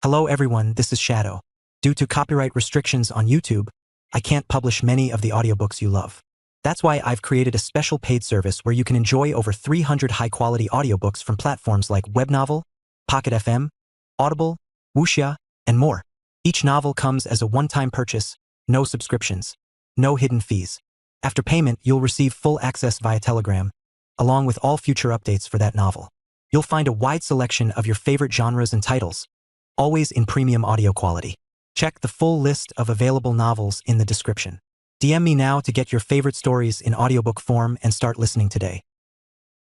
Hello everyone, this is Shadow. Due to copyright restrictions on YouTube, I can't publish many of the audiobooks you love. That's why I've created a special paid service where you can enjoy over 300 high-quality audiobooks from platforms like Webnovel, Pocket FM, Audible, Wuxia, and more. Each novel comes as a one-time purchase, no subscriptions, no hidden fees. After payment, you'll receive full access via Telegram, along with all future updates for that novel. You'll find a wide selection of your favorite genres and titles, always in premium audio quality. Check the full list of available novels in the description. DM me now to get your favorite stories in audiobook form and start listening today.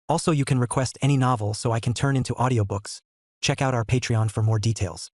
Also, you can request any novel so I can turn into audiobooks. Check out our Patreon for more details.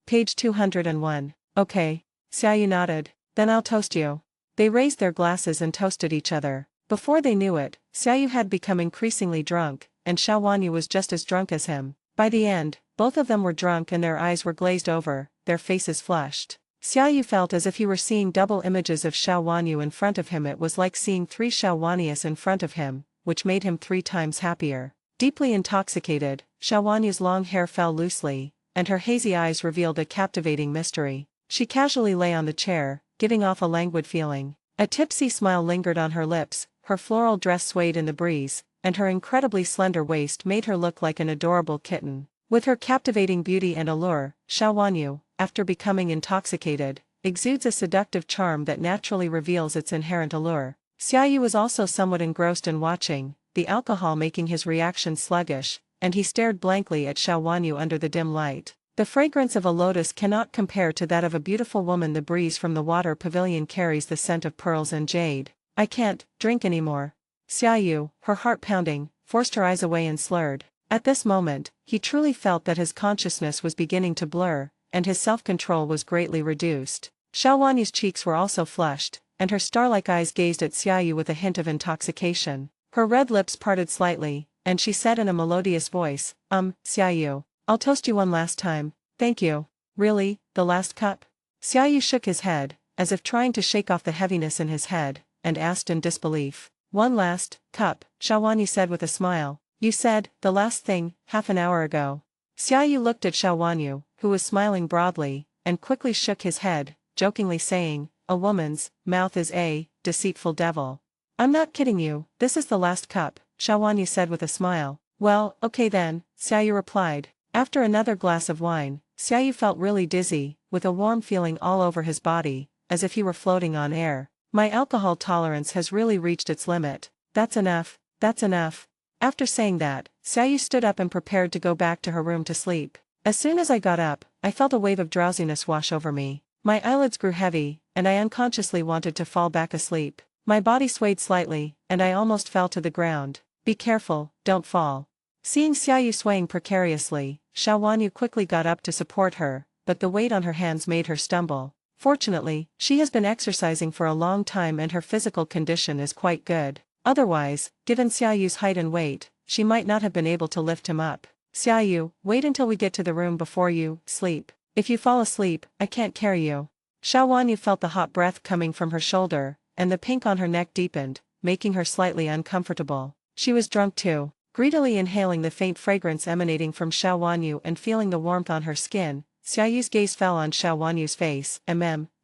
Page 201. Okay. Xiaoyu nodded. Then I'll toast you. They raised their glasses and toasted each other. Before they knew it, Xiaoyu had become increasingly drunk, and Xiao Wanyu was just as drunk as him. By the end, both of them were drunk and their eyes were glazed over, their faces flushed. Xiaoyu felt as if he were seeing double images of Xiao Wanyu in front of him. It was like seeing three Xiao Wanyus in front of him, which made him 3 times happier. Deeply intoxicated, Xiao Wanyu's long hair fell loosely, and her hazy eyes revealed a captivating mystery. She casually lay on the chair, giving off a languid feeling. A tipsy smile lingered on her lips, her floral dress swayed in the breeze, and her incredibly slender waist made her look like an adorable kitten. With her captivating beauty and allure, Xiao Wanyu, after becoming intoxicated, exudes a seductive charm that naturally reveals its inherent allure. Xiaoyu was also somewhat engrossed in watching, the alcohol making his reaction sluggish, and he stared blankly at Xiao Wanyu under the dim light. The fragrance of a lotus cannot compare to that of a beautiful woman. The breeze from the water pavilion carries the scent of pearls and jade. I can't drink anymore. Xiaoyu, her heart pounding, forced her eyes away and slurred. At this moment, he truly felt that his consciousness was beginning to blur, and his self-control was greatly reduced. Xiao Wanyu's cheeks were also flushed, and her star-like eyes gazed at Xiaoyu with a hint of intoxication. Her red lips parted slightly, and she said in a melodious voice, Xiaoyu, I'll toast you one last time, thank you. Really, the last cup? Xiaoyu shook his head, as if trying to shake off the heaviness in his head, and asked in disbelief. One last cup, Xiao Wanyu said with a smile. You said the last thing half an hour ago. Xiaoyu looked at Xiao Wanyu, who was smiling broadly, and quickly shook his head, jokingly saying, a woman's mouth is a deceitful devil. I'm not kidding you, this is the last cup, Xiao Wanyu said with a smile. Well, okay then, Xiaoyu replied. After another glass of wine, Xiaoyu felt really dizzy, with a warm feeling all over his body, as if he were floating on air. My alcohol tolerance has really reached its limit. That's enough, that's enough. After saying that, Xiaoyu stood up and prepared to go back to her room to sleep. As soon as I got up, I felt a wave of drowsiness wash over me. My eyelids grew heavy, and I unconsciously wanted to fall back asleep. My body swayed slightly, and I almost fell to the ground. Be careful, don't fall. Seeing Xiaoyu swaying precariously, Xiao Wanyu quickly got up to support her, but the weight on her hands made her stumble. Fortunately, she has been exercising for a long time and her physical condition is quite good. Otherwise, given Xiaoyu's height and weight, she might not have been able to lift him up. Xiaoyu, wait until we get to the room before you sleep. If you fall asleep, I can't carry you. Xiao Wanyu felt the hot breath coming from her shoulder, and the pink on her neck deepened, making her slightly uncomfortable. She was drunk too. Greedily inhaling the faint fragrance emanating from Xiao Wanyu and feeling the warmth on her skin, Xiaoyu's gaze fell on Xiao Wanyu's face.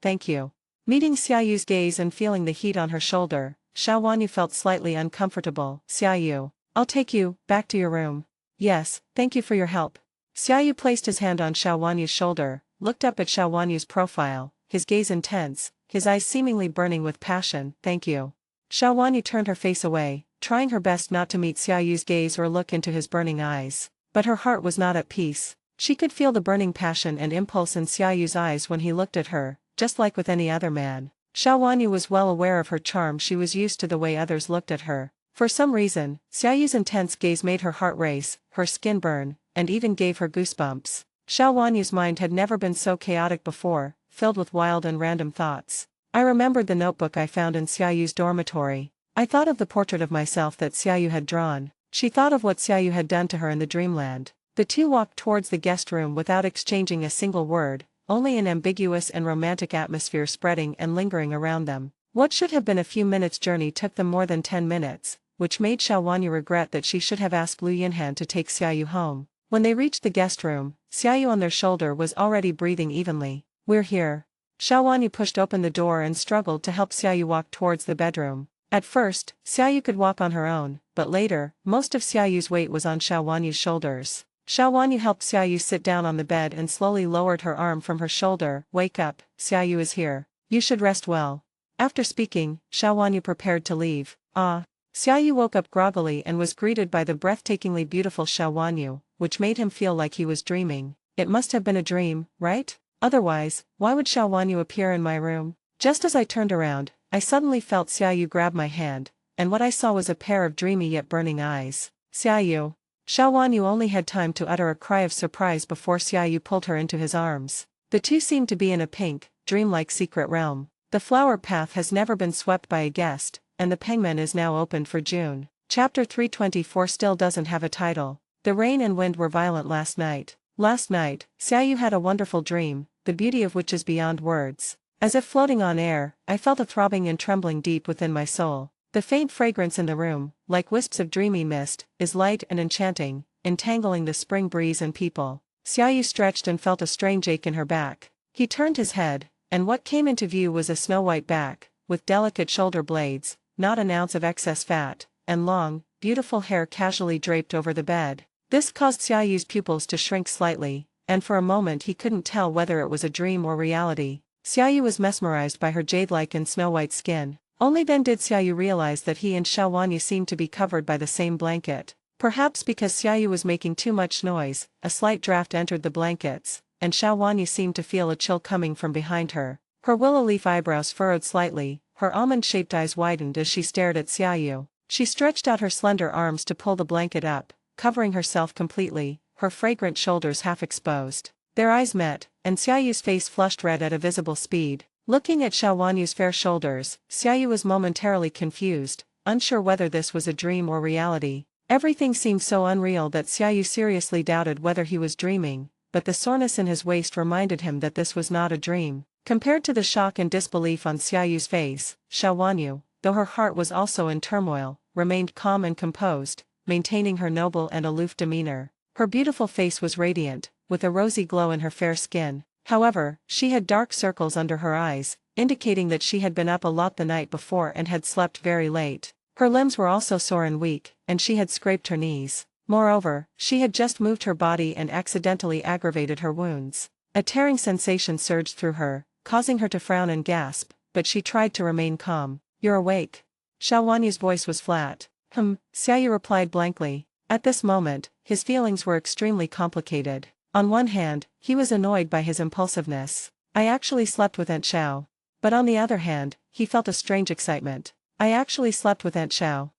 Thank you. Meeting Xiaoyu's gaze and feeling the heat on her shoulder, Xiao Wanyu felt slightly uncomfortable. Xiaoyu, I'll take you back to your room. Yes, thank you for your help. Xiaoyu placed his hand on Xiao Wanyu's shoulder, looked up at Xiao Wanyu's profile, his gaze intense, his eyes seemingly burning with passion. Thank you. Xiao Wanyu turned her face away, trying her best not to meet Xiaoyu's gaze or look into his burning eyes. But her heart was not at peace. She could feel the burning passion and impulse in Xiaoyu's eyes when he looked at her, just like with any other man. Xiao Wanyu was well aware of her charm. She was used to the way others looked at her. For some reason, Xiaoyu's intense gaze made her heart race, her skin burn, and even gave her goosebumps. Xiao Wanyu's mind had never been so chaotic before, filled with wild and random thoughts. I remembered the notebook I found in Xiaoyu's dormitory. I thought of the portrait of myself that Xiaoyu had drawn. She thought of what Xiaoyu had done to her in the dreamland. The two walked towards the guest room without exchanging a single word, only an ambiguous and romantic atmosphere spreading and lingering around them. What should have been a few minutes' journey took them more than 10 minutes, which made Xiao Wanyu regret that she should have asked Lu Yinhan to take Xiaoyu home. When they reached the guest room, Xiaoyu on their shoulder was already breathing evenly. "We're here." Xiao Wanyu pushed open the door and struggled to help Xiaoyu walk towards the bedroom. At first, Xiaoyu could walk on her own, but later, most of Xiaoyu's weight was on Xiao Wanyu's shoulders. Xiao Wanyu helped Xiaoyu sit down on the bed and slowly lowered her arm from her shoulder. "Wake up, Xiaoyu is here. You should rest well." After speaking, Xiao Wanyu prepared to leave. "Ah." Xiaoyu woke up groggily and was greeted by the breathtakingly beautiful Xiao Wanyu, which made him feel like he was dreaming. It must have been a dream, right? Otherwise, why would Xiao Wanyu appear in my room? Just as I turned around, I suddenly felt Xiaoyu grab my hand, and what I saw was a pair of dreamy yet burning eyes. "Xiaoyu." Xiao Wanyu only had time to utter a cry of surprise before Xiaoyu pulled her into his arms. The two seemed to be in a pink, dreamlike secret realm. The flower path has never been swept by a guest, and the penguin is now open for June. Chapter 324 still doesn't have a title. The rain and wind were violent last night. Last night, Xiaoyu had a wonderful dream, the beauty of which is beyond words. As if floating on air, I felt a throbbing and trembling deep within my soul. The faint fragrance in the room, like wisps of dreamy mist, is light and enchanting, entangling the spring breeze and people. Xiaoyu stretched and felt a strange ache in her back. He turned his head, and what came into view was a snow-white back, with delicate shoulder blades, not an ounce of excess fat, and long, beautiful hair casually draped over the bed. This caused Xiaoyu's pupils to shrink slightly, and for a moment he couldn't tell whether it was a dream or reality. Xiaoyu was mesmerized by her jade-like and snow-white skin. Only then did Xiaoyu realize that he and Xiao Wanyu seemed to be covered by the same blanket. Perhaps because Xiaoyu was making too much noise, a slight draft entered the blankets, and Xiao Wanyu seemed to feel a chill coming from behind her. Her willow leaf eyebrows furrowed slightly, her almond-shaped eyes widened as she stared at Xiaoyu. She stretched out her slender arms to pull the blanket up, covering herself completely, her fragrant shoulders half exposed. Their eyes met, and Xiaoyu's face flushed red at a visible speed. Looking at Xiao Wanyu's fair shoulders, Xiaoyu was momentarily confused, unsure whether this was a dream or reality. Everything seemed so unreal that Xiaoyu seriously doubted whether he was dreaming, but the soreness in his waist reminded him that this was not a dream. Compared to the shock and disbelief on Xiaoyu's face, Xiao Wanyu, though her heart was also in turmoil, remained calm and composed, maintaining her noble and aloof demeanor. Her beautiful face was radiant, with a rosy glow in her fair skin. However, she had dark circles under her eyes, indicating that she had been up a lot the night before and had slept very late. Her limbs were also sore and weak, and she had scraped her knees. Moreover, she had just moved her body and accidentally aggravated her wounds. A tearing sensation surged through her, causing her to frown and gasp, but she tried to remain calm. "You're awake." Xiao Wanyu's voice was flat. Xiaoyu replied blankly. At this moment, his feelings were extremely complicated. On one hand, he was annoyed by his impulsiveness. "I actually slept with Aunt Xiao." But on the other hand, he felt a strange excitement. "I actually slept with Aunt Xiao."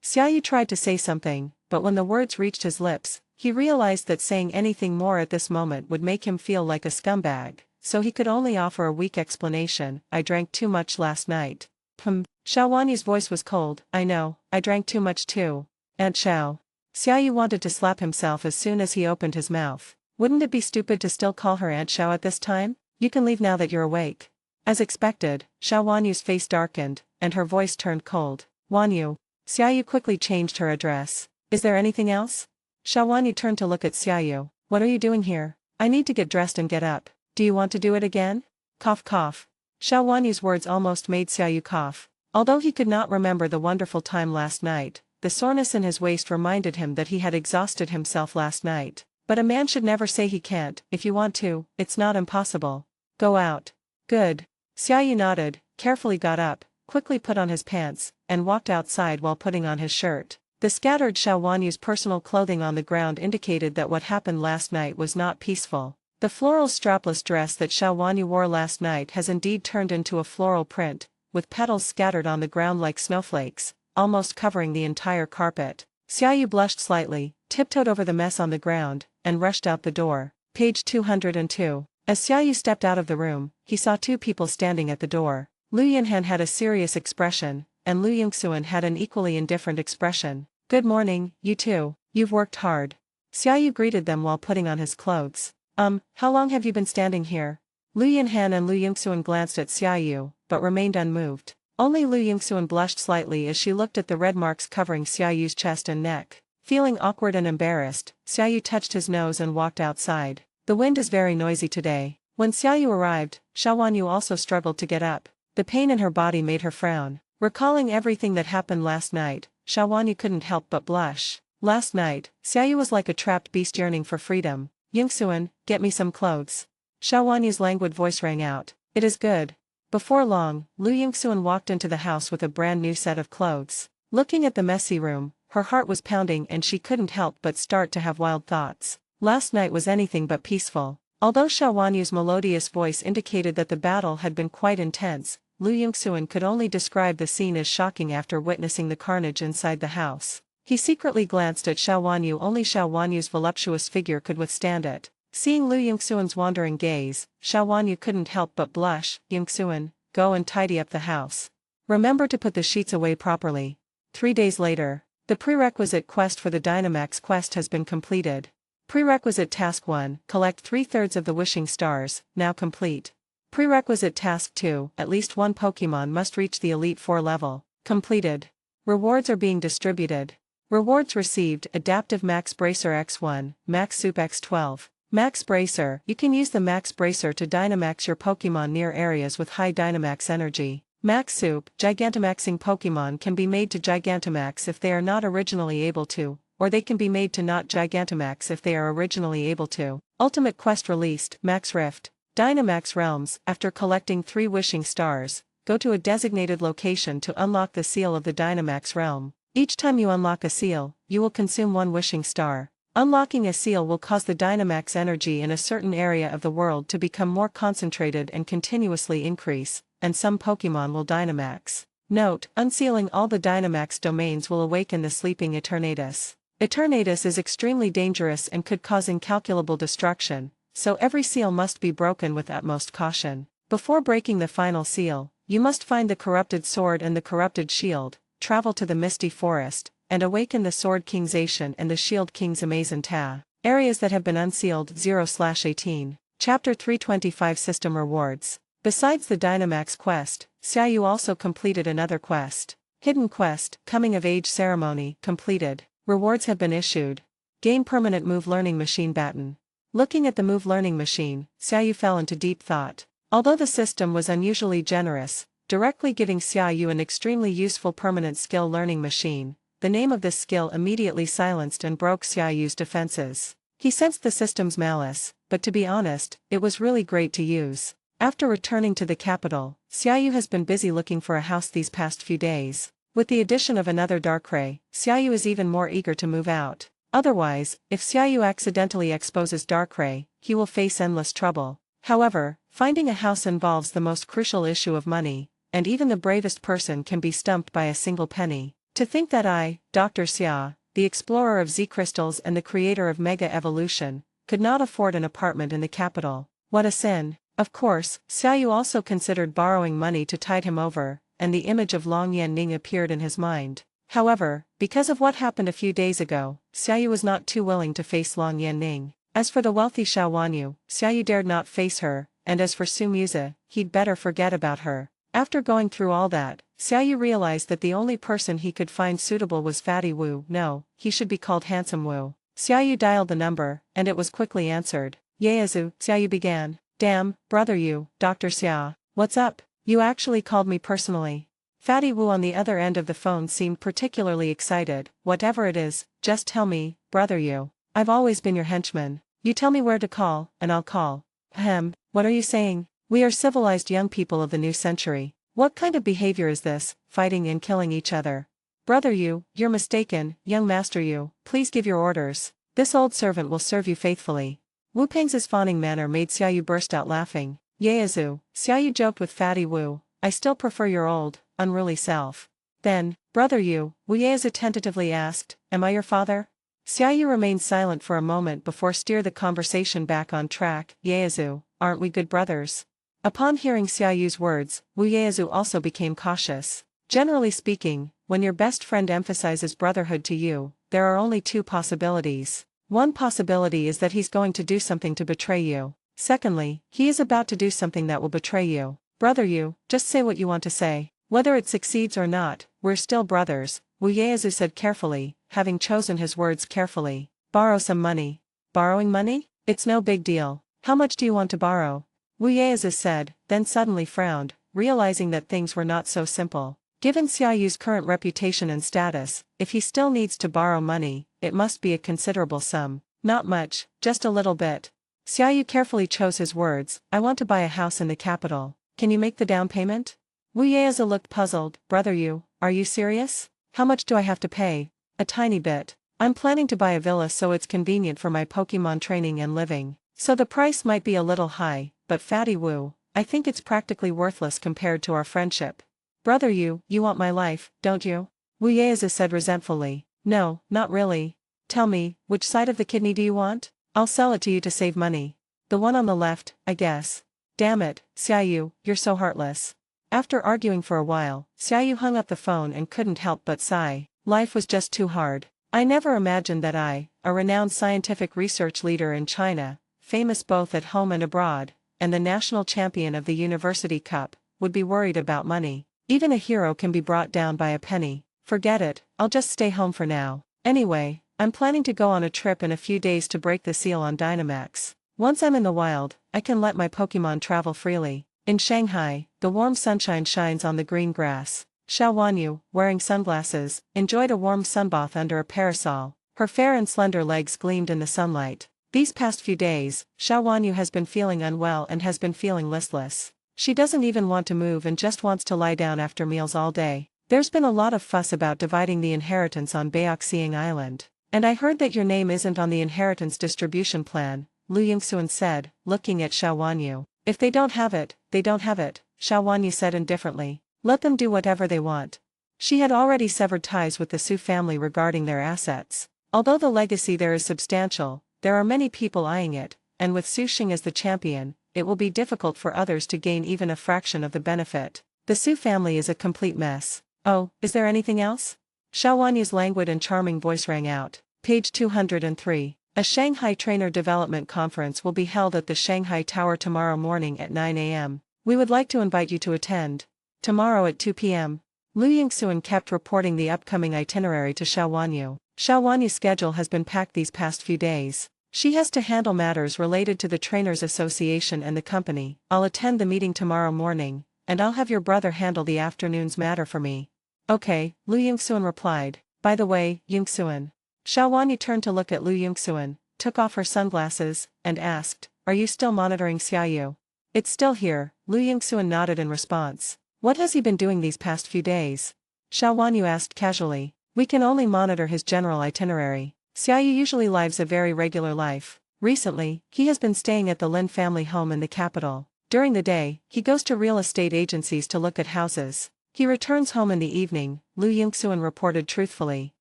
Xiaoyu tried to say something, but when the words reached his lips, he realized that saying anything more at this moment would make him feel like a scumbag, so he could only offer a weak explanation. "I drank too much last night." Xiao Wanyu's voice was cold. "I know, I drank too much too. Aunt Xiao." Xiaoyu wanted to slap himself as soon as he opened his mouth. Wouldn't it be stupid to still call her Aunt Xiao at this time? "You can leave now that you're awake." As expected, Xiao Wanyu's face darkened, and her voice turned cold. "Wanyu." Xiaoyu quickly changed her address. "Is there anything else?" Xiao Wanyu turned to look at Xiaoyu. "What are you doing here?" "I need to get dressed and get up." "Do you want to do it again?" Cough cough. Xiao Wanyu's words almost made Xiaoyu cough. Although he could not remember the wonderful time last night, the soreness in his waist reminded him that he had exhausted himself last night. But a man should never say he can't. "If you want to, it's not impossible." "Go out." "Good." Xiaoyu nodded, carefully got up, quickly put on his pants, and walked outside while putting on his shirt. The scattered Xiao Wanyu's personal clothing on the ground indicated that what happened last night was not peaceful. The floral strapless dress that Xiao Wanyu wore last night has indeed turned into a floral print, with petals scattered on the ground like snowflakes, almost covering the entire carpet. Xiaoyu blushed slightly, tiptoed over the mess on the ground, and rushed out the door. Page 202. As Xiaoyu stepped out of the room, he saw two people standing at the door. Lu Yinhan had a serious expression, and Lu Yingxuan had an equally indifferent expression. "Good morning, you two. You've worked hard." Xiaoyu greeted them while putting on his clothes. How long have you been standing here?" Lu Yinhan and Lu Yingxuan glanced at Xiaoyu, but remained unmoved. Only Lu Yingxuan blushed slightly as she looked at the red marks covering Xiaoyu's chest and neck. Feeling awkward and embarrassed, Xiaoyu touched his nose and walked outside. The wind is very noisy today. When Xiaoyu arrived, Xiaowanyu also struggled to get up. The pain in her body made her frown. Recalling everything that happened last night, Xiaowanyu couldn't help but blush. Last night, Xiaoyu was like a trapped beast yearning for freedom. Yingxuan, get me some clothes. Xiaowanyu's languid voice rang out. It is good. Before long, Lu Yingxuan walked into the house with a brand new set of clothes. Looking at the messy room, her heart was pounding and she couldn't help but start to have wild thoughts. Last night was anything but peaceful. Although Xiaowanyu's melodious voice indicated that the battle had been quite intense, Lu Yingxuan could only describe the scene as shocking after witnessing the carnage inside the house. He secretly glanced at Xiaowanyu. Only Xiaowanyu's voluptuous figure could withstand it. Seeing Lu Yingxuan's wandering gaze, Xiaowanyu couldn't help but blush. Yingxuan, go and tidy up the house. Remember to put the sheets away properly. 3 days later, the prerequisite quest for the Dynamax quest has been completed. Prerequisite Task 1, collect 3/3 of the wishing stars, now complete. Prerequisite Task 2, at least one Pokémon must reach the Elite 4 level, completed. Rewards are being distributed. Rewards received: Adaptive Max Bracer X1, Max Soup X12. Max Bracer, you can use the Max Bracer to Dynamax your Pokémon near areas with high Dynamax energy. Max Soup, Gigantamaxing Pokémon can be made to Gigantamax if they are not originally able to, or they can be made to not Gigantamax if they are originally able to. Ultimate Quest released, Max Rift. Dynamax Realms, after collecting 3 wishing stars, go to a designated location to unlock the seal of the Dynamax realm. Each time you unlock a seal, you will consume 1 wishing star. Unlocking a seal will cause the Dynamax energy in a certain area of the world to become more concentrated and continuously increase, and some Pokémon will Dynamax. Note, unsealing all the Dynamax domains will awaken the sleeping Eternatus. Eternatus is extremely dangerous and could cause incalculable destruction, so every seal must be broken with utmost caution. Before breaking the final seal, you must find the corrupted sword and the corrupted shield, travel to the Misty Forest, and awaken the Sword King's Zacian and the Shield King's Amazon Ta. Areas that have been unsealed 0/18. Chapter 325 System Rewards. Besides the Dynamax quest, Xiaoyu also completed another quest. Hidden Quest, Coming of Age Ceremony, completed. Rewards have been issued. Gain Permanent Move Learning Machine Baton. Looking at the Move Learning Machine, Xiaoyu fell into deep thought. Although the system was unusually generous, directly giving Xiaoyu an extremely useful permanent skill learning machine, the name of this skill immediately silenced and broke Xiaoyu's defenses. He sensed the system's malice, but to be honest, it was really great to use. After returning to the capital, Xiaoyu has been busy looking for a house these past few days. With the addition of another Darkrai, Xiaoyu is even more eager to move out. Otherwise, if Xiaoyu accidentally exposes Darkrai, he will face endless trouble. However, finding a house involves the most crucial issue of money, and even the bravest person can be stumped by a single penny. To think that I, Dr. Xia, the explorer of Z-crystals and the creator of Mega Evolution, could not afford an apartment in the capital. What a sin. Of course, Xiaoyu also considered borrowing money to tide him over, and the image of Long Yanning appeared in his mind. However, because of what happened a few days ago, Xiaoyu was not too willing to face Long Yanning. As for the wealthy Xiaowanyu, Xiaoyu dared not face her, and as for Su Muze, he'd better forget about her. After going through all that, Xiaoyu realized that the only person he could find suitable was Fatty Wu. No, he should be called Handsome Wu. Xiaoyu dialed the number, and it was quickly answered. Yaezu, Xiaoyu began. Damn, brother you, Dr. Xia, what's up? You actually called me personally. Fatty Wu on the other end of the phone seemed particularly excited. Whatever it is, just tell me, brother you. I've always been your henchman. You tell me where to call, and I'll call. Ahem, what are you saying? We are civilized young people of the new century. What kind of behavior is this, fighting and killing each other? Brother you, you're mistaken, young master you, please give your orders. This old servant will serve you faithfully. Wu Peng's fawning manner made Xiaoyu burst out laughing. Yaezu, Xiaoyu joked with Fatty Wu, I still prefer your old, unruly self. Then, brother you, Wu Yaezu tentatively asked, am I your father? Xiaoyu remained silent for a moment before steer the conversation back on track. Yaezu, aren't we good brothers? Upon hearing Xiaoyu's words, Wu Yaezu also became cautious. Generally speaking, when your best friend emphasizes brotherhood to you, there are only 2 possibilities. One possibility is that he's going to do something to betray you. Secondly, he is about to do something that will betray you. Brother you, just say what you want to say. Whether it succeeds or not, we're still brothers, Wu Yaezu said carefully, having chosen his words carefully. Borrow some money. Borrowing money? It's no big deal. How much do you want to borrow? Wu Yaezu said, then suddenly frowned, realizing that things were not so simple. Given Xiaoyu's current reputation and status, if he still needs to borrow money, it must be a considerable sum. Not much, just a little bit. Xiaoyu carefully chose his words. I want to buy a house in the capital. Can you make the down payment? Wu Yaezu looked puzzled. Brother Yu, are you serious? How much do I have to pay? A tiny bit. I'm planning to buy a villa so it's convenient for my Pokémon training and living. So the price might be a little high, but Fatty Wu, I think it's practically worthless compared to our friendship. Brother Yu, you want my life, don't you? Wu Yaezu said resentfully. No, not really. Tell me, which side of the kidney do you want? I'll sell it to you to save money. The one on the left, I guess. Damn it, Xiaoyu, you're so heartless. After arguing for a while, Xiaoyu hung up the phone and couldn't help but sigh. Life was just too hard. I never imagined that I, a renowned scientific research leader in China, famous both at home and abroad, and the national champion of the University Cup, would be worried about money. Even a hero can be brought down by a penny. Forget it, I'll just stay home for now. Anyway, I'm planning to go on a trip in a few days to break the seal on Dynamax. Once I'm in the wild, I can let my Pokémon travel freely. In Shanghai, the warm sunshine shines on the green grass. Xiao Wanyu, wearing sunglasses, enjoyed a warm sunbath under a parasol. Her fair and slender legs gleamed in the sunlight. These past few days, Xiao Wanyu has been feeling unwell and has been feeling listless. She doesn't even want to move and just wants to lie down after meals all day. There's been a lot of fuss about dividing the inheritance on Baoxiang Island. And I heard that your name isn't on the inheritance distribution plan, Lu Yingxuan said, looking at Xiao Wanyu. If they don't have it, they don't have it, Xiao Wanyu said indifferently. Let them do whatever they want. She had already severed ties with the Su family regarding their assets. Although the legacy there is substantial, there are many people eyeing it, and with Su Xing as the champion, it will be difficult for others to gain even a fraction of the benefit. The Su family is a complete mess. Oh, is there anything else? Xiao Wanyu's languid and charming voice rang out. Page 203. A Shanghai Trainer Development Conference will be held at the Shanghai Tower tomorrow morning at 9 a.m. We would like to invite you to attend. Tomorrow at 2 p.m. Lu Yingxuan kept reporting the upcoming itinerary to Xiao Wanyu. Xiao Wanyu's schedule has been packed these past few days. She has to handle matters related to the Trainers Association and the company. I'll attend the meeting tomorrow morning, and I'll have your brother handle the afternoon's matter for me. Okay, Lu Yingxuan replied. By the way, Yingxuan. Xiao Wanyu turned to look at Lu Yingxuan, took off her sunglasses, and asked, are you still monitoring Xiaoyu? It's still here, Lu Yingxuan nodded in response. What has he been doing these past few days? Xiao Wanyu asked casually. We can only monitor his general itinerary. Xiaoyu usually lives a very regular life. Recently, he has been staying at the Lin family home in the capital. During the day, he goes to real estate agencies to look at houses. He returns home in the evening, Lu Yingxuan reported truthfully.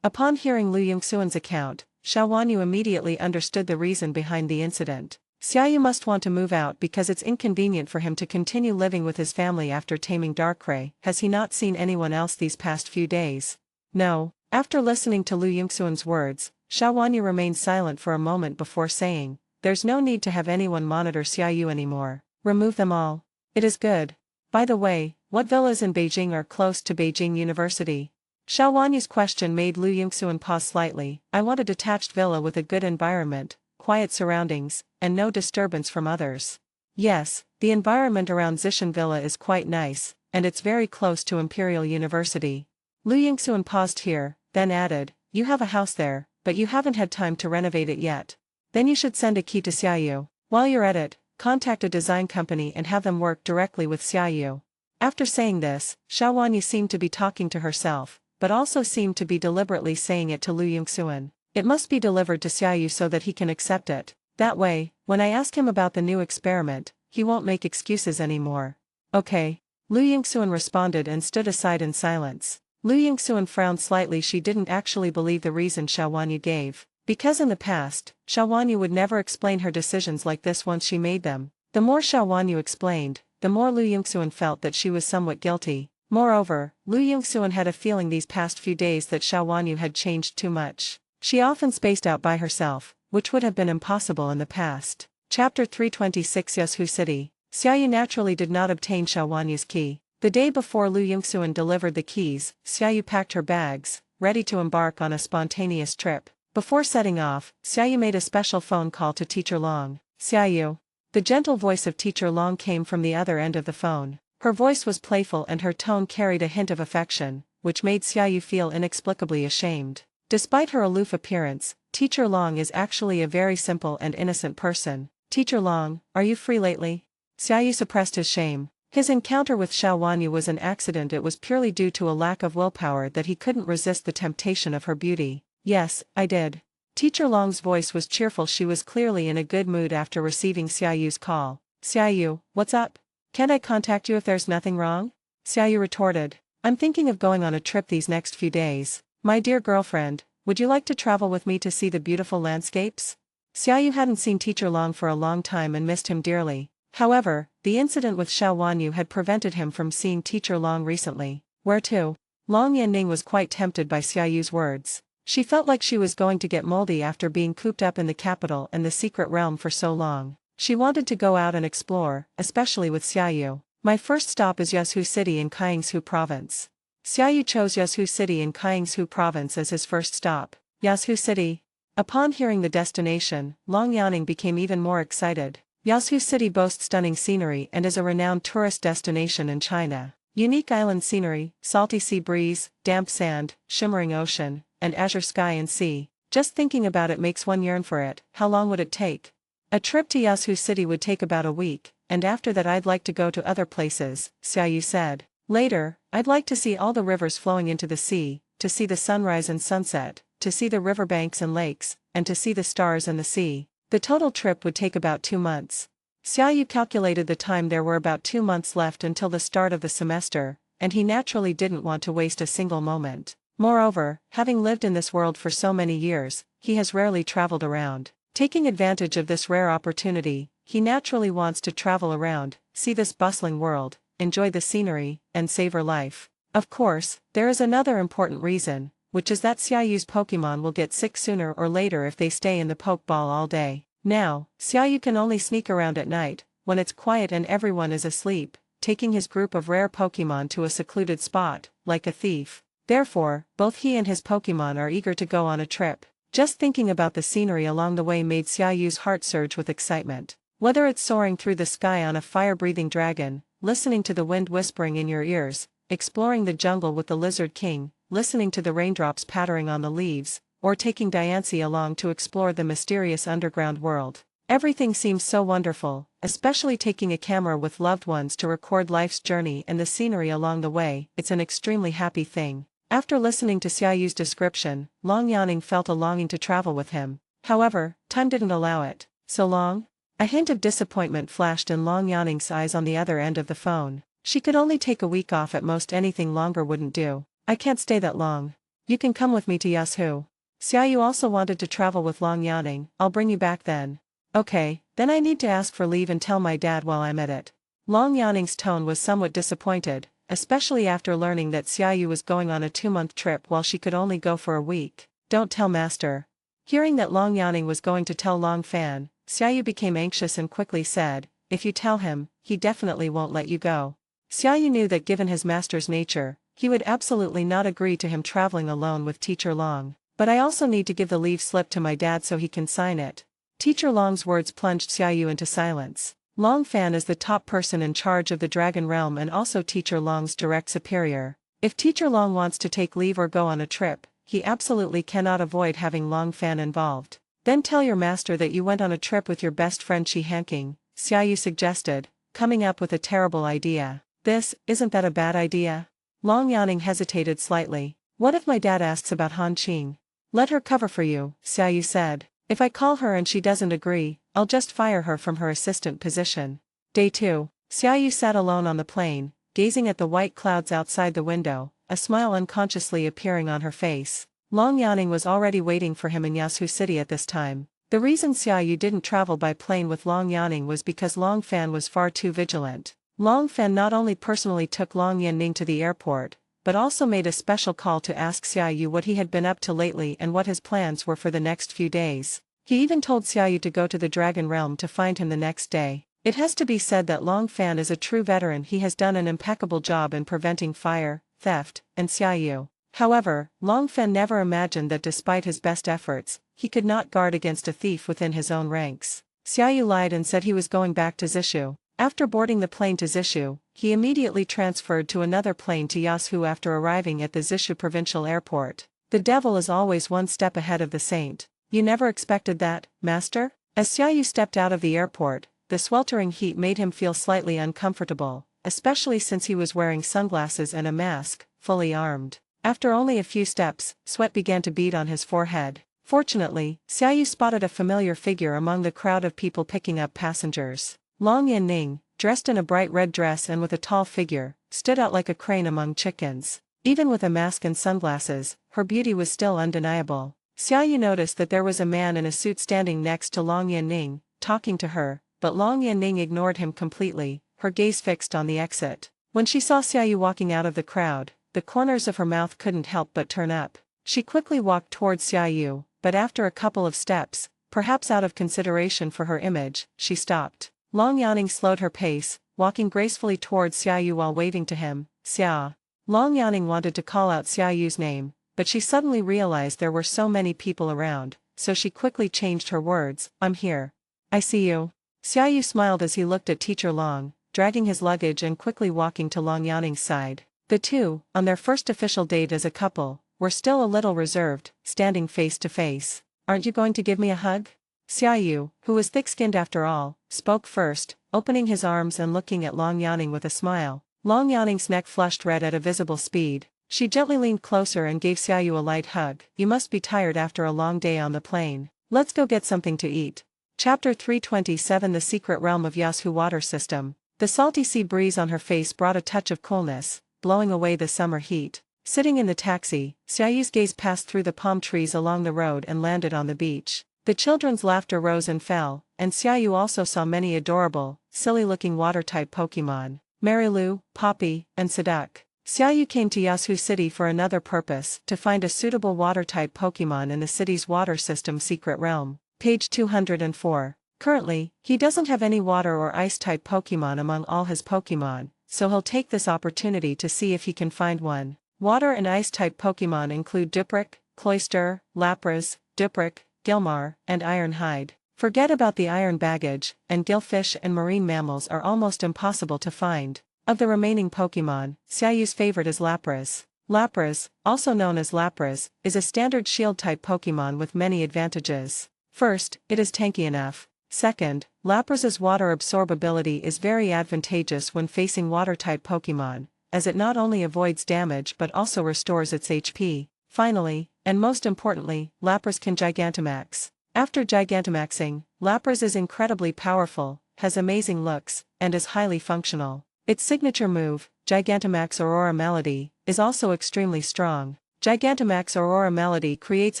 Upon hearing Lu Yingxuan's account, Xiao Wanyu immediately understood the reason behind the incident. Xiaoyu must want to move out because it's inconvenient for him to continue living with his family after taming Darkrai. Has he not seen anyone else these past few days? No. After listening to Lu Yingxuan's words, Xiao Wanyu remained silent for a moment before saying, there's no need to have anyone monitor Xiaoyu anymore. Remove them all. It is good. By the way, what villas in Beijing are close to Beijing University? Xiao Wanyu's question made Lu Yingxuan pause slightly. I want a detached villa with a good environment, quiet surroundings, and no disturbance from others. Yes, the environment around Zishan Villa is quite nice, and it's very close to Imperial University. Lu Yingxuan paused here, then added, you have a house there, but you haven't had time to renovate it yet. Then you should send a key to Xiaoyu. While you're at it, contact a design company and have them work directly with Xiaoyu. After saying this, Xiao Wanyu seemed to be talking to herself, but also seemed to be deliberately saying it to Lu Yingxuan. It must be delivered to Xiaoyu so that he can accept it. That way, when I ask him about the new experiment, he won't make excuses anymore. Okay. Lu Yingxuan responded and stood aside in silence. Lu Yingxuan frowned slightly. She didn't actually believe the reason Xiao Wanyu gave. Because in the past, Xiao Wanyu would never explain her decisions like this once she made them. The more Xiao Wanyu explained, the more Lu Yingxuan felt that she was somewhat guilty. Moreover, Lu Yingxuan had a feeling these past few days that Xiao Wanyu had changed too much. She often spaced out by herself, which would have been impossible in the past. Chapter 326 Yoshu City. Xiaoyu naturally did not obtain Xiao Wanyu's key. The day before Lu Yingxuan delivered the keys, Xiaoyu packed her bags, ready to embark on a spontaneous trip. Before setting off, Xiaoyu made a special phone call to Teacher Long. Xiaoyu. The gentle voice of Teacher Long came from the other end of the phone. Her voice was playful and her tone carried a hint of affection, which made Xiaoyu feel inexplicably ashamed. Despite her aloof appearance, Teacher Long is actually a very simple and innocent person. Teacher Long, are you free lately? Xiaoyu suppressed his shame. His encounter with Xiao Wanyu was an accident. It was purely due to a lack of willpower that he couldn't resist the temptation of her beauty. Yes, I did. Teacher Long's voice was cheerful. She was clearly in a good mood after receiving Xiaoyu's call. Xiaoyu, what's up? Can't I contact you if there's nothing wrong? Xiaoyu retorted. I'm thinking of going on a trip these next few days. My dear girlfriend, would you like to travel with me to see the beautiful landscapes? Xiaoyu hadn't seen Teacher Long for a long time and missed him dearly. However, the incident with Xiao Wanyu had prevented him from seeing Teacher Long recently. Where to? Long Yanning was quite tempted by Xiaoyu's words. She felt like she was going to get moldy after being cooped up in the capital and the secret realm for so long. She wanted to go out and explore, especially with Xiaoyu. My first stop is Yuzhou City in Kiangsu Province. Xiaoyu chose Yuzhou City in Kiangsu Province as his first stop. Yuzhou City. Upon hearing the destination, Long Yanning became even more excited. Yuzhou City boasts stunning scenery and is a renowned tourist destination in China. Unique island scenery, salty sea breeze, damp sand, shimmering ocean, and azure sky and sea. Just thinking about it makes one yearn for it. How long would it take? A trip to Yuzhou City would take about a week, and after that I'd like to go to other places, Xiaoyu said. Later, I'd like to see all the rivers flowing into the sea, to see the sunrise and sunset, to see the riverbanks and lakes, and to see the stars and the sea. The total trip would take about 2 months. Xiaoyu calculated the time. There were about 2 months left until the start of the semester, and he naturally didn't want to waste a single moment. Moreover, having lived in this world for so many years, he has rarely traveled around. Taking advantage of this rare opportunity, he naturally wants to travel around, see this bustling world, enjoy the scenery, and savor life. Of course, there is another important reason, which is that Xiaoyu's Pokémon will get sick sooner or later if they stay in the Pokeball all day. Now, Xiaoyu can only sneak around at night, when it's quiet and everyone is asleep, taking his group of rare Pokémon to a secluded spot, like a thief. Therefore, both he and his Pokémon are eager to go on a trip. Just thinking about the scenery along the way made Xiaoyu's heart surge with excitement. Whether it's soaring through the sky on a fire-breathing dragon, listening to the wind whispering in your ears, exploring the jungle with the Lizard King, listening to the raindrops pattering on the leaves, or taking Diancie along to explore the mysterious underground world. Everything seems so wonderful, especially taking a camera with loved ones to record life's journey and the scenery along the way. It's an extremely happy thing. After listening to Xiaoyu's description, Long Yanning felt a longing to travel with him. However, time didn't allow it. So long? A hint of disappointment flashed in Long Yanning's eyes on the other end of the phone. She could only take a week off at most. Anything longer wouldn't do. I can't stay that long. You can come with me to Yuzhou. Xiaoyu also wanted to travel with Long Yanning. I'll bring you back then. Okay, then I need to ask for leave and tell my dad while I'm at it. Long Yanning's tone was somewhat disappointed, especially after learning that Xiaoyu was going on a 2-month trip while she could only go for a week. Don't tell master. Hearing that Long Yanning was going to tell Long Fan, Xiaoyu became anxious and quickly said, if you tell him, he definitely won't let you go. Xiaoyu knew that given his master's nature, he would absolutely not agree to him traveling alone with Teacher Long. But I also need to give the leave slip to my dad so he can sign it. Teacher Long's words plunged Xiaoyu into silence. Long Fan is the top person in charge of the Dragon Realm and also Teacher Long's direct superior. If Teacher Long wants to take leave or go on a trip, he absolutely cannot avoid having Long Fan involved. Then tell your master that you went on a trip with your best friend Shi Hanking, Xiaoyu suggested, coming up with a terrible idea. Isn't that a bad idea? Long Yanning hesitated slightly. What if my dad asks about Han Qing? Let her cover for you, Xiaoyu said. If I call her and she doesn't agree, I'll just fire her from her assistant position. Day 2. Xiaoyu sat alone on the plane, gazing at the white clouds outside the window, a smile unconsciously appearing on her face. Long Yanning was already waiting for him in Yuzhou City at this time. The reason Xiaoyu didn't travel by plane with Long Yanning was because Long Fan was far too vigilant. Long Fan not only personally took Long Yanning to the airport, but also made a special call to ask Xiaoyu what he had been up to lately and what his plans were for the next few days. He even told Xiaoyu to go to the Dragon Realm to find him the next day. It has to be said that Long Fan is a true veteran. He has done an impeccable job in preventing fire, theft, and Xiaoyu. However, Long Fan never imagined that despite his best efforts, he could not guard against a thief within his own ranks. Xiaoyu lied and said he was going back to Zishu. After boarding the plane to Zishu, he immediately transferred to another plane to Yasu after arriving at the Zishu provincial airport. The devil is always one step ahead of the saint. You never expected that, master? As Xiaoyu stepped out of the airport, the sweltering heat made him feel slightly uncomfortable, especially since he was wearing sunglasses and a mask, fully armed. After only a few steps, sweat began to bead on his forehead. Fortunately, Xiaoyu spotted a familiar figure among the crowd of people picking up passengers. Long Yanning, dressed in a bright red dress and with a tall figure, stood out like a crane among chickens. Even with a mask and sunglasses, her beauty was still undeniable. Xiaoyu noticed that there was a man in a suit standing next to Long Yanning, talking to her, but Long Yanning ignored him completely, her gaze fixed on the exit. When she saw Xiaoyu walking out of the crowd, the corners of her mouth couldn't help but turn up. She quickly walked towards Xiaoyu, but after a couple of steps, perhaps out of consideration for her image, she stopped. Long Yanning slowed her pace, walking gracefully towards Xiaoyu while waving to him, Xia. Long Yanning wanted to call out Xiaoyu's name, but she suddenly realized there were so many people around, so she quickly changed her words, I'm here. I see you. Xiaoyu smiled as he looked at Teacher Long, dragging his luggage and quickly walking to Long Yanning's side. The two, on their first official date as a couple, were still a little reserved, standing face to face. Aren't you going to give me a hug? Xiaoyu, who was thick-skinned after all, spoke first, opening his arms and looking at Long Yanning with a smile. Long Yanning's neck flushed red at a visible speed. She gently leaned closer and gave Xiaoyu a light hug. You must be tired after a long day on the plane. Let's go get something to eat. Chapter 327 The Secret Realm of Yasu Water System. The salty sea breeze on her face brought a touch of coolness, blowing away the summer heat. Sitting in the taxi, Xiaoyu's gaze passed through the palm trees along the road and landed on the beach. The children's laughter rose and fell, and Xiaoyu also saw many adorable, silly-looking water-type Pokémon, Marilu, Poppy, and Seduc. Xiaoyu came to Yasu City for another purpose, to find a suitable water-type Pokémon in the city's water system secret realm. Page 204. Currently, he doesn't have any water or ice-type Pokémon among all his Pokémon, so he'll take this opportunity to see if he can find one. Water and ice-type Pokémon include Duprick, Cloyster, Lapras, Duprick, Gilmar, and Ironhide. Forget about the iron baggage, and gillfish and marine mammals are almost impossible to find. Of the remaining Pokémon, Xiaoyu's favorite is Lapras. Lapras, also known as Lapras, is a standard shield-type Pokémon with many advantages. First, it is tanky enough. Second, Lapras's water absorbability is very advantageous when facing water-type Pokémon, as it not only avoids damage but also restores its HP. Finally, and most importantly, Lapras can Gigantamax. After Gigantamaxing, Lapras is incredibly powerful, has amazing looks, and is highly functional. Its signature move, Gigantamax Aurora Melody, is also extremely strong. Gigantamax Aurora Melody creates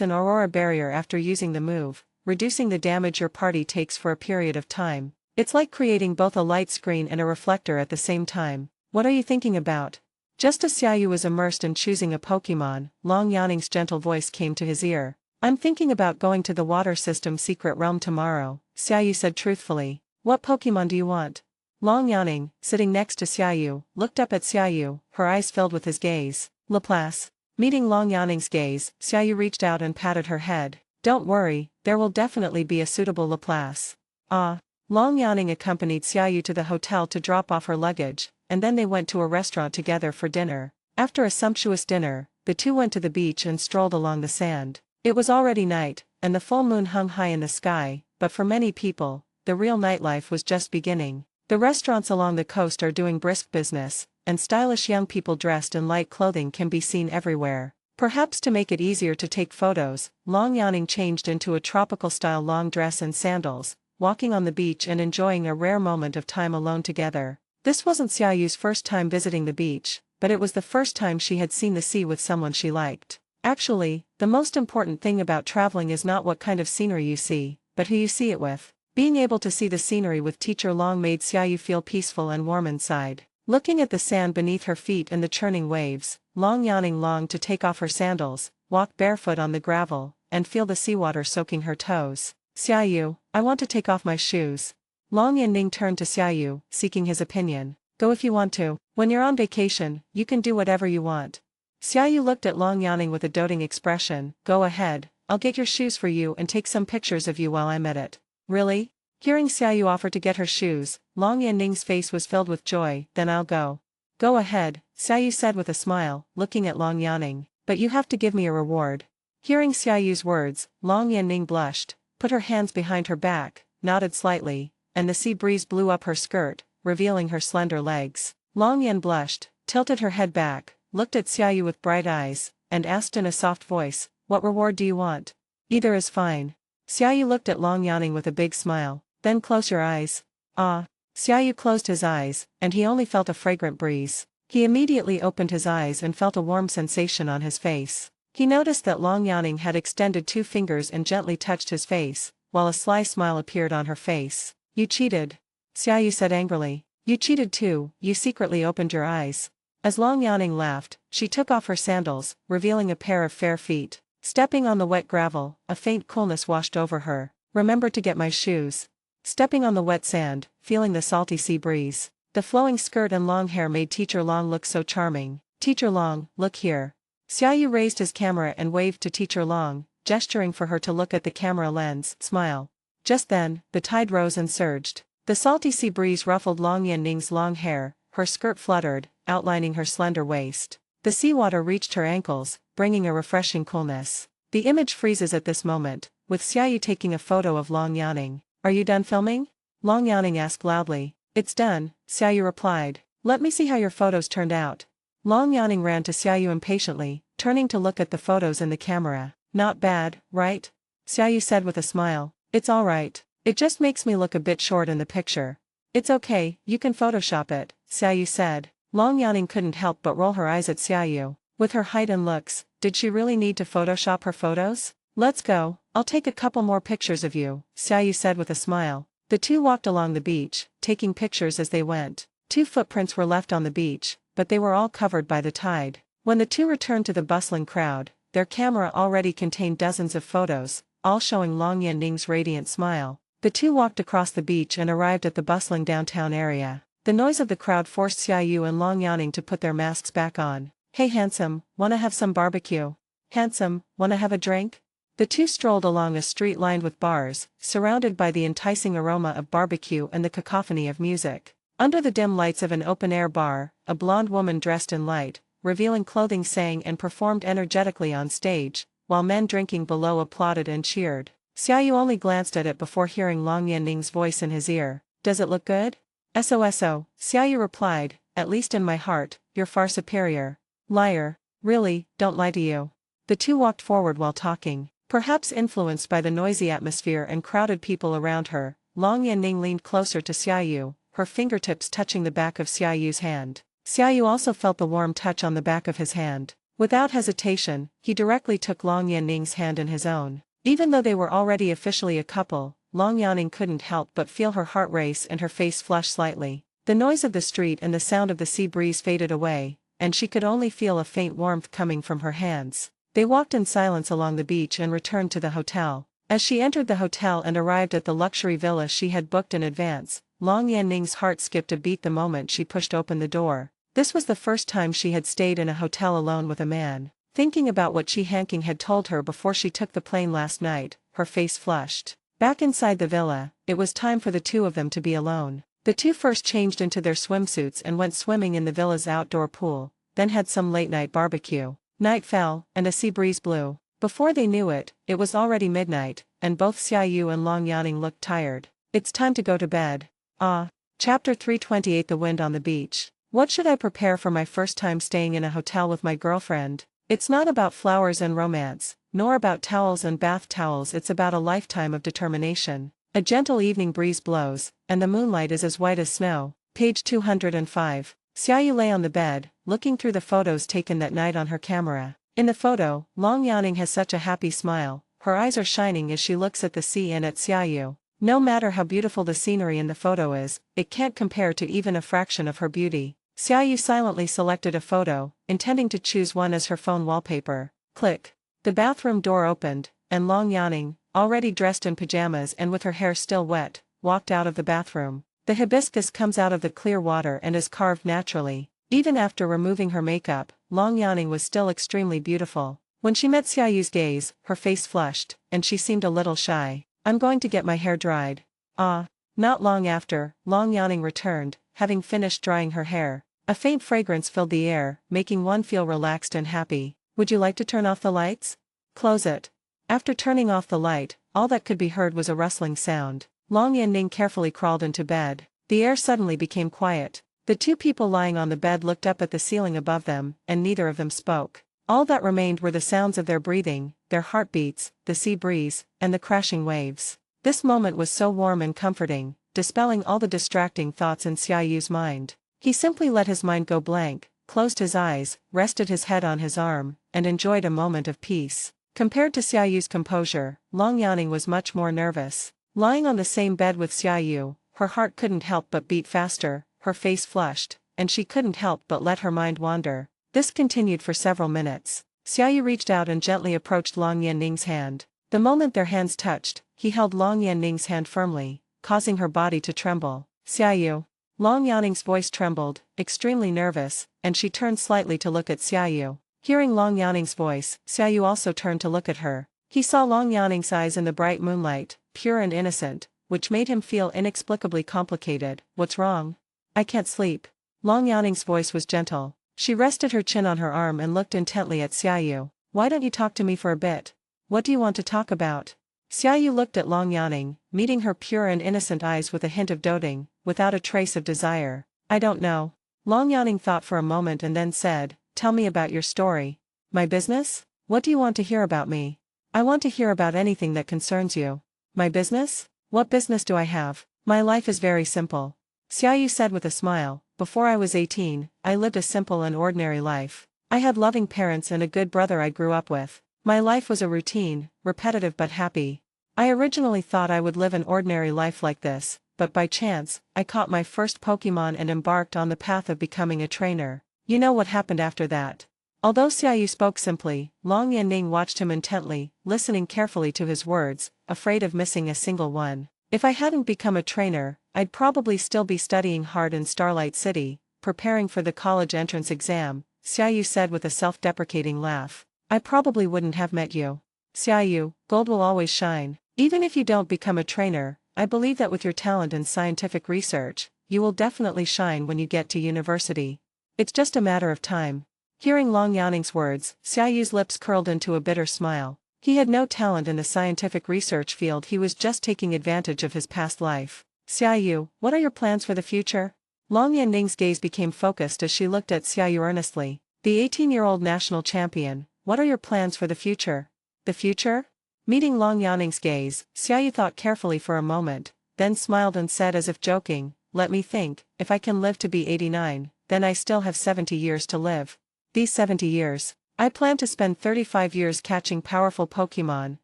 an Aurora barrier after using the move, reducing the damage your party takes for a period of time. It's like creating both a light screen and a reflector at the same time. What are you thinking about? Just as Xiaoyu was immersed in choosing a Pokémon, Long Yanning's gentle voice came to his ear. I'm thinking about going to the water system secret realm tomorrow, Xiaoyu said truthfully. What Pokémon do you want? Long Yanning, sitting next to Xiaoyu, looked up at Xiaoyu, her eyes filled with his gaze. Laplace. Meeting Long Yanning's gaze, Xiaoyu reached out and patted her head. Don't worry, there will definitely be a suitable Laplace. Ah. Long Yanning accompanied Xiaoyu to the hotel to drop off her luggage, and then they went to a restaurant together for dinner. After a sumptuous dinner, the two went to the beach and strolled along the sand. It was already night, and the full moon hung high in the sky, but for many people, the real nightlife was just beginning. The restaurants along the coast are doing brisk business, and stylish young people dressed in light clothing can be seen everywhere. Perhaps to make it easier to take photos, Long Yanning changed into a tropical-style long dress and sandals, walking on the beach and enjoying a rare moment of time alone together. This wasn't Xiaoyu's first time visiting the beach, but it was the first time she had seen the sea with someone she liked. Actually, the most important thing about traveling is not what kind of scenery you see, but who you see it with. Being able to see the scenery with Teacher Long made Xiaoyu feel peaceful and warm inside. Looking at the sand beneath her feet and the churning waves, Long Yanning longed to take off her sandals, walk barefoot on the gravel, and feel the seawater soaking her toes. Xiaoyu, I want to take off my shoes. Long Yanning turned to Xiaoyu, seeking his opinion. Go if you want to. When you're on vacation, you can do whatever you want. Xiaoyu looked at Long Yanning with a doting expression. Go ahead, I'll get your shoes for you and take some pictures of you while I'm at it. Really? Hearing Xiaoyu offer to get her shoes, Long Yanning's face was filled with joy. Then I'll go. Go ahead, Xiaoyu said with a smile, looking at Long Yanning. But you have to give me a reward. Hearing Xiaoyu's words, Long Yanning blushed, put her hands behind her back, nodded slightly, and the sea breeze blew up her skirt, revealing her slender legs. Long Yan blushed, tilted her head back, looked at Xiaoyu with bright eyes, and asked in a soft voice, what reward do you want? Either is fine. Xiaoyu looked at Long Yanning with a big smile. Then close your eyes. Ah. Xiaoyu closed his eyes, and he only felt a fragrant breeze. He immediately opened his eyes and felt a warm sensation on his face. He noticed that Long Yanning had extended 2 fingers and gently touched his face, while a sly smile appeared on her face. You cheated. Xiaoyu said angrily. You cheated too, you secretly opened your eyes. As Long Yanning laughed, she took off her sandals, revealing a pair of fair feet. Stepping on the wet gravel, a faint coolness washed over her. Remember to get my shoes. Stepping on the wet sand, feeling the salty sea breeze. The flowing skirt and long hair made Teacher Long look so charming. Teacher Long, look here. Xiaoyu raised his camera and waved to Teacher Long, gesturing for her to look at the camera lens. Smile. Just then, the tide rose and surged. The salty sea breeze ruffled Long Yanning's long hair, her skirt fluttered, outlining her slender waist. The seawater reached her ankles, bringing a refreshing coolness. The image freezes at this moment, with Xiaoyu taking a photo of Long Yanning. Are you done filming? Long Yanning asked loudly. It's done, Xiaoyu replied. Let me see how your photos turned out. Long Yanning ran to Xiaoyu impatiently, turning to look at the photos in the camera. Not bad, right? Xiaoyu said with a smile. It's alright. It just makes me look a bit short in the picture. It's okay, you can Photoshop it, Xiaoyu said. Long Yanning couldn't help but roll her eyes at Xiaoyu. With her height and looks, did she really need to Photoshop her photos? Let's go, I'll take a couple more pictures of you, Xiaoyu said with a smile. The two walked along the beach, taking pictures as they went. 2 footprints were left on the beach, but they were all covered by the tide. When the two returned to the bustling crowd, their camera already contained dozens of photos, all showing Long Yanning's radiant smile. The two walked across the beach and arrived at the bustling downtown area. The noise of the crowd forced Xiaoyu and Long Yanning to put their masks back on. Hey handsome, wanna have some barbecue? Handsome, wanna have a drink? The two strolled along a street lined with bars, surrounded by the enticing aroma of barbecue and the cacophony of music. Under the dim lights of an open-air bar, a blonde woman dressed in light, revealing clothing sang and performed energetically on stage, while men drinking below applauded and cheered. Xiaoyu only glanced at it before hearing Long Yanning's voice in his ear. Does it look good? SOSO, Xiaoyu replied, at least in my heart, you're far superior. Liar. Really, don't lie to you. The two walked forward while talking. Perhaps influenced by the noisy atmosphere and crowded people around her, Long Yanning leaned closer to Xiaoyu, her fingertips touching the back of Xiaoyu's hand. Xiaoyu also felt the warm touch on the back of his hand. Without hesitation, he directly took Long Yanning's hand in his own. Even though they were already officially a couple, Long Yanning couldn't help but feel her heart race and her face flush slightly. The noise of the street and the sound of the sea breeze faded away, and she could only feel a faint warmth coming from her hands. They walked in silence along the beach and returned to the hotel. As she entered the hotel and arrived at the luxury villa she had booked in advance, Long Yanning's heart skipped a beat the moment she pushed open the door. This was the first time she had stayed in a hotel alone with a man. Thinking about what Chi Hanking had told her before she took the plane last night, her face flushed. Back inside the villa, it was time for the two of them to be alone. The two first changed into their swimsuits and went swimming in the villa's outdoor pool, then had some late-night barbecue. Night fell, and a sea breeze blew. Before they knew it, it was already midnight, and both Xiaoyu and Long Yanning looked tired. It's time to go to bed. Ah. Chapter 328 The Wind on the Beach. What should I prepare for my first time staying in a hotel with my girlfriend? It's not about flowers and romance, nor about towels and bath towels, it's about a lifetime of determination. A gentle evening breeze blows, and the moonlight is as white as snow. Page 205. Xiaoyu lay on the bed, looking through the photos taken that night on her camera. In the photo, Long Yanning has such a happy smile, her eyes are shining as she looks at the sea and at Xiaoyu. No matter how beautiful the scenery in the photo is, it can't compare to even a fraction of her beauty. Xiaoyu silently selected a photo, intending to choose one as her phone wallpaper. Click. The bathroom door opened, and Long Yanning, already dressed in pajamas and with her hair still wet, walked out of the bathroom. The hibiscus comes out of the clear water and is carved naturally. Even after removing her makeup, Long Yaning was still extremely beautiful. When she met Xiaoyu's gaze, her face flushed, and she seemed a little shy. I'm going to get my hair dried. Ah. Not long after, Long Yaning returned, having finished drying her hair. A faint fragrance filled the air, making one feel relaxed and happy. Would you like to turn off the lights? Close it. After turning off the light, all that could be heard was a rustling sound. Long Yaning carefully crawled into bed. The air suddenly became quiet. The two people lying on the bed looked up at the ceiling above them, and neither of them spoke. All that remained were the sounds of their breathing, their heartbeats, the sea breeze, and the crashing waves. This moment was so warm and comforting, dispelling all the distracting thoughts in Xiaoyu's mind. He simply let his mind go blank, closed his eyes, rested his head on his arm, and enjoyed a moment of peace. Compared to Xiaoyu's composure, Long Yaning was much more nervous. Lying on the same bed with Xiaoyu, her heart couldn't help but beat faster, her face flushed, and she couldn't help but let her mind wander. This continued for several minutes. Xiaoyu reached out and gently approached Long Yanning's hand. The moment their hands touched, he held Long Yanning's hand firmly, causing her body to tremble. Xiaoyu. Long Yanning's voice trembled, extremely nervous, and she turned slightly to look at Xiaoyu. Hearing Long Yanning's voice, Xiaoyu also turned to look at her. He saw Long Yanning's eyes in the bright moonlight, pure and innocent, which made him feel inexplicably complicated. What's wrong? I can't sleep. Long Yanning's voice was gentle. She rested her chin on her arm and looked intently at Xiaoyu. Why don't you talk to me for a bit? What do you want to talk about? Xiaoyu looked at Long Yanning, meeting her pure and innocent eyes with a hint of doting, without a trace of desire. I don't know. Long Yanning thought for a moment and then said, tell me about your story. My business? What do you want to hear about me? I want to hear about anything that concerns you. My business? What business do I have? My life is very simple. Xiaoyu said with a smile, before I was 18, I lived a simple and ordinary life. I had loving parents and a good brother I grew up with. My life was a routine, repetitive but happy. I originally thought I would live an ordinary life like this, but by chance, I caught my first Pokémon and embarked on the path of becoming a trainer. You know what happened after that. Although Xiaoyu spoke simply, Long Yanning watched him intently, listening carefully to his words, afraid of missing a single one. If I hadn't become a trainer, I'd probably still be studying hard in Starlight City, preparing for the college entrance exam, Xiaoyu said with a self-deprecating laugh. I probably wouldn't have met you. Xiaoyu, gold will always shine. Even if you don't become a trainer, I believe that with your talent in scientific research, you will definitely shine when you get to university. It's just a matter of time. Hearing Long Yanning's words, Xiaoyu's lips curled into a bitter smile. He had no talent in the scientific research field, he was just taking advantage of his past life. Xiaoyu, what are your plans for the future? Long Yanning's gaze became focused as she looked at Xiaoyu earnestly. The 18-year-old national champion, what are your plans for the future? The future? Meeting Long Yanning's gaze, Xiaoyu thought carefully for a moment, then smiled and said as if joking, let me think, if I can live to be 89, then I still have 70 years to live. These 70 years, I plan to spend 35 years catching powerful Pokémon,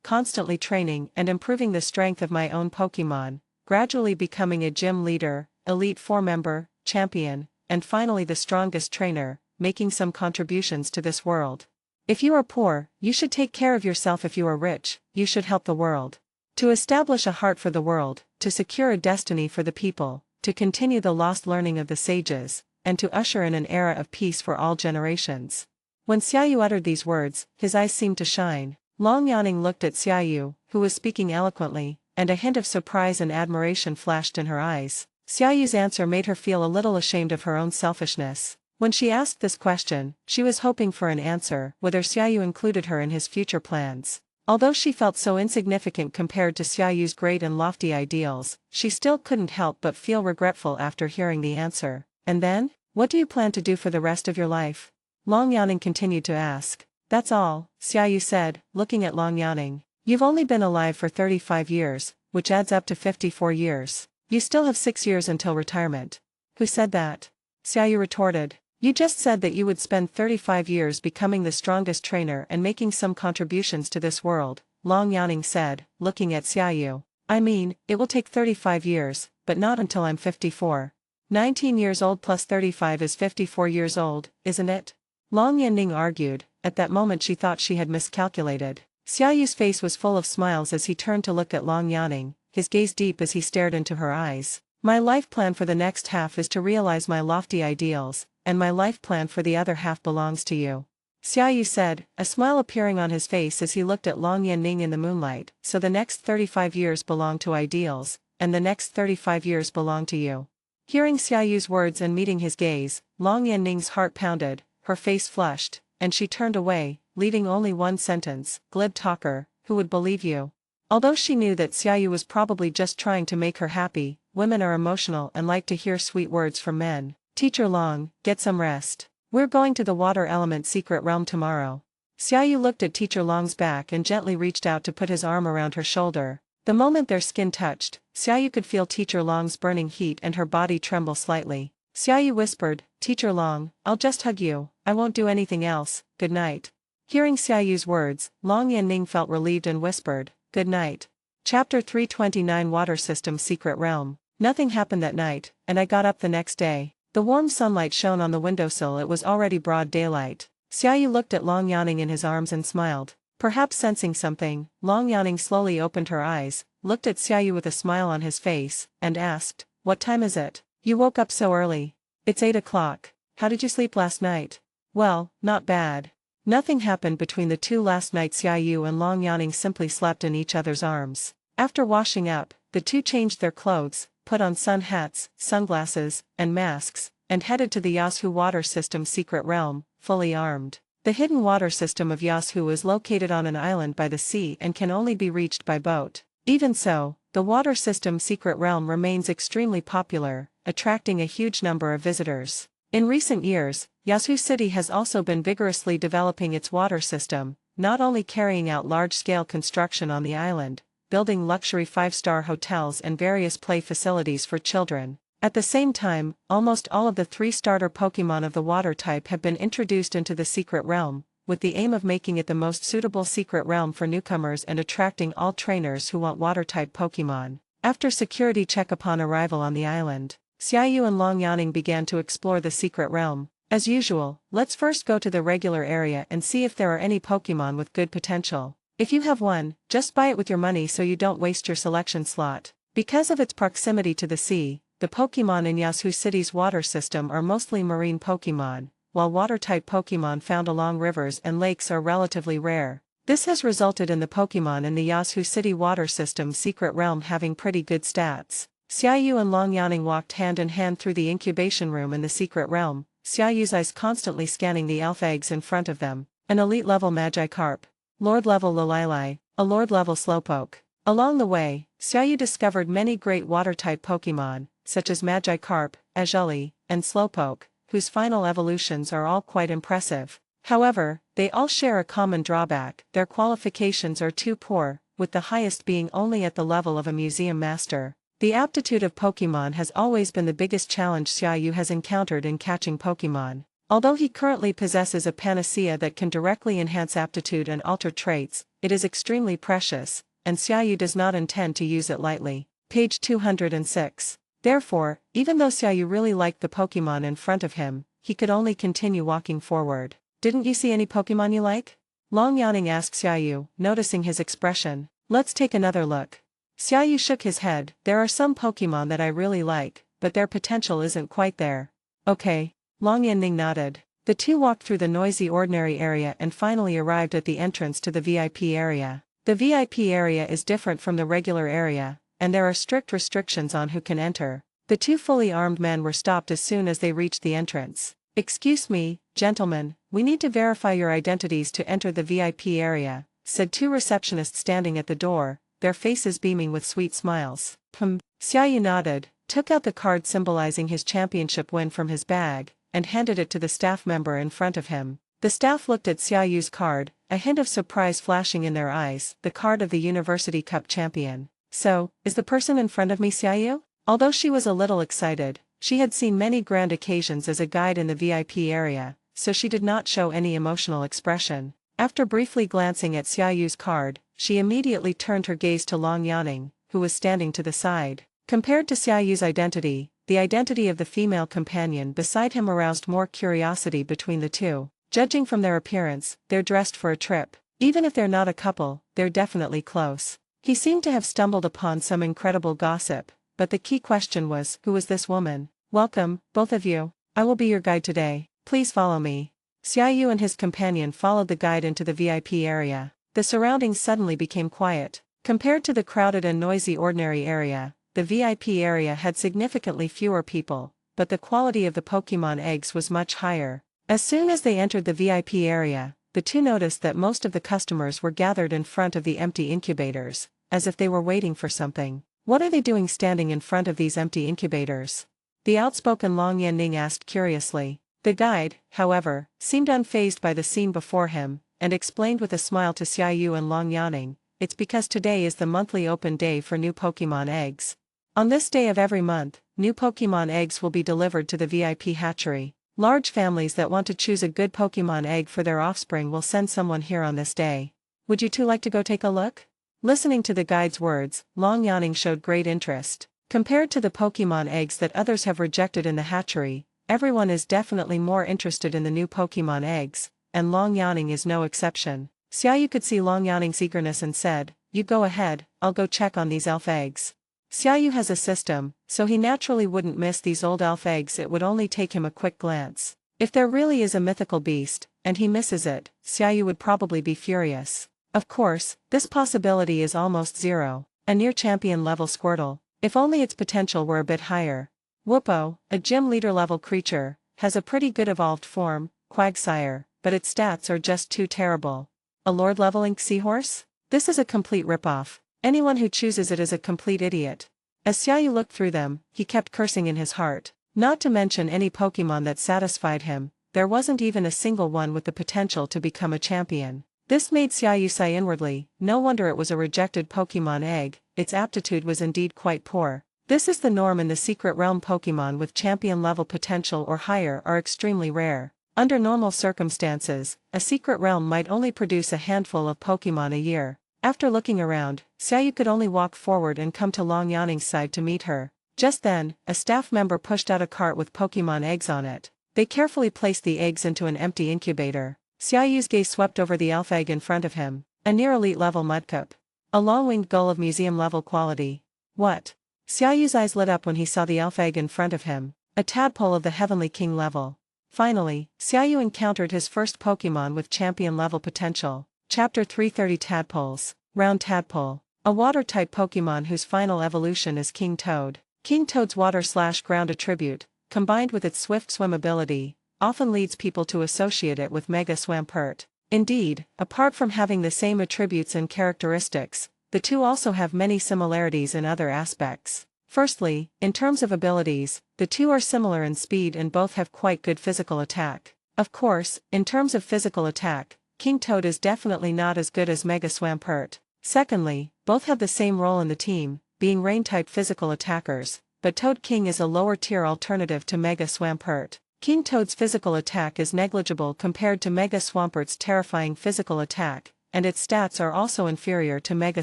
constantly training and improving the strength of my own Pokémon, gradually becoming a gym leader, Elite Four member, champion, and finally the strongest trainer, making some contributions to this world. If you are poor, you should take care of yourself. If you are rich, you should help the world. To establish a heart for the world, to secure a destiny for the people, to continue the lost learning of the sages, and to usher in an era of peace for all generations. When Xiaoyu uttered these words, his eyes seemed to shine. Long Yanning looked at Xiaoyu, who was speaking eloquently, and a hint of surprise and admiration flashed in her eyes. Xiaoyu's answer made her feel a little ashamed of her own selfishness. When she asked this question, she was hoping for an answer, whether Xiaoyu included her in his future plans. Although she felt so insignificant compared to Xiaoyu's great and lofty ideals, she still couldn't help but feel regretful after hearing the answer. And then? What do you plan to do for the rest of your life? Long Yanning continued to ask. That's all, Xiaoyu said, looking at Long Yanning. You've only been alive for 35 years, which adds up to 54 years. You still have 6 years until retirement. Who said that? Xiaoyu retorted. You just said that you would spend 35 years becoming the strongest trainer and making some contributions to this world, Long Yanning said, looking at Xiaoyu. I mean, it will take 35 years, but not until I'm 54. 19 years old plus 35 is 54 years old, isn't it? Long Yanning argued. At that moment she thought she had miscalculated. Xiaoyu's face was full of smiles as he turned to look at Long Yanning, his gaze deep as he stared into her eyes. My life plan for the next half is to realize my lofty ideals, and my life plan for the other half belongs to you. Xiaoyu said, a smile appearing on his face as he looked at Long Yanning in the moonlight. So the next 35 years belong to ideals, and the next 35 years belong to you. Hearing Xiaoyu's words and meeting his gaze, Long Yanning's heart pounded, her face flushed, and she turned away, leaving only one sentence, glib talker, who would believe you? Although she knew that Xiaoyu was probably just trying to make her happy, women are emotional and like to hear sweet words from men. Teacher Long, get some rest. We're going to the water element secret realm tomorrow. Xiaoyu looked at Teacher Long's back and gently reached out to put his arm around her shoulder. The moment their skin touched, Xiaoyu could feel Teacher Long's burning heat and her body tremble slightly. Xiaoyu whispered, Teacher Long, I'll just hug you, I won't do anything else, good night. Hearing Xiaoyu's words, Long Yanning felt relieved and whispered, good night. Chapter 329 Water System Secret Realm. Nothing happened that night, and I got up the next day. The warm sunlight shone on the windowsill. It was already broad daylight. Xiaoyu looked at Long Yanning in his arms and smiled. Perhaps sensing something, Long Yanning slowly opened her eyes, looked at Xiaoyu with a smile on his face, and asked, what time is it? You woke up so early. It's 8 o'clock. How did you sleep last night? Well, not bad. Nothing happened between the two last night. Xiaoyu and Long Yanning simply slept in each other's arms. After washing up, the two changed their clothes, put on sun hats, sunglasses, and masks, and headed to the Yasu Water System Secret Realm, fully armed. The hidden water system of Yasu is located on an island by the sea and can only be reached by boat. Even so, the Water System Secret Realm remains extremely popular, attracting a huge number of visitors. In recent years, Yasu City has also been vigorously developing its water system, not only carrying out large-scale construction on the island, building luxury 5-star hotels and various play facilities for children. At the same time, almost all of the 3 starter Pokémon of the water type have been introduced into the secret realm, with the aim of making it the most suitable secret realm for newcomers and attracting all trainers who want water-type Pokémon. After security check upon arrival on the island, Xiaoyu and Long Yanning began to explore the secret realm. As usual, let's first go to the regular area and see if there are any Pokémon with good potential. If you have one, just buy it with your money so you don't waste your selection slot. Because of its proximity to the sea, the Pokémon in Yasu City's water system are mostly marine Pokémon, while water-type Pokémon found along rivers and lakes are relatively rare. This has resulted in the Pokémon in the Yasu City water system secret realm having pretty good stats. Xiaoyu and Long Yanning walked hand in hand through the incubation room in the secret realm, Xiaoyu's eyes constantly scanning the alpha eggs in front of them. An elite-level Magikarp, Lord-level Lililai, a Lord-level Slowpoke. Along the way, Xiaoyu discovered many great water-type Pokémon, such as Magikarp, Azuli, and Slowpoke, whose final evolutions are all quite impressive. However, they all share a common drawback: their qualifications are too poor, with the highest being only at the level of a museum master. The aptitude of Pokémon has always been the biggest challenge Xiaoyu has encountered in catching Pokémon. Although he currently possesses a panacea that can directly enhance aptitude and alter traits, it is extremely precious, and Xiaoyu does not intend to use it lightly. Page 206. Therefore, even though Xiaoyu really liked the Pokémon in front of him, he could only continue walking forward. Didn't you see any Pokémon you like? Long Yanning asked Xiaoyu, noticing his expression. Let's take another look. Xiaoyu shook his head. There are some Pokémon that I really like, but their potential isn't quite there. Okay. Long Yanning nodded. The two walked through the noisy ordinary area and finally arrived at the entrance to the VIP area. The VIP area is different from the regular area, and there are strict restrictions on who can enter. The two fully armed men were stopped as soon as they reached the entrance. Excuse me, gentlemen, we need to verify your identities to enter the VIP area, said two receptionists standing at the door, their faces beaming with sweet smiles. Xiaoyu nodded, took out the card symbolizing his championship win from his bag, and handed it to the staff member in front of him. The staff looked at Xiaoyu's card, a hint of surprise flashing in their eyes, the card of the University Cup champion. So, is the person in front of me Xiaoyu? Although she was a little excited, she had seen many grand occasions as a guide in the VIP area, so she did not show any emotional expression. After briefly glancing at Xiaoyu's card, she immediately turned her gaze to Long Yanning, who was standing to the side. Compared to Xiaoyu's identity, the identity of the female companion beside him aroused more curiosity between the two. Judging from their appearance, they're dressed for a trip. Even if they're not a couple, they're definitely close. He seemed to have stumbled upon some incredible gossip, but the key question was, who was this woman? Welcome, both of you. I will be your guide today. Please follow me. Xiaoyu and his companion followed the guide into the VIP area. The surroundings suddenly became quiet. Compared to the crowded and noisy ordinary area, the VIP area had significantly fewer people, but the quality of the Pokémon eggs was much higher. As soon as they entered the VIP area, the two noticed that most of the customers were gathered in front of the empty incubators, as if they were waiting for something. What are they doing standing in front of these empty incubators? The outspoken Long Yanning asked curiously. The guide, however, seemed unfazed by the scene before him, and explained with a smile to Xiaoyu and Long Yanning, it's because today is the monthly open day for new Pokémon eggs. On this day of every month, new Pokémon eggs will be delivered to the VIP hatchery. Large families that want to choose a good Pokémon egg for their offspring will send someone here on this day. Would you two like to go take a look? Listening to the guide's words, Long Yanning showed great interest. Compared to the Pokémon eggs that others have rejected in the hatchery, everyone is definitely more interested in the new Pokémon eggs, and Long Yanning is no exception. Xiaoyu could see Long Yanning's eagerness and said, "You go ahead, I'll go check on these elf eggs." Xiaoyu has a system, so he naturally wouldn't miss these old elf eggs. It would only take him a quick glance. If there really is a mythical beast, and he misses it, Xiaoyu would probably be furious. Of course, this possibility is almost zero. A near champion level Squirtle, if only its potential were a bit higher. Whoopo, a gym leader level creature, has a pretty good evolved form, Quagsire, but its stats are just too terrible. A Lord leveling Seahorse? This is a complete ripoff. Anyone who chooses it is a complete idiot. As Xiaoyu looked through them, he kept cursing in his heart. Not to mention any Pokémon that satisfied him, there wasn't even a single one with the potential to become a champion. This made Xiaoyu sigh inwardly. No wonder it was a rejected Pokémon egg, its aptitude was indeed quite poor. This is the norm in the secret realm. Pokémon with champion level potential or higher are extremely rare. Under normal circumstances, a secret realm might only produce a handful of Pokémon a year. After looking around, Xiaoyu could only walk forward and come to Long Yanning's side to meet her. Just then, a staff member pushed out a cart with Pokémon eggs on it. They carefully placed the eggs into an empty incubator. Xiaoyu's gaze swept over the elf egg in front of him, a near elite level Mudcup. A long-winged gull of museum level quality. What? Xiaoyu's eyes lit up when he saw the elf egg in front of him, a tadpole of the Heavenly King level. Finally, Xiaoyu encountered his first Pokémon with champion level potential. Chapter 330 Tadpoles. Round Tadpole. A water-type Pokémon whose final evolution is King Toad. King Toad's water/ground attribute, combined with its swift swim ability, often leads people to associate it with Mega Swampert. Indeed, apart from having the same attributes and characteristics, the two also have many similarities in other aspects. Firstly, in terms of abilities, the two are similar in speed and both have quite good physical attack. Of course, in terms of physical attack, King Toad is definitely not as good as Mega Swampert. Secondly, both have the same role in the team, being rain-type physical attackers, but Toad King is a lower-tier alternative to Mega Swampert. King Toad's physical attack is negligible compared to Mega Swampert's terrifying physical attack, and its stats are also inferior to Mega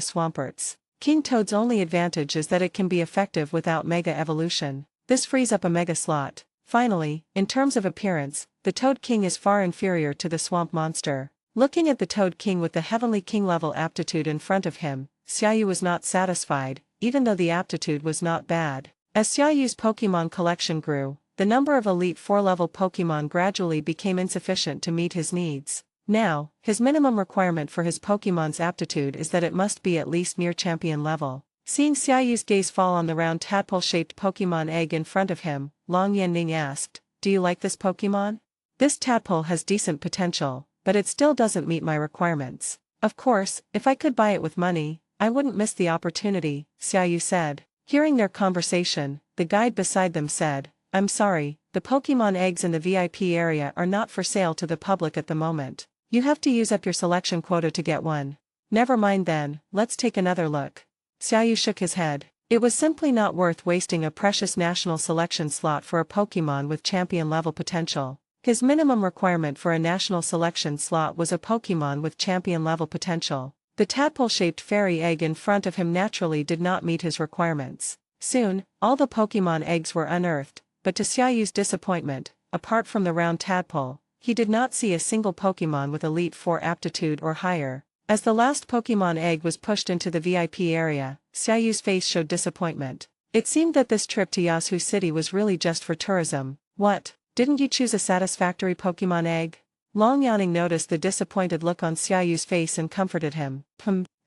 Swampert's. King Toad's only advantage is that it can be effective without Mega Evolution. This frees up a Mega slot. Finally, in terms of appearance, the Toad King is far inferior to the Swamp Monster. Looking at the Toad King with the Heavenly King level aptitude in front of him, Xiaoyu was not satisfied, even though the aptitude was not bad. As Xiaoyu's Pokémon collection grew, the number of Elite 4 level Pokémon gradually became insufficient to meet his needs. Now, his minimum requirement for his Pokémon's aptitude is that it must be at least near champion level. Seeing Xiaoyu's gaze fall on the round tadpole-shaped Pokémon egg in front of him, Long Yanning asked, "Do you like this Pokémon? This tadpole has decent potential, but it still doesn't meet my requirements. Of course, if I could buy it with money, I wouldn't miss the opportunity," Xiaoyu said. Hearing their conversation, the guide beside them said, "I'm sorry, the Pokémon eggs in the VIP area are not for sale to the public at the moment. You have to use up your selection quota to get one." "Never mind then, let's take another look." Xiaoyu shook his head. It was simply not worth wasting a precious national selection slot for a Pokémon with champion level potential. His minimum requirement for a national selection slot was a Pokémon with champion level potential. The tadpole-shaped fairy egg in front of him naturally did not meet his requirements. Soon, all the Pokémon eggs were unearthed, but to Xiaoyu's disappointment, apart from the round tadpole, he did not see a single Pokémon with Elite 4 aptitude or higher. As the last Pokémon egg was pushed into the VIP area, Xiaoyu's face showed disappointment. It seemed that this trip to Yasu City was really just for tourism. What? Didn't you choose a satisfactory Pokémon egg? Long Yanning noticed the disappointed look on Xiaoyu's face and comforted him.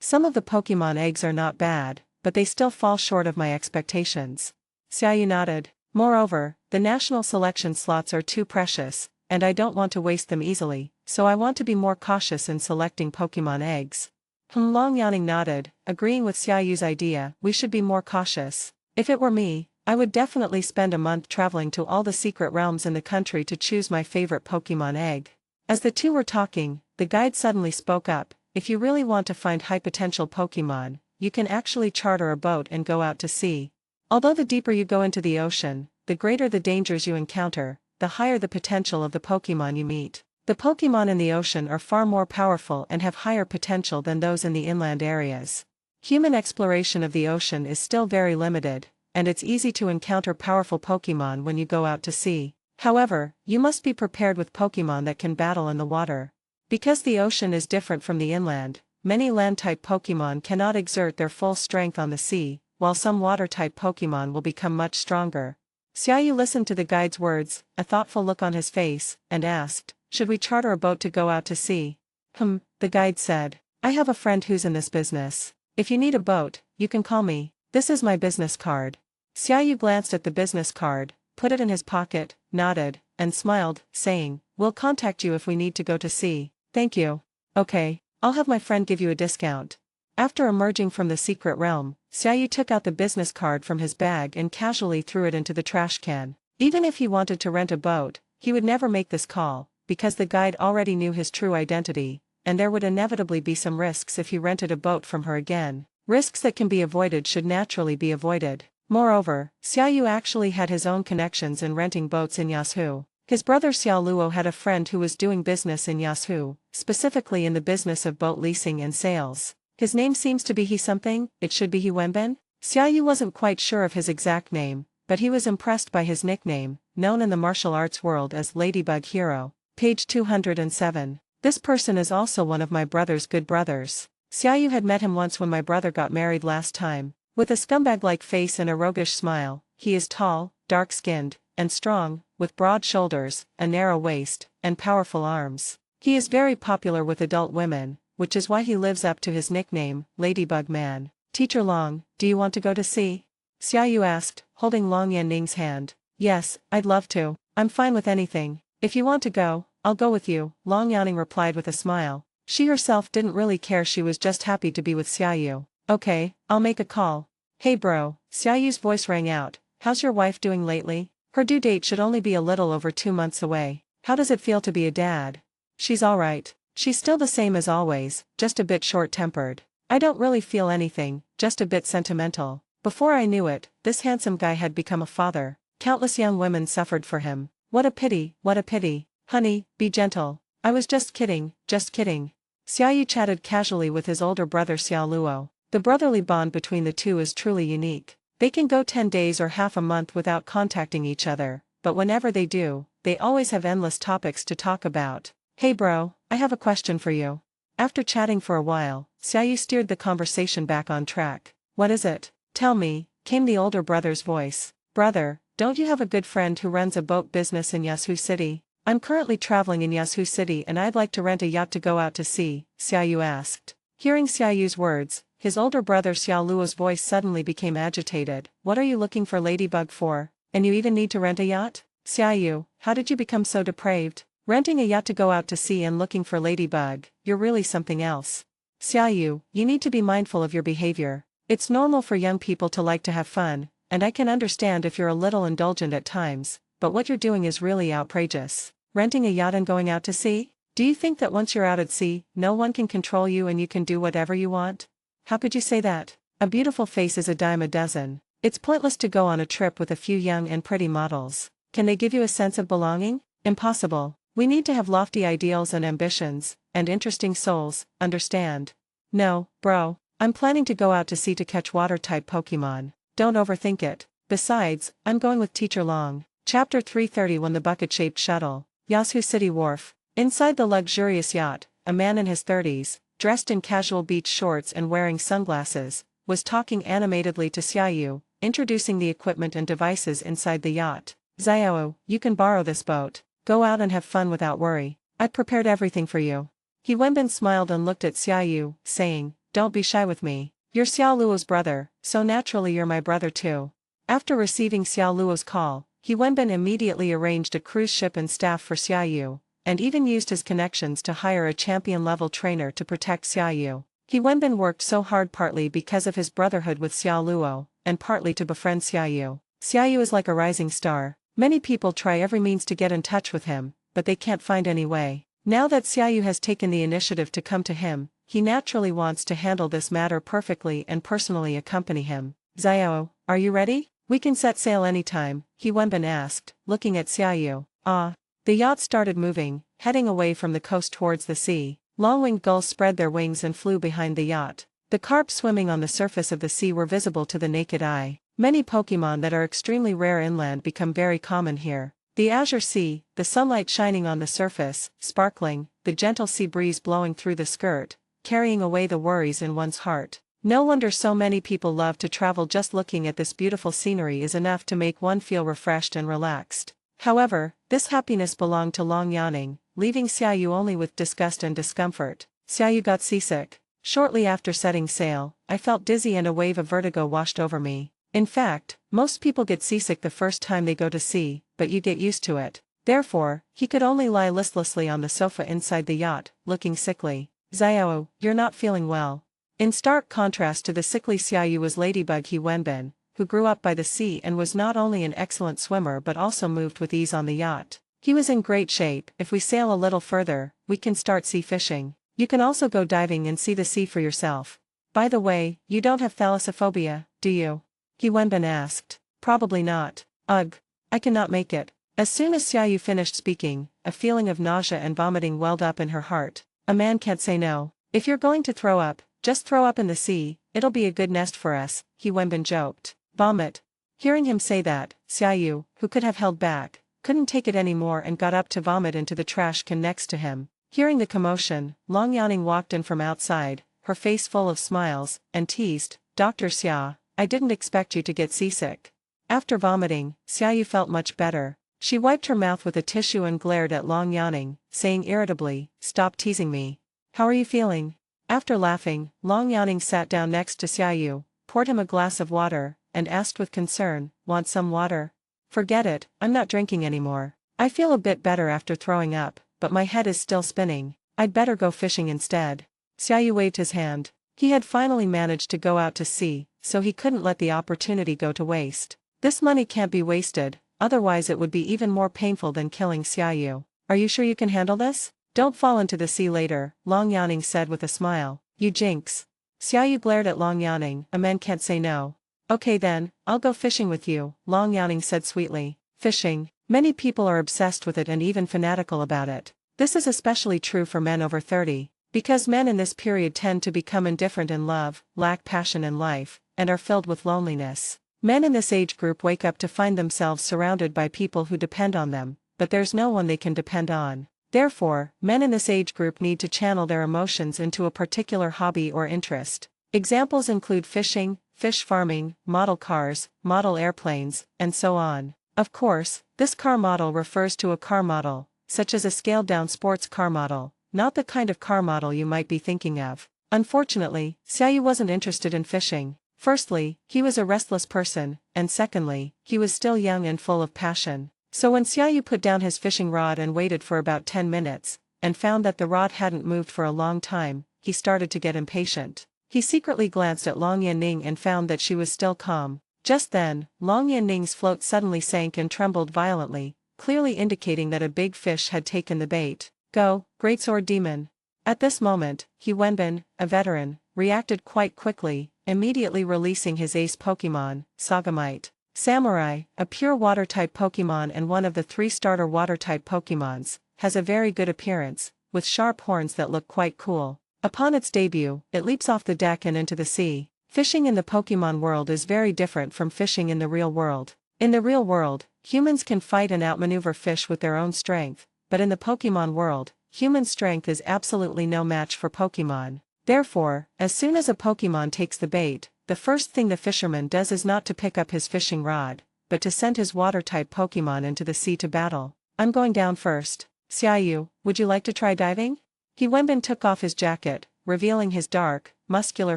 Some of the Pokémon eggs are not bad, but they still fall short of my expectations. Xiaoyu nodded. Moreover, the national selection slots are too precious, and I don't want to waste them easily, so I want to be more cautious in selecting Pokémon eggs. Long Yanning nodded, agreeing with Xiaoyu's idea. We should be more cautious. If it were me, I would definitely spend a month traveling to all the secret realms in the country to choose my favorite Pokémon egg. As the two were talking, the guide suddenly spoke up. If you really want to find high-potential Pokémon, you can actually charter a boat and go out to sea. Although the deeper you go into the ocean, the greater the dangers you encounter, the higher the potential of the Pokémon you meet. The Pokémon in the ocean are far more powerful and have higher potential than those in the inland areas. Human exploration of the ocean is still very limited, and it's easy to encounter powerful Pokémon when you go out to sea. However, you must be prepared with Pokémon that can battle in the water. Because the ocean is different from the inland, many land-type Pokémon cannot exert their full strength on the sea, while some water-type Pokémon will become much stronger. Xiaoyu listened to the guide's words, a thoughtful look on his face, and asked, "Should we charter a boat to go out to sea?" The guide said. "I have a friend who's in this business. If you need a boat, you can call me. This is my business card." Xiaoyu glanced at the business card, put it in his pocket, nodded, and smiled, saying, "We'll contact you if we need to go to sea. Thank you." "Okay, I'll have my friend give you a discount." After emerging from the secret realm, Xiaoyu took out the business card from his bag and casually threw it into the trash can. Even if he wanted to rent a boat, he would never make this call, because the guide already knew his true identity, and there would inevitably be some risks if he rented a boat from her again. Risks that can be avoided should naturally be avoided. Moreover, Xiaoyu actually had his own connections in renting boats in Yasu. His brother Xiao Luo had a friend who was doing business in Yasu, specifically in the business of boat leasing and sales. His name seems to be He something, it should be He Wenbin? Xiaoyu wasn't quite sure of his exact name, but he was impressed by his nickname, known in the martial arts world as Ladybug Hero. Page 207. This person is also one of my brother's good brothers. Xiaoyu had met him once when my brother got married last time. With a scumbag-like face and a roguish smile, he is tall, dark-skinned, and strong, with broad shoulders, a narrow waist, and powerful arms. He is very popular with adult women, which is why he lives up to his nickname, Ladybug Man. "Teacher Long, do you want to go to sea?" Xiaoyu asked, holding Long Yanning's hand. "Yes, I'd love to. I'm fine with anything. If you want to go, I'll go with you," Long Yanning replied with a smile. She herself didn't really care, she was just happy to be with Xiaoyu. "Okay, I'll make a call." "Hey bro," Xiaoyu's voice rang out, "how's your wife doing lately? Her due date should only be a little over 2 months away. How does it feel to be a dad?" "She's alright. She's still the same as always, just a bit short-tempered. I don't really feel anything, just a bit sentimental." Before I knew it, this handsome guy had become a father. Countless young women suffered for him. What a pity, what a pity. "Honey, be gentle. I was just kidding, just kidding." Xiaoyu chatted casually with his older brother Xiao Luo. The brotherly bond between the two is truly unique. They can go 10 days or half a month without contacting each other, but whenever they do, they always have endless topics to talk about. "Hey bro, I have a question for you." After chatting for a while, Xiaoyu steered the conversation back on track. "What is it? Tell me," came the older brother's voice. "Brother, don't you have a good friend who runs a boat business in Yasu City?" "I'm currently traveling in Yasu City and I'd like to rent a yacht to go out to sea," Xiaoyu asked. Hearing Xiaoyu's words, his older brother Xiao Luo's voice suddenly became agitated. "What are you looking for Ladybug for? And you even need to rent a yacht? Xiaoyu, how did you become so depraved? Renting a yacht to go out to sea and looking for Ladybug, you're really something else. Xiaoyu, you need to be mindful of your behavior. It's normal for young people to like to have fun, and I can understand if you're a little indulgent at times, but what you're doing is really outrageous. Renting a yacht and going out to sea? Do you think that once you're out at sea, no one can control you and you can do whatever you want? How could you say that? A beautiful face is a dime a dozen. It's pointless to go on a trip with a few young and pretty models. Can they give you a sense of belonging? Impossible. We need to have lofty ideals and ambitions, and interesting souls, understand? No, bro. I'm planning to go out to sea to catch water-type Pokémon. Don't overthink it. Besides, I'm going with Teacher Long. Chapter 331 The Bucket-Shaped Shuttle. Yasu City Wharf. Inside the luxurious yacht, a man in his 30s, dressed in casual beach shorts and wearing sunglasses, was talking animatedly to Xiaoyu, introducing the equipment and devices inside the yacht. Xiao, you can borrow this boat. Go out and have fun without worry. I prepared everything for you. He Wenbin smiled and looked at Xiaoyu, saying, don't be shy with me. You're Xiao Luo's brother, so naturally you're my brother too. After receiving Xiao Luo's call, He Wenbin immediately arranged a cruise ship and staff for Xiaoyu, and even used his connections to hire a champion-level trainer to protect Xiaoyu. He Wenbin worked so hard partly because of his brotherhood with Xiao Luo, and partly to befriend Xiaoyu. Xiaoyu is like a rising star. Many people try every means to get in touch with him, but they can't find any way. Now that Xiaoyu has taken the initiative to come to him, he naturally wants to handle this matter perfectly and personally accompany him. Xiao, are you ready? We can set sail anytime, He Wenbin asked, looking at Xiaoyu. Ah. The yacht started moving, heading away from the coast towards the sea. Long-winged gulls spread their wings and flew behind the yacht. The carp swimming on the surface of the sea were visible to the naked eye. Many Pokémon that are extremely rare inland become very common here. The azure sea, the sunlight shining on the surface, sparkling, the gentle sea breeze blowing through the skirt, carrying away the worries in one's heart. No wonder so many people love to travel. Just looking at this beautiful scenery is enough to make one feel refreshed and relaxed. However, this happiness belonged to Long Yaning, leaving Xiaoyu only with disgust and discomfort. Xiaoyu got seasick. Shortly after setting sail, I felt dizzy and a wave of vertigo washed over me. In fact, most people get seasick the first time they go to sea, but you get used to it. Therefore, he could only lie listlessly on the sofa inside the yacht, looking sickly. Xiao, you're not feeling well. In stark contrast to the sickly Xiaoyu was Ladybug He Wenbin, who grew up by the sea and was not only an excellent swimmer but also moved with ease on the yacht. He was in great shape. If we sail a little further, we can start sea fishing. You can also go diving and see the sea for yourself. By the way, you don't have thalassophobia, do you? He Wenbin asked. Probably not. Ugh. I cannot make it. As soon as Xiaoyu finished speaking, a feeling of nausea and vomiting welled up in her heart. A man can't say no. If you're going to throw up, just throw up in the sea, it'll be a good nest for us, He Wenbin joked. Vomit. Hearing him say that, Xiaoyu, who could have held back, couldn't take it anymore and got up to vomit into the trash can next to him. Hearing the commotion, Long Yaning walked in from outside, her face full of smiles, and teased, Dr. Xia, I didn't expect you to get seasick. After vomiting, Xiaoyu felt much better. She wiped her mouth with a tissue and glared at Long Yaning, saying irritably, stop teasing me. How are you feeling? After laughing, Long Yaning sat down next to Xiaoyu, poured him a glass of water, and asked with concern, want some water? Forget it, I'm not drinking anymore. I feel a bit better after throwing up, but my head is still spinning. I'd better go fishing instead. Xiaoyu waved his hand. He had finally managed to go out to sea, so he couldn't let the opportunity go to waste. This money can't be wasted, otherwise it would be even more painful than killing Xiaoyu. Are you sure you can handle this? Don't fall into the sea later, Long Yaning said with a smile. You jinx. Xiaoyu glared at Long Yaning. A man can't say no. Okay then, I'll go fishing with you, Long Yaning said sweetly. Fishing. Many people are obsessed with it and even fanatical about it. This is especially true for men over 30, because men in this period tend to become indifferent in love, lack passion in life, and are filled with loneliness. Men in this age group wake up to find themselves surrounded by people who depend on them, but there's no one they can depend on. Therefore, men in this age group need to channel their emotions into a particular hobby or interest. Examples include fishing, fish farming, model cars, model airplanes, and so on. Of course, this car model refers to a car model, such as a scaled-down sports car model, not the kind of car model you might be thinking of. Unfortunately, Xiaoyu wasn't interested in fishing. Firstly, he was a restless person, and secondly, he was still young and full of passion. So when Xiaoyu put down his fishing rod and waited for about 10 minutes, and found that the rod hadn't moved for a long time, he started to get impatient. He secretly glanced at Long Yanning and found that she was still calm. Just then, Long Yanning's float suddenly sank and trembled violently, clearly indicating that a big fish had taken the bait. Go, Great Sword Demon. At this moment, He Wenbin, a veteran, reacted quite quickly, immediately releasing his ace Pokémon, Sagamite. Samurai, a pure water-type Pokémon and one of the 3 starter water-type Pokémons, has a very good appearance, with sharp horns that look quite cool. Upon its debut, it leaps off the deck and into the sea. Fishing in the Pokémon world is very different from fishing in the real world. In the real world, humans can fight and outmaneuver fish with their own strength, but in the Pokémon world, human strength is absolutely no match for Pokémon. Therefore, as soon as a Pokémon takes the bait, the first thing the fisherman does is not to pick up his fishing rod, but to send his water-type Pokémon into the sea to battle. I'm going down first. Xiaoyu, would you like to try diving? He Wenbin took off his jacket, revealing his dark, muscular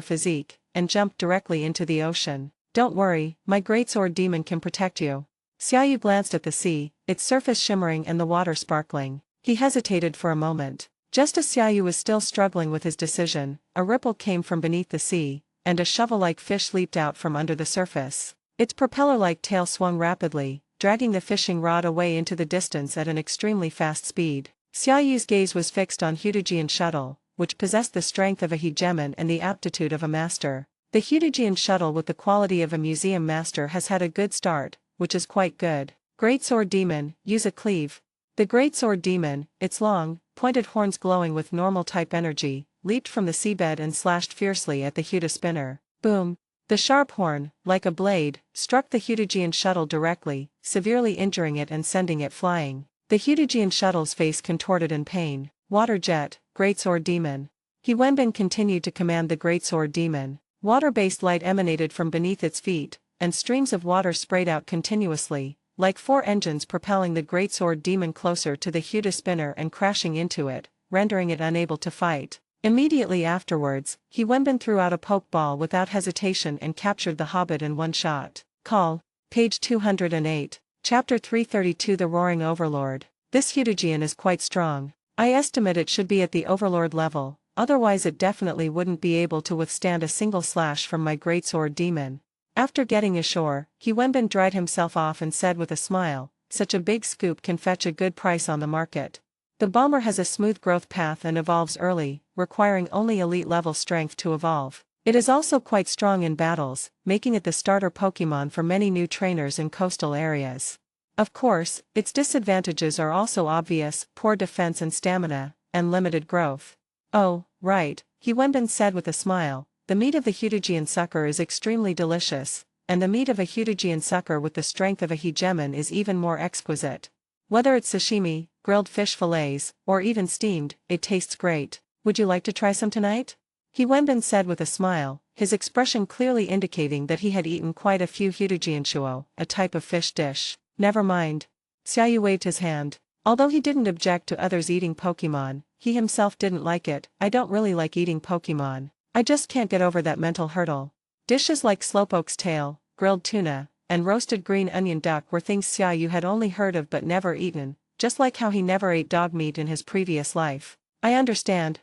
physique, and jumped directly into the ocean. Don't worry, my greatsword demon can protect you. Xiaoyu glanced at the sea, its surface shimmering and the water sparkling. He hesitated for a moment. Just as Xiaoyu was still struggling with his decision, a ripple came from beneath the sea, and a shovel-like fish leaped out from under the surface. Its propeller-like tail swung rapidly, dragging the fishing rod away into the distance at an extremely fast speed. Xiaoyu's gaze was fixed on Hudijian shuttle, which possessed the strength of a hegemon and the aptitude of a master. The Hudijian shuttle with the quality of a museum master has had a good start, which is quite good. Greatsword Demon, use a cleave. The Greatsword Demon, its long, pointed horns glowing with normal-type energy, leaped from the seabed and slashed fiercely at the Huda spinner. Boom! The sharp horn, like a blade, struck the Hudijian shuttle directly, severely injuring it and sending it flying. The Hudijian shuttle's face contorted in pain. Water Jet, Greatsword Demon. He Wenbin continued to command the Greatsword Demon. Water-based light emanated from beneath its feet, and streams of water sprayed out continuously, like 4 engines propelling the Greatsword Demon closer to the Huda spinner and crashing into it, rendering it unable to fight. Immediately afterwards, He Wenbin threw out a Pokeball without hesitation and captured the Hobbit in one shot. Call. Page 208. Chapter 332 The Roaring Overlord. This Hudijian is quite strong. I estimate it should be at the Overlord level, otherwise it definitely wouldn't be able to withstand a single slash from my Greatsword Demon. After getting ashore, He Wenbin dried himself off and said with a smile, such a big scoop can fetch a good price on the market. The bomber has a smooth growth path and evolves early, requiring only elite-level strength to evolve. It is also quite strong in battles, making it the starter Pokémon for many new trainers in coastal areas. Of course, its disadvantages are also obvious: poor defense and stamina, and limited growth. Oh, right, He Wenbin said with a smile, the meat of the Hudijian sucker is extremely delicious, and the meat of a Hudijian sucker with the strength of a hegemon is even more exquisite. Whether it's sashimi, grilled fish fillets, or even steamed, it tastes great. Would you like to try some tonight? He Wenbin said with a smile, his expression clearly indicating that he had eaten quite a few Hudijian shuo, a type of fish dish. Never mind. Xiaoyu waved his hand. Although he didn't object to others eating Pokémon, he himself didn't like it. I don't really like eating Pokémon. I just can't get over that mental hurdle. Dishes like Slowpoke's tail, grilled tuna, and roasted green onion duck were things Xiaoyu had only heard of but never eaten, just like how he never ate dog meat in his previous life. I understand.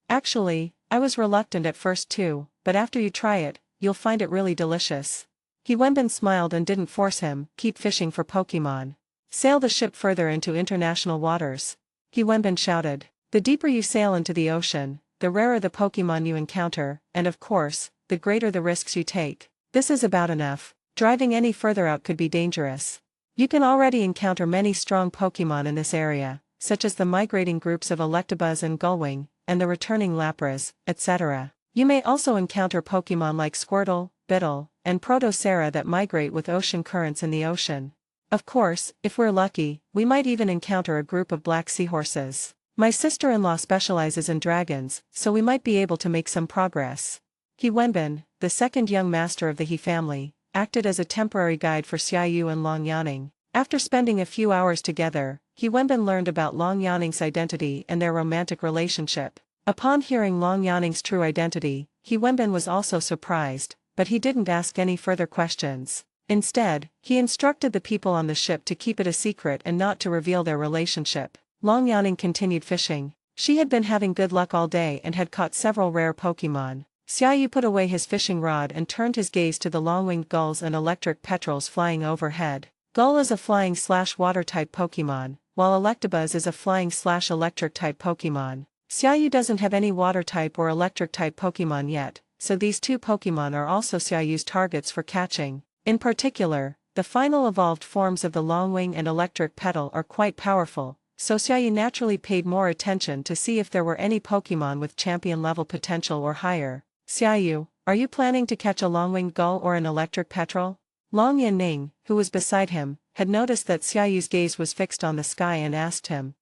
Actually, I was reluctant at first too, but after you try it, you'll find it really delicious. He Wenbin smiled and didn't force him. Keep fishing for Pokémon. Sail the ship further into international waters. He Wenbin shouted. The deeper you sail into the ocean, the rarer the Pokémon you encounter, and of course, the greater the risks you take. This is about enough. Driving any further out could be dangerous. You can already encounter many strong Pokémon in this area, such as the migrating groups of Electabuzz and Gullwing, and the returning Lapras, etc. You may also encounter Pokémon like Squirtle, Biddle, and Protosera that migrate with ocean currents in the ocean. Of course, if we're lucky, we might even encounter a group of black seahorses. My sister-in-law specializes in dragons, so we might be able to make some progress. He Wenbin, the second young master of the He family, acted as a temporary guide for Xiaoyu and Long Yaning. After spending a few hours together, He Wenbin learned about Long Yaning's identity and their romantic relationship. Upon hearing Long Yaning's true identity, He Wenbin was also surprised, but he didn't ask any further questions. Instead, he instructed the people on the ship to keep it a secret and not to reveal their relationship. Long Yaning continued fishing. She had been having good luck all day and had caught several rare Pokémon. Xiaoyu put away his fishing rod and turned his gaze to the long-winged gulls and electric petrels flying overhead. Gull is a flying/water-type Pokémon, while Electabuzz is a flying/electric-type Pokémon. Xiaoyu doesn't have any water-type or electric-type Pokémon yet, so these two Pokémon are also Xiaoyu's targets for catching. In particular, the final evolved forms of the Longwing and Electric Petal are quite powerful, so Xiaoyu naturally paid more attention to see if there were any Pokémon with champion-level potential or higher. Xiaoyu, are you planning to catch a Longwinged Gull or an Electric Petrel? Long Yanning, who was beside him, had noticed that Xiaoyu's gaze was fixed on the sky and asked him,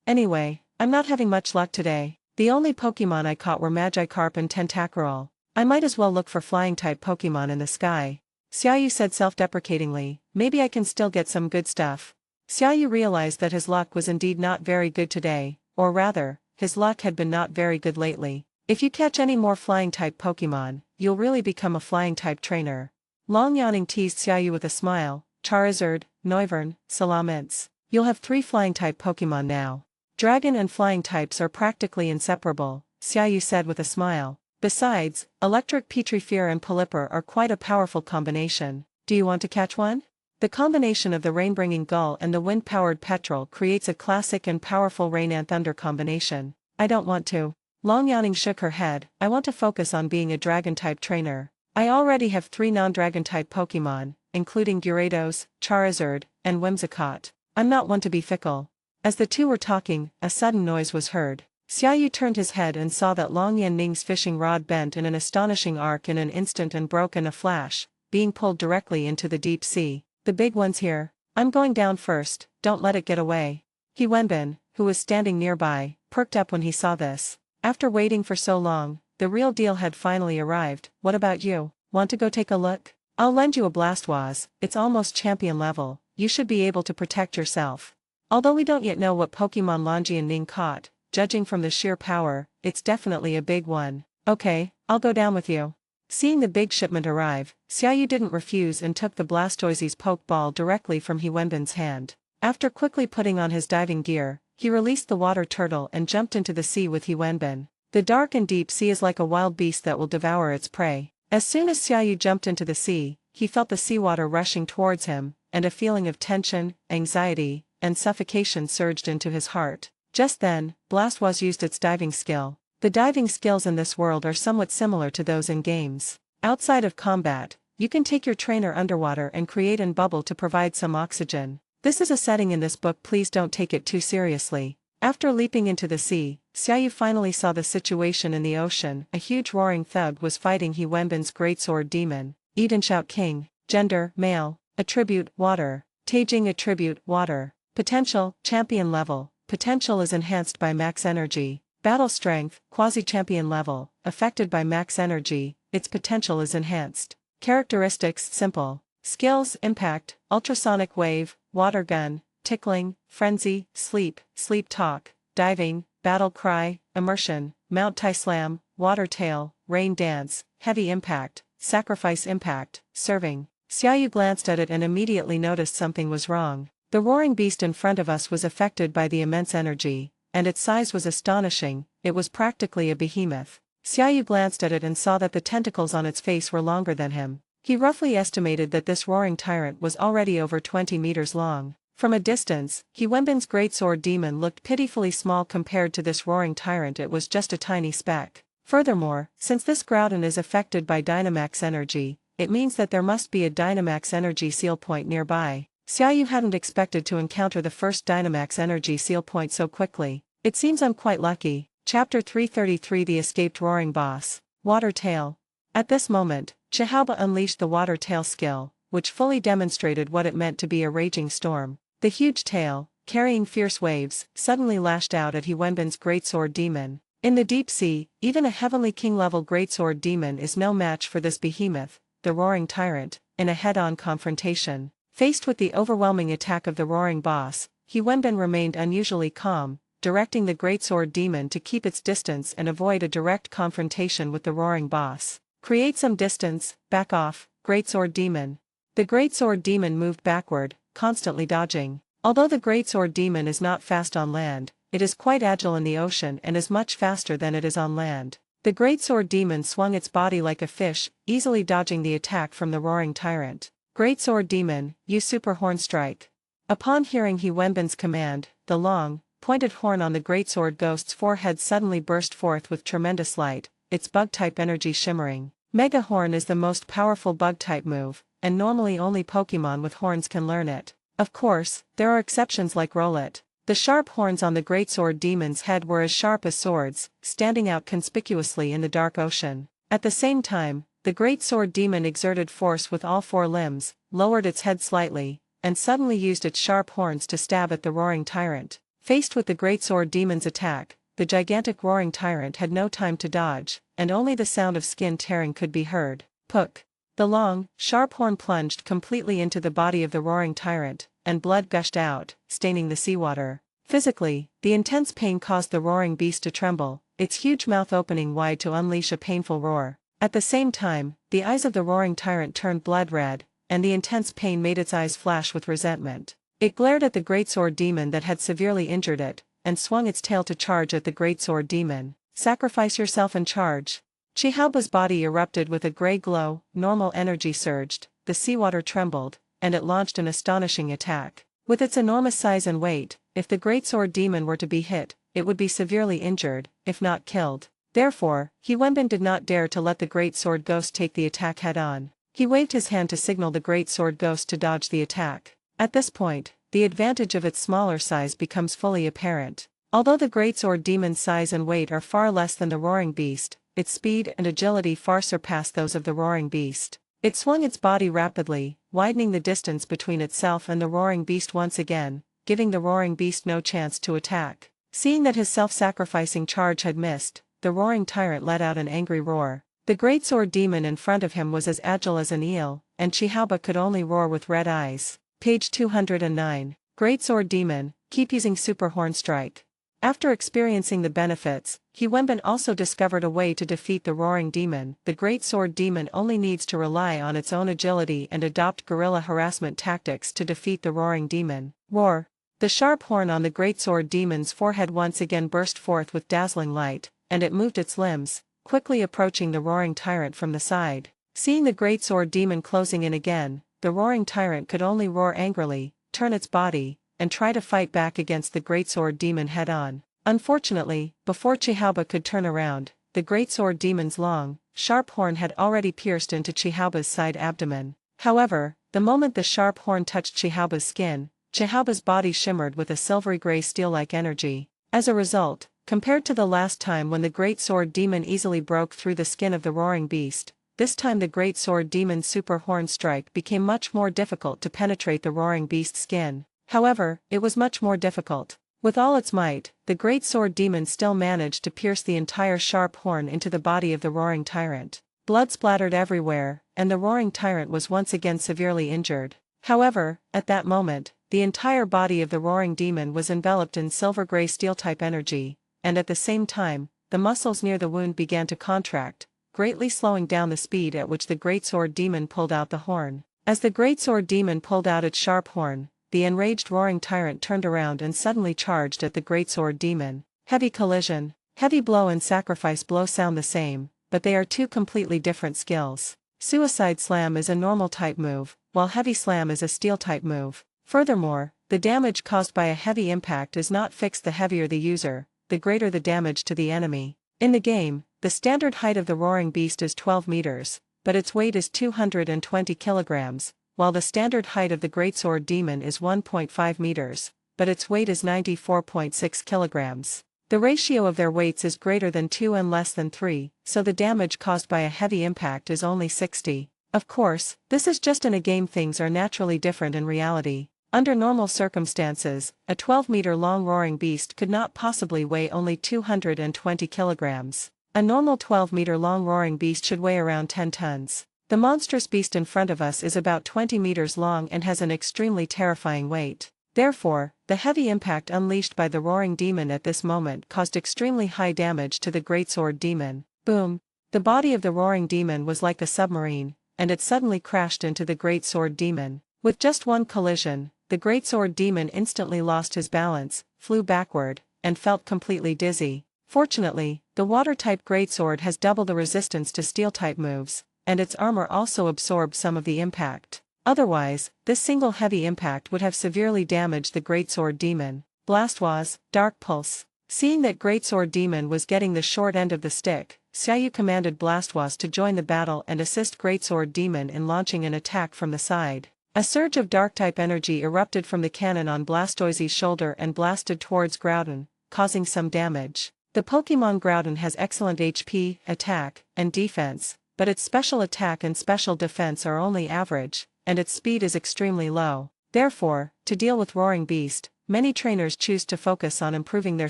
Anyway, I'm not having much luck today. The only Pokémon I caught were Magikarp and Tentacruel. I might as well look for flying-type Pokémon in the sky. Xiaoyu said self-deprecatingly, maybe I can still get some good stuff. Xiaoyu realized that his luck was indeed not very good today, or rather, his luck had been not very good lately. If you catch any more flying-type Pokémon, you'll really become a flying-type trainer. Long Yawning teased Xiaoyu with a smile. Charizard, Noivern, Salamence. You'll have 3 flying-type Pokémon now. Dragon and flying types are practically inseparable, Xiaoyu said with a smile. Besides, Electric Petrifier and Pelipper are quite a powerful combination. Do you want to catch one? The combination of the rain-bringing gull and the wind-powered petrel creates a classic and powerful rain and thunder combination. I don't want to. Long Yawning shook her head. I want to focus on being a dragon-type trainer. I already have 3 non-dragon-type Pokémon, including Gyarados, Charizard, and Whimsicott. I'm not one to be fickle. As the two were talking, a sudden noise was heard. Xiaoyu turned his head and saw that Long Yanning's fishing rod bent in an astonishing arc in an instant and broke in a flash, being pulled directly into the deep sea. The big one's here. I'm going down first, don't let it get away. He Wenbin, who was standing nearby, perked up when he saw this. After waiting for so long, the real deal had finally arrived. What about you? Want to go take a look? I'll lend you a Blastoise, it's almost champion level, you should be able to protect yourself. Although we don't yet know what Pokemon Long Yanning caught, judging from the sheer power, it's definitely a big one. Okay, I'll go down with you. Seeing the big shipment arrive, Xiaoyu didn't refuse and took the Blastoise's Pokeball directly from He Wenbin's hand. After quickly putting on his diving gear, he released the water turtle and jumped into the sea with He Wenbin. The dark and deep sea is like a wild beast that will devour its prey. As soon as Xiaoyu jumped into the sea, he felt the seawater rushing towards him, and a feeling of tension, anxiety, and suffocation surged into his heart. Just then, Blastoise used its diving skill. The diving skills in this world are somewhat similar to those in games. Outside of combat, you can take your trainer underwater and create an bubble to provide some oxygen. This is a setting in this book, please don't take it too seriously. After leaping into the sea, Xiaoyu finally saw the situation in the ocean. A huge roaring thug was fighting He Wenbin's greatsword demon. Eden Shout King. Gender, male. Attribute, water. Taging attribute, water. Potential, champion level. Potential is enhanced by max energy. Battle strength, quasi-champion level. Affected by max energy, its potential is enhanced. Characteristics, simple. Skills, impact, ultrasonic wave, water gun, tickling, frenzy, sleep, sleep talk, diving, battle cry, immersion, mount tie slam, water tail, rain dance, heavy impact, sacrifice impact, serving. Xiaoyu glanced at it and immediately noticed something was wrong. The roaring beast in front of us was affected by the immense energy, and its size was astonishing. It was practically a behemoth. Xiaoyu glanced at it and saw that the tentacles on its face were longer than him. He roughly estimated that this roaring tyrant was already over 20 meters long. From a distance, He Wenbin's greatsword demon looked pitifully small compared to this roaring tyrant. It was just a tiny speck. Furthermore, since this Groudon is affected by Dynamax energy, it means that there must be a Dynamax energy seal point nearby. Xiaoyu hadn't expected to encounter the first Dynamax energy seal point so quickly. It seems I'm quite lucky. Chapter 333, The Escaped Roaring Boss. Water Tail. At this moment, Chihaoba unleashed the Water Tail skill, which fully demonstrated what it meant to be a raging storm. The huge tail, carrying fierce waves, suddenly lashed out at He Wenbin's greatsword demon. In the deep sea, even a Heavenly King-level greatsword demon is no match for this behemoth, the roaring tyrant, in a head-on confrontation. Faced with the overwhelming attack of the roaring boss, He Wenbin remained unusually calm, directing the greatsword demon to keep its distance and avoid a direct confrontation with the roaring boss. Create some distance, back off, greatsword demon. The greatsword demon moved backward, constantly dodging. Although the greatsword demon is not fast on land, it is quite agile in the ocean and is much faster than it is on land. The greatsword demon swung its body like a fish, easily dodging the attack from the roaring tyrant. Greatsword demon, use super horn strike. Upon hearing He Wenbin's command, the long, pointed horn on the greatsword ghost's forehead suddenly burst forth with tremendous light, its bug-type energy shimmering. Mega Horn is the most powerful bug-type move, and normally only Pokemon with horns can learn it. Of course, there are exceptions like Rowlet. The sharp horns on the greatsword demon's head were as sharp as swords, standing out conspicuously in the dark ocean. At the same time, the greatsword demon exerted force with all 4 limbs, lowered its head slightly, and suddenly used its sharp horns to stab at the roaring tyrant. Faced with the greatsword demon's attack, the gigantic roaring tyrant had no time to dodge, and only the sound of skin tearing could be heard. Pook! The long, sharp horn plunged completely into the body of the roaring tyrant, and blood gushed out, staining the seawater. Physically, the intense pain caused the roaring beast to tremble, its huge mouth opening wide to unleash a painful roar. At the same time, the eyes of the roaring tyrant turned blood red, and the intense pain made its eyes flash with resentment. It glared at the greatsword demon that had severely injured it, and swung its tail to charge at the greatsword demon. Sacrifice yourself and charge. Chihaoba's body erupted with a gray glow, normal energy surged, the seawater trembled, and it launched an astonishing attack. With its enormous size and weight, if the greatsword demon were to be hit, it would be severely injured, if not killed. Therefore, Wenbin did not dare to let the great sword ghost take the attack head-on. He waved his hand to signal the great sword ghost to dodge the attack. At this point, the advantage of its smaller size becomes fully apparent. Although the greatsword demon's size and weight are far less than the roaring beast, its speed and agility far surpass those of the roaring beast. It swung its body rapidly, widening the distance between itself and the roaring beast once again, giving the roaring beast no chance to attack. Seeing that his self-sacrificing charge had missed, the roaring tyrant let out an angry roar. The greatsword demon in front of him was as agile as an eel, and Chihaoba could only roar with red eyes. Page 209. Greatsword demon, keep using super horn strike. After experiencing the benefits, Wenbin also discovered a way to defeat the roaring demon. The greatsword demon only needs to rely on its own agility and adopt guerrilla harassment tactics to defeat the roaring demon. Roar! The sharp horn on the greatsword demon's forehead once again burst forth with dazzling light, and it moved its limbs, quickly approaching the roaring tyrant from the side. Seeing the greatsword demon closing in again, the roaring tyrant could only roar angrily, turn its body, and try to fight back against the greatsword demon head-on. Unfortunately, before Chihaoba could turn around, the greatsword demon's long, sharp horn had already pierced into Chihaoba's side abdomen. However, the moment the sharp horn touched Chihaoba's skin, Chihaoba's body shimmered with a silvery gray steel-like energy. As a result, compared to the last time when the greatsword demon easily broke through the skin of the roaring beast, this time the greatsword demon's super horn strike became much more difficult to penetrate the roaring beast's skin. However, it was much more difficult. With all its might, the greatsword demon still managed to pierce the entire sharp horn into the body of the roaring tyrant. Blood splattered everywhere, and the roaring tyrant was once again severely injured. However, at that moment, the entire body of the roaring demon was enveloped in silver-gray steel-type energy, and at the same time, the muscles near the wound began to contract, greatly slowing down the speed at which the greatsword demon pulled out the horn. As the greatsword demon pulled out its sharp horn, the enraged roaring tyrant turned around and suddenly charged at the greatsword demon. Heavy collision. Heavy blow and sacrifice blow sound the same, but they are two completely different skills. Suicide slam is a normal type move, while heavy slam is a steel type move. Furthermore, the damage caused by a heavy impact is not fixed. The heavier the user, the greater the damage to the enemy. In the game, the standard height of the roaring beast is 12 meters, but its weight is 220 kilograms, while the standard height of the greatsword demon is 1.5 meters, but its weight is 94.6 kilograms. The ratio of their weights is greater than 2 and less than 3, so the damage caused by a heavy impact is only 60. Of course, this is just in a game. Things are naturally different in reality. Under normal circumstances, a 12-meter-long roaring beast could not possibly weigh only 220 kilograms. A normal 12-meter-long roaring beast should weigh around 10 tons. The monstrous beast in front of us is about 20 meters long and has an extremely terrifying weight. Therefore, the heavy impact unleashed by the roaring demon at this moment caused extremely high damage to the greatsword demon. Boom! The body of the roaring demon was like a submarine, and it suddenly crashed into the greatsword demon. With just one collision, the greatsword demon instantly lost his balance, flew backward, and felt completely dizzy. Fortunately, the water-type greatsword has double the resistance to steel-type moves, and its armor also absorbed some of the impact. Otherwise, this single heavy impact would have severely damaged the greatsword demon. Blastoise, Dark Pulse. Seeing that greatsword demon was getting the short end of the stick, Xiaoyu commanded Blastoise to join the battle and assist greatsword demon in launching an attack from the side. A surge of dark-type energy erupted from the cannon on Blastoise's shoulder and blasted towards Groudon, causing some damage. The Pokémon Groudon has excellent HP, attack, and defense, but its special attack and special defense are only average, and its speed is extremely low. Therefore, to deal with Roaring Beast, many trainers choose to focus on improving their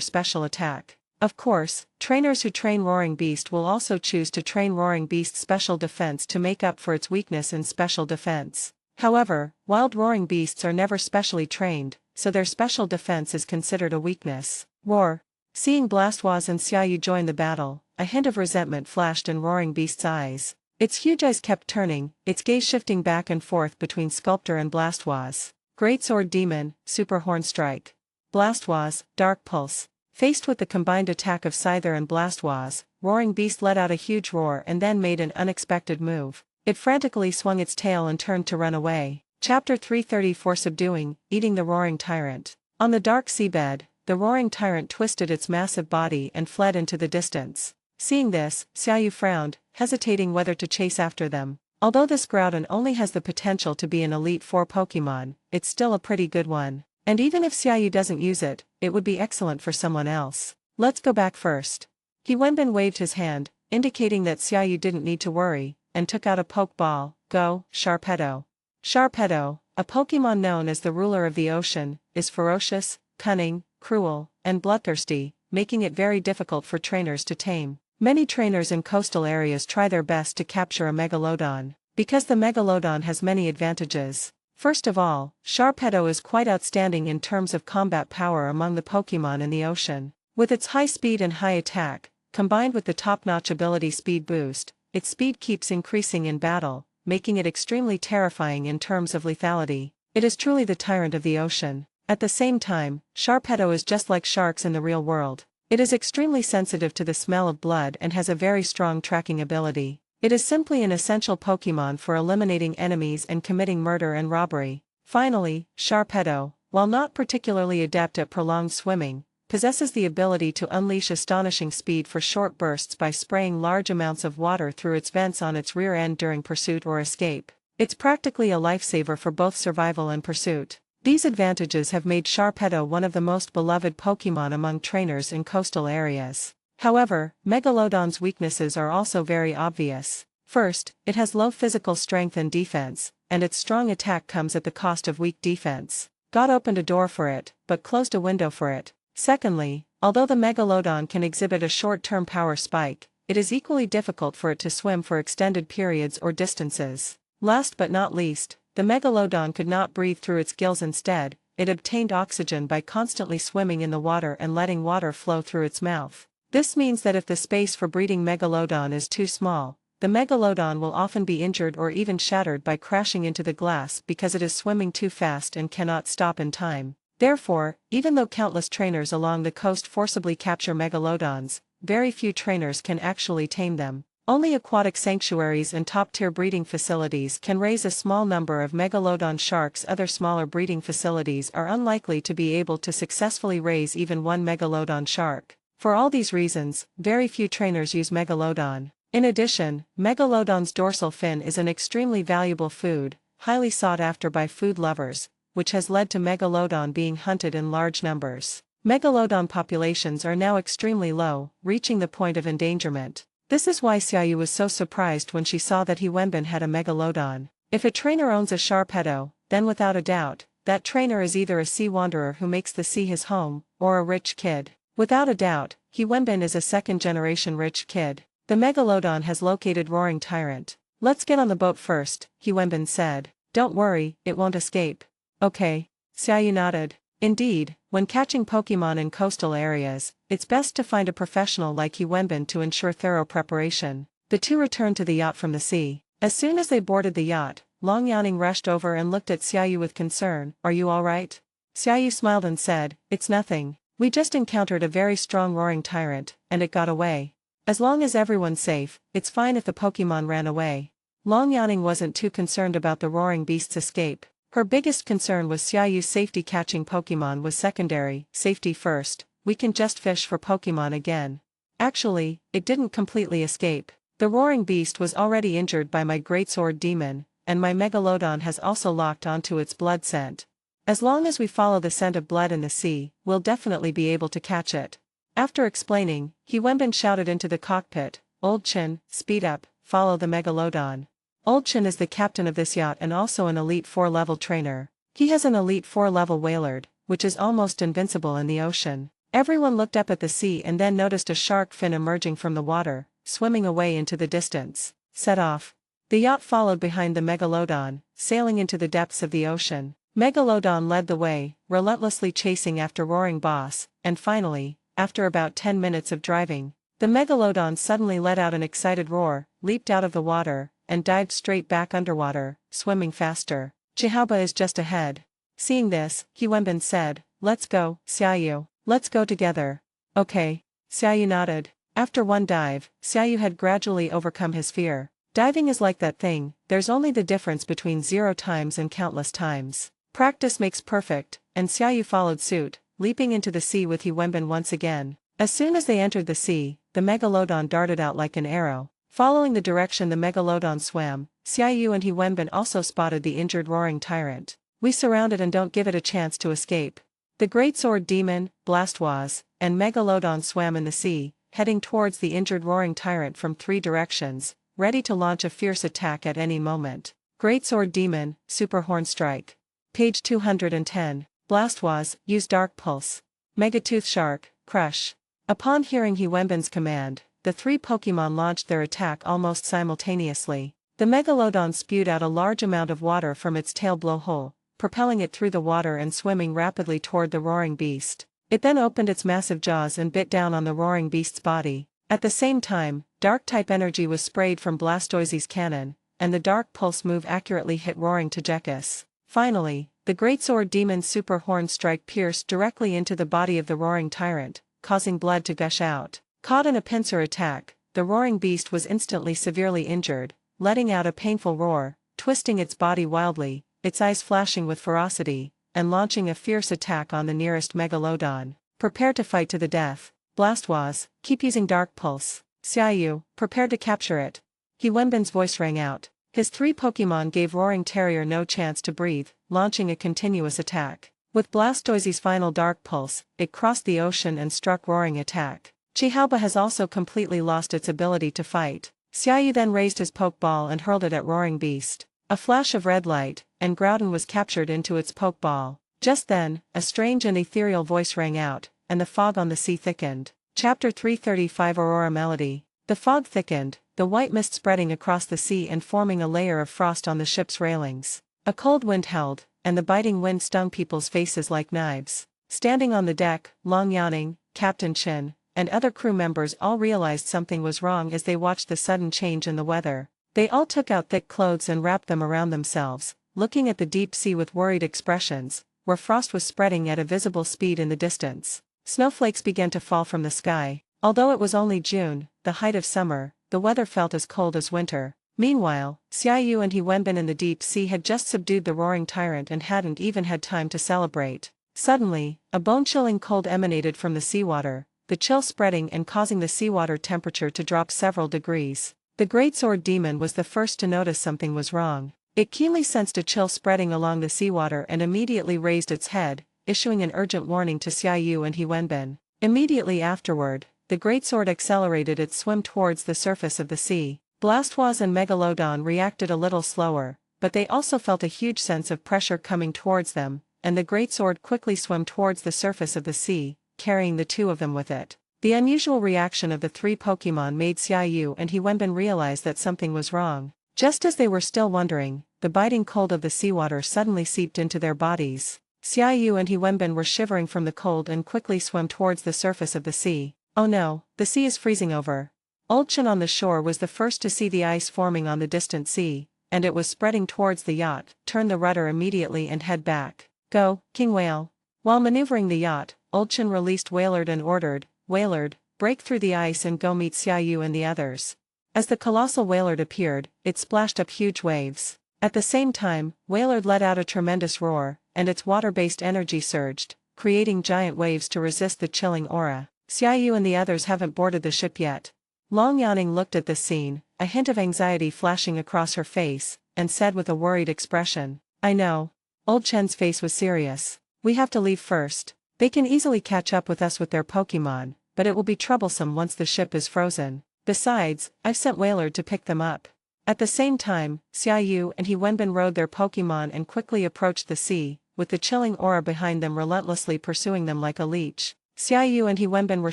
special attack. Of course, trainers who train Roaring Beast will also choose to train Roaring Beast's special defense to make up for its weakness in special defense. However, wild Roaring Beasts are never specially trained, so their special defense is considered a weakness. Roar. Seeing Blastoise and Xiaoyu join the battle, a hint of resentment flashed in Roaring Beast's eyes. Its huge eyes kept turning, its gaze shifting back and forth between Sculptor and Blastoise. Great Sword Demon, Super Horn Strike. Blastoise, Dark Pulse. Faced with the combined attack of Scyther and Blastoise, Roaring Beast let out a huge roar and then made an unexpected move. It frantically swung its tail and turned to run away. Chapter 334 Subduing, Eating the Roaring Tyrant. On the dark seabed, the Roaring Tyrant twisted its massive body and fled into the distance. Seeing this, Xiaoyu frowned, hesitating whether to chase after them. Although this Groudon only has the potential to be an Elite Four Pokémon, it's still a pretty good one. And even if Xiaoyu doesn't use it, it would be excellent for someone else. Let's go back first. Wenbin waved his hand, indicating that Xiaoyu didn't need to worry, and took out a Pokeball. Go, Sharpedo. Sharpedo, a Pokémon known as the ruler of the ocean, is ferocious, cunning, cruel, and bloodthirsty, making it very difficult for trainers to tame. Many trainers in coastal areas try their best to capture a Megalodon, because the Megalodon has many advantages. First of all, Sharpedo is quite outstanding in terms of combat power among the Pokémon in the ocean. With its high speed and high attack, combined with the top-notch ability Speed Boost, its speed keeps increasing in battle, making it extremely terrifying in terms of lethality. It is truly the tyrant of the ocean. At the same time, Sharpedo is just like sharks in the real world. It is extremely sensitive to the smell of blood and has a very strong tracking ability. It is simply an essential Pokémon for eliminating enemies and committing murder and robbery. Finally, Sharpedo, while not particularly adept at prolonged swimming, possesses the ability to unleash astonishing speed for short bursts by spraying large amounts of water through its vents on its rear end during pursuit or escape. It's practically a lifesaver for both survival and pursuit. These advantages have made Sharpedo one of the most beloved Pokémon among trainers in coastal areas. However, Megalodon's weaknesses are also very obvious. First, it has low physical strength and defense, and its strong attack comes at the cost of weak defense. God opened a door for it, but closed a window for it. Secondly, although the Megalodon can exhibit a short-term power spike, it is equally difficult for it to swim for extended periods or distances. Last but not least, the Megalodon could not breathe through its gills. Instead, it obtained oxygen by constantly swimming in the water and letting water flow through its mouth. This means that if the space for breeding Megalodon is too small, the Megalodon will often be injured or even shattered by crashing into the glass because it is swimming too fast and cannot stop in time. Therefore, even though countless trainers along the coast forcibly capture Megalodons, very few trainers can actually tame them. Only aquatic sanctuaries and top-tier breeding facilities can raise a small number of Megalodon sharks. Other smaller breeding facilities are unlikely to be able to successfully raise even one Megalodon shark. For all these reasons, very few trainers use Megalodon. In addition, Megalodon's dorsal fin is an extremely valuable food, highly sought after by food lovers, which has led to Megalodon being hunted in large numbers. Megalodon populations are now extremely low, reaching the point of endangerment. This is why Xiaoyu was so surprised when she saw that Wenbin had a Megalodon. If a trainer owns a Sharpedo, then without a doubt, that trainer is either a sea wanderer who makes the sea his home, or a rich kid. Without a doubt, Wenbin is a second-generation rich kid. The Megalodon has located Roaring Tyrant. Let's get on the boat first, Wenbin said. Don't worry, it won't escape. Okay. Xiaoyu nodded. Indeed, when catching Pokémon in coastal areas, it's best to find a professional like Wenbin to ensure thorough preparation. The two returned to the yacht from the sea. As soon as they boarded the yacht, Long Yaning rushed over and looked at Xiaoyu with concern. Are you alright? Xiaoyu smiled and said, It's nothing. We just encountered a very strong Roaring Tyrant, and it got away. As long as everyone's safe, it's fine if the Pokémon ran away. Long Yaning wasn't too concerned about the Roaring Beast's escape. Her biggest concern was Xiaoyu's safety. Catching Pokémon was secondary, safety first. We can just fish for Pokémon again. Actually, it didn't completely escape. The Roaring Beast was already injured by my Great Sword Demon, and my Megalodon has also locked onto its blood scent. As long as we follow the scent of blood in the sea, we'll definitely be able to catch it. After explaining, Wenbin shouted into the cockpit, Old Chin, speed up, follow the Megalodon. Old Chin is the captain of this yacht and also an Elite 4 level trainer. He has an Elite 4 level Wailord, which is almost invincible in the ocean. Everyone looked up at the sea and then noticed a shark fin emerging from the water, swimming away into the distance. Set off. The yacht followed behind the Megalodon, sailing into the depths of the ocean. Megalodon led the way, relentlessly chasing after Roaring Boss, and finally, after about 10 minutes of driving, the Megalodon suddenly let out an excited roar, leaped out of the water, and dived straight back underwater, swimming faster. Chihaoba is just ahead. Seeing this, Wenbin said, "Let's go, Xiaoyu. Let's go together." "Okay." Xiaoyu nodded. After one dive, Xiaoyu had gradually overcome his fear. Diving is like that thing, there's only the difference between 0 times and countless times. Practice makes perfect, and Xiaoyu followed suit, leaping into the sea with Wenbin once again. As soon as they entered the sea, the Megalodon darted out like an arrow. Following the direction the Megalodon swam, Xiaoyu and Wenbin also spotted the injured roaring tyrant. "We surround it and don't give it a chance to escape." The Great Sword Demon, Blastoise, and Megalodon swam in the sea, heading towards the injured roaring tyrant from 3 directions, ready to launch a fierce attack at any moment. Great Sword Demon, Super Horn Strike. Page 210. Blastoise, use Dark Pulse. Megatooth Shark, Crush. Upon hearing Wenbin's command, the 3 Pokémon launched their attack almost simultaneously. The Megalodon spewed out a large amount of water from its tail blowhole, propelling it through the water and swimming rapidly toward the roaring beast. It then opened its massive jaws and bit down on the roaring beast's body. At the same time, Dark-type energy was sprayed from Blastoise's cannon, and the Dark Pulse move accurately hit Roaring Tegekus. Finally, the Great Sword Demon's Super Horn Strike pierced directly into the body of the roaring tyrant, causing blood to gush out. Caught in a pincer attack, the roaring beast was instantly severely injured, letting out a painful roar, twisting its body wildly, its eyes flashing with ferocity, and launching a fierce attack on the nearest Megalodon. "Prepare to fight to the death. Blastoise, keep using Dark Pulse. Xiaoyu, prepare to capture it." Wenbin's voice rang out. His 3 Pokémon gave Roaring Terrier no chance to breathe, launching a continuous attack. With Blastoise's final Dark Pulse, it crossed the ocean and struck Roaring Attack. Chihaoba has also completely lost its ability to fight. Xiaoyu then raised his Pokeball and hurled it at Roaring Beast. A flash of red light, and Groudon was captured into its Pokeball. Just then, a strange and ethereal voice rang out, and the fog on the sea thickened. Chapter 335 Aurora Melody. The fog thickened, the white mist spreading across the sea and forming a layer of frost on the ship's railings. A cold wind held, and the biting wind stung people's faces like knives. Standing on the deck, Long Yaning, Captain Chin, and other crew members all realized something was wrong as they watched the sudden change in the weather. They all took out thick clothes and wrapped them around themselves, looking at the deep sea with worried expressions, where frost was spreading at a visible speed in the distance. Snowflakes began to fall from the sky. Although it was only June, the height of summer, the weather felt as cold as winter. Meanwhile, Xiaoyu and Wenbin in the deep sea had just subdued the roaring tyrant and hadn't even had time to celebrate. Suddenly, a bone-chilling cold emanated from the seawater, the chill spreading and causing the seawater temperature to drop several degrees. The Great Sword Demon was the first to notice something was wrong. It keenly sensed a chill spreading along the seawater and immediately raised its head, issuing an urgent warning to Xiaoyu and Wenbin. Immediately afterward, the Great Sword accelerated its swim towards the surface of the sea. Blastoise and Megalodon reacted a little slower, but they also felt a huge sense of pressure coming towards them, and the Great Sword quickly swam towards the surface of the sea, carrying the 2 of them with it. The unusual reaction of the 3 Pokémon made Xiaoyu and Wenbin realize that something was wrong. Just as they were still wondering, the biting cold of the seawater suddenly seeped into their bodies. Xiaoyu and Wenbin were shivering from the cold and quickly swam towards the surface of the sea. "Oh no, the sea is freezing over." Old Chen on the shore was the first to see the ice forming on the distant sea, and it was spreading towards the yacht. "Turn the rudder immediately and head back. Go, King Whale." While maneuvering the yacht, Old Chen released Wailord and ordered, "Wailord, break through the ice and go meet Xiaoyu and the others." As the colossal Wailord appeared, it splashed up huge waves. At the same time, Wailord let out a tremendous roar, and its water-based energy surged, creating giant waves to resist the chilling aura. "Xiaoyu and the others haven't boarded the ship yet." Long Yaning looked at this scene, a hint of anxiety flashing across her face, and said with a worried expression, "I know." Old Chen's face was serious. "We have to leave first. They can easily catch up with us with their Pokémon, but it will be troublesome once the ship is frozen. Besides, I've sent Wailord to pick them up." At the same time, Xiaoyu and Wenbin rode their Pokémon and quickly approached the sea, with the chilling aura behind them relentlessly pursuing them like a leech. Xiaoyu and He Wenbin were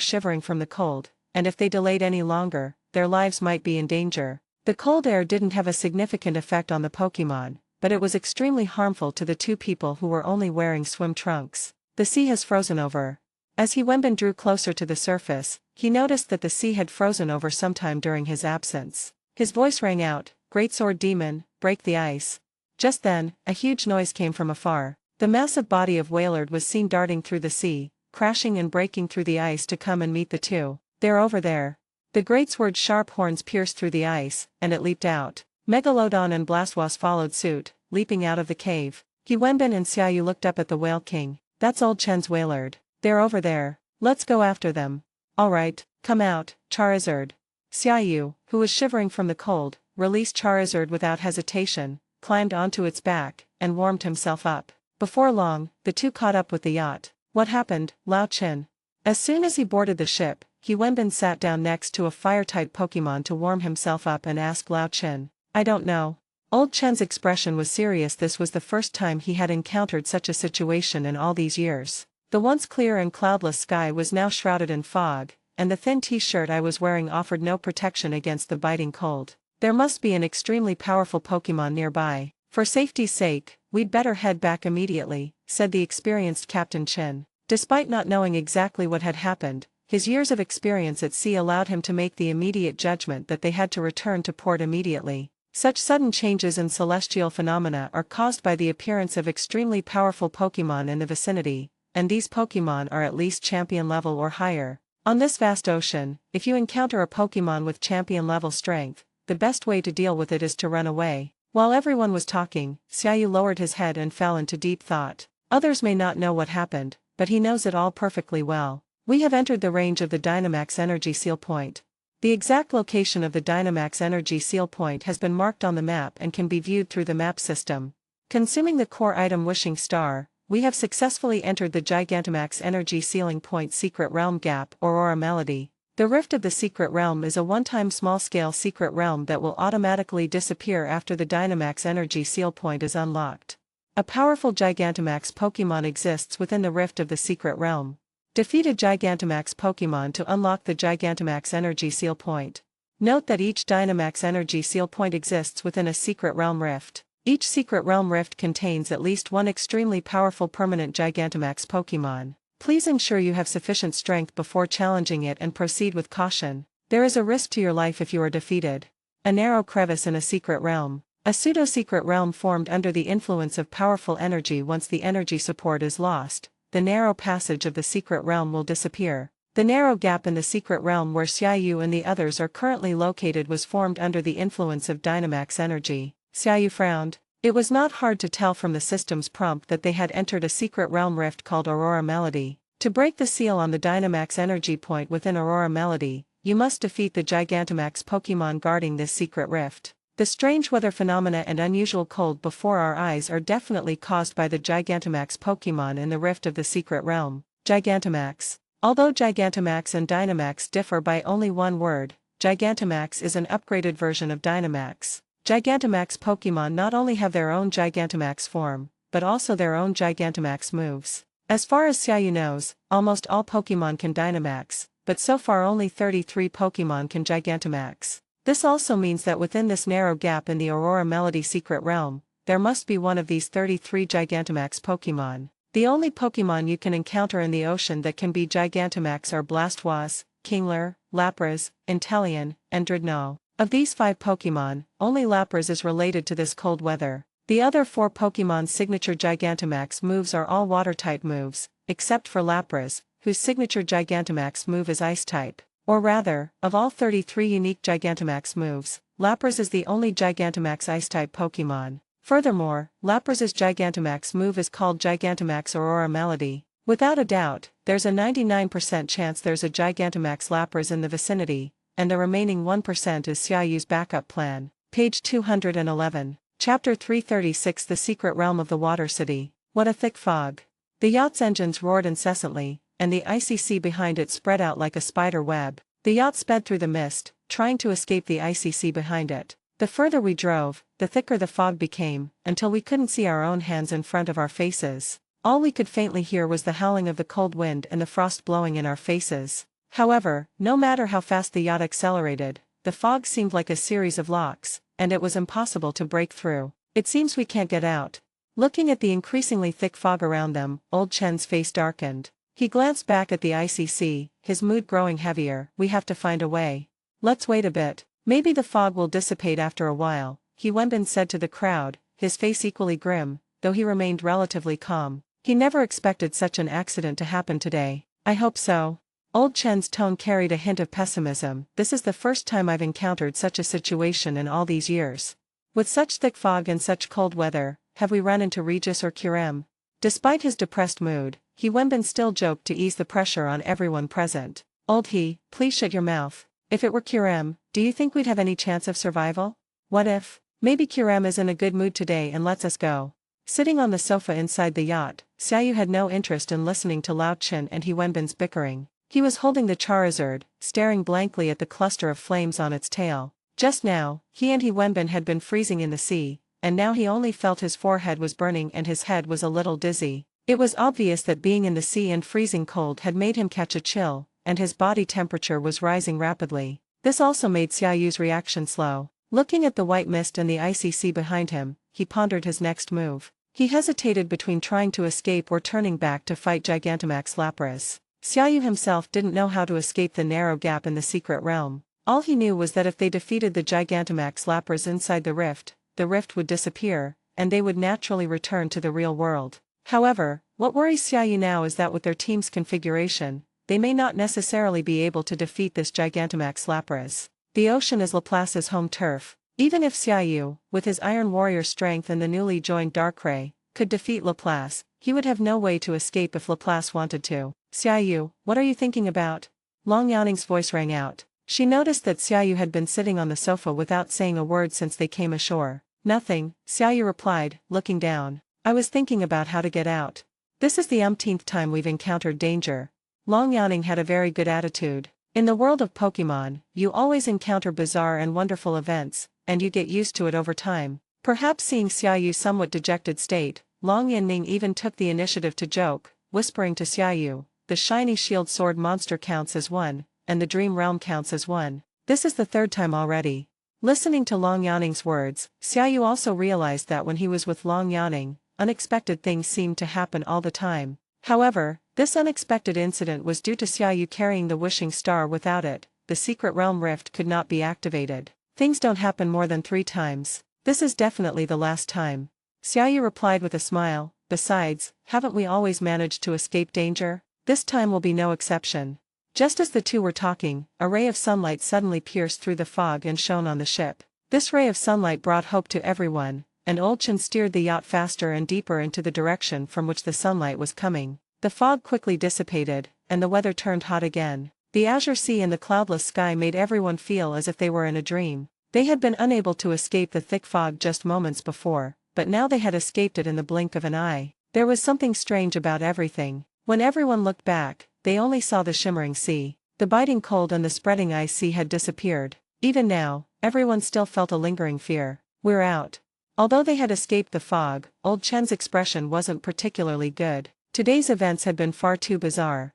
shivering from the cold, and if they delayed any longer, their lives might be in danger. The cold air didn't have a significant effect on the Pokémon, but it was extremely harmful to the two people who were only wearing swim trunks. The sea has frozen over. As He Wenbin drew closer to the surface, he noticed that the sea had frozen over sometime during his absence. His voice rang out, "Great Sword Demon, break the ice." Just then, a huge noise came from afar. The massive body of Wailord was seen darting through the sea, crashing and breaking through the ice to come and meet the two. "They're over there." The great sword's sharp horns pierced through the ice, and it leaped out. Megalodon and Blastoise followed suit, leaping out of the cave. He Wenbin and Xiaoyu looked up at the Whale King. "That's old Chen's Wailord. They're over there. Let's go after them." "Alright, come out, Charizard." Xiaoyu, who was shivering from the cold, released Charizard without hesitation, climbed onto its back, and warmed himself up. Before long, the two caught up with the yacht. "What happened, Lao Chin?" As soon as he boarded the ship, He Wenbin sat down next to a fire-type Pokémon to warm himself up and asked Lao Chin. "I don't know." Old Chen's expression was serious. This was the first time he had encountered such a situation in all these years. The once clear and cloudless sky was now shrouded in fog, and the thin t-shirt I was wearing offered no protection against the biting cold. "There must be an extremely powerful Pokémon nearby. For safety's sake, we'd better head back immediately," said the experienced Captain Chin. Despite not knowing exactly what had happened, his years of experience at sea allowed him to make the immediate judgment that they had to return to port immediately. Such sudden changes in celestial phenomena are caused by the appearance of extremely powerful Pokémon in the vicinity, and these Pokémon are at least champion level or higher. On this vast ocean, if you encounter a Pokémon with champion level strength, the best way to deal with it is to run away. While everyone was talking, Xiaoyu lowered his head and fell into deep thought. Others may not know what happened, but he knows it all perfectly well. We have entered the range of the Dynamax Energy Seal Point. The exact location of the Dynamax Energy Seal Point has been marked on the map and can be viewed through the map system. Consuming the core item Wishing Star, we have successfully entered the Gigantamax Energy Sealing Point Secret Realm Gap or Aura Melody. The Rift of the Secret Realm is a one-time small-scale secret realm that will automatically disappear after the Dynamax Energy Seal Point is unlocked. A powerful Gigantamax Pokémon exists within the Rift of the Secret Realm. Defeat a Gigantamax Pokémon to unlock the Gigantamax Energy Seal Point. Note that each Dynamax Energy Seal Point exists within a Secret Realm Rift. Each Secret Realm Rift contains at least one extremely powerful permanent Gigantamax Pokémon. Please ensure you have sufficient strength before challenging it and proceed with caution. There is a risk to your life if you are defeated. A narrow crevice in a secret realm. A pseudo-secret realm formed under the influence of powerful energy. Once the energy support is lost, the narrow passage of the secret realm will disappear. The narrow gap in the secret realm where Xiaoyu and the others are currently located was formed under the influence of Dynamax energy. Xiaoyu frowned. It was not hard to tell from the system's prompt that they had entered a secret realm rift called Aurora Melody. To break the seal on the Dynamax energy point within Aurora Melody, you must defeat the Gigantamax Pokémon guarding this secret rift. The strange weather phenomena and unusual cold before our eyes are definitely caused by the Gigantamax Pokémon in the rift of the secret realm. Gigantamax. Although Gigantamax and Dynamax differ by only one word, Gigantamax is an upgraded version of Dynamax. Gigantamax Pokémon not only have their own Gigantamax form, but also their own Gigantamax moves. As far as Xiaoyu knows, almost all Pokémon can Dynamax, but so far only 33 Pokémon can Gigantamax. This also means that within this narrow gap in the Aurora Melody secret realm, there must be one of these 33 Gigantamax Pokémon. The only Pokémon you can encounter in the ocean that can be Gigantamax are Blastoise, Kingler, Lapras, Inteleon, and Drednaw. Of these 5 Pokémon, only Lapras is related to this cold weather. The other 4 Pokémon's signature Gigantamax moves are all water-type moves, except for Lapras, whose signature Gigantamax move is Ice-type. Or rather, of all 33 unique Gigantamax moves, Lapras is the only Gigantamax Ice-type Pokémon. Furthermore, Lapras's Gigantamax move is called Gigantamax Aurora Melody. Without a doubt, there's a 99% chance there's a Gigantamax Lapras in the vicinity, and the remaining 1% is Xiaoyu's backup plan. Page 211. Chapter 336 The Secret Realm of the Water City. What a thick fog. The yacht's engines roared incessantly, and the icy sea behind it spread out like a spider web. The yacht sped through the mist, trying to escape the icy sea behind it. The further we drove, the thicker the fog became, until we couldn't see our own hands in front of our faces. All we could faintly hear was the howling of the cold wind and the frost blowing in our faces. However, no matter how fast the yacht accelerated, the fog seemed like a series of locks, and it was impossible to break through. It seems we can't get out. Looking at the increasingly thick fog around them, old Chen's face darkened. He glanced back at the icy sea, his mood growing heavier. We have to find a way. Let's wait a bit. Maybe the fog will dissipate after a while, He Wenbin said to the crowd, his face equally grim, though he remained relatively calm. He never expected such an accident to happen today. I hope so. Old Chen's tone carried a hint of pessimism. This is the first time I've encountered such a situation in all these years. With such thick fog and such cold weather, have we run into Regis or Curem? Despite his depressed mood, He Wenbin still joked to ease the pressure on everyone present. Old He, please shut your mouth. If it were Curem, do you think we'd have any chance of survival? What if? Maybe Curem is in a good mood today and lets us go. Sitting on the sofa inside the yacht, Xiaoyu had no interest in listening to Lao Chen and He Wenbin's bickering. He was holding the Charizard, staring blankly at the cluster of flames on its tail. Just now, he and He Wenbin had been freezing in the sea, and now he only felt his forehead was burning and his head was a little dizzy. It was obvious that being in the sea and freezing cold had made him catch a chill, and his body temperature was rising rapidly. This also made Xiaoyu's reaction slow. Looking at the white mist and the icy sea behind him, he pondered his next move. He hesitated between trying to escape or turning back to fight Gigantamax Lapras. Xiaoyu himself didn't know how to escape the narrow gap in the secret realm. All he knew was that if they defeated the Gigantamax Lapras inside the rift would disappear, and they would naturally return to the real world. However, what worries Xiaoyu now is that with their team's configuration, they may not necessarily be able to defeat this Gigantamax Lapras. The ocean is Laplace's home turf. Even if Xiaoyu, with his Iron Warrior strength and the newly joined Darkrai, could defeat Laplace, he would have no way to escape if Laplace wanted to. Xiaoyu, what are you thinking about? Long Yaning's voice rang out. She noticed that Xiaoyu had been sitting on the sofa without saying a word since they came ashore. Nothing, Xiaoyu replied, looking down. I was thinking about how to get out. This is the umpteenth time we've encountered danger. Long Yaning had a very good attitude. In the world of Pokémon, you always encounter bizarre and wonderful events, and you get used to it over time. Perhaps seeing Xiaoyu's somewhat dejected state, Long Yanning even took the initiative to joke, whispering to Xiaoyu, the shiny shield sword monster counts as one, and the dream realm counts as one. This is the third time already. Listening to Long Yanning's words, Xiaoyu also realized that when he was with Long Yanning, unexpected things seemed to happen all the time. However, this unexpected incident was due to Xiaoyu carrying the wishing star. Without it, the secret realm rift could not be activated. Things don't happen more than 3 times. This is definitely the last time. Xiaoyu replied with a smile. Besides, haven't we always managed to escape danger? This time will be no exception. Just as the two were talking, a ray of sunlight suddenly pierced through the fog and shone on the ship. This ray of sunlight brought hope to everyone, and Old Chen steered the yacht faster and deeper into the direction from which the sunlight was coming. The fog quickly dissipated, and the weather turned hot again. The azure sea and the cloudless sky made everyone feel as if they were in a dream. They had been unable to escape the thick fog just moments before, but now they had escaped it in the blink of an eye. There was something strange about everything. When everyone looked back, they only saw the shimmering sea. The biting cold and the spreading ice sea had disappeared. Even now, everyone still felt a lingering fear. We're out. Although they had escaped the fog, Old Chen's expression wasn't particularly good. Today's events had been far too bizarre.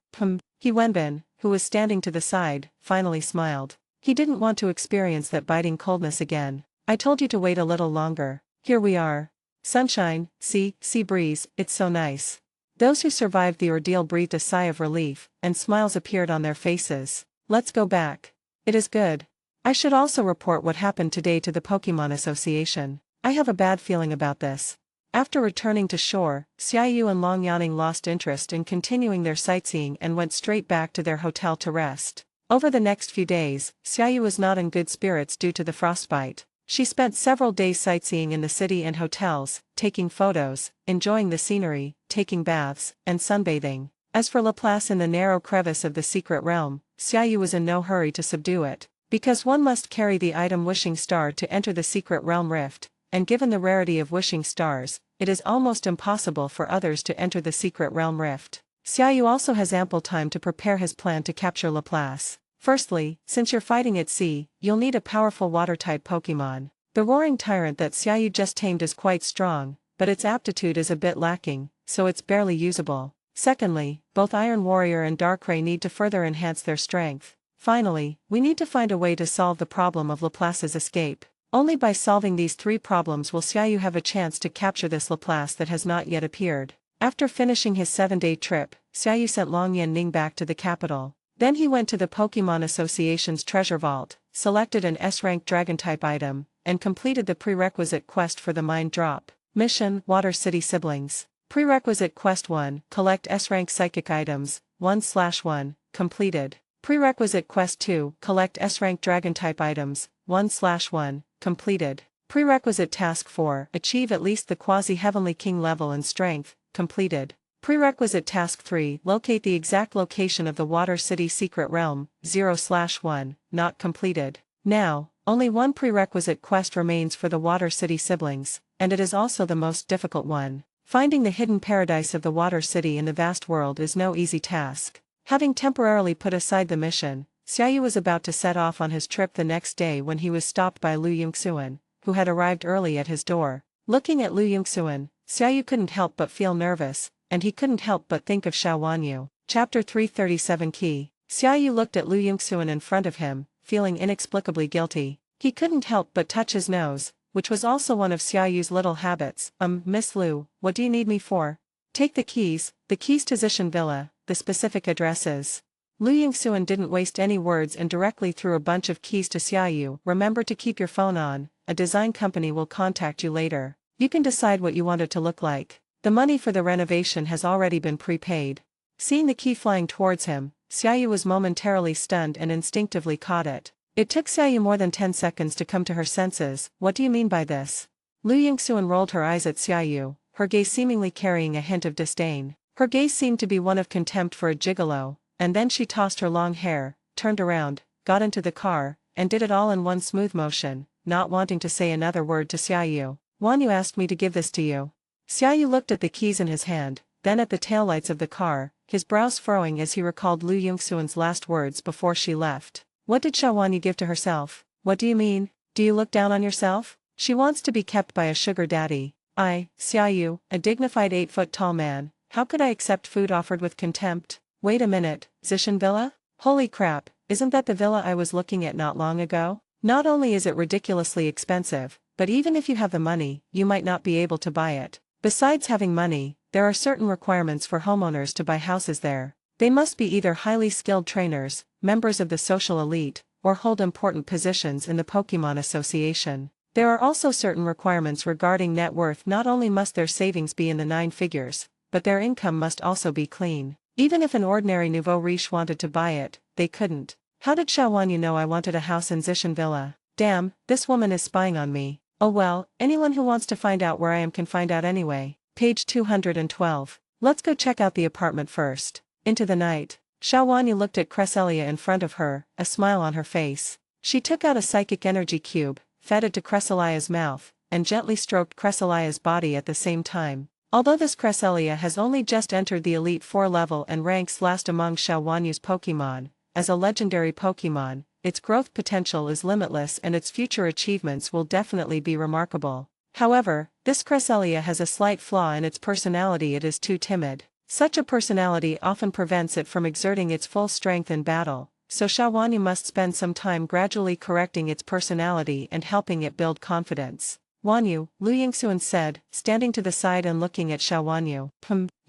He Wenbin, who was standing to the side, finally smiled. He didn't want to experience that biting coldness again. I told you to wait a little longer. Here we are. Sunshine, sea breeze, it's so nice. Those who survived the ordeal breathed a sigh of relief, and smiles appeared on their faces. Let's go back. It is good. I should also report what happened today to the Pokémon Association. I have a bad feeling about this. After returning to shore, Xiaoyu and Long Yanning lost interest in continuing their sightseeing and went straight back to their hotel to rest. Over the next few days, Xiaoyu was not in good spirits due to the frostbite. She spent several days sightseeing in the city and hotels, taking photos, enjoying the scenery, taking baths, and sunbathing. As for Laplace in the narrow crevice of the secret realm, Xiaoyu was in no hurry to subdue it. Because one must carry the item Wishing Star to enter the secret realm rift, and given the rarity of wishing stars, it is almost impossible for others to enter the secret realm rift. Xiaoyu also has ample time to prepare his plan to capture Laplace. Firstly, since you're fighting at sea, you'll need a powerful water-type Pokémon. The roaring tyrant that Xiaoyu just tamed is quite strong, but its aptitude is a bit lacking, so it's barely usable. Secondly, both Iron Warrior and Darkrai need to further enhance their strength. Finally, we need to find a way to solve the problem of Laplace's escape. Only by solving these three problems will Xiaoyu have a chance to capture this Laplace that has not yet appeared. After finishing his 7-day trip, Xiaoyu sent Long Yanning back to the capital. Then he went to the Pokémon Association's treasure vault, selected an S-rank Dragon-type item, and completed the prerequisite quest for the Mind Drop. Mission: Water City Siblings. Prerequisite Quest 1, collect S-rank psychic items, 1/1, completed. Prerequisite Quest 2, collect S-rank Dragon-type items, 1/1, completed. Prerequisite Task 4, achieve at least the Quasi-Heavenly King level in Strength, completed. Prerequisite Task 3, locate the exact location of the Water City Secret Realm, 0/1, not completed. Now, only one prerequisite quest remains for the Water City Siblings, and it is also the most difficult one. Finding the hidden paradise of the Water City in the vast world is no easy task. Having temporarily put aside the mission, Xiaoyu was about to set off on his trip the next day when he was stopped by Lu Yingxuan, who had arrived early at his door. Looking at Lu Yingxuan, Xiaoyu couldn't help but feel nervous, and he couldn't help but think of Xiao Wanyu. Chapter 337 Key. Xiaoyu looked at Lu Yingxuan in front of him, feeling inexplicably guilty. He couldn't help but touch his nose, which was also one of Xiaoyu's little habits. Miss Lu, what do you need me for? Take the keys to Zishan Villa, the specific address is. Lu Yingxuan didn't waste any words and directly threw a bunch of keys to Xiaoyu. Remember to keep your phone on, a design company will contact you later. You can decide what you want it to look like. The money for the renovation has already been prepaid. Seeing the key flying towards him, Xiaoyu was momentarily stunned and instinctively caught it. It took Xiaoyu more than 10 seconds to come to her senses. What do you mean by this? Lu Yingxuan rolled her eyes at Xiaoyu, her gaze seemingly carrying a hint of disdain. Her gaze seemed to be one of contempt for a gigolo, and then she tossed her long hair, turned around, got into the car, and did it all in one smooth motion, not wanting to say another word to Xiaoyu. Wanyu asked me to give this to you. Xiaoyu looked at the keys in his hand, then at the taillights of the car, his brows furrowing as he recalled Lu Yingxuan's last words before she left. What did Xiao Wanyu give to herself? What do you mean? Do you look down on yourself? She wants to be kept by a sugar daddy. Xiaoyu, a dignified 8-foot-tall man, how could I accept food offered with contempt? Wait a minute, Zishan Villa? Holy crap, isn't that the villa I was looking at not long ago? Not only is it ridiculously expensive, but even if you have the money, you might not be able to buy it. Besides having money, there are certain requirements for homeowners to buy houses there. They must be either highly skilled trainers, members of the social elite, or hold important positions in the Pokémon Association. There are also certain requirements regarding net worth. Not only must their savings be in the 9 figures, but their income must also be clean. Even if an ordinary nouveau riche wanted to buy it, they couldn't. How did Xiao Wanyu know I wanted a house in Zishan Villa? Damn, this woman is spying on me. Oh well, anyone who wants to find out where I am can find out anyway. Page 212. Let's go check out the apartment first. Into the night. Xiao Wanyu looked at Cresselia in front of her, a smile on her face. She took out a psychic energy cube, fed it to Cresselia's mouth, and gently stroked Cresselia's body at the same time. Although this Cresselia has only just entered the Elite 4 level and ranks last among Xiao Wanyu's Pokémon, as a legendary Pokémon, its growth potential is limitless and its future achievements will definitely be remarkable. However, this Cresselia has a slight flaw in its personality: it is too timid. Such a personality often prevents it from exerting its full strength in battle, so Xiao Wanyu must spend some time gradually correcting its personality and helping it build confidence. Wanyu, Lu Yingxuan said, standing to the side and looking at Xiao Wanyu.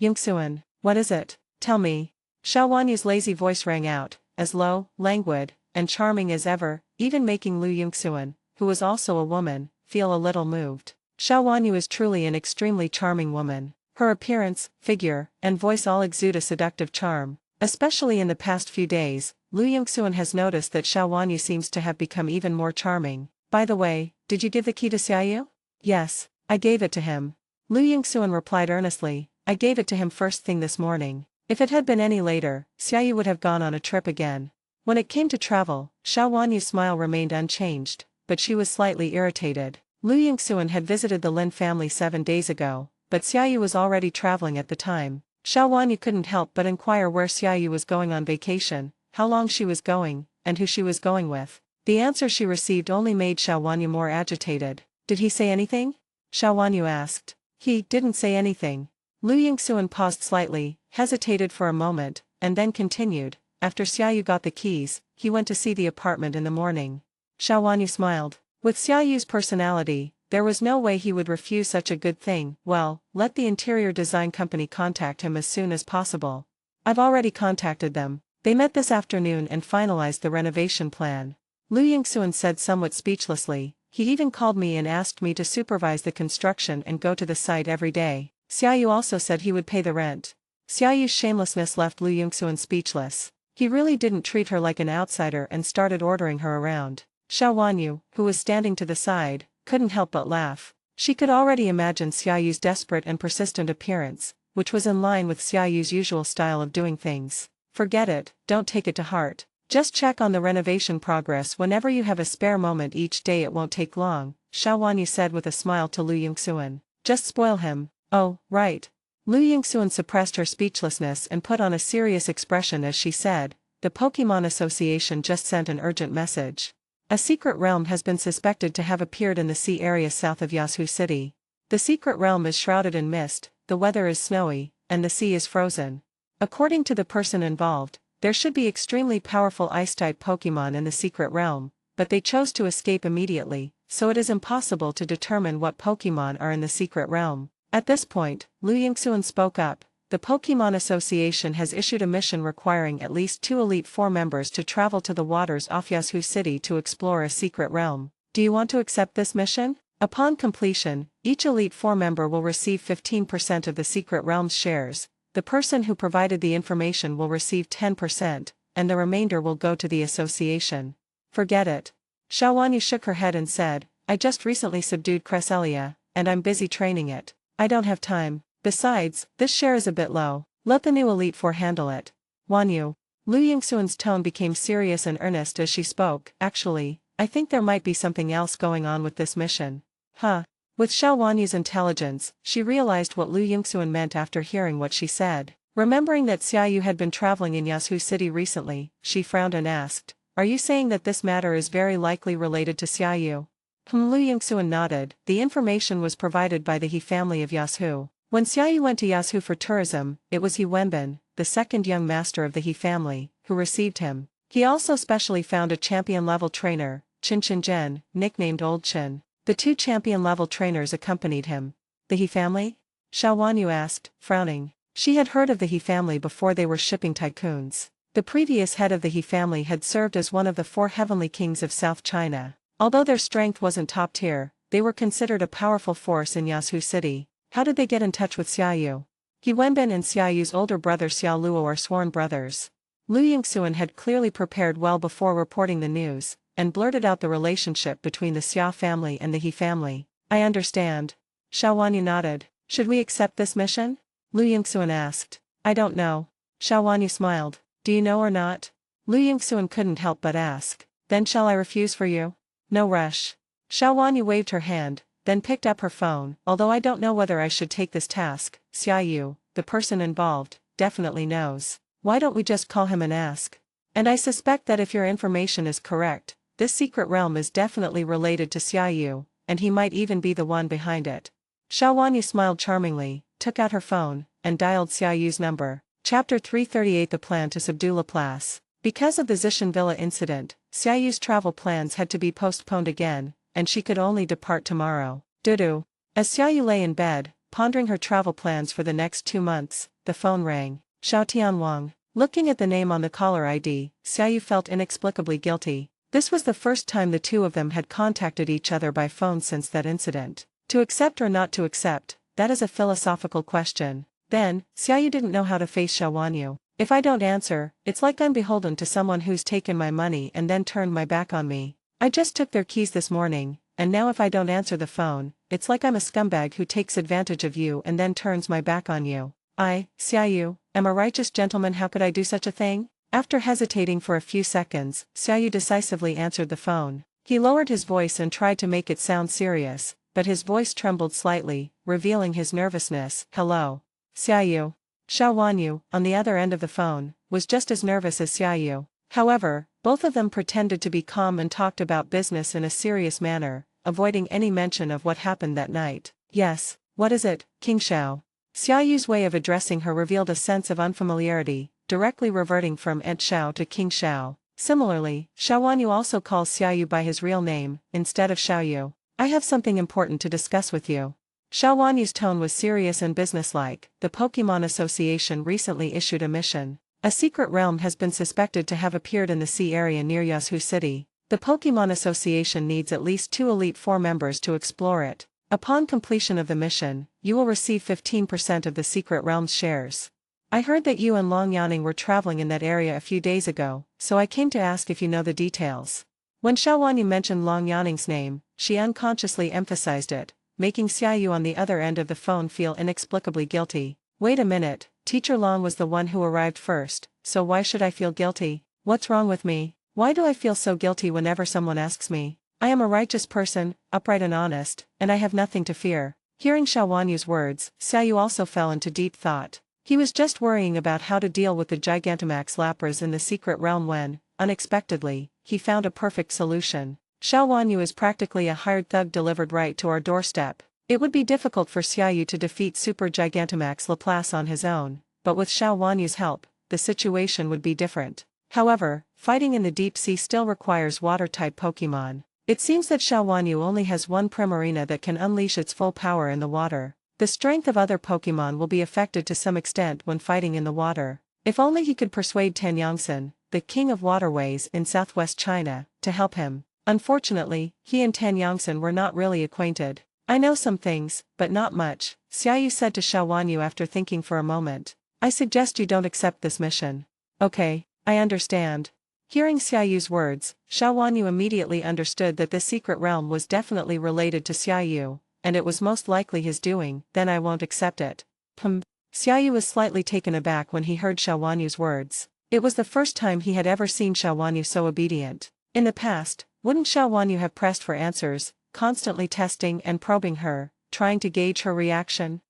Yingxuan, what is it? Tell me. Xiao Wanyu's lazy voice rang out, as low, languid, and charming as ever, even making Lu Yingxuan, who was also a woman, feel a little moved. Xiao Wanyu is truly an extremely charming woman. Her appearance, figure, and voice all exude a seductive charm. Especially in the past few days, Lu Yingxuan has noticed that Xiao Wanyu seems to have become even more charming. By the way, did you give the key to Xiaoyu? Yes, I gave it to him. Lu Yingxuan replied earnestly, I gave it to him first thing this morning. If it had been any later, Xiaoyu would have gone on a trip again. When it came to travel, Xiao Wanyu's smile remained unchanged, but she was slightly irritated. Lu Yingxuan had visited the Lin family 7 days ago, but Xiaoyu was already traveling at the time. Xiao Wanyu couldn't help but inquire where Xiaoyu was going on vacation, how long she was going, and who she was going with. The answer she received only made Xiao Wanyu more agitated. Did he say anything? Xiao Wanyu asked. He didn't say anything. Lu Yingxuan paused slightly, hesitated for a moment, and then continued. After Xiaoyu got the keys, he went to see the apartment in the morning. Xiao Wanyu smiled. With Xiaoyu's personality, there was no way he would refuse such a good thing. Well, let the interior design company contact him as soon as possible. I've already contacted them. They met this afternoon and finalized the renovation plan. Lu Yingxuan said somewhat speechlessly. He even called me and asked me to supervise the construction and go to the site every day. Xiaoyu also said he would pay the rent. Xiaoyu's shamelessness left Lu Yingxuan speechless. He really didn't treat her like an outsider and started ordering her around. Xiao Wanyu, who was standing to the side, couldn't help but laugh. She could already imagine Xiaoyu's desperate and persistent appearance, which was in line with Xiaoyu's usual style of doing things. Forget it, don't take it to heart. Just check on the renovation progress whenever you have a spare moment each day, it won't take long, Xiao Wanyu said with a smile to Lu Yingxuan. Just spoil him. Oh, right. Lu Yingxuan suppressed her speechlessness and put on a serious expression as she said, the Pokémon Association just sent an urgent message. A secret realm has been suspected to have appeared in the sea area south of Yasu City. The secret realm is shrouded in mist, the weather is snowy, and the sea is frozen. According to the person involved, there should be extremely powerful ice-type Pokémon in the secret realm, but they chose to escape immediately, so it is impossible to determine what Pokémon are in the secret realm. At this point, Lu Yingxuan spoke up. The Pokémon Association has issued a mission requiring at least 2 Elite Four members to travel to the waters off Yasu City to explore a secret realm. Do you want to accept this mission? Upon completion, each Elite Four member will receive 15% of the secret realm's shares. The person who provided the information will receive 10%, and the remainder will go to the association. Forget it. Xiao Wanyu shook her head and said, I just recently subdued Cresselia, and I'm busy training it. I don't have time. Besides, this share is a bit low. Let the new Elite Four handle it. Wanyu. Lu Yingxuan's tone became serious and earnest as she spoke. Actually, I think there might be something else going on with this mission. Huh. With Xiao Wanyu's intelligence, she realized what Lu Yingxuan meant after hearing what she said. Remembering that Xiaoyu had been traveling in Yasu City recently, she frowned and asked, Are you saying that this matter is very likely related to Xiaoyu? Lu Yingxuan nodded. The information was provided by the He family of Yasu. When Xiaoyu went to Yasu for tourism, it was He Wenbin, the second young master of the He family, who received him. He also specially found a champion-level trainer, Qin Zhen, nicknamed Old Qin. The 2 champion-level trainers accompanied him. The He family? Xiao Wanyu asked, frowning. She had heard of the He family before they were shipping tycoons. The previous head of the He family had served as one of the 4 heavenly kings of South China. Although their strength wasn't top tier, they were considered a powerful force in Yasu City. How did they get in touch with Xiaoyu? He Wenbin and Xiaoyu's older brother Xiao Luo are sworn brothers. Lu Yingxuan had clearly prepared well before reporting the news, and blurted out the relationship between the Xiao family and the He family. I understand. Xiao Wanyu nodded. Should we accept this mission? Lu Yingxuan asked. I don't know. Xiao Wanyu smiled. Do you know or not? Lu Yingxuan couldn't help but ask. Then shall I refuse for you? No rush. Xiao Wanyu waved her hand, then picked up her phone. Although I don't know whether I should take this task, Xiaoyu, the person involved, definitely knows. Why don't we just call him and ask? And I suspect that if your information is correct, this secret realm is definitely related to Xiaoyu, and he might even be the one behind it. Xiao Wanyu smiled charmingly, took out her phone, and dialed Xiaoyu's number. Chapter 338 The Plan to Subdue Laplace. Because of the Zishan Villa incident, Xiaoyu's travel plans had to be postponed again, and she could only depart tomorrow. Dudu. As Xiaoyu lay in bed, pondering her travel plans for the next 2 months, the phone rang. Xiao Tianwang. Looking at the name on the caller ID, Xiaoyu felt inexplicably guilty. This was the first time the 2 of them had contacted each other by phone since that incident. To accept or not to accept, that is a philosophical question. Then, Xiaoyu didn't know how to face Xiao Wanyu. If I don't answer, it's like I'm beholden to someone who's taken my money and then turned my back on me. I just took their keys this morning, and now if I don't answer the phone, it's like I'm a scumbag who takes advantage of you and then turns my back on you. I, Xiaoyu, am a righteous gentleman. How could I do such a thing? After hesitating for a few seconds, Xiaoyu decisively answered the phone. He lowered his voice and tried to make it sound serious, but his voice trembled slightly, revealing his nervousness. Hello. Xiaoyu. Xiao Wanyu, on the other end of the phone, was just as nervous as Xiaoyu. However, both of them pretended to be calm and talked about business in a serious manner, avoiding any mention of what happened that night. Yes, what is it, King Xiao? Xiao Yu's way of addressing her revealed a sense of unfamiliarity, directly reverting from Aunt Xiao to King Xiao. Similarly, Xiao Wanyu also calls Xiao Yu by his real name, instead of Xiao Yu. I have something important to discuss with you. Xiao Wanyu's tone was serious and businesslike. The Pokémon Association recently issued a mission. A secret realm has been suspected to have appeared in the sea area near Yasuo City. The Pokémon Association needs at least 2 Elite Four members to explore it. Upon completion of the mission, you will receive 15% of the secret realm's shares. I heard that you and Long Yaning were traveling in that area a few days ago, so I came to ask if you know the details. When Xiao Wanyu mentioned Long Yaning's name, she unconsciously emphasized it, making Xiao Yu on the other end of the phone feel inexplicably guilty. Wait a minute, Teacher Long was the one who arrived first, so why should I feel guilty? What's wrong with me? Why do I feel so guilty whenever someone asks me? I am a righteous person, upright and honest, and I have nothing to fear. Hearing Xiao Wanyu's words, Xiao Yu also fell into deep thought. He was just worrying about how to deal with the Gigantamax Lapras in the secret realm when, unexpectedly, he found a perfect solution. Xiao Wanyu is practically a hired thug delivered right to our doorstep. It would be difficult for Xiao Yu to defeat Super Gigantamax Laplace on his own, but with Xiao Wanyu's help, the situation would be different. However, fighting in the deep sea still requires water-type Pokémon. It seems that Xiao Wanyu only has one Primarina that can unleash its full power in the water. The strength of other Pokémon will be affected to some extent when fighting in the water. If only he could persuade Tan Yongsan, the king of waterways in southwest China, to help him. Unfortunately, he and Tan Yongsan were not really acquainted. I know some things, but not much, Xiao Yu said to Xiao Wanyu after thinking for a moment. I suggest you don't accept this mission. Okay, I understand. Hearing Xiao Yu's words, Xiao Wanyu immediately understood that the secret realm was definitely related to Xiao Yu, and it was most likely his doing. Then I won't accept it. Xiao Yu was slightly taken aback when he heard Xiao Wanyu's words. It was the first time he had ever seen Xiao Wanyu so obedient. In the past, wouldn't Xiao Wanyu have pressed for answers, constantly testing and probing her, trying to gauge her reaction?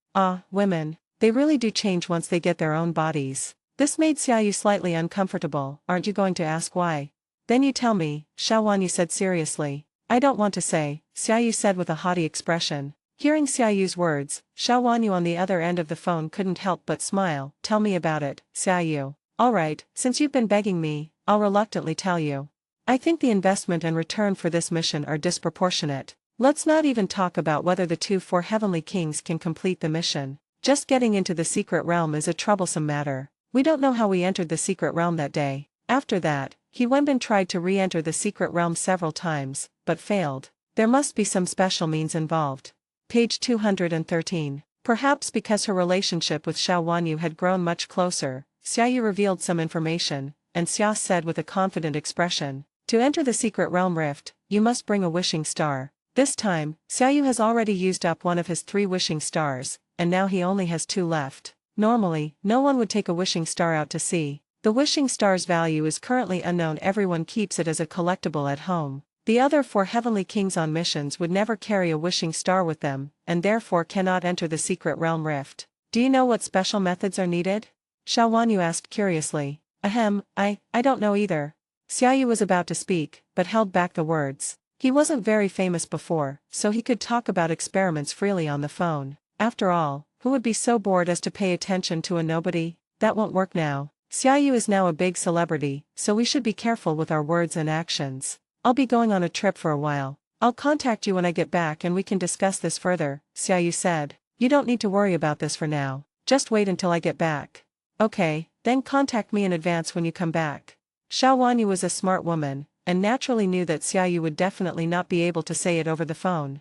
Women. They really do change once they get their own bodies. This made Xiao Yu slightly uncomfortable. Aren't you going to ask why? Then you tell me, Xiao Wanyu said seriously. I don't want to say, Xiao Yu said with a haughty expression. Hearing Xiao Yu's words, Xiao Wanyu on the other end of the phone couldn't help but smile. Tell me about it, Xiao Yu. Alright, since you've been begging me, I'll reluctantly tell you. I think the investment and return for this mission are disproportionate. Let's not even talk about whether the 4 heavenly kings can complete the mission. Just getting into the secret realm is a troublesome matter. We don't know how we entered the secret realm that day. After that, He Wenbin tried to re-enter the secret realm several times, but failed. There must be some special means involved. Page 213. Perhaps because her relationship with Xiao Wanyu had grown much closer, Xiao Yu revealed some information, and Xia said with a confident expression, to enter the secret realm rift, you must bring a wishing star. This time, Xiao Yu has already used up one of his 3 wishing stars, and now he only has 2 left. Normally, no one would take a wishing star out to sea. The wishing star's value is currently unknown. Everyone keeps it as a collectible at home. The other 4 heavenly kings on missions would never carry a wishing star with them, and therefore cannot enter the secret realm rift. Do you know what special methods are needed? Xiao Wanyu asked curiously. I don't know either. Xiao Yu was about to speak, but held back the words. He wasn't very famous before, so he could talk about experiments freely on the phone. After all, who would be so bored as to pay attention to a nobody? That won't work now. Xiao Yu is now a big celebrity, so we should be careful with our words and actions. I'll be going on a trip for a while. I'll contact you when I get back and we can discuss this further, Xiao Yu said. You don't need to worry about this for now. Just wait until I get back. Okay, then contact me in advance when you come back. Xiao Wanyu was a smart woman, and naturally knew that Xiao Yu would definitely not be able to say it over the phone.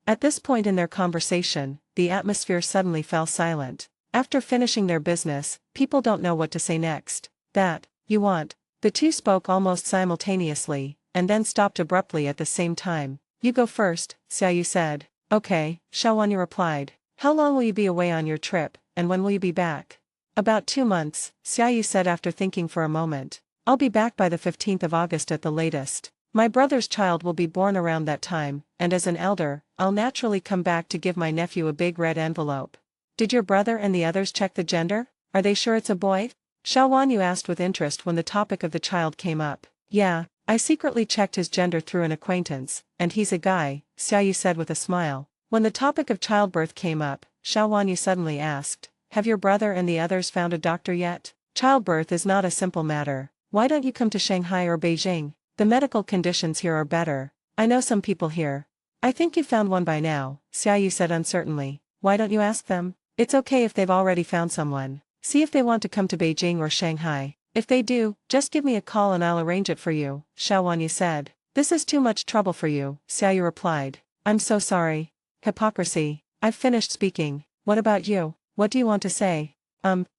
At this point in their conversation, the atmosphere suddenly fell silent. After finishing their business, people don't know what to say next. That, you want. The two spoke almost simultaneously, and then stopped abruptly at the same time. You go first, Xiao Yu said. Okay, Xiao Wanyu replied. How long will you be away on your trip, and when will you be back? About 2 months, Xiao Yu said after thinking for a moment. I'll be back by the 15th of August at the latest. My brother's child will be born around that time, and as an elder, I'll naturally come back to give my nephew a big red envelope. Did your brother and the others check the gender? Are they sure it's a boy? Xiao Wanyu asked with interest when the topic of the child came up. Yeah, I secretly checked his gender through an acquaintance, and he's a guy, Xiao Yu said with a smile. When the topic of childbirth came up, Xiao Wanyu suddenly asked. Have your brother and the others found a doctor yet? Childbirth is not a simple matter. Why don't you come to Shanghai or Beijing? The medical conditions here are better. I know some people here. I think you found one by now, Xiaoyu said uncertainly. Why don't you ask them? It's okay if they've already found someone. See if they want to come to Beijing or Shanghai. If they do, just give me a call and I'll arrange it for you, Xiao Wanyu said. This is too much trouble for you, Xiaoyu replied. I'm so sorry. Hypocrisy. I've finished speaking. What about you? What do you want to say?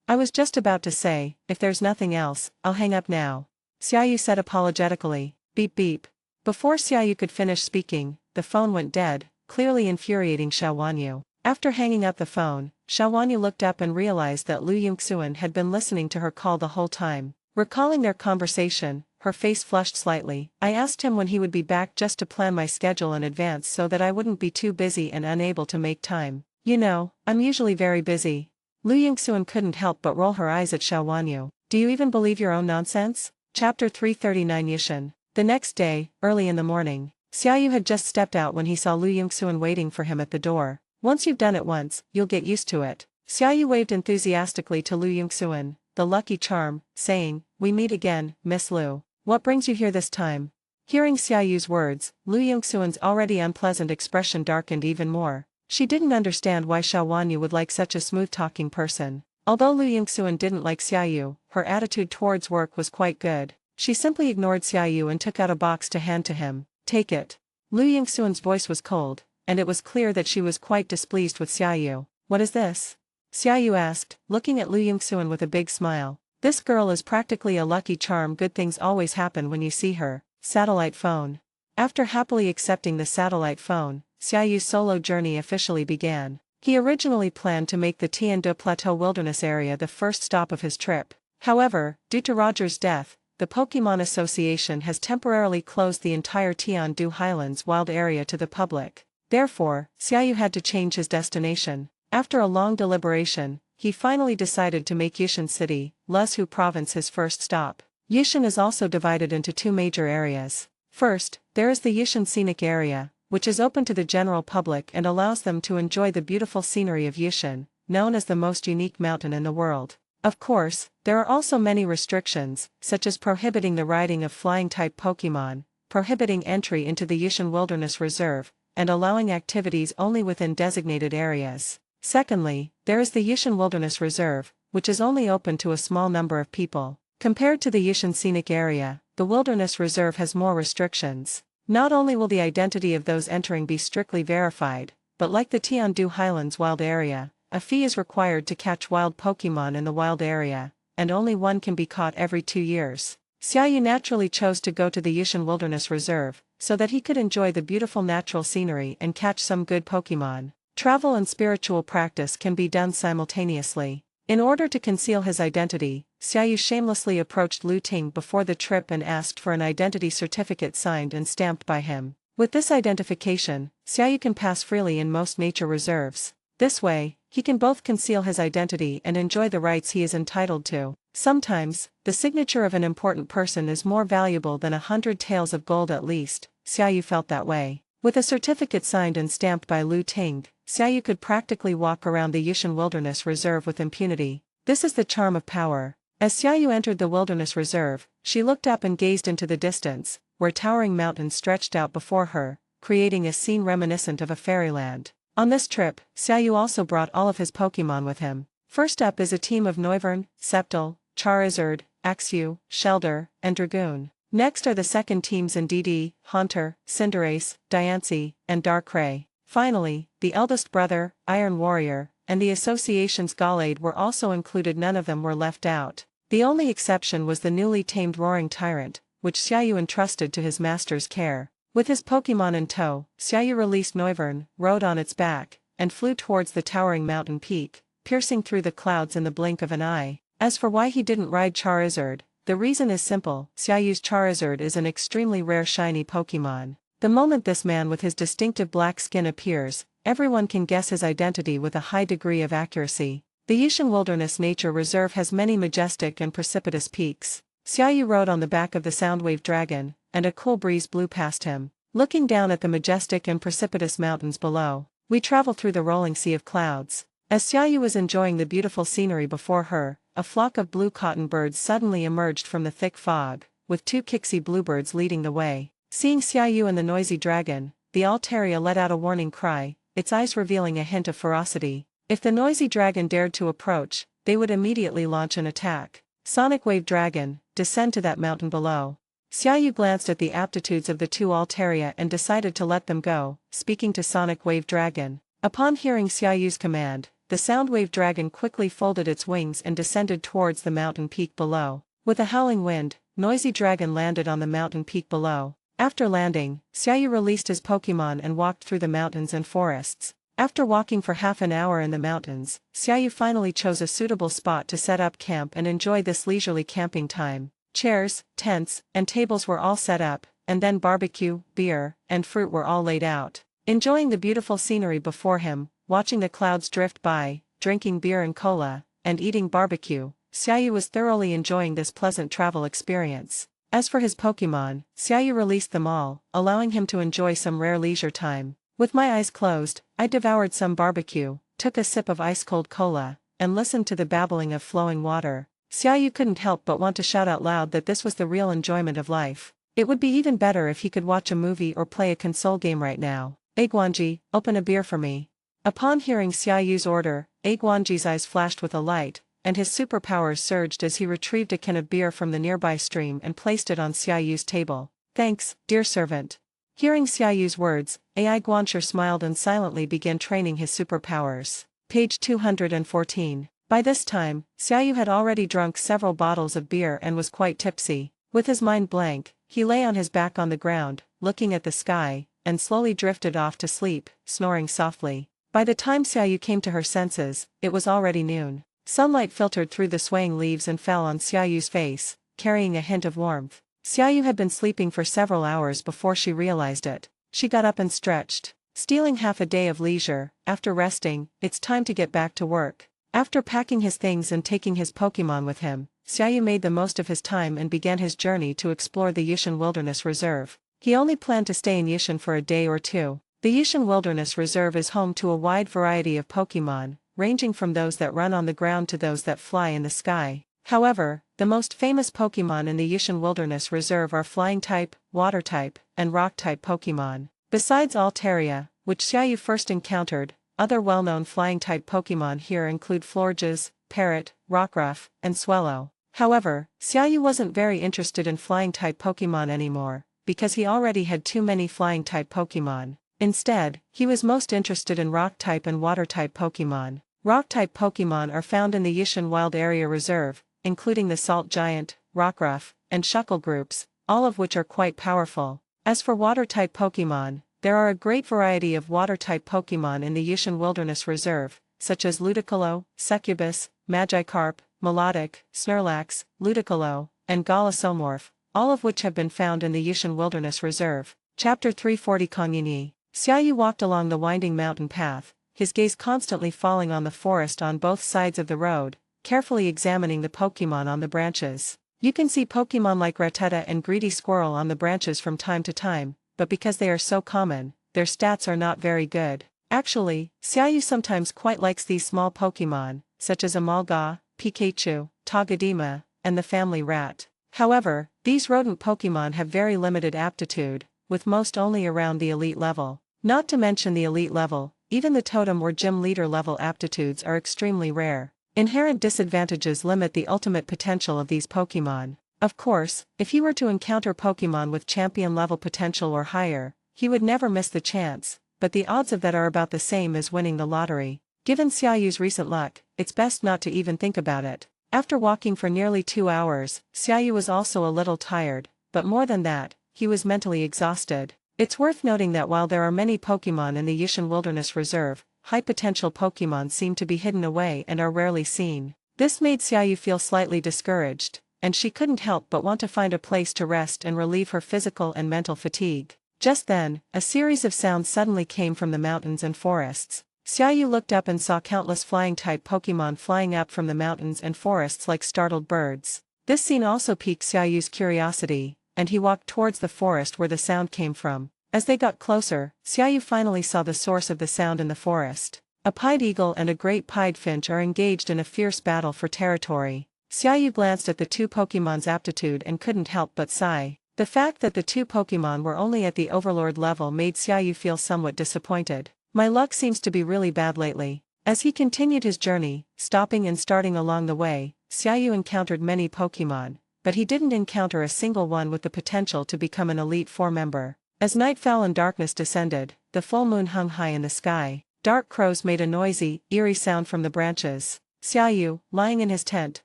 I was just about to say, if there's nothing else, I'll hang up now. Xiaoyu said apologetically. Beep beep. Before Xiaoyu could finish speaking, the phone went dead, clearly infuriating Xiao Wanyu. After hanging up the phone, Xiao Wanyu looked up and realized that Lu Yongxuan had been listening to her call the whole time. Recalling their conversation, her face flushed slightly. I asked him when he would be back just to plan my schedule in advance so that I wouldn't be too busy and unable to make time. You know, I'm usually very busy. Lu Yongxuan couldn't help but roll her eyes at Xiao Wanyu. Do you even believe your own nonsense? Chapter 339 Yishan. The next day, early in the morning, Xiaoyu had just stepped out when he saw Lu Yongxuan waiting for him at the door. Once you've done it once, you'll get used to it. Xiaoyu waved enthusiastically to Lu Yongxuan, the lucky charm, saying, We meet again, Miss Lu. What brings you here this time? Hearing Xiaoyu's words, Lu Yongxuan's already unpleasant expression darkened even more. She didn't understand why Xiao Wanyu would like such a smooth-talking person. Although Lu Yongxuan didn't like Xiaoyu, her attitude towards work was quite good. She simply ignored Xiaoyu and took out a box to hand to him. Take it. Lu Yongxuan's voice was cold, and it was clear that she was quite displeased with Xiaoyu. What is this? Xiaoyu asked, looking at Lu Yongxuan with a big smile. This girl is practically a lucky charm. Good things always happen when you see her. Satellite phone. After happily accepting the satellite phone, Xiaoyu's solo journey officially began. He originally planned to make the Tiandu Plateau Wilderness area the first stop of his trip. However, due to Roger's death, the Pokémon Association has temporarily closed the entire Tiandu Highlands wild area to the public. Therefore, Xiaoyu had to change his destination. After a long deliberation, he finally decided to make Yishan City, Lezhu Province his first stop. Yishan is also divided into two major areas. First, there is the Yishan Scenic Area, which is open to the general public and allows them to enjoy the beautiful scenery of Yishan, known as the most unique mountain in the world. Of course, there are also many restrictions, such as prohibiting the riding of flying-type Pokémon, prohibiting entry into the Yishan Wilderness Reserve, and allowing activities only within designated areas. Secondly, there is the Yishan Wilderness Reserve, which is only open to a small number of people. Compared to the Yishan Scenic Area, the Wilderness Reserve has more restrictions. Not only will the identity of those entering be strictly verified, but like the Tiandu Highlands Wild Area, a fee is required to catch wild Pokémon in the wild area, and only one can be caught every 2 years. Xiaoyu naturally chose to go to the Yishan Wilderness Reserve, so that he could enjoy the beautiful natural scenery and catch some good Pokémon. Travel and spiritual practice can be done simultaneously. In order to conceal his identity, Xiaoyu shamelessly approached Lu Ting before the trip and asked for an identity certificate signed and stamped by him. With this identification, Xiaoyu can pass freely in most nature reserves. This way, he can both conceal his identity and enjoy the rights he is entitled to. Sometimes, the signature of an important person is more valuable than 100 taels of gold at least. Xiaoyu felt that way. With a certificate signed and stamped by Lu Ting, Xiaoyu could practically walk around the Yishan Wilderness Reserve with impunity. This is the charm of power. As Xiaoyu entered the Wilderness Reserve, she looked up and gazed into the distance, where towering mountains stretched out before her, creating a scene reminiscent of a fairyland. On this trip, Xiaoyu also brought all of his Pokémon with him. First up is a team of Noivern, Sceptile, Charizard, Axew, Shelder, and Dragoon. Next are the second teams in DD, Haunter, Cinderace, Diancie, and Darkrai. Finally, the eldest brother, Iron Warrior, and the association's Gallade were also included. None of them were left out. The only exception was the newly tamed Roaring Tyrant, which Xiaoyu entrusted to his master's care. With his Pokémon in tow, Xiaoyu released Noivern, rode on its back, and flew towards the towering mountain peak, piercing through the clouds in the blink of an eye. As for why he didn't ride Charizard, the reason is simple. Xiaoyu's Charizard is an extremely rare shiny Pokémon. The moment this man with his distinctive black skin appears, everyone can guess his identity with a high degree of accuracy. The Yishan Wilderness Nature Reserve has many majestic and precipitous peaks. Xiaoyu rode on the back of the Soundwave Dragon, and a cool breeze blew past him. Looking down at the majestic and precipitous mountains below, we travel through the rolling sea of clouds. As Xiaoyu was enjoying the beautiful scenery before her, a flock of blue cotton birds suddenly emerged from the thick fog, with two Kixie bluebirds leading the way. Seeing Xiaoyu and the noisy dragon, the Altaria let out a warning cry, its eyes revealing a hint of ferocity. If the noisy dragon dared to approach, they would immediately launch an attack. Sonic Wave Dragon, descend to that mountain below. Xiaoyu glanced at the aptitudes of the two Altaria and decided to let them go, speaking to Sonic Wave Dragon. Upon hearing Xiaoyu's command, the Sound Wave Dragon quickly folded its wings and descended towards the mountain peak below. With a howling wind, Noisy Dragon landed on the mountain peak below. After landing, Xiaoyu released his Pokémon and walked through the mountains and forests. After walking for half an hour in the mountains, Xiaoyu finally chose a suitable spot to set up camp and enjoy this leisurely camping time. Chairs, tents, and tables were all set up, and then barbecue, beer, and fruit were all laid out. Enjoying the beautiful scenery before him, watching the clouds drift by, drinking beer and cola, and eating barbecue, Xiaoyu was thoroughly enjoying this pleasant travel experience. As for his Pokémon, Xiaoyu released them all, allowing him to enjoy some rare leisure time. With my eyes closed, I devoured some barbecue, took a sip of ice-cold cola, and listened to the babbling of flowing water. Xiaoyu couldn't help but want to shout out loud that this was the real enjoyment of life. It would be even better if he could watch a movie or play a console game right now. Guanji, open a beer for me. Upon hearing Xiaoyu's order, Guanji's eyes flashed with a light, and his superpowers surged as he retrieved a can of beer from the nearby stream and placed it on Xiaoyu's table. Thanks, dear servant. Hearing Xiaoyu's words, Guancher smiled and silently began training his superpowers. Page 214. By this time, Xiaoyu had already drunk several bottles of beer and was quite tipsy. With his mind blank, he lay on his back on the ground, looking at the sky, and slowly drifted off to sleep, snoring softly. By the time Xiaoyu came to her senses, it was already noon. Sunlight filtered through the swaying leaves and fell on Xiaoyu's face, carrying a hint of warmth. Xiaoyu had been sleeping for several hours before she realized it. She got up and stretched. Stealing half a day of leisure, after resting, it's time to get back to work. After packing his things and taking his Pokémon with him, Xiaoyu made the most of his time and began his journey to explore the Yushan Wilderness Reserve. He only planned to stay in Yushan for a day or two. The Yushan Wilderness Reserve is home to a wide variety of Pokémon, ranging from those that run on the ground to those that fly in the sky. However, the most famous Pokémon in the Yushan Wilderness Reserve are Flying-type, Water-type, and Rock-type Pokémon. Besides Altaria, which Xiaoyu first encountered, other well-known Flying-type Pokémon here include Florges, Parrot, Rockruff, and Swellow. However, Xiaoyu wasn't very interested in Flying-type Pokémon anymore, because he already had too many Flying-type Pokémon. Instead, he was most interested in Rock-type and Water-type Pokémon. Rock-type Pokémon are found in the Yushan Wild Area Reserve, including the Salt Giant, Rockruff, and Shuckle groups, all of which are quite powerful. As for Water-type Pokémon, there are a great variety of Water-type Pokémon in the Yushan Wilderness Reserve, such as Ludicolo, Succubus, Magikarp, Melodic, Snorlax, Ludicolo, and Golisomorph, all of which have been found in the Yushan Wilderness Reserve. Chapter 340 Kongyinyi. Xiaoyu walked along the winding mountain path, his gaze constantly falling on the forest on both sides of the road, carefully examining the Pokémon on the branches. You can see Pokémon like Rattata and Greedy Squirrel on the branches from time to time, but because they are so common, their stats are not very good. Actually, Xiaoyu sometimes quite likes these small Pokémon, such as Amalga, Pikachu, Togedema, and the family rat. However, these rodent Pokémon have very limited aptitude, with most only around the elite level. Not to mention the elite level, even the totem or gym leader level aptitudes are extremely rare. Inherent disadvantages limit the ultimate potential of these Pokémon. Of course, if he were to encounter Pokémon with champion level potential or higher, he would never miss the chance, but the odds of that are about the same as winning the lottery. Given Xiaoyu's recent luck, it's best not to even think about it. After walking for nearly 2 hours, Xiaoyu was also a little tired, but more than that, he was mentally exhausted. It's worth noting that while there are many Pokémon in the Yushan Wilderness Reserve, high-potential Pokémon seem to be hidden away and are rarely seen. This made Xiaoyu feel slightly discouraged, and she couldn't help but want to find a place to rest and relieve her physical and mental fatigue. Just then, a series of sounds suddenly came from the mountains and forests. Xiaoyu looked up and saw countless flying-type Pokémon flying up from the mountains and forests like startled birds. This scene also piqued Xiaoyu's curiosity, and he walked towards the forest where the sound came from. As they got closer, Xiaoyu finally saw the source of the sound in the forest. A pied eagle and a great pied finch are engaged in a fierce battle for territory. Xiaoyu glanced at the two Pokemon's aptitude and couldn't help but sigh. The fact that the two Pokemon were only at the Overlord level made Xiaoyu feel somewhat disappointed. My luck seems to be really bad lately. As he continued his journey, stopping and starting along the way, Xiaoyu encountered many Pokemon, but he didn't encounter a single one with the potential to become an Elite Four member. As night fell and darkness descended, the full moon hung high in the sky. Dark crows made a noisy, eerie sound from the branches. Xiaoyu, lying in his tent,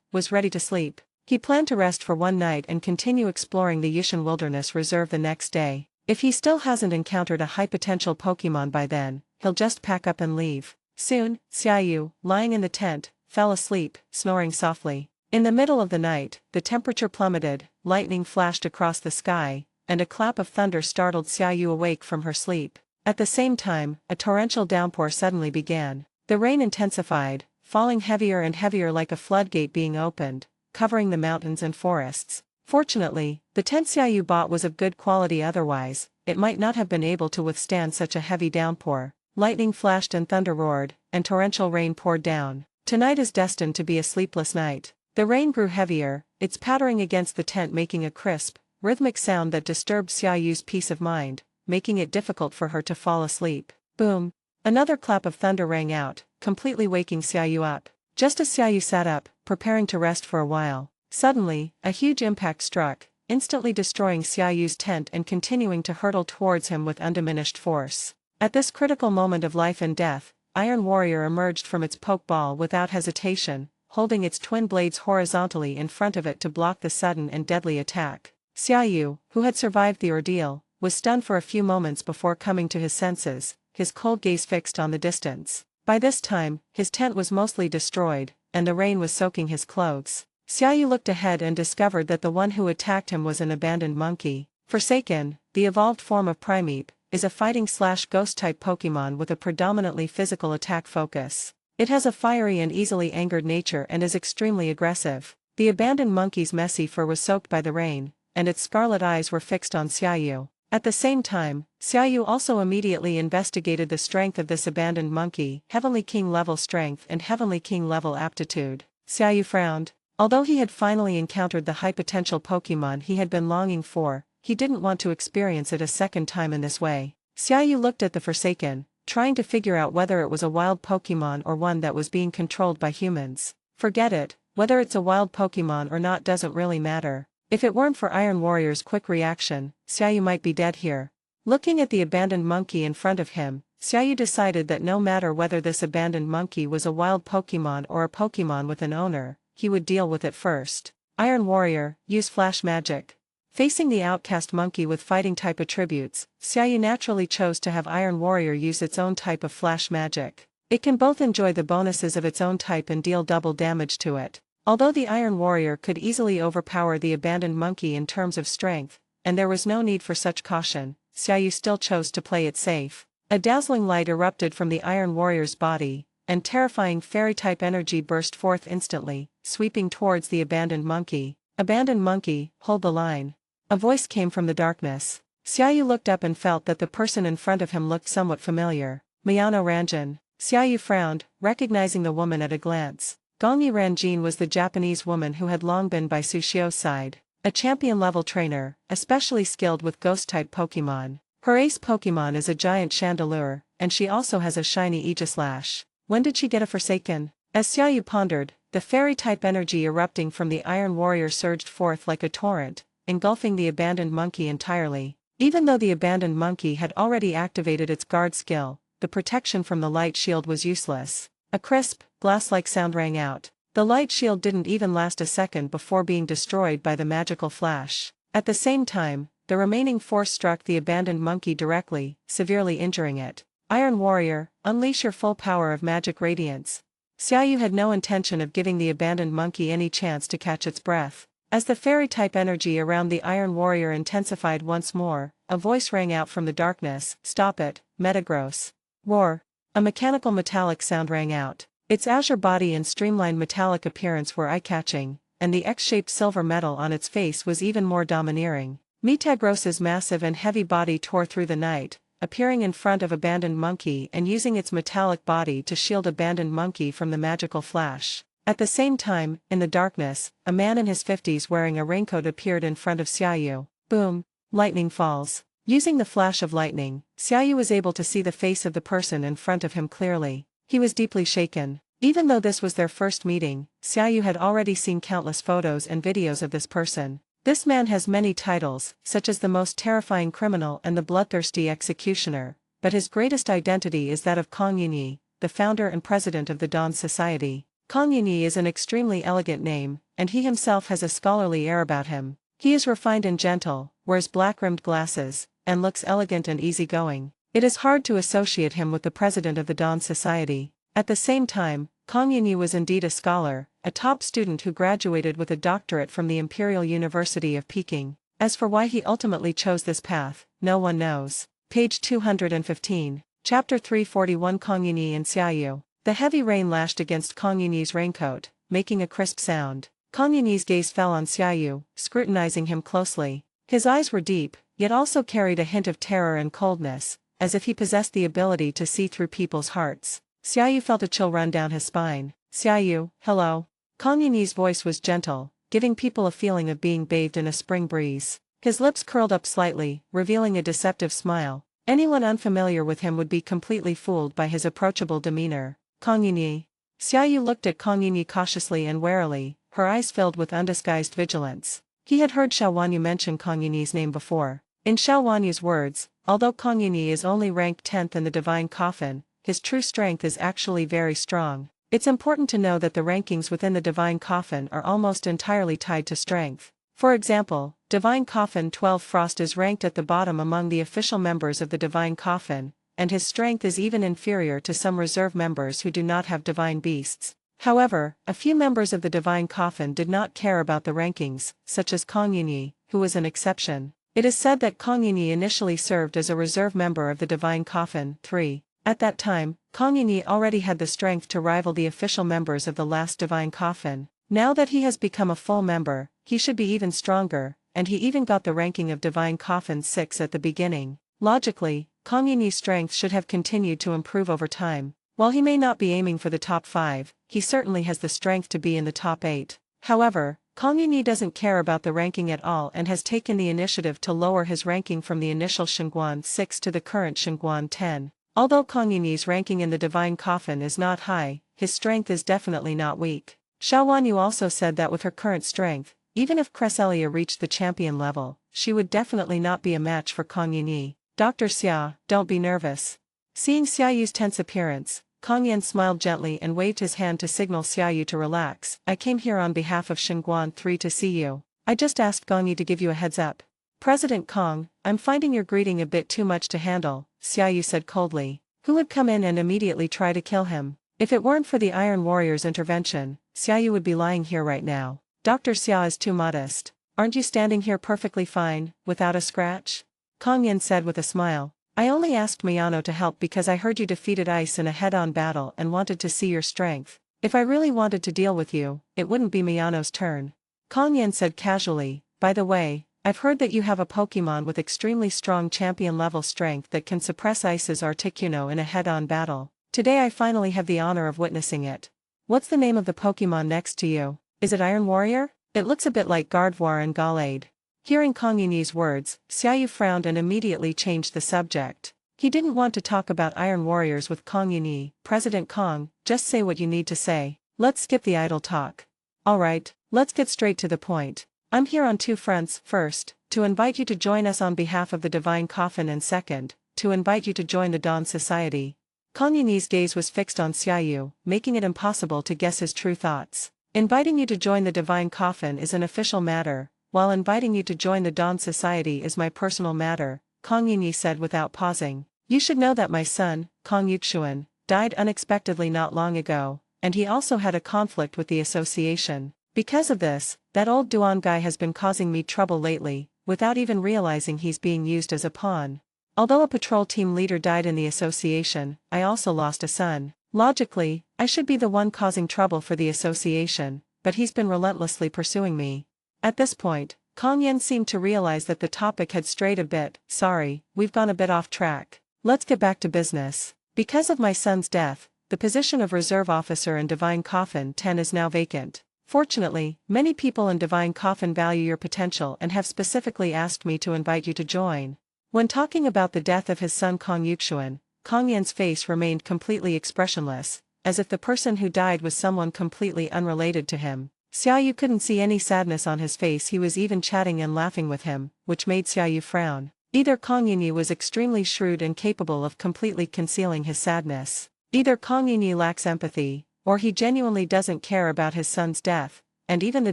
was ready to sleep. He planned to rest for one night and continue exploring the Yushan Wilderness Reserve the next day. If he still hasn't encountered a high-potential Pokemon by then, he'll just pack up and leave. Soon, Xiaoyu, lying in the tent, fell asleep, snoring softly. In the middle of the night, the temperature plummeted, lightning flashed across the sky, and a clap of thunder startled Xiaoyu awake from her sleep. At the same time, a torrential downpour suddenly began. The rain intensified, falling heavier and heavier like a floodgate being opened, covering the mountains and forests. Fortunately, the tent Xiaoyu bought was of good quality, otherwise, it might not have been able to withstand such a heavy downpour. Lightning flashed and thunder roared, and torrential rain poured down. Tonight is destined to be a sleepless night. The rain grew heavier, its pattering against the tent making a crisp, rhythmic sound that disturbed Xiaoyu's peace of mind, making it difficult for her to fall asleep. Boom! Another clap of thunder rang out, completely waking Xiaoyu up. Just as Xiaoyu sat up, preparing to rest for a while, suddenly, a huge impact struck, instantly destroying Xiaoyu's tent and continuing to hurtle towards him with undiminished force. At this critical moment of life and death, Iron Warrior emerged from its pokeball without hesitation, holding its twin blades horizontally in front of it to block the sudden and deadly attack. Xiaoyu, who had survived the ordeal, was stunned for a few moments before coming to his senses, his cold gaze fixed on the distance. By this time, his tent was mostly destroyed, and the rain was soaking his clothes. Xiaoyu looked ahead and discovered that the one who attacked him was an abandoned monkey. Forsaken, the evolved form of Primeape, is a fighting/ghost-type Pokemon with a predominantly physical attack focus. It has a fiery and easily angered nature and is extremely aggressive. The abandoned monkey's messy fur was soaked by the rain, and its scarlet eyes were fixed on Xiaoyu. At the same time, Xiaoyu also immediately investigated the strength of this abandoned monkey, Heavenly King level strength and Heavenly King level aptitude. Xiaoyu frowned. Although he had finally encountered the high-potential Pokemon he had been longing for, he didn't want to experience it a second time in this way. Xiaoyu looked at the Forsaken, trying to figure out whether it was a wild Pokemon or one that was being controlled by humans. Forget it, whether it's a wild Pokemon or not doesn't really matter. If it weren't for Iron Warrior's quick reaction, Xiaoyu might be dead here. Looking at the abandoned monkey in front of him, Xiaoyu decided that no matter whether this abandoned monkey was a wild Pokemon or a Pokemon with an owner, he would deal with it first. Iron Warrior, use Flash Magic. Facing the outcast monkey with fighting-type attributes, Xiaoyu naturally chose to have Iron Warrior use its own type of Flash Magic. It can both enjoy the bonuses of its own type and deal double damage to it. Although the Iron Warrior could easily overpower the abandoned monkey in terms of strength, and there was no need for such caution, Xiaoyu still chose to play it safe. A dazzling light erupted from the Iron Warrior's body, and terrifying fairy-type energy burst forth instantly, sweeping towards the abandoned monkey. Abandoned monkey, hold the line. A voice came from the darkness. Xiaoyu looked up and felt that the person in front of him looked somewhat familiar. Miyano Ranjin. Xiaoyu frowned, recognizing the woman at a glance. Gongyi Ranjin was the Japanese woman who had long been by Sushio's side. A champion-level trainer, especially skilled with ghost-type Pokemon. Her ace Pokemon is a giant Chandelure, and she also has a shiny Aegislash. When did she get a Forsaken? As Xiaoyu pondered, the fairy-type energy erupting from the Iron Warrior surged forth like a torrent, engulfing the abandoned monkey entirely. Even though the abandoned monkey had already activated its guard skill, the protection from the light shield was useless. A crisp, glass-like sound rang out. The light shield didn't even last a second before being destroyed by the magical flash. At the same time, the remaining force struck the abandoned monkey directly, severely injuring it. Iron Warrior, unleash your full power of magic radiance. Xiaoyu had no intention of giving the abandoned monkey any chance to catch its breath. As the fairy-type energy around the Iron Warrior intensified once more, a voice rang out from the darkness, "Stop it, Metagross." Roar. A mechanical metallic sound rang out. Its azure body and streamlined metallic appearance were eye-catching, and the X-shaped silver metal on its face was even more domineering. Metagross's massive and heavy body tore through the night, appearing in front of abandoned monkey and using its metallic body to shield abandoned monkey from the magical flash. At the same time, in the darkness, a man in his 50s wearing a raincoat appeared in front of Xiaoyu. Boom! Lightning falls. Using the flash of lightning, Xiaoyu was able to see the face of the person in front of him clearly. He was deeply shaken. Even though this was their first meeting, Xiaoyu had already seen countless photos and videos of this person. This man has many titles, such as the most terrifying criminal and the bloodthirsty executioner, but his greatest identity is that of Kong Yunyi, the founder and president of the Dawn Society. Kong Yunyi is an extremely elegant name, and he himself has a scholarly air about him. He is refined and gentle, wears black-rimmed glasses, and looks elegant and easygoing. It is hard to associate him with the president of the Dawn Society. At the same time, Kong Yunyi was indeed a scholar, a top student who graduated with a doctorate from the Imperial University of Peking. As for why he ultimately chose this path, no one knows. Page 215. Chapter 341 Kong Yunyi and Xiaoyu. The heavy rain lashed against Kong Yunyi's raincoat, making a crisp sound. Kong Yunyi's gaze fell on Xiaoyu, scrutinizing him closely. His eyes were deep, yet also carried a hint of terror and coldness, as if he possessed the ability to see through people's hearts. Xiaoyu felt a chill run down his spine. Xiaoyu, hello. Kong Yunyi's voice was gentle, giving people a feeling of being bathed in a spring breeze. His lips curled up slightly, revealing a deceptive smile. Anyone unfamiliar with him would be completely fooled by his approachable demeanor. Kong Yunyi. Xiaoyu looked at Kong Yunyi cautiously and warily, her eyes filled with undisguised vigilance. He had heard Xiao Wanyu mention Kong Yunyi's name before. In Xiao Wanyu's words, although Kong Yunyi is only ranked 10th in the Divine Coffin, his true strength is actually very strong. It's important to know that the rankings within the Divine Coffin are almost entirely tied to strength. For example, Divine Coffin 12 Frost is ranked at the bottom among the official members of the Divine Coffin, and his strength is even inferior to some reserve members who do not have divine beasts. However, a few members of the Divine Coffin did not care about the rankings, such as Kong Yunyi, who was an exception. It is said that Kong Yunyi initially served as a reserve member of the Divine Coffin 3. At that time, Kong Yunyi already had the strength to rival the official members of the last Divine Coffin. Now that he has become a full member, he should be even stronger, and he even got the ranking of Divine Coffin 6 at the beginning. Logically, Kong Yunyi's strength should have continued to improve over time. While he may not be aiming for the top 5, he certainly has the strength to be in the top 8. However, Kong Yunyi doesn't care about the ranking at all and has taken the initiative to lower his ranking from the initial Shengguan 6 to the current Shengguan 10. Although Kong Yunyi's ranking in the Divine Coffin is not high, his strength is definitely not weak. Xiao Wanyu also said that with her current strength, even if Cresselia reached the champion level, she would definitely not be a match for Kong Yunyi. Dr. Xia, don't be nervous. Seeing Xiaoyu's tense appearance, Kong Yan smiled gently and waved his hand to signal Xiaoyu to relax. I came here on behalf of Shengguan 3 to see you. I just asked Gongyi to give you a heads up. President Kong, I'm finding your greeting a bit too much to handle, Xiaoyu said coldly. Who would come in and immediately try to kill him? If it weren't for the Iron Warrior's intervention, Xiaoyu would be lying here right now. Dr. Xia is too modest. Aren't you standing here perfectly fine, without a scratch? Kong Yan said with a smile. I only asked Miyano to help because I heard you defeated Ice in a head-on battle and wanted to see your strength. If I really wanted to deal with you, it wouldn't be Miyano's turn. Kong Yan said casually, by the way, I've heard that you have a Pokémon with extremely strong champion-level strength that can suppress Ice's Articuno in a head-on battle. Today I finally have the honor of witnessing it. What's the name of the Pokémon next to you? Is it Iron Warrior? It looks a bit like Gardevoir and Gallade. Hearing Kong Yunyi's words, Xiaoyu frowned and immediately changed the subject. He didn't want to talk about Iron Warriors with Kong Yunyi. President Kong, just say what you need to say. Let's skip the idle talk. Alright, let's get straight to the point. I'm here on two fronts. First, to invite you to join us on behalf of the Divine Coffin, and second, to invite you to join the Dawn Society. Kong Yunyi's gaze was fixed on Xiaoyu, making it impossible to guess his true thoughts. Inviting you to join the Divine Coffin is an official matter, while inviting you to join the Dawn Society is my personal matter, Kong Yunyi said without pausing. You should know that my son, Kong Yuxuan, died unexpectedly not long ago, and he also had a conflict with the association. Because of this, that old Duan guy has been causing me trouble lately, without even realizing he's being used as a pawn. Although a patrol team leader died in the association, I also lost a son. Logically, I should be the one causing trouble for the association, but he's been relentlessly pursuing me. At this point, Kong Yan seemed to realize that the topic had strayed a bit. Sorry, we've gone a bit off track. Let's get back to business. Because of my son's death, the position of reserve officer in Divine Coffin 10 is now vacant. Fortunately, many people in Divine Coffin value your potential and have specifically asked me to invite you to join. When talking about the death of his son Kong Yuxuan, Kong Yan's face remained completely expressionless, as if the person who died was someone completely unrelated to him. Xiaoyu couldn't see any sadness on his face. He was even chatting and laughing with him, which made Xiaoyu frown. Either Kong Yinyi was extremely shrewd and capable of completely concealing his sadness. Either Kong Yinyi lacks empathy, or he genuinely doesn't care about his son's death, and even the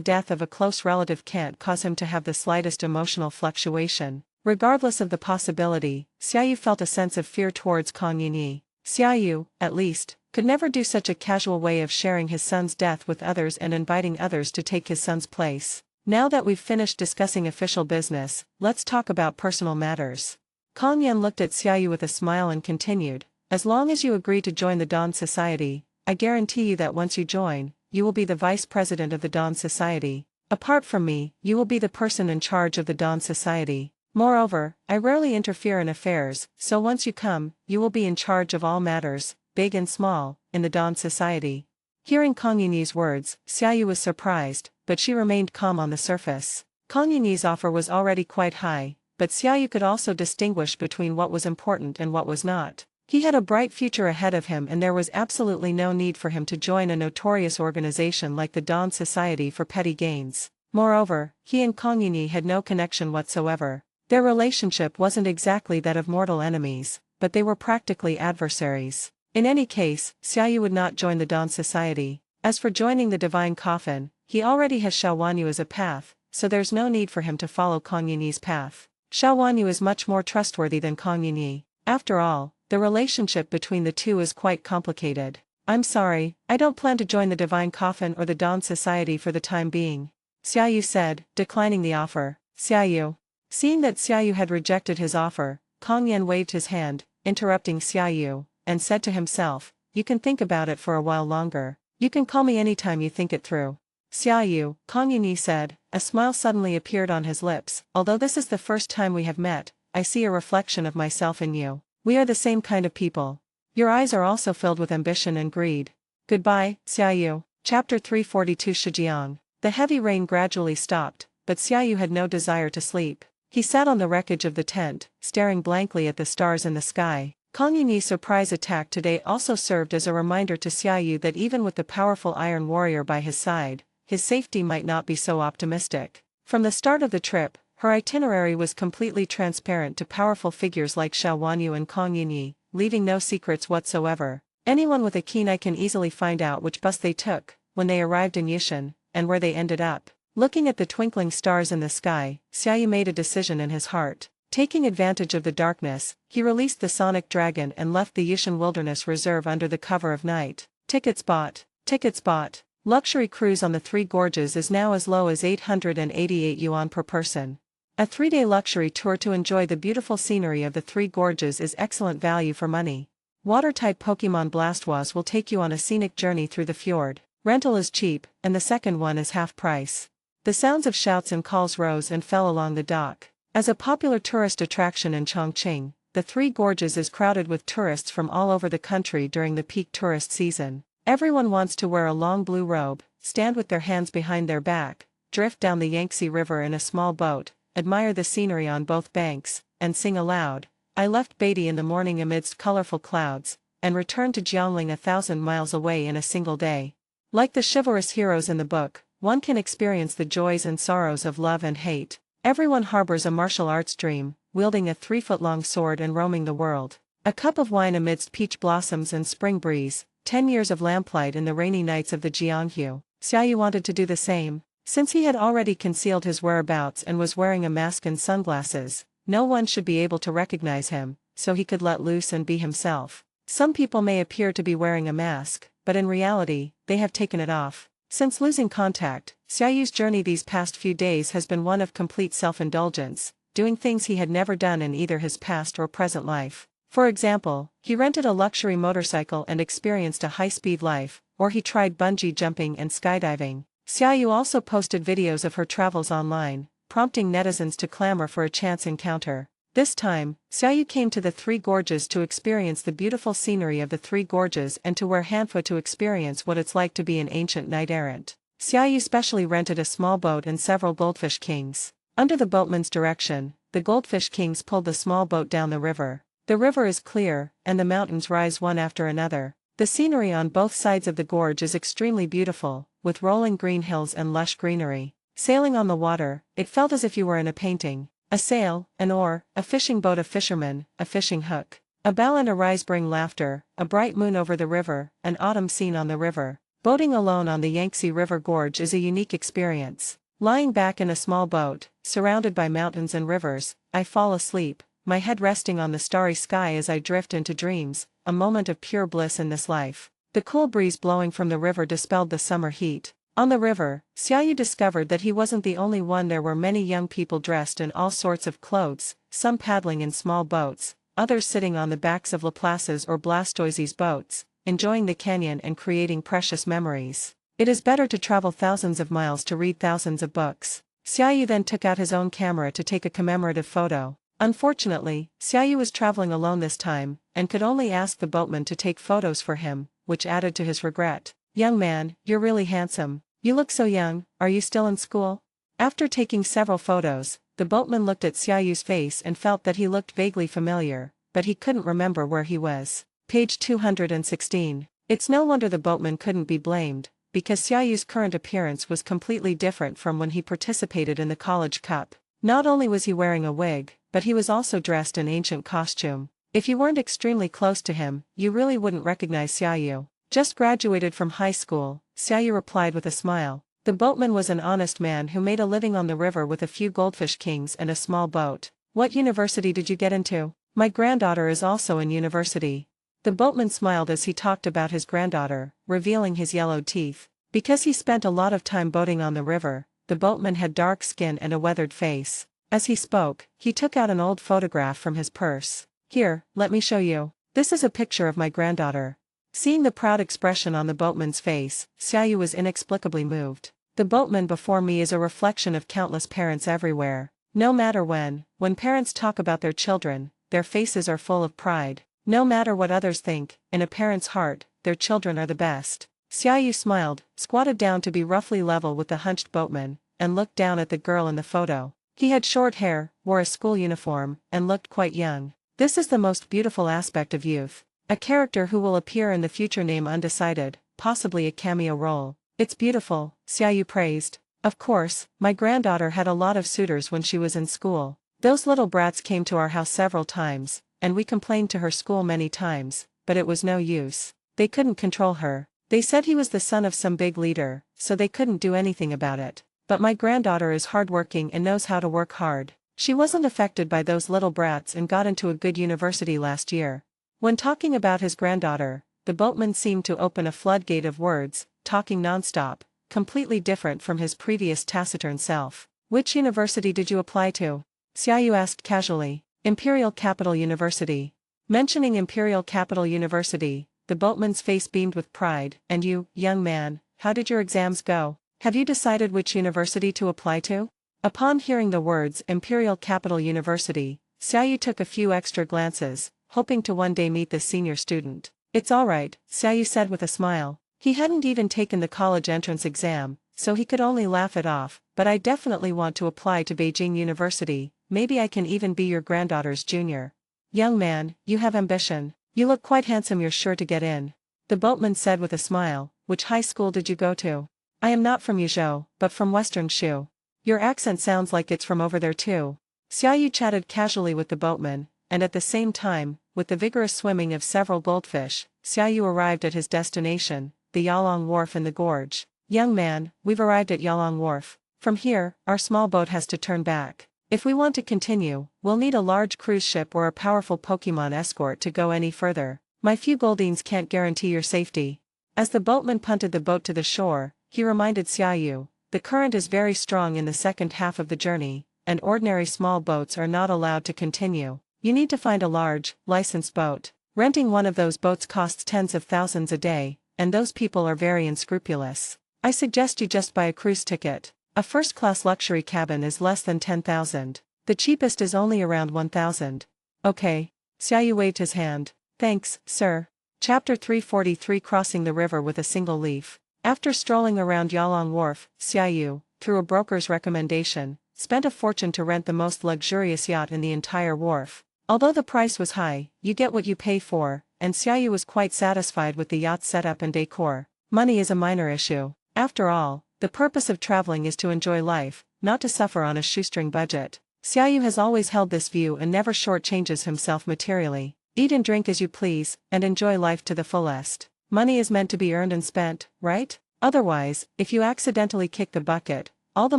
death of a close relative can't cause him to have the slightest emotional fluctuation. Regardless of the possibility, Xiaoyu felt a sense of fear towards Kong Yinyi. Xiaoyu, at least, could never do such a casual way of sharing his son's death with others and inviting others to take his son's place. Now that we've finished discussing official business, let's talk about personal matters. Kong Yan looked at Xiaoyu with a smile and continued, as long as you agree to join the Dawn Society, I guarantee you that once you join, you will be the vice president of the Dawn Society. Apart from me, you will be the person in charge of the Dawn Society. Moreover, I rarely interfere in affairs, so once you come, you will be in charge of all matters, big and small, in the Dawn Society. Hearing Kong Yinyi's words, Xiaoyu was surprised, but she remained calm on the surface. Kong Yinyi's offer was already quite high, but Xiaoyu could also distinguish between what was important and what was not. He had a bright future ahead of him and there was absolutely no need for him to join a notorious organization like the Dawn Society for petty gains. Moreover, he and Kong Yinyi had no connection whatsoever. Their relationship wasn't exactly that of mortal enemies, but they were practically adversaries. In any case, Xiaoyu would not join the Dawn Society. As for joining the Divine Coffin, he already has Xiao Wanyu as a path, so there's no need for him to follow Kong Yinyi's path. Xiao Wanyu is much more trustworthy than Kong Yinyi. After all, the relationship between the two is quite complicated. I'm sorry, I don't plan to join the Divine Coffin or the Dawn Society for the time being, Xiaoyu said, declining the offer. Xiaoyu. Seeing that Xiaoyu had rejected his offer, Kong Yan waved his hand, interrupting Xiaoyu, and said to himself, you can think about it for a while longer. You can call me anytime you think it through. Xiaoyu, Kong Yinyi said, a smile suddenly appeared on his lips. Although this is the first time we have met, I see a reflection of myself in you. We are the same kind of people. Your eyes are also filled with ambition and greed. Goodbye, Xiaoyu. Chapter 342 Shijiang. The heavy rain gradually stopped, but Xiaoyu had no desire to sleep. He sat on the wreckage of the tent, staring blankly at the stars in the sky. Kong Yinyi's surprise attack today also served as a reminder to Xiaoyu that even with the powerful Iron Warrior by his side, his safety might not be so optimistic. From the start of the trip, her itinerary was completely transparent to powerful figures like Xiao Wanyu and Kong Yinyi, leaving no secrets whatsoever. Anyone with a keen eye can easily find out which bus they took, when they arrived in Yishan, and where they ended up. Looking at the twinkling stars in the sky, Xiaoyu made a decision in his heart. Taking advantage of the darkness, he released the Sonic Dragon and left the Yishan Wilderness Reserve under the cover of night. Tickets bought. Tickets bought. Luxury cruise on the Three Gorges is now as low as 888 yuan per person. A 3-day luxury tour to enjoy the beautiful scenery of the Three Gorges is excellent value for money. Water-type Pokémon Blastoise will take you on a scenic journey through the fjord. Rental is cheap, and the second one is half price. The sounds of shouts and calls rose and fell along the dock. As a popular tourist attraction in Chongqing, the Three Gorges is crowded with tourists from all over the country during the peak tourist season. Everyone wants to wear a long blue robe, stand with their hands behind their back, drift down the Yangtze River in a small boat, admire the scenery on both banks, and sing aloud. I left Beatty in the morning amidst colorful clouds, and returned to Jiangling 1,000 miles away in a single day. Like the chivalrous heroes in the book, one can experience the joys and sorrows of love and hate. Everyone harbors a martial arts dream, wielding a 3-foot-long sword and roaming the world. A cup of wine amidst peach blossoms and spring breeze, 10 years of lamplight in the rainy nights of the Jianghu. Xiaoyu wanted to do the same. Since he had already concealed his whereabouts and was wearing a mask and sunglasses, no one should be able to recognize him, so he could let loose and be himself. Some people may appear to be wearing a mask, but in reality, they have taken it off. Since losing contact, Xiaoyu's journey these past few days has been one of complete self-indulgence, doing things he had never done in either his past or present life. For example, he rented a luxury motorcycle and experienced a high-speed life, or he tried bungee jumping and skydiving. Xiaoyu also posted videos of her travels online, prompting netizens to clamor for a chance encounter. This time, Xiaoyu came to the Three Gorges to experience the beautiful scenery of the Three Gorges and to wear Hanfu to experience what it's like to be an ancient knight-errant. Xiaoyu specially rented a small boat and several goldfish kings. Under the boatman's direction, the goldfish kings pulled the small boat down the river. The river is clear, and the mountains rise one after another. The scenery on both sides of the gorge is extremely beautiful, with rolling green hills and lush greenery. Sailing on the water, it felt as if you were in a painting. A sail, an oar, a fishing boat, a fisherman, a fishing hook. A bell and a rise bring laughter, a bright moon over the river, an autumn scene on the river. Boating alone on the Yangtze River Gorge is a unique experience. Lying back in a small boat, surrounded by mountains and rivers, I fall asleep, my head resting on the starry sky as I drift into dreams, a moment of pure bliss in this life. The cool breeze blowing from the river dispelled the summer heat. On the river, Xiaoyu discovered that he wasn't the only one. There were many young people dressed in all sorts of clothes, some paddling in small boats, others sitting on the backs of Laplace's or Blastoise's boats, enjoying the canyon and creating precious memories. It is better to travel thousands of miles to read thousands of books. Xiaoyu then took out his own camera to take a commemorative photo. Unfortunately, Xiaoyu was traveling alone this time, and could only ask the boatman to take photos for him, which added to his regret. "Young man, you're really handsome. You look so young, are you still in school?" After taking several photos, the boatman looked at Xiaoyu's face and felt that he looked vaguely familiar, but he couldn't remember where he was. Page 216. It's no wonder the boatman couldn't be blamed, because Xiaoyu's current appearance was completely different from when he participated in the college cup. Not only was he wearing a wig, but he was also dressed in ancient costume. If you weren't extremely close to him, you really wouldn't recognize Xiaoyu. "Just graduated from high school," Xiaoyu replied with a smile. The boatman was an honest man who made a living on the river with a few goldfish kings and a small boat. "What university did you get into?" "My granddaughter is also in university." The boatman smiled as he talked about his granddaughter, revealing his yellowed teeth. Because he spent a lot of time boating on the river, the boatman had dark skin and a weathered face. As he spoke, he took out an old photograph from his purse. "Here, let me show you. This is a picture of my granddaughter." Seeing the proud expression on the boatman's face, Xiaoyu was inexplicably moved. "The boatman before me is a reflection of countless parents everywhere. No matter when parents talk about their children, their faces are full of pride. No matter what others think, in a parent's heart, their children are the best." Xiaoyu smiled, squatted down to be roughly level with the hunched boatman, and looked down at the girl in the photo. He had short hair, wore a school uniform, and looked quite young. "This is the most beautiful aspect of youth. A character who will appear in the future, name undecided, possibly a cameo role." "It's beautiful," Xiaoyu praised. "Of course, my granddaughter had a lot of suitors when she was in school. Those little brats came to our house several times, and we complained to her school many times, but it was no use. They couldn't control her. They said he was the son of some big leader, so they couldn't do anything about it. But my granddaughter is hardworking and knows how to work hard. She wasn't affected by those little brats and got into a good university last year." When talking about his granddaughter, the boatman seemed to open a floodgate of words, talking nonstop, completely different from his previous taciturn self. "Which university did you apply to?" Xiaoyu asked casually. "Imperial Capital University." Mentioning Imperial Capital University, the boatman's face beamed with pride. "And you, young man, how did your exams go? Have you decided which university to apply to?" Upon hearing the words Imperial Capital University, Xiaoyu took a few extra glances, hoping to one day meet the senior student. "It's all right," Xiaoyu said with a smile. He hadn't even taken the college entrance exam, so he could only laugh it off. "But I definitely want to apply to Beijing University. Maybe I can even be your granddaughter's junior." "Young man, you have ambition. You look quite handsome, you're sure to get in." The boatman said with a smile. "Which high school did you go to?" "I am not from Yuzhou, but from Western Shu." "Your accent sounds like it's from over there too." Xiaoyu chatted casually with the boatman, and at the same time, with the vigorous swimming of several goldfish, Xiaoyu arrived at his destination, the Yalong Wharf in the gorge. "Young man, we've arrived at Yalong Wharf. From here, our small boat has to turn back. If we want to continue, we'll need a large cruise ship or a powerful Pokémon escort to go any further. My few goldines can't guarantee your safety." As the boatman punted the boat to the shore, he reminded Xiaoyu, "The current is very strong in the second half of the journey, and ordinary small boats are not allowed to continue. You need to find a large, licensed boat. Renting one of those boats costs tens of thousands a day, and those people are very unscrupulous. I suggest you just buy a cruise ticket. A first-class luxury cabin is less than 10,000. The cheapest is only around 1,000. Okay. Xiaoyu waved his hand. Thanks, sir. Chapter 343 Crossing the River with a Single Leaf. After strolling around Yalong Wharf, Xiaoyu, through a broker's recommendation, spent a fortune to rent the most luxurious yacht in the entire wharf. Although the price was high, you get what you pay for, and Xiaoyu was quite satisfied with the yacht's setup and decor. Money is a minor issue. After all, the purpose of traveling is to enjoy life, not to suffer on a shoestring budget. Xiaoyu has always held this view and never shortchanges himself materially. Eat and drink as you please, and enjoy life to the fullest. Money is meant to be earned and spent, right? Otherwise, if you accidentally kick the bucket, all the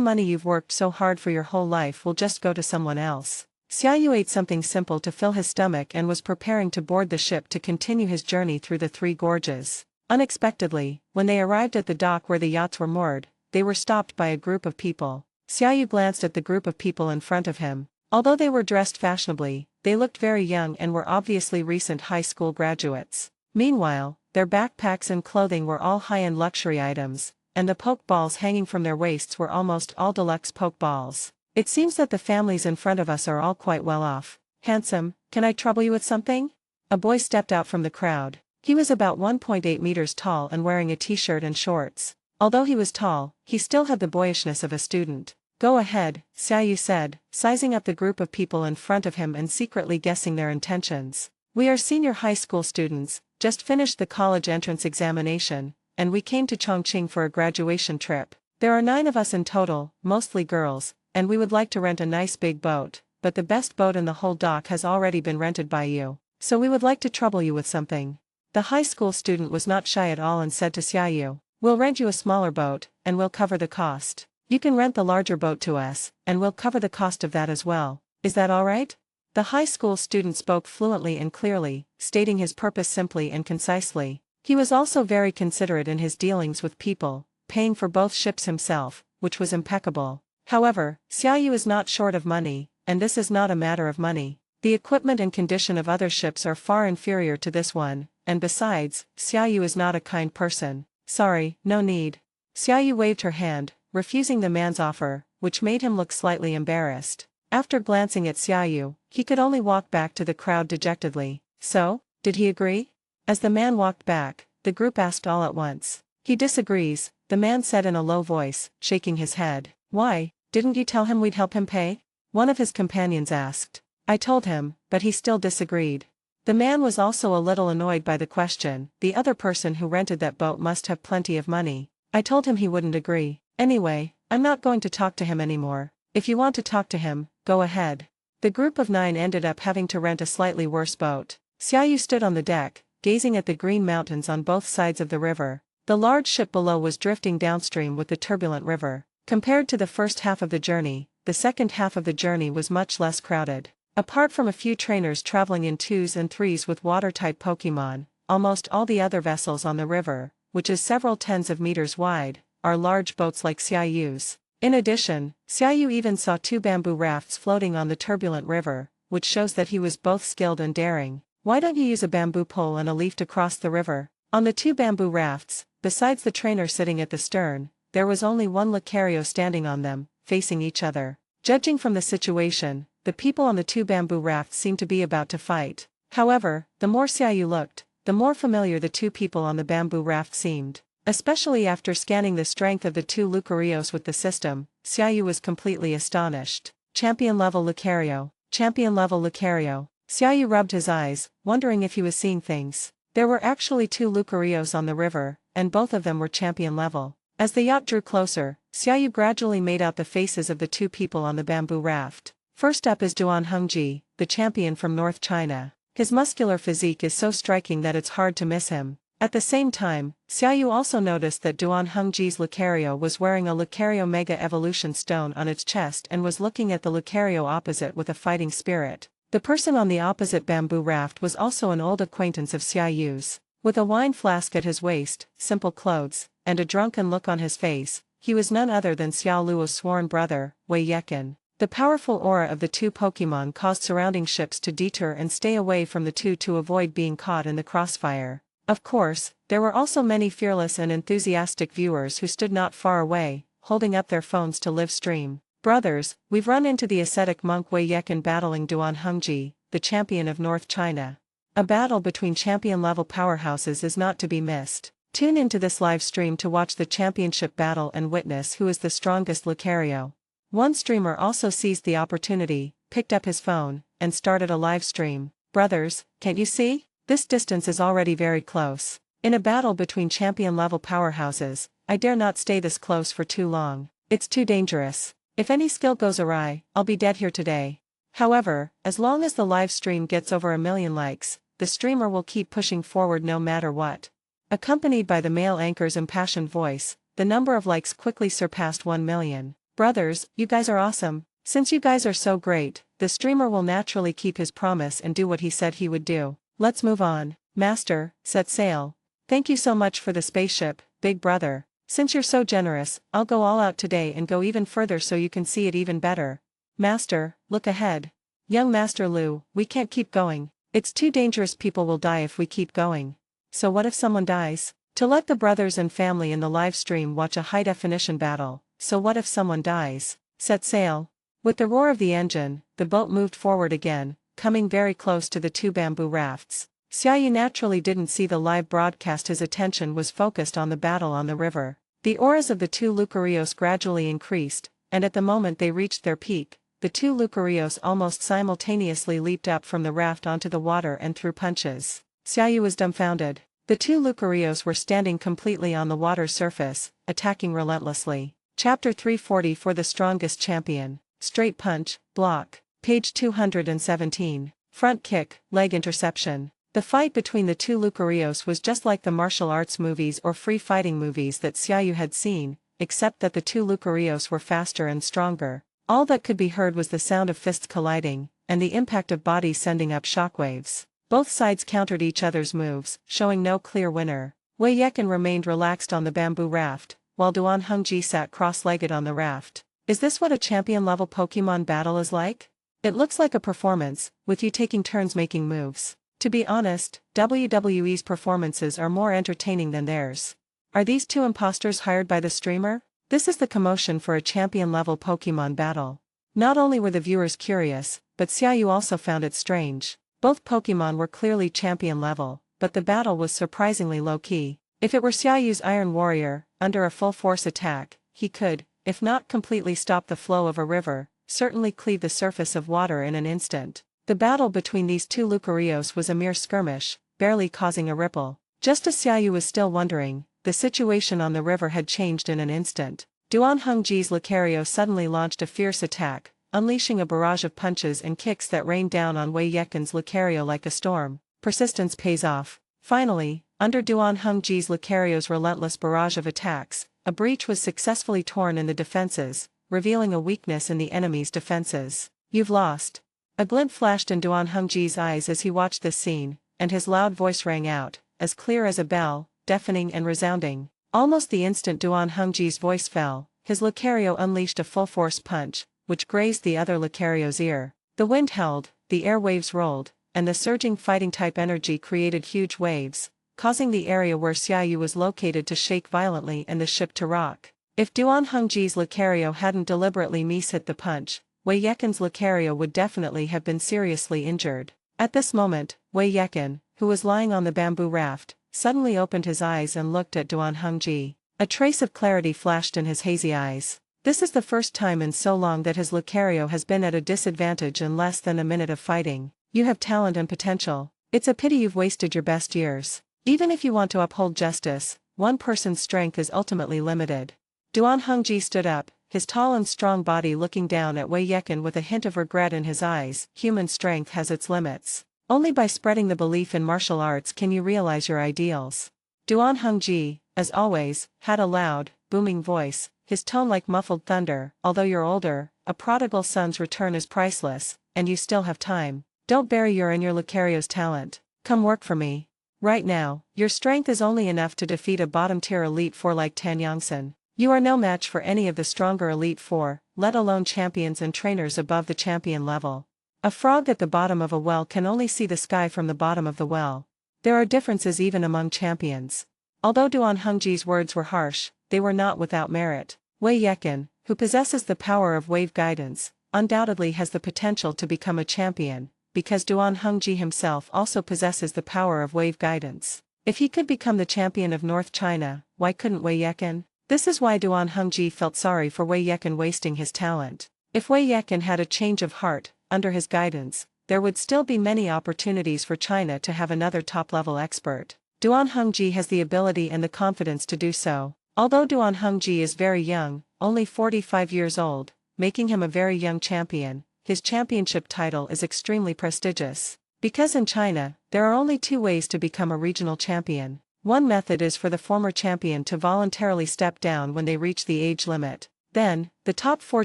money you've worked so hard for your whole life will just go to someone else. Xiaoyu ate something simple to fill his stomach and was preparing to board the ship to continue his journey through the Three Gorges. Unexpectedly, when they arrived at the dock where the yachts were moored, they were stopped by a group of people. Xiaoyu glanced at the group of people in front of him. Although they were dressed fashionably, they looked very young and were obviously recent high school graduates. Meanwhile, their backpacks and clothing were all high-end luxury items, and the poke balls hanging from their waists were almost all deluxe poke balls. It seems that the families in front of us are all quite well off. Handsome, can I trouble you with something? A boy stepped out from the crowd. He was about 1.8 meters tall and wearing a t-shirt and shorts. Although he was tall, he still had the boyishness of a student. Go ahead, Xiaoyu said, sizing up the group of people in front of him and secretly guessing their intentions. We are senior high school students, just finished the college entrance examination, and we came to Chongqing for a graduation trip. There are 9 of us in total, mostly girls, and we would like to rent a nice big boat, but the best boat in the whole dock has already been rented by you, so we would like to trouble you with something. The high school student was not shy at all and said to Xiaoyu, we'll rent you a smaller boat, and we'll cover the cost. You can rent the larger boat to us, and we'll cover the cost of that as well. Is that all right? The high school student spoke fluently and clearly, stating his purpose simply and concisely. He was also very considerate in his dealings with people, paying for both ships himself, which was impeccable. However, Xiaoyu is not short of money, and this is not a matter of money. The equipment and condition of other ships are far inferior to this one, and besides, Xiaoyu is not a kind person. Sorry, no need. Xiaoyu waved her hand, refusing the man's offer, which made him look slightly embarrassed. After glancing at Xiaoyu, he could only walk back to the crowd dejectedly. So, did he agree? As the man walked back, the group asked all at once. He disagrees, the man said in a low voice, shaking his head. Why, didn't you tell him we'd help him pay? One of his companions asked. I told him, but he still disagreed. The man was also a little annoyed by the question. The other person who rented that boat must have plenty of money. I told him he wouldn't agree. Anyway, I'm not going to talk to him anymore. If you want to talk to him, go ahead. The group of 9 ended up having to rent a slightly worse boat. Xiaoyu stood on the deck, gazing at the green mountains on both sides of the river. The large ship below was drifting downstream with the turbulent river. Compared to the first half of the journey, the second half of the journey was much less crowded. Apart from a few trainers traveling in 2s and 3s with water-type Pokémon, almost all the other vessels on the river, which is several tens of meters wide, are large boats like Xiaoyu's. In addition, Xiaoyu even saw 2 bamboo rafts floating on the turbulent river, which shows that he was both skilled and daring. Why don't you use a bamboo pole and a leaf to cross the river? On the 2 bamboo rafts, besides the trainer sitting at the stern, there was only one Lucario standing on them, facing each other. Judging from the situation, the people on the 2 bamboo rafts seemed to be about to fight. However, the more Xiaoyu looked, the more familiar the 2 people on the bamboo raft seemed. Especially after scanning the strength of the 2 Lucarios with the system, Xiaoyu was completely astonished. Champion-level Lucario. Champion-level Lucario. Xiaoyu rubbed his eyes, wondering if he was seeing things. There were actually 2 Lucarios on the river, and both of them were champion-level. As the yacht drew closer, Xiaoyu gradually made out the faces of the 2 people on the bamboo raft. First up is Duan Hengji, the champion from North China. His muscular physique is so striking that it's hard to miss him. At the same time, Xiaoyu also noticed that Duan Hengji's Lucario was wearing a Lucario Mega Evolution stone on its chest and was looking at the Lucario opposite with a fighting spirit. The person on the opposite bamboo raft was also an old acquaintance of Xiaoyu's. With a wine flask at his waist, simple clothes, and a drunken look on his face, he was none other than Xiao Luo's sworn brother, Wei Yekin. The powerful aura of the 2 Pokémon caused surrounding ships to detour and stay away from the 2 to avoid being caught in the crossfire. Of course, there were also many fearless and enthusiastic viewers who stood not far away, holding up their phones to live stream. Brothers, we've run into the ascetic monk Wei Yekin battling Duan Hengji, the champion of North China. A battle between champion-level powerhouses is not to be missed. Tune into this live stream to watch the championship battle and witness who is the strongest Lucario. One streamer also seized the opportunity, picked up his phone, and started a live stream. Brothers, can't you see? This distance is already very close. In a battle between champion-level powerhouses, I dare not stay this close for too long. It's too dangerous. If any skill goes awry, I'll be dead here today. However, as long as the live stream gets over 1 million likes, the streamer will keep pushing forward no matter what. Accompanied by the male anchor's impassioned voice, the number of likes quickly surpassed 1 million. Brothers, you guys are awesome. Since you guys are so great, the streamer will naturally keep his promise and do what he said he would do. Let's move on. Master, set sail. Thank you so much for the spaceship, big brother. Since you're so generous, I'll go all out today and go even further so you can see it even better. Master, look ahead. Young Master Lu, we can't keep going. It's too dangerous, people will die if we keep going. So what if someone dies? To let the brothers and family in the live stream watch a high-definition battle. So what if someone dies? Set sail. With the roar of the engine, the boat moved forward again, coming very close to the 2 bamboo rafts. Xiaoyu naturally didn't see the live broadcast. His attention was focused on the battle on the river. The auras of the 2 Lucarios gradually increased, and at the moment they reached their peak, the 2 Lucarios almost simultaneously leaped up from the raft onto the water and threw punches. Xiaoyu was dumbfounded. The 2 Lucarios were standing completely on the water's surface, attacking relentlessly. Chapter 340 for the strongest champion. Straight punch, block. Page 217. Front kick, leg interception. The fight between the 2 Lucarios was just like the martial arts movies or free fighting movies that Xiaoyu had seen, except that the 2 Lucarios were faster and stronger. All that could be heard was the sound of fists colliding, and the impact of bodies sending up shockwaves. Both sides countered each other's moves, showing no clear winner. Wei Yekin remained relaxed on the bamboo raft, while Duan Hengji sat cross-legged on the raft. Is this what a champion-level Pokémon battle is like? It looks like a performance, with you taking turns making moves. To be honest, WWE's performances are more entertaining than theirs. Are these 2 imposters hired by the streamer? This is the commotion for a champion-level Pokémon battle. Not only were the viewers curious, but Xiaoyu also found it strange. Both Pokémon were clearly champion level, but the battle was surprisingly low-key. If it were Xiaoyu's Iron Warrior, under a full-force attack, he could, if not completely stop the flow of a river, certainly cleave the surface of water in an instant. The battle between these 2 Lucarios was a mere skirmish, barely causing a ripple. Just as Xiaoyu was still wondering, the situation on the river had changed in an instant. Duan Hengji's Lucario suddenly launched a fierce attack, unleashing a barrage of punches and kicks that rained down on Wei Yekin's Lucario like a storm. Persistence pays off. Finally, under Duan Hengji's Lucario's relentless barrage of attacks, a breach was successfully torn in the defenses, revealing a weakness in the enemy's defenses. You've lost. A glint flashed in Duan Hengji's eyes as he watched this scene, and his loud voice rang out, as clear as a bell, deafening and resounding. Almost the instant Duan Hengji's voice fell, his Lucario unleashed a full-force punch, which grazed the other Lucario's ear. The wind held, the airwaves rolled, and the surging fighting-type energy created huge waves, causing the area where Xiaoyu was located to shake violently and the ship to rock. If Duan Hengji's Lucario hadn't deliberately miss-hit the punch, Wei Yekin's Lucario would definitely have been seriously injured. At this moment, Wei Yekin, who was lying on the bamboo raft, suddenly opened his eyes and looked at Duan Hengji. A trace of clarity flashed in his hazy eyes. This is the first time in so long that his Lucario has been at a disadvantage in less than a minute of fighting. You have talent and potential. It's a pity you've wasted your best years. Even if you want to uphold justice, one person's strength is ultimately limited. Duan Hengji stood up, his tall and strong body looking down at Wei Yekin with a hint of regret in his eyes. Human strength has its limits. Only by spreading the belief in martial arts can you realize your ideals. Duan Hengji, as always, had a loud, booming voice, his tone like muffled thunder. Although you're older, a prodigal son's return is priceless, and you still have time. Don't bury your Lucario's talent. Come work for me. Right now, your strength is only enough to defeat a bottom-tier Elite Four like Tan Yangsen. You are no match for any of the stronger Elite Four, let alone champions and trainers above the champion level. A frog at the bottom of a well can only see the sky from the bottom of the well. There are differences even among champions. Although Duan Hengji's words were harsh, they were not without merit. Wei Yekin, who possesses the power of wave guidance, undoubtedly has the potential to become a champion, because Duan Hongji himself also possesses the power of wave guidance. If he could become the champion of North China, why couldn't Wei Yekin? This is why Duan Hongji felt sorry for Wei Yekin wasting his talent. If Wei Yekin had a change of heart, under his guidance, there would still be many opportunities for China to have another top-level expert. Duan Hongji has the ability and the confidence to do so. Although Duan Hongji is very young, only 45 years old, making him a very young champion, his championship title is extremely prestigious. Because in China, there are only two ways to become a regional champion. One method is for the former champion to voluntarily step down when they reach the age limit. Then, the top 4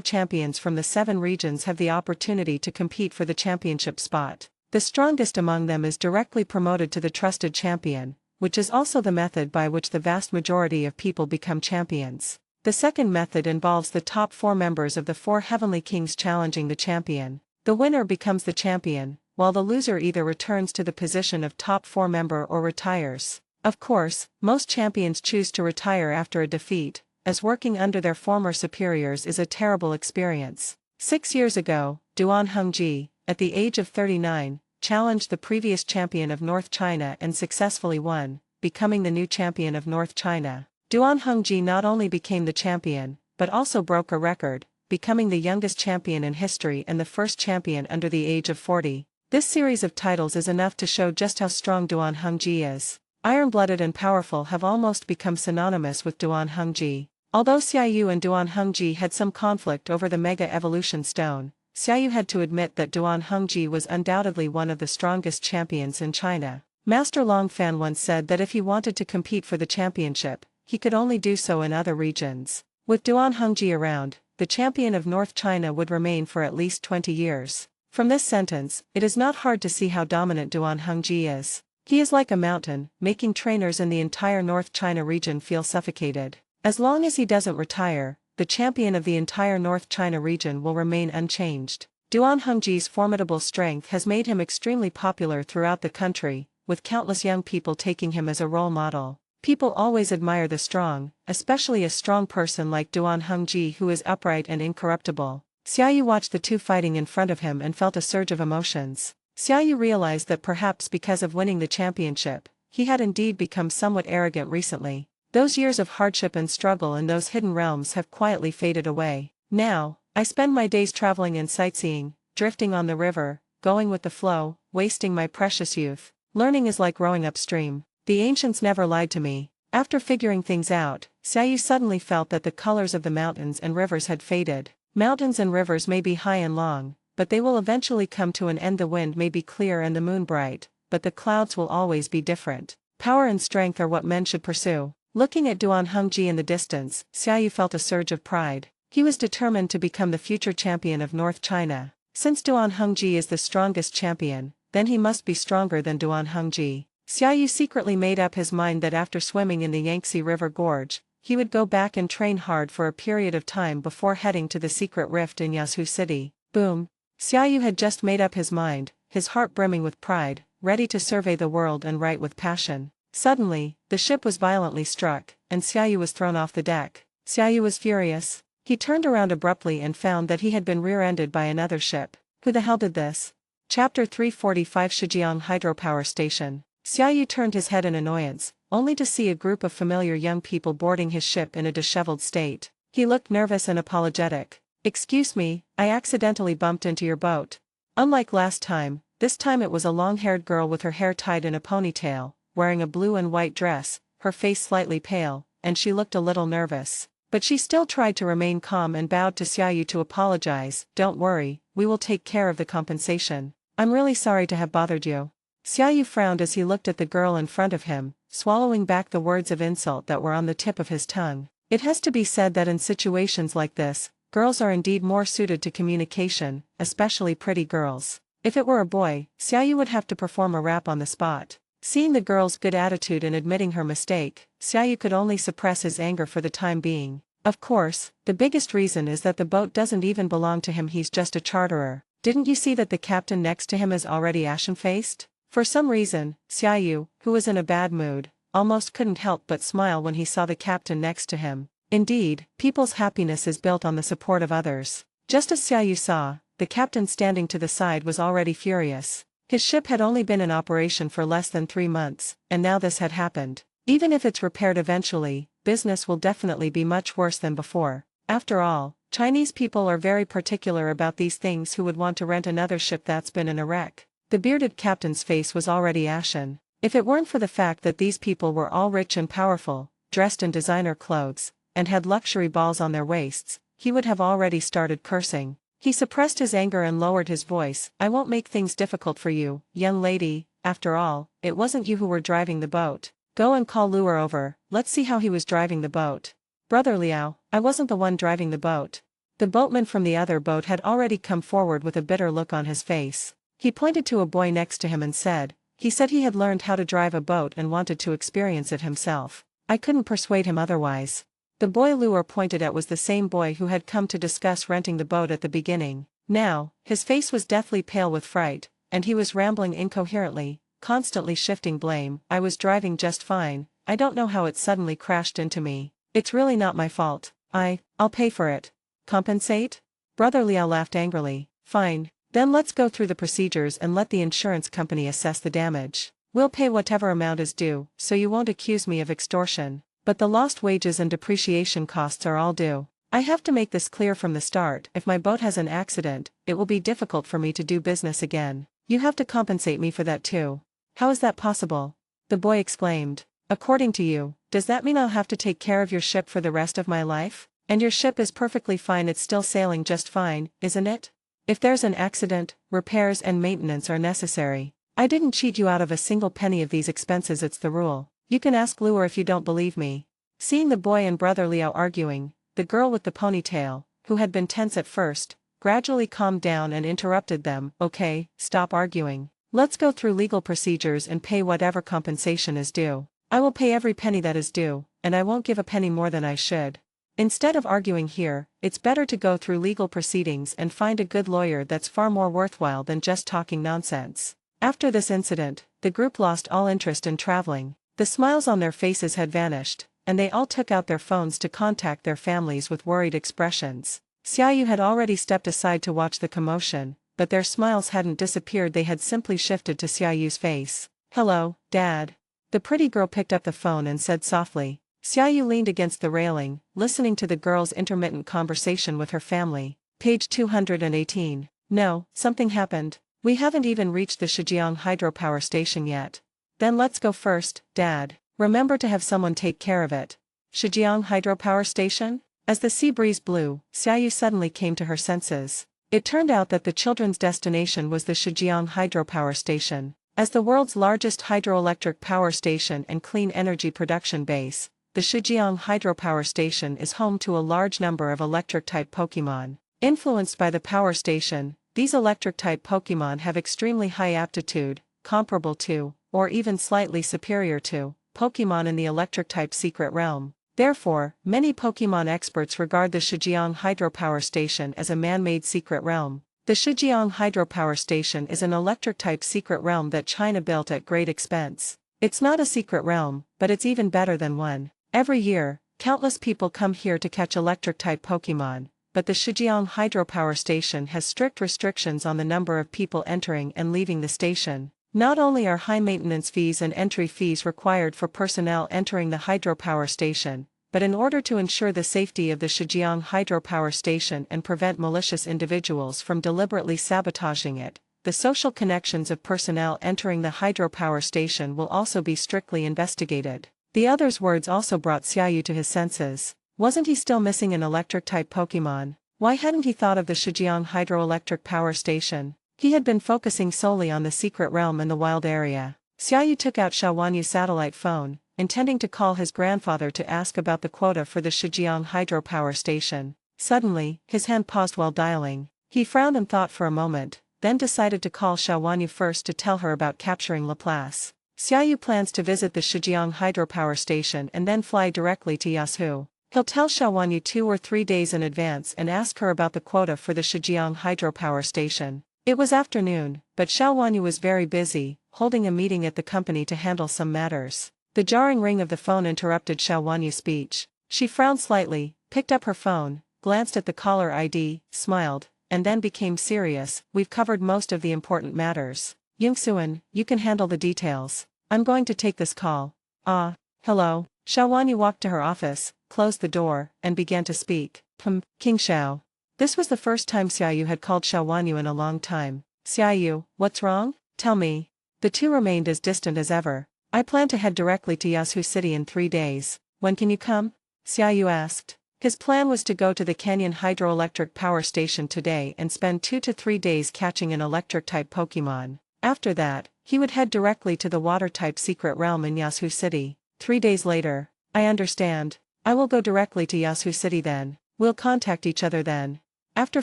champions from the 7 regions have the opportunity to compete for the championship spot. The strongest among them is directly promoted to the trusted champion, which is also the method by which the vast majority of people become champions. The second method involves the top 4 members of the 4 heavenly kings challenging the champion. The winner becomes the champion, while the loser either returns to the position of top 4 member or retires. Of course, most champions choose to retire after a defeat, as working under their former superiors is a terrible experience. 6 years ago, Duan Hongji, at the age of 39, challenged the previous champion of North China and successfully won, becoming the new champion of North China. Duan Hongji not only became the champion, but also broke a record, becoming the youngest champion in history and the first champion under the age of 40. This series of titles is enough to show just how strong Duan Hongji is. Iron-blooded and powerful have almost become synonymous with Duan Hongji. Although Xiaoyu and Duan Hongji had some conflict over the Mega Evolution Stone, Xiaoyu had to admit that Duan Hongji was undoubtedly one of the strongest champions in China. Master Longfan once said that if he wanted to compete for the championship, he could only do so in other regions. With Duan Hongji around, the champion of North China would remain for at least 20 years. From this sentence, it is not hard to see how dominant Duan Hongji is. He is like a mountain, making trainers in the entire North China region feel suffocated. As long as he doesn't retire, the champion of the entire North China region will remain unchanged. Duan Hongji's formidable strength has made him extremely popular throughout the country, with countless young people taking him as a role model. People always admire the strong, especially a strong person like Duan Hongji who is upright and incorruptible. Xiaoyu watched the two fighting in front of him and felt a surge of emotions. Xiaoyu realized that perhaps because of winning the championship, he had indeed become somewhat arrogant recently. Those years of hardship and struggle in those hidden realms have quietly faded away. Now, I spend my days traveling and sightseeing, drifting on the river, going with the flow, wasting my precious youth. Learning is like rowing upstream. The ancients never lied to me. After figuring things out, Xiaoyu suddenly felt that the colors of the mountains and rivers had faded. Mountains and rivers may be high and long, but they will eventually come to an end. The wind may be clear and the moon bright, but the clouds will always be different. Power and strength are what men should pursue. Looking at Duan Hongji in the distance, Xiaoyu felt a surge of pride. He was determined to become the future champion of North China. Since Duan Hongji is the strongest champion, then he must be stronger than Duan Hongji. Xiaoyu secretly made up his mind that after swimming in the Yangtze River Gorge, he would go back and train hard for a period of time before heading to the secret rift in Yazhu City. Boom! Xiaoyu had just made up his mind, his heart brimming with pride, ready to survey the world and write with passion. Suddenly, the ship was violently struck, and Xiaoyu was thrown off the deck. Xiaoyu was furious. He turned around abruptly and found that he had been rear-ended by another ship. Who the hell did this? Chapter 345 Shijiang Hydropower Station. Xiaoyu turned his head in annoyance, only to see a group of familiar young people boarding his ship in a disheveled state. He looked nervous and apologetic. "Excuse me, I accidentally bumped into your boat." Unlike last time, this time it was a long-haired girl with her hair tied in a ponytail, wearing a blue and white dress, her face slightly pale, and she looked a little nervous. But she still tried to remain calm and bowed to Xiaoyu to apologize. "Don't worry, we will take care of the compensation. I'm really sorry to have bothered you." Xiaoyu frowned as he looked at the girl in front of him, swallowing back the words of insult that were on the tip of his tongue. It has to be said that in situations like this, girls are indeed more suited to communication, especially pretty girls. If it were a boy, Xiaoyu would have to perform a rap on the spot. Seeing the girl's good attitude in admitting her mistake, Xiaoyu could only suppress his anger for the time being. Of course, the biggest reason is that the boat doesn't even belong to him. He's just a charterer. Didn't you see that the captain next to him is already ashen-faced? For some reason, Xiaoyu, who was in a bad mood, almost couldn't help but smile when he saw the captain next to him. Indeed, people's happiness is built on the support of others. Just as Xiaoyu saw, the captain standing to the side was already furious. His ship had only been in operation for less than 3 months, and now this had happened. Even if it's repaired eventually, business will definitely be much worse than before. After all, Chinese people are very particular about these things. Who would want to rent another ship that's been in a wreck? The bearded captain's face was already ashen. If it weren't for the fact that these people were all rich and powerful, dressed in designer clothes, and had luxury balls on their waists, he would have already started cursing. He suppressed his anger and lowered his voice. I won't make things difficult for you, young lady. After all, it wasn't you who were driving the boat. Go and call Lure over, let's see how he was driving the boat. Brother Liao, I wasn't the one driving the boat. The boatman from the other boat had already come forward with a bitter look on his face. He pointed to a boy next to him and said he had learned how to drive a boat and wanted to experience it himself. I couldn't persuade him otherwise. The boy Lure pointed at was the same boy who had come to discuss renting the boat at the beginning. Now, his face was deathly pale with fright, and he was rambling incoherently, constantly shifting blame. I was driving just fine, I don't know how it suddenly crashed into me. It's really not my fault. I'll pay for it. Compensate? Brother Liao laughed angrily. Fine, then let's go through the procedures and let the insurance company assess the damage. We'll pay whatever amount is due, so you won't accuse me of extortion. But the lost wages and depreciation costs are all due. I have to make this clear from the start. If my boat has an accident, it will be difficult for me to do business again. You have to compensate me for that too. How is that possible? The boy exclaimed. According to you, does that mean I'll have to take care of your ship for the rest of my life? And your ship is perfectly fine, it's still sailing just fine, isn't it? If there's an accident, repairs and maintenance are necessary. I didn't cheat you out of a single penny of these expenses, it's the rule. You can ask Lure if you don't believe me. Seeing the boy and Brother Liao arguing, the girl with the ponytail, who had been tense at first, gradually calmed down and interrupted them. Okay, stop arguing. Let's go through legal procedures and pay whatever compensation is due. I will pay every penny that is due, and I won't give a penny more than I should. Instead of arguing here, it's better to go through legal proceedings and find a good lawyer. That's far more worthwhile than just talking nonsense. After this incident, the group lost all interest in traveling. The smiles on their faces had vanished, and they all took out their phones to contact their families with worried expressions. Xiaoyu had already stepped aside to watch the commotion, but their smiles hadn't disappeared, they had simply shifted to Xiaoyu's face. Hello, Dad. The pretty girl picked up the phone and said softly. Xiaoyu leaned against the railing, listening to the girl's intermittent conversation with her family. Page 218. No, something happened. We haven't even reached the Shijiang hydropower station yet. Then let's go first, Dad. Remember to have someone take care of it. Shijiang hydropower station? As the sea breeze blew, Xiaoyu suddenly came to her senses. It turned out that the children's destination was the Shijiang hydropower station. As the world's largest hydroelectric power station and clean energy production base, the Shijiang hydropower station is home to a large number of electric-type Pokémon. Influenced by the power station, these electric-type Pokémon have extremely high aptitude, comparable to, or even slightly superior to, Pokémon in the electric-type secret realm. Therefore, many Pokémon experts regard the Shijiang hydropower station as a man-made secret realm. The Shijiang hydropower station is an electric-type secret realm that China built at great expense. It's not a secret realm, but it's even better than one. Every year, countless people come here to catch electric-type Pokémon, but the Shijiang hydropower station has strict restrictions on the number of people entering and leaving the station. Not only are high maintenance fees and entry fees required for personnel entering the hydropower station, but in order to ensure the safety of the Shijiang hydropower station and prevent malicious individuals from deliberately sabotaging it, the social connections of personnel entering the hydropower station will also be strictly investigated. The other's words also brought Xiaoyu to his senses. Wasn't he still missing an electric-type Pokémon? Why hadn't he thought of the Shijiang hydroelectric power station? He had been focusing solely on the secret realm and the wild area. Xiaoyu took out Xiaowanyu's satellite phone, intending to call his grandfather to ask about the quota for the Shijiang hydropower station. Suddenly, his hand paused while dialing. He frowned and thought for a moment, then decided to call Xiaowanyu first to tell her about capturing Laplace. Xiaoyu plans to visit the Shijiang hydropower station and then fly directly to Yasuo. He'll tell Xiaowanyu 2 or 3 days in advance and ask her about the quota for the Shijiang hydropower station. It was afternoon, but Xiaowanyu was very busy, holding a meeting at the company to handle some matters. The jarring ring of the phone interrupted Xiaowanyu's speech. She frowned slightly, picked up her phone, glanced at the caller ID, smiled, and then became serious. We've covered most of the important matters. Youngsuan, you can handle the details. I'm going to take this call. Hello. Xiaowanyu walked to her office, closed the door, and began to speak. King Xiao. This was the first time Xiaoyu had called Xiaowanyu in a long time. Xiaoyu, what's wrong? Tell me. The two remained as distant as ever. I plan to head directly to Yasu City in 3 days. When can you come? Xiaoyu asked. His plan was to go to the Canyon Hydroelectric Power Station today and spend 2 to 3 days catching an electric-type Pokémon. After that, he would head directly to the water-type secret realm in Yasu City. 3 days later. I understand. I will go directly to Yasu City then. We'll contact each other then. After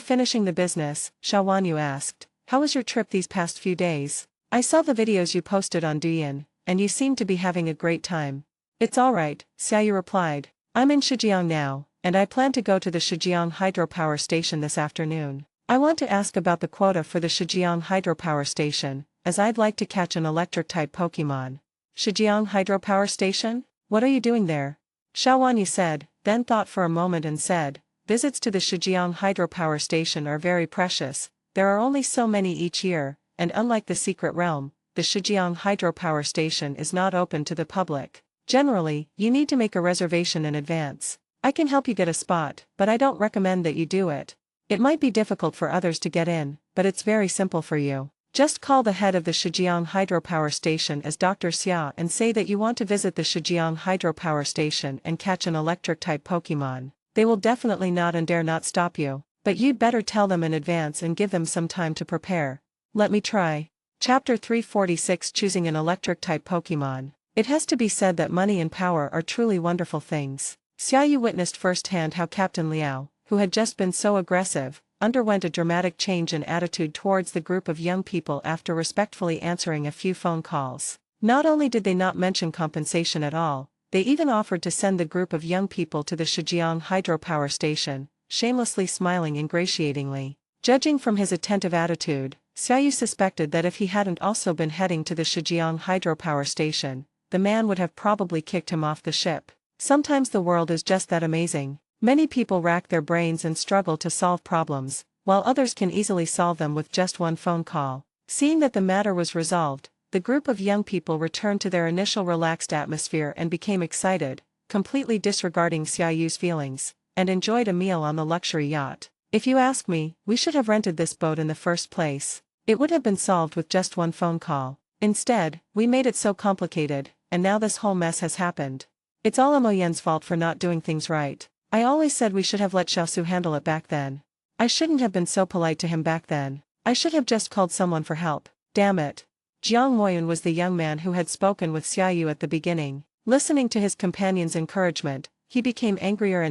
finishing the business, Xiaowanyu asked, how was your trip these past few days? I saw the videos you posted on Douyin, and you seem to be having a great time. It's alright, Xiaoyu replied. I'm in Shijiang now, and I plan to go to the Shijiang Hydropower Station this afternoon. I want to ask about the quota for the Shijiang Hydropower Station, as I'd like to catch an electric-type Pokémon. Shijiang Hydropower Station? What are you doing there? Xiaowanyu said, then thought for a moment and said, visits to the Shijiang Hydropower Station are very precious. There are only so many each year, and unlike the secret realm, the Shijiang Hydropower Station is not open to the public. Generally, you need to make a reservation in advance. I can help you get a spot, but I don't recommend that you do it. It might be difficult for others to get in, but it's very simple for you. Just call the head of the Shijiang Hydropower Station as Dr. Xia and say that you want to visit the Shijiang Hydropower Station and catch an electric-type Pokémon. They will definitely not and dare not stop you, but you'd better tell them in advance and give them some time to prepare. Let me try. Chapter 346 Choosing an Electric-type Pokémon. It has to be said that money and power are truly wonderful things. Xiaoyu witnessed firsthand how Captain Liao, who had just been so aggressive, underwent a dramatic change in attitude towards the group of young people after respectfully answering a few phone calls. Not only did they not mention compensation at all, they even offered to send the group of young people to the Shijiang Hydropower Station, shamelessly smiling ingratiatingly. Judging from his attentive attitude, Xiaoyu suspected that if he hadn't also been heading to the Shijiang Hydropower Station, the man would have probably kicked him off the ship. Sometimes the world is just that amazing. Many people rack their brains and struggle to solve problems, while others can easily solve them with just one phone call. Seeing that the matter was resolved, the group of young people returned to their initial relaxed atmosphere and became excited, completely disregarding Xiaoyu's feelings, and enjoyed a meal on the luxury yacht. If you ask me, we should have rented this boat in the first place. It would have been solved with just one phone call. Instead, we made it so complicated, and now this whole mess has happened. It's all Amoyen's fault for not doing things right. I always said we should have let Xiaosu handle it back then. I shouldn't have been so polite to him back then. I should have just called someone for help. Damn it. Jiang Moyun was the young man who had spoken with Xiaoyu at the beginning. Listening to his companion's encouragement, he became angrier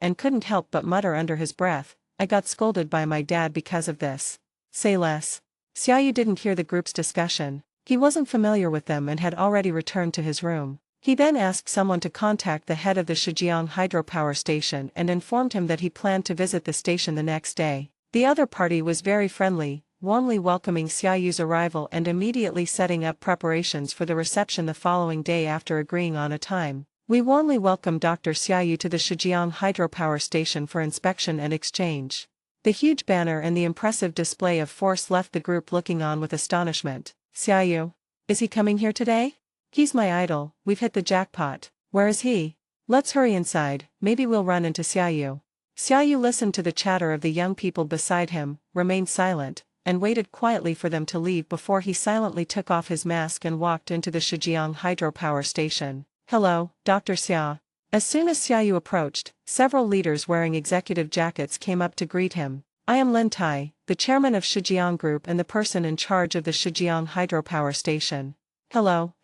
and couldn't help but mutter under his breath, I got scolded by my dad because of this. Say less. Xiaoyu didn't hear the group's discussion. He wasn't familiar with them and had already returned to his room. He then asked someone to contact the head of the Shijiang Hydropower Station and informed him that he planned to visit the station the next day. The other party was very friendly, warmly welcoming Xiaoyu's arrival and immediately setting up preparations for the reception the following day after agreeing on a time. We warmly welcome Dr. Xiaoyu to the Shijiang Hydropower Station for inspection and exchange. The huge banner and the impressive display of force left the group looking on with astonishment. Xiaoyu? Is he coming here today? He's my idol, we've hit the jackpot. Where is he? Let's hurry inside, maybe we'll run into Xiaoyu. Xiaoyu listened to the chatter of the young people beside him, remained silent, and waited quietly for them to leave before he silently took off his mask and walked into the Shijiang Hydropower Station. Hello, Dr. Xia. As soon as Xiaoyu approached, several leaders wearing executive jackets came up to greet him. I am Lin Tai, the chairman of Shijiang Group and the person in charge of the Shijiang Hydropower Station. Hello,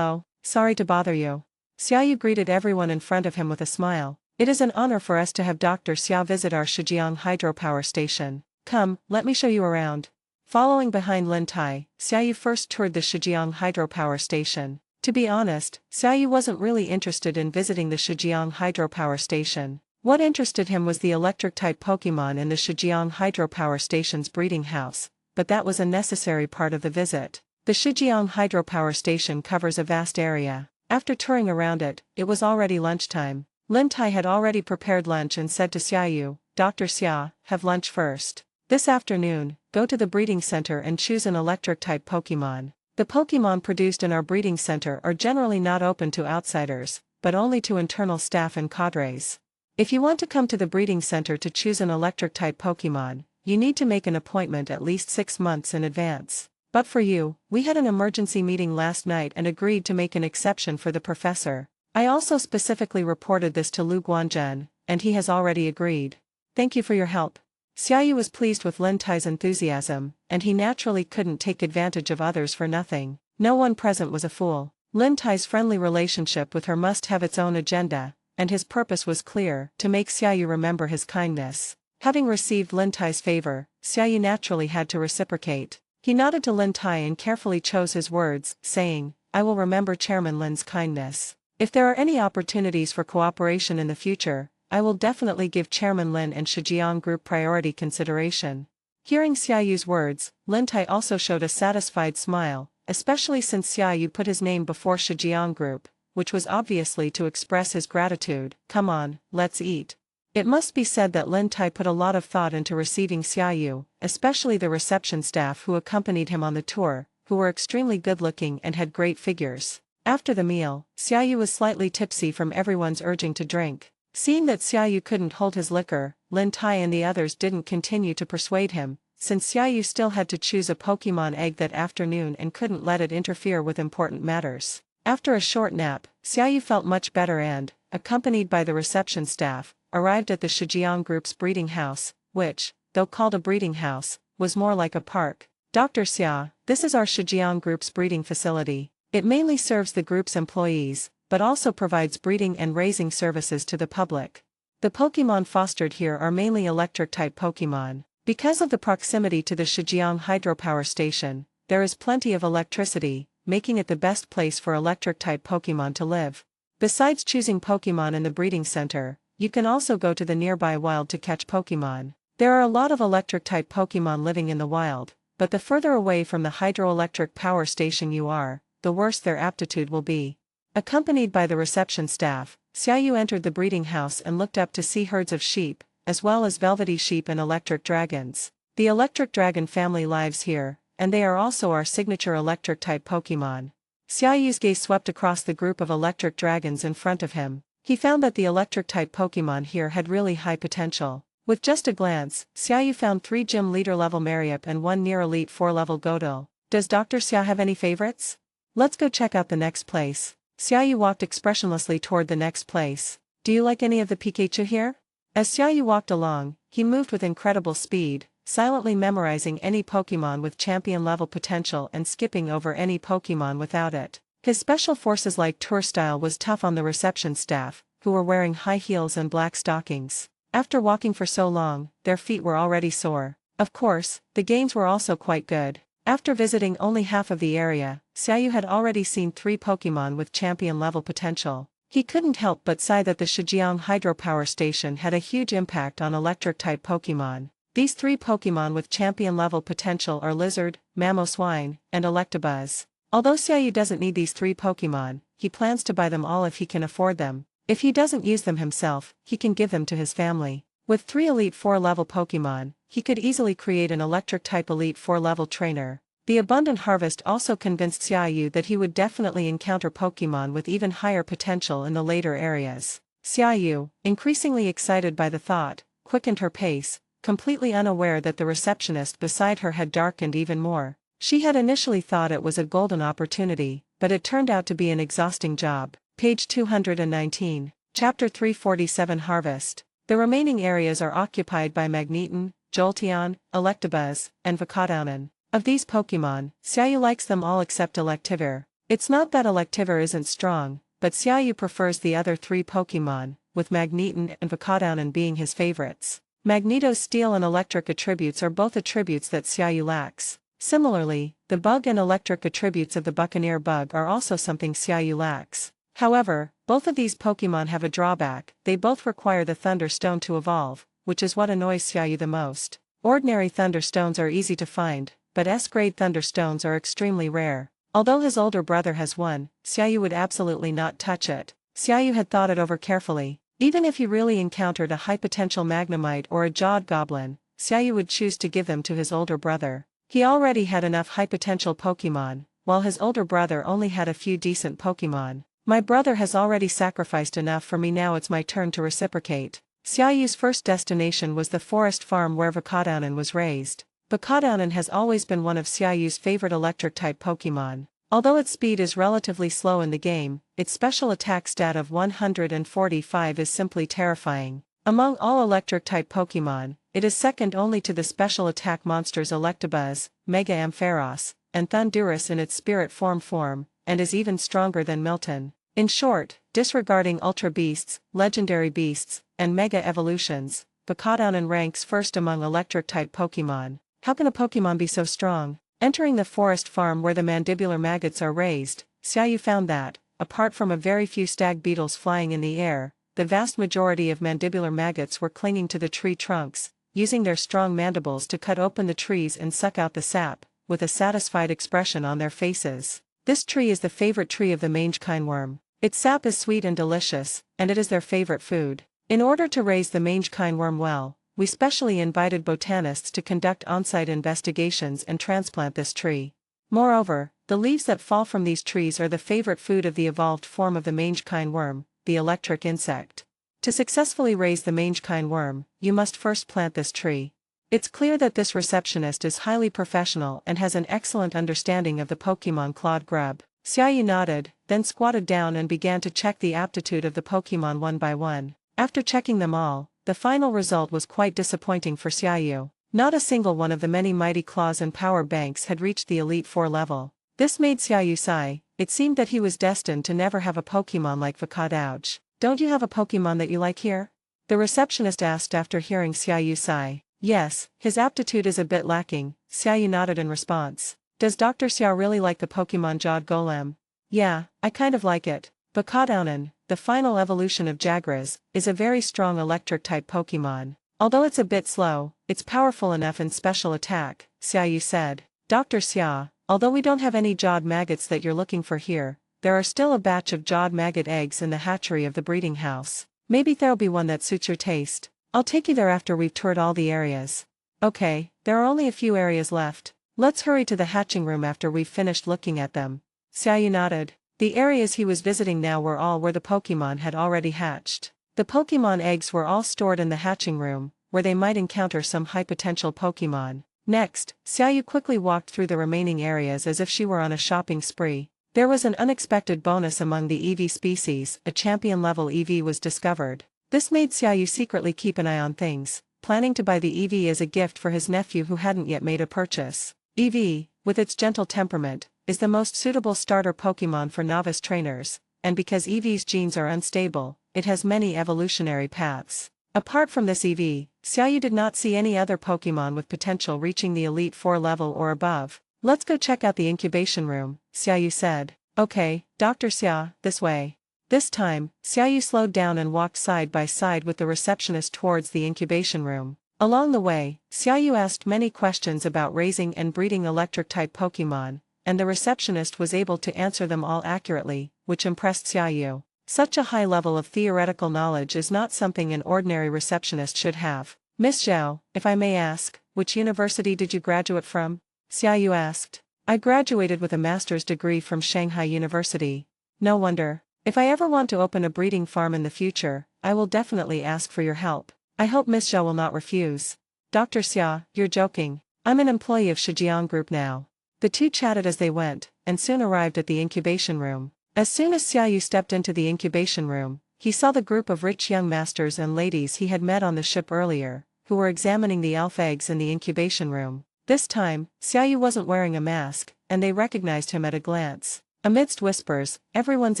sorry to bother you. Xiaoyu greeted everyone in front of him with a smile. It is an honor for us to have Dr. Xia visit our Shijiang Hydropower Station. Come, let me show you around. Following behind Lin Tai, Xiaoyu first toured the Shijiang Hydropower Station. To be honest, Xiaoyu wasn't really interested in visiting the Shijiang Hydropower Station. What interested him was the electric-type Pokémon in the Shijiang Hydropower Station's breeding house, but that was a necessary part of the visit. The Shijiang Hydropower Station covers a vast area. After touring around it, it was already lunchtime. Lin Tai had already prepared lunch and said to Xiaoyu, Dr. Xia, have lunch first. This afternoon, go to the breeding center and choose an electric-type Pokémon. The Pokémon produced in our breeding center are generally not open to outsiders, but only to internal staff and cadres. If you want to come to the breeding center to choose an electric-type Pokémon, you need to make an appointment at least 6 months in advance. But for you, we had an emergency meeting last night and agreed to make an exception for the professor. I also specifically reported this to Lu Guanzhen, and he has already agreed. Thank you for your help. Xiaoyu was pleased with Lin Tai's enthusiasm, and he naturally couldn't take advantage of others for nothing. No one present was a fool. Lin Tai's friendly relationship with her must have its own agenda, and his purpose was clear, to make Xiaoyu remember his kindness. Having received Lin Tai's favor, Xiaoyu naturally had to reciprocate. He nodded to Lin Tai and carefully chose his words, saying, I will remember Chairman Lin's kindness. If there are any opportunities for cooperation in the future, I will definitely give Chairman Lin and Shijiang Group priority consideration. Hearing Xiaoyu's words, Lin Tai also showed a satisfied smile, especially since Xiaoyu put his name before Shijiang Group, which was obviously to express his gratitude. Come on, let's eat. It must be said that Lin Tai put a lot of thought into receiving Xiaoyu, especially the reception staff who accompanied him on the tour, who were extremely good-looking and had great figures. After the meal, Xiaoyu was slightly tipsy from everyone's urging to drink. Seeing that Xiaoyu couldn't hold his liquor, Lin Tai and the others didn't continue to persuade him, since Xiaoyu still had to choose a Pokémon egg that afternoon and couldn't let it interfere with important matters. After a short nap, Xiaoyu felt much better and, accompanied by the reception staff, arrived at the Shijiang Group's breeding house, which, though called a breeding house, was more like a park. Dr. Xia, this is our Shijiang Group's breeding facility. It mainly serves the group's employees, but also provides breeding and raising services to the public. The Pokémon fostered here are mainly electric-type Pokémon. Because of the proximity to the Shijiang hydropower station, there is plenty of electricity, making it the best place for electric-type Pokémon to live. Besides choosing Pokémon in the breeding center, you can also go to the nearby wild to catch Pokémon. There are a lot of electric-type Pokémon living in the wild, but the further away from the hydroelectric power station you are, the worse their aptitude will be. Accompanied by the reception staff, Xiaoyu entered the breeding house and looked up to see herds of sheep, as well as velvety sheep and electric dragons. The electric dragon family lives here, and they are also our signature electric-type Pokémon. Xiaoyu's gaze swept across the group of electric dragons in front of him. He found that the electric-type Pokémon here had really high potential. With just a glance, Xiaoyu found 3 gym leader-level Mariup and 1 near-elite 4-level Godel. Does Dr. Xia have any favorites? Let's go check out the next place. Xiaoyu walked expressionlessly toward the next place. Do you like any of the Pikachu here? As Xiaoyu walked along, he moved with incredible speed, silently memorizing any Pokémon with champion-level potential and skipping over any Pokémon without it. His special forces-like tour style was tough on the reception staff, who were wearing high heels and black stockings. After walking for so long, their feet were already sore. Of course, the games were also quite good. After visiting only half of the area, Xiaoyu had already seen 3 Pokémon with champion-level potential. He couldn't help but sigh that the Shijiang hydropower station had a huge impact on electric-type Pokémon. These 3 Pokémon with champion-level potential are Lizard, Mamoswine, and Electabuzz. Although Xiaoyu doesn't need these 3 Pokémon, he plans to buy them all if he can afford them. If he doesn't use them himself, he can give them to his family. With 3 Elite 4-level Pokémon, he could easily create an electric-type Elite 4-level trainer. The abundant harvest also convinced Xiaoyu that he would definitely encounter Pokémon with even higher potential in the later areas. Xiaoyu, increasingly excited by the thought, quickened her pace, completely unaware that the receptionist beside her had darkened even more. She had initially thought it was a golden opportunity, but it turned out to be an exhausting job. Page 219. Chapter 347 Harvest. The remaining areas are occupied by Magneton, Jolteon, Electabuzz, and Vicodownin. Of these Pokémon, Xiaoyu likes them all except Electivire. It's not that Electivire isn't strong, but Xiaoyu prefers the other 3 Pokémon, with Magneton and Vicodownin being his favorites. Magneto's steel and electric attributes are both attributes that Xiaoyu lacks. Similarly, the bug and electric attributes of the Buccaneer bug are also something Xiaoyu lacks. However, both of these Pokémon have a drawback: they both require the Thunder Stone to evolve, which is what annoys Xiaoyu the most. Ordinary Thunder Stones are easy to find, but S-grade Thunder Stones are extremely rare. Although his older brother has one, Xiaoyu would absolutely not touch it. Xiaoyu had thought it over carefully. Even if he really encountered a high-potential Magnemite or a Jawed Goblin, Xiaoyu would choose to give them to his older brother. He already had enough high-potential Pokémon, while his older brother only had a few decent Pokémon. My brother has already sacrificed enough for me, now it's my turn to reciprocate. Xiaoyu's first destination was the forest farm where Vicodownin was raised. Vicodownin has always been one of Xiaoyu's favorite electric-type Pokémon. Although its speed is relatively slow in the game, its special attack stat of 145 is simply terrifying. Among all electric-type Pokémon, it is second only to the special attack monsters Electabuzz, Mega Ampharos, and Thundurus in its spirit form, and is even stronger than Milton. In short, disregarding Ultra Beasts, Legendary Beasts, and Mega Evolutions, Vicodownin ranks first among electric-type Pokémon. How can a Pokémon be so strong? Entering the forest farm where the mandibular maggots are raised, Xiaoyu found that, apart from a very few stag beetles flying in the air, the vast majority of mandibular maggots were clinging to the tree trunks, using their strong mandibles to cut open the trees and suck out the sap, with a satisfied expression on their faces. This tree is the favorite tree of the mange kindworm. Its sap is sweet and delicious, and it is their favorite food. In order to raise the mange kindworm well, we specially invited botanists to conduct on-site investigations and transplant this tree. Moreover, the leaves that fall from these trees are the favorite food of the evolved form of the mange kindworm, the electric insect. To successfully raise the mange kindworm, you must first plant this tree. It's clear that this receptionist is highly professional and has an excellent understanding of the Pokémon clawed grub. Xiaoyu nodded, then squatted down and began to check the aptitude of the Pokémon one by one. After checking them all, the final result was quite disappointing for Xiaoyu. Not a single one of the many mighty claws and power banks had reached the Elite Four level. This made Xiaoyu sigh. It seemed that he was destined to never have a Pokémon like Vicodouch. Don't you have a Pokémon that you like here? The receptionist asked after hearing Xiaoyu sigh. Yes, his aptitude is a bit lacking, Xiaoyu nodded in response. Does Dr. Xiao really like the Pokémon Jawed Golem? Yeah, I kind of like it. Vicodownin, the final evolution of Jagras, is a very strong electric-type Pokémon. Although it's a bit slow, it's powerful enough in special attack, Xiaoyu said. Dr. Xia, although we don't have any jawed maggots that you're looking for here, there are still a batch of jawed maggot eggs in the hatchery of the breeding house. Maybe there'll be one that suits your taste. I'll take you there after we've toured all the areas. Okay, there are only a few areas left. Let's hurry to the hatching room after we've finished looking at them. Xiaoyu nodded. The areas he was visiting now were all where the Pokémon had already hatched. The Pokémon eggs were all stored in the hatching room, where they might encounter some high-potential Pokémon. Next, Xiaoyu quickly walked through the remaining areas as if she were on a shopping spree. There was an unexpected bonus among the EV species. A champion-level EV was discovered. This made Xiaoyu secretly keep an eye on things, planning to buy the EV as a gift for his nephew who hadn't yet made a purchase. EV, with its gentle temperament, is the most suitable starter Pokémon for novice trainers, and because EV's genes are unstable, it has many evolutionary paths. Apart from this EV, Xiaoyu did not see any other Pokémon with potential reaching the Elite Four level or above. Let's go check out the incubation room, Xiaoyu said. Okay, Dr. Xia, this way. This time, Xiaoyu slowed down and walked side by side with the receptionist towards the incubation room. Along the way, Xiaoyu asked many questions about raising and breeding electric-type Pokémon, and the receptionist was able to answer them all accurately, which impressed Xiaoyu. Such a high level of theoretical knowledge is not something an ordinary receptionist should have. Miss Zhao, if I may ask, which university did you graduate from? Xiaoyu asked. I graduated with a master's degree from Shanghai University. No wonder. If I ever want to open a breeding farm in the future, I will definitely ask for your help. I hope Miss Zhao will not refuse. Dr. Xia, you're joking. I'm an employee of Shijiang Group now. The two chatted as they went, and soon arrived at the incubation room. As soon as Xiaoyu stepped into the incubation room, he saw the group of rich young masters and ladies he had met on the ship earlier, who were examining the elf eggs in the incubation room. This time, Xiaoyu wasn't wearing a mask, and they recognized him at a glance. Amidst whispers, everyone's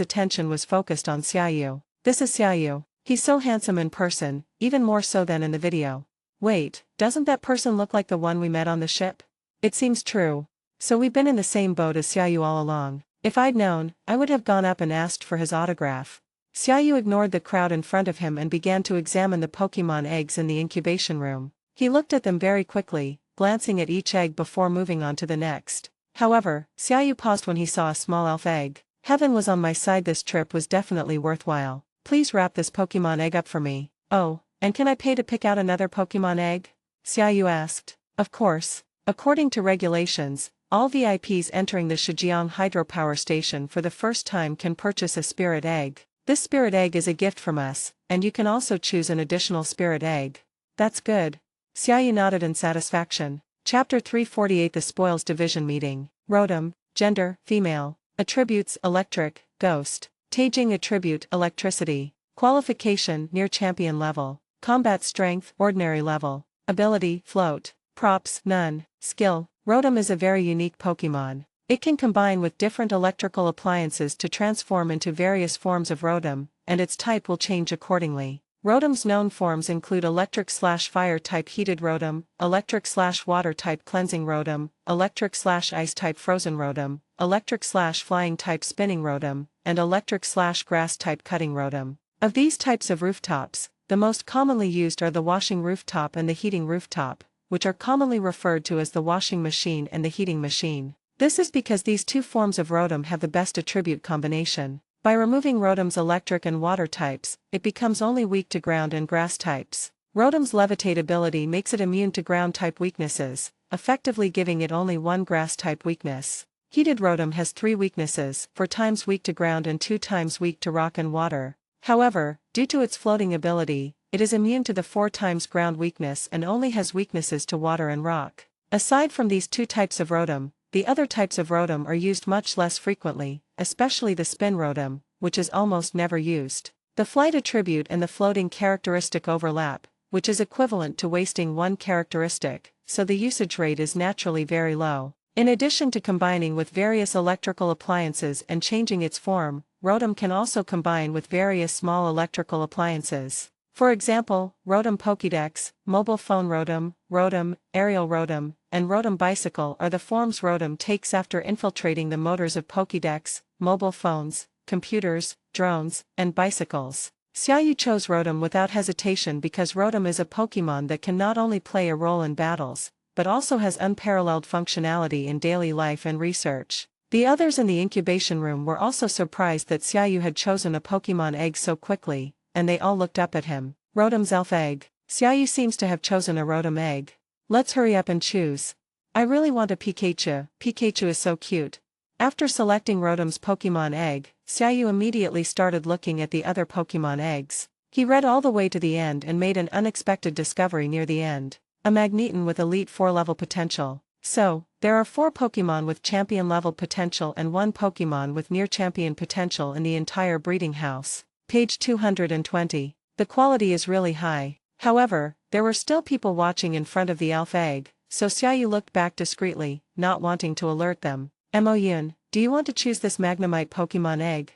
attention was focused on Xiaoyu. This is Xiaoyu. He's so handsome in person, even more so than in the video. Wait, doesn't that person look like the one we met on the ship? It seems true. So we've been in the same boat as Xiaoyu all along. If I'd known, I would have gone up and asked for his autograph. Xiaoyu ignored the crowd in front of him and began to examine the Pokémon eggs in the incubation room. He looked at them very quickly, glancing at each egg before moving on to the next. However, Xiaoyu paused when he saw a small elf egg. Heaven was on my side, this trip was definitely worthwhile. please wrap this Pokémon egg up for me. Oh, and can I pay to pick out another Pokémon egg? Xiaoyu asked. Of course. According to regulations, all VIPs entering the Shijiang hydropower station for the first time can purchase a spirit egg. This spirit egg is a gift from us, and you can also choose an additional spirit egg. That's good. Xiaoyu nodded in satisfaction. Chapter 348 The Spoils Division Meeting. Rotom, Gender, Female. Attributes, Electric, Ghost. Taging Attribute, Electricity. Qualification, Near Champion Level. Combat Strength, Ordinary Level. Ability, Float. Props, None. Skill, Rotom is a very unique Pokémon. It can combine with different electrical appliances to transform into various forms of Rotom, and its type will change accordingly. Rotom's known forms include Electric/Fire type Heated Rotom, Electric/Water type Cleansing Rotom, Electric/Ice type Frozen Rotom, Electric/Flying type Spinning Rotom, and Electric/Grass type Cutting Rotom. Of these types of rooftops, the most commonly used are the washing rooftop and the heating rooftop, which are commonly referred to as the washing machine and the heating machine. This is because these two forms of Rotom have the best attribute combination. By removing Rotom's electric and water types, it becomes only weak to ground and grass types. Rotom's levitate ability makes it immune to ground type weaknesses, effectively giving it only one grass type weakness. Heated Rotom has 3 weaknesses, 4 times weak to ground and 2 times weak to rock and water. However, due to its floating ability, it is immune to the 4 times ground weakness and only has weaknesses to water and rock. Aside from these 2 types of Rotom, the other types of Rotom are used much less frequently, especially the Spin Rotom, which is almost never used. The flight attribute and the floating characteristic overlap, which is equivalent to wasting one characteristic, so the usage rate is naturally very low. In addition to combining with various electrical appliances and changing its form, Rotom can also combine with various small electrical appliances. For example, Rotom Pokédex, Mobile Phone Rotom, Rotom, Aerial Rotom, and Rotom Bicycle are the forms Rotom takes after infiltrating the motors of Pokédex, mobile phones, computers, drones, and bicycles. Xiaoyu chose Rotom without hesitation because Rotom is a Pokémon that can not only play a role in battles, but also has unparalleled functionality in daily life and research. The others in the incubation room were also surprised that Xiaoyu had chosen a Pokémon egg so quickly, and they all looked up at him. Rotom's elf egg. Xiaoyu seems to have chosen a Rotom egg. Let's hurry up and choose. I really want a Pikachu. Pikachu is so cute. After selecting Rotom's Pokémon egg, Xiaoyu immediately started looking at the other Pokémon eggs. He read all the way to the end and made an unexpected discovery near the end. A Magneton with Elite 4 level potential. So, there are 4 Pokémon with champion level potential and 1 Pokémon with near champion potential in the entire breeding house. Page 220. The quality is really high. However, there were still people watching in front of the elf egg, so Xiaoyu looked back discreetly, not wanting to alert them. Mo Yun, do you want to choose this Magnemite Pokémon egg?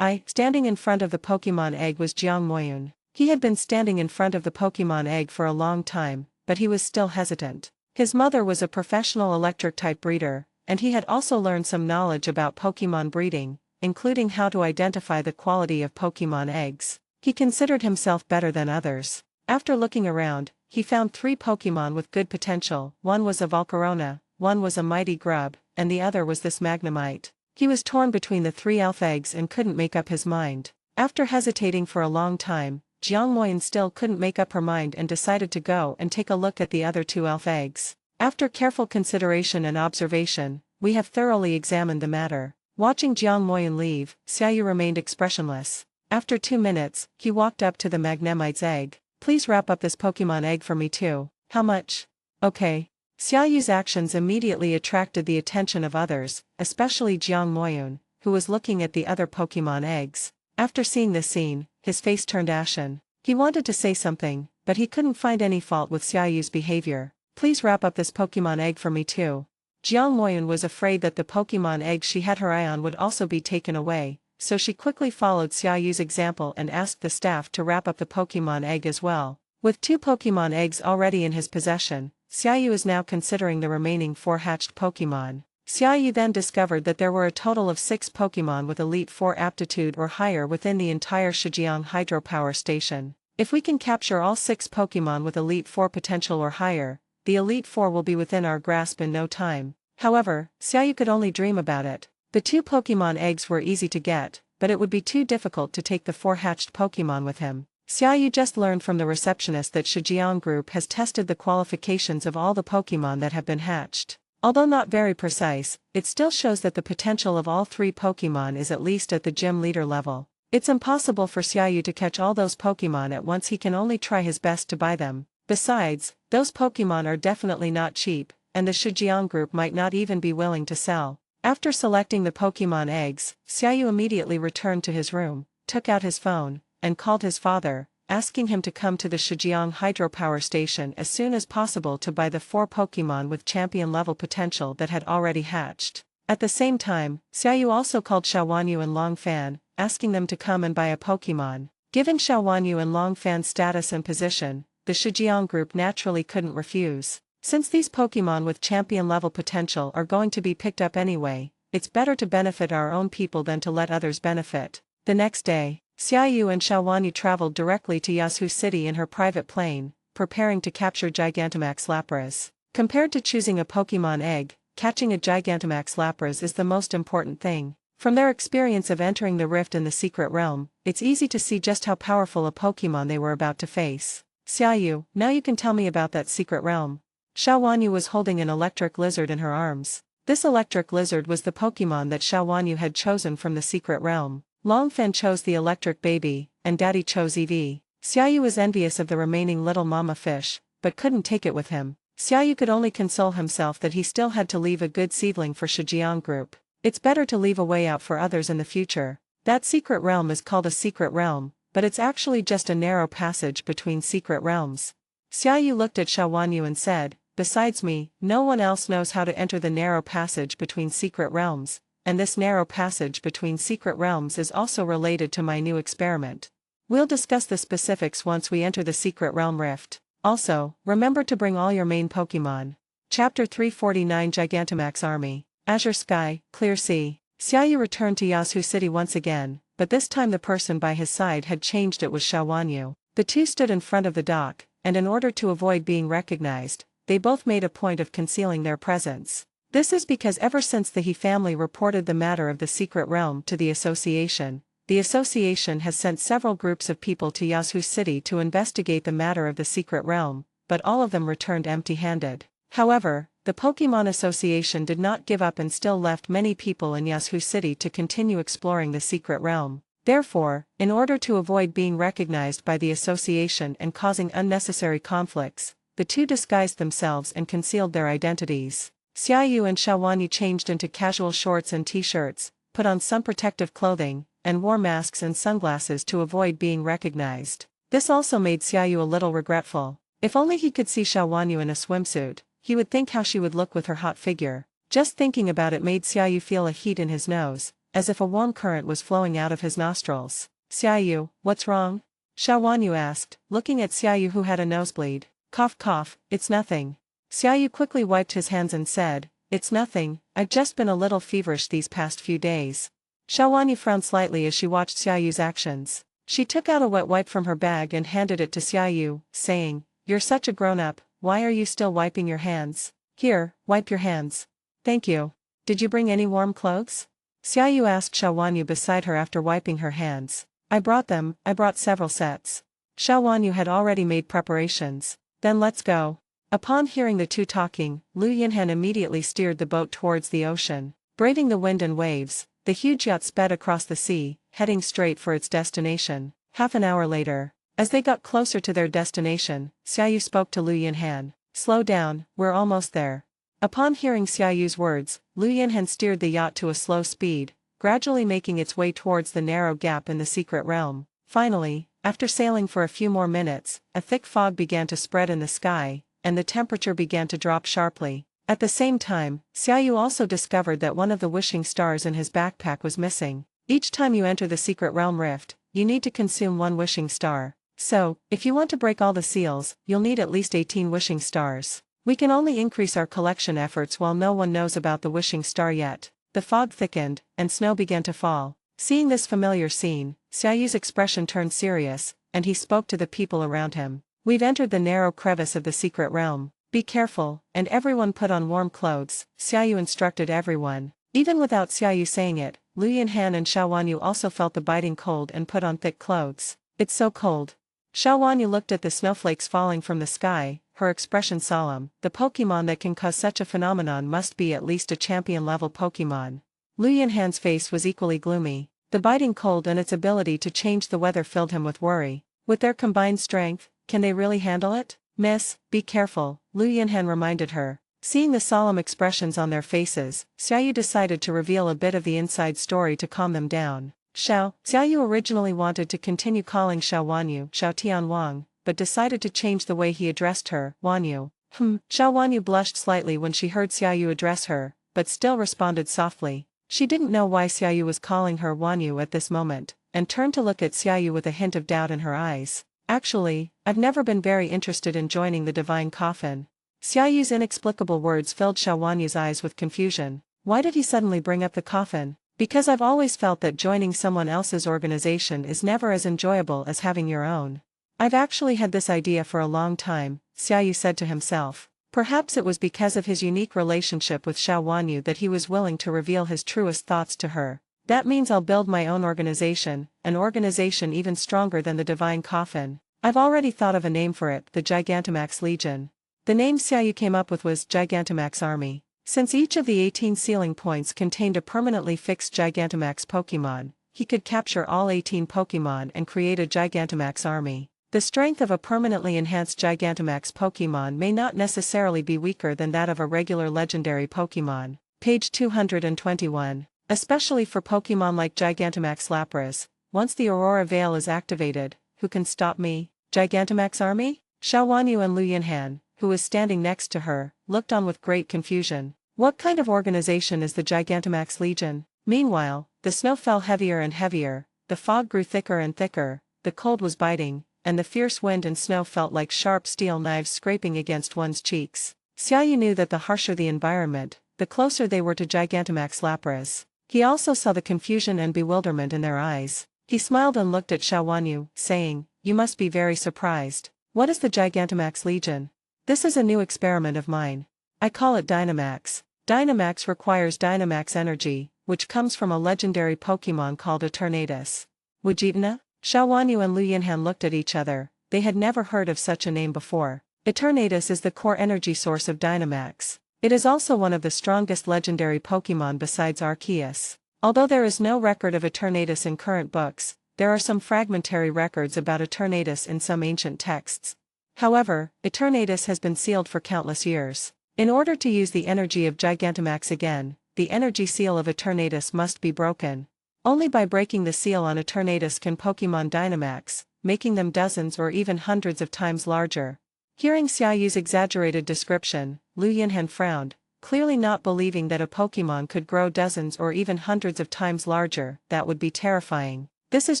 Standing in front of the Pokémon egg was Jiang Moyun. He had been standing in front of the Pokémon egg for a long time, but he was still hesitant. His mother was a professional electric-type breeder, and he had also learned some knowledge about Pokémon breeding, including how to identify the quality of Pokémon eggs. He considered himself better than others. After looking around, he found 3 Pokémon with good potential. One was a Volcarona, one was a Mighty Grub, and the other was this Magnemite. He was torn between the 3 elf eggs and couldn't make up his mind. After hesitating for a long time, Jiang Moyun still couldn't make up her mind and decided to go and take a look at the other 2 elf eggs. After careful consideration and observation, we have thoroughly examined the matter. Watching Jiang Moyun leave, Xiaoyu remained expressionless. After 2 minutes, he walked up to the Magnemite's egg. Please wrap up this Pokémon egg for me too. How much? Okay. Xiaoyu's actions immediately attracted the attention of others, especially Jiang Moyun, who was looking at the other Pokémon eggs. After seeing this scene, his face turned ashen. He wanted to say something, but he couldn't find any fault with Xiaoyu's behavior. Please wrap up this Pokémon egg for me too. Jiang Moyun was afraid that the Pokémon egg she had her eye on would also be taken away, so she quickly followed Xiaoyu's example and asked the staff to wrap up the Pokémon egg as well. With 2 Pokémon eggs already in his possession, Xiaoyu is now considering the remaining 4 hatched Pokémon. Xiaoyu then discovered that there were a total of 6 Pokémon with Elite 4 aptitude or higher within the entire Shijiang hydropower station. If we can capture all 6 Pokémon with Elite 4 potential or higher, the Elite 4 will be within our grasp in no time. However, Xiaoyu could only dream about it. The 2 Pokémon eggs were easy to get, but it would be too difficult to take the 4 hatched Pokémon with him. Xiaoyu just learned from the receptionist that Shijiang Group has tested the qualifications of all the Pokémon that have been hatched. Although not very precise, it still shows that the potential of all 3 Pokémon is at least at the gym leader level. It's impossible for Xiaoyu to catch all those Pokémon at once, he can only try his best to buy them. Besides, those Pokémon are definitely not cheap, and the Shijiang Group might not even be willing to sell. After selecting the Pokémon eggs, Xiaoyu immediately returned to his room, took out his phone, and called his father, asking him to come to the Shijiang Hydropower Station as soon as possible to buy the 4 Pokémon with champion-level potential that had already hatched. At the same time, Xiaoyu also called Xiaowanyu and Longfan, asking them to come and buy a Pokémon. Given Xiaowanyu and Longfan's status and position, the Shijiang Group naturally couldn't refuse. Since these Pokémon with champion-level potential are going to be picked up anyway, it's better to benefit our own people than to let others benefit. The next day, Xiaoyu and Xiaowanyu traveled directly to Yazhu City in her private plane, preparing to capture Gigantamax Lapras. Compared to choosing a Pokémon egg, catching a Gigantamax Lapras is the most important thing. From their experience of entering the rift in the secret realm, it's easy to see just how powerful a Pokémon they were about to face. Xiaoyu, now you can tell me about that secret realm. Xiaowanyu was holding an electric lizard in her arms. This electric lizard was the Pokémon that Xiaowanyu had chosen from the secret realm. Longfan chose the electric baby, and Daddy chose Eevee. Xiaoyu was envious of the remaining little mama fish, but couldn't take it with him. Xiaoyu could only console himself that he still had to leave a good seedling for Shijiang Group. It's better to leave a way out for others in the future. That secret realm is called a secret realm, but it's actually just a narrow passage between secret realms. Xiaoyu looked at Xiaowanyu and said, besides me, no one else knows how to enter the narrow passage between secret realms, and this narrow passage between secret realms is also related to my new experiment. We'll discuss the specifics once we enter the secret realm rift. Also, remember to bring all your main Pokémon. Chapter 349 Gigantamax Army. Azure Sky, Clear Sea. Xiaoyu returned to Yazhu City once again, but this time the person by his side had changed. It was Xiaowanyu. The two stood in front of the dock, and in order to avoid being recognized, they both made a point of concealing their presence. This is because ever since the He family reported the matter of the secret realm to the association has sent several groups of people to Yazhu City to investigate the matter of the secret realm, but all of them returned empty-handed. However, the Pokémon Association did not give up and still left many people in Yazhu City to continue exploring the secret realm. Therefore, in order to avoid being recognized by the association and causing unnecessary conflicts, the two disguised themselves and concealed their identities. Xiaoyu and Xiaowanyu changed into casual shorts and t-shirts, put on some protective clothing, and wore masks and sunglasses to avoid being recognized. This also made Xiaoyu a little regretful. If only he could see Xiaowanyu in a swimsuit, he would think how she would look with her hot figure. Just thinking about it made Xiaoyu feel a heat in his nose, as if a warm current was flowing out of his nostrils. Xiaoyu, what's wrong? Xiaowanyu asked, looking at Xiaoyu who had a nosebleed. Cough cough, it's nothing. Xiaoyu quickly wiped his hands and said, it's nothing, I've just been a little feverish these past few days. Xiaowanyu frowned slightly as she watched Xiaoyu's actions. She took out a wet wipe from her bag and handed it to Xiaoyu, saying, you're such a grown-up, why are you still wiping your hands? Here, wipe your hands. Thank you. Did you bring any warm clothes? Xiaoyu asked Xiaowanyu beside her after wiping her hands. I brought several sets. Xiaowanyu had already made preparations. Then let's go. Upon hearing the two talking, Lu Yinhan immediately steered the boat towards the ocean. Braving the wind and waves, the huge yacht sped across the sea, heading straight for its destination. Half an hour later, as they got closer to their destination, Xiaoyu spoke to Lu Yinhan. Slow down, we're almost there. Upon hearing Xiaoyu's words, Lu Yinhan steered the yacht to a slow speed, gradually making its way towards the narrow gap in the secret realm. Finally, after sailing for a few more minutes, a thick fog began to spread in the sky, and the temperature began to drop sharply. At the same time, Xiaoyu also discovered that one of the wishing stars in his backpack was missing. Each time you enter the secret realm rift, you need to consume one wishing star. So, if you want to break all the seals, you'll need at least 18 wishing stars. We can only increase our collection efforts while no one knows about the wishing star yet. The fog thickened, and snow began to fall. Seeing this familiar scene, Xiaoyu's expression turned serious, and he spoke to the people around him. We've entered the narrow crevice of the secret realm. Be careful, and everyone put on warm clothes, Xiaoyu instructed everyone. Even without Xiaoyu saying it, Lu Yunhan and Xiao Wanyu also felt the biting cold and put on thick clothes. It's so cold. Xiao Wanyu looked at the snowflakes falling from the sky, her expression solemn. The Pokémon that can cause such a phenomenon must be at least a champion-level Pokémon. Lu Yunhan's face was equally gloomy. The biting cold and its ability to change the weather filled him with worry. With their combined strength, can they really handle it? Miss, be careful, Lu Yunhan reminded her. Seeing the solemn expressions on their faces, Xiaoyu decided to reveal a bit of the inside story to calm them down. Xiaoyu originally wanted to continue calling Xiao Wanyu Xiao Tianwang, but decided to change the way he addressed her, Wanyu. Xiao Wanyu blushed slightly when she heard Xiaoyu address her, but still responded softly. She didn't know why Xiaoyu was calling her Wanyu at this moment, and turned to look at Xiaoyu with a hint of doubt in her eyes. Actually, I've never been very interested in joining the divine coffin. Xiaoyu's inexplicable words filled Xiao Wanyu's eyes with confusion. Why did he suddenly bring up the coffin? Because I've always felt that joining someone else's organization is never as enjoyable as having your own. I've actually had this idea for a long time, Xiaoyu said to himself. Perhaps it was because of his unique relationship with Xiao Wanyu that he was willing to reveal his truest thoughts to her. That means I'll build my own organization, an organization even stronger than the divine coffin. I've already thought of a name for it, the Gigantamax Legion. The name Xiaoyu came up with was Gigantamax Army. Since each of the 18 sealing points contained a permanently fixed Gigantamax Pokémon, he could capture all 18 Pokémon and create a Gigantamax army. The strength of a permanently enhanced Gigantamax Pokémon may not necessarily be weaker than that of a regular legendary Pokémon. Page 221. Especially for Pokémon like Gigantamax Lapras, once the Aurora Veil is activated, who can stop me? Gigantamax Army? Xiao Wanyu and Lu Yunhan, who was standing next to her, looked on with great confusion. What kind of organization is the Gigantamax Legion? Meanwhile, the snow fell heavier and heavier, the fog grew thicker and thicker, the cold was biting, and the fierce wind and snow felt like sharp steel knives scraping against one's cheeks. Xiaoyu knew that the harsher the environment, the closer they were to Gigantamax Lapras. He also saw the confusion and bewilderment in their eyes. He smiled and looked at Xiao Wanyu, saying, "You must be very surprised. What is the Gigantamax Legion? This is a new experiment of mine. I call it Dynamax. Dynamax requires Dynamax energy, which comes from a legendary Pokémon called Eternatus. Wajitana?" Xiao Wanyu and Lu Yunhan looked at each other. They had never heard of such a name before. Eternatus is the core energy source of Dynamax. It is also one of the strongest legendary Pokémon besides Arceus. Although there is no record of Eternatus in current books, there are some fragmentary records about Eternatus in some ancient texts. However, Eternatus has been sealed for countless years. In order to use the energy of Gigantamax again, the energy seal of Eternatus must be broken. Only by breaking the seal on Eternatus can Pokémon Dynamax, making them dozens or even hundreds of times larger. Hearing Xiaoyu's exaggerated description, Lu Yunhan frowned, clearly not believing that a Pokémon could grow dozens or even hundreds of times larger. That would be terrifying. This is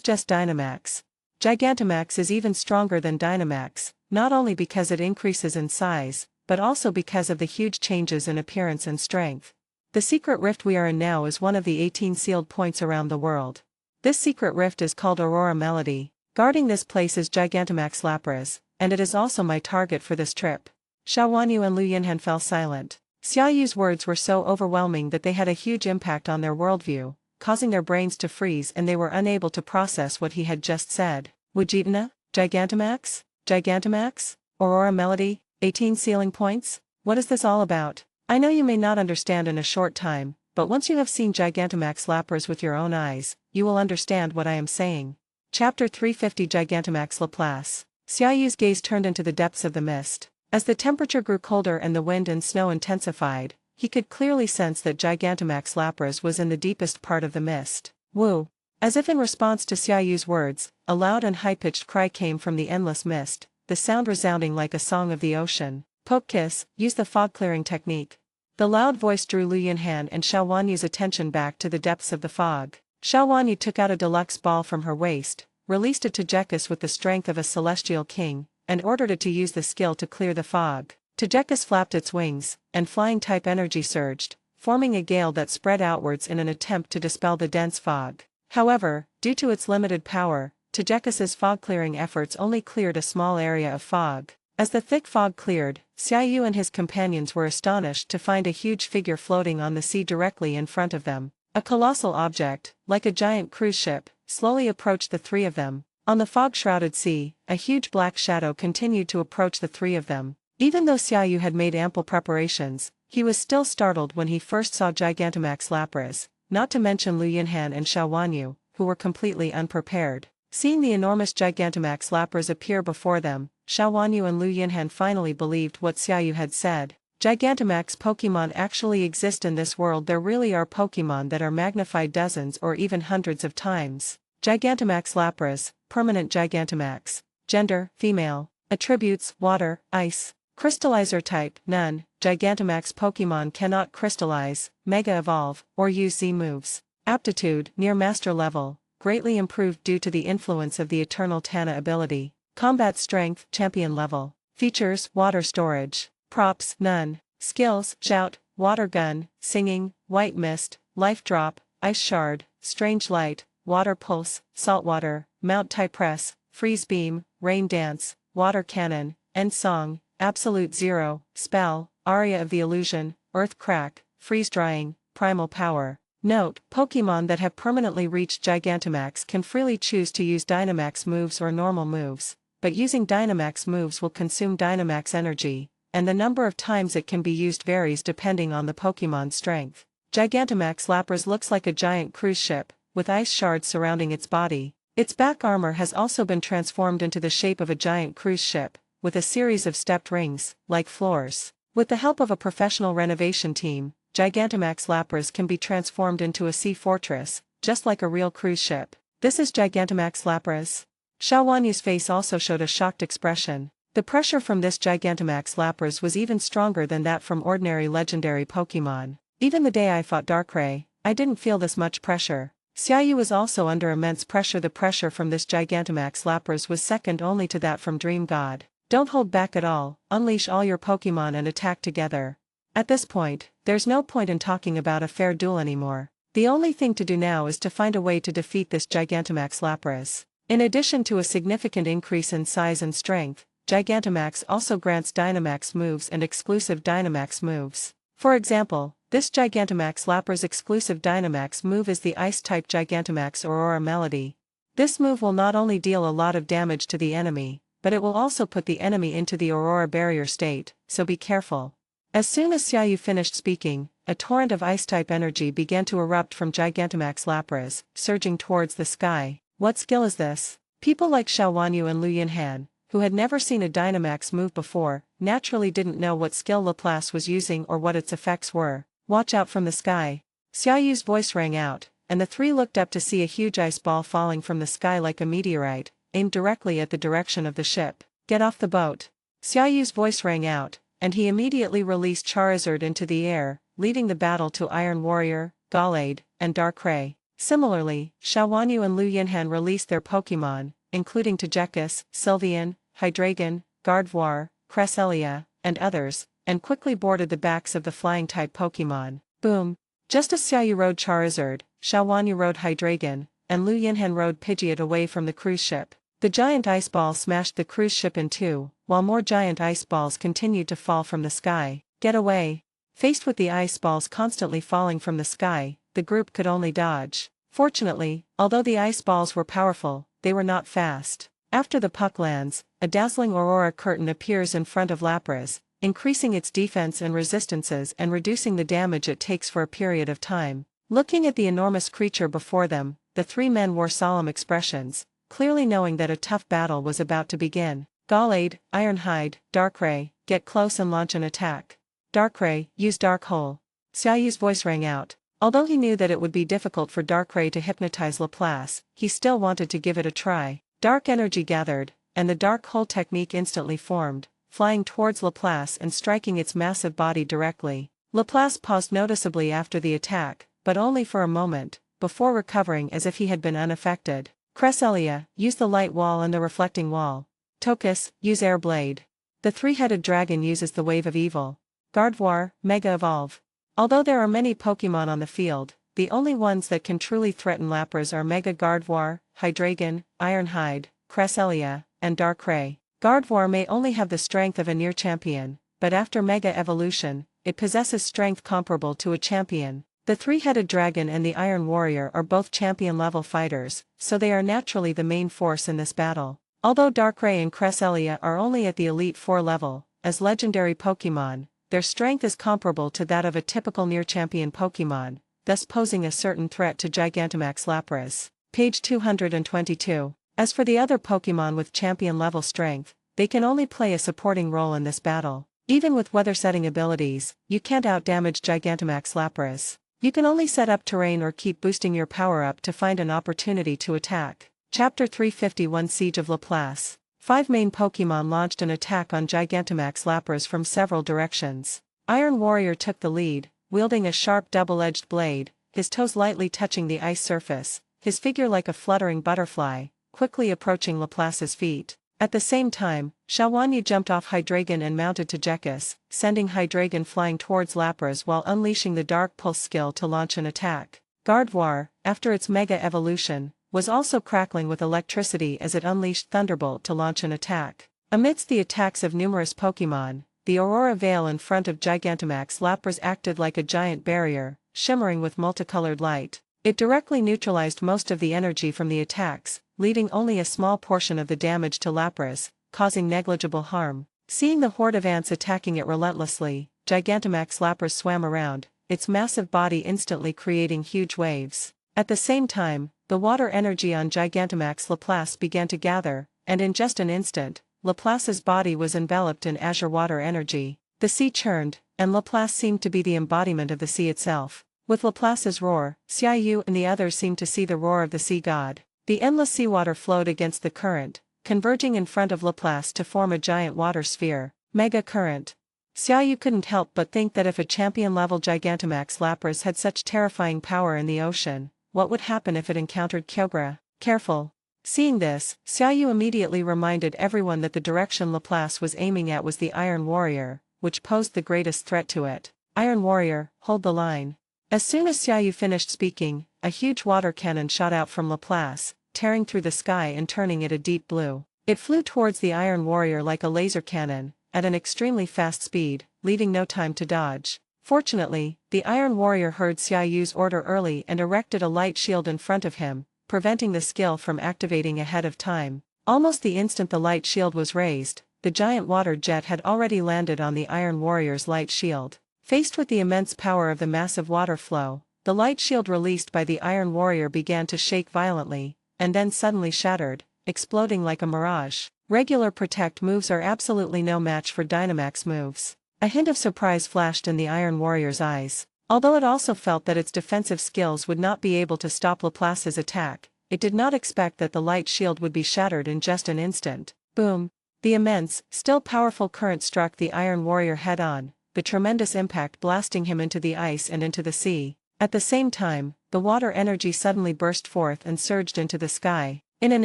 just Dynamax. Gigantamax is even stronger than Dynamax, not only because it increases in size, but also because of the huge changes in appearance and strength. The secret rift we are in now is one of the 18 sealed points around the world. This secret rift is called Aurora Melody. Guarding this place is Gigantamax Lapras, and it is also my target for this trip. Xiao Wanyu and Lu Yunhan fell silent. Xiaoyu's words were so overwhelming that they had a huge impact on their worldview, causing their brains to freeze and they were unable to process what he had just said. Wajitana? Gigantamax? Gigantamax? Aurora Melody? 18 sealing points? What is this all about? I know you may not understand in a short time, but once you have seen Gigantamax Lapras with your own eyes, you will understand what I am saying. Chapter 350 Gigantamax Laplace. Xiaoyu's gaze turned into the depths of the mist. As the temperature grew colder and the wind and snow intensified, he could clearly sense that Gigantamax Lapras was in the deepest part of the mist. Woo! As if in response to Xiaoyu's words, a loud and high-pitched cry came from the endless mist, the sound resounding like a song of the ocean. Poke Kiss, use the fog-clearing technique. The loud voice drew Lu Yunhan and Xiao Wanyu's attention back to the depths of the fog. Xiao Wanyu took out a deluxe ball from her waist, released it to Tejekus with the strength of a celestial king, and ordered it to use the skill to clear the fog. Tejekus flapped its wings, and flying-type energy surged, forming a gale that spread outwards in an attempt to dispel the dense fog. However, due to its limited power, Tejekus's fog-clearing efforts only cleared a small area of fog. As the thick fog cleared, Xiaoyu and his companions were astonished to find a huge figure floating on the sea directly in front of them. A colossal object, like a giant cruise ship, slowly approached the three of them. On the fog-shrouded sea, a huge black shadow continued to approach the three of them. Even though Xiaoyu had made ample preparations, he was still startled when he first saw Gigantamax Lapras, not to mention Lu Yinhan and Xiao Wanyu, who were completely unprepared. Seeing the enormous Gigantamax Lapras appear before them, Xiao Wanyu and Lu Yinhan finally believed what Xiaoyu had said. Gigantamax Pokémon actually exist in this world. There really are Pokémon that are magnified dozens or even hundreds of times. Gigantamax Lapras, permanent Gigantamax. Gender, female. Attributes, water, ice. Crystallizer type, none. Gigantamax Pokémon cannot crystallize, Mega Evolve, or use Z moves. Aptitude, near master level, greatly improved due to the influence of the Eternal Tana ability. Combat strength, champion level. Features, water storage. Props, none. Skills, shout, water gun, singing, white mist, life drop, ice shard, strange light, water pulse, saltwater, mount tie press, freeze beam, rain dance, water cannon, end song, absolute zero, spell, aria of the illusion, earth crack, freeze drying, primal power. Note, Pokémon that have permanently reached Gigantamax can freely choose to use Dynamax moves or normal moves, but using Dynamax moves will consume Dynamax energy, and the number of times it can be used varies depending on the Pokémon's strength. Gigantamax Lapras looks like a giant cruise ship, with ice shards surrounding its body. Its back armor has also been transformed into the shape of a giant cruise ship, with a series of stepped rings, like floors. With the help of a professional renovation team, Gigantamax Lapras can be transformed into a sea fortress, just like a real cruise ship. This is Gigantamax Lapras. Xiao Wanyu's face also showed a shocked expression. The pressure from this Gigantamax Lapras was even stronger than that from ordinary legendary Pokémon. Even the day I fought Darkrai, I didn't feel this much pressure. Xiaoyu was also under immense pressure. The pressure from this Gigantamax Lapras was second only to that from Dream God. Don't hold back at all, unleash all your Pokémon and attack together. At this point, there's no point in talking about a fair duel anymore. The only thing to do now is to find a way to defeat this Gigantamax Lapras. In addition to a significant increase in size and strength, Gigantamax also grants Dynamax moves and exclusive Dynamax moves. For example, this Gigantamax Lapras exclusive Dynamax move is the Ice-type Gigantamax Aurora Melody. This move will not only deal a lot of damage to the enemy, but it will also put the enemy into the Aurora barrier state, so be careful. As soon as Xiaoyu finished speaking, a torrent of Ice-type energy began to erupt from Gigantamax Lapras, surging towards the sky. What skill is this? People like Xiao Wanyu and Lu Yinhan, who had never seen a Dynamax move before, naturally didn't know what skill Laplace was using or what its effects were. Watch out from the sky. Xiaoyu's voice rang out, and the three looked up to see a huge ice ball falling from the sky like a meteorite, aimed directly at the direction of the ship. Get off the boat. Xiaoyu's voice rang out, and he immediately released Charizard into the air, leading the battle to Iron Warrior, Gallade, and Darkrai. Similarly, Xiao Wanyu and Lu Yinhan released their Pokémon, including Togekiss, Sylveon, Hydreigon, Gardevoir, Cresselia, and others, and quickly boarded the backs of the flying-type Pokémon. Boom! Just as Xiaoyu rode Charizard, Xiao Wanyu rode Hydreigon, and Lu Yinhan rode Pidgeot away from the cruise ship. The giant ice ball smashed the cruise ship in two, while more giant ice balls continued to fall from the sky. Get away! Faced with the ice balls constantly falling from the sky, the group could only dodge. Fortunately, although the ice balls were powerful, they were not fast. After the puck lands, a dazzling aurora curtain appears in front of Lapras, increasing its defense and resistances and reducing the damage it takes for a period of time. Looking at the enormous creature before them, the three men wore solemn expressions, clearly knowing that a tough battle was about to begin. Gallade, Ironhide, Darkrai, get close and launch an attack. Darkrai, use Dark Hole. Xiaoyu's voice rang out. Although he knew that it would be difficult for Darkrai to hypnotize Laplace, he still wanted to give it a try. Dark energy gathered, and the Dark Hole technique instantly formed, flying towards Laplace and striking its massive body directly. Laplace paused noticeably after the attack, but only for a moment, before recovering as if he had been unaffected. Cresselia, use the light wall and the reflecting wall. Tokus, use Air Blade. The three-headed dragon uses the Wave of Evil. Gardevoir, Mega Evolve. Although there are many Pokémon on the field, the only ones that can truly threaten Lapras are Mega Gardevoir, Hydreigon, Ironhide, Cresselia, and Darkrai. Gardevoir may only have the strength of a near champion, but after Mega Evolution, it possesses strength comparable to a champion. The three-headed dragon and the Iron Warrior are both champion-level fighters, so they are naturally the main force in this battle. Although Darkrai and Cresselia are only at the Elite Four level, as legendary Pokémon, their strength is comparable to that of a typical near-champion Pokémon, thus posing a certain threat to Gigantamax Lapras. Page 222. As for the other Pokémon with champion-level strength, they can only play a supporting role in this battle. Even with weather-setting abilities, you can't outdamage Gigantamax Lapras. You can only set up terrain or keep boosting your power up to find an opportunity to attack. Chapter 351 Siege of Laplace. 5 main Pokémon launched an attack on Gigantamax Lapras from several directions. Iron Warrior took the lead, wielding a sharp double-edged blade, his toes lightly touching the ice surface, his figure like a fluttering butterfly, quickly approaching Laplace's feet. At the same time, Xiaowanyu jumped off Hydreigon and mounted to Jekis, sending Hydreigon flying towards Lapras while unleashing the Dark Pulse skill to launch an attack. Gardevoir, after its Mega Evolution, was also crackling with electricity as it unleashed Thunderbolt to launch an attack. Amidst the attacks of numerous Pokémon, the Aurora Veil in front of Gigantamax Lapras acted like a giant barrier, shimmering with multicolored light. It directly neutralized most of the energy from the attacks, leaving only a small portion of the damage to Lapras, causing negligible harm. Seeing the horde of ants attacking it relentlessly, Gigantamax Lapras swam around, its massive body instantly creating huge waves. At the same time, the water energy on Gigantamax Laplace began to gather, and in just an instant, Laplace's body was enveloped in azure water energy. The sea churned, and Laplace seemed to be the embodiment of the sea itself. With Laplace's roar, Xiaoyu and the others seemed to see the roar of the sea god. The endless seawater flowed against the current, converging in front of Laplace to form a giant water sphere. Mega Current. Xiaoyu couldn't help but think that if a champion-level Gigantamax Lapras had such terrifying power in the ocean, what would happen if it encountered Kyogre? Careful. Seeing this, Xiaoyu immediately reminded everyone that the direction Laplace was aiming at was the Iron Warrior, which posed the greatest threat to it. Iron Warrior, hold the line. As soon as Xiaoyu finished speaking, a huge water cannon shot out from Laplace, tearing through the sky and turning it a deep blue. It flew towards the Iron Warrior like a laser cannon, at an extremely fast speed, leaving no time to dodge. Fortunately, the Iron Warrior heard Xiaoyu's order early and erected a light shield in front of him, preventing the skill from activating ahead of time. Almost the instant the light shield was raised, the giant water jet had already landed on the Iron Warrior's light shield. Faced with the immense power of the massive water flow, the light shield released by the Iron Warrior began to shake violently, and then suddenly shattered, exploding like a mirage. Regular Protect moves are absolutely no match for Dynamax moves. A hint of surprise flashed in the Iron Warrior's eyes. Although it also felt that its defensive skills would not be able to stop Laplace's attack, it did not expect that the light shield would be shattered in just an instant. Boom! The immense, still powerful current struck the Iron Warrior head-on, the tremendous impact blasting him into the ice and into the sea. At the same time, the water energy suddenly burst forth and surged into the sky. In an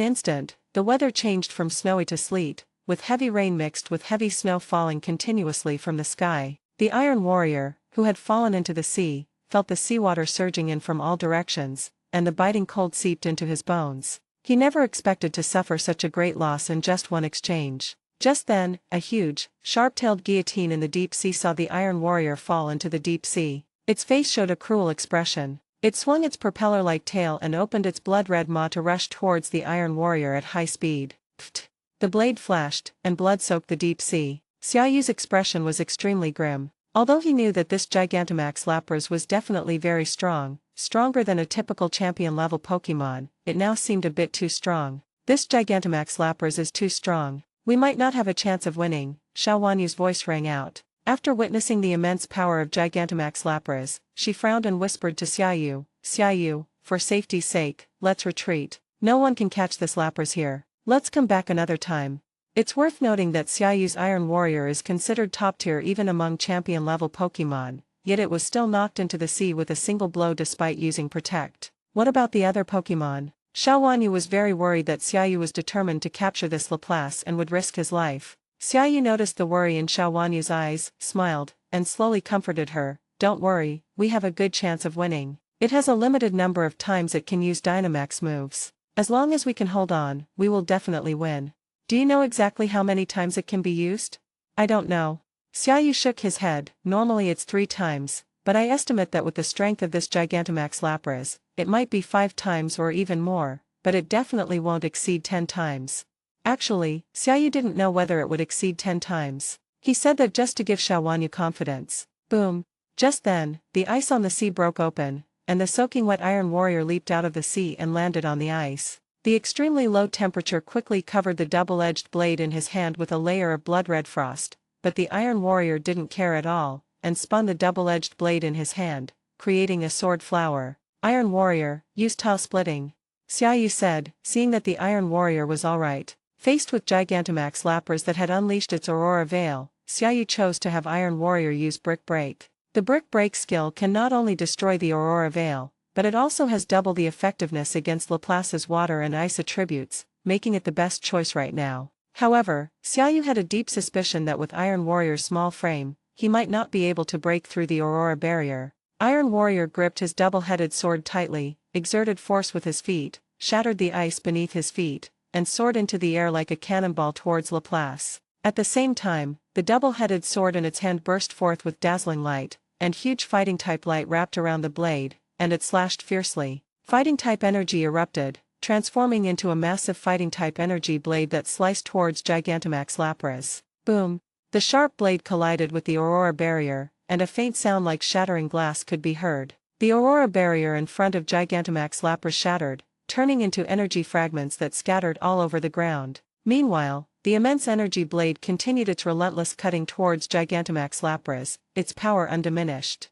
instant, the weather changed from snowy to sleet, with heavy rain mixed with heavy snow falling continuously from the sky. The Iron Warrior, who had fallen into the sea, felt the seawater surging in from all directions, and the biting cold seeped into his bones. He never expected to suffer such a great loss in just one exchange. Just then, a huge, sharp-tailed guillotine in the deep sea saw the Iron Warrior fall into the deep sea. Its face showed a cruel expression. It swung its propeller-like tail and opened its blood-red maw to rush towards the Iron Warrior at high speed. Pfft! The blade flashed, and blood soaked the deep sea. Xiaoyu's expression was extremely grim. Although he knew that this Gigantamax Lapras was definitely very strong, stronger than a typical champion-level Pokémon, it now seemed a bit too strong. This Gigantamax Lapras is too strong. We might not have a chance of winning, Xiaowanyu's voice rang out. After witnessing the immense power of Gigantamax Lapras, she frowned and whispered to Xiaoyu, "Xiaoyu, for safety's sake, let's retreat. No one can catch this Lapras here. Let's come back another time." It's worth noting that Xiaoyu's Iron Warrior is considered top tier even among champion-level Pokémon, yet it was still knocked into the sea with a single blow despite using Protect. What about the other Pokémon? Xiaowanyu was very worried that Xiaoyu was determined to capture this Laplace and would risk his life. Xiaoyu noticed the worry in Xiaowanyu's eyes, smiled, and slowly comforted her. "Don't worry, we have a good chance of winning. It has a limited number of times it can use Dynamax moves. As long as we can hold on, we will definitely win." "Do you know exactly how many times it can be used?" "I don't know." Xiaoyu shook his head. "Normally it's 3 times, but I estimate that with the strength of this Gigantamax Lapras, it might be 5 times or even more, but it definitely won't exceed 10 times. Actually, Xiaoyu didn't know whether it would exceed 10 times. He said that just to give Xiaowanyu confidence. Boom! Just then, the ice on the sea broke open, and the soaking wet Iron Warrior leaped out of the sea and landed on the ice. The extremely low temperature quickly covered the double-edged blade in his hand with a layer of blood-red frost, but the Iron Warrior didn't care at all, and spun the double-edged blade in his hand, creating a sword flower. Iron Warrior, use tile splitting. Xiaoyu said, seeing that the Iron Warrior was alright. Faced with Gigantamax Lapras that had unleashed its Aurora Veil, Xiaoyu chose to have Iron Warrior use Brick Break. The Brick Break skill can not only destroy the Aurora Veil, but it also has double the effectiveness against Laplace's water and ice attributes, making it the best choice right now. However, Xiaoyu had a deep suspicion that with Iron Warrior's small frame, he might not be able to break through the Aurora barrier. Iron Warrior gripped his double-headed sword tightly, exerted force with his feet, shattered the ice beneath his feet, and soared into the air like a cannonball towards Laplace. At the same time, the double-headed sword in its hand burst forth with dazzling light, and huge fighting-type light wrapped around the blade, and it slashed fiercely. Fighting-type energy erupted, transforming into a massive fighting-type energy blade that sliced towards Gigantamax Lapras. Boom! The sharp blade collided with the Aurora barrier, and a faint sound like shattering glass could be heard. The Aurora barrier in front of Gigantamax Lapras shattered, turning into energy fragments that scattered all over the ground. Meanwhile, the immense energy blade continued its relentless cutting towards Gigantamax Lapras, its power undiminished.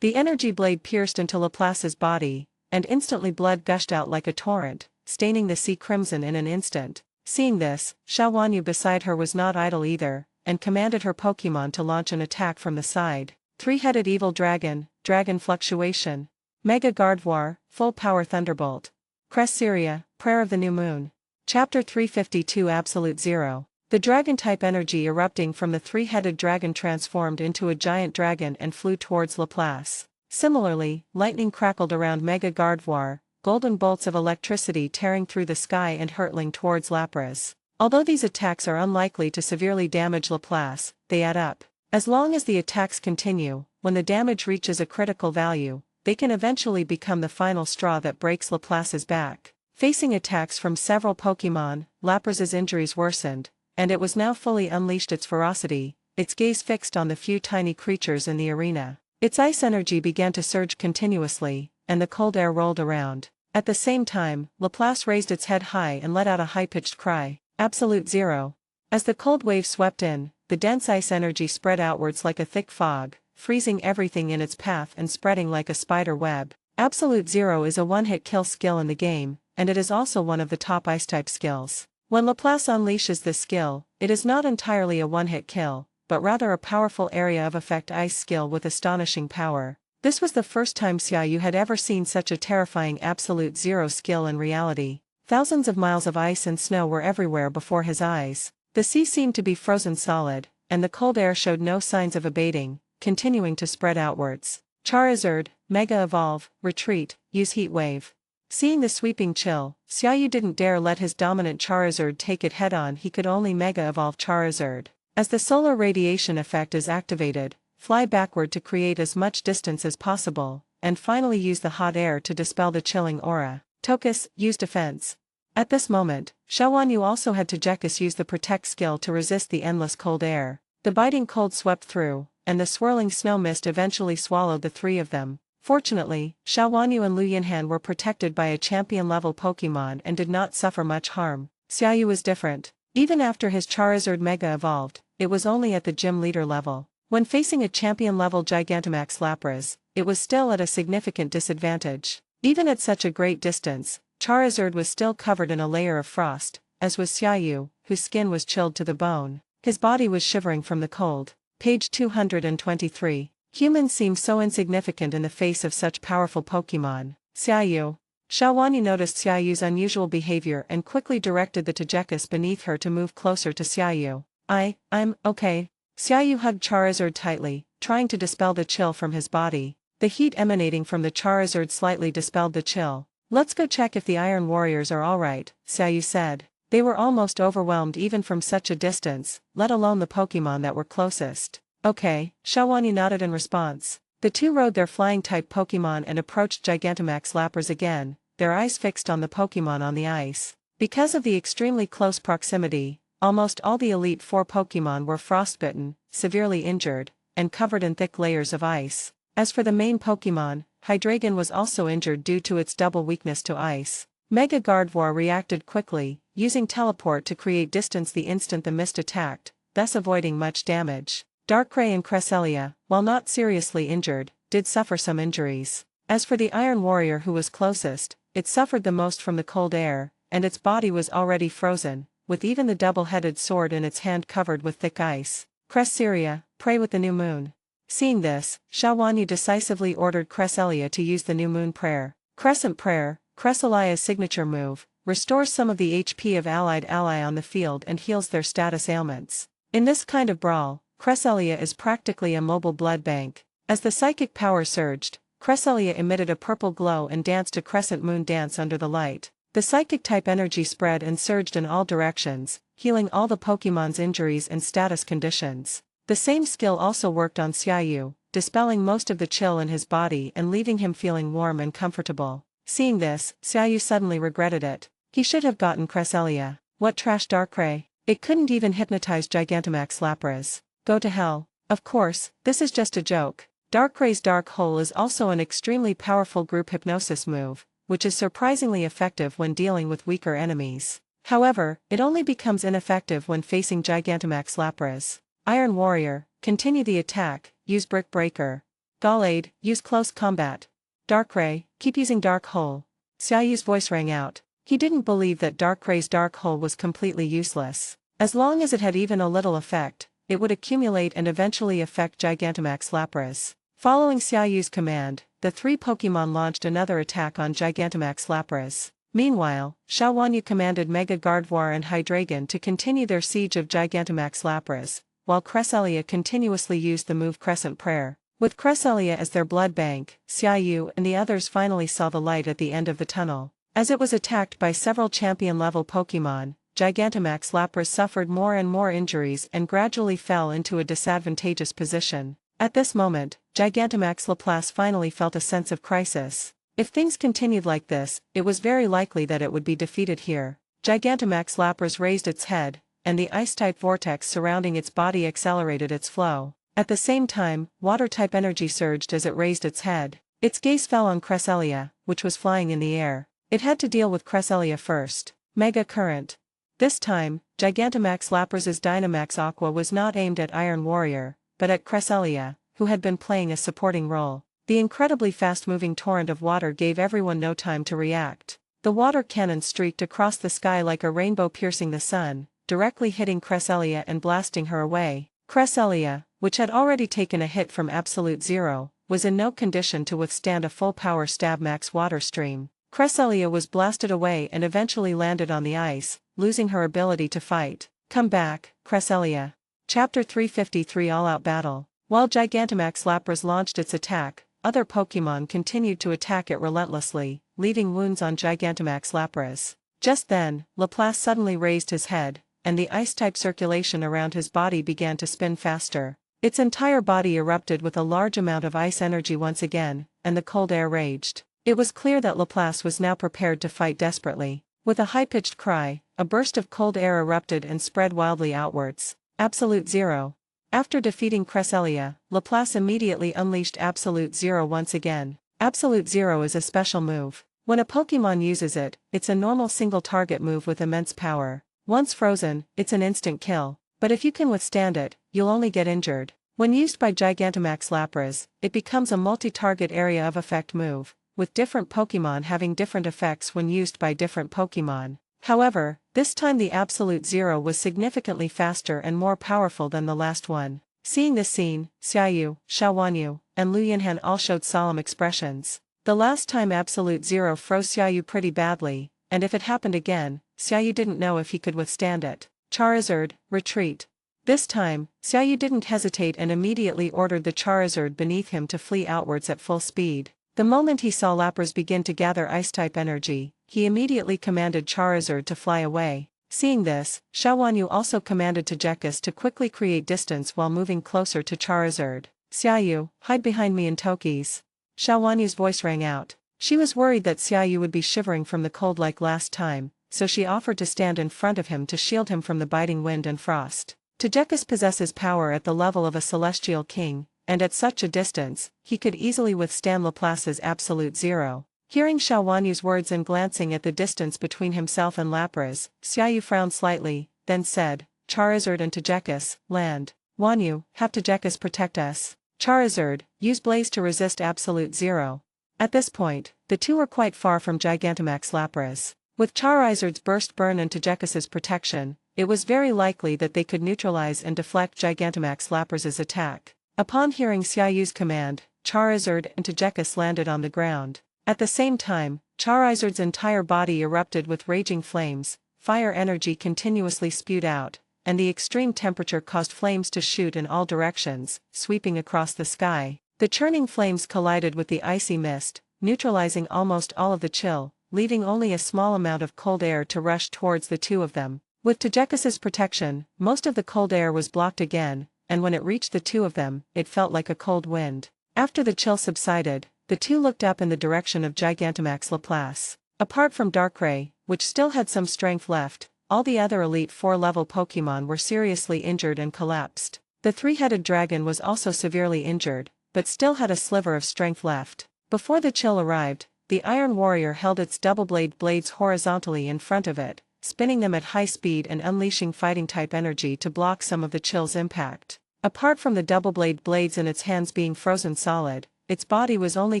The energy blade pierced into Laplace's body, and instantly blood gushed out like a torrent, staining the sea crimson in an instant. Seeing this, Xiaowanyu beside her was not idle either, and commanded her Pokémon to launch an attack from the side. Three-headed Evil Dragon, Dragon Fluctuation. Mega Gardevoir, Full Power Thunderbolt. Cresseria, Prayer of the New Moon. Chapter 352 Absolute Zero. The dragon-type energy erupting from the three-headed dragon transformed into a giant dragon and flew towards Laplace. Similarly, lightning crackled around Mega Gardevoir, golden bolts of electricity tearing through the sky and hurtling towards Lapras. Although these attacks are unlikely to severely damage Laplace, they add up. As long as the attacks continue, when the damage reaches a critical value, they can eventually become the final straw that breaks Laplace's back. Facing attacks from several Pokémon, Lapras's injuries worsened, and it was now fully unleashed its ferocity, its gaze fixed on the few tiny creatures in the arena. Its ice energy began to surge continuously, and the cold air rolled around. At the same time, Laplace raised its head high and let out a high-pitched cry, Absolute Zero. As the cold wave swept in, the dense ice energy spread outwards like a thick fog, freezing everything in its path and spreading like a spider web. Absolute Zero is a one-hit kill skill in the game, and it is also one of the top ice-type skills. When Laplace unleashes this skill, it is not entirely a one-hit kill, but rather a powerful area of effect ice skill with astonishing power. This was the first time Xiaoyu had ever seen such a terrifying Absolute Zero skill in reality. Thousands of miles of ice and snow were everywhere before his eyes. The sea seemed to be frozen solid, and the cold air showed no signs of abating, continuing to spread outwards. Charizard, Mega Evolve, Retreat, use Heat Wave. Seeing the sweeping chill, Xiaoyu didn't dare let his dominant Charizard take it head-on. He could only Mega Evolve Charizard. As the solar radiation effect is activated, fly backward to create as much distance as possible, and finally use the hot air to dispel the chilling aura. Tokus, use Defense. At this moment, Xiaowanyu also had Togekiss use the Protect skill to resist the endless cold air. The biting cold swept through, and the swirling snow mist eventually swallowed the three of them. Fortunately, Xiaowanyu and Lu Yinhan were protected by a champion-level Pokémon and did not suffer much harm. Xiaoyu was different. Even after his Charizard Mega evolved, it was only at the gym leader level. When facing a champion-level Gigantamax Lapras, it was still at a significant disadvantage. Even at such a great distance, Charizard was still covered in a layer of frost, as was Xiaoyu, whose skin was chilled to the bone. His body was shivering from the cold. Page 223. Humans seem so insignificant in the face of such powerful Pokémon. Xiaoyu. Xiaowanyu noticed Xiaoyu's unusual behavior and quickly directed the Togekiss beneath her to move closer to Xiaoyu. I'm okay. Xiaoyu hugged Charizard tightly, trying to dispel the chill from his body. The heat emanating from the Charizard slightly dispelled the chill. Let's go check if the Iron Warriors are alright, Xiaoyu said. They were almost overwhelmed even from such a distance, let alone the Pokémon that were closest. Okay, Xiaowanyu nodded in response. The two rode their flying-type Pokémon and approached Gigantamax Lapras again, their eyes fixed on the Pokémon on the ice. Because of the extremely close proximity, almost all the Elite Four Pokémon were frostbitten, severely injured, and covered in thick layers of ice. As for the main Pokémon, Hydreigon was also injured due to its double weakness to ice. Mega Gardevoir reacted quickly, using Teleport to create distance the instant the mist attacked, thus avoiding much damage. Darkrai and Cresselia, while not seriously injured, did suffer some injuries. As for the Iron Warrior who was closest, it suffered the most from the cold air, and its body was already frozen, with even the double-headed sword in its hand covered with thick ice. Cresselia, pray with the new moon. Seeing this, Xiaowanyu decisively ordered Cresselia to use the new moon prayer. Crescent Prayer, Cresselia's signature move, restores some of the HP of allied ally on the field and heals their status ailments. In this kind of brawl, Cresselia is practically a mobile blood bank. As the psychic power surged, Cresselia emitted a purple glow and danced a crescent moon dance under the light. The psychic-type energy spread and surged in all directions, healing all the Pokémon's injuries and status conditions. The same skill also worked on Xiaoyu, dispelling most of the chill in his body and leaving him feeling warm and comfortable. Seeing this, Xiaoyu suddenly regretted it. He should have gotten Cresselia. What trash Darkrai! It couldn't even hypnotize Gigantamax Lapras. Go to hell. Of course, this is just a joke. Darkrai's Dark Hole is also an extremely powerful group hypnosis move, which is surprisingly effective when dealing with weaker enemies. However, it only becomes ineffective when facing Gigantamax Lapras. Iron Warrior, continue the attack, use Brick Breaker. Gallade, use Close Combat. Darkrai, keep using Dark Hole. Xiaoyu's voice rang out. He didn't believe that Darkrai's Dark Hole was completely useless. As long as it had even a little effect, it would accumulate and eventually affect Gigantamax Lapras. Following Xiaoyu's command, the three Pokémon launched another attack on Gigantamax Lapras. Meanwhile, Xiaowanyu commanded Mega Gardevoir and Hydreigon to continue their siege of Gigantamax Lapras, while Cresselia continuously used the move Crescent Prayer. With Cresselia as their blood bank, Xiaoyu and the others finally saw the light at the end of the tunnel. As it was attacked by several champion-level Pokémon, Gigantamax Lapras suffered more and more injuries and gradually fell into a disadvantageous position. At this moment, Gigantamax Laplace finally felt a sense of crisis. If things continued like this, it was very likely that it would be defeated here. Gigantamax Lapras raised its head, and the ice-type vortex surrounding its body accelerated its flow. At the same time, water-type energy surged as it raised its head. Its gaze fell on Cresselia, which was flying in the air. It had to deal with Cresselia first. Mega Current. This time, Gigantamax Lapras's Dynamax Aqua was not aimed at Iron Warrior, but at Cresselia, who had been playing a supporting role. The incredibly fast-moving torrent of water gave everyone no time to react. The water cannon streaked across the sky like a rainbow piercing the sun, directly hitting Cresselia and blasting her away. Cresselia, which had already taken a hit from Absolute Zero, was in no condition to withstand a full-power Stab Max water stream. Cresselia was blasted away and eventually landed on the ice, losing her ability to fight. Come back, Cresselia. Chapter 353 All-Out Battle. While Gigantamax Lapras launched its attack, other Pokémon continued to attack it relentlessly, leaving wounds on Gigantamax Lapras. Just then, Laplace suddenly raised his head, and the ice-type circulation around his body began to spin faster. Its entire body erupted with a large amount of ice energy once again, and the cold air raged. It was clear that Laplace was now prepared to fight desperately. With a high-pitched cry, a burst of cold air erupted and spread wildly outwards. Absolute Zero. After defeating Cresselia, Laplace immediately unleashed Absolute Zero once again. Absolute Zero is a special move. When a Pokémon uses it, it's a normal single-target move with immense power. Once frozen, it's an instant kill. But if you can withstand it, you'll only get injured. When used by Gigantamax Lapras, it becomes a multi-target area of effect move, with different Pokémon having different effects when used by different Pokémon. However, this time the Absolute Zero was significantly faster and more powerful than the last one. Seeing this scene, Xiaoyu, Xiaowanyu, and Lu Yinhan all showed solemn expressions. The last time Absolute Zero froze Xiaoyu pretty badly, and if it happened again, Xiaoyu didn't know if he could withstand it. Charizard, retreat. This time, Xiaoyu didn't hesitate and immediately ordered the Charizard beneath him to flee outwards at full speed. The moment he saw Lapras begin to gather Ice-type energy, he immediately commanded Charizard to fly away. Seeing this, Xiaowanyu also commanded Togekiss to quickly create distance while moving closer to Charizard. Xiaoyu, hide behind me in Toki's. Xiao Wanyu's voice rang out. She was worried that Xiaoyu would be shivering from the cold like last time, so she offered to stand in front of him to shield him from the biting wind and frost. Tejekus possesses power at the level of a celestial king, and at such a distance, he could easily withstand Laplace's absolute zero. Hearing Xiao Wanyu's words and glancing at the distance between himself and Lapras, Xiaoyu frowned slightly, then said, Charizard and Tejekus, land. Wanyu, have Tejekus protect us. Charizard, use Blaze to resist absolute zero. At this point, the two were quite far from Gigantamax Lapras. With Charizard's Burst Burn and Tejekus's protection, it was very likely that they could neutralize and deflect Gigantamax Lapras's attack. Upon hearing Xiaoyu's command, Charizard and Tejekus landed on the ground. At the same time, Charizard's entire body erupted with raging flames, fire energy continuously spewed out, and the extreme temperature caused flames to shoot in all directions, sweeping across the sky. The churning flames collided with the icy mist, neutralizing almost all of the chill, leaving only a small amount of cold air to rush towards the two of them. With Tejekus's protection, most of the cold air was blocked again, and when it reached the two of them, it felt like a cold wind. After the chill subsided, the two looked up in the direction of Gigantamax Laplace. Apart from Darkrai, which still had some strength left, all the other Elite 4-level Pokémon were seriously injured and collapsed. The three-headed dragon was also severely injured, but still had a sliver of strength left. Before the chill arrived, the Iron Warrior held its double-blade blades horizontally in front of it, spinning them at high speed and unleashing fighting-type energy to block some of the chill's impact. Apart from the double-blade blades in its hands being frozen solid, its body was only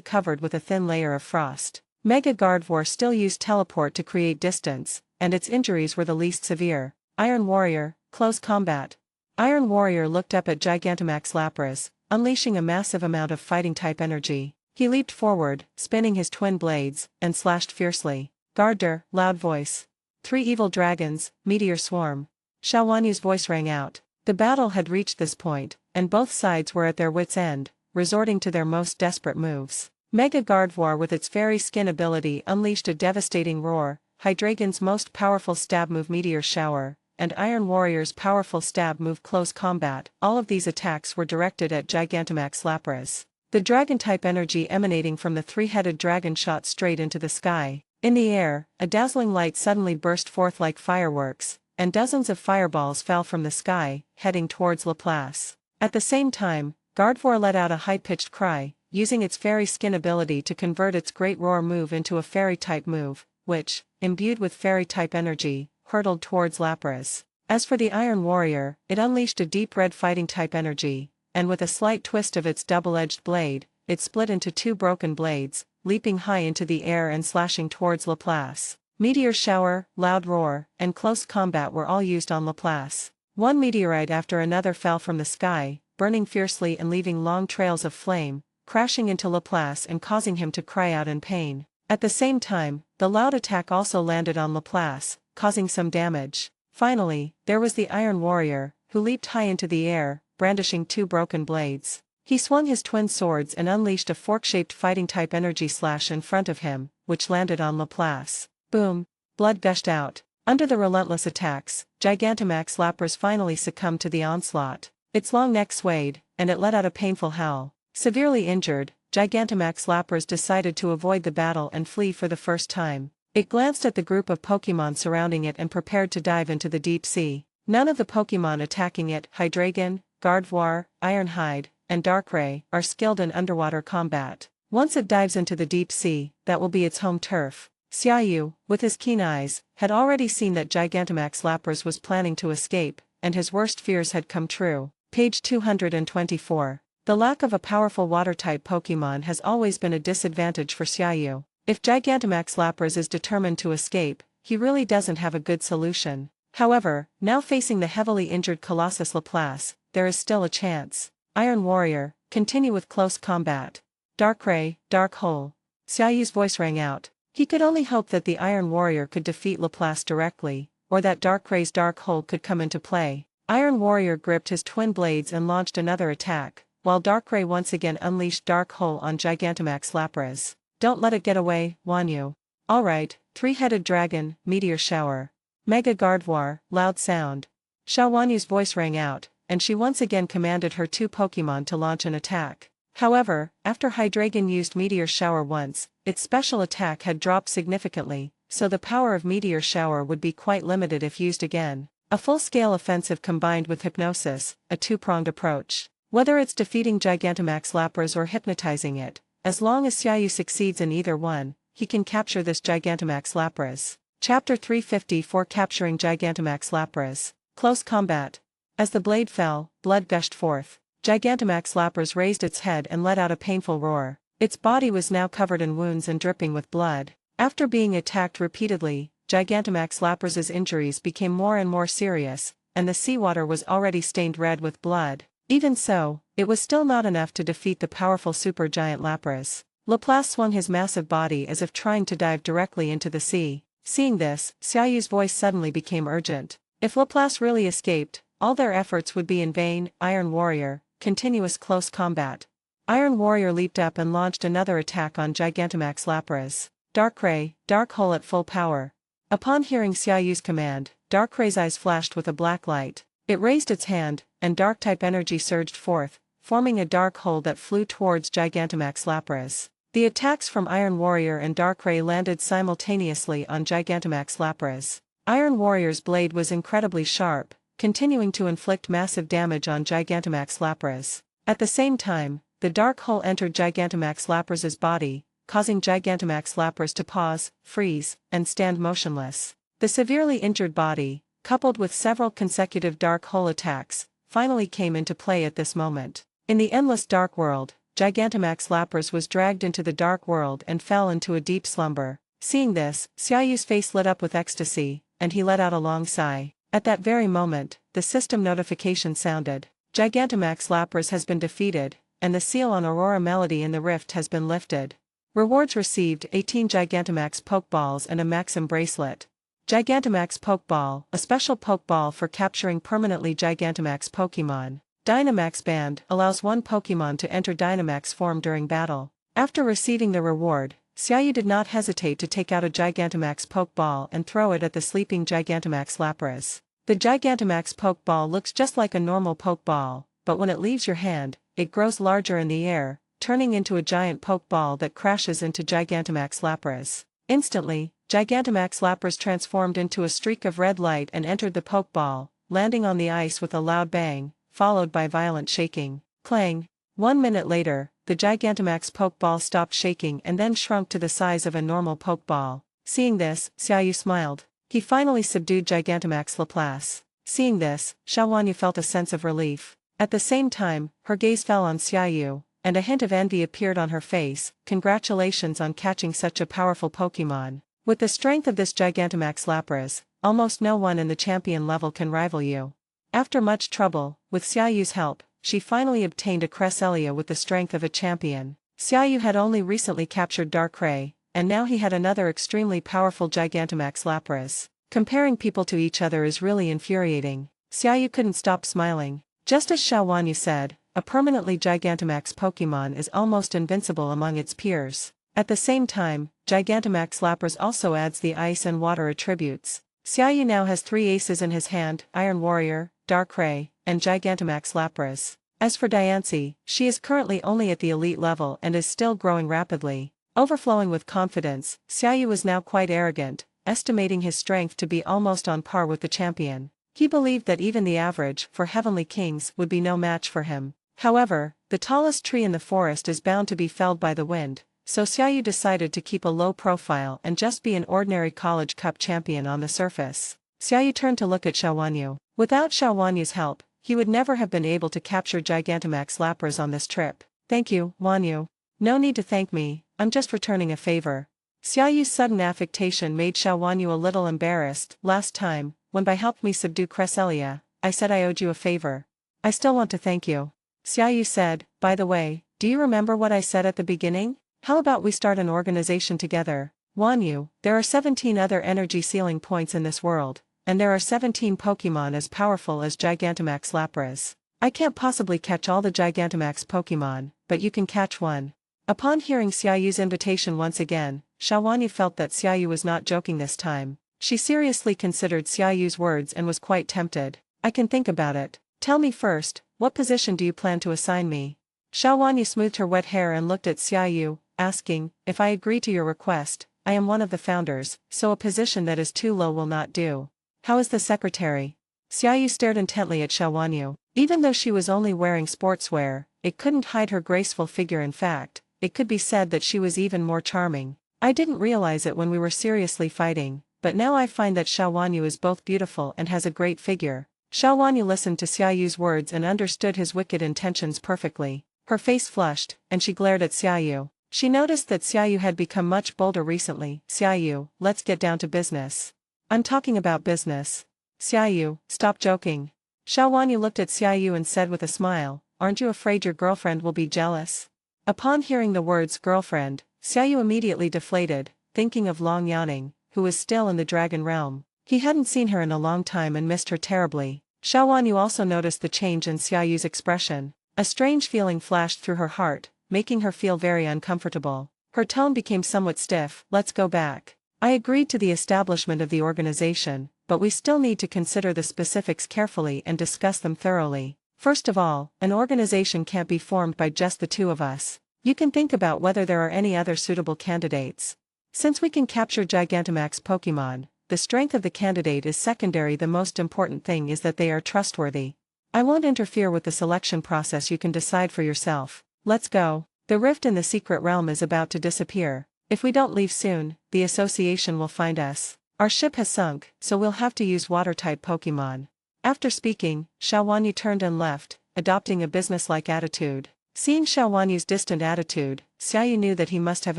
covered with a thin layer of frost. Mega Gardevoir still used Teleport to create distance, and its injuries were the least severe. Iron Warrior, close combat. Iron Warrior looked up at Gigantamax Lapras, unleashing a massive amount of fighting-type energy. He leaped forward, spinning his twin blades, and slashed fiercely. Garder, loud voice. 3 evil dragons, meteor swarm. Xiao Wanyu's voice rang out. The battle had reached this point, and both sides were at their wits' end, resorting to their most desperate moves. Mega Gardevoir with its fairy skin ability unleashed a devastating roar, Hydreigon's most powerful stab move Meteor Shower, and Iron Warrior's powerful stab move Close Combat. All of these attacks were directed at Gigantamax Lapras. The dragon-type energy emanating from the three-headed dragon shot straight into the sky. In the air, a dazzling light suddenly burst forth like fireworks, and dozens of fireballs fell from the sky, heading towards Laplace. At the same time, Gardevoir let out a high-pitched cry, using its fairy skin ability to convert its Great Roar move into a fairy-type move, which, imbued with fairy-type energy, hurtled towards Lapras. As for the Iron Warrior, it unleashed a deep red fighting-type energy, and with a slight twist of its double-edged blade, it split into 2 broken blades, leaping high into the air and slashing towards Laplace. Meteor Shower, Loud Roar, and Close Combat were all used on Laplace. One meteorite after another fell from the sky, burning fiercely and leaving long trails of flame, crashing into Laplace and causing him to cry out in pain. At the same time, the loud attack also landed on Laplace, causing some damage. Finally, there was the Iron Warrior, who leaped high into the air, brandishing 2 broken blades. He swung his twin swords and unleashed a fork-shaped fighting-type energy slash in front of him, which landed on Laplace. Boom! Blood gushed out. Under the relentless attacks, Gigantamax Lapras finally succumbed to the onslaught. Its long neck swayed, and it let out a painful howl. Severely injured, Gigantamax Lapras decided to avoid the battle and flee for the first time. It glanced at the group of Pokémon surrounding it and prepared to dive into the deep sea. None of the Pokémon attacking it, Hydreigon, Gardevoir, Ironhide, and Darkrai, are skilled in underwater combat. Once it dives into the deep sea, that will be its home turf. Xiaoyu, with his keen eyes, had already seen that Gigantamax Lapras was planning to escape, and his worst fears had come true. Page 224. The lack of a powerful water-type Pokémon has always been a disadvantage for Xiaoyu. If Gigantamax Lapras is determined to escape, he really doesn't have a good solution. However, now facing the heavily injured Colossus Laplace, there is still a chance. Iron Warrior, continue with Close Combat. Darkrai, Dark Hole. Xiaoyu's voice rang out. He could only hope that the Iron Warrior could defeat Laplace directly, or that Darkrai's Dark Hole could come into play. Iron Warrior gripped his twin blades and launched another attack, while Darkrai once again unleashed Dark Hole on Gigantamax Lapras. Don't let it get away, Wanyu. Alright, three-headed dragon, Meteor Shower. Mega Gardevoir, loud sound. Xiao Wanyu's voice rang out, and she once again commanded her 2 Pokémon to launch an attack. However, after Hydreigon used Meteor Shower once, its special attack had dropped significantly, so the power of Meteor Shower would be quite limited if used again. A full-scale offensive combined with hypnosis, a two-pronged approach. Whether it's defeating Gigantamax Lapras or hypnotizing it, as long as Xiaoyu succeeds in either one, he can capture this Gigantamax Lapras. Chapter 354 Capturing Gigantamax Lapras. Close Combat. As the blade fell, blood gushed forth. Gigantamax Lapras raised its head and let out a painful roar. Its body was now covered in wounds and dripping with blood. After being attacked repeatedly, Gigantamax Lapras's injuries became more and more serious, and the seawater was already stained red with blood. Even so, it was still not enough to defeat the powerful supergiant Lapras. Laplace swung his massive body as if trying to dive directly into the sea. Seeing this, Xiaoyu's voice suddenly became urgent. If Laplace really escaped, all their efforts would be in vain. Iron Warrior, continuous close combat. Iron Warrior leaped up and launched another attack on Gigantamax Lapras. Darkrai, Dark Hole at full power. Upon hearing Xiaoyu's command, Darkrai's eyes flashed with a black light. It raised its hand, and Dark-type energy surged forth, forming a dark hole that flew towards Gigantamax Lapras. The attacks from Iron Warrior and Darkrai landed simultaneously on Gigantamax Lapras. Iron Warrior's blade was incredibly sharp, continuing to inflict massive damage on Gigantamax Lapras. At the same time, the dark hole entered Gigantamax Lapras's body, causing Gigantamax Lapras to pause, freeze, and stand motionless. The severely injured body, coupled with several consecutive dark hole attacks, finally came into play at this moment. In the endless dark world, Gigantamax Lapras was dragged into the dark world and fell into a deep slumber. Seeing this, Xiaoyu's face lit up with ecstasy, and he let out a long sigh. At that very moment, the system notification sounded. Gigantamax Lapras has been defeated, and the seal on Aurora Melody in the Rift has been lifted. Rewards received: 18 Gigantamax Pokeballs and a Maxim bracelet. Gigantamax Pokeball, a special Pokeball for capturing permanently Gigantamax Pokémon. Dynamax Band allows one Pokémon to enter Dynamax form during battle. After receiving the reward, Xiaoyu did not hesitate to take out a Gigantamax Pokeball and throw it at the sleeping Gigantamax Lapras. The Gigantamax Pokeball looks just like a normal Pokeball, but when it leaves your hand, it grows larger in the air, turning into a giant Pokeball that crashes into Gigantamax Lapras. Instantly, Gigantamax Lapras transformed into a streak of red light and entered the Pokeball, landing on the ice with a loud bang, followed by violent shaking. Clang! 1 minute later, the Gigantamax Pokeball stopped shaking and then shrunk to the size of a normal Pokeball. Seeing this, Xiaoyu smiled. He finally subdued Gigantamax Laplace. Seeing this, Xiaowanyu felt a sense of relief. At the same time, her gaze fell on Xiaoyu, and a hint of envy appeared on her face. Congratulations on catching such a powerful Pokémon. With the strength of this Gigantamax Lapras, almost no one in the champion level can rival you. After much trouble, with Xiaoyu's help, she finally obtained a Cresselia with the strength of a champion. Xiaoyu had only recently captured Darkrai, and now he had another extremely powerful Gigantamax Lapras. Comparing people to each other is really infuriating. Xiaoyu couldn't stop smiling. Just as Xiaowanyu said, a permanently Gigantamax Pokémon is almost invincible among its peers. At the same time, Gigantamax Lapras also adds the ice and water attributes. Xiaoyu now has 3 aces in his hand: Iron Warrior, Darkrai, and Gigantamax Lapras. As for Diancie, she is currently only at the elite level and is still growing rapidly. Overflowing with confidence, Xiaoyu was now quite arrogant, estimating his strength to be almost on par with the champion. He believed that even the average for Heavenly Kings would be no match for him. However, the tallest tree in the forest is bound to be felled by the wind, so Xiaoyu decided to keep a low profile and just be an ordinary College Cup champion on the surface. Xiaoyu turned to look at Xiaowanyu. Without Xiaowanyu's help, he would never have been able to capture Gigantamax Lapras on this trip. Thank you, Wanyu. No need to thank me, I'm just returning a favor. Xiaoyu's sudden affectation made Xiaowanyu a little embarrassed. Last time, when by helped me subdue Cresselia, I said I owed you a favor. I still want to thank you. Xiaoyu said, by the way, do you remember what I said at the beginning? How about we start an organization together? Wanyu, there are 17 other energy ceiling points in this world, and there are 17 Pokémon as powerful as Gigantamax Lapras. I can't possibly catch all the Gigantamax Pokémon, but you can catch one. Upon hearing Xiaoyu's invitation once again, Xiaowanyu felt that Xiaoyu was not joking this time. She seriously considered Xiaoyu's words and was quite tempted. I can think about it. Tell me first, what position do you plan to assign me? Xiao Wanyu smoothed her wet hair and looked at Xiaoyu, asking, if I agree to your request, I am one of the founders, so a position that is too low will not do. How is the secretary? Xiaoyu stared intently at Xiao Wanyu. Even though she was only wearing sportswear, it couldn't hide her graceful figure. In fact, it could be said that she was even more charming. I didn't realize it when we were seriously fighting, but now I find that Xiao Wanyu is both beautiful and has a great figure. Xiao Wanyu listened to Xiaoyu's words and understood his wicked intentions perfectly. Her face flushed, and she glared at Xiaoyu. She noticed that Xiaoyu had become much bolder recently. Xiaoyu, let's get down to business. I'm talking about business. Xiaoyu, stop joking. Xiao Wanyu looked at Xiaoyu and said with a smile, aren't you afraid your girlfriend will be jealous? Upon hearing the words girlfriend, Xiaoyu immediately deflated, thinking of Long Yaning, who was still in the dragon realm. He hadn't seen her in a long time and missed her terribly. Xiao Wanyu also noticed the change in Xiaoyu's expression. A strange feeling flashed through her heart, making her feel very uncomfortable. Her tone became somewhat stiff. Let's go back. I agreed to the establishment of the organization, but we still need to consider the specifics carefully and discuss them thoroughly. First of all, an organization can't be formed by just the two of us. You can think about whether there are any other suitable candidates. Since we can capture Gigantamax Pokémon, the strength of the candidate is secondary. The most important thing is that they are trustworthy. I won't interfere with the selection process. You can decide for yourself. Let's go. The rift in the secret realm is about to disappear. If we don't leave soon, the association will find us. Our ship has sunk, so we'll have to use water-type Pokémon. After speaking, Xiao Wanyu turned and left, adopting a business-like attitude. Seeing Xiao Wanyu's distant attitude, Xiaoyu knew that he must have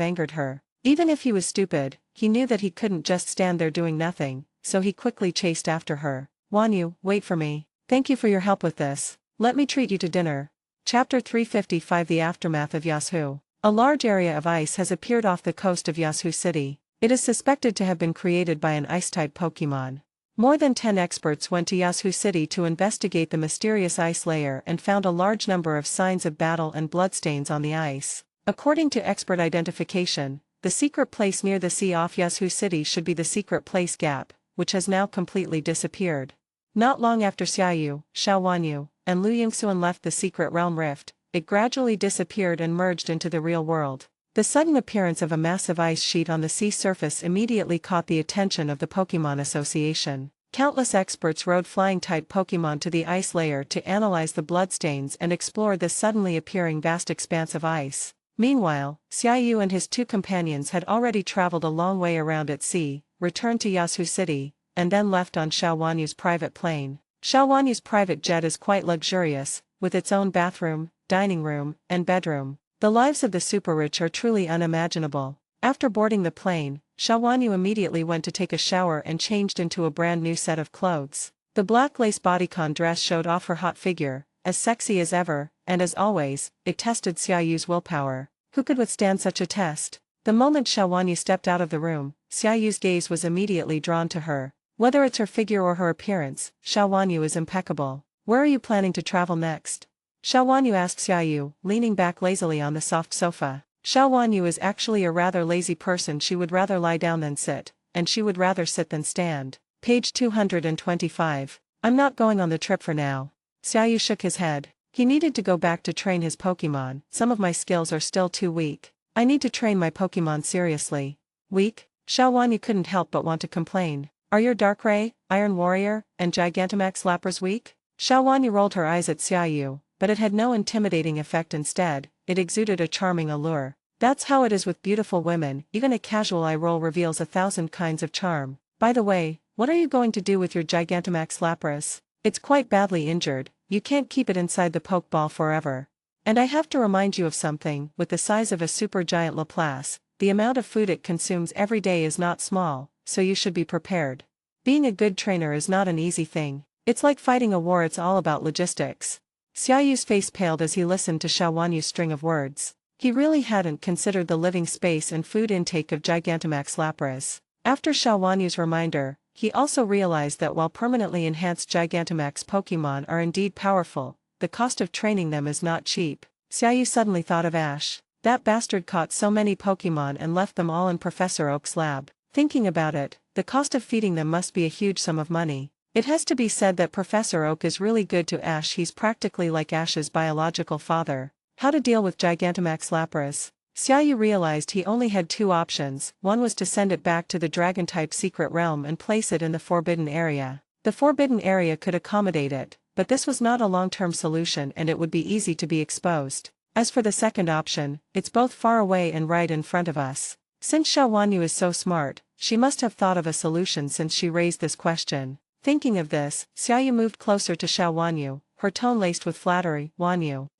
angered her. Even if he was stupid, he knew that he couldn't just stand there doing nothing, so he quickly chased after her. Wanyu, wait for me. Thank you for your help with this. Let me treat you to dinner. Chapter 355 The Aftermath of Yasuo. A large area of ice has appeared off the coast of Yasuo City. It is suspected to have been created by an ice-type Pokémon. More than 10 experts went to Yasuo City to investigate the mysterious ice layer and found a large number of signs of battle and bloodstains on the ice. According to expert identification, the secret place near the sea off Yasuo City should be the secret place Gap, which has now completely disappeared. Not long after Xiaoyu, Xiao Wanyu, and Lu Yingxuan left the secret realm rift, it gradually disappeared and merged into the real world. The sudden appearance of a massive ice sheet on the sea surface immediately caught the attention of the Pokémon Association. Countless experts rode flying-type Pokémon to the ice layer to analyze the bloodstains and explore the suddenly appearing vast expanse of ice. Meanwhile, Xiaoyu and his two companions had already traveled a long way around at sea, returned to Yasuo City, and then left on Xiao Wanyu's private plane. Xiao Wanyu's private jet is quite luxurious, with its own bathroom, dining room, and bedroom. The lives of the super-rich are truly unimaginable. After boarding the plane, Xiao Wanyu immediately went to take a shower and changed into a brand new set of clothes. The black lace bodycon dress showed off her hot figure, as sexy as ever, and as always, it tested Xiaoyu's willpower. Who could withstand such a test? The moment Xiao Wanyu stepped out of the room, Xiaoyu's gaze was immediately drawn to her. Whether it's her figure or her appearance, Xiao Wanyu is impeccable. Where are you planning to travel next? Xiao Wanyu asked Xiaoyu, leaning back lazily on the soft sofa. Xiao Wanyu is actually a rather lazy person. She would rather lie down than sit, and she would rather sit than stand. Page 225. I'm not going on the trip for now. Xiaoyu shook his head. He needed to go back to train his Pokémon. Some of my skills are still too weak. I need to train my Pokémon seriously. Weak? Xiao Wanyu couldn't help but want to complain. Are your Darkrai, Iron Warrior, and Gigantamax Lapras weak? Xiao Wanyu rolled her eyes at Xiaoyu, but it had no intimidating effect. Instead, it exuded a charming allure. That's how it is with beautiful women. Even a casual eye roll reveals 1,000 kinds of charm. By the way, what are you going to do with your Gigantamax Lapras? It's quite badly injured. You can't keep it inside the Pokeball forever. And I have to remind you of something. With the size of a supergiant Laplace, the amount of food it consumes every day is not small, so you should be prepared. Being a good trainer is not an easy thing. It's like fighting a war. It's all about logistics. Xiaoyu's face paled as he listened to Xiao Wanyu's string of words. He really hadn't considered the living space and food intake of Gigantamax Lapras. After Xiao Wanyu's reminder, he also realized that while permanently enhanced Gigantamax Pokémon are indeed powerful, the cost of training them is not cheap. Xiaoyu suddenly thought of Ash. That bastard caught so many Pokémon and left them all in Professor Oak's lab. Thinking about it, the cost of feeding them must be a huge sum of money. It has to be said that Professor Oak is really good to Ash. He's practically like Ash's biological father. How to deal with Gigantamax Lapras? Xiaoyu realized he only had two options. One was to send it back to the Dragon-type secret realm and place it in the Forbidden Area. The Forbidden Area could accommodate it, but this was not a long-term solution and it would be easy to be exposed. As for the second option, it's both far away and right in front of us. Since Xiao Wanyu is so smart, she must have thought of a solution since she raised this question. Thinking of this, Xiaoyu moved closer to Xiao Wanyu, her tone laced with flattery. Wanyu,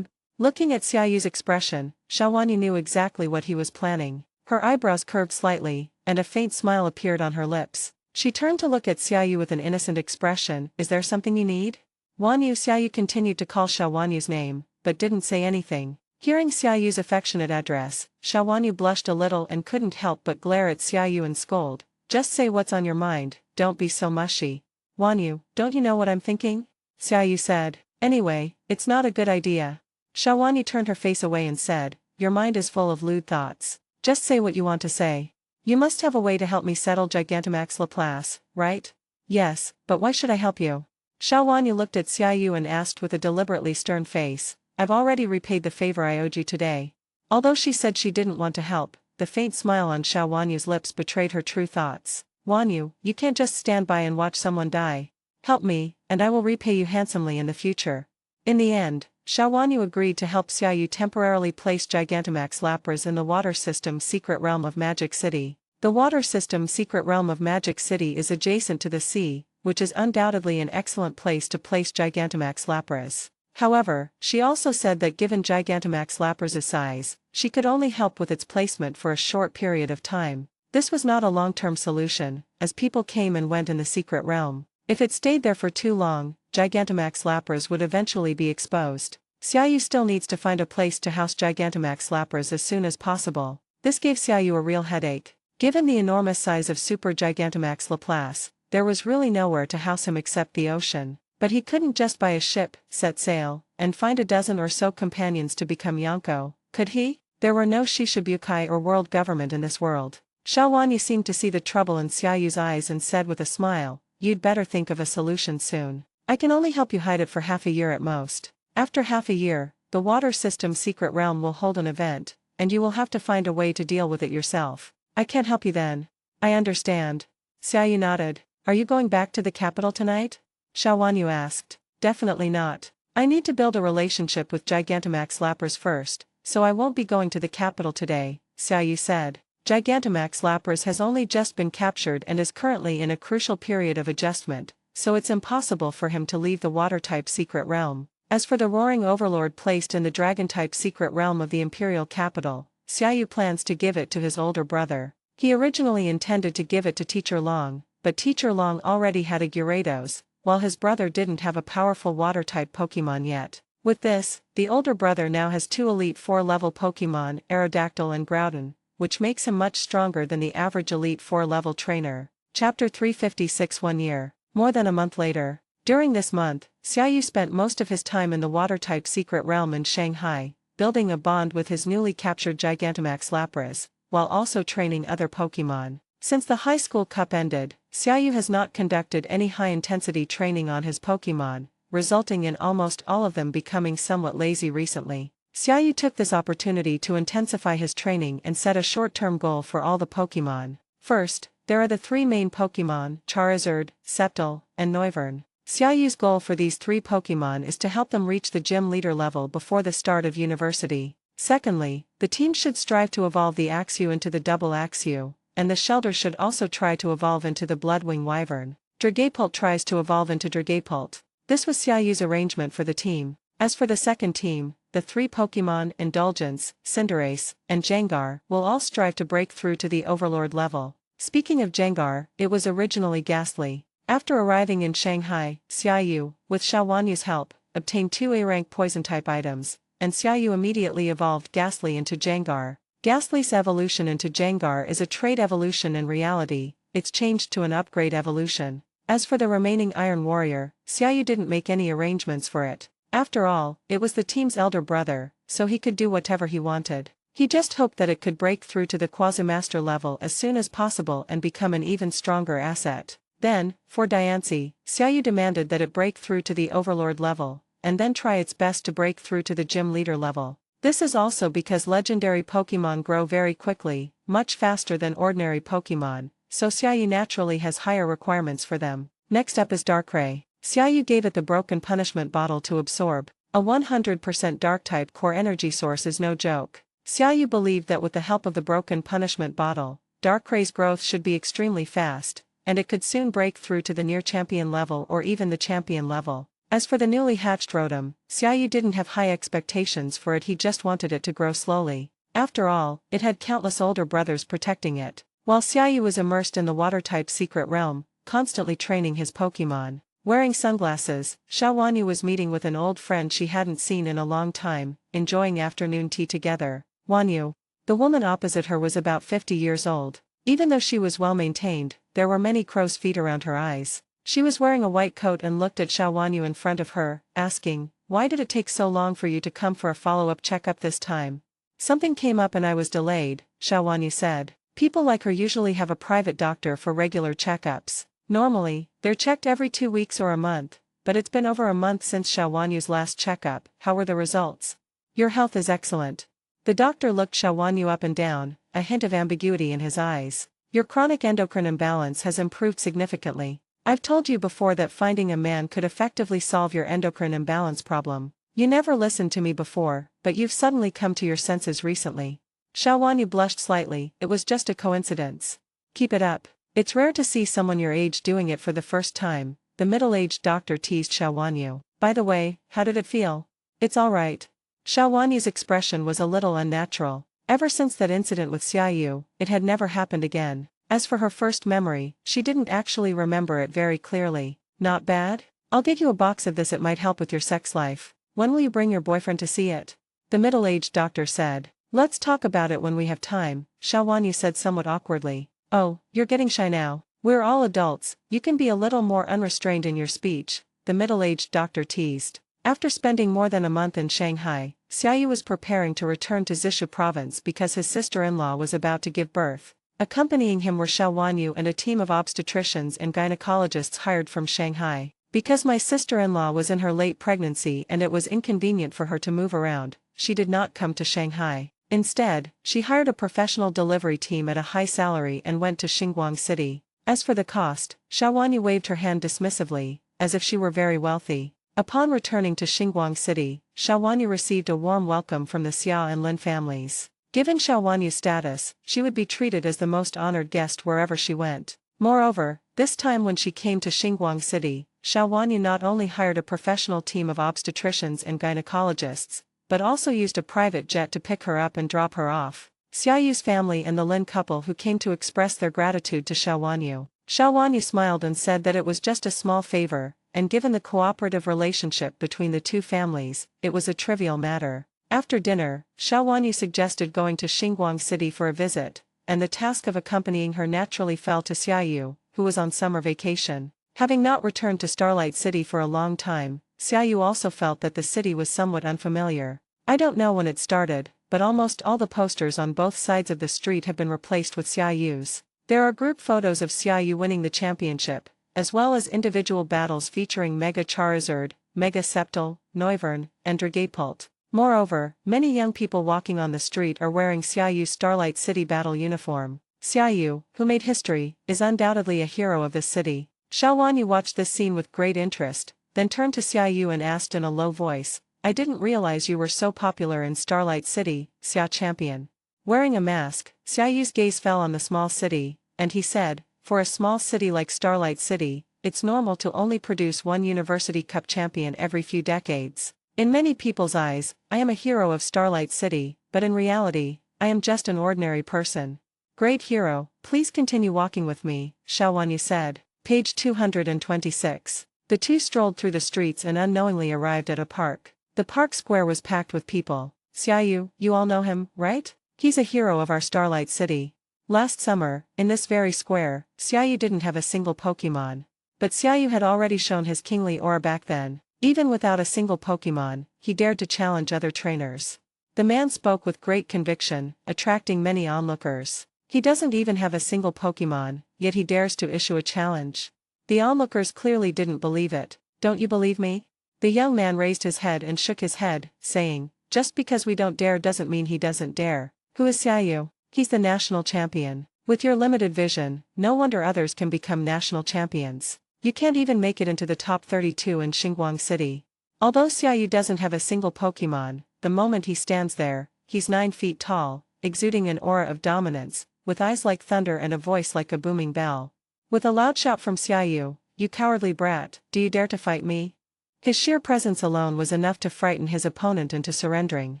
Looking at Xiaoyu's expression, Xiao Wanyu knew exactly what he was planning. Her eyebrows curved slightly, and a faint smile appeared on her lips. She turned to look at Xiaoyu with an innocent expression. Is there something you need? Wanyu. Xiaoyu continued to call Xiao Wanyu's name, but didn't say anything. Hearing Xiaoyu's affectionate address, Xiao Wanyu blushed a little and couldn't help but glare at Xiaoyu and scold. Just say what's on your mind, don't be so mushy. Wanyu, don't you know what I'm thinking? Xiaoyu said. Anyway, it's not a good idea. Xiao Wanyu turned her face away and said, your mind is full of lewd thoughts. Just say what you want to say. You must have a way to help me settle Gigantamax Laplace, right? Yes, but why should I help you? Xiao Wanyu looked at Xiaoyu and asked with a deliberately stern face, I've already repaid the favor I owed you today. Although she said she didn't want to help, the faint smile on Xiao Wanyu's lips betrayed her true thoughts. Wanyu, you can't just stand by and watch someone die. Help me, and I will repay you handsomely in the future. In the end, Xiao Wanyu agreed to help Xiaoyu temporarily place Gigantamax Lapras in the Water System Secret Realm of Magic City. The Water System Secret Realm of Magic City is adjacent to the sea, which is undoubtedly an excellent place to place Gigantamax Lapras. However, she also said that given Gigantamax Lapras' size, she could only help with its placement for a short period of time. This was not a long-term solution, as people came and went in the secret realm. If it stayed there for too long, Gigantamax Lapras would eventually be exposed. Xiaoyu still needs to find a place to house Gigantamax Lapras as soon as possible. This gave Xiaoyu a real headache. Given the enormous size of Super Gigantamax Laplace, there was really nowhere to house him except the ocean. But he couldn't just buy a ship, set sail, and find a dozen or so companions to become Yonko, could he? There were no Shishibukai or world government in this world. Xiao Wanyu seemed to see the trouble in Xiaoyu's eyes and said with a smile, you'd better think of a solution soon. I can only help you hide it for half a year at most. After half a year, the Water System Secret Realm will hold an event, and you will have to find a way to deal with it yourself. I can't help you then. I understand. Xiaoyu nodded. Are you going back to the capital tonight? Xiao Wanyu asked. Definitely not. I need to build a relationship with Gigantamax Lapras first, so I won't be going to the capital today, Xiaoyu said. Gigantamax Lapras has only just been captured and is currently in a crucial period of adjustment, so it's impossible for him to leave the Water-type secret realm. As for the Roaring Overlord placed in the Dragon-type secret realm of the Imperial capital, Xiaoyu plans to give it to his older brother. He originally intended to give it to Teacher Long, but Teacher Long already had a Gyarados, while his brother didn't have a powerful Water-type Pokémon yet. With this, the older brother now has two Elite 4-level Pokémon, Aerodactyl and Groudon, which makes him much stronger than the average Elite 4-level trainer. Chapter 356. 1 year. More than a month later. During this month, Xiaoyu spent most of his time in the Water-type secret realm in Shanghai, building a bond with his newly captured Gigantamax Lapras, while also training other Pokémon. Since the high school cup ended, Xiaoyu has not conducted any high-intensity training on his Pokémon, resulting in almost all of them becoming somewhat lazy recently. Xiaoyu took this opportunity to intensify his training and set a short-term goal for all the Pokémon. First, there are the three main Pokémon, Charizard, Sceptile, and Noivern. Xiaoyu's goal for these three Pokémon is to help them reach the gym leader level before the start of university. Secondly, the team should strive to evolve the Axew into the Double Axew, and the Shelter should also try to evolve into the Bloodwing Wyvern. Dragapult tries to evolve into Dragapult. This was Xiaoyu's arrangement for the team. As for the second team, the three Pokémon, Indulgence, Cinderace, and Jengar, will all strive to break through to the Overlord level. Speaking of Jengar, it was originally Ghastly. After arriving in Shanghai, Xiaoyu, with Xiao Wanyu's help, obtained two A-rank poison-type items, and Xiaoyu immediately evolved Ghastly into Jengar. Ghastly's evolution into Jengar is a trait evolution in reality, it's changed to an upgrade evolution. As for the remaining Iron Warrior, Xiaoyu didn't make any arrangements for it. After all, it was the team's elder brother, so he could do whatever he wanted. He just hoped that it could break through to the Quasi-Master level as soon as possible and become an even stronger asset. Then, for Diancie, Xiaoyu demanded that it break through to the Overlord level, and then try its best to break through to the Gym Leader level. This is also because legendary Pokémon grow very quickly, much faster than ordinary Pokémon, so Xiaoyu naturally has higher requirements for them. Next up is Darkrai. Xiaoyu gave it the broken punishment bottle to absorb. A 100% Dark-type core energy source is no joke. Xiaoyu believed that with the help of the broken punishment bottle, Darkrai's growth should be extremely fast, and it could soon break through to the near champion level or even the champion level. As for the newly hatched Rotom, Xiaoyu didn't have high expectations for it, he just wanted it to grow slowly. After all, it had countless older brothers protecting it. While Xiaoyu was immersed in the water-type secret realm, constantly training his Pokémon. Wearing sunglasses, Xiaowanyu was meeting with an old friend she hadn't seen in a long time, enjoying afternoon tea together. Wanyu. The woman opposite her was about 50 years old. Even though she was well-maintained, there were many crow's feet around her eyes. She was wearing a white coat and looked at Xiaowanyu in front of her, asking, "Why did it take so long for you to come for a follow-up checkup this time?" "Something came up and I was delayed," Xiaowanyu said. People like her usually have a private doctor for regular checkups. Normally, they're checked every 2 weeks or a month, but it's been over a month since Xiaowanyu's last checkup. How were the results? "Your health is excellent." The doctor looked Xiaowanyu up and down, a hint of ambiguity in his eyes. "Your chronic endocrine imbalance has improved significantly. I've told you before that finding a man could effectively solve your endocrine imbalance problem. You never listened to me before, but you've suddenly come to your senses recently." Xiaowanyu blushed slightly. It was just a coincidence. "Keep it up. It's rare to see someone your age doing it for the first time," the middle-aged doctor teased Xiaowanyu. "By the way, how did it feel?" "It's alright." Xiaowanyu's expression was a little unnatural. Ever since that incident with Xiaoyu, it had never happened again. As for her first memory, she didn't actually remember it very clearly. "Not bad? I'll get you a box of this, it might help with your sex life. When will you bring your boyfriend to see it?" the middle-aged doctor said. "Let's talk about it when we have time," Xiaowanyu said somewhat awkwardly. "Oh, you're getting shy now. We're all adults, you can be a little more unrestrained in your speech," the middle-aged doctor teased. After spending more than a month in Shanghai, Xiaoyu was preparing to return to Zishu province because his sister-in-law was about to give birth. Accompanying him were Xiaowanyu and a team of obstetricians and gynecologists hired from Shanghai. "Because my sister-in-law was in her late pregnancy and it was inconvenient for her to move around, she did not come to Shanghai. Instead, she hired a professional delivery team at a high salary and went to Xinguang City. As for the cost," Xiaowanyu waved her hand dismissively, as if she were very wealthy. Upon returning to Xinguang City, Xiaowanyu received a warm welcome from the Xia and Lin families. Given Xiaowanyu's status, she would be treated as the most honored guest wherever she went. Moreover, this time when she came to Xinguang City, Xiaowanyu not only hired a professional team of obstetricians and gynecologists, but also used a private jet to pick her up and drop her off. Xiaoyu's family and the Lin couple who came to express their gratitude to Xiaowanyu. Xiaowanyu smiled and said that it was just a small favor, and given the cooperative relationship between the two families, it was a trivial matter. After dinner, Xiaowanyu suggested going to Xinguang City for a visit, and the task of accompanying her naturally fell to Xiaoyu, who was on summer vacation. Having not returned to Starlight City for a long time, Xiaoyu also felt that the city was somewhat unfamiliar. "I don't know when it started, but almost all the posters on both sides of the street have been replaced with Xiaoyu's. There are group photos of Xiaoyu winning the championship, as well as individual battles featuring Mega Charizard, Mega Sceptile, Noivern, and Dragapult. Moreover, many young people walking on the street are wearing Xiaoyu's Starlight City battle uniform. Xiaoyu, who made history, is undoubtedly a hero of this city." Xiaowanyu watched this scene with great interest, then turned to Xiaoyu and asked in a low voice, "I didn't realize you were so popular in Starlight City, Xia Champion." Wearing a mask, Xiaoyu's gaze fell on the small city, and he said, "For a small city like Starlight City, it's normal to only produce one University Cup champion every few decades. In many people's eyes, I am a hero of Starlight City, but in reality, I am just an ordinary person." "Great hero, please continue walking with me," Xiaowanyu said. Page 226. The two strolled through the streets and unknowingly arrived at a park. The park square was packed with people. "Xiaoyu, you all know him, right? He's a hero of our Starlight City. Last summer, in this very square, Xiaoyu didn't have a single Pokémon. But Xiaoyu had already shown his kingly aura back then. Even without a single Pokémon, he dared to challenge other trainers." The man spoke with great conviction, attracting many onlookers. "He doesn't even have a single Pokémon, yet he dares to issue a challenge. The onlookers clearly didn't believe it. Don't you believe me? The young man raised his head and shook his head, saying, just because we don't dare doesn't mean he doesn't dare. Who is Xiaoyu? He's the national champion. With your limited vision, no wonder others can become national champions. You can't even make it into the top 32 in Xinguang City. Although Xiaoyu doesn't have a single Pokémon, the moment he stands there, he's 9 feet tall, exuding an aura of dominance, with eyes like thunder and a voice like a booming bell. With a loud shout from Xiaoyu, "You cowardly brat, do you dare to fight me?" His sheer presence alone was enough to frighten his opponent into surrendering.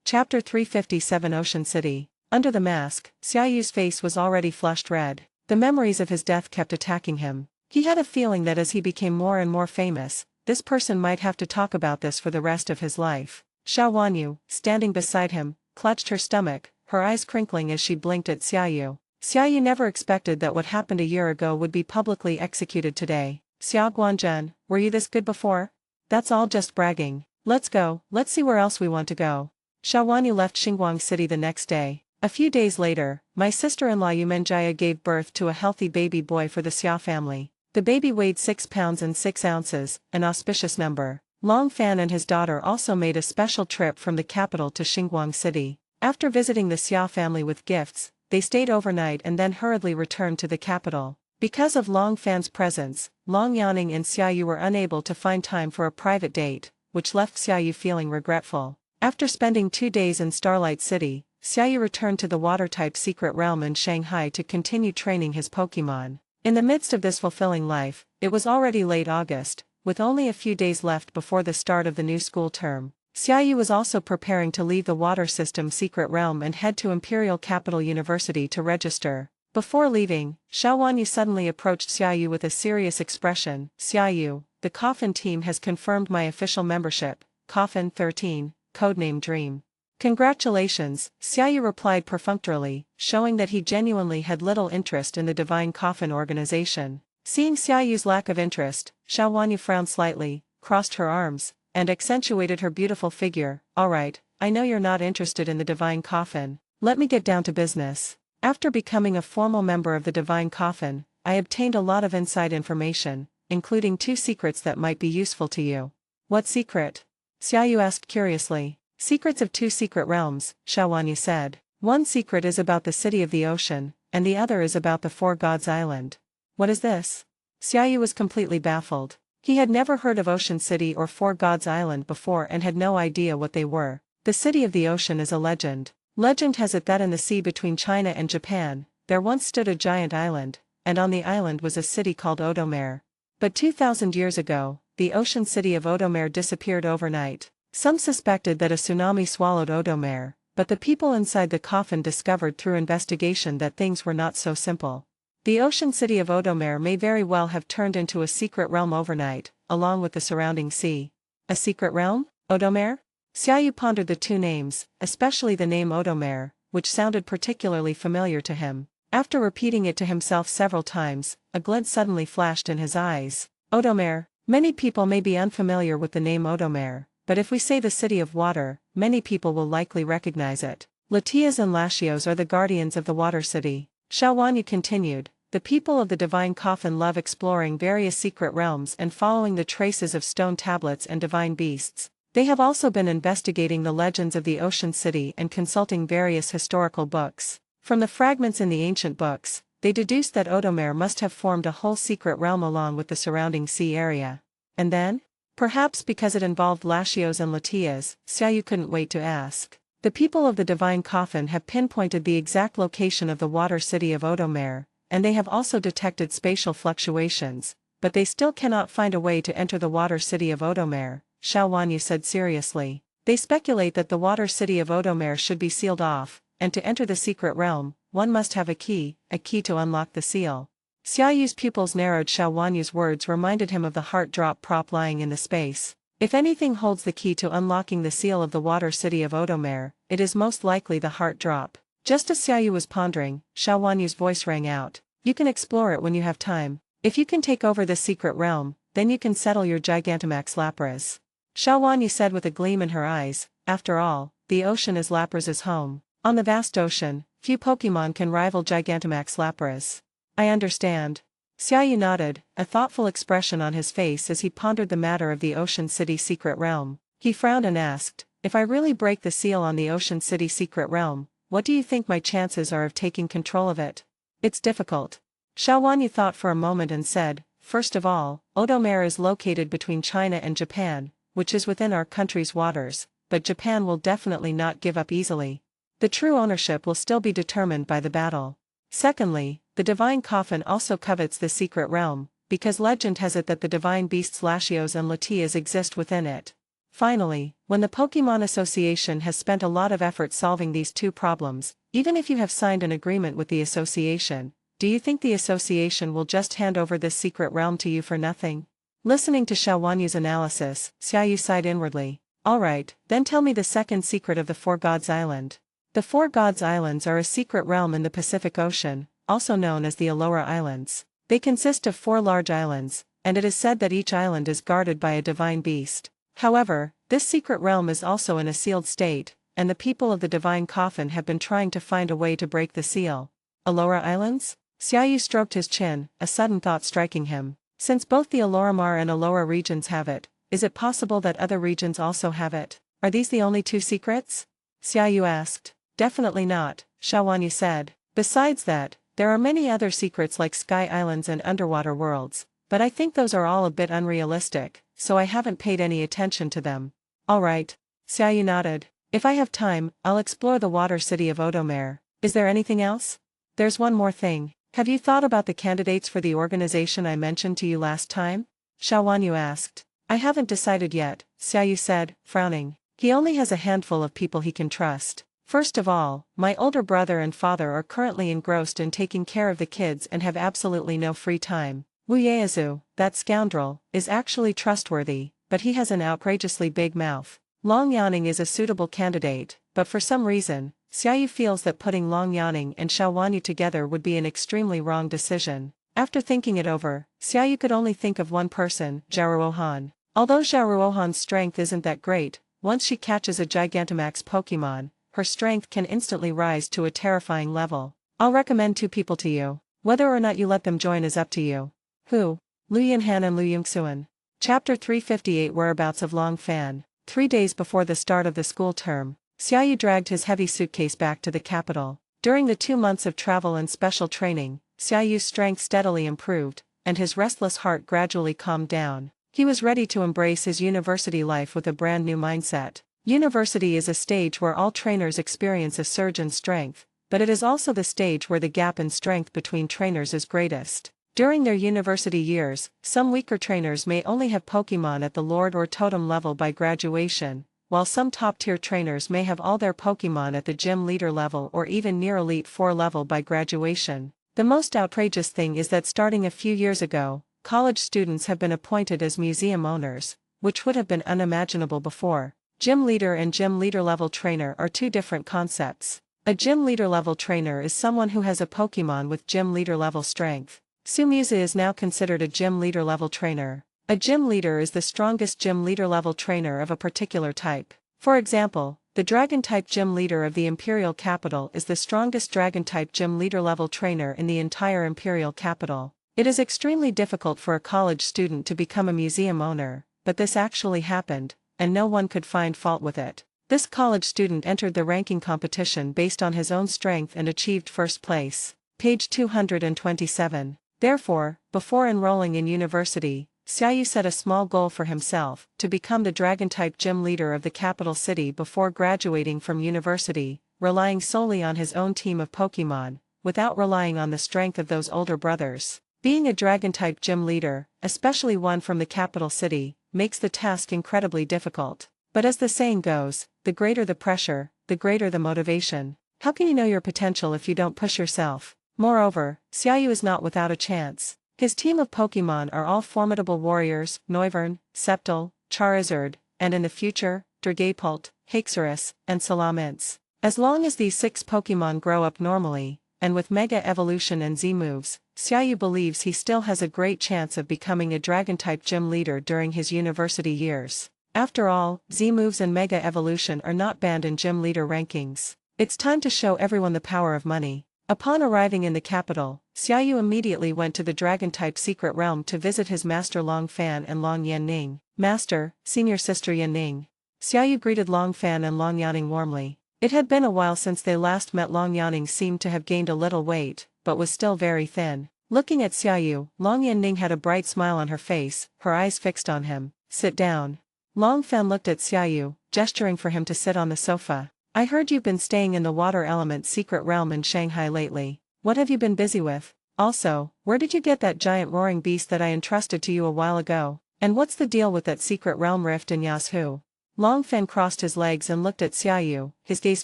Chapter 357 Ocean City. Under the mask, Xiaoyu's face was already flushed red. The memories of his death kept attacking him. He had a feeling that as he became more and more famous, this person might have to talk about this for the rest of his life. Xiao Wanyu, standing beside him, clutched her stomach, her eyes crinkling as she blinked at Xiaoyu. Xiaoyu never expected that what happened a year ago would be publicly executed today. Xiao Guanzhen, were you this good before? That's all just bragging. Let's go, let's see where else we want to go. Xiao Wanyu left Xinguang City the next day. A few days later, my sister-in-law Yumenjaya gave birth to a healthy baby boy for the Xia family. The baby weighed 6 pounds and 6 ounces, an auspicious number. Long Fan and his daughter also made a special trip from the capital to Xinguang City. After visiting the Xia family with gifts, they stayed overnight and then hurriedly returned to the capital. Because of Long Fan's presence, Long Yaning and Xiaoyu were unable to find time for a private date, which left Xiaoyu feeling regretful. After spending 2 days in Starlight City, Xiaoyu returned to the water-type secret realm in Shanghai to continue training his Pokémon. In the midst of this fulfilling life, it was already late August, with only a few days left before the start of the new school term. Xiaoyu was also preparing to leave the water system secret realm and head to Imperial Capital University to register. Before leaving, Xiao Wanyu suddenly approached Xiaoyu with a serious expression. "Xiaoyu, the Coffin team has confirmed my official membership, Coffin 13, codename Dream." "Congratulations," Xiaoyu replied perfunctorily, showing that he genuinely had little interest in the Divine Coffin organization. Seeing Xiaoyu's lack of interest, Xiao Wanyu frowned slightly, crossed her arms, and accentuated her beautiful figure. "Alright, I know you're not interested in the Divine Coffin. Let me get down to business. After becoming a formal member of the Divine Coffin, I obtained a lot of inside information, including 2 secrets that might be useful to you." "What secret?" Xiaoyu asked curiously. "Secrets of 2 secret realms," Xiao Wanyu said. "One secret is about the City of the Ocean, and the other is about the 4 Gods Island." "What is this?" Xiaoyu was completely baffled. He had never heard of Ocean City or 4 Gods Island before and had no idea what they were. The City of the Ocean is a legend. Legend has it that in the sea between China and Japan, there once stood a giant island, and on the island was a city called Odomare. But 2,000 years ago, the ocean city of Odomare disappeared overnight. Some suspected that a tsunami swallowed Odomare, but the people inside the coffin discovered through investigation that things were not so simple. The ocean city of Odomare may very well have turned into a secret realm overnight, along with the surrounding sea. A secret realm? Odomare? Xiaoyu pondered the 2 names, especially the name Odomare, which sounded particularly familiar to him. After repeating it to himself several times, a glint suddenly flashed in his eyes. Odomare. Many people may be unfamiliar with the name Odomare, but if we say the City of Water, many people will likely recognize it. Latias and Lashios are the guardians of the Water City. Xiao Wanyu continued. The people of the Divine Coffin love exploring various secret realms and following the traces of stone tablets and divine beasts. They have also been investigating the legends of the Ocean City and consulting various historical books. From the fragments in the ancient books, they deduced that Odomare must have formed a whole secret realm along with the surrounding sea area. And then? Perhaps because it involved Lashios and Latias, Xiaoyu couldn't wait to ask. The people of the Divine Coffin have pinpointed the exact location of the water city of Odomare, and they have also detected spatial fluctuations, but they still cannot find a way to enter the water city of Odomare, Xiao Wanyu said seriously. They speculate that the water city of Odomare should be sealed off, and to enter the secret realm, one must have a key to unlock the seal. Xiaoyu's pupils narrowed. Xiao Wanyu's words reminded him of the heart drop prop lying in the space. If anything holds the key to unlocking the seal of the water city of Odomare, it is most likely the heart drop. Just as Xiaoyu was pondering, Xiao Wanyu's voice rang out. "You can explore it when you have time. If you can take over this secret realm, then you can settle your Gigantamax Lapras." Xiao Wanyu said with a gleam in her eyes. After all, the ocean is Lapras's home. On the vast ocean, few Pokémon can rival Gigantamax Lapras. "I understand." Xiaoyu nodded, a thoughtful expression on his face as he pondered the matter of the Ocean City Secret Realm. He frowned and asked, if I really break the seal on the Ocean City Secret Realm, what do you think my chances are of taking control of it? It's difficult. Xiao Wanyu thought for a moment and said, first of all, Audible is located between China and Japan, which is within our country's waters, but Japan will definitely not give up easily. The true ownership will still be determined by the battle. Secondly, the divine coffin also covets the secret realm, because legend has it that the divine beasts Latios and Latias exist within it. Finally, when the Pokémon Association has spent a lot of effort solving these two problems, even if you have signed an agreement with the association, do you think the association will just hand over this secret realm to you for nothing? Listening to Xiao Wanyu's analysis, Xiaoyu sighed inwardly. Alright, then tell me the second secret of the Four Gods Island. The Four Gods Islands are a secret realm in the Pacific Ocean, also known as the Aloha Islands. They consist of 4 large islands, and it is said that each island is guarded by a divine beast. However, this secret realm is also in a sealed state, and the people of the divine coffin have been trying to find a way to break the seal. Aloha Islands? Xiaoyu stroked his chin, a sudden thought striking him. Since both the Aloramar and Aloha regions have it, is it possible that other regions also have it? Are these the only 2 secrets? Xiaoyu asked. Definitely not, Xiao Wanyu said. Besides that, there are many other secrets like Sky Islands and underwater worlds, but I think those are all a bit unrealistic, so I haven't paid any attention to them. Alright. Xiaoyu nodded. If I have time, I'll explore the water city of Audible. Is there anything else? There's one more thing. Have you thought about the candidates for the organization I mentioned to you last time? Xiao Wanyu asked. I haven't decided yet, Xiaoyu said, frowning. He only has a handful of people he can trust. First of all, my older brother and father are currently engrossed in taking care of the kids and have absolutely no free time. Wu Yaezu, that scoundrel, is actually trustworthy, but he has an outrageously big mouth. Long Yaning is a suitable candidate, but for some reason, Xiaoyu feels that putting Long Yaning and Xiao Wanyu together would be an extremely wrong decision. After thinking it over, Xiaoyu could only think of one person, Zharuohan. Although Zharuohan's strength isn't that great, once she catches a Gigantamax Pokémon, her strength can instantly rise to a terrifying level. I'll recommend 2 people to you. Whether or not you let them join is up to you. Who? Lu Yunhan and Lu Yongxuan. Chapter 358 Whereabouts of Long Fan. 3 days before the start of the school term, Xiaoyu dragged his heavy suitcase back to the capital. During the 2 months of travel and special training, Xiaoyu's strength steadily improved, and his restless heart gradually calmed down. He was ready to embrace his university life with a brand new mindset. University is a stage where all trainers experience a surge in strength, but it is also the stage where the gap in strength between trainers is greatest. During their university years, some weaker trainers may only have Pokémon at the Lord or Totem level by graduation, while some top-tier trainers may have all their Pokémon at the Gym Leader level or even near Elite 4 level by graduation. The most outrageous thing is that starting a few years ago, college students have been appointed as museum owners, which would have been unimaginable before. Gym Leader and Gym Leader level trainer are 2 different concepts. A Gym Leader level trainer is someone who has a Pokémon with Gym Leader level strength. Sumusa is now considered a Gym Leader level trainer. A Gym Leader is the strongest Gym Leader level trainer of a particular type. For example, the Dragon-type Gym Leader of the Imperial Capital is the strongest Dragon-type Gym Leader level trainer in the entire Imperial Capital. It is extremely difficult for a college student to become a museum owner, but this actually happened, and no one could find fault with it. This college student entered the ranking competition based on his own strength and achieved first place. Page 227. Therefore, before enrolling in university, Xiaoyu set a small goal for himself, to become the Dragon-type Gym Leader of the capital city before graduating from university, relying solely on his own team of Pokémon, without relying on the strength of those older brothers. Being a Dragon-type Gym Leader, especially one from the capital city, makes the task incredibly difficult. But as the saying goes, the greater the pressure, the greater the motivation. How can you know your potential if you don't push yourself? Moreover, Xiaoyu is not without a chance. His team of Pokémon are all formidable warriors: Noivern, Sceptile, Charizard, and in the future, Dragapult, Haxorus, and Salamence. As long as these 6 Pokémon grow up normally, and with Mega Evolution and Z-moves, Xiaoyu believes he still has a great chance of becoming a Dragon-type Gym Leader during his university years. After all, Z-moves and Mega Evolution are not banned in Gym Leader rankings. It's time to show everyone the power of money. Upon arriving in the capital, Xiaoyu immediately went to the dragon-type secret realm to visit his master Long Fan and Long Yanning. Master, senior sister Yanning. Xiaoyu greeted Long Fan and Long Yanning warmly. It had been a while since they last met. Long Yanning seemed to have gained a little weight, but was still very thin. Looking at Xiaoyu, Long Yanning had a bright smile on her face, her eyes fixed on him. Sit down. Long Fan looked at Xiaoyu, gesturing for him to sit on the sofa. I heard you've been staying in the water element secret realm in Shanghai lately. What have you been busy with? Also, where did you get that giant roaring beast that I entrusted to you a while ago? And what's the deal with that secret realm rift in Yasuo? Long Fan crossed his legs and looked at Xiaoyu, his gaze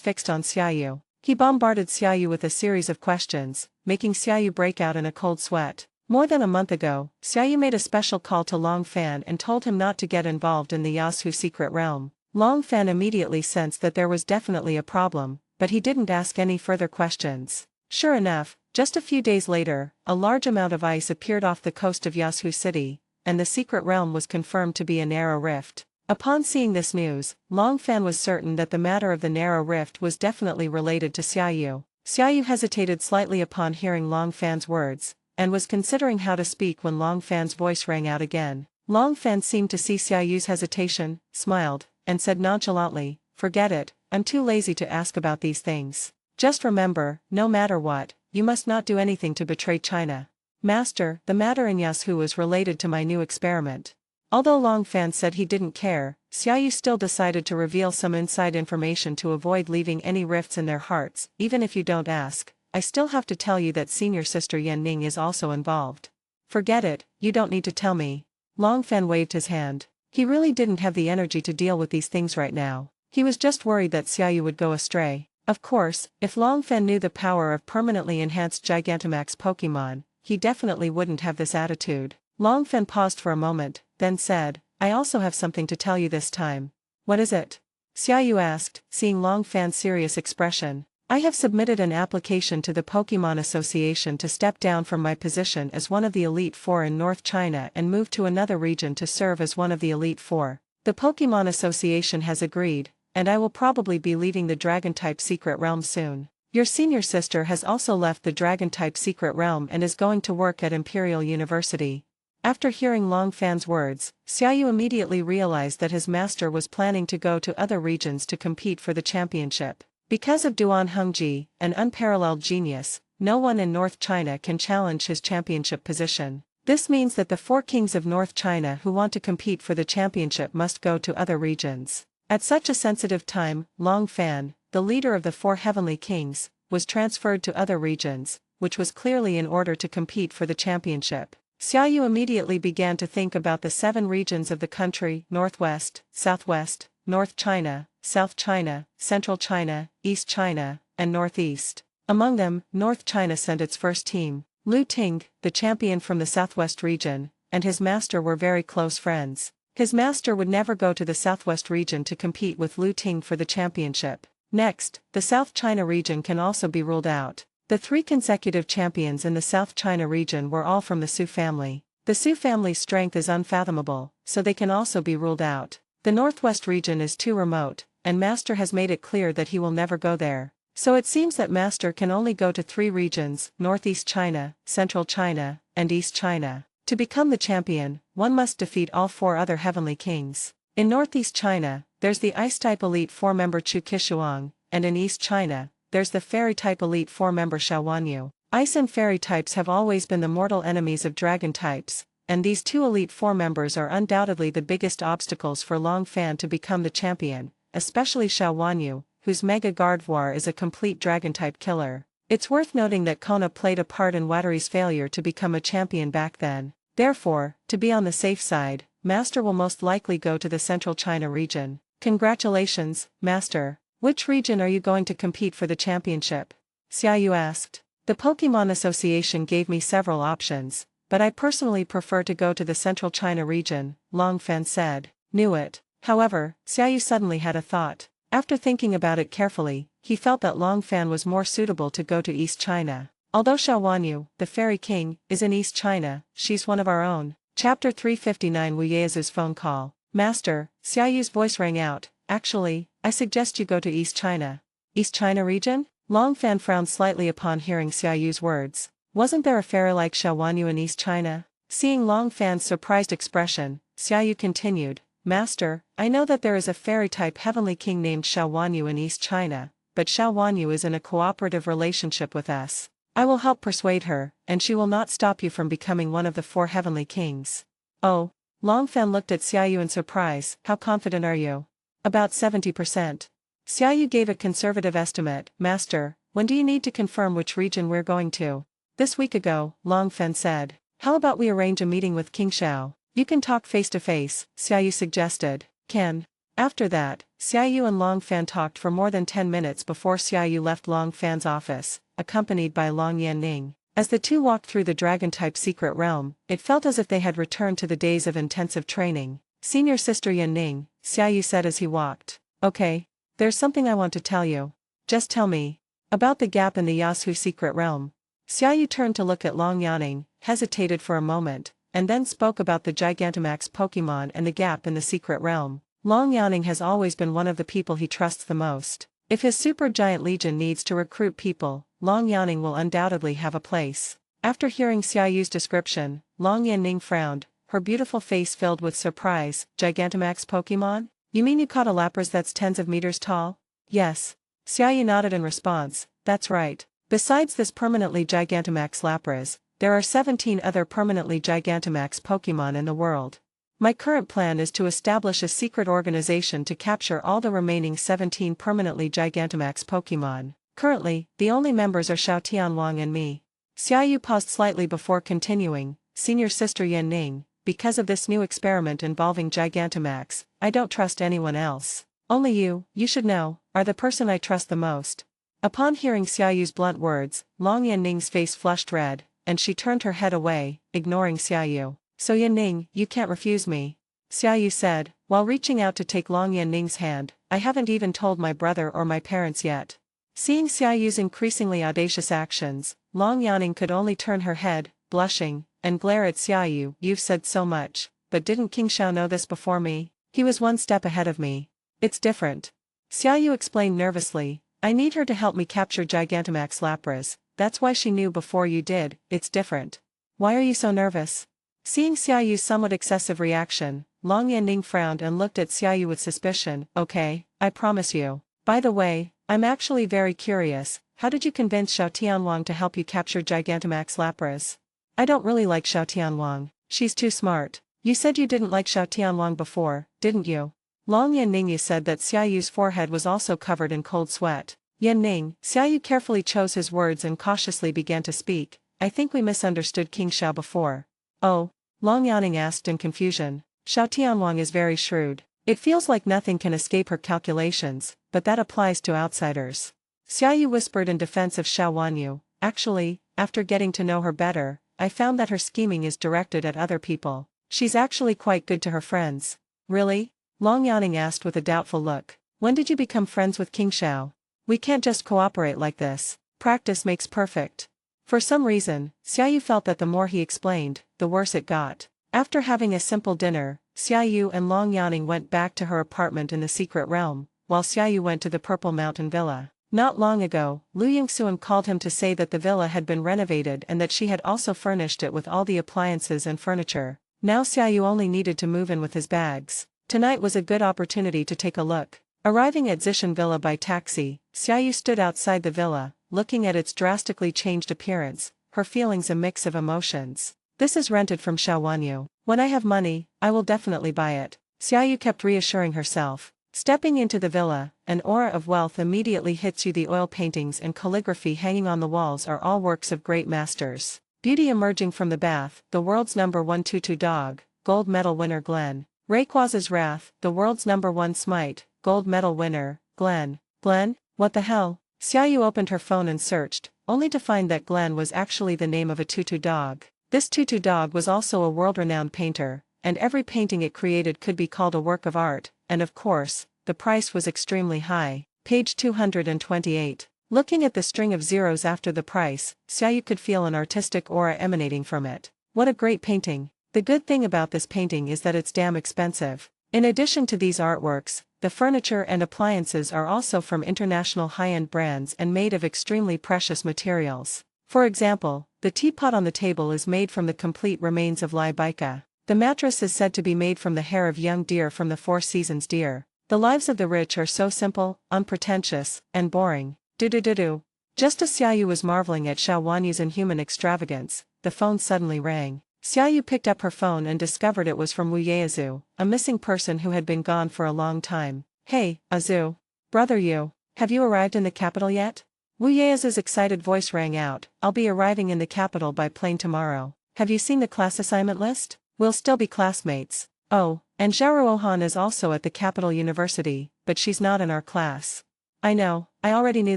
fixed on Xiaoyu. He bombarded Xiaoyu with a series of questions, making Xiaoyu break out in a cold sweat. More than a month ago, Xiaoyu made a special call to Long Fan and told him not to get involved in the Yasuo secret realm. Long Fan immediately sensed that there was definitely a problem, but he didn't ask any further questions. Sure enough, just a few days later, a large amount of ice appeared off the coast of Yasuo City, and the secret realm was confirmed to be a narrow rift. Upon seeing this news, Long Fan was certain that the matter of the narrow rift was definitely related to Xiaoyu. Xiaoyu hesitated slightly upon hearing Long Fan's words, and was considering how to speak when Long Fan's voice rang out again. Long Fan seemed to see Xiaoyu's hesitation, smiled, and said nonchalantly, "Forget it, I'm too lazy to ask about these things. Just remember, no matter what, you must not do anything to betray China." Master, the matter in Yasuo is related to my new experiment. Although Long Fan said he didn't care, Xiaoyu still decided to reveal some inside information to avoid leaving any rifts in their hearts. Even if you don't ask, I still have to tell you that senior sister Yanning is also involved. Forget it, you don't need to tell me. Long Fan waved his hand. He really didn't have the energy to deal with these things right now. He was just worried that Xiaoyu would go astray. Of course, if Long Fan knew the power of permanently enhanced Gigantamax Pokémon, he definitely wouldn't have this attitude. Long Fan paused for a moment, then said, I also have something to tell you this time. What is it? Xiaoyu asked, seeing Long Fan's serious expression. I have submitted an application to the Pokémon Association to step down from my position as one of the Elite Four in North China and move to another region to serve as one of the Elite Four. The Pokémon Association has agreed, and I will probably be leaving the Dragon-type secret realm soon. Your senior sister has also left the Dragon-type secret realm and is going to work at Imperial University. After hearing Long Fan's words, Xiaoyu immediately realized that his master was planning to go to other regions to compete for the championship. Because of Duan Hengji, an unparalleled genius, no one in North China can challenge his championship position. This means that the four kings of North China who want to compete for the championship must go to other regions. At such a sensitive time, Long Fan, the leader of the four heavenly kings, was transferred to other regions, which was clearly in order to compete for the championship. Xiaoyu immediately began to think about the 7 regions of the country: Northwest, Southwest, North China, South China, Central China, East China, and Northeast. Among them, North China sent its first team. Lu Ting, the champion from the Southwest region, and his master were very close friends. His master would never go to the Southwest region to compete with Lu Ting for the championship. Next, the South China region can also be ruled out. The 3 consecutive champions in the South China region were all from the Su family. The Su family's strength is unfathomable, so they can also be ruled out. The Northwest region is too remote, and Master has made it clear that he will never go there. So it seems that Master can only go to 3 regions: Northeast China, Central China, and East China. To become the champion, one must defeat all 4 other heavenly kings. In Northeast China, there's the Ice-type Elite 4-member Chu Qishuang, and in East China, there's the Fairy-type Elite 4-member Xiao Wanyu. Ice and Fairy types have always been the mortal enemies of Dragon types, and these 2 Elite 4 members are undoubtedly the biggest obstacles for Long Fan to become the champion, especially Xiao Wanyu, whose Mega Gardevoir is a complete Dragon-type killer. It's worth noting that Kona played a part in Wateri's failure to become a champion back then. Therefore, to be on the safe side, Master will most likely go to the Central China region. Congratulations, Master. Which region are you going to compete for the championship? Xiaoyu asked. The Pokémon Association gave me several options, but I personally prefer to go to the Central China region, Long Fan said. Knew it. However, Xiaoyu suddenly had a thought. After thinking about it carefully, he felt that Long Fan was more suitable to go to East China. Although Xiao Wanyu, the Fairy King, is in East China, she's one of our own. Chapter 359. Wu Yaezu's phone call. Master, Xiaoyu's voice rang out. Actually, I suggest you go to East China. East China region? Long Fan frowned slightly upon hearing Xiaoyu's words. Wasn't there a fairy like Xiaowanyu in East China? Seeing Long Fan's surprised expression, Xiaoyu continued, Master, I know that there is a fairy-type heavenly king named Xiaowanyu in East China, but Xiaowanyu is in a cooperative relationship with us. I will help persuade her, and she will not stop you from becoming one of the 4 heavenly kings. Oh. Long Fan looked at Xiaoyu in surprise. How confident are you? About 70%. Xiaoyu gave a conservative estimate. Master, when do you need to confirm which region we're going to? This week ago, Long Fan said. How about we arrange a meeting with King Xiao? You can talk face to face, Xiaoyu suggested. Can. After that, Xiaoyu and Long Fan talked for more than 10 minutes before Xiaoyu left Long Fan's office, accompanied by Long Yanning. As the two walked through the dragon-type secret realm, it felt as if they had returned to the days of intensive training. Senior Sister Yanning, Xiaoyu said as he walked. Okay. There's something I want to tell you. Just tell me. About the gap in the Yasu secret realm. Xiaoyu turned to look at Long Yanning, hesitated for a moment, and then spoke about the Gigantamax Pokémon and the gap in the secret realm. Long Yanning has always been one of the people he trusts the most. If his super giant legion needs to recruit people, Long Yanning will undoubtedly have a place. After hearing Xiaoyu's description, Long Yanning frowned, her beautiful face filled with surprise. Gigantamax Pokémon? You mean you caught a Lapras that's tens of meters tall? Yes. Xiaoyu nodded in response. That's right. Besides this permanently Gigantamax Lapras, there are 17 other permanently Gigantamax Pokémon in the world. My current plan is to establish a secret organization to capture all the remaining 17 permanently Gigantamax Pokémon. Currently, the only members are Xiao Tianwang and me. Xiaoyu paused slightly before continuing. Senior Sister Yanning, because of this new experiment involving Gigantamax, I don't trust anyone else. Only you should know, are the person I trust the most. Upon hearing Xiaoyu's blunt words, Long Yanning's face flushed red, and she turned her head away, ignoring Xiaoyu. So Yanning, you can't refuse me. Xiaoyu said, while reaching out to take Long Yanning's hand, I haven't even told my brother or my parents yet. Seeing Xiaoyu's increasingly audacious actions, Long Yanning could only turn her head, blushing, and glare at Xiaoyu. You've said so much, but didn't King Xiao know this before me? He was one step ahead of me. It's different. Xiaoyu explained nervously, I need her to help me capture Gigantamax Lapras, that's why she knew before you did. It's different. Why are you so nervous? Seeing Xiaoyu's somewhat excessive reaction, Long Yanning frowned and looked at Xiaoyu with suspicion. Okay, I promise you. By the way, I'm actually very curious, how did you convince Xiao Tianwang to help you capture Gigantamax Lapras? I don't really like Xiao Tianwang, she's too smart. You said you didn't like Xiao Tianwang before, didn't you? Long Yanning said that Xiaoyu's forehead was also covered in cold sweat. Yanning, Xiaoyu carefully chose his words and cautiously began to speak. I think we misunderstood King Xiao before. Oh? Long Yanning asked in confusion. Xiao Tianwang is very shrewd. It feels like nothing can escape her calculations, but that applies to outsiders. Xiaoyu whispered in defense of Xiaowanyu. Actually, after getting to know her better, I found that her scheming is directed at other people. She's actually quite good to her friends. Really? Long Yanning asked with a doubtful look. When did you become friends with King Xiao? We can't just cooperate like this. Practice makes perfect. For some reason, Xiaoyu felt that the more he explained, the worse it got. After having a simple dinner, Xiaoyu and Long Yanning went back to her apartment in the secret realm, while Xiaoyu went to the Purple Mountain Villa. Not long ago, Lu Yingxuan called him to say that the villa had been renovated and that she had also furnished it with all the appliances and furniture. Now Xiaoyu only needed to move in with his bags. Tonight was a good opportunity to take a look. Arriving at Zishan Villa by taxi, Xiaoyu stood outside the villa, looking at its drastically changed appearance, her feelings a mix of emotions. This is rented from Xiaowanyu. When I have money, I will definitely buy it. Xiaoyu kept reassuring herself. Stepping into the villa, an aura of wealth immediately hits you. The oil paintings and calligraphy hanging on the walls are all works of great masters. Beauty emerging from the bath, the world's #1 tutu dog, gold medal winner Glenn. Rayquaz's Wrath, the world's #1 smite, gold medal winner, Glenn. Glenn? What the hell? Xiaoyu opened her phone and searched, only to find that Glenn was actually the name of a tutu dog. This tutu dog was also a world-renowned painter, and every painting it created could be called a work of art, and of course, the price was extremely high. Page 228. Looking at the string of zeros after the price, Xiaoyu could feel an artistic aura emanating from it. What a great painting. The good thing about this painting is that it's damn expensive. In addition to these artworks, The furniture and appliances are also from international high-end brands and made of extremely precious materials. For example, the teapot on the table is made from the complete remains of Libyca. The mattress is said to be made from the hair of young deer from the Four Seasons deer. The lives of the rich are so simple, unpretentious, and boring. Do. Just as Xiaoyu was marveling at Xiao Wanyu's inhuman extravagance, the phone suddenly rang. Xiaoyu picked up her phone and discovered it was from Wu Yaezu, a missing person who had been gone for a long time. Hey, Azu. Brother Yu, have you arrived in the capital yet? Wu Yaezu's excited voice rang out. I'll be arriving in the capital by plane tomorrow. Have you seen the class assignment list? We'll still be classmates. Oh, and Zharuohan is also at the capital university, but she's not in our class. I know, I already knew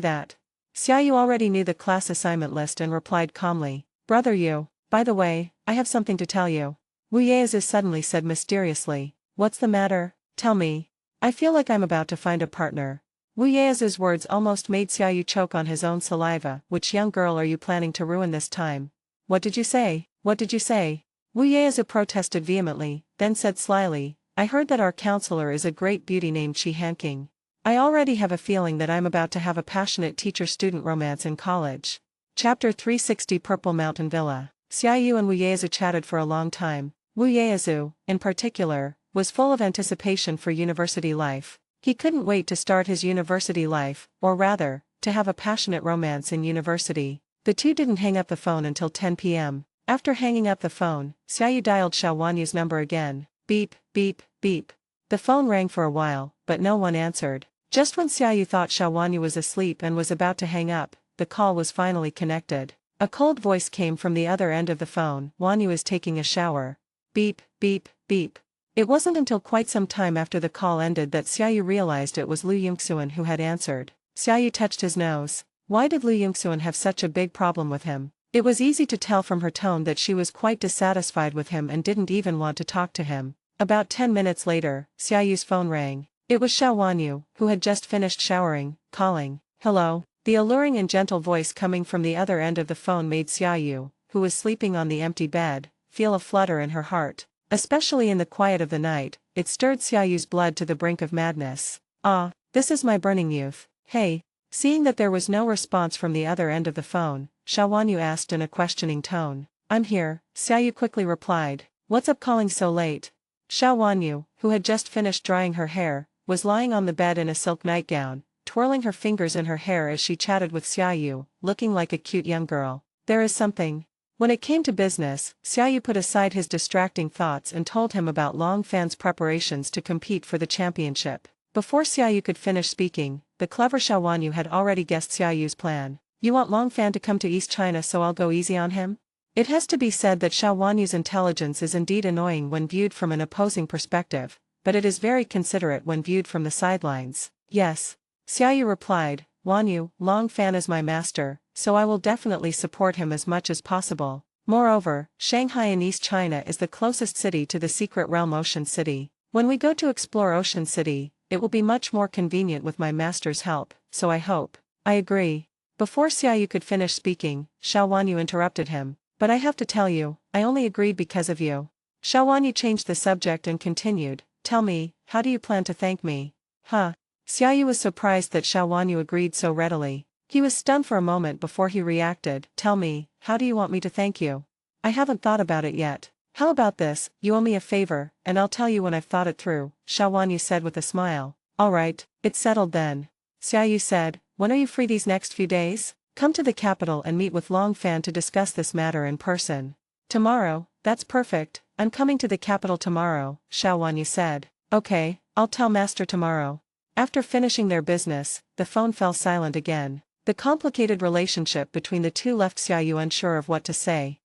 that. Xiaoyu already knew the class assignment list and replied calmly. Brother Yu, by the way, I have something to tell you. Wu Yaezu suddenly said mysteriously. What's the matter? Tell me. I feel like I'm about to find a partner. Wu Yaezu's words almost made Xiaoyu choke on his own saliva. Which young girl are you planning to ruin this time? What did you say? What did you say? Wu Yaezu protested vehemently, then said slyly, I heard that our counselor is a great beauty named Shi Hanking. I already have a feeling that I'm about to have a passionate teacher-student romance in college. Chapter 360 Purple Mountain Villa. Xiaoyu and Wu Yaezu chatted for a long time. Wu Yaezu, in particular, was full of anticipation for university life. He couldn't wait to start his university life, or rather, to have a passionate romance in university. The two didn't hang up the phone until 10 p.m. After hanging up the phone, Xiaoyu dialed Xiao Wanyu's number again. Beep, beep, beep. The phone rang for a while, but no one answered. Just when Xiaoyu thought Xiao Wanyu was asleep and was about to hang up, the call was finally connected. A cold voice came from the other end of the phone. Wanyu is taking a shower. Beep, beep, beep. It wasn't until quite some time after the call ended that Xiaoyu realized it was Lu Yingxuan who had answered. Xiaoyu touched his nose. Why did Lu Yingxuan have such a big problem with him? It was easy to tell from her tone that she was quite dissatisfied with him and didn't even want to talk to him. About 10 minutes later, Xiaoyu's phone rang. It was Xiao Wanyu, who had just finished showering, calling. Hello. The alluring and gentle voice coming from the other end of the phone made Xiaoyu, who was sleeping on the empty bed, feel a flutter in her heart. Especially in the quiet of the night, it stirred Xiaoyu's blood to the brink of madness. Ah, this is my burning youth. Hey. Seeing that there was no response from the other end of the phone, Xiao Wanyu asked in a questioning tone. I'm here, Xiaoyu quickly replied. What's up calling so late? Xiao Wanyu, who had just finished drying her hair, was lying on the bed in a silk nightgown, twirling her fingers in her hair as she chatted with Xiaoyu, looking like a cute young girl. There is something. When it came to business, Xiaoyu put aside his distracting thoughts and told him about Long Fan's preparations to compete for the championship. Before Xiaoyu could finish speaking, the clever Xiao Wanyu had already guessed Xiaoyu's plan. You want Long Fan to come to East China so I'll go easy on him? It has to be said that Xiao Wanyu's intelligence is indeed annoying when viewed from an opposing perspective, but it is very considerate when viewed from the sidelines. Yes. Xiaoyu replied, Wanyu, Long Fan is my master, so I will definitely support him as much as possible. Moreover, Shanghai in East China is the closest city to the secret realm Ocean City. When we go to explore Ocean City, it will be much more convenient with my master's help, so I hope. I agree. Before Xiaoyu could finish speaking, Xiao Wanyu interrupted him. But I have to tell you, I only agreed because of you. Xiao Wanyu changed the subject and continued, Tell me, how do you plan to thank me? Huh? Xiaoyu was surprised that Xiao Wanyu agreed so readily. He was stunned for a moment before he reacted. Tell me, how do you want me to thank you? I haven't thought about it yet. How about this, you owe me a favor, and I'll tell you when I've thought it through, Xiao Wanyu said with a smile. Alright, it's settled then. Xiaoyu said, when are you free these next few days? Come to the capital and meet with Long Fan to discuss this matter in person. Tomorrow, that's perfect, I'm coming to the capital tomorrow, Xiao Wanyu said. Okay, I'll tell master tomorrow. After finishing their business, the phone fell silent again. The complicated relationship between the two left Xiaoyu unsure of what to say.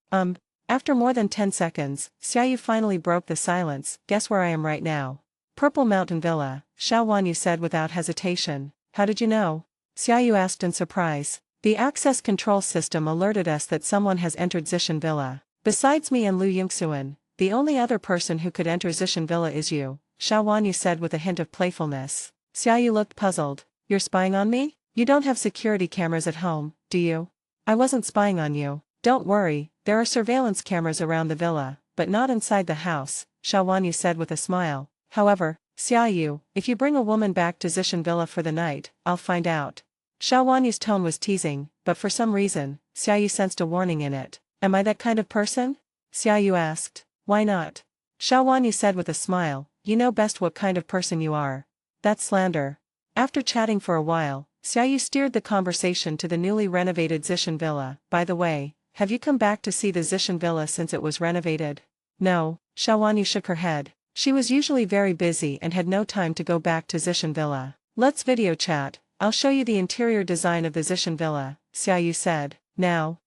After more than 10 seconds, Xiaoyu finally broke the silence. Guess where I am right now? Purple Mountain Villa, Xiao Wanyu said without hesitation. How did you know? Xiaoyu asked in surprise. The access control system alerted us that someone has entered Zishan Villa. Besides me and Lu Yingxuan, the only other person who could enter Zishan Villa is you, Xiao Wanyu said with a hint of playfulness. Xiaoyu looked puzzled. You're spying on me? You don't have security cameras at home, do you? I wasn't spying on you. Don't worry, there are surveillance cameras around the villa, but not inside the house, Xiao Wanyu said with a smile. However, Xiaoyu, if you bring a woman back to Zishan Villa for the night, I'll find out. Xiao Wanyu's tone was teasing, but for some reason, Xiaoyu sensed a warning in it. Am I that kind of person? Xiaoyu asked. Why not? Xiao Wanyu said with a smile, you know best what kind of person you are. That's slander. After chatting for a while, Xiaoyu steered the conversation to the newly renovated Zishan Villa. By the way, have you come back to see the Zishan Villa since it was renovated? No, Xiao Wanyu shook her head. She was usually very busy and had no time to go back to Zishan Villa. Let's video chat, I'll show you the interior design of the Zishan Villa, Xiaoyu said. Now.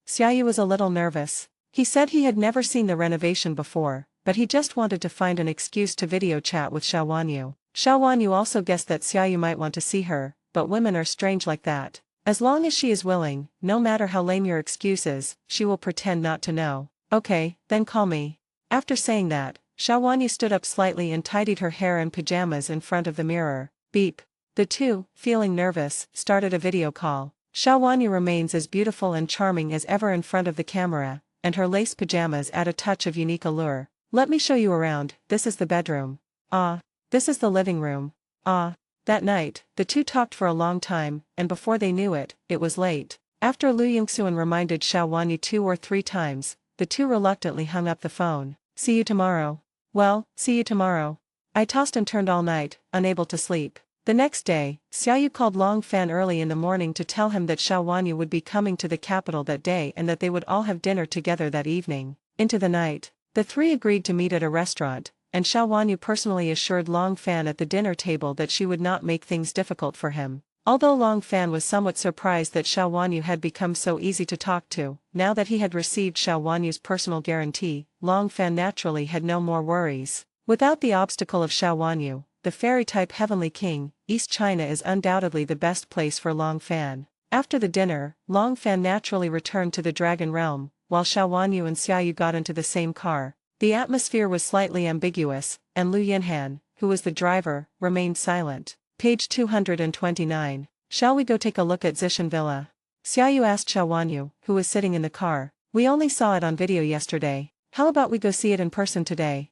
Xiaoyu was a little nervous. He said he had never seen the renovation before, but he just wanted to find an excuse to video chat with Xiao Wanyu. Xiao Wanyu also guessed that Xiaoyu might want to see her, but women are strange like that. As long as she is willing, no matter how lame your excuse is, she will pretend not to know. Okay, then call me. After saying that, Xiao Wanyu stood up slightly and tidied her hair and pajamas in front of the mirror. Beep. The two, feeling nervous, started a video call. Xiao Wanyu remains as beautiful and charming as ever in front of the camera, and her lace pajamas add a touch of unique allure. Let me show you around, this is the bedroom. Ah. This is the living room. Ah. That night, the two talked for a long time, and before they knew it, it was late. After Lu Yingxuan reminded Xiao Wanyu 2 or 3 times, the two reluctantly hung up the phone. See you tomorrow. Well, see you tomorrow. I tossed and turned all night, unable to sleep. The next day, Xiaoyu called Long Fan early in the morning to tell him that Xiao Wanyu would be coming to the capital that day and that they would all have dinner together that evening. Into the night, the three agreed to meet at a restaurant, and Xiao Wanyu personally assured Long Fan at the dinner table that she would not make things difficult for him. Although Long Fan was somewhat surprised that Xiao Wanyu had become so easy to talk to, now that he had received Xiao Wanyu's personal guarantee, Long Fan naturally had no more worries. Without the obstacle of Xiao Wanyu, the fairy-type Heavenly King, East China is undoubtedly the best place for Long Fan. After the dinner, Long Fan naturally returned to the Dragon Realm, while Xiao Wanyu and Xiaoyu got into the same car. The atmosphere was slightly ambiguous, and Lu Yinhan, who was the driver, remained silent. Page 229. Shall we go take a look at Zishan Villa? Xiaoyu asked Xiao Wanyu, who was sitting in the car. We only saw it on video yesterday. How about we go see it in person today?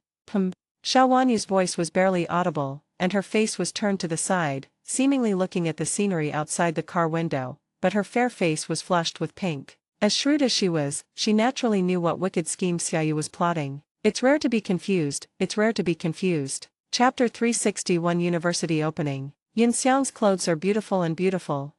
Xiao Wanyu's voice was barely audible, and her face was turned to the side, seemingly looking at the scenery outside the car window, but her fair face was flushed with pink. As shrewd as she was, she naturally knew what wicked scheme Xiaoyu was plotting. It's rare to be confused. Chapter 361 University Opening. Yin Xiang's clothes are beautiful,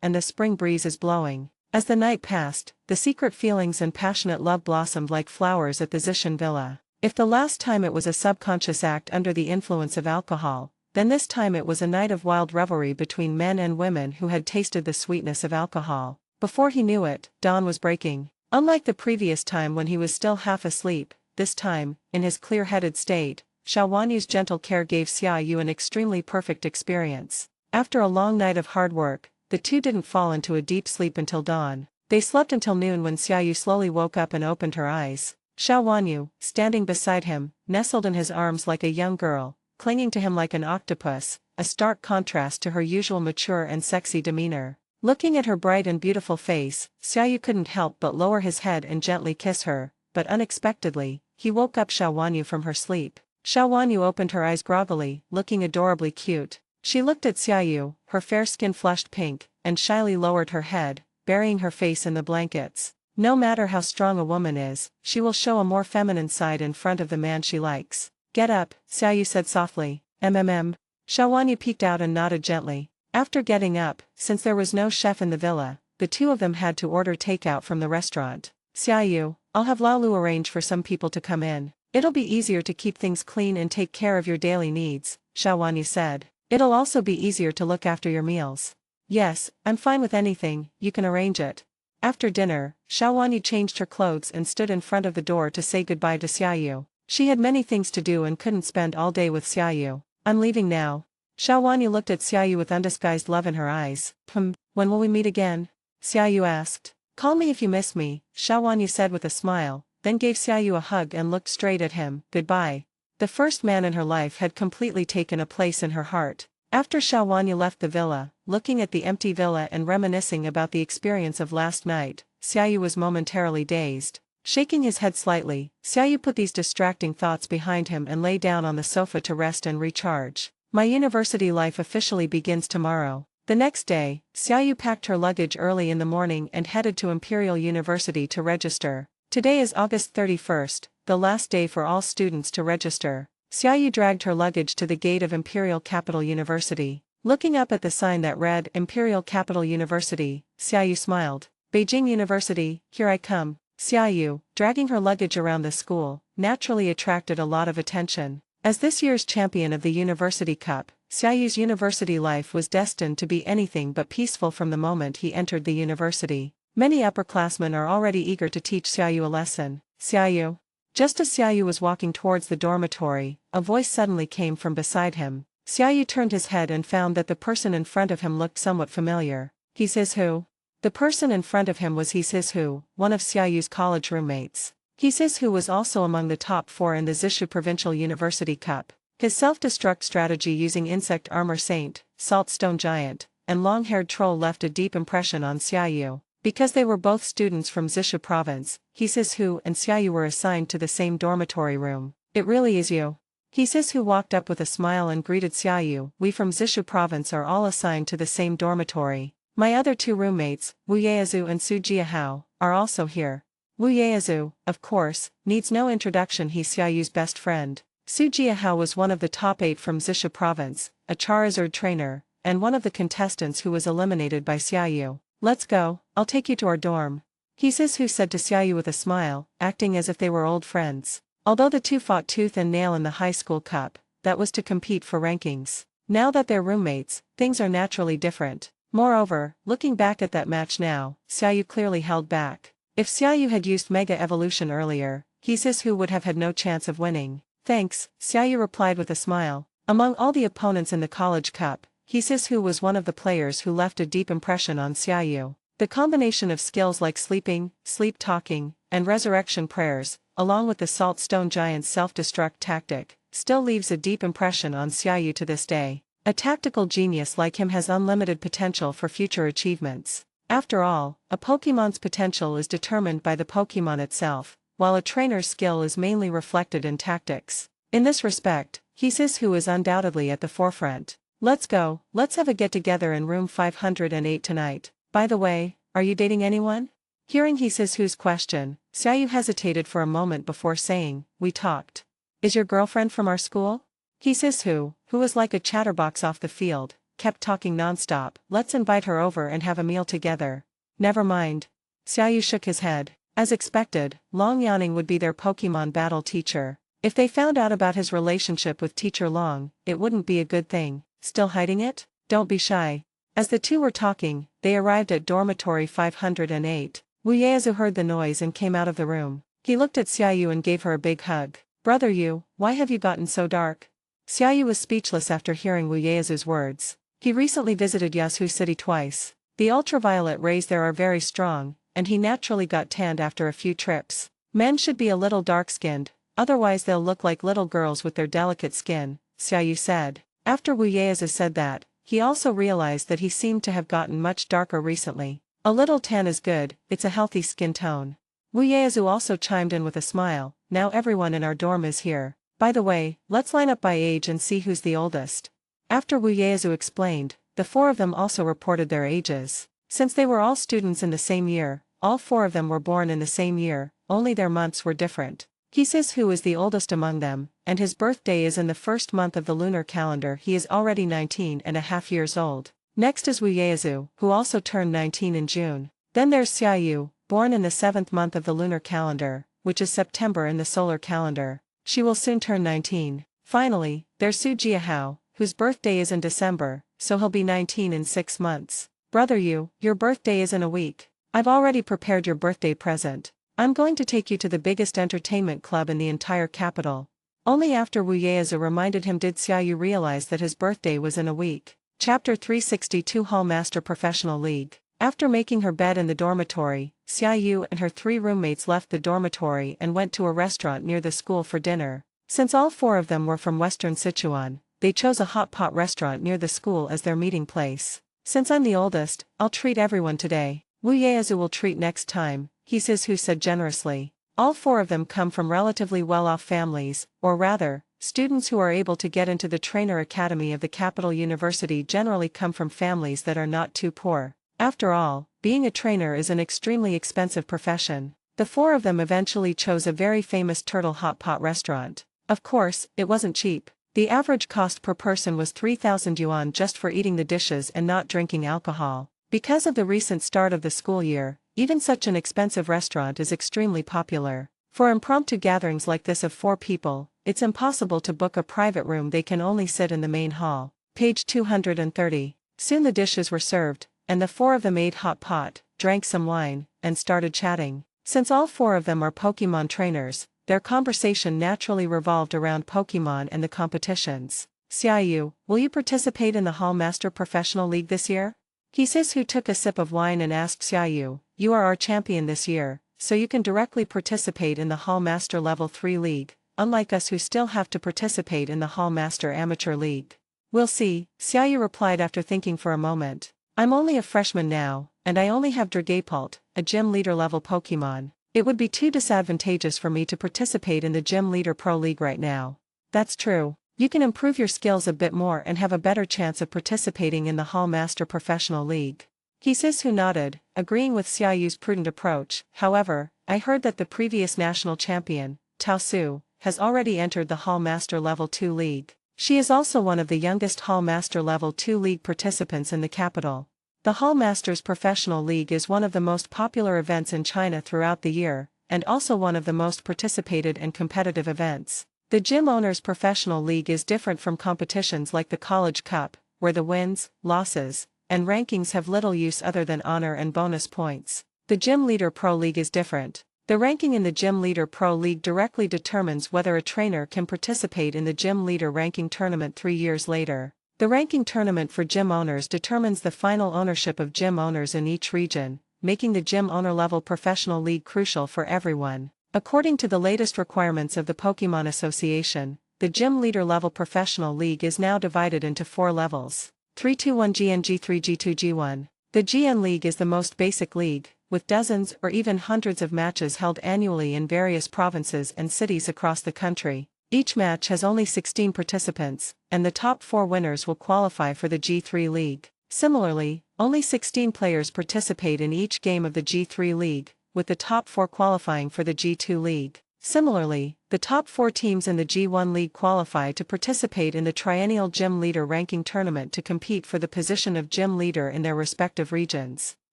and the spring breeze is blowing. As the night passed, the secret feelings and passionate love blossomed like flowers at the Zishan Villa. If the last time it was a subconscious act under the influence of alcohol, then this time it was a night of wild revelry between men and women who had tasted the sweetness of alcohol. Before he knew it, dawn was breaking. Unlike the previous time when he was still half asleep, this time, in his clear-headed state, Xiao Wanyu's gentle care gave Xiaoyu an extremely perfect experience. After a long night of hard work, the two didn't fall into a deep sleep until dawn. They slept until noon when Xiaoyu slowly woke up and opened her eyes. Xiao Wanyu, standing beside him, nestled in his arms like a young girl, clinging to him like an octopus, a stark contrast to her usual mature and sexy demeanor. Looking at her bright and beautiful face, Xiaoyu couldn't help but lower his head and gently kiss her, but unexpectedly, he woke up Xiao Wanyu from her sleep. Xiao Wanyu opened her eyes groggily, looking adorably cute. She looked at Xiaoyu, her fair skin flushed pink, and shyly lowered her head, burying her face in the blankets. No matter how strong a woman is, she will show a more feminine side in front of the man she likes. Get up, Xiaoyu said softly. Xiao Wanyu peeked out and nodded gently. After getting up, since there was no chef in the villa, the two of them had to order takeout from the restaurant. Xiaoyu, I'll have Laolu arrange for some people to come in. It'll be easier to keep things clean and take care of your daily needs, Xiao Wanyu said. It'll also be easier to look after your meals. Yes, I'm fine with anything, you can arrange it. After dinner, Xiao Wanyu changed her clothes and stood in front of the door to say goodbye to Xiaoyu. She had many things to do and couldn't spend all day with Xiaoyu. I'm leaving now. Xiao Wanyu looked at Xiaoyu with undisguised love in her eyes. When will we meet again? Xiaoyu asked. Call me if you miss me, Xiao Wanyu said with a smile, then gave Xiaoyu a hug and looked straight at him. Goodbye. The first man in her life had completely taken a place in her heart. After Xiao Wanyu left the villa, looking at the empty villa and reminiscing about the experience of last night, Xiaoyu was momentarily dazed. Shaking his head slightly, Xiaoyu put these distracting thoughts behind him and lay down on the sofa to rest and recharge. My university life officially begins tomorrow. The next day, Xiaoyu packed her luggage early in the morning and headed to Imperial University to register. Today is August 31st, the last day for all students to register. Xiaoyu dragged her luggage to the gate of Imperial Capital University. Looking up at the sign that read Imperial Capital University, Xiaoyu smiled. Beijing University, here I come. Xiaoyu, dragging her luggage around the school, naturally attracted a lot of attention. As this year's champion of the University Cup, Xiaoyu's university life was destined to be anything but peaceful from the moment he entered the university. Many upperclassmen are already eager to teach Xiaoyu a lesson. Xiaoyu. Just as Xiaoyu was walking towards the dormitory, a voice suddenly came from beside him. Xiaoyu turned his head and found that the person in front of him looked somewhat familiar. He says who? The person in front of him was He Sis-Hu, one of Xiaoyu's college roommates. He Sis-Hu was also among the top 4 in the Zishu Provincial University Cup. His self-destruct strategy using Insect Armor Saint, Salt Stone Giant, and Long-Haired Troll left a deep impression on Xiaoyu. Because they were both students from Zishu Province, He Sis-Hu and Xiaoyu were assigned to the same dormitory room. It really is you. He Sis-Hu walked up with a smile and greeted Xiaoyu. We from Zishu Province are all assigned to the same dormitory. My other 2 roommates, Wu Yaezu and Su Jiahao, are also here. Wu Yaezu, of course, needs no introduction. He's Xiaoyu's best friend. Su Jiahao was one of the top 8 from Zishu Province, a Charizard trainer, and one of the contestants who was eliminated by Xiaoyu. Let's go, I'll take you to our dorm. He Sis-Hu said to Xiaoyu with a smile, acting as if they were old friends. Although the 2 fought tooth and nail in the high school cup, that was to compete for rankings. Now that they're roommates, things are naturally different. Moreover, looking back at that match now, Xiaoyu clearly held back. If Xiaoyu had used Mega Evolution earlier, He Sis-Hu would have had no chance of winning. Thanks, Xiaoyu replied with a smile. Among all the opponents in the college cup, He Sis-Hu was one of the players who left a deep impression on Xiaoyu. The combination of skills like sleeping, sleep talking, and resurrection prayers, along with the Salt Stone Giant's self-destruct tactic, still leaves a deep impression on Xiaoyu to this day. A tactical genius like him has unlimited potential for future achievements. After all, a Pokémon's potential is determined by the Pokémon itself, while a trainer's skill is mainly reflected in tactics. In this respect, He Sis-Hu is undoubtedly at the forefront. Let's go, let's have a get-together in room 508 tonight. By the way, are you dating anyone? Hearing He Sis-Hu's question, Xiaoyu hesitated for a moment before saying, we talked. Is your girlfriend from our school? He Sis-Hu, who was like a chatterbox off the field, kept talking non-stop. Let's invite her over and have a meal together. Never mind. Xiaoyu shook his head. As expected, Long Yaning would be their Pokémon battle teacher. If they found out about his relationship with Teacher Long, it wouldn't be a good thing. Still hiding it? Don't be shy. As the 2 were talking, they arrived at dormitory 508. Wu Yaezu heard the noise and came out of the room. He looked at Xiaoyu and gave her a big hug. Brother Yu, why have you gotten so dark? Xiaoyu was speechless after hearing Wu Yaezu's words. He recently visited Yasuo City twice. The ultraviolet rays there are very strong, and he naturally got tanned after a few trips. Men should be a little dark-skinned, otherwise they'll look like little girls with their delicate skin, Xiaoyu said. After Wu Yaezu said that, he also realized that he seemed to have gotten much darker recently. A little tan is good, it's a healthy skin tone. Wu Yaezu also chimed in with a smile. Now everyone in our dorm is here. By the way, let's line up by age and see who's the oldest. After Wu Yaezu explained, the 4 of them also reported their ages. Since they were all students in the same year, all 4 of them were born in the same year, only their months were different. He Sis-Hu is the oldest among them, and his birthday is in the first month of the lunar calendar. He is already 19.5 years old. Next is Wu Yaezu, who also turned 19 in June. Then there's Xiaoyu, born in the 7th month of the lunar calendar, which is September in the solar calendar. She will soon turn 19. Finally, there's Su Jiahao, whose birthday is in December, so he'll be 19 in 6 months. Brother Yu, your birthday is in a week. I've already prepared your birthday present. I'm going to take you to the biggest entertainment club in the entire capital. Only after Wu Yaezu reminded him did Xiaoyu realize that his birthday was in a week. Chapter 362 Hall Master Professional League. After making her bed in the dormitory, Xiaoyu and her 3 roommates left the dormitory and went to a restaurant near the school for dinner. Since all 4 of them were from Western Sichuan, they chose a hot pot restaurant near the school as their meeting place. Since I'm the oldest, I'll treat everyone today. Wu Yaezu will treat next time, He Sis-Hu said generously. All four of them come from relatively well-off families, or rather, students who are able to get into the trainer academy of the capital university generally come from families that are not too poor. After all, being a trainer is an extremely expensive profession. The four of them eventually chose a very famous turtle hot pot restaurant. Of course, it wasn't cheap. The average cost per person was 3,000 yuan just for eating the dishes and not drinking alcohol. Because of the recent start of the school year, even such an expensive restaurant is extremely popular. For impromptu gatherings like this of 4 people, it's impossible to book a private room, they can only sit in the main hall. Page 230. Soon the dishes were served, and the 4 of them ate hot pot, drank some wine, and started chatting. Since all 4 of them are Pokémon trainers, their conversation naturally revolved around Pokémon and the competitions. Xiaoyu, will you participate in the Hall Master Professional League this year? Who took a sip of wine and asked Xiaoyu, you are our champion this year, so you can directly participate in the Hall Master Level 3 League, unlike us who still have to participate in the Hall Master Amateur League. We'll see, Xiaoyu replied after thinking for a moment. I'm only a freshman now, and I only have Dragapult, a gym leader level Pokémon. It would be too disadvantageous for me to participate in the Gym Leader Pro League right now. That's true. You can improve your skills a bit more and have a better chance of participating in the Hall Master Professional League. Who nodded, agreeing with Xiaoyu's prudent approach. However, I heard that the previous national champion, Tao Su, has already entered the Hall Master Level 2 League. She is also one of the youngest Hall Master Level 2 League participants in the capital. The Hall Masters Professional League is one of the most popular events in China throughout the year, and also one of the most participated and competitive events. The Gym Owners Professional League is different from competitions like the College Cup, where the wins, losses, and rankings have little use other than honor and bonus points. The Gym Leader Pro League is different. The ranking in the Gym Leader Pro League directly determines whether a trainer can participate in the Gym Leader Ranking Tournament 3 years later. The ranking tournament for gym owners determines the final ownership of gym owners in each region, making the Gym Owner Level Professional League crucial for everyone. According to the latest requirements of the Pokémon Association, the Gym Leader Level Professional League is now divided into 4 levels. 321 GN G3 G2 G1. The GN League is the most basic league, with dozens or even hundreds of matches held annually in various provinces and cities across the country. Each match has only 16 participants, and the top 4 winners will qualify for the G3 League. Similarly, only 16 players participate in each game of the G3 League, with the top 4 qualifying for the G2 League. Similarly, the top 4 teams in the G1 League qualify to participate in the Triennial Gym Leader Ranking Tournament to compete for the position of gym leader in their respective regions.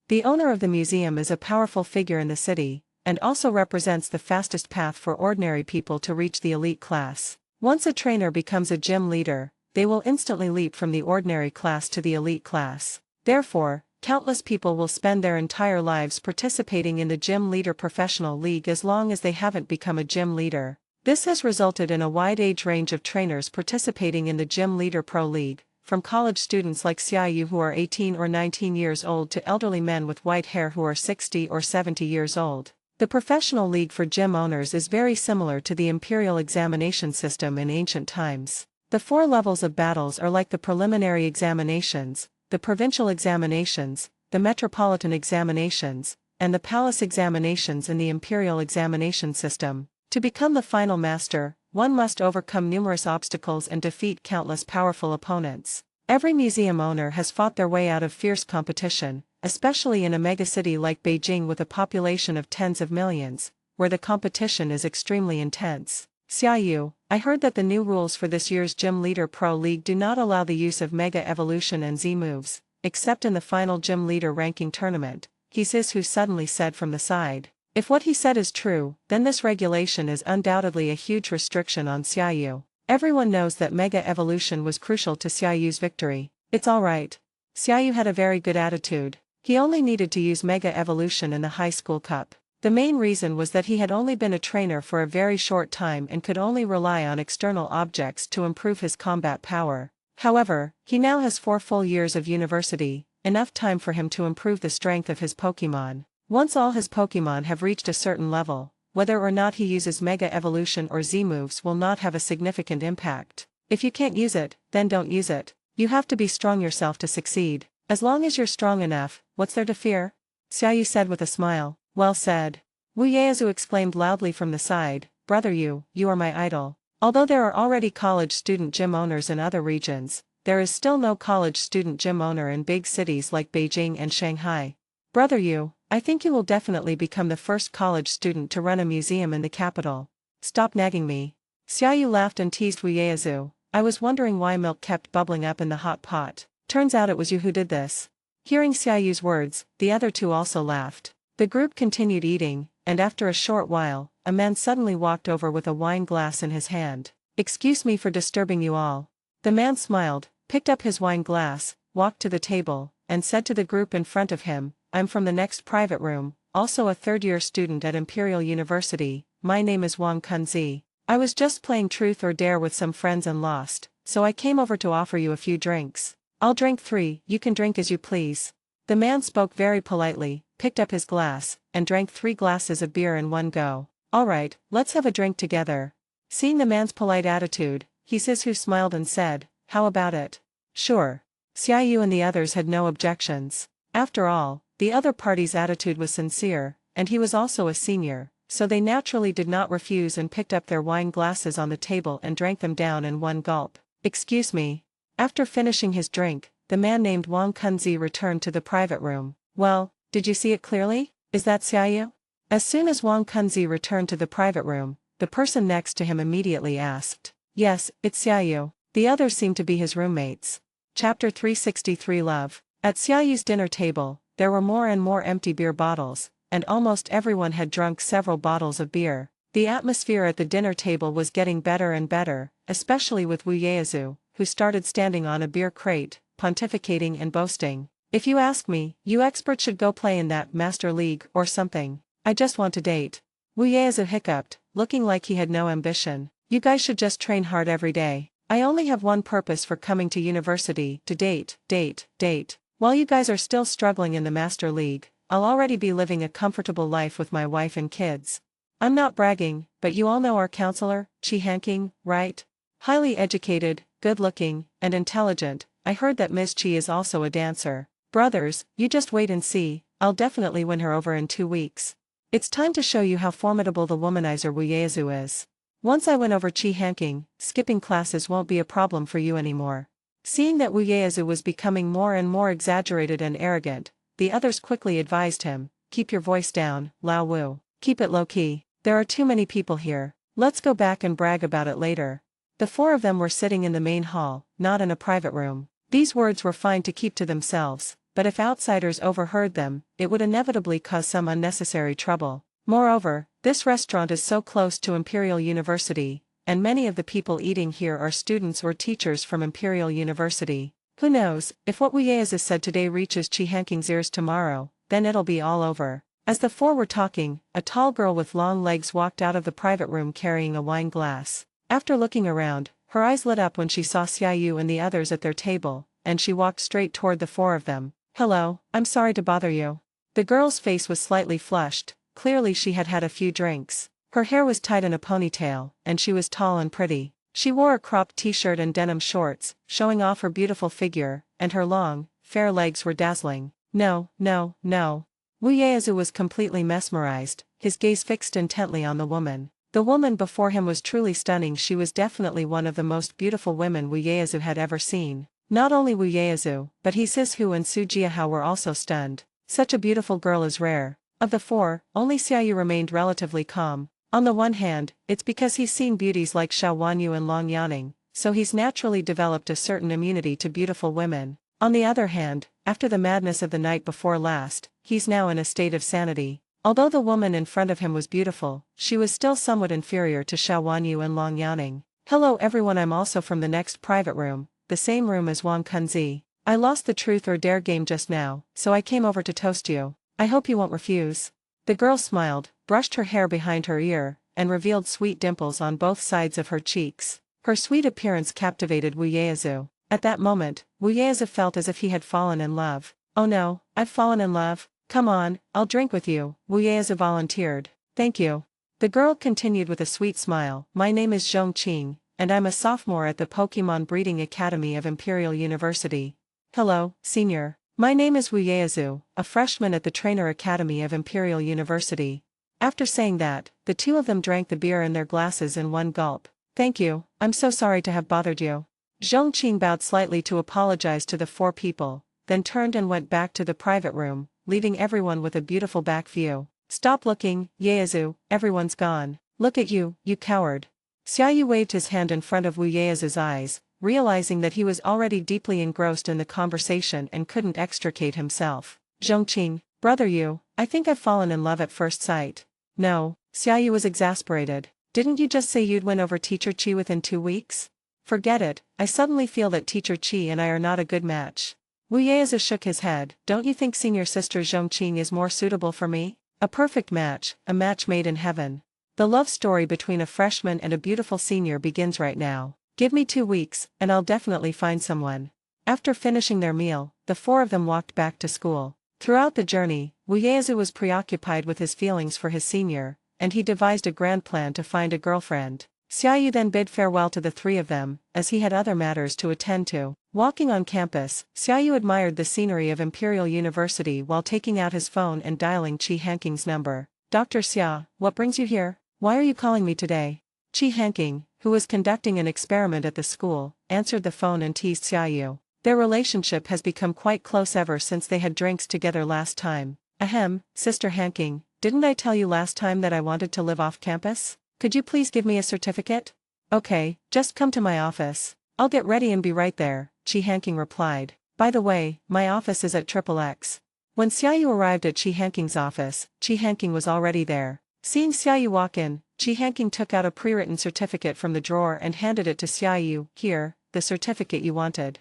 The owner of the museum is a powerful figure in the city, and also represents the fastest path for ordinary people to reach the elite class. Once a trainer becomes a gym leader, they will instantly leap from the ordinary class to the elite class. Therefore, countless people will spend their entire lives participating in the Gym Leader Professional League as long as they haven't become a gym leader. This has resulted in a wide age range of trainers participating in the Gym Leader Pro League, from college students like Xiaoyu who are 18 or 19 years old to elderly men with white hair who are 60 or 70 years old. The professional league for gym owners is very similar to the imperial examination system in ancient times. The 4 levels of battles are like the preliminary examinations, the provincial examinations, the metropolitan examinations, and the palace examinations in the imperial examination system. To become the final master, one must overcome numerous obstacles and defeat countless powerful opponents. Every museum owner has fought their way out of fierce competition, especially in a megacity like Beijing with a population of tens of millions, where the competition is extremely intense. Xiaoyu, I heard that the new rules for this year's Gym Leader Pro League do not allow the use of Mega Evolution and Z moves, except in the final Gym Leader Ranking Tournament, who suddenly said from the side. If what he said is true, then this regulation is undoubtedly a huge restriction on Xiaoyu. Everyone knows that Mega Evolution was crucial to Xiaoyu's victory. It's alright. Xiaoyu had a very good attitude. He only needed to use Mega Evolution in the High School Cup. The main reason was that he had only been a trainer for a very short time and could only rely on external objects to improve his combat power. However, he now has 4 full years of university, enough time for him to improve the strength of his Pokémon. Once all his Pokémon have reached a certain level, whether or not he uses Mega Evolution or Z moves will not have a significant impact. If you can't use it, then don't use it. You have to be strong yourself to succeed. As long as you're strong enough, what's there to fear? Xiaoyu said with a smile. Well said. Wu Yaezu exclaimed loudly from the side, brother you are my idol. Although there are already college student gym owners in other regions, there is still no college student gym owner in big cities like Beijing and Shanghai. Brother Yu, I think you will definitely become the first college student to run a museum in the capital. Stop nagging me. Xiaoyu laughed and teased Wu Yaezu. I was wondering why milk kept bubbling up in the hot pot. Turns out it was you who did this. Hearing Xiaoyu's words, the other two also laughed. The group continued eating, and after a short while, a man suddenly walked over with a wine glass in his hand. Excuse me for disturbing you all. The man smiled, picked up his wine glass, walked to the table, and said to the group in front of him, I'm from the next private room, also a third-year student at Imperial University. My name is Wang Kunzi. I was just playing Truth or Dare with some friends and lost, so I came over to offer you a few drinks. I'll drink 3, you can drink as you please. The man spoke very politely, picked up his glass, and drank 3 glasses of beer in one go. Alright, let's have a drink together. Seeing the man's polite attitude, Hisisu smiled and said, how about it? Sure. Xiaoyu and the others had no objections. After all, the other party's attitude was sincere, and he was also a senior, so they naturally did not refuse and picked up their wine glasses on the table and drank them down in one gulp. Excuse me. After finishing his drink, the man named Wang Kunzi returned to the private room. Well, did you see it clearly? Is that Xiaoyu? As soon as Wang Kunzi returned to the private room, the person next to him immediately asked. Yes, it's Xiaoyu. The others seemed to be his roommates. Chapter 363 Love. At Xiaoyu's dinner table, there were more and more empty beer bottles, and almost everyone had drunk several bottles of beer. The atmosphere at the dinner table was getting better and better, especially with Wu Yaezu, who started standing on a beer crate, pontificating and boasting. If you ask me, you experts should go play in that Master League or something. I just want to date. Wu Yaezu hiccuped, looking like he had no ambition. You guys should just train hard every day. I only have one purpose for coming to university, to date. While you guys are still struggling in the Master League, I'll already be living a comfortable life with my wife and kids. I'm not bragging, but you all know our counselor, Chi Hanking, right? Highly educated, good-looking, and intelligent. I heard that Ms. Chi is also a dancer. Brothers, you just wait and see, I'll definitely win her over in 2 weeks. It's time to show you how formidable the womanizer Wu Yaezu is. Once I win over Chi Hanking, skipping classes won't be a problem for you anymore. Seeing that Wu Yaezu was becoming more and more exaggerated and arrogant, the others quickly advised him, keep your voice down, Lao Wu. Keep it low-key. There are too many people here. Let's go back and brag about it later. The 4 of them were sitting in the main hall, not in a private room. These words were fine to keep to themselves, but if outsiders overheard them, it would inevitably cause some unnecessary trouble. Moreover, this restaurant is so close to Imperial University, and many of the people eating here are students or teachers from Imperial University. Who knows, if what Wu Yaezu said today reaches Chi Hanking's ears tomorrow, then it'll be all over. As the 4 were talking, a tall girl with long legs walked out of the private room carrying a wine glass. After looking around, her eyes lit up when she saw Xiaoyu and the others at their table, and she walked straight toward the 4 of them. Hello, I'm sorry to bother you. The girl's face was slightly flushed, clearly she had had a few drinks. Her hair was tied in a ponytail, and she was tall and pretty. She wore a cropped t-shirt and denim shorts, showing off her beautiful figure, and her long, fair legs were dazzling. No. Wu Yaezu was completely mesmerized, his gaze fixed intently on the woman. The woman before him was truly stunning. She was definitely one of the most beautiful women Wu Yaezu had ever seen. Not only Wu Yaezu, but Hisisu and Su Jiahao were also stunned. Such a beautiful girl is rare. Of the 4, only Xiaoyu remained relatively calm. On the one hand, it's because he's seen beauties like Xiao Wanyu and Long Yaning, so he's naturally developed a certain immunity to beautiful women. On the other hand, after the madness of the night before last, he's now in a state of sanity. Although the woman in front of him was beautiful, she was still somewhat inferior to Xiao Wanyu and Long Yaning. Hello everyone, I'm also from the next private room, the same room as Wang Kunzi. I lost the Truth or Dare game just now, so I came over to toast you. I hope you won't refuse. The girl smiled, brushed her hair behind her ear, and revealed sweet dimples on both sides of her cheeks. Her sweet appearance captivated Wu Yaezu. At that moment, Wu Yaezu felt as if he had fallen in love. Oh no, I've fallen in love? Come on, I'll drink with you, Wu Yaezu volunteered. Thank you. The girl continued with a sweet smile. My name is Zhong Qing, and I'm a sophomore at the Pokémon Breeding Academy of Imperial University. Hello, senior. My name is Wu Yaezu, a freshman at the Trainer Academy of Imperial University. After saying that, the two of them drank the beer in their glasses in one gulp. Thank you, I'm so sorry to have bothered you. Zhongqing bowed slightly to apologize to the four people, then turned and went back to the private room, leaving everyone with a beautiful back view. Stop looking, Yaezu, everyone's gone. Look at you, you coward. Xiaoyu waved his hand in front of Wu Yaezu's eyes, realizing that he was already deeply engrossed in the conversation and couldn't extricate himself. Zhongqing, brother Yu, I think I've fallen in love at first sight. No, Xiaoyu was exasperated. Didn't you just say you'd win over Teacher Qi within 2 weeks? Forget it, I suddenly feel that Teacher Qi and I are not a good match. Wu Yaezu shook his head. Don't you think senior sister Zhongqing is more suitable for me? A perfect match, a match made in heaven. The love story between a freshman and a beautiful senior begins right now. Give me 2 weeks, and I'll definitely find someone. After finishing their meal, the four of them walked back to school. Throughout the journey, Wu Yaezu was preoccupied with his feelings for his senior, and he devised a grand plan to find a girlfriend. Xiaoyu then bid farewell to the three of them, as he had other matters to attend to. Walking on campus, Xiaoyu admired the scenery of Imperial University while taking out his phone and dialing Qi Hanking's number. Dr. Xia, what brings you here? Why are you calling me today? Qi Hanking, who was conducting an experiment at the school, answered the phone and teased Xiaoyu. Their relationship has become quite close ever since they had drinks together last time. Ahem, Sister Hanking, didn't I tell you last time that I wanted to live off campus? Could you please give me a certificate? Okay, just come to my office. I'll get ready and be right there, Qi Hanking replied. By the way, my office is at XXX. When Xiaoyu arrived at Qi Hanking's office, Qi Hanking was already there. Seeing Xiaoyu walk in, Qi Hanking took out a pre-written certificate from the drawer and handed it to Xiaoyu. Here, the certificate you wanted.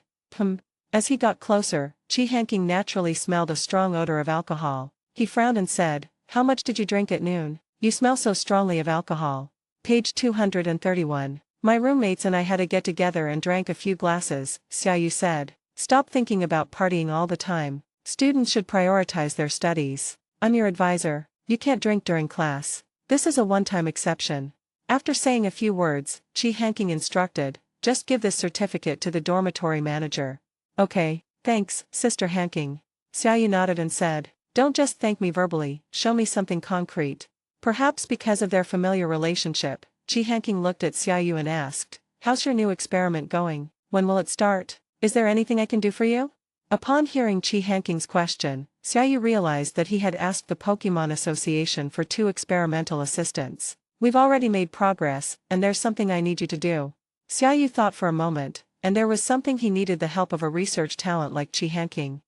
As he got closer, Qi Hanking naturally smelled a strong odor of alcohol. He frowned and said, how much did you drink at noon? You smell so strongly of alcohol. Page 231. My roommates and I had a get-together and drank a few glasses, Xiaoyu said. Stop thinking about partying all the time. Students should prioritize their studies. I'm your advisor. You can't drink during class. This is a one-time exception. After saying a few words, Qi Hanking instructed, just give this certificate to the dormitory manager. Okay, thanks, Sister Hanking. Xiaoyu nodded and said, don't just thank me verbally, show me something concrete. Perhaps because of their familiar relationship, Qi Hanking looked at Xiaoyu and asked, how's your new experiment going? When will it start? Is there anything I can do for you? Upon hearing Qi Hanking's question, Xiaoyu realized that he had asked the Pokémon Association for 2 experimental assistants. We've already made progress, and there's something I need you to do. Xiaoyu thought for a moment, and there was something he needed the help of a research talent like Qi Hanking.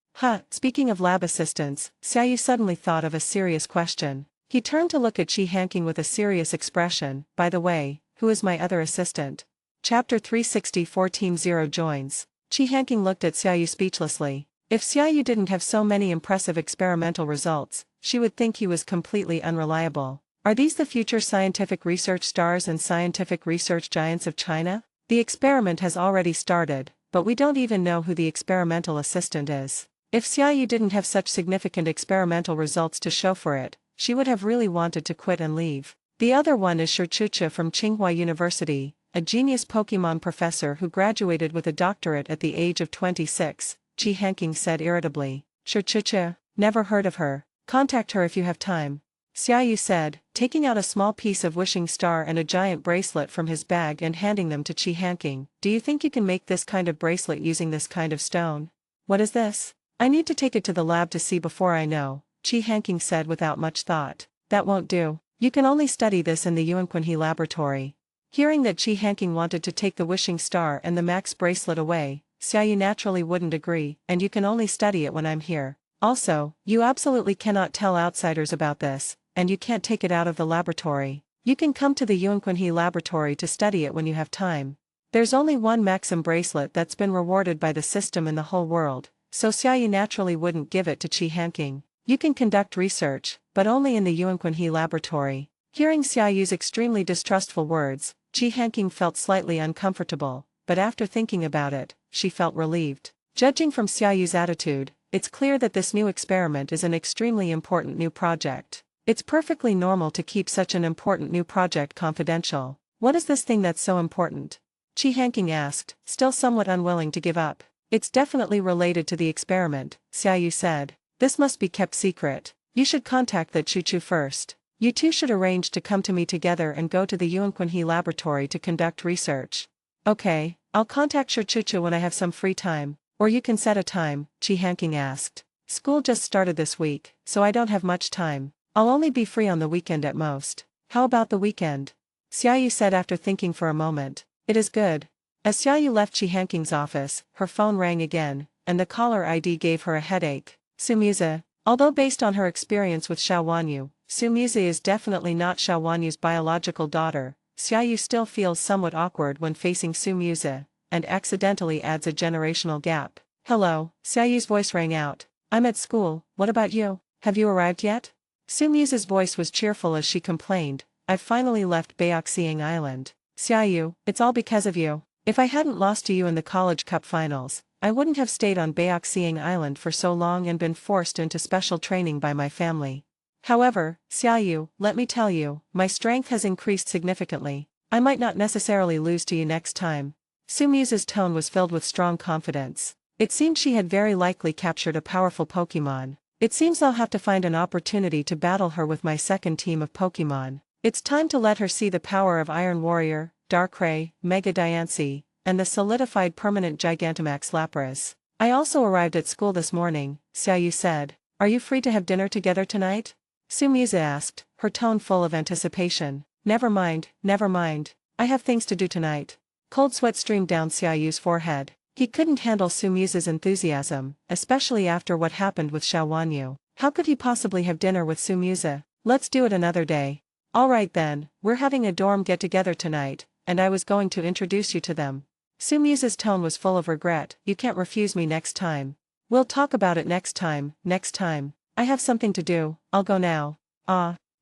Speaking of lab assistants, Xiaoyu suddenly thought of a serious question. He turned to look at Qi Hanking with a serious expression. By the way, who is my other assistant? Chapter 364 Team 0 joins. Qi Hanking looked at Xiaoyu speechlessly. If Xiaoyu didn't have so many impressive experimental results, she would think he was completely unreliable. Are these the future scientific research stars and scientific research giants of China? The experiment has already started, but we don't even know who the experimental assistant is. If Xiaoyu didn't have such significant experimental results to show for it, she would have really wanted to quit and leave. The other one is Shirchucha from Tsinghua University, a genius Pokémon professor who graduated with a doctorate at the age of 26, Qi Hanking said irritably. Shirchucha, never heard of her. Contact her if you have time. Xiaoyu said, taking out a small piece of wishing star and a giant bracelet from his bag and handing them to Qi Hanking. Do you think you can make this kind of bracelet using this kind of stone? What is this? I need to take it to the lab to see before I know, Qi Hanking said without much thought. That won't do. You can only study this in the Yuanqunhe laboratory. Hearing that Qi Hanking wanted to take the wishing star and the Max bracelet away, Xiaoyu naturally wouldn't agree, and you can only study it when I'm here. Also, you absolutely cannot tell outsiders about this, and you can't take it out of the laboratory. You can come to the Yuanqunhe laboratory to study it when you have time. There's only one Maxim bracelet that's been rewarded by the system in the whole world, so Xiaoyu naturally wouldn't give it to Qi Hanking. You can conduct research, but only in the Yuanqunhe laboratory. Hearing Xiaoyu's extremely distrustful words, Qi Hanking felt slightly uncomfortable, but after thinking about it, she felt relieved. Judging from Xiaoyu's attitude, it's clear that this new experiment is an extremely important new project. It's perfectly normal to keep such an important new project confidential. What is this thing that's so important? Qi Hanking asked, still somewhat unwilling to give up. It's definitely related to the experiment, Xiaoyu said. This must be kept secret. You should contact the Chuchu first. You two should arrange to come to me together and go to the Yuanquanhe laboratory to conduct research. Okay, I'll contact Shichuchu when I have some free time, or you can set a time, Chi Hanking asked. School just started this week, so I don't have much time. I'll only be free on the weekend at most. How about the weekend? Xiaoyu said after thinking for a moment. It is good. As Xiaoyu left Chi Hanking's office, her phone rang again, and the caller ID gave her a headache. Sumuze. Although based on her experience with Xiao Wanyu, Sumuze is definitely not Xiao Wanyu's biological daughter, Xiaoyu still feels somewhat awkward when facing Sumuze, and accidentally adds a generational gap. Hello, Xiaoyu's voice rang out. I'm at school, what about you? Have you arrived yet? Sumuze's voice was cheerful as she complained, I've finally left Baoxiang Island. Xiaoyu, it's all because of you. If I hadn't lost to you in the College Cup finals, I wouldn't have stayed on Baoxiang Island for so long and been forced into special training by my family. However, Xiaoyu, let me tell you, my strength has increased significantly. I might not necessarily lose to you next time. Sumuze's tone was filled with strong confidence. It seemed she had very likely captured a powerful Pokémon. It seems I'll have to find an opportunity to battle her with my second team of Pokémon. It's time to let her see the power of Iron Warrior, Darkrai, Mega Diancie, and the solidified permanent Gigantamax Lapras. I also arrived at school this morning, Xiaoyu said. Are you free to have dinner together tonight? Sumuze asked, her tone full of anticipation. Never mind, never mind. I have things to do tonight. Cold sweat streamed down Xiaoyu's forehead. He couldn't handle Sumuze's enthusiasm, especially after what happened with Xiao Wanyu. How could he possibly have dinner with Sumuze? Let's do it another day. Alright then, we're having a dorm get-together tonight, and I was going to introduce you to them. Sumuze's tone was full of regret. You can't refuse me next time. We'll talk about it next time. I have something to do, I'll go now.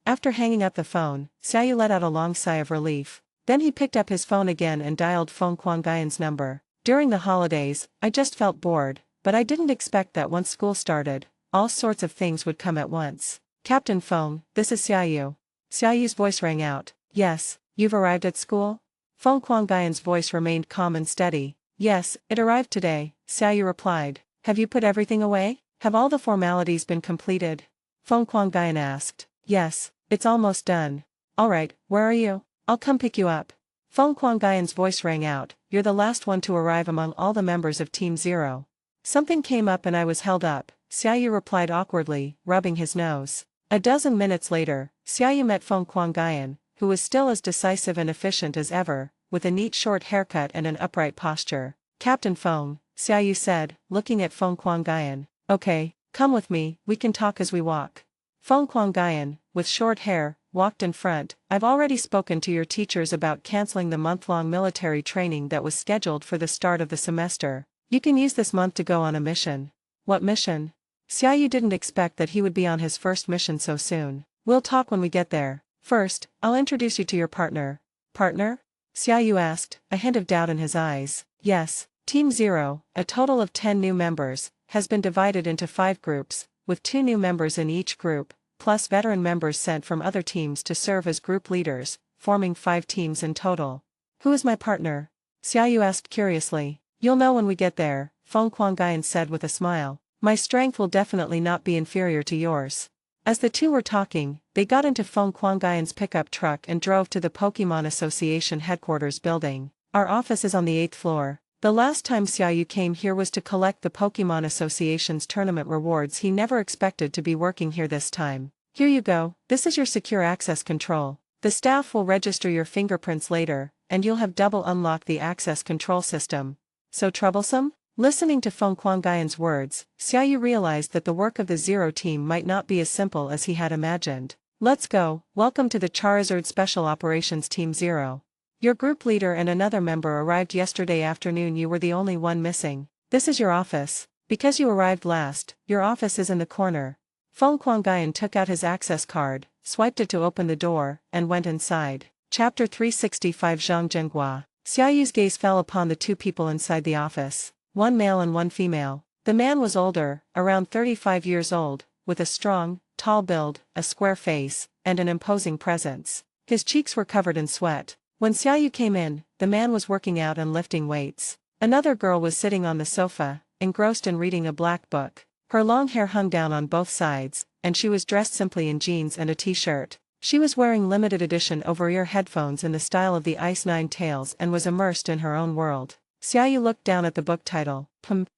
After hanging up the phone, Xiaoyu let out a long sigh of relief. Then he picked up his phone again and dialed Feng Quangaiyan's number. During the holidays, I just felt bored, but I didn't expect that once school started, all sorts of things would come at once. Captain Feng, this is Xiaoyu. Xiaoyu's voice rang out. Yes, you've arrived at school? Feng Quangaiyan's voice remained calm and steady. Yes, it arrived today, Xiaoyu replied. Have you put everything away? Have all the formalities been completed? Feng Quangaiyan asked. Yes, it's almost done. Alright, where are you? I'll come pick you up. Feng Quangaiyan's voice rang out. You're the last one to arrive among all the members of Team Zero. Something came up and I was held up, Xiaoyu replied awkwardly, rubbing his nose. A dozen minutes later, Xiaoyu met Feng Quangaiyan, who was still as decisive and efficient as ever, with a neat short haircut and an upright posture. Captain Feng, Xiaoyu said, looking at Feng Quangaiyan. Okay, come with me, we can talk as we walk. Feng Quangaiyan, with short hair, walked in front. I've already spoken to your teachers about canceling the month-long military training that was scheduled for the start of the semester. You can use this month to go on a mission. What mission? Xiaoyu didn't expect that he would be on his first mission so soon. We'll talk when we get there. First, I'll introduce you to your partner. Partner? Xiaoyu asked, a hint of doubt in his eyes. Yes, Team Zero, a total of 10 new members, has been divided into 5 groups, with 2 new members in each group, plus veteran members sent from other teams to serve as group leaders, forming 5 teams in total. Who is my partner? Xiaoyu asked curiously. You'll know when we get there, Feng Quangaiyan said with a smile. My strength will definitely not be inferior to yours. As the two were talking, they got into Feng Quangaiyan's pickup truck and drove to the Pokémon Association headquarters building. Our office is on the 8th floor. The last time Xiaoyu came here was to collect the Pokémon Association's tournament rewards. He never expected to be working here this time. Here you go, this is your secure access control. The staff will register your fingerprints later, and you'll have double unlocked the access control system. So troublesome? Listening to Feng Quangaiyan's words, Xiaoyu realized that the work of the Zero team might not be as simple as he had imagined. Let's go, welcome to the Charizard Special Operations Team Zero. Your group leader and another member arrived yesterday afternoon. You were the only one missing. This is your office. Because you arrived last, your office is in the corner. Feng Quangaiyan took out his access card, swiped it to open the door, and went inside. Chapter 365 Zhang Zhenghua. Xiaoyu's gaze fell upon the 2 people inside the office. 1 male and 1 female. The man was older, around 35 years old, with a strong, tall build, a square face, and an imposing presence. His cheeks were covered in sweat. When Xiaoyu came in, the man was working out and lifting weights. Another girl was sitting on the sofa, engrossed in reading a black book. Her long hair hung down on both sides, and she was dressed simply in jeans and a t-shirt. She was wearing limited edition over-ear headphones in the style of the Ice Nine Tails and was immersed in her own world. Xiaoyu looked down at the book title,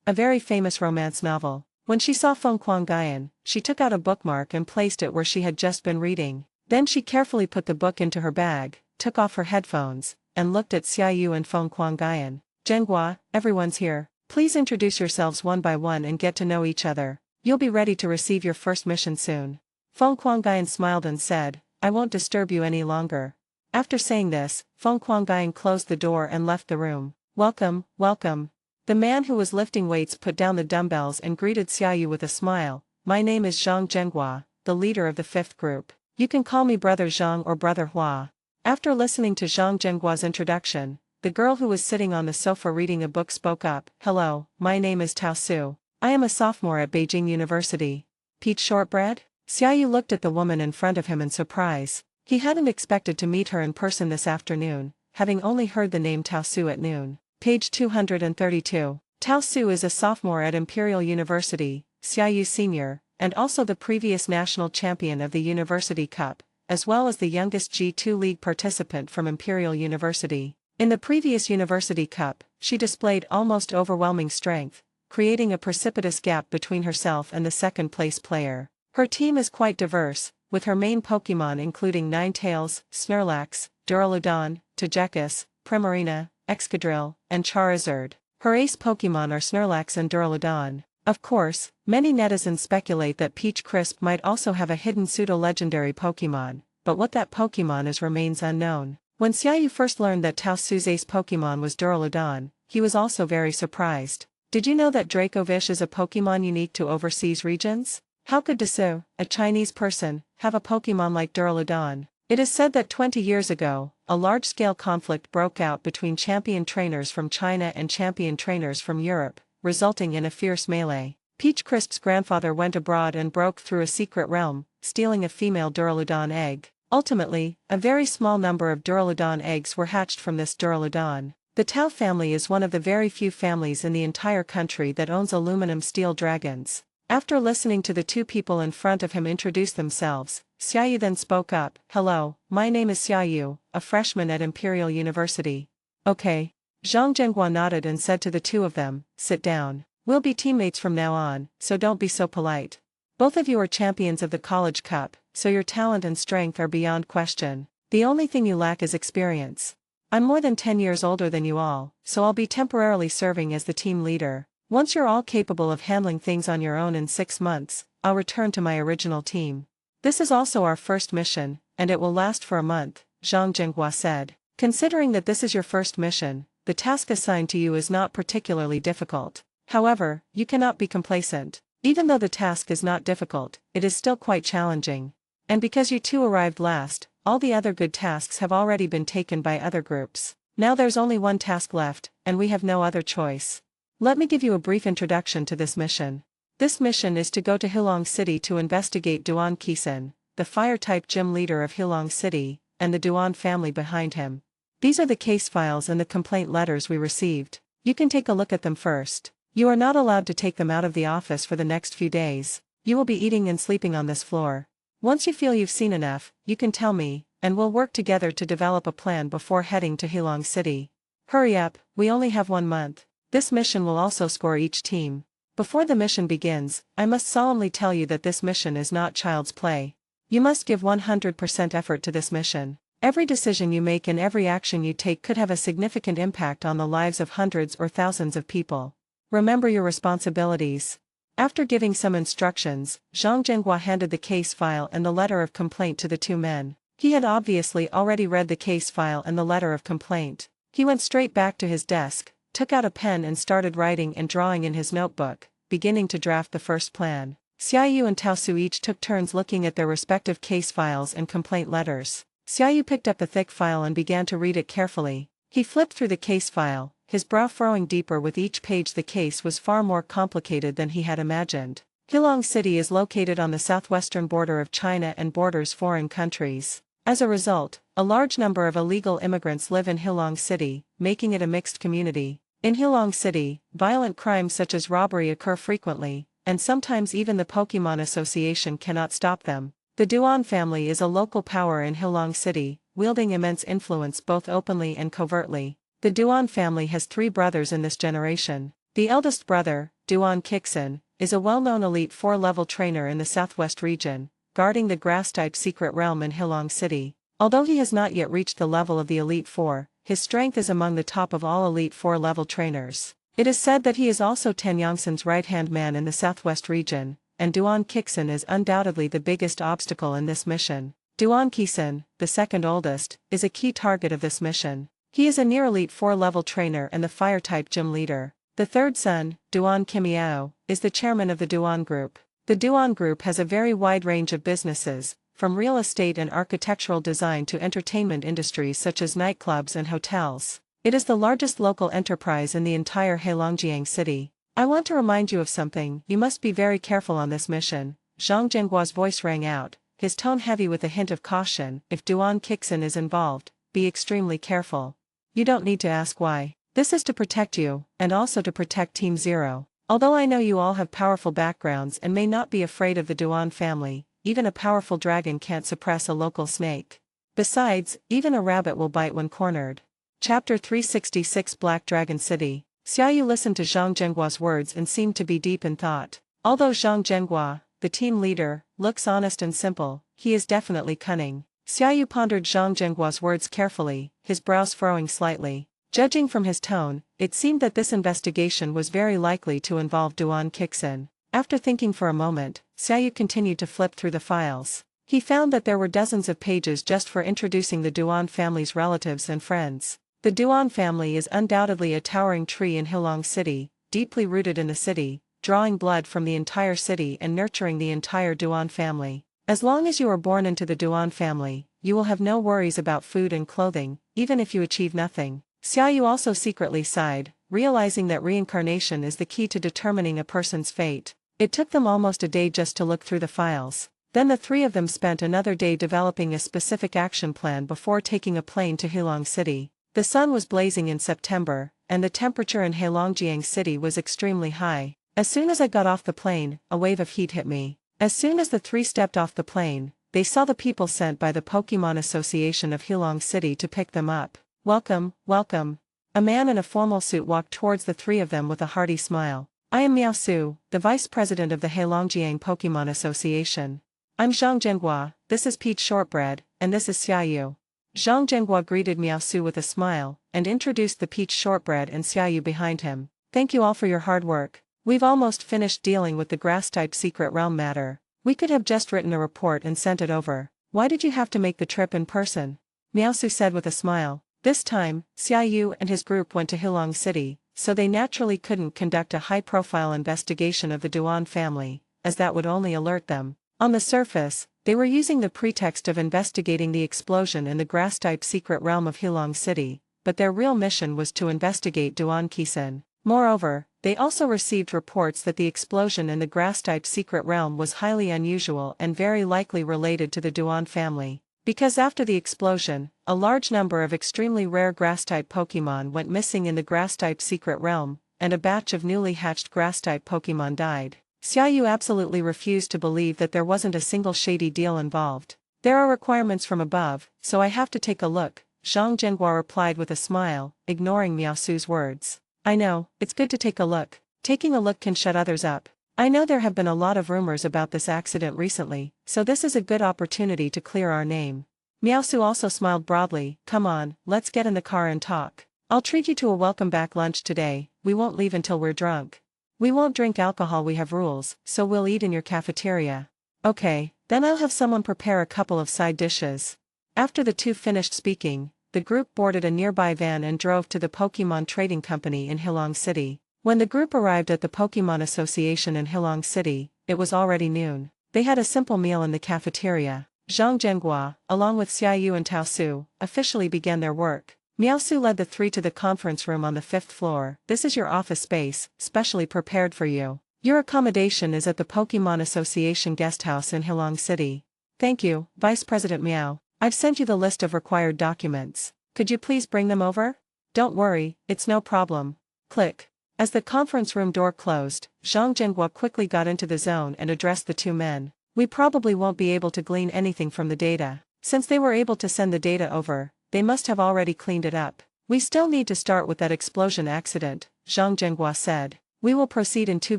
a very famous romance novel. When she saw Feng Guangayan, she took out a bookmark and placed it where she had just been reading. Then she carefully put the book into her bag, took off her headphones, and looked at Xiaoyu and Feng Guangayan. Zhenghua, everyone's here. Please introduce yourselves one by one and get to know each other. You'll be ready to receive your first mission soon. Feng Guangayan smiled and said, I won't disturb you any longer. After saying this, Feng Guangayan closed the door and left the room. Welcome, welcome. The man who was lifting weights put down the dumbbells and greeted Xiaoyu with a smile. My name is Zhang Zhenghua, the leader of the fifth group. You can call me Brother Zhang or Brother Hua. After listening to Zhang Zhenghua's introduction, the girl who was sitting on the sofa reading a book spoke up. Hello, my name is Tao Su. I am a sophomore at Beijing University. Peach shortbread? Xiaoyu looked at the woman in front of him in surprise. He hadn't expected to meet her in person this afternoon, having only heard the name Tao Su at noon. Page 232. Tao Su is a sophomore at Imperial University, Xiaoyu Senior, and also the previous national champion of the University Cup, as well as the youngest G2 League participant from Imperial University. In the previous University Cup, she displayed almost overwhelming strength, creating a precipitous gap between herself and the second-place player. Her team is quite diverse, with her main Pokémon including Ninetales, Snorlax, Duraludon, Togekiss, Primarina, Excadrill, and Charizard. Her ace Pokémon are Snorlax and Duraludon. Of course, many netizens speculate that Peach Crisp might also have a hidden pseudo-legendary Pokémon, but what that Pokémon is remains unknown. When Xiaoyu first learned that Tao Su's ace Pokémon was Duraludon, he was also very surprised. Did you know that Dracovish is a Pokémon unique to overseas regions? How could Dasu, a Chinese person, have a Pokémon like Duraludon? It is said that 20 years ago, a large-scale conflict broke out between champion trainers from China and champion trainers from Europe, resulting in a fierce melee. Peach Crisp's grandfather went abroad and broke through a secret realm, stealing a female Duraludon egg. Ultimately, a very small number of Duraludon eggs were hatched from this Duraludon. The Tao family is one of the very few families in the entire country that owns aluminum steel dragons. After listening to the two people in front of him introduce themselves, Xiaoyu then spoke up. Hello, my name is Xiaoyu, a freshman at Imperial University. Okay. Zhang Zhenghua nodded and said to the two of them, sit down. We'll be teammates from now on, so don't be so polite. Both of you are champions of the College Cup, so your talent and strength are beyond question. The only thing you lack is experience. I'm more than 10 years older than you all, so I'll be temporarily serving as the team leader. Once you're all capable of handling things on your own in 6 months, I'll return to my original team. This is also our first mission, and it will last for a month, Zhang Zhenghua said. Considering that this is your first mission, the task assigned to you is not particularly difficult. However, you cannot be complacent. Even though the task is not difficult, it is still quite challenging. And because you two arrived last, all the other good tasks have already been taken by other groups. Now there's only one task left, and we have no other choice. Let me give you a brief introduction to this mission. This mission is to go to Hilong City to investigate Duan Kisan, the fire-type gym leader of Hilong City, and the Duan family behind him. These are the case files and the complaint letters we received. You can take a look at them first. You are not allowed to take them out of the office for the next few days. You will be eating and sleeping on this floor. Once you feel you've seen enough, you can tell me, and we'll work together to develop a plan before heading to Hilong City. Hurry up, we only have 1 month. This mission will also score each team. Before the mission begins, I must solemnly tell you that this mission is not child's play. You must give 100% effort to this mission. Every decision you make and every action you take could have a significant impact on the lives of hundreds or thousands of people. Remember your responsibilities. After giving some instructions, Zhang Zhenghua handed the case file and the letter of complaint to the two men. He had obviously already read the case file and the letter of complaint. He went straight back to his desk, took out a pen and started writing and drawing in his notebook, beginning to draft the first plan. Xiaoyu and Tao Su each took turns looking at their respective case files and complaint letters. Xiaoyu picked up the thick file and began to read it carefully. He flipped through the case file, his brow furrowing deeper with each page. The case was far more complicated than he had imagined. Hilong City is located on the southwestern border of China and borders foreign countries. As a result, a large number of illegal immigrants live in Hilong City, making it a mixed community. In Hilong City, violent crimes such as robbery occur frequently, and sometimes even the Pokémon Association cannot stop them. The Duan family is a local power in Hilong City, wielding immense influence both openly and covertly. The Duan family has 3 brothers in this generation. The eldest brother, Duan Kixin, is a well-known elite 4-level trainer in the southwest region, guarding the grass-type secret realm in Hilong City. Although he has not yet reached the level of the Elite 4, his strength is among the top of all Elite 4-level trainers. It is said that he is also Tan Yongsan's right-hand man in the southwest region, and Duan Kixin is undoubtedly the biggest obstacle in this mission. Duan Kixin, the second oldest, is a key target of this mission. He is a near Elite 4-level trainer and the Fire-type gym leader. The third son, Duan Kimiao, is the chairman of the Duan Group. The Duan Group has a very wide range of businesses, from real estate and architectural design to entertainment industries such as nightclubs and hotels. It is the largest local enterprise in the entire Heilongjiang city. I want to remind you of something. You must be very careful on this mission. Zhang Zhengguo's voice rang out, his tone heavy with a hint of caution. If Duan Kixin is involved, be extremely careful. You don't need to ask why. This is to protect you, and also to protect Team Zero. Although I know you all have powerful backgrounds and may not be afraid of the Duan family, even a powerful dragon can't suppress a local snake. Besides, even a rabbit will bite when cornered. Chapter 366 Black Dragon City. Xiaoyu listened to Zhang Zhengguo's words and seemed to be deep in thought. Although Zhang Zhenghua, the team leader, looks honest and simple, he is definitely cunning. Xiaoyu pondered Zhang Zhengguo's words carefully, his brows furrowing slightly. Judging from his tone, it seemed that this investigation was very likely to involve Duan Kixin. After thinking for a moment, Xiaoyu continued to flip through the files. He found that there were dozens of pages just for introducing the Duan family's relatives and friends. The Duan family is undoubtedly a towering tree in Hilong City, deeply rooted in the city, drawing blood from the entire city and nurturing the entire Duan family. As long as you are born into the Duan family, you will have no worries about food and clothing, even if you achieve nothing. Xiaoyu also secretly sighed, realizing that reincarnation is the key to determining a person's fate. It took them almost a day just to look through the files. Then the 3 of them spent another day developing a specific action plan before taking a plane to Hilong City. The sun was blazing in September, and the temperature in Heilongjiang City was extremely high. As soon as I got off the plane, a wave of heat hit me. As soon as the 3 stepped off the plane, they saw the people sent by the Pokémon Association of Hilong City to pick them up. Welcome, welcome. A man in a formal suit walked towards the 3 of them with a hearty smile. I am Miao Su, the vice president of the Heilongjiang Pokémon Association. I'm Zhang Zhenghua, this is Peach Shortbread, and this is Xiaoyu. Zhang Zhenghua greeted Miao Su with a smile, and introduced the Peach Shortbread and Xiaoyu behind him. Thank you all for your hard work. We've almost finished dealing with the grass-type secret realm matter. We could have just written a report and sent it over. Why did you have to make the trip in person? Miao Su said with a smile. This time, Xiaoyu and his group went to Hilong City, so they naturally couldn't conduct a high-profile investigation of the Duan family, as that would only alert them. On the surface, they were using the pretext of investigating the explosion in the grass-type secret realm of Hilong City, but their real mission was to investigate Duan Kixin. Moreover, they also received reports that the explosion in the grass-type secret realm was highly unusual and very likely related to the Duan family. Because after the explosion, a large number of extremely rare grass-type Pokémon went missing in the grass-type secret realm, and a batch of newly hatched grass-type Pokémon died. Xiaoyu absolutely refused to believe that there wasn't a single shady deal involved. There are requirements from above, so I have to take a look, Zhang Zhenghua replied with a smile, ignoring Miao Su's words. I know, it's good to take a look. Taking a look can shut others up. I know there have been a lot of rumors about this accident recently, so this is a good opportunity to clear our name. Miao Su also smiled broadly. Come on, let's get in the car and talk. I'll treat you to a welcome back lunch today. We won't leave until we're drunk. We won't drink alcohol, we have rules, so we'll eat in your cafeteria. Okay, then I'll have someone prepare a couple of side dishes. After the 2 finished speaking, the group boarded a nearby van and drove to the Pokémon Trading Company in Hilong City. When the group arrived at the Pokémon Association in Hilong City, it was already noon. They had a simple meal in the cafeteria. Zhang Zhenghua, along with Xiaoyu and Tao Su, officially began their work. Miao Su led the 3 to the conference room on the 5th floor. This is your office space, specially prepared for you. Your accommodation is at the Pokémon Association guest house in Hilong City. Thank you, Vice President Miao. I've sent you the list of required documents. Could you please bring them over? Don't worry, it's no problem. Click. As the conference room door closed, Zhang Zhenghua quickly got into the zone and addressed the 2 men. We probably won't be able to glean anything from the data. Since they were able to send the data over, they must have already cleaned it up. We still need to start with that explosion accident, Zhang Zhenghua said. We will proceed in 2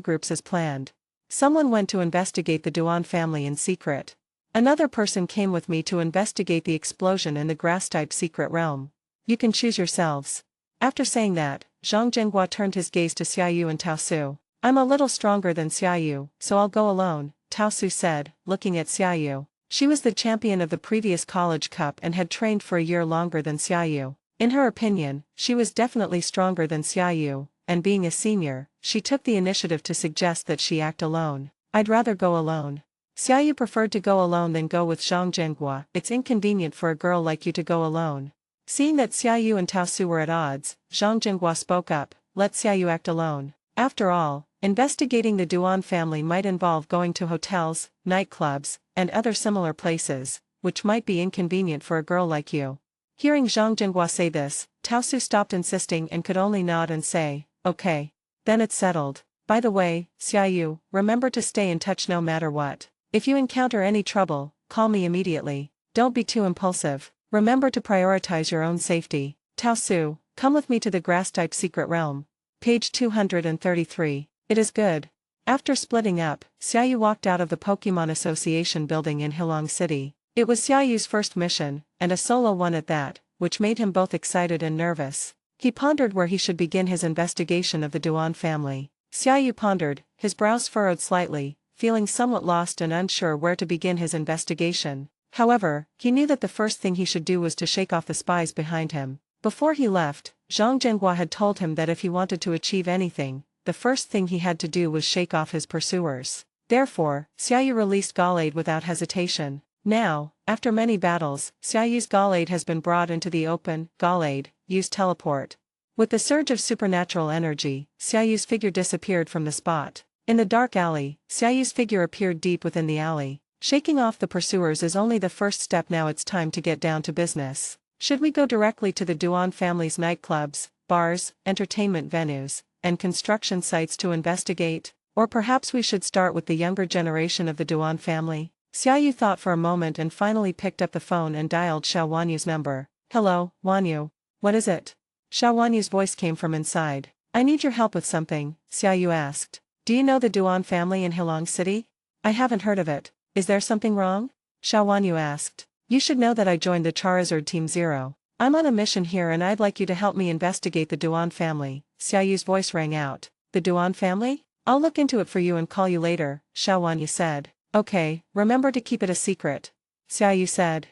groups as planned. Someone went to investigate the Duan family in secret. Another person came with me to investigate the explosion in the grass-type secret realm. You can choose yourselves. After saying that, Zhang Zhenghua turned his gaze to Xiaoyu and Taosu. I'm a little stronger than Xiaoyu, so I'll go alone, Taosu said, looking at Xiaoyu. She was the champion of the previous college cup and had trained for a year longer than Xiaoyu. In her opinion, she was definitely stronger than Xiaoyu, and being a senior, she took the initiative to suggest that she act alone. I'd rather go alone. Xiaoyu preferred to go alone than go with Zhang Zhenghua. It's inconvenient for a girl like you to go alone. Seeing that Xiaoyu and Taosu were at odds, Zhang Zhenghua spoke up, let Xiaoyu act alone. After all, investigating the Duan family might involve going to hotels, nightclubs, and other similar places, which might be inconvenient for a girl like you. Hearing Zhang Zhenghua say this, Taosu stopped insisting and could only nod and say, okay. Then it's settled. By the way, Xiaoyu, remember to stay in touch no matter what. If you encounter any trouble, call me immediately. Don't be too impulsive. Remember to prioritize your own safety. Taosu, come with me to the grass-type secret realm. Page 233. It is good. After splitting up, Xiaoyu walked out of the Pokémon Association building in Hilong City. It was Xiaoyu's first mission, and a solo one at that, which made him both excited and nervous. He pondered where he should begin his investigation of the Duan family. Xiaoyu pondered, his brows furrowed slightly, feeling somewhat lost and unsure where to begin his investigation. However, he knew that the first thing he should do was to shake off the spies behind him. Before he left, Zhang Zhenghua had told him that if he wanted to achieve anything, the first thing he had to do was shake off his pursuers. Therefore, Xiaoyu released Gallade without hesitation. Now, after many battles, Xiaoyu's Gallade has been brought into the open. Gallade, use teleport. With the surge of supernatural energy, Xiaoyu's figure disappeared from the spot. In the dark alley, Xiaoyu's figure appeared deep within the alley. Shaking off the pursuers is only the first step. Now it's time to get down to business. Should we go directly to the Duan family's nightclubs, bars, entertainment venues, and construction sites to investigate? Or perhaps we should start with the younger generation of the Duan family? Xiaoyu thought for a moment and finally picked up the phone and dialed Xiao Wanyu's number. Hello, Wanyu. What is it? Xiao Wanyu's voice came from inside. I need your help with something, Xiaoyu asked. Do you know the Duan family in Hilong City? I haven't heard of it. Is there something wrong? Xiao Wanyu asked. You should know that I joined the Charizard Team 0. I'm on a mission here and I'd like you to help me investigate the Duan family. Xiaoyu's voice rang out. The Duan family? I'll look into it for you and call you later, Xiao Wanyu said. Okay, remember to keep it a secret. Xiaoyu said.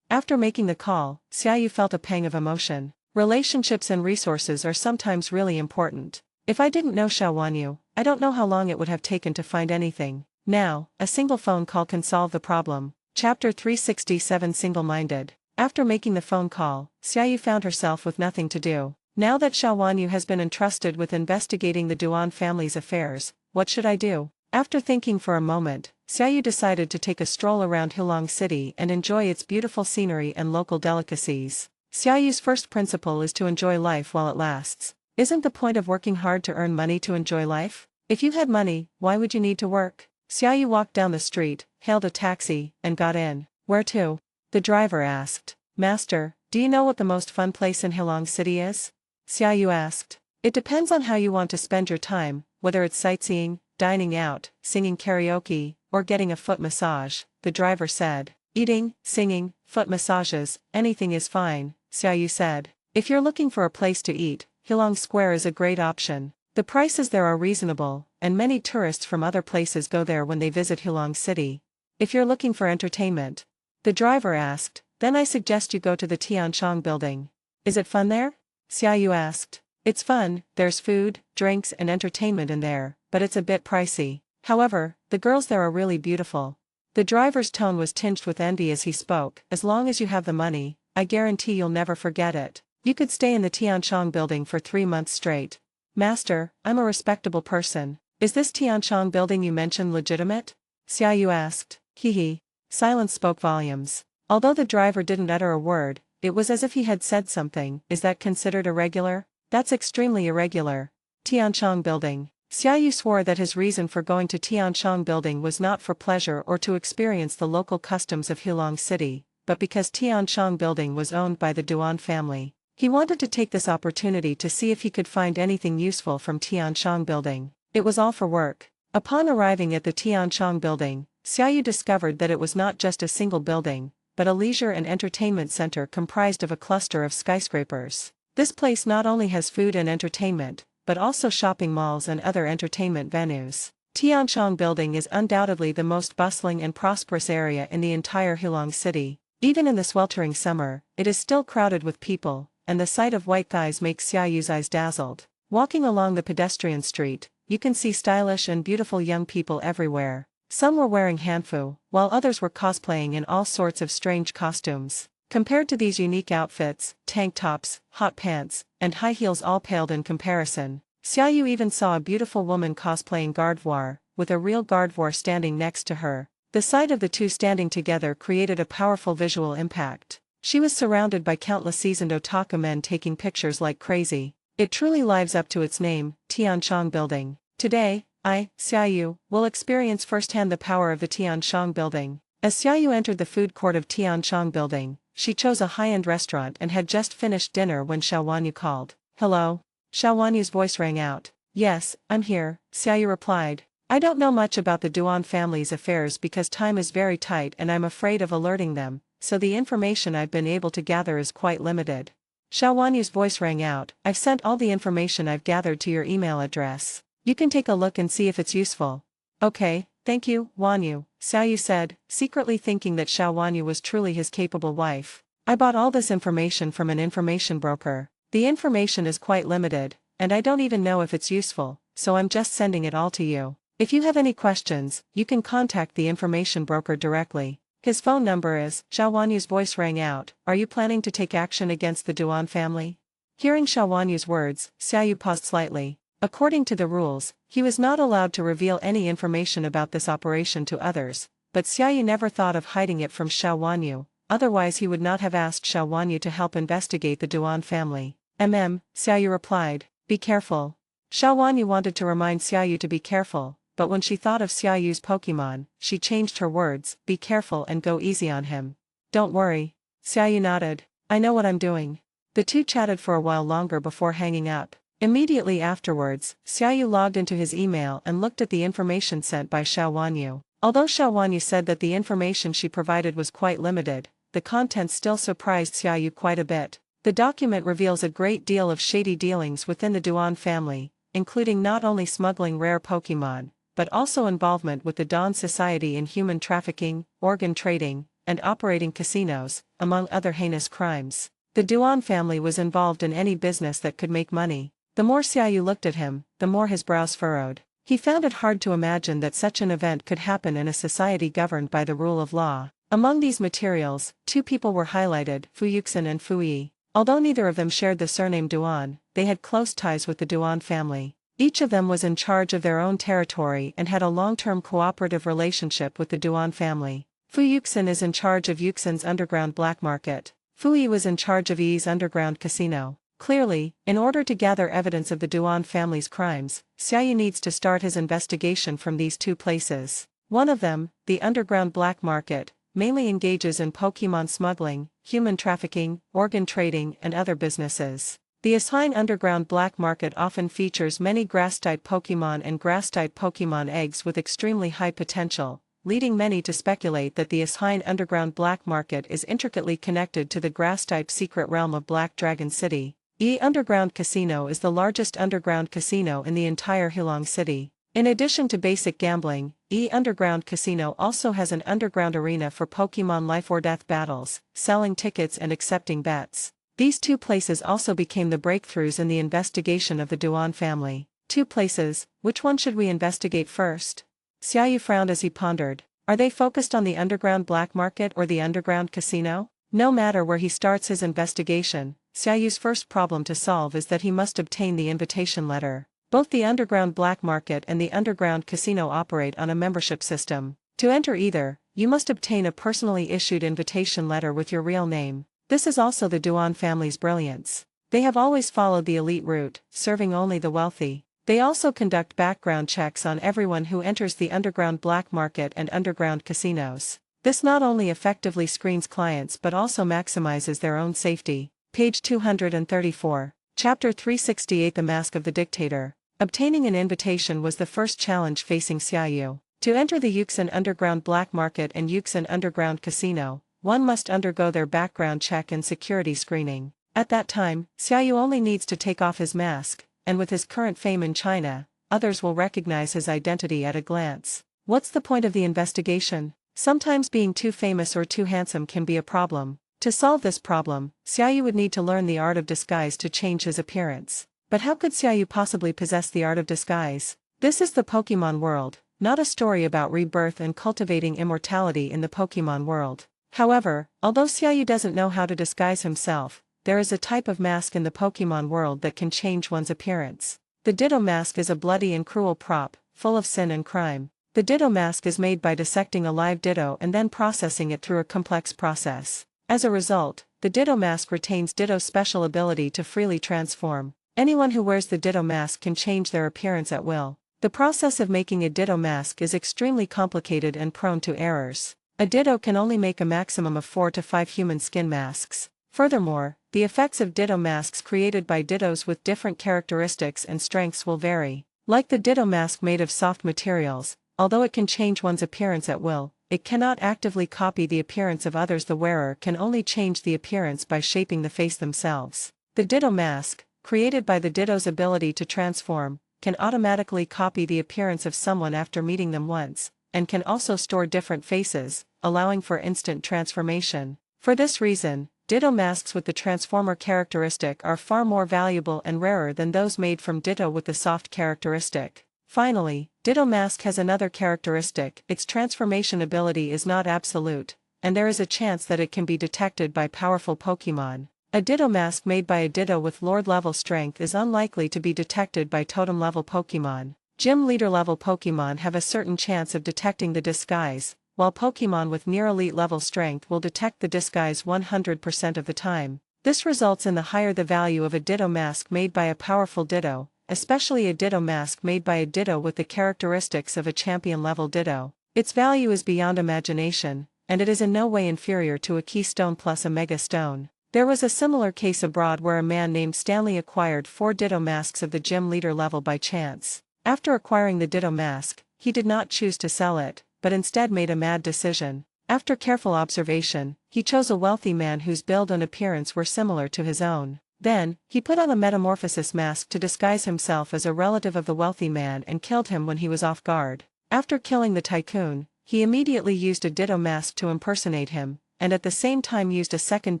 After making the call, Xiaoyu felt a pang of emotion. Relationships and resources are sometimes really important. If I didn't know Xiao Wanyu, I don't know how long it would have taken to find anything. Now, a single phone call can solve the problem. Chapter 367 Single-Minded. After making the phone call, Xiaoyu found herself with nothing to do. Now that Xiao Wanyu has been entrusted with investigating the Duan family's affairs, what should I do? After thinking for a moment, Xiaoyu decided to take a stroll around Hilong City and enjoy its beautiful scenery and local delicacies. Xiaoyu's first principle is to enjoy life while it lasts. Isn't the point of working hard to earn money to enjoy life? If you had money, why would you need to work? Xiaoyu walked down the street, hailed a taxi, and got in. Where to? The driver asked. Master, do you know what the most fun place in Hilong City is? Xiaoyu asked. It depends on how you want to spend your time, whether it's sightseeing, dining out, singing karaoke, or getting a foot massage, the driver said. Eating, singing, foot massages, anything is fine, Xiaoyu said. If you're looking for a place to eat, Hilong Square is a great option. The prices there are reasonable, and many tourists from other places go there when they visit Hilong City. If you're looking for entertainment, the driver asked, then I suggest you go to the Tianchong building. Is it fun there? Xiaoyu asked. It's fun, there's food, drinks and entertainment in there, but it's a bit pricey. However, the girls there are really beautiful. The driver's tone was tinged with envy as he spoke. As long as you have the money, I guarantee you'll never forget it. You could stay in the Tianchong building for 3 months straight. Master, I'm a respectable person. Is this Tianchong building you mentioned legitimate? Xiaoyu asked. Hehe. Silence spoke volumes. Although the driver didn't utter a word, it was as if he had said something. Is that considered irregular? That's extremely irregular. Tianchong building. Xiaoyu swore that his reason for going to Tianshang Building was not for pleasure or to experience the local customs of Hulong City, but because Tianshang Building was owned by the Duan family. He wanted to take this opportunity to see if he could find anything useful from Tianshang Building. It was all for work. Upon arriving at the Tianshang Building, Xiaoyu discovered that it was not just a single building, but a leisure and entertainment center comprised of a cluster of skyscrapers. This place not only has food and entertainment, but also shopping malls and other entertainment venues. Tianshang Building is undoubtedly the most bustling and prosperous area in the entire Hulong City. Even in the sweltering summer, it is still crowded with people, and the sight of white guys makes Xiaoyu's eyes dazzled. Walking along the pedestrian street, you can see stylish and beautiful young people everywhere. Some were wearing hanfu, while others were cosplaying in all sorts of strange costumes. Compared to these unique outfits, tank tops, hot pants, and high heels all paled in comparison. Xiaoyu even saw a beautiful woman cosplaying Gardevoir, with a real Gardevoir standing next to her. The sight of the two standing together created a powerful visual impact. She was surrounded by countless seasoned otaku men taking pictures like crazy. It truly lives up to its name, Tianshang Building. Today, I, Xiaoyu, will experience firsthand the power of the Tianshang Building. As Xiaoyu entered the food court of Tianshang Building, she chose a high-end restaurant and had just finished dinner when Xiao Wanyu called. Hello? Xiao Wanyu's voice rang out. Yes, I'm here, Xiaoyu replied. I don't know much about the Duan family's affairs because time is very tight and I'm afraid of alerting them, so the information I've been able to gather is quite limited. Xiao Wanyu's voice rang out. I've sent all the information I've gathered to your email address. You can take a look and see if it's useful. Okay, thank you, Wanyu, Xiaoyu said, secretly thinking that Xiao Wanyu was truly his capable wife. I bought all this information from an information broker. The information is quite limited, and I don't even know if it's useful, so I'm just sending it all to you. If you have any questions, you can contact the information broker directly. His phone number is. Xiao Wanyu's voice rang out. Are you planning to take action against the Duan family? Hearing Xiao Wanyu's words, Xiaoyu paused slightly. According to the rules, he was not allowed to reveal any information about this operation to others, but Xiaoyu never thought of hiding it from Xiao Wanyu, otherwise he would not have asked Xiao Wanyu to help investigate the Duan family. Xiaoyu replied. Be careful. Xiao Wanyu wanted to remind Xiaoyu to be careful, but when she thought of Xiaoyu's Pokémon, she changed her words. Be careful and go easy on him. Don't worry. Xiaoyu nodded. I know what I'm doing. The two chatted for a while longer before hanging up. Immediately afterwards, Xiaoyu logged into his email and looked at the information sent by Xiao Wanyu. Although Xiao Wanyu said that the information she provided was quite limited, the contents still surprised Xiaoyu quite a bit. The document reveals a great deal of shady dealings within the Duan family, including not only smuggling rare Pokémon, but also involvement with the Dawn Society in human trafficking, organ trading, and operating casinos, among other heinous crimes. The Duan family was involved in any business that could make money. The more Xiaoyu looked at him, the more his brows furrowed. He found it hard to imagine that such an event could happen in a society governed by the rule of law. Among these materials, two people were highlighted, Fu Yuxin and Fu Yi. Although neither of them shared the surname Duan, they had close ties with the Duan family. Each of them was in charge of their own territory and had a long-term cooperative relationship with the Duan family. Fu Yuxin is in charge of Yuxin's underground black market. Fu Yi was in charge of Yi's underground casino. Clearly, in order to gather evidence of the Duan family's crimes, Xiaoyu needs to start his investigation from these two places. One of them, the underground black market, mainly engages in Pokémon smuggling, human trafficking, organ trading, and other businesses. The Asine underground black market often features many grass-type Pokémon and grass-type Pokémon eggs with extremely high potential, leading many to speculate that the Asine underground black market is intricately connected to the grass-type secret realm of Black Dragon City. Yi Underground Casino is the largest underground casino in the entire Hulong City. In addition to basic gambling, Yi Underground Casino also has an underground arena for Pokémon life or death battles, selling tickets and accepting bets. These two places also became the breakthroughs in the investigation of the Duan family. Two places, which one should we investigate first? Xiaoyu frowned as he pondered. Are they focused on the underground black market or the underground casino? No matter where he starts his investigation, Xiaoyu's first problem to solve is that he must obtain the invitation letter. Both the underground black market and the underground casino operate on a membership system. To enter either, you must obtain a personally issued invitation letter with your real name. This is also the Duan family's brilliance. They have always followed the elite route, serving only the wealthy. They also conduct background checks on everyone who enters the underground black market and underground casinos. This not only effectively screens clients but also maximizes their own safety. Page 234. Chapter 368 The Mask of the Dictator. Obtaining an invitation was the first challenge facing Xiaoyu. To enter the Yuxin underground black market and Yuxin underground casino, one must undergo their background check and security screening. At that time, Xiaoyu only needs to take off his mask, and with his current fame in China, others will recognize his identity at a glance. What's the point of the investigation? Sometimes being too famous or too handsome can be a problem. To solve this problem, Xiaoyu would need to learn the art of disguise to change his appearance. But how could Xiaoyu possibly possess the art of disguise? This is the Pokémon world, not a story about rebirth and cultivating immortality in the Pokémon world. However, although Xiaoyu doesn't know how to disguise himself, there is a type of mask in the Pokémon world that can change one's appearance. The Ditto mask is a bloody and cruel prop, full of sin and crime. The Ditto mask is made by dissecting a live Ditto and then processing it through a complex process. As a result, the Ditto mask retains Ditto's special ability to freely transform. Anyone who wears the Ditto mask can change their appearance at will. The process of making a Ditto mask is extremely complicated and prone to errors. A Ditto can only make a maximum of 4 to 5 human skin masks. Furthermore, the effects of Ditto masks created by Dittos with different characteristics and strengths will vary. Like the Ditto mask made of soft materials, although it can change one's appearance at will, it cannot actively copy the appearance of others. The wearer can only change the appearance by shaping the face themselves. The Ditto mask, created by the Ditto's ability to transform, can automatically copy the appearance of someone after meeting them once, and can also store different faces, allowing for instant transformation. For this reason, Ditto masks with the transformer characteristic are far more valuable and rarer than those made from Ditto with the soft characteristic. Finally, Ditto mask has another characteristic: its transformation ability is not absolute, and there is a chance that it can be detected by powerful Pokémon. A Ditto mask made by a Ditto with Lord-level strength is unlikely to be detected by Totem-level Pokémon. Gym Leader-level Pokémon have a certain chance of detecting the disguise, while Pokémon with near-elite level strength will detect the disguise 100% of the time. This results in the higher the value of a Ditto mask made by a powerful Ditto, especially a Ditto mask made by a Ditto with the characteristics of a champion-level Ditto. Its value is beyond imagination, and it is in no way inferior to a Keystone plus a Mega Stone. There was a similar case abroad where a man named Stanley acquired 4 Ditto masks of the Gym Leader level by chance. After acquiring the Ditto mask, he did not choose to sell it, but instead made a mad decision. After careful observation, he chose a wealthy man whose build and appearance were similar to his own. Then, he put on a metamorphosis mask to disguise himself as a relative of the wealthy man and killed him when he was off guard. After killing the tycoon, he immediately used a Ditto mask to impersonate him, and at the same time used a second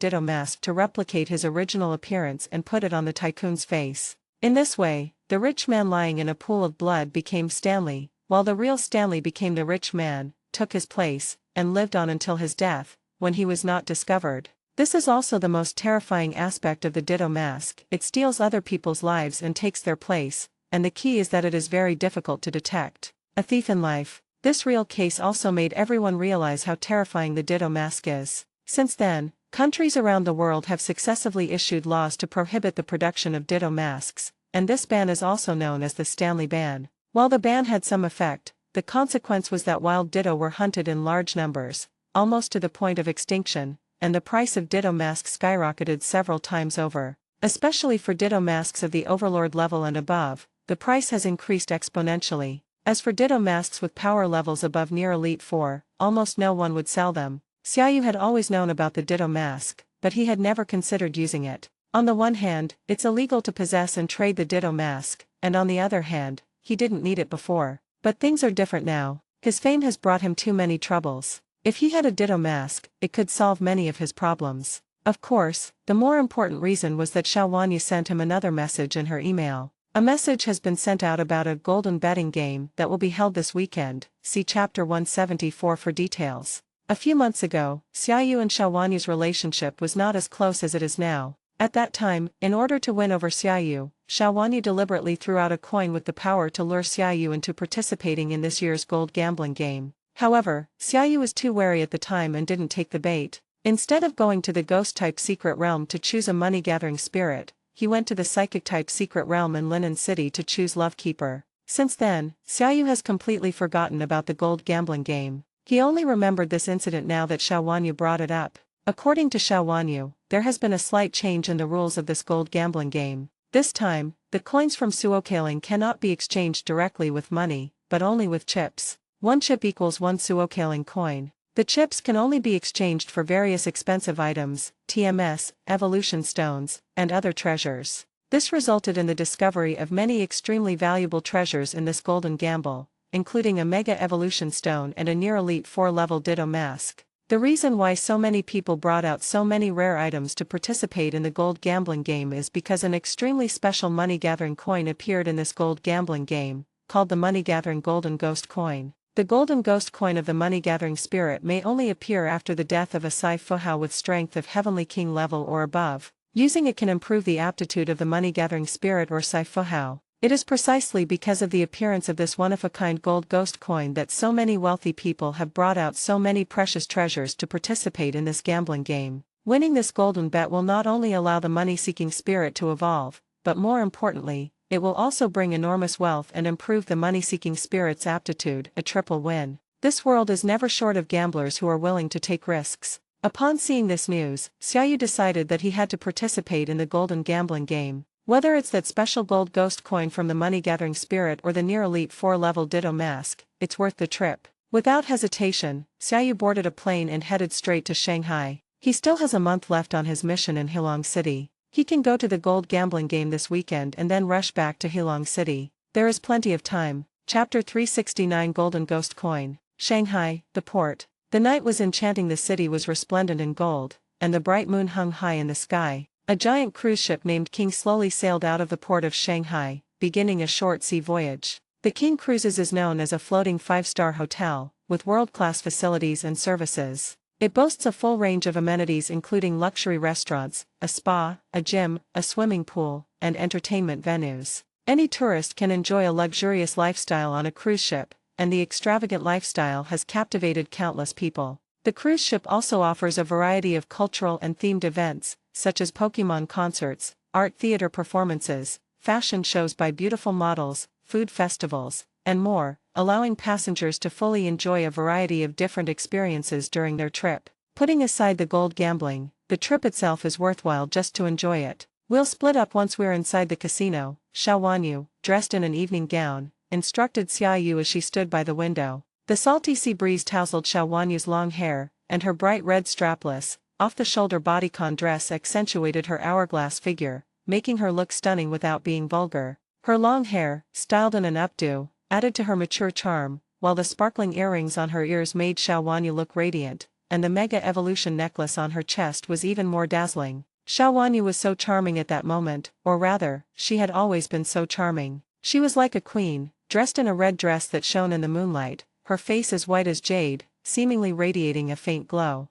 Ditto mask to replicate his original appearance and put it on the tycoon's face. In this way, the rich man lying in a pool of blood became Stanley, while the real Stanley became the rich man, took his place, and lived on until his death, when he was not discovered. This is also the most terrifying aspect of the Ditto mask: it steals other people's lives and takes their place, and the key is that it is very difficult to detect. A thief in life. This real case also made everyone realize how terrifying the Ditto mask is. Since then, countries around the world have successively issued laws to prohibit the production of Ditto masks, and this ban is also known as the Stanley ban. While the ban had some effect, the consequence was that wild Ditto were hunted in large numbers, almost to the point of extinction, and the price of Ditto masks skyrocketed several times over. Especially for Ditto masks of the Overlord level and above, the price has increased exponentially. As for Ditto masks with power levels above near Elite 4, almost no one would sell them. Xiaoyu had always known about the Ditto mask, but he had never considered using it. On the one hand, it's illegal to possess and trade the Ditto mask, and on the other hand, he didn't need it before. But things are different now. His fame has brought him too many troubles. If he had a Ditto mask, it could solve many of his problems. Of course, the more important reason was that Xiao Wanyu sent him another message in her email. A message has been sent out about a golden betting game that will be held this weekend. See chapter 174 for details. A few months ago, Xiaoyu and Xiao Wanyu's relationship was not as close as it is now. At that time, in order to win over Xiaoyu, Xiao Wanyu deliberately threw out a coin with the power to lure Xiaoyu into participating in this year's gold gambling game. However, Xiaoyu was too wary at the time and didn't take the bait. Instead of going to the ghost-type secret realm to choose a money-gathering spirit, he went to the psychic-type secret realm in Linen City to choose Lovekeeper. Since then, Xiaoyu has completely forgotten about the gold gambling game. He only remembered this incident now that Xiao Wanyu brought it up. According to Xiao Wanyu, there has been a slight change in the rules of this gold gambling game. This time, the coins from Suokaling cannot be exchanged directly with money, but only with chips. 1 chip equals 1 Suokaling coin. The chips can only be exchanged for various expensive items, TMS, evolution stones, and other treasures. This resulted in the discovery of many extremely valuable treasures in this golden gamble, including a Mega Evolution Stone and a near-elite 4-level Ditto Mask. The reason why so many people brought out so many rare items to participate in the gold gambling game is because an extremely special money-gathering coin appeared in this gold gambling game, called the money-gathering Golden Ghost Coin. The Golden Ghost Coin of the money-gathering spirit may only appear after the death of a Sai Fuhao with strength of Heavenly King level or above. Using it can improve the aptitude of the money-gathering spirit or Sai Fuhao. It is precisely because of the appearance of this one-of-a-kind gold ghost coin that so many wealthy people have brought out so many precious treasures to participate in this gambling game. Winning this golden bet will not only allow the money-seeking spirit to evolve, but more importantly, it will also bring enormous wealth and improve the money-seeking spirit's aptitude, a triple win. This world is never short of gamblers who are willing to take risks. Upon seeing this news, Xiaoyu decided that he had to participate in the golden gambling game. Whether it's that special gold ghost coin from the money-gathering spirit or the near-elite 4-level Ditto Mask, it's worth the trip. Without hesitation, Xiaoyu boarded a plane and headed straight to Shanghai. He still has a month left on his mission in Hilong City. He can go to the gold gambling game this weekend and then rush back to Hilong City. There is plenty of time. Chapter 369 Golden Ghost Coin. Shanghai, the port. The night was enchanting. The city was resplendent in gold, and the bright moon hung high in the sky. A giant cruise ship named King slowly sailed out of the port of Shanghai, beginning a short sea voyage. The King Cruises is known as a floating 5-star hotel, with world-class facilities and services. It boasts a full range of amenities including luxury restaurants, a spa, a gym, a swimming pool, and entertainment venues. Any tourist can enjoy a luxurious lifestyle on a cruise ship, and the extravagant lifestyle has captivated countless people. The cruise ship also offers a variety of cultural and themed events, such as Pokémon concerts, art theater performances, fashion shows by beautiful models, food festivals, and more, allowing passengers to fully enjoy a variety of different experiences during their trip. Putting aside the gold gambling, the trip itself is worthwhile just to enjoy it. We'll split up once we're inside the casino, Xiao Wanyu, dressed in an evening gown, instructed Xiaoyu as she stood by the window. The salty sea breeze tousled Xiao Wanyu's long hair, and her bright red strapless, off-the-shoulder bodycon dress accentuated her hourglass figure, making her look stunning without being vulgar. Her long hair, styled in an updo, added to her mature charm, while the sparkling earrings on her ears made Xiao Wanyu look radiant, and the Mega Evolution necklace on her chest was even more dazzling. Xiao Wanyu was so charming at that moment, or rather, she had always been so charming. She was like a queen, dressed in a red dress that shone in the moonlight, her face as white as jade, seemingly radiating a faint glow.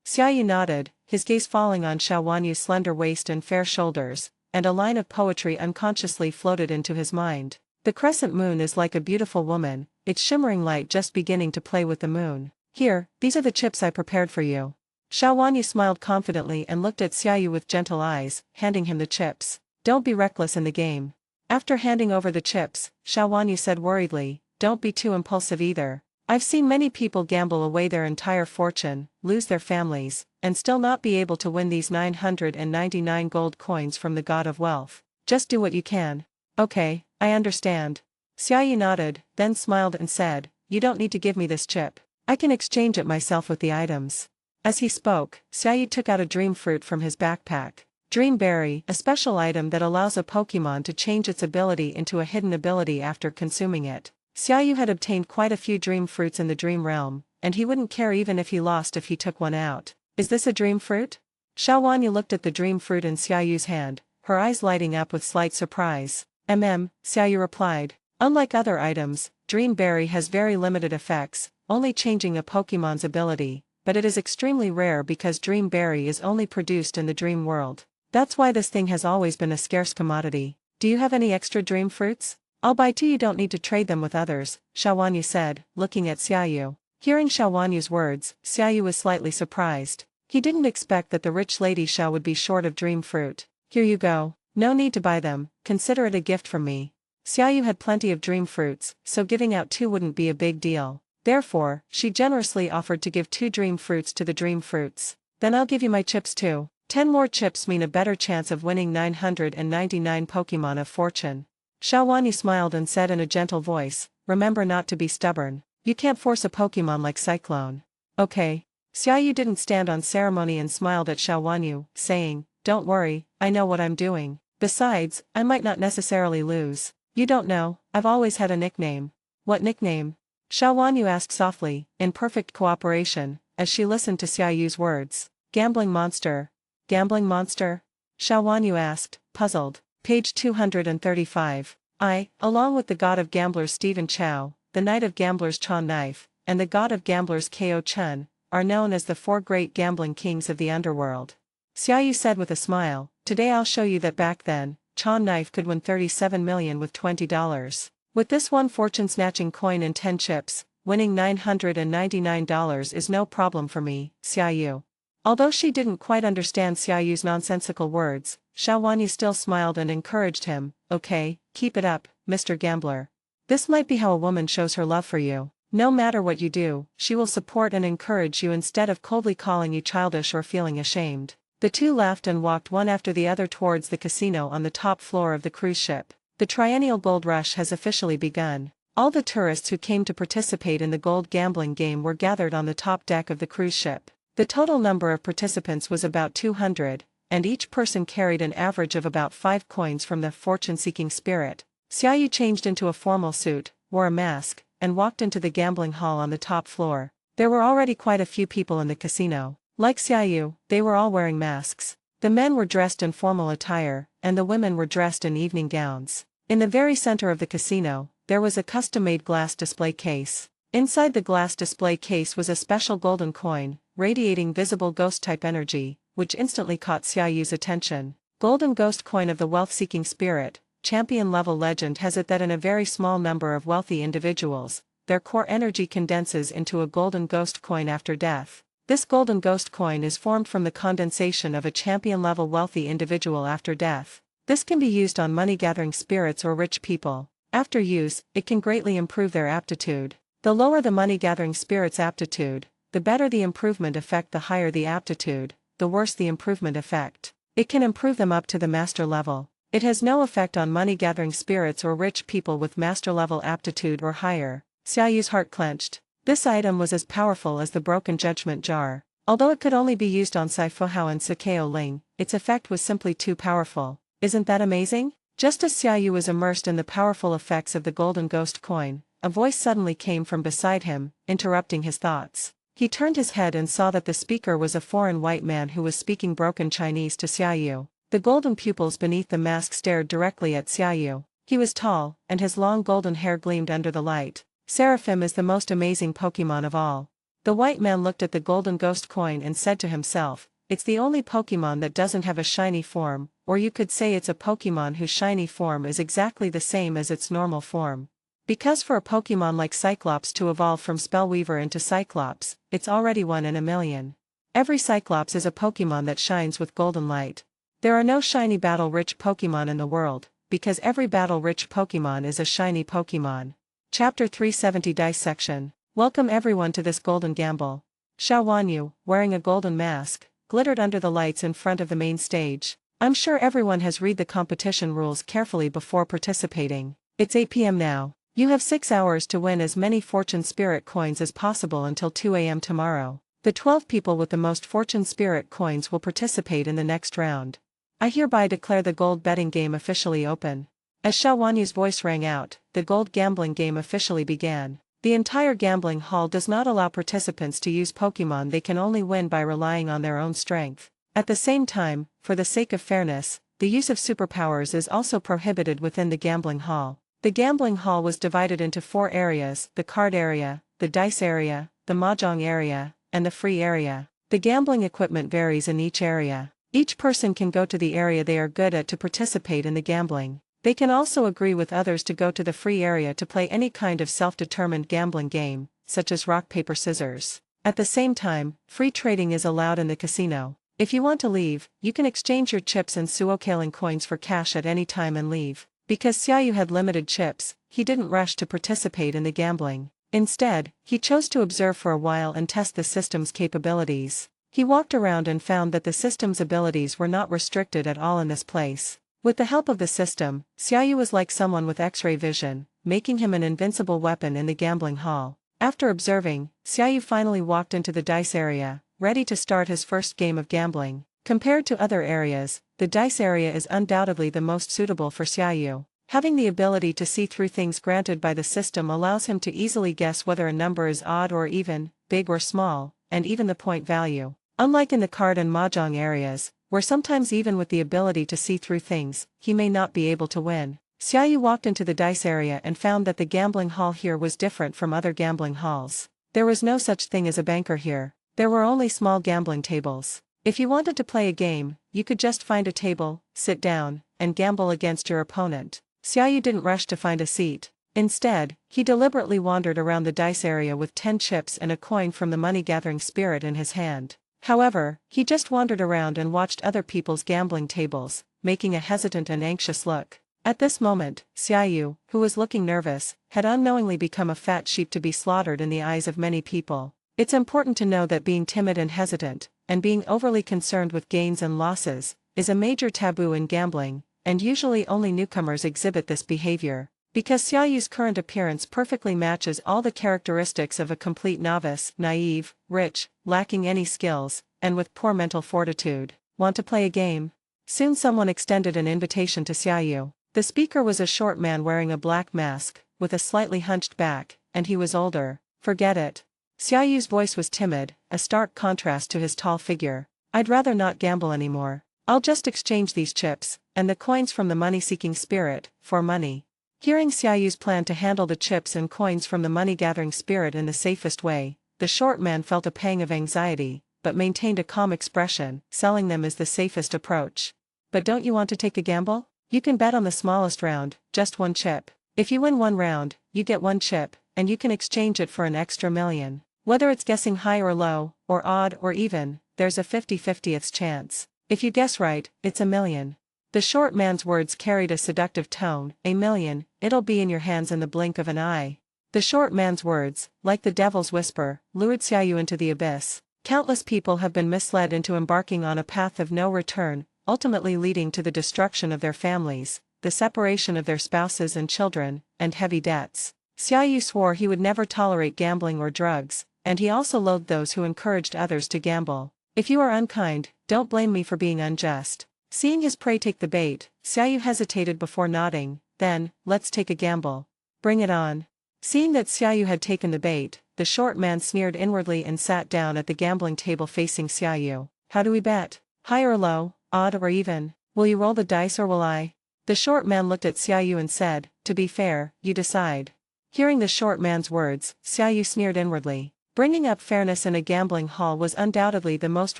Xiaoyu nodded, his gaze falling on Xiao Wanyu's slender waist and fair shoulders, and a line of poetry unconsciously floated into his mind. The crescent moon is like a beautiful woman, its shimmering light just beginning to play with the moon. Here, these are the chips I prepared for you. Xiao Wanyu smiled confidently and looked at Xiaoyu with gentle eyes, handing him the chips. Don't be reckless in the game. After handing over the chips, Xiao Wanyu said worriedly, don't be too impulsive either. I've seen many people gamble away their entire fortune, lose their families, and still not be able to win these 999 gold coins from the god of wealth. Just do what you can. Okay, I understand. Xiaoyu nodded, then smiled and said, you don't need to give me this chip. I can exchange it myself with the items. As he spoke, Xiaoyu took out a dream fruit from his backpack. Dream Berry, a special item that allows a Pokémon to change its ability into a hidden ability after consuming it. Xiaoyu had obtained quite a few dream fruits in the dream realm, and he wouldn't care even if he lost if he took one out. Is this a dream fruit? Xiao Wanyu looked at the dream fruit in Xiaoyu's hand, her eyes lighting up with slight surprise. Xiaoyu replied. Unlike other items, Dream Berry has very limited effects, only changing a Pokémon's ability, but it is extremely rare because Dream Berry is only produced in the dream world. That's why this thing has always been a scarce commodity. Do you have any extra dream fruits? I'll buy two. You don't need to trade them with others, Xiao Wanyu said, looking at Xiaoyu. Hearing Xiao Wanyu's words, Xiaoyu was slightly surprised. He didn't expect that the rich lady Xiao would be short of dream fruit. Here you go. No need to buy them, consider it a gift from me. Xiaoyu had plenty of dream fruits, so giving out 2 wouldn't be a big deal. Therefore, she generously offered to give 2 dream fruits to the dream fruits. Then I'll give you my chips too. 10 more chips mean a better chance of winning 999 Pokémon of fortune. Xiaowanyu smiled and said in a gentle voice, remember not to be stubborn. You can't force a Pokémon like Cyclone. Okay. Xiaoyu didn't stand on ceremony and smiled at Xiaowanyu, saying, don't worry, I know what I'm doing. Besides, I might not necessarily lose. You don't know, I've always had a nickname. What nickname? Xiaowanyu asked softly, in perfect cooperation, as she listened to Xiaoyu's words. Gambling monster. Gambling monster? Xiaowanyu asked, puzzled. Page 235. I, along with the god of gamblers Stephen Chow, the knight of gamblers Chon Knife, and the god of gamblers Ko Chun, are known as the 4 great gambling kings of the underworld. Xiaoyu said with a smile, today I'll show you that back then, Chon Knife could win 37 million with $20. With this one fortune-snatching coin and 10 chips, winning $999 is no problem for me, Xiaoyu. Although she didn't quite understand Xiaoyu's nonsensical words, Xiaowanyu still smiled and encouraged him, okay, keep it up, Mr. Gambler. This might be how a woman shows her love for you. No matter what you do, she will support and encourage you instead of coldly calling you childish or feeling ashamed. The two laughed and walked one after the other towards the casino on the top floor of the cruise ship. The triennial gold rush has officially begun. All the tourists who came to participate in the gold gambling game were gathered on the top deck of the cruise ship. The total number of participants was about 200, and each person carried an average of about 5 coins from the fortune-seeking spirit. Xiaoyu changed into a formal suit, wore a mask, and walked into the gambling hall on the top floor. There were already quite a few people in the casino. Like Xiaoyu, they were all wearing masks. The men were dressed in formal attire, and the women were dressed in evening gowns. In the very center of the casino, there was a custom-made glass display case. Inside the glass display case was a special golden coin, radiating visible ghost-type energy, which instantly caught Xiaoyu's attention. Golden ghost coin of the wealth-seeking spirit. Champion-level legend has it that in a very small number of wealthy individuals, their core energy condenses into a golden ghost coin after death. This golden ghost coin is formed from the condensation of a champion-level wealthy individual after death. This can be used on money-gathering spirits or rich people. After use, it can greatly improve their aptitude. The lower the money-gathering spirit's aptitude, the better the improvement effect. The higher the aptitude, the worse the improvement effect. It can improve them up to the master level. It has no effect on money-gathering spirits or rich people with master-level aptitude or higher. Xiaoyu's heart clenched. This item was as powerful as the broken judgment jar. Although it could only be used on Saifuhao and Sakeo Ling, its effect was simply too powerful. Isn't that amazing? Just as Xiaoyu was immersed in the powerful effects of the golden ghost coin, a voice suddenly came from beside him, interrupting his thoughts. He turned his head and saw that the speaker was a foreign white man who was speaking broken Chinese to Xiaoyu. The golden pupils beneath the mask stared directly at Xiaoyu. He was tall, and his long golden hair gleamed under the light. Seraphim is the most amazing Pokémon of all. The white man looked at the golden ghost coin and said to himself, it's the only Pokémon that doesn't have a shiny form, or you could say it's a Pokémon whose shiny form is exactly the same as its normal form. Because for a Pokémon like Cyclops to evolve from Spellweaver into Cyclops, it's already 1 in a million. Every Cyclops is a Pokémon that shines with golden light. There are no shiny battle-rich Pokémon in the world, because every battle-rich Pokémon is a shiny Pokémon. Chapter 370 Dissection. Welcome everyone to this golden gamble. Xiaowanyu, wearing a golden mask, glittered under the lights in front of the main stage. I'm sure everyone has read the competition rules carefully before participating. It's 8 p.m. now. You have 6 hours to win as many Fortune Spirit coins as possible until 2 a.m. tomorrow. The 12 people with the most Fortune Spirit coins will participate in the next round. I hereby declare the gold betting game officially open. As Xiaowanyu's voice rang out, the gold gambling game officially began. The entire gambling hall does not allow participants to use Pokémon. They can only win by relying on their own strength. At the same time, for the sake of fairness, the use of superpowers is also prohibited within the gambling hall. The gambling hall was divided into 4 areas: the card area, the dice area, the mahjong area, and the free area. The gambling equipment varies in each area. Each person can go to the area they are good at to participate in the gambling. They can also agree with others to go to the free area to play any kind of self-determined gambling game, such as rock paper scissors. At the same time, free trading is allowed in the casino. If you want to leave, you can exchange your chips and suokaling coins for cash at any time and leave. Because Xiaoyu had limited chips, he didn't rush to participate in the gambling. Instead, he chose to observe for a while and test the system's capabilities. He walked around and found that the system's abilities were not restricted at all in this place. With the help of the system, Xiaoyu was like someone with X-ray vision, making him an invincible weapon in the gambling hall. After observing, Xiaoyu finally walked into the dice area, ready to start his first game of gambling. Compared to other areas, the dice area is undoubtedly the most suitable for Xiaoyu. Having the ability to see through things granted by the system allows him to easily guess whether a number is odd or even, big or small, and even the point value. Unlike in the card and mahjong areas, where sometimes even with the ability to see through things, he may not be able to win. Xiaoyu walked into the dice area and found that the gambling hall here was different from other gambling halls. There was no such thing as a banker here. There were only small gambling tables. If you wanted to play a game, you could just find a table, sit down, and gamble against your opponent. Xiaoyu didn't rush to find a seat. Instead, he deliberately wandered around the dice area with 10 chips and a coin from the money-gathering spirit in his hand. However, he just wandered around and watched other people's gambling tables, making a hesitant and anxious look. At this moment, Xiaoyu, who was looking nervous, had unknowingly become a fat sheep to be slaughtered in the eyes of many people. It's important to know that being timid and hesitant, and being overly concerned with gains and losses, is a major taboo in gambling, and usually only newcomers exhibit this behavior. Because Xiaoyu's current appearance perfectly matches all the characteristics of a complete novice, naive, rich, lacking any skills, and with poor mental fortitude. Want to play a game? Soon someone extended an invitation to Xiaoyu. The speaker was a short man wearing a black mask, with a slightly hunched back, and he was older. Forget it. Xiaoyu's voice was timid, a stark contrast to his tall figure. I'd rather not gamble anymore. I'll just exchange these chips, and the coins from the money-seeking spirit, for money. Hearing Xiaoyu's plan to handle the chips and coins from the money-gathering spirit in the safest way, the short man felt a pang of anxiety, but maintained a calm expression. Selling them is the safest approach. But don't you want to take a gamble? You can bet on the smallest round, just 1 chip. If you win 1 round, you get 1 chip, and you can exchange it for an extra million. Whether it's guessing high or low, or odd or even, there's a 50/50th chance. If you guess right, it's $1 million. The short man's words carried a seductive tone. $1 million, it'll be in your hands in the blink of an eye. The short man's words, like the devil's whisper, lured Xiaoyu into the abyss. Countless people have been misled into embarking on a path of no return, ultimately leading to the destruction of their families, the separation of their spouses and children, and heavy debts. Xiaoyu swore he would never tolerate gambling or drugs, and he also loathed those who encouraged others to gamble. If you are unkind, don't blame me for being unjust. Seeing his prey take the bait, Xiaoyu hesitated before nodding. Then, let's take a gamble. Bring it on. Seeing that Xiaoyu had taken the bait, the short man sneered inwardly and sat down at the gambling table facing Xiaoyu. How do we bet? High or low, odd or even? Will you roll the dice or will I? The short man looked at Xiaoyu and said, to be fair, you decide. Hearing the short man's words, Xiaoyu sneered inwardly. Bringing up fairness in a gambling hall was undoubtedly the most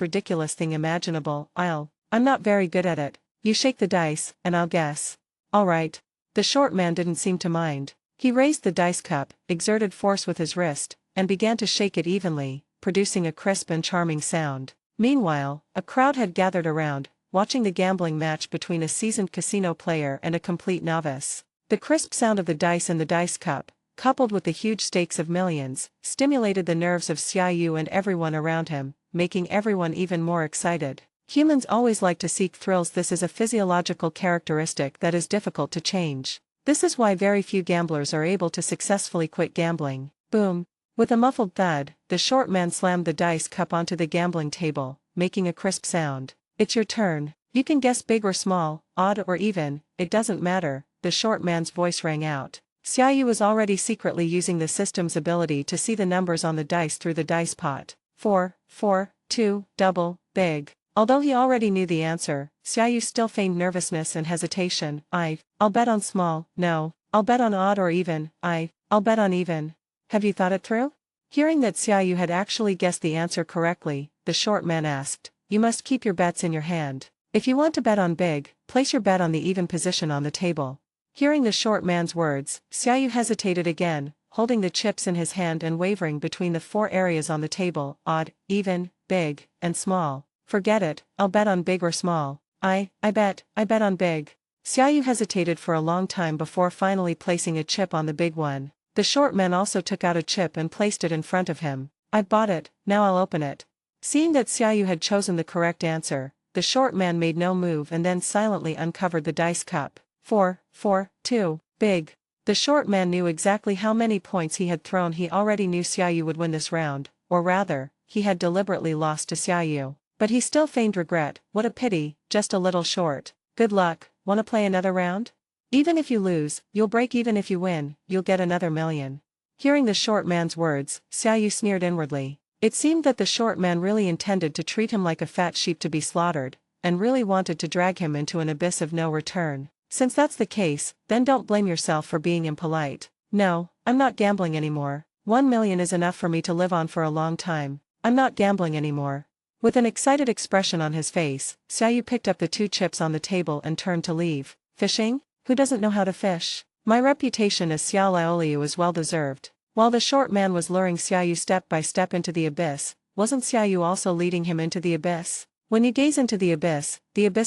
ridiculous thing imaginable. I'm not very good at it. You shake the dice, and I'll guess. All right. The short man didn't seem to mind. He raised the dice cup, exerted force with his wrist, and began to shake it evenly, producing a crisp and charming sound. Meanwhile, a crowd had gathered around, watching the gambling match between a seasoned casino player and a complete novice. The crisp sound of the dice in the dice cup, coupled with the huge stakes of millions, stimulated the nerves of Xiaoyu and everyone around him, making everyone even more excited. Humans always like to seek thrills. This is a physiological characteristic that is difficult to change. This is why very few gamblers are able to successfully quit gambling. Boom. With a muffled thud, the short man slammed the dice cup onto the gambling table, making a crisp sound. It's your turn. You can guess big or small, odd or even, it doesn't matter, the short man's voice rang out. Xiaoyu was already secretly using the system's ability to see the numbers on the dice through the dice pot. 4, 4, 2, double, big. Although he already knew the answer, Xiaoyu still feigned nervousness and hesitation. I'll bet on small. No. I'll bet on odd or even. I'll bet on even. Have you thought it through? Hearing that Xiaoyu had actually guessed the answer correctly, the short man asked, you must keep your bets in your hand. If you want to bet on big, place your bet on the even position on the table. Hearing the short man's words, Xiaoyu hesitated again, holding the chips in his hand and wavering between the 4 areas on the table, odd, even, big, and small. Forget it, I'll bet on big or small. I bet on big. Xiaoyu hesitated for a long time before finally placing a chip on the big one. The short man also took out a chip and placed it in front of him. I've bought it, now I'll open it. Seeing that Xiaoyu had chosen the correct answer, the short man made no move and then silently uncovered the dice cup. 4, 4, 2, big. The short man knew exactly how many points he had thrown. He already knew Xiaoyu would win this round, or rather, he had deliberately lost to Xiaoyu. But he still feigned regret. What a pity, just a little short. Good luck, wanna play another round? Even if you lose, you'll break. Even if you win, you'll get another million. Hearing the short man's words, Xiaoyu sneered inwardly. It seemed that the short man really intended to treat him like a fat sheep to be slaughtered, and really wanted to drag him into an abyss of no return. Since that's the case, then don't blame yourself for being impolite. No, I'm not gambling anymore. 1 million is enough for me to live on for a long time. I'm not gambling anymore. With an excited expression on his face, Xiaoyu picked up the 2 chips on the table and turned to leave. Fishing? Who doesn't know how to fish? My reputation as Xiao Laoliu is well deserved. While the short man was luring Xiaoyu step by step into the abyss, wasn't Xiaoyu also leading him into the abyss? When you gaze into the abyss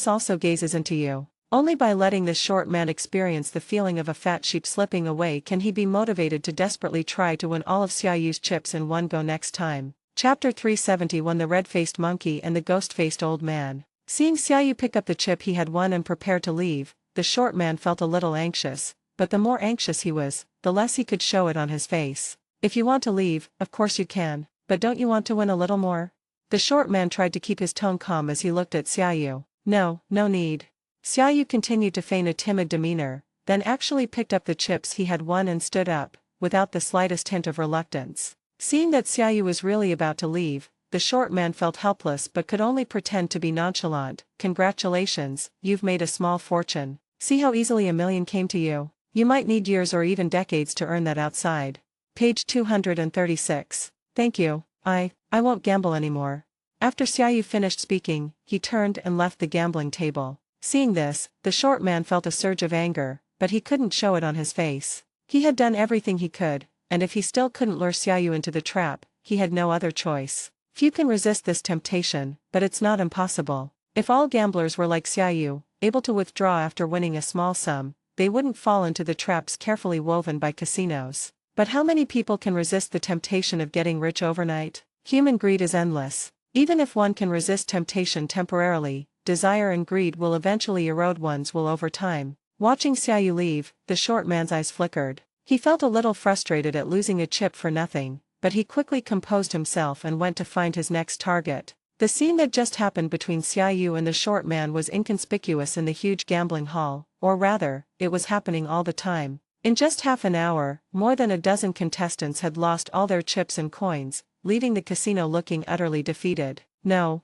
also gazes into you. Only by letting this short man experience the feeling of a fat sheep slipping away can he be motivated to desperately try to win all of Xiaoyu's chips in one go next time. Chapter 371 The Red-Faced Monkey and the Ghost-Faced Old Man. Seeing Xiaoyu pick up the chip he had won and prepare to leave, the short man felt a little anxious, but the more anxious he was, the less he could show it on his face. If you want to leave, of course you can, but don't you want to win a little more? The short man tried to keep his tone calm as he looked at Xiaoyu. No need. Xiaoyu continued to feign a timid demeanor, then actually picked up the chips he had won and stood up, without the slightest hint of reluctance. Seeing that Xiaoyu was really about to leave, the short man felt helpless but could only pretend to be nonchalant. Congratulations, you've made a small fortune. See how easily a million came to you? You might need years or even decades to earn that outside. Page 236. Thank you, I won't gamble anymore. After Xiaoyu finished speaking, he turned and left the gambling table. Seeing this, the short man felt a surge of anger, but he couldn't show it on his face. He had done everything he could, and if he still couldn't lure Xiaoyu into the trap, he had no other choice. Few can resist this temptation, but it's not impossible. If all gamblers were like Xiaoyu, able to withdraw after winning a small sum, they wouldn't fall into the traps carefully woven by casinos. But how many people can resist the temptation of getting rich overnight? Human greed is endless. Even if one can resist temptation temporarily, desire and greed will eventually erode one's will over time. Watching Xiaoyu leave, the short man's eyes flickered. He felt a little frustrated at losing a chip for nothing, but he quickly composed himself and went to find his next target. The scene that just happened between Xiaoyu and the short man was inconspicuous in the huge gambling hall, or rather, it was happening all the time. In just half an hour, more than a dozen contestants had lost all their chips and coins, leaving the casino looking utterly defeated. No,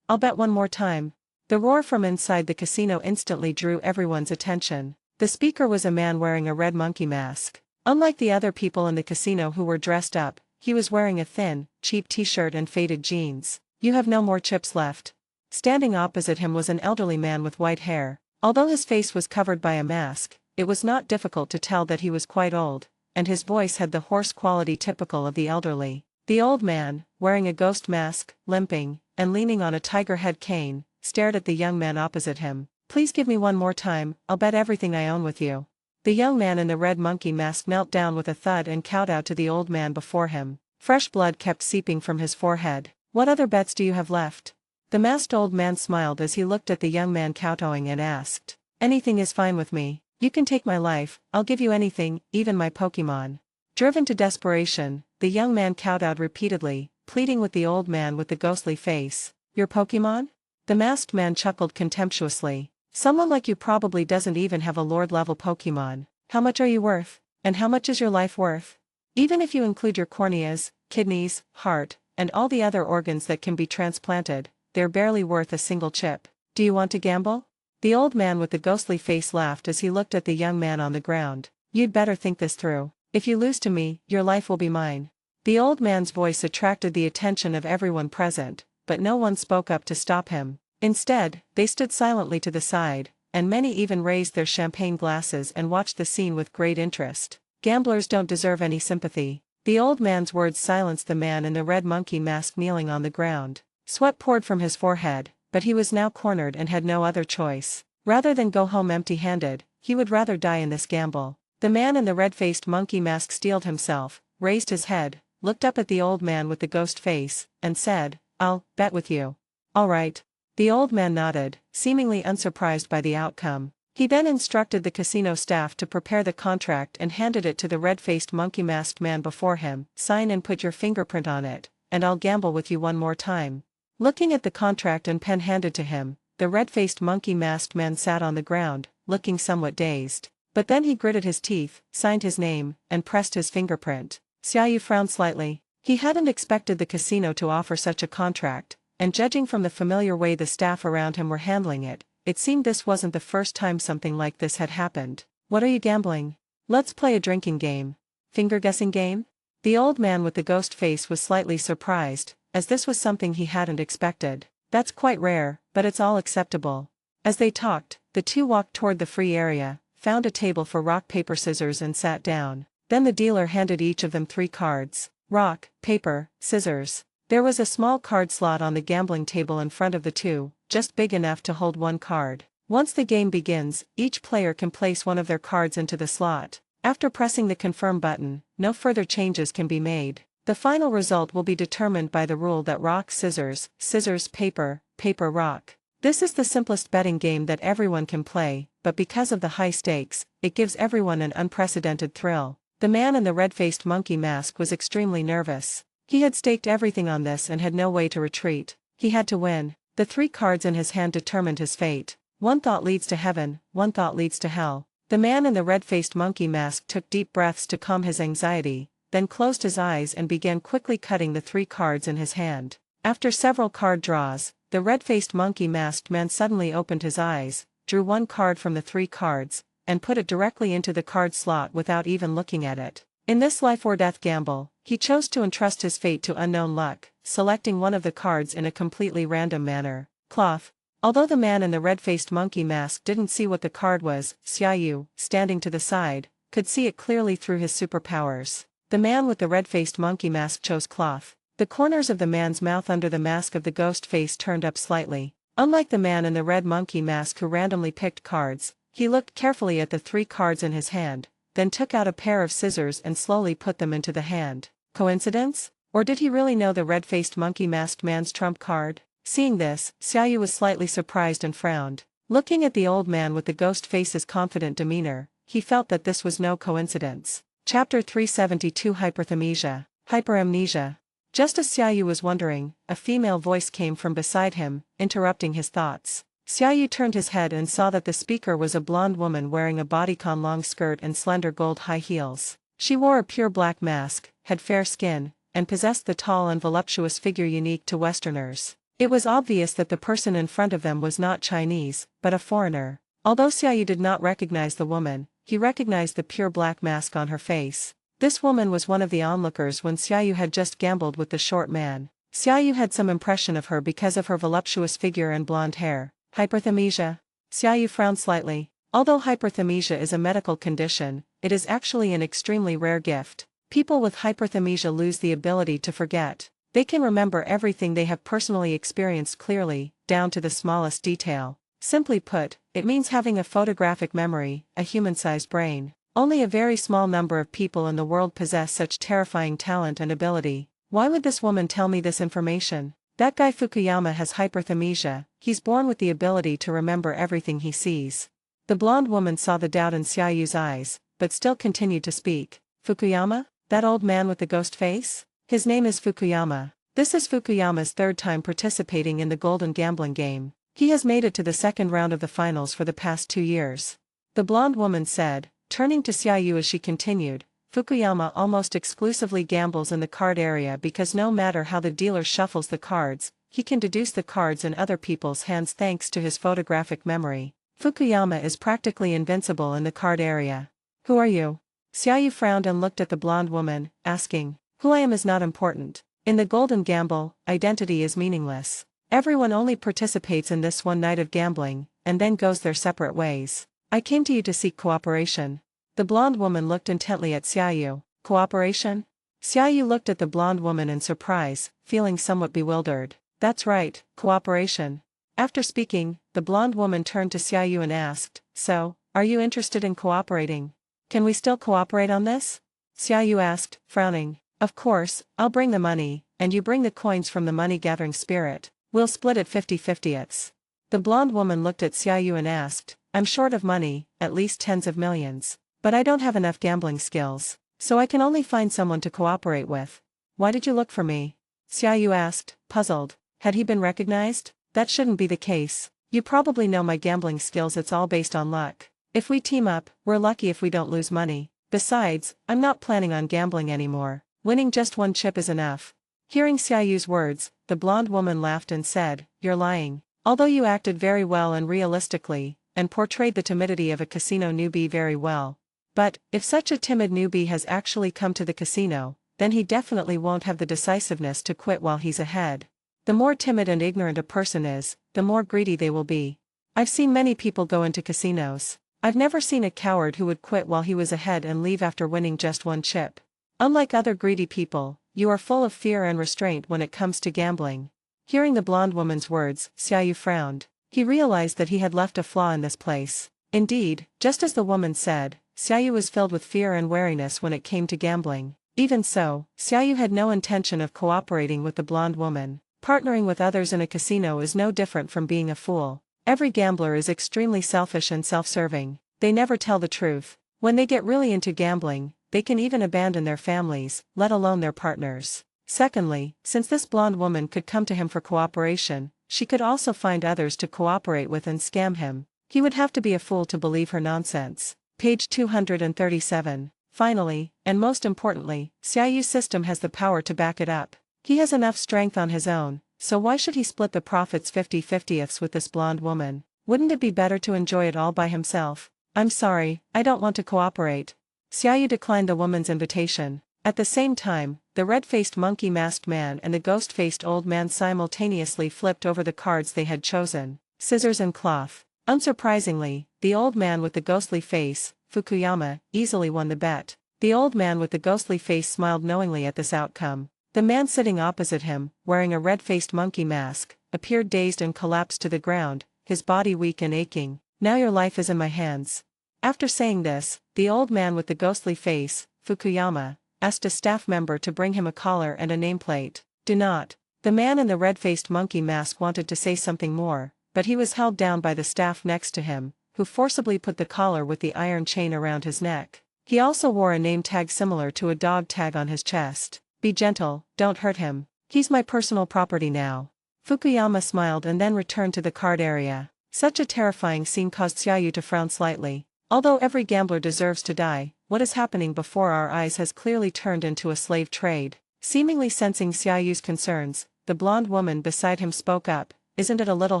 I'll bet one more time. The roar from inside the casino instantly drew everyone's attention. The speaker was a man wearing a red monkey mask. Unlike the other people in the casino who were dressed up, he was wearing a thin, cheap t-shirt and faded jeans. You have no more chips left. Standing opposite him was an elderly man with white hair. Although his face was covered by a mask, it was not difficult to tell that he was quite old, and his voice had the hoarse quality typical of the elderly. The old man, wearing a ghost mask, limping, and leaning on a tiger head cane, stared at the young man opposite him. Please give me one more time, I'll bet everything I own with you. The young man in the red monkey mask knelt down with a thud and kowtowed to the old man before him. Fresh blood kept seeping from his forehead. What other bets do you have left? The masked old man smiled as he looked at the young man kowtowing and asked. Anything is fine with me. You can take my life, I'll give you anything, even my Pokémon. Driven to desperation, the young man kowtowed repeatedly, pleading with the old man with the ghostly face. Your Pokémon? The masked man chuckled contemptuously. Someone like you probably doesn't even have a Lord-level Pokémon. How much are you worth? And how much is your life worth? Even if you include your corneas, kidneys, heart, and all the other organs that can be transplanted, they're barely worth a single chip. Do you want to gamble? The old man with the ghostly face laughed as he looked at the young man on the ground. You'd better think this through. If you lose to me, your life will be mine. The old man's voice attracted the attention of everyone present, but no one spoke up to stop him. Instead, they stood silently to the side, and many even raised their champagne glasses and watched the scene with great interest. Gamblers don't deserve any sympathy. The old man's words silenced the man in the red monkey mask kneeling on the ground. Sweat poured from his forehead, but he was now cornered and had no other choice. Rather than go home empty-handed, he would rather die in this gamble. The man in the red-faced monkey mask steeled himself, raised his head, looked up at the old man with the ghost face, and said, "I'll bet with you." "All right." The old man nodded, seemingly unsurprised by the outcome. He then instructed the casino staff to prepare the contract and handed it to the red-faced monkey-masked man before him. "Sign and put your fingerprint on it, and I'll gamble with you one more time." Looking at the contract and pen handed to him, the red-faced monkey-masked man sat on the ground, looking somewhat dazed. But then he gritted his teeth, signed his name, and pressed his fingerprint. Xiaoyu frowned slightly. He hadn't expected the casino to offer such a contract, and judging from the familiar way the staff around him were handling it, it seemed this wasn't the first time something like this had happened. "What are you gambling?" "Let's play a drinking game." "Finger-guessing game?" The old man with the ghost face was slightly surprised, as this was something he hadn't expected. "That's quite rare, but it's all acceptable." As they talked, the two walked toward the free area, found a table for rock paper scissors and sat down. Then the dealer handed each of them 3 cards. Rock, paper, scissors. There was a small card slot on the gambling table in front of the two, just big enough to hold 1 card. Once the game begins, each player can place one of their cards into the slot. After pressing the confirm button, no further changes can be made. The final result will be determined by the rule that rock, scissors, scissors, paper, paper, rock. This is the simplest betting game that everyone can play, but because of the high stakes, it gives everyone an unprecedented thrill. The man in the red-faced monkey mask was extremely nervous. He had staked everything on this and had no way to retreat. He had to win. The 3 cards in his hand determined his fate. One thought leads to heaven, one thought leads to hell. The man in the red-faced monkey mask took deep breaths to calm his anxiety, then closed his eyes and began quickly cutting the 3 cards in his hand. After several card draws, the red-faced monkey-masked man suddenly opened his eyes, drew 1 card from the 3 cards, and put it directly into the card slot without even looking at it. In this life-or-death gamble, he chose to entrust his fate to unknown luck, selecting one of the cards in a completely random manner. Cloth. Although the man in the red-faced monkey mask didn't see what the card was, Xiaoyu, standing to the side, could see it clearly through his superpowers. The man with the red-faced monkey mask chose cloth. The corners of the man's mouth under the mask of the ghost face turned up slightly. Unlike the man in the red monkey mask who randomly picked cards, he looked carefully at the 3 cards in his hand, then took out a pair of scissors and slowly put them into the hand. Coincidence? Or did he really know the red-faced monkey-masked man's trump card? Seeing this, Xiaoyu was slightly surprised and frowned. Looking at the old man with the ghost face's confident demeanor, he felt that this was no coincidence. Chapter 372 Hyperthymesia. Hyperamnesia. Just as Xiaoyu was wondering, a female voice came from beside him, interrupting his thoughts. Xiaoyu turned his head and saw that the speaker was a blonde woman wearing a bodycon long skirt and slender gold high heels. She wore a pure black mask, had fair skin, and possessed the tall and voluptuous figure unique to Westerners. It was obvious that the person in front of them was not Chinese, but a foreigner. Although Xiaoyu did not recognize the woman, he recognized the pure black mask on her face. This woman was one of the onlookers when Xiaoyu had just gambled with the short man. Xiaoyu had some impression of her because of her voluptuous figure and blonde hair. Hyperthymesia? Xiaoyu frowned slightly. Although hyperthymesia is a medical condition, it is actually an extremely rare gift. People with hyperthymesia lose the ability to forget. They can remember everything they have personally experienced clearly, down to the smallest detail. Simply put, it means having a photographic memory, a human-sized brain. Only a very small number of people in the world possess such terrifying talent and ability. Why would this woman tell me this information? That guy Fukuyama has hyperthymesia, he's born with the ability to remember everything he sees. The blonde woman saw the doubt in Xiaoyu's eyes, but still continued to speak. Fukuyama? That old man with the ghost face? His name is Fukuyama. This is Fukuyama's 3rd time participating in the golden gambling game. He has made it to the 2nd round of the finals for the past 2 years. The blonde woman said, turning to Xiaoyu as she continued. Fukuyama almost exclusively gambles in the card area because no matter how the dealer shuffles the cards, he can deduce the cards in other people's hands thanks to his photographic memory. Fukuyama is practically invincible in the card area. Who are you? Xiaoyu frowned and looked at the blonde woman, asking. Who I am is not important. In the golden gamble, identity is meaningless. Everyone only participates in this one night of gambling, and then goes their separate ways. I came to you to seek cooperation. The blonde woman looked intently at Xiaoyu. Cooperation? Xiaoyu looked at the blonde woman in surprise, feeling somewhat bewildered. That's right, cooperation. After speaking, the blonde woman turned to Xiaoyu and asked, "So, are you interested in cooperating? Can we still cooperate on this?" Xiaoyu asked, frowning. "Of course, I'll bring the money, and you bring the coins from the money-gathering spirit. We'll split it 50-50ths." The blonde woman looked at Xiaoyu and asked, "I'm short of money, at least tens of millions. But I don't have enough gambling skills, so I can only find someone to cooperate with. Why did you look for me?" Xiaoyu asked, puzzled. Had he been recognized? That shouldn't be the case. You probably know my gambling skills, it's all based on luck. If we team up, we're lucky if we don't lose money. Besides, I'm not planning on gambling anymore. Winning just one chip is enough. Hearing Xiaoyu's words, the blonde woman laughed and said, "You're lying. Although you acted very well and realistically, and portrayed the timidity of a casino newbie very well. But, if such a timid newbie has actually come to the casino, then he definitely won't have the decisiveness to quit while he's ahead. The more timid and ignorant a person is, the more greedy they will be. I've seen many people go into casinos. I've never seen a coward who would quit while he was ahead and leave after winning just one chip. Unlike other greedy people, you are full of fear and restraint when it comes to gambling." Hearing the blonde woman's words, Xiaoyu frowned. He realized that he had left a flaw in this place. Indeed, just as the woman said, Xiaoyu was filled with fear and wariness when it came to gambling. Even so, Xiaoyu had no intention of cooperating with the blonde woman. Partnering with others in a casino is no different from being a fool. Every gambler is extremely selfish and self-serving. They never tell the truth. When they get really into gambling, they can even abandon their families, let alone their partners. Secondly, since this blonde woman could come to him for cooperation, she could also find others to cooperate with and scam him. He would have to be a fool to believe her nonsense. Page 237. Finally, and most importantly, Xiaoyu's system has the power to back it up. He has enough strength on his own, so why should he split the profits 50-50ths with this blonde woman? Wouldn't it be better to enjoy it all by himself? "I'm sorry, I don't want to cooperate." Xiaoyu declined the woman's invitation. At the same time, the red-faced monkey-masked man and the ghost-faced old man simultaneously flipped over the cards they had chosen, scissors and cloth. Unsurprisingly, the old man with the ghostly face, Fukuyama, easily won the bet. The old man with the ghostly face smiled knowingly at this outcome. The man sitting opposite him, wearing a red-faced monkey mask, appeared dazed and collapsed to the ground, his body weak and aching. "Now your life is in my hands." After saying this, the old man with the ghostly face, Fukuyama, asked a staff member to bring him a collar and a nameplate. "Do not." The man in the red-faced monkey mask wanted to say something more, but he was held down by the staff next to him, who forcibly put the collar with the iron chain around his neck. He also wore a name tag similar to a dog tag on his chest. "Be gentle, don't hurt him. He's my personal property now." Fukuyama smiled and then returned to the card area. Such a terrifying scene caused Xiaoyu to frown slightly. Although every gambler deserves to die, what is happening before our eyes has clearly turned into a slave trade. Seemingly sensing Xiaoyu's concerns, the blonde woman beside him spoke up, "Isn't it a little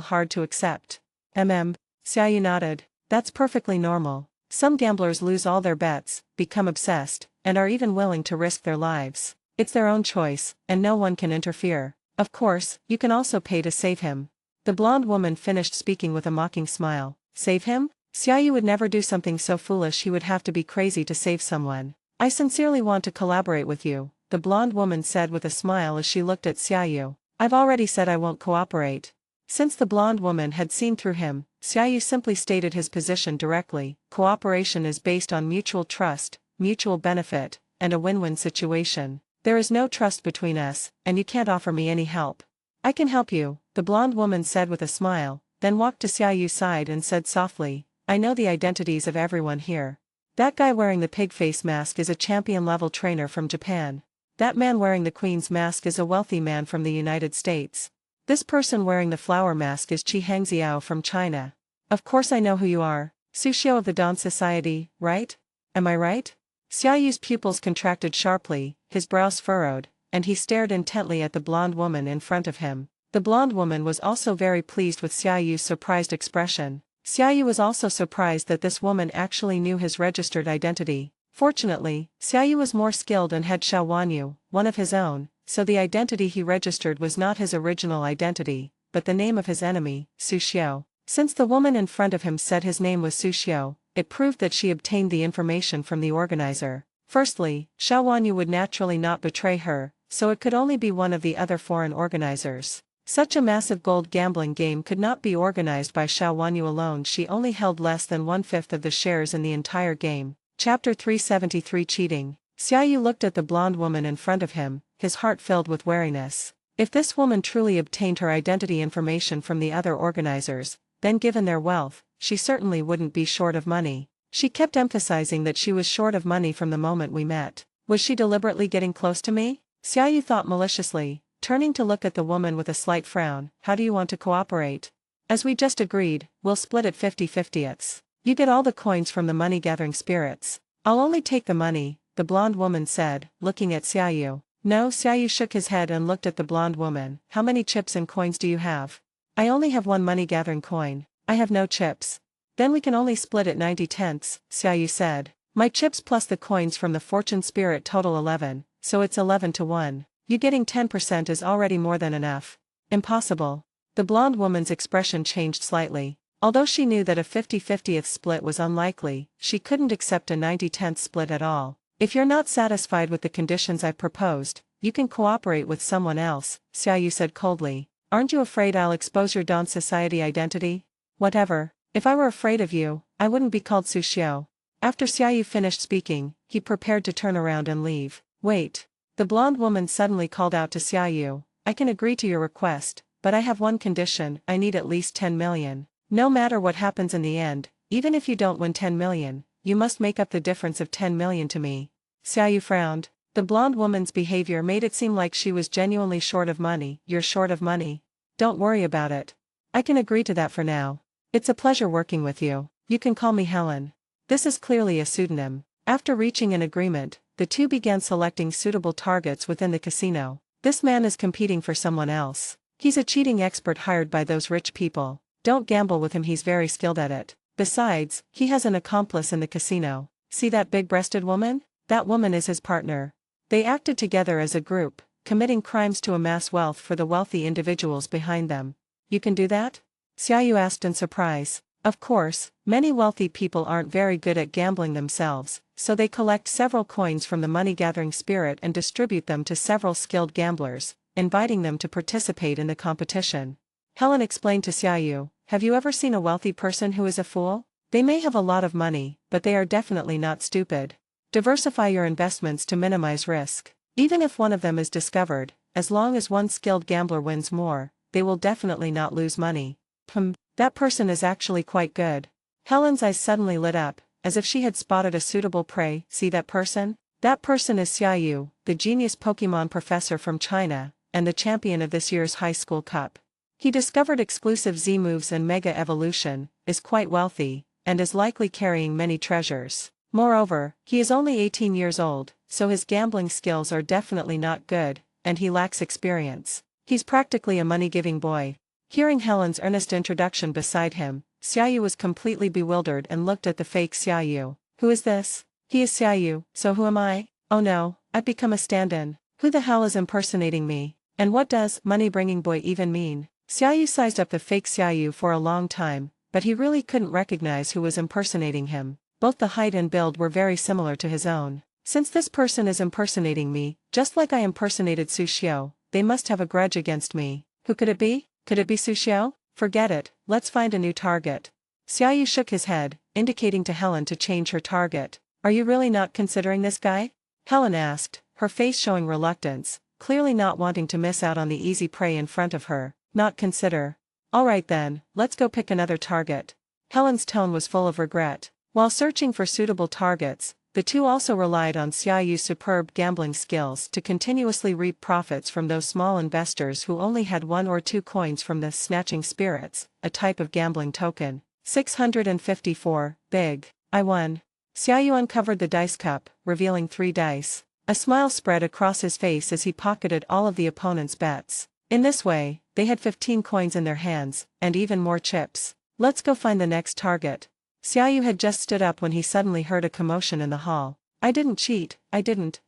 hard to accept?" Xiaoyu nodded. "That's perfectly normal. Some gamblers lose all their bets, become obsessed, and are even willing to risk their lives. It's their own choice, and no one can interfere. Of course, you can also pay to save him." The blonde woman finished speaking with a mocking smile. "Save him?" Xiaoyu would never do something so foolish. He would have to be crazy to save someone. "I sincerely want to collaborate with you," the blonde woman said with a smile as she looked at Xiaoyu. "I've already said I won't cooperate." Since the blonde woman had seen through him, Xiaoyu simply stated his position directly. Cooperation is based on mutual trust, mutual benefit, and a win-win situation. There is no trust between us, and you can't offer me any help. "I can help you," the blonde woman said with a smile, then walked to Xiaoyu's side and said softly, "I know the identities of everyone here. That guy wearing the pig face mask is a champion-level trainer from Japan. That man wearing the queen's mask is a wealthy man from the United States. This person wearing the flower mask is Qi Hangxiao from China. Of course I know who you are, Sushio of the Dawn Society, right? Am I right?" Xiaoyu's pupils contracted sharply, his brows furrowed, and he stared intently at the blonde woman in front of him. The blonde woman was also very pleased with Xiaoyu's surprised expression. Xiaoyu was also surprised that this woman actually knew his registered identity. Fortunately, Xiaoyu was more skilled and had Xiao Wanyu, one of his own, so the identity he registered was not his original identity, but the name of his enemy, Su Xiao. Since the woman in front of him said his name was Su Xiao, it proved that she obtained the information from the organizer. Firstly, Xiao Wanyu would naturally not betray her, so it could only be one of the other foreign organizers. Such a massive gold gambling game could not be organized by Xiao Wanyu alone. She only held less than 1/5 of the shares in the entire game. Chapter 373 Cheating. Xiaoyu looked at the blonde woman in front of him, his heart filled with wariness. If this woman truly obtained her identity information from the other organizers, then given their wealth, she certainly wouldn't be short of money. She kept emphasizing that she was short of money from the moment we met. Was she deliberately getting close to me? Xiaoyu thought maliciously, turning to look at the woman with a slight frown. How do you want to cooperate? As we just agreed, we'll split it 50-50ths. You get all the coins from the money-gathering spirits. I'll only take the money, the blonde woman said, looking at Xiaoyu. No, Xiaoyu shook his head and looked at the blonde woman. How many chips and coins do you have? I only have one money-gathering coin. I have no chips. Then we can only split it 90/10, Xiaoyu said. My chips plus the coins from the fortune spirit total 11, so it's 11-1. You getting 10% is already more than enough. Impossible. The blonde woman's expression changed slightly. Although she knew that a 50-50th split was unlikely, she couldn't accept a 90/10 split at all. If you're not satisfied with the conditions I've proposed, you can cooperate with someone else, Xiaoyu said coldly. Aren't you afraid I'll expose your Dawn Society identity? Whatever. If I were afraid of you, I wouldn't be called Su Xiao. After Xiaoyu finished speaking, he prepared to turn around and leave. Wait. The blonde woman suddenly called out to Xiaoyu. I can agree to your request, but I have one condition. I need at least 10 million. No matter what happens in the end, even if you don't win 10 million, you must make up the difference of 10 million to me. Xiaoyu frowned. The blonde woman's behavior made it seem like she was genuinely short of money. You're short of money? Don't worry about it. I can agree to that for now. It's a pleasure working with you. You can call me Helen. This is clearly a pseudonym. After reaching an agreement, the two began selecting suitable targets within the casino. This man is competing for someone else. He's a cheating expert hired by those rich people. Don't gamble with him, he's very skilled at it. Besides, he has an accomplice in the casino. See that big-breasted woman? That woman is his partner. They acted together as a group, committing crimes to amass wealth for the wealthy individuals behind them. You can do that? Xiaoyu asked in surprise. Of course, many wealthy people aren't very good at gambling themselves, so they collect several coins from the money-gathering spirit and distribute them to several skilled gamblers, inviting them to participate in the competition. Helen explained to Xiaoyu, have you ever seen a wealthy person who is a fool? They may have a lot of money, but they are definitely not stupid. Diversify your investments to minimize risk. Even if one of them is discovered, as long as one skilled gambler wins more, they will definitely not lose money. That person is actually quite good. Helen's eyes suddenly lit up, as if she had spotted a suitable prey. See that person? That person is Xiaoyu, the genius Pokémon professor from China, and the champion of this year's high school cup. He discovered exclusive Z moves and Mega Evolution, is quite wealthy, and is likely carrying many treasures. Moreover, he is only 18 years old, so his gambling skills are definitely not good, and he lacks experience. He's practically a money-giving boy. Hearing Helen's earnest introduction beside him, Xiaoyu was completely bewildered and looked at the fake Xiaoyu. Who is this? He is Xiaoyu, so who am I? Oh no, I've become a stand-in. Who the hell is impersonating me? And what does money-bringing boy even mean? Xiaoyu sized up the fake Xiaoyu for a long time, but he really couldn't recognize who was impersonating him. Both the height and build were very similar to his own. Since this person is impersonating me, just like I impersonated Su Xiao, they must have a grudge against me. Who could it be? Could it be Su Xiao? Forget it, let's find a new target. Xiaoyu shook his head, indicating to Helen to change her target. Are you really not considering this guy? Helen asked, her face showing reluctance, clearly not wanting to miss out on the easy prey in front of her. Not consider. Alright then, let's go pick another target. Helen's tone was full of regret. While searching for suitable targets, the two also relied on Xiaoyu's superb gambling skills to continuously reap profits from those small investors who only had 1 or 2 coins from the snatching spirits, a type of gambling token. 654, big. I won. Xiaoyu uncovered the dice cup, revealing 3 dice. A smile spread across his face as he pocketed all of the opponent's bets. In this way, they had 15 coins in their hands, and even more chips. Let's go find the next target. Xiaoyu had just stood up when he suddenly heard a commotion in the hall. I didn't cheat, I didn't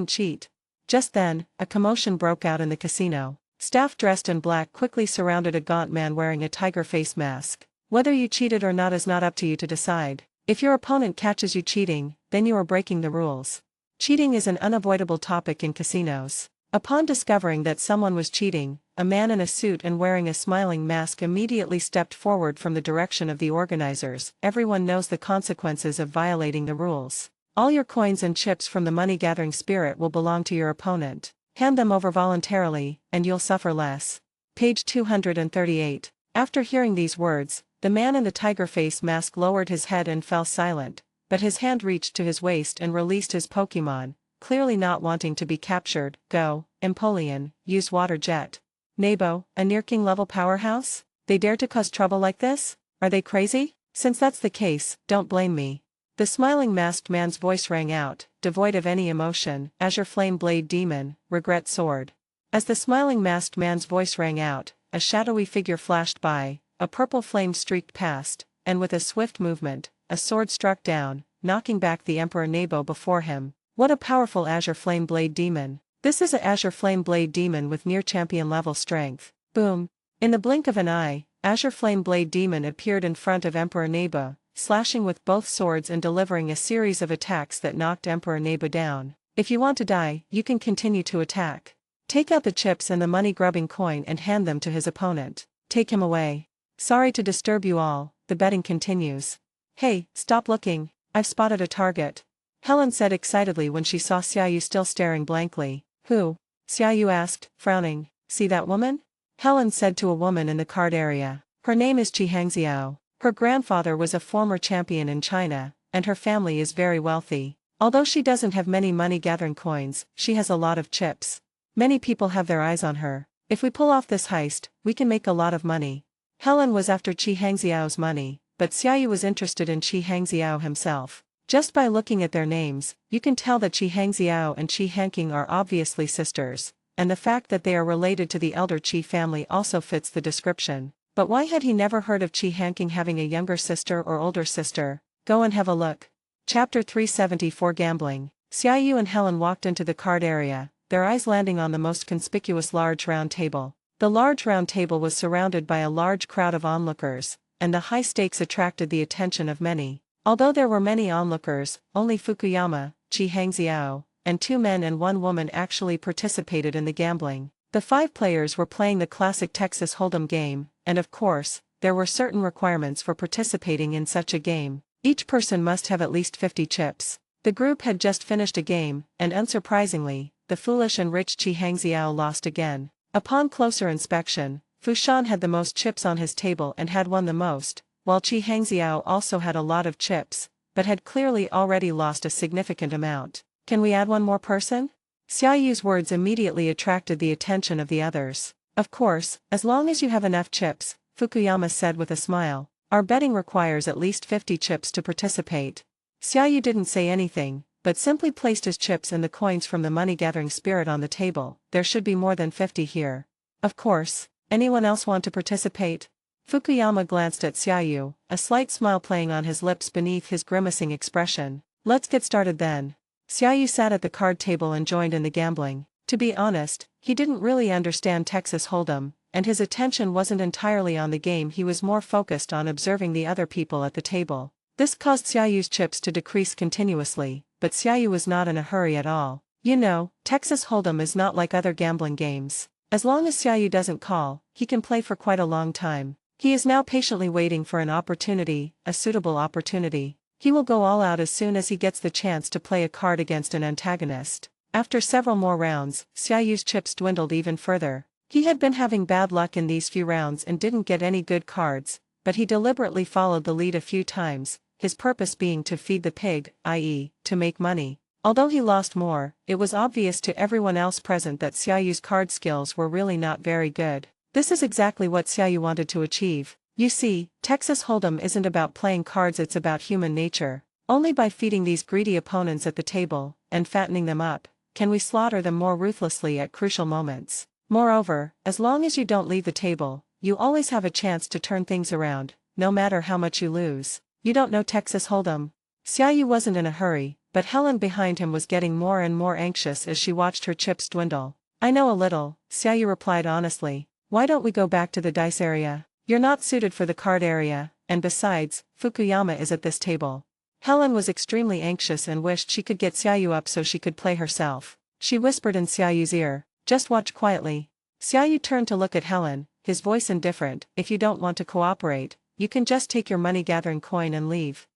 cheat. Just then, a commotion broke out in the casino. Staff dressed in black quickly surrounded a gaunt man wearing a tiger face mask. Whether you cheated or not is not up to you to decide. If your opponent catches you cheating, then you are breaking the rules. Cheating is an unavoidable topic in casinos. Upon discovering that someone was cheating, a man in a suit and wearing a smiling mask immediately stepped forward from the direction of the organizers. Everyone knows the consequences of violating the rules. All your coins and chips from the money-gathering spirit will belong to your opponent. Hand them over voluntarily, and you'll suffer less. Page 238. After hearing these words, the man in the tiger face mask lowered his head and fell silent, but his hand reached to his waist and released his Pokémon, clearly not wanting to be captured. Go, Empoleon, use water jet. Nabo, a near-king level powerhouse? They dare to cause trouble like this? Are they crazy? Since that's the case, don't blame me. The smiling masked man's voice rang out, devoid of any emotion. Azure Flame Blade Demon, Regret Sword. As the smiling masked man's voice rang out, a shadowy figure flashed by, a purple flame streaked past, and with a swift movement, a sword struck down, knocking back the Emperor Nabo before him. What a powerful Azure Flame Blade Demon. This is a Azure Flame Blade Demon with near champion level strength. Boom. In the blink of an eye, Azure Flame Blade Demon appeared in front of Emperor Nabo, slashing with both swords and delivering a series of attacks that knocked Emperor Nabo down. If you want to die, you can continue to attack. Take out the chips and the money-grubbing coin and hand them to his opponent. Take him away. Sorry to disturb you all, the betting continues. Hey, stop looking, I've spotted a target. Helen said excitedly when she saw Xiaoyu still staring blankly. Who? Xiaoyu asked, frowning. See that woman? Helen said to a woman in the card area. Her name is Qi Hangxiao. Her grandfather was a former champion in China, and her family is very wealthy. Although she doesn't have many money-gathering coins, she has a lot of chips. Many people have their eyes on her. If we pull off this heist, we can make a lot of money. Helen was after Qi Hangxiao's money, but Xiaoyu was interested in Qi Hangxiao himself. Just by looking at their names, you can tell that Qi Hangxiao and Qi Hanqing are obviously sisters, and the fact that they are related to the elder Qi family also fits the description. But why had he never heard of Qi Hanqing having a younger sister or older sister? Go and have a look. Chapter 374 Gambling. Xiaoyu and Helen walked into the card area, their eyes landing on the most conspicuous large round table. The large round table was surrounded by a large crowd of onlookers, and the high stakes attracted the attention of many. Although there were many onlookers, only Fukuyama, Qi Hangxiao, and 2 men and 1 woman actually participated in the gambling. The 5 players were playing the classic Texas Hold'em game, and of course, there were certain requirements for participating in such a game. Each person must have at least 50 chips. The group had just finished a game, and unsurprisingly, the foolish and rich Qi Hangxiao lost again. Upon closer inspection, Fushan had the most chips on his table and had won the most, while Qi Hangxiao also had a lot of chips, but had clearly already lost a significant amount. Can we add 1 more person? Xiaoyu's words immediately attracted the attention of the others. Of course, as long as you have enough chips, Fukuyama said with a smile. Our betting requires at least 50 chips to participate. Xiaoyu didn't say anything, but simply placed his chips and the coins from the money-gathering spirit on the table. There should be more than 50 here. Of course. Anyone else want to participate? Fukuyama glanced at Xiaoyu, a slight smile playing on his lips beneath his grimacing expression. Let's get started then. Xiaoyu sat at the card table and joined in the gambling. To be honest, he didn't really understand Texas Hold'em, and his attention wasn't entirely on the game. He was more focused on observing the other people at the table. This caused Xiaoyu's chips to decrease continuously, but Xiaoyu was not in a hurry at all. You know, Texas Hold'em is not like other gambling games. As long as Xiaoyu doesn't call, he can play for quite a long time. He is now patiently waiting for an opportunity, a suitable opportunity. He will go all out as soon as he gets the chance to play a card against an antagonist. After several more rounds, Xiaoyu's chips dwindled even further. He had been having bad luck in these few rounds and didn't get any good cards, but he deliberately followed the lead a few times, his purpose being to feed the pig, i.e., to make money. Although he lost more, it was obvious to everyone else present that Xiaoyu's card skills were really not very good. This is exactly what Xiaoyu wanted to achieve. You see, Texas Hold'em isn't about playing cards, it's about human nature. Only by feeding these greedy opponents at the table, and fattening them up, can we slaughter them more ruthlessly at crucial moments. Moreover, as long as you don't leave the table, you always have a chance to turn things around, no matter how much you lose. You don't know Texas Hold'em? Xiaoyu wasn't in a hurry, but Helen behind him was getting more and more anxious as she watched her chips dwindle. I know a little, Xiaoyu replied honestly. Why don't we go back to the dice area? You're not suited for the card area, and besides, Fukuyama is at this table. Helen was extremely anxious and wished she could get Xiaoyu up so she could play herself. She whispered in Xiaoyu's ear, just watch quietly. Xiaoyu turned to look at Helen, his voice indifferent. If you don't want to cooperate, you can just take your money-gathering coin and leave.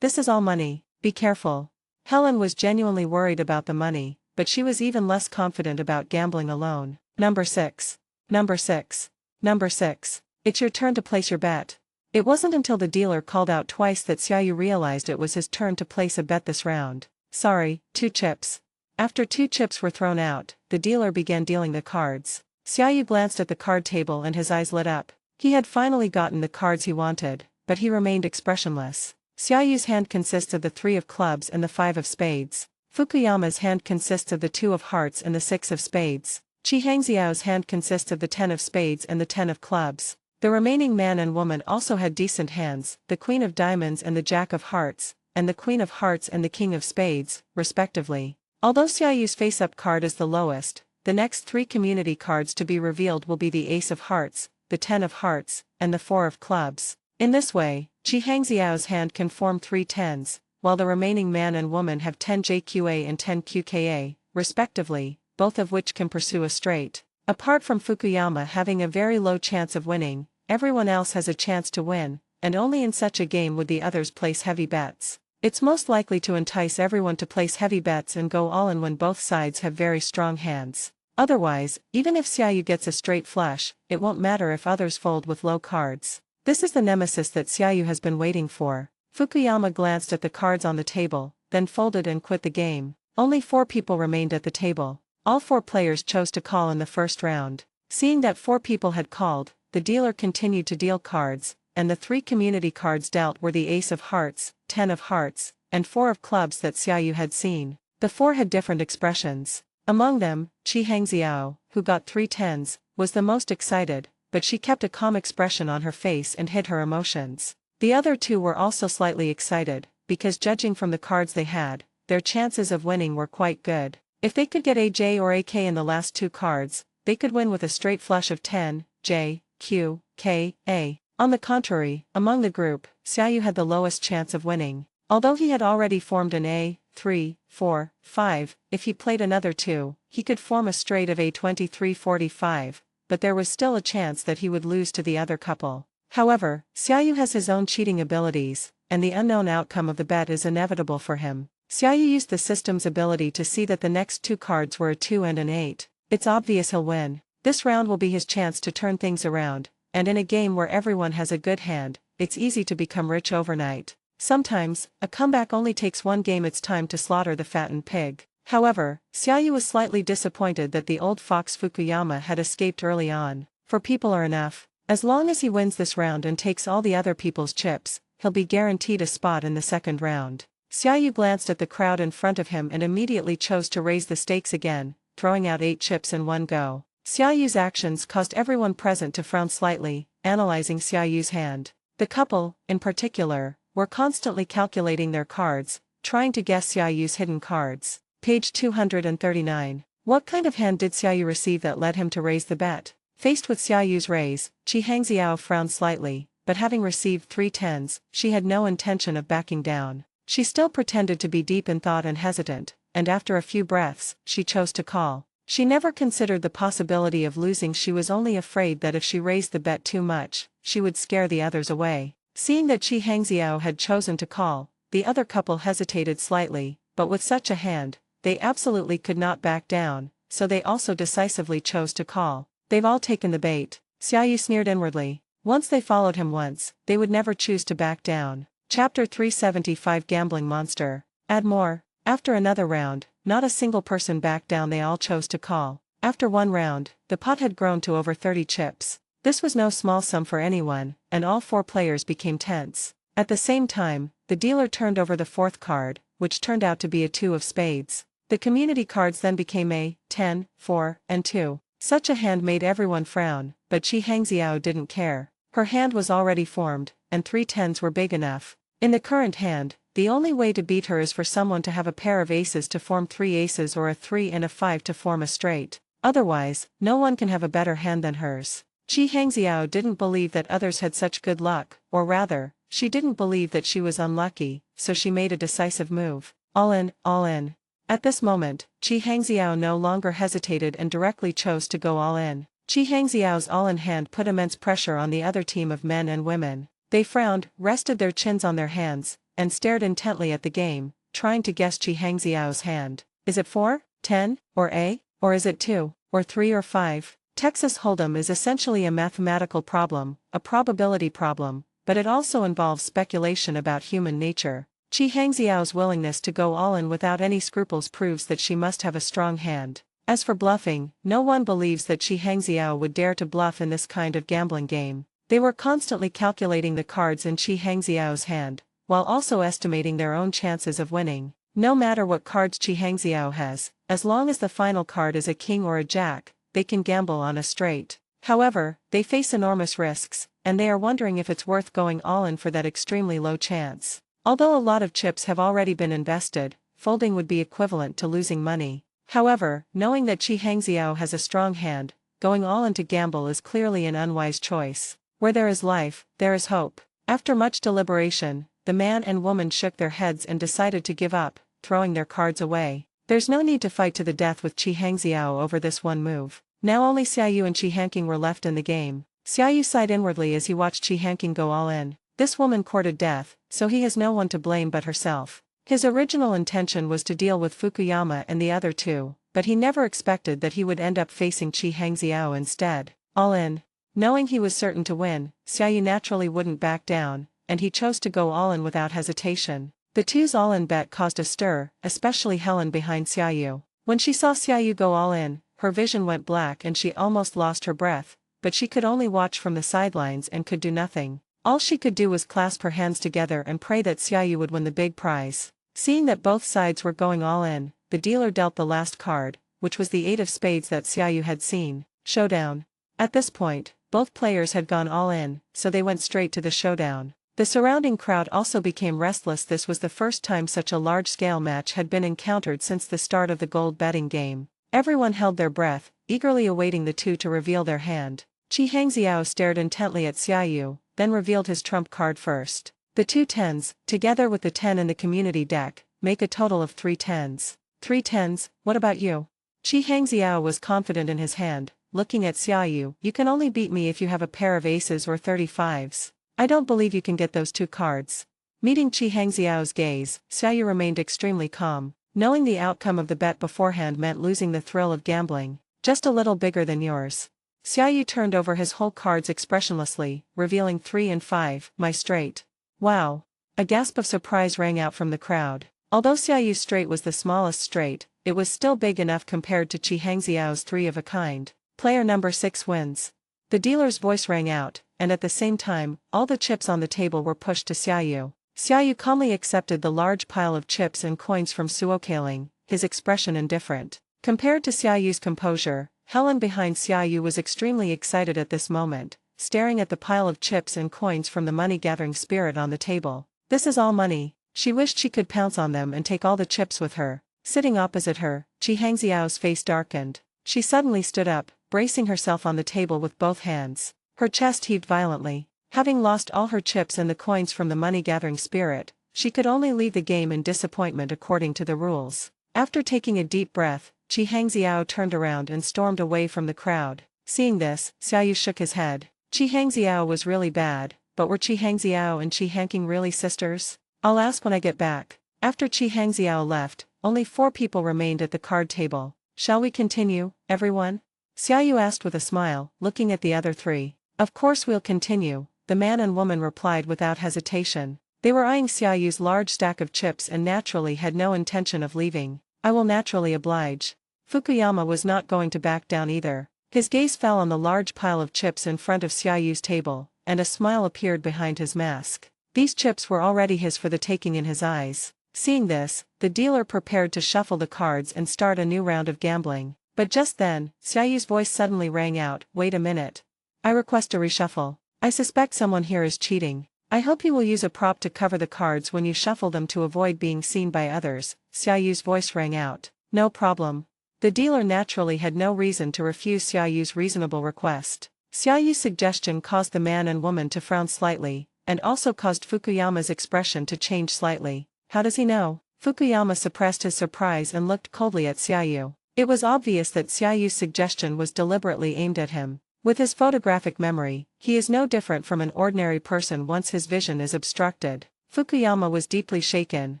This is all money, be careful. Helen was genuinely worried about the money, but she was even less confident about gambling alone. Number 6. Number 6. Number 6. It's your turn to place your bet. It wasn't until the dealer called out twice that Xiaoyu realized it was his turn to place a bet this round. Sorry, 2 chips. After 2 chips were thrown out, the dealer began dealing the cards. Xiaoyu glanced at the card table and his eyes lit up. He had finally gotten the cards he wanted, but he remained expressionless. Xiaoyu's hand consists of the 3 of clubs and the 5 of spades. Fukuyama's hand consists of the 2 of hearts and the 6 of spades. Qi Hangxiao's hand consists of the 10 of spades and the 10 of clubs. The remaining man and woman also had decent hands, the Queen of Diamonds and the Jack of Hearts, and the Queen of Hearts and the King of Spades, respectively. Although Xiaoyu's face-up card is the lowest, the next 3 community cards to be revealed will be the Ace of Hearts, the 10 of Hearts, and the 4 of Clubs. In this way, Qi Hangxiao's hand can form 3 tens, while the remaining man and woman have 10 JQA and 10 QKA, respectively, both of which can pursue a straight. Apart from Fukuyama having a very low chance of winning, everyone else has a chance to win, and only in such a game would the others place heavy bets. It's most likely to entice everyone to place heavy bets and go all in when both sides have very strong hands. Otherwise, even if Xiaoyu gets a straight flush, it won't matter if others fold with low cards. This is the nemesis that Xiaoyu has been waiting for. Fukuyama glanced at the cards on the table, then folded and quit the game. Only 4 people remained at the table. All 4 players chose to call in the first round. Seeing that 4 people had called, the dealer continued to deal cards, and the 3 community cards dealt were the Ace of Hearts, 10 of Hearts, and 4 of Clubs that Xiaoyu had seen. The 4 had different expressions. Among them, Qi Hangxiao, who got 3 tens, was the most excited, but she kept a calm expression on her face and hid her emotions. The other 2 were also slightly excited, because judging from the cards they had, their chances of winning were quite good. If they could get a J or a K in the last 2 cards, they could win with a straight flush of 10, J, Q, K, A. On the contrary, among the group, Xiaoyu had the lowest chance of winning. Although he had already formed an A, 3, 4, 5, if he played another 2, he could form a straight of A23-45, but there was still a chance that he would lose to the other couple. However, Xiaoyu has his own cheating abilities, and the unknown outcome of the bet is inevitable for him. Xiaoyu used the system's ability to see that the next 2 cards were a 2 and an 8. It's obvious he'll win. This round will be his chance to turn things around, and in a game where everyone has a good hand, it's easy to become rich overnight. Sometimes, a comeback only takes 1 game. It's time to slaughter the fattened pig. However, Xiaoyu was slightly disappointed that the old fox Fukuyama had escaped early on. For people are enough. As long as he wins this round and takes all the other people's chips, he'll be guaranteed a spot in the second round. Xiaoyu glanced at the crowd in front of him and immediately chose to raise the stakes again, throwing out 8 chips in one go. Xiaoyu's actions caused everyone present to frown slightly, analyzing Xiaoyu's hand. The couple, in particular, were constantly calculating their cards, trying to guess Xiaoyu's hidden cards. Page 239. What kind of hand did Xiaoyu receive that led him to raise the bet? Faced with Xiaoyu's raise, Qi Hangxiao frowned slightly, but having received 3 tens, she had no intention of backing down. She still pretended to be deep in thought and hesitant, and after a few breaths, she chose to call. She never considered the possibility of losing. She was only afraid that if she raised the bet too much, she would scare the others away. Seeing that Qi Hangxiao had chosen to call, the other couple hesitated slightly, but with such a hand, they absolutely could not back down, so they also decisively chose to call. They've all taken the bait, Xiaoyu sneered inwardly. Once they followed him once, they would never choose to back down. Chapter 375 Gambling Monster. Add more. After another round, not a single person backed down. They all chose to call. After 1 round, the pot had grown to over 30 chips. This was no small sum for anyone, and all 4 players became tense. At the same time, the dealer turned over the 4th card, which turned out to be a 2 of spades. The community cards then became a 10, 4, and 2. Such a hand made everyone frown, but Qi Hangxiao didn't care. Her hand was already formed, and 3 tens were big enough. In the current hand, the only way to beat her is for someone to have a pair of aces to form 3 aces or a 3 and a 5 to form a straight. Otherwise, no one can have a better hand than hers. Qi Hangxiao didn't believe that others had such good luck, or rather, she didn't believe that she was unlucky, so she made a decisive move. All in, all in. At this moment, Chi Hangxiao no longer hesitated and directly chose to go all in. Chi Hangxiao's all-in hand put immense pressure on the other team of men and women. They frowned, rested their chins on their hands, and stared intently at the game, trying to guess Chi Hangxiao's hand. Is it 4, 10, or A? Or is it 2, or 3 or 5? Texas Hold'em is essentially a mathematical problem, a probability problem, but it also involves speculation about human nature. Chi Hangxiao's willingness to go all in without any scruples proves that she must have a strong hand. As for bluffing, no one believes that Chi Hangxiao would dare to bluff in this kind of gambling game. They were constantly calculating the cards in Chi Hangxiao's hand, while also estimating their own chances of winning. No matter what cards Chi Hangxiao has, as long as the final card is a king or a jack, they can gamble on a straight. However, they face enormous risks, and they are wondering if it's worth going all in for that extremely low chance. Although a lot of chips have already been invested, folding would be equivalent to losing money. However, knowing that Chi Hangxiao has a strong hand, going all in to gamble is clearly an unwise choice. Where there is life, there is hope. After much deliberation, the man and woman shook their heads and decided to give up, throwing their cards away. There's no need to fight to the death with Chi Hangxiao over this one move. Now only Xiaoyu and Chi Hanqing were left in the game. Xiaoyu sighed inwardly as he watched Chi Hanqing go all in. This woman courted death, so he has no one to blame but herself. His original intention was to deal with Fukuyama and the other two, but he never expected that he would end up facing Chi Hangxiao instead. All in. Knowing he was certain to win, Xiaoyu naturally wouldn't back down, and he chose to go all in without hesitation. The two's all-in bet caused a stir, especially Helen behind Xiaoyu. When she saw Xiaoyu go all in, her vision went black and she almost lost her breath, but she could only watch from the sidelines and could do nothing. All she could do was clasp her hands together and pray that Xiaoyu would win the big prize. Seeing that both sides were going all in, the dealer dealt the last card, which was the 8 of spades that Xiaoyu had seen. Showdown. At this point, both players had gone all in, so they went straight to the showdown. The surrounding crowd also became restless. This was the first time such a large-scale match had been encountered since the start of the gold betting game. Everyone held their breath, eagerly awaiting the two to reveal their hand. Chi Hangxiao stared intently at Xiaoyu, then revealed his trump card first. The 2 tens, together with the 10 in the community deck, make a total of 3 tens. 3 tens, what about you? Chi Hangxiao was confident in his hand, looking at Xiaoyu. You can only beat me if you have a pair of aces or 35s. I don't believe you can get those 2 cards. Meeting Chi Hangxiao's gaze, Xiaoyu remained extremely calm. Knowing the outcome of the bet beforehand meant losing the thrill of gambling. Just a little bigger than yours. Xiaoyu turned over his whole cards expressionlessly, revealing 3 and 5, my straight. Wow! A gasp of surprise rang out from the crowd. Although Xiaoyu's straight was the smallest straight, it was still big enough compared to Chi Hangxiao's 3 of a kind. Player number 6 wins. The dealer's voice rang out, and at the same time, all the chips on the table were pushed to Xiaoyu. Xiaoyu calmly accepted the large pile of chips and coins from Suokaling, his expression indifferent. Compared to Xiaoyu's composure, Helen behind Xiaoyu was extremely excited at this moment, staring at the pile of chips and coins from the money-gathering spirit on the table. This is all money. She wished she could pounce on them and take all the chips with her. Sitting opposite her, Chi Hangxiao's face darkened. She suddenly stood up, bracing herself on the table with both hands. Her chest heaved violently. Having lost all her chips and the coins from the money-gathering spirit, she could only leave the game in disappointment according to the rules. After taking a deep breath, Chi Hangxiao turned around and stormed away from the crowd. Seeing this, Xiaoyu shook his head. Chi Hangxiao was really bad, but were Chi Hangxiao and Chi Hanqing really sisters? I'll ask when I get back. After Chi Hangxiao left, only 4 people remained at the card table. Shall we continue, everyone? Xiaoyu asked with a smile, looking at the other 3. Of course we'll continue, the man and woman replied without hesitation. They were eyeing Xiaoyu's large stack of chips and naturally had no intention of leaving. I will naturally oblige. Fukuyama was not going to back down either. His gaze fell on the large pile of chips in front of Xiaoyu's table, and a smile appeared behind his mask. These chips were already his for the taking in his eyes. Seeing this, the dealer prepared to shuffle the cards and start a new round of gambling. But just then, Xiaoyu's voice suddenly rang out, wait a minute. I request a reshuffle. I suspect someone here is cheating. I hope you will use a prop to cover the cards when you shuffle them to avoid being seen by others. Xiaoyu's voice rang out. No problem. The dealer naturally had no reason to refuse Xiaoyu's reasonable request. Xiaoyu's suggestion caused the man and woman to frown slightly, and also caused Fukuyama's expression to change slightly. How does he know? Fukuyama suppressed his surprise and looked coldly at Xiaoyu. It was obvious that Xiaoyu's suggestion was deliberately aimed at him. With his photographic memory, he is no different from an ordinary person once his vision is obstructed. Fukuyama was deeply shaken,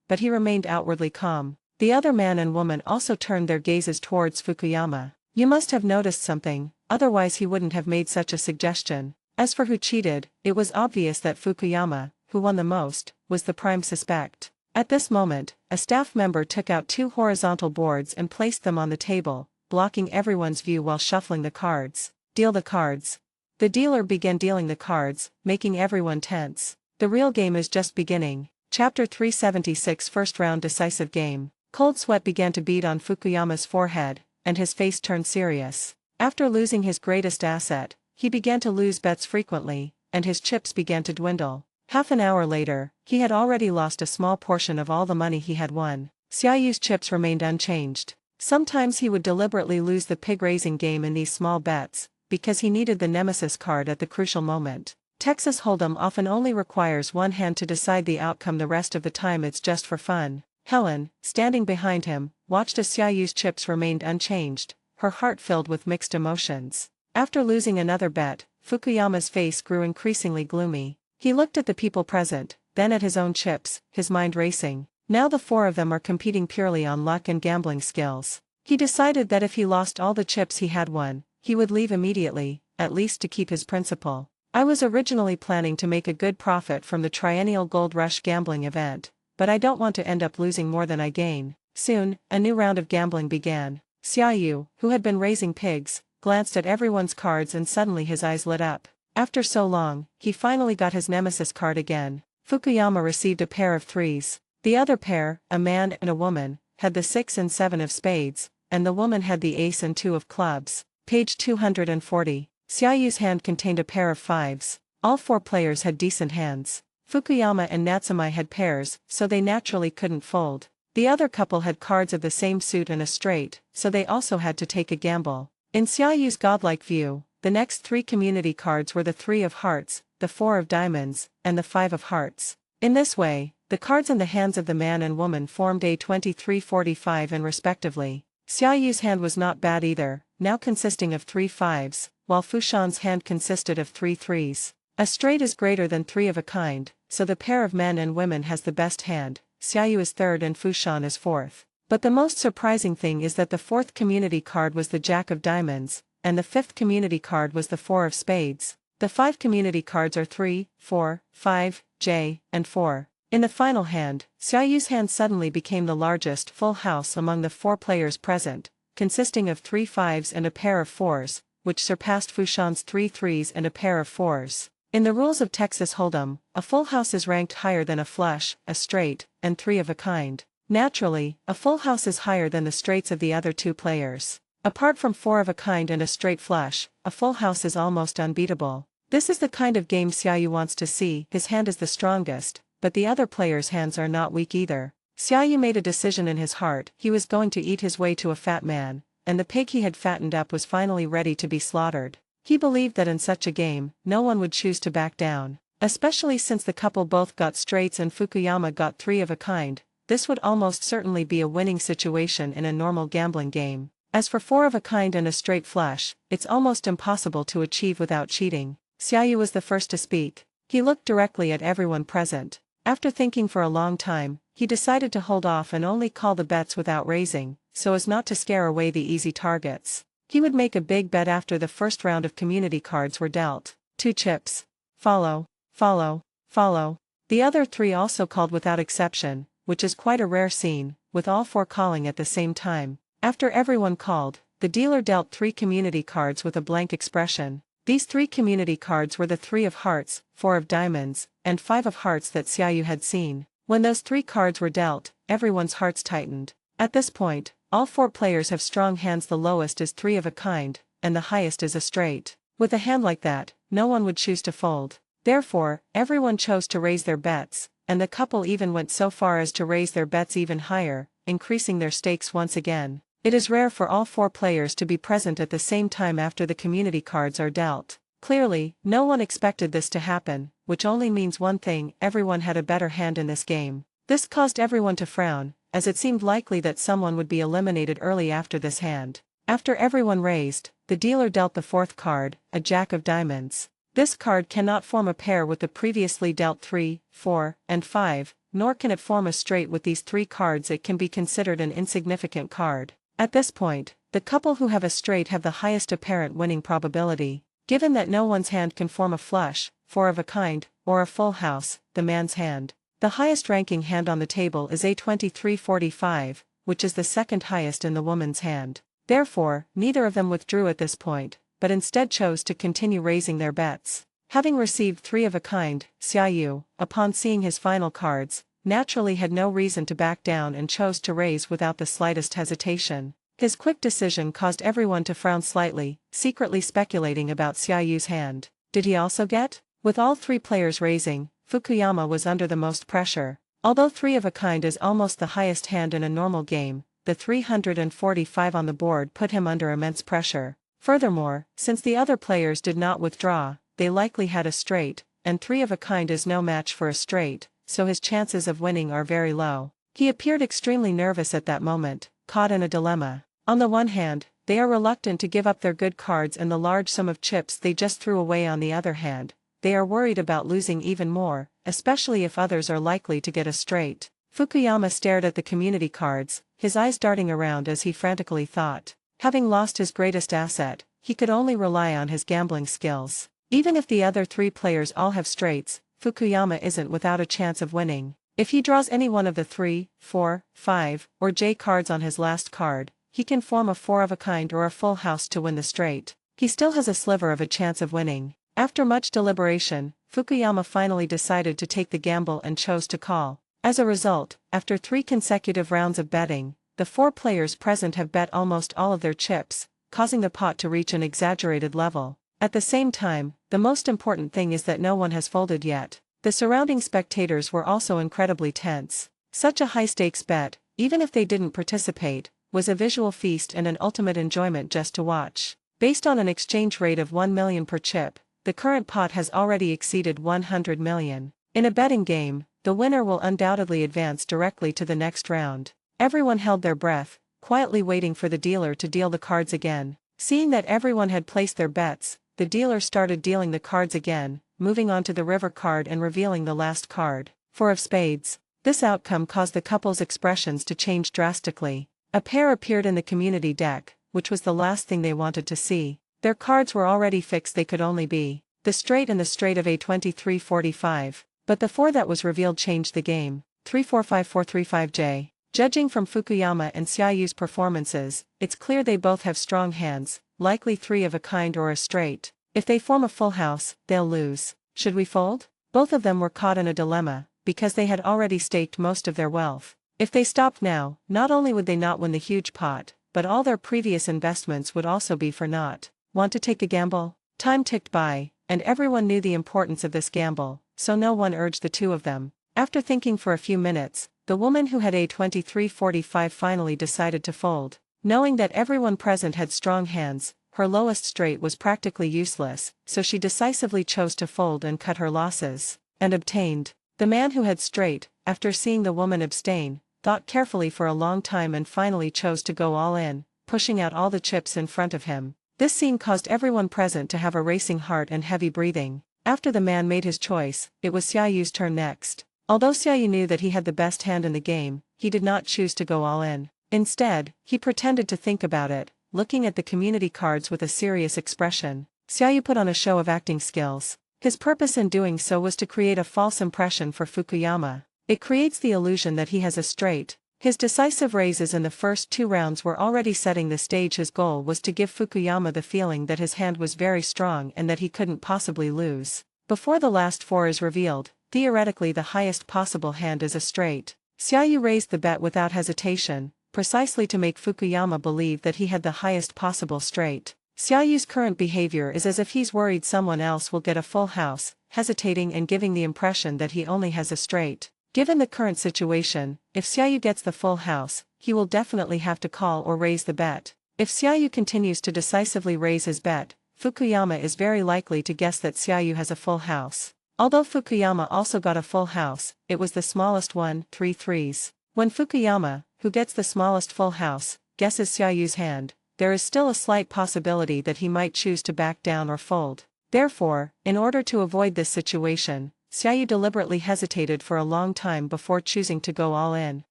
but he remained outwardly calm. The other man and woman also turned their gazes towards Fukuyama. You must have noticed something, otherwise he wouldn't have made such a suggestion. As for who cheated, it was obvious that Fukuyama, who won the most, was the prime suspect. At this moment, a staff member took out 2 horizontal boards and placed them on the table, blocking everyone's view while shuffling the cards. Deal the cards. The dealer began dealing the cards, making everyone tense. The real game is just beginning. Chapter 376 First Round Decisive Game. Cold sweat began to bead on Fukuyama's forehead, and his face turned serious. After losing his greatest asset, he began to lose bets frequently, and his chips began to dwindle. Half an hour later, he had already lost a small portion of all the money he had won. Xiaoyu's chips remained unchanged. Sometimes he would deliberately lose the pig-raising game in these small bets, because he needed the nemesis card at the crucial moment. Texas Hold'em often only requires one hand to decide the outcome, the rest of the time it's just for fun. Helen, standing behind him, watched as Xiaoyu's chips remained unchanged, her heart filled with mixed emotions. After losing another bet, Fukuyama's face grew increasingly gloomy. He looked at the people present, then at his own chips, his mind racing. Now the 4 of them are competing purely on luck and gambling skills. He decided that if he lost all the chips he had won, he would leave immediately, at least to keep his principal. I was originally planning to make a good profit from the Triennial Gold Rush gambling event, but I don't want to end up losing more than I gain. Soon, a new round of gambling began. Xiaoyu, who had been raising pigs, glanced at everyone's cards and suddenly his eyes lit up. After so long, he finally got his nemesis card again. Fukuyama received a pair of 3s. The other pair, a man and a woman, had the 6 and 7 of spades, and the woman had the ace and 2 of clubs. Page 240. Xiaoyu's hand contained a pair of 5s. All 4 players had decent hands. Fukuyama and Natsumai had pairs, so they naturally couldn't fold. The other couple had cards of the same suit and a straight, so they also had to take a gamble. In Xiaoyu's godlike view, the next 3 community cards were the 3 of hearts, the 4 of diamonds, and the 5 of hearts. In this way, the cards in the hands of the man and woman formed a 23-45 and respectively. Xiaoyu's hand was not bad either, now consisting of 3 5s, while Fushan's hand consisted of 3 3s. A straight is greater than 3 of a kind, so the pair of men and women has the best hand. Xiaoyu is 3rd and Fushan is 4th. But the most surprising thing is that the 4th community card was the Jack of Diamonds, and the 5th community card was the 4 of Spades. The 5 community cards are 3, 4, 5, J, and 4. In the final hand, Xiaoyu's hand suddenly became the largest full house among the 4 players present, consisting of 3 5s and a pair of 4s, which surpassed Fushan's 3 3s and a pair of 4s. In the rules of Texas Hold'em, a full house is ranked higher than a flush, a straight, and 3 of a kind. Naturally, a full house is higher than the straights of the other 2 players. Apart from 4 of a kind and a straight flush, a full house is almost unbeatable. This is the kind of game Xiaoyu wants to see. His hand is the strongest, but the other players' hands are not weak either. Xiaoyu made a decision in his heart. He was going to eat his way to a fat man, and the pig he had fattened up was finally ready to be slaughtered. He believed that in such a game, no one would choose to back down, especially since the couple both got straights and Fukuyama got 3 of a kind. This would almost certainly be a winning situation in a normal gambling game. As for 4 of a kind and a straight flush, it's almost impossible to achieve without cheating. Xiaoyu was the first to speak. He looked directly at everyone present. After thinking for a long time, he decided to hold off and only call the bets without raising, so as not to scare away the easy targets. He would make a big bet after the first round of community cards were dealt. 2 chips. Follow, follow, follow. The other 3 also called without exception, which is quite a rare scene, with all 4 calling at the same time. After everyone called, the dealer dealt 3 community cards with a blank expression. These 3 community cards were the 3 of hearts, 4 of diamonds, and 5 of hearts that Xiaoyu had seen. When those 3 cards were dealt, everyone's hearts tightened. At this point, all 4 players have strong hands. The lowest is 3 of a kind, and the highest is a straight. With a hand like that, no one would choose to fold. Therefore, everyone chose to raise their bets, and the couple even went so far as to raise their bets even higher, increasing their stakes once again. It is rare for all 4 players to be present at the same time after the community cards are dealt. Clearly, no one expected this to happen, which only means one thing: everyone had a better hand in this game. This caused everyone to frown, as it seemed likely that someone would be eliminated early after this hand. After everyone raised, the dealer dealt the fourth card, a Jack of Diamonds. This card cannot form a pair with the previously dealt 3, 4, and 5, nor can it form a straight with these three cards. It can be considered an insignificant card. At this point, the couple who have a straight have the highest apparent winning probability. Given that no one's hand can form a flush, 4 of a kind, or a full house, the man's hand. The highest ranking hand on the table is A2345, which is the second highest in the woman's hand. Therefore, neither of them withdrew at this point, but instead chose to continue raising their bets. Having received 3 of a kind, Xiaoyu, upon seeing his final cards, naturally had no reason to back down and chose to raise without the slightest hesitation. His quick decision caused everyone to frown slightly, secretly speculating about Xiaoyu's hand. Did he also get? With all 3 players raising, Fukuyama was under the most pressure. Although 3 of a kind is almost the highest hand in a normal game, the 345 on the board put him under immense pressure. Furthermore, since the other players did not withdraw, they likely had a straight, and 3 of a kind is no match for a straight, so his chances of winning are very low. He appeared extremely nervous at that moment, caught in a dilemma. On the one hand, they are reluctant to give up their good cards and the large sum of chips they just threw away. On the other hand, they are worried about losing even more, especially if others are likely to get a straight. Fukuyama stared at the community cards, his eyes darting around as he frantically thought. Having lost his greatest asset, he could only rely on his gambling skills. Even if the other 3 players all have straights, Fukuyama isn't without a chance of winning. If he draws any one of the 3, 4, 5, or J cards on his last card, he can form a 4 of a kind or a full house to win the straight. He still has a sliver of a chance of winning. After much deliberation, Fukuyama finally decided to take the gamble and chose to call. As a result, after 3 consecutive rounds of betting, the 4 players present have bet almost all of their chips, causing the pot to reach an exaggerated level. At the same time, the most important thing is that no one has folded yet. The surrounding spectators were also incredibly tense. Such a high-stakes bet, even if they didn't participate, was a visual feast and an ultimate enjoyment just to watch. Based on an exchange rate of 1 million per chip, the current pot has already exceeded 100 million. In a betting game, the winner will undoubtedly advance directly to the next round. Everyone held their breath, quietly waiting for the dealer to deal the cards again. Seeing that everyone had placed their bets, the dealer started dealing the cards again, moving on to the river card and revealing the last card, 4 of spades. This outcome caused the couple's expressions to change drastically. A pair appeared in the community deck, which was the last thing they wanted to see. Their cards were already fixed. They could only be the straight and the straight of A2345. But the 4 that was revealed changed the game. 345435J. Judging from Fukuyama and Xiaoyu's performances, it's clear they both have strong hands, likely 3 of a kind or a straight. If they form a full house, they'll lose. Should we fold? Both of them were caught in a dilemma, because they had already staked most of their wealth. If they stopped now, not only would they not win the huge pot, but all their previous investments would also be for naught. Want to take a gamble? Time ticked by, and everyone knew the importance of this gamble, so no one urged the 2 of them. After thinking for a few minutes, the woman who had A2345 finally decided to fold. Knowing that everyone present had strong hands, her lowest straight was practically useless, so she decisively chose to fold and cut her losses. And obtained. The man who had straight, after seeing the woman abstain, thought carefully for a long time and finally chose to go all in, pushing out all the chips in front of him. This scene caused everyone present to have a racing heart and heavy breathing. After the man made his choice, it was Xiaoyu's turn next. Although Xiaoyu knew that he had the best hand in the game, he did not choose to go all in. Instead, he pretended to think about it, looking at the community cards with a serious expression. Xiaoyu put on a show of acting skills. His purpose in doing so was to create a false impression for Fukuyama. It creates the illusion that he has a straight. His decisive raises in the first 2 rounds were already setting the stage. His goal was to give Fukuyama the feeling that his hand was very strong and that he couldn't possibly lose. Before the last 4 is revealed, theoretically the highest possible hand is a straight. Xiaoyu raised the bet without hesitation, precisely to make Fukuyama believe that he had the highest possible straight. Xiaoyu's current behavior is as if he's worried someone else will get a full house, hesitating and giving the impression that he only has a straight. Given the current situation, if Xiaoyu gets the full house, he will definitely have to call or raise the bet. If Xiaoyu continues to decisively raise his bet, Fukuyama is very likely to guess that Xiaoyu has a full house. Although Fukuyama also got a full house, it was the smallest one, 3 threes. When Fukuyama, who gets the smallest full house, guesses Xiaoyu's hand, there is still a slight possibility that he might choose to back down or fold. Therefore, in order to avoid this situation, Xiaoyu deliberately hesitated for a long time before choosing to go all in.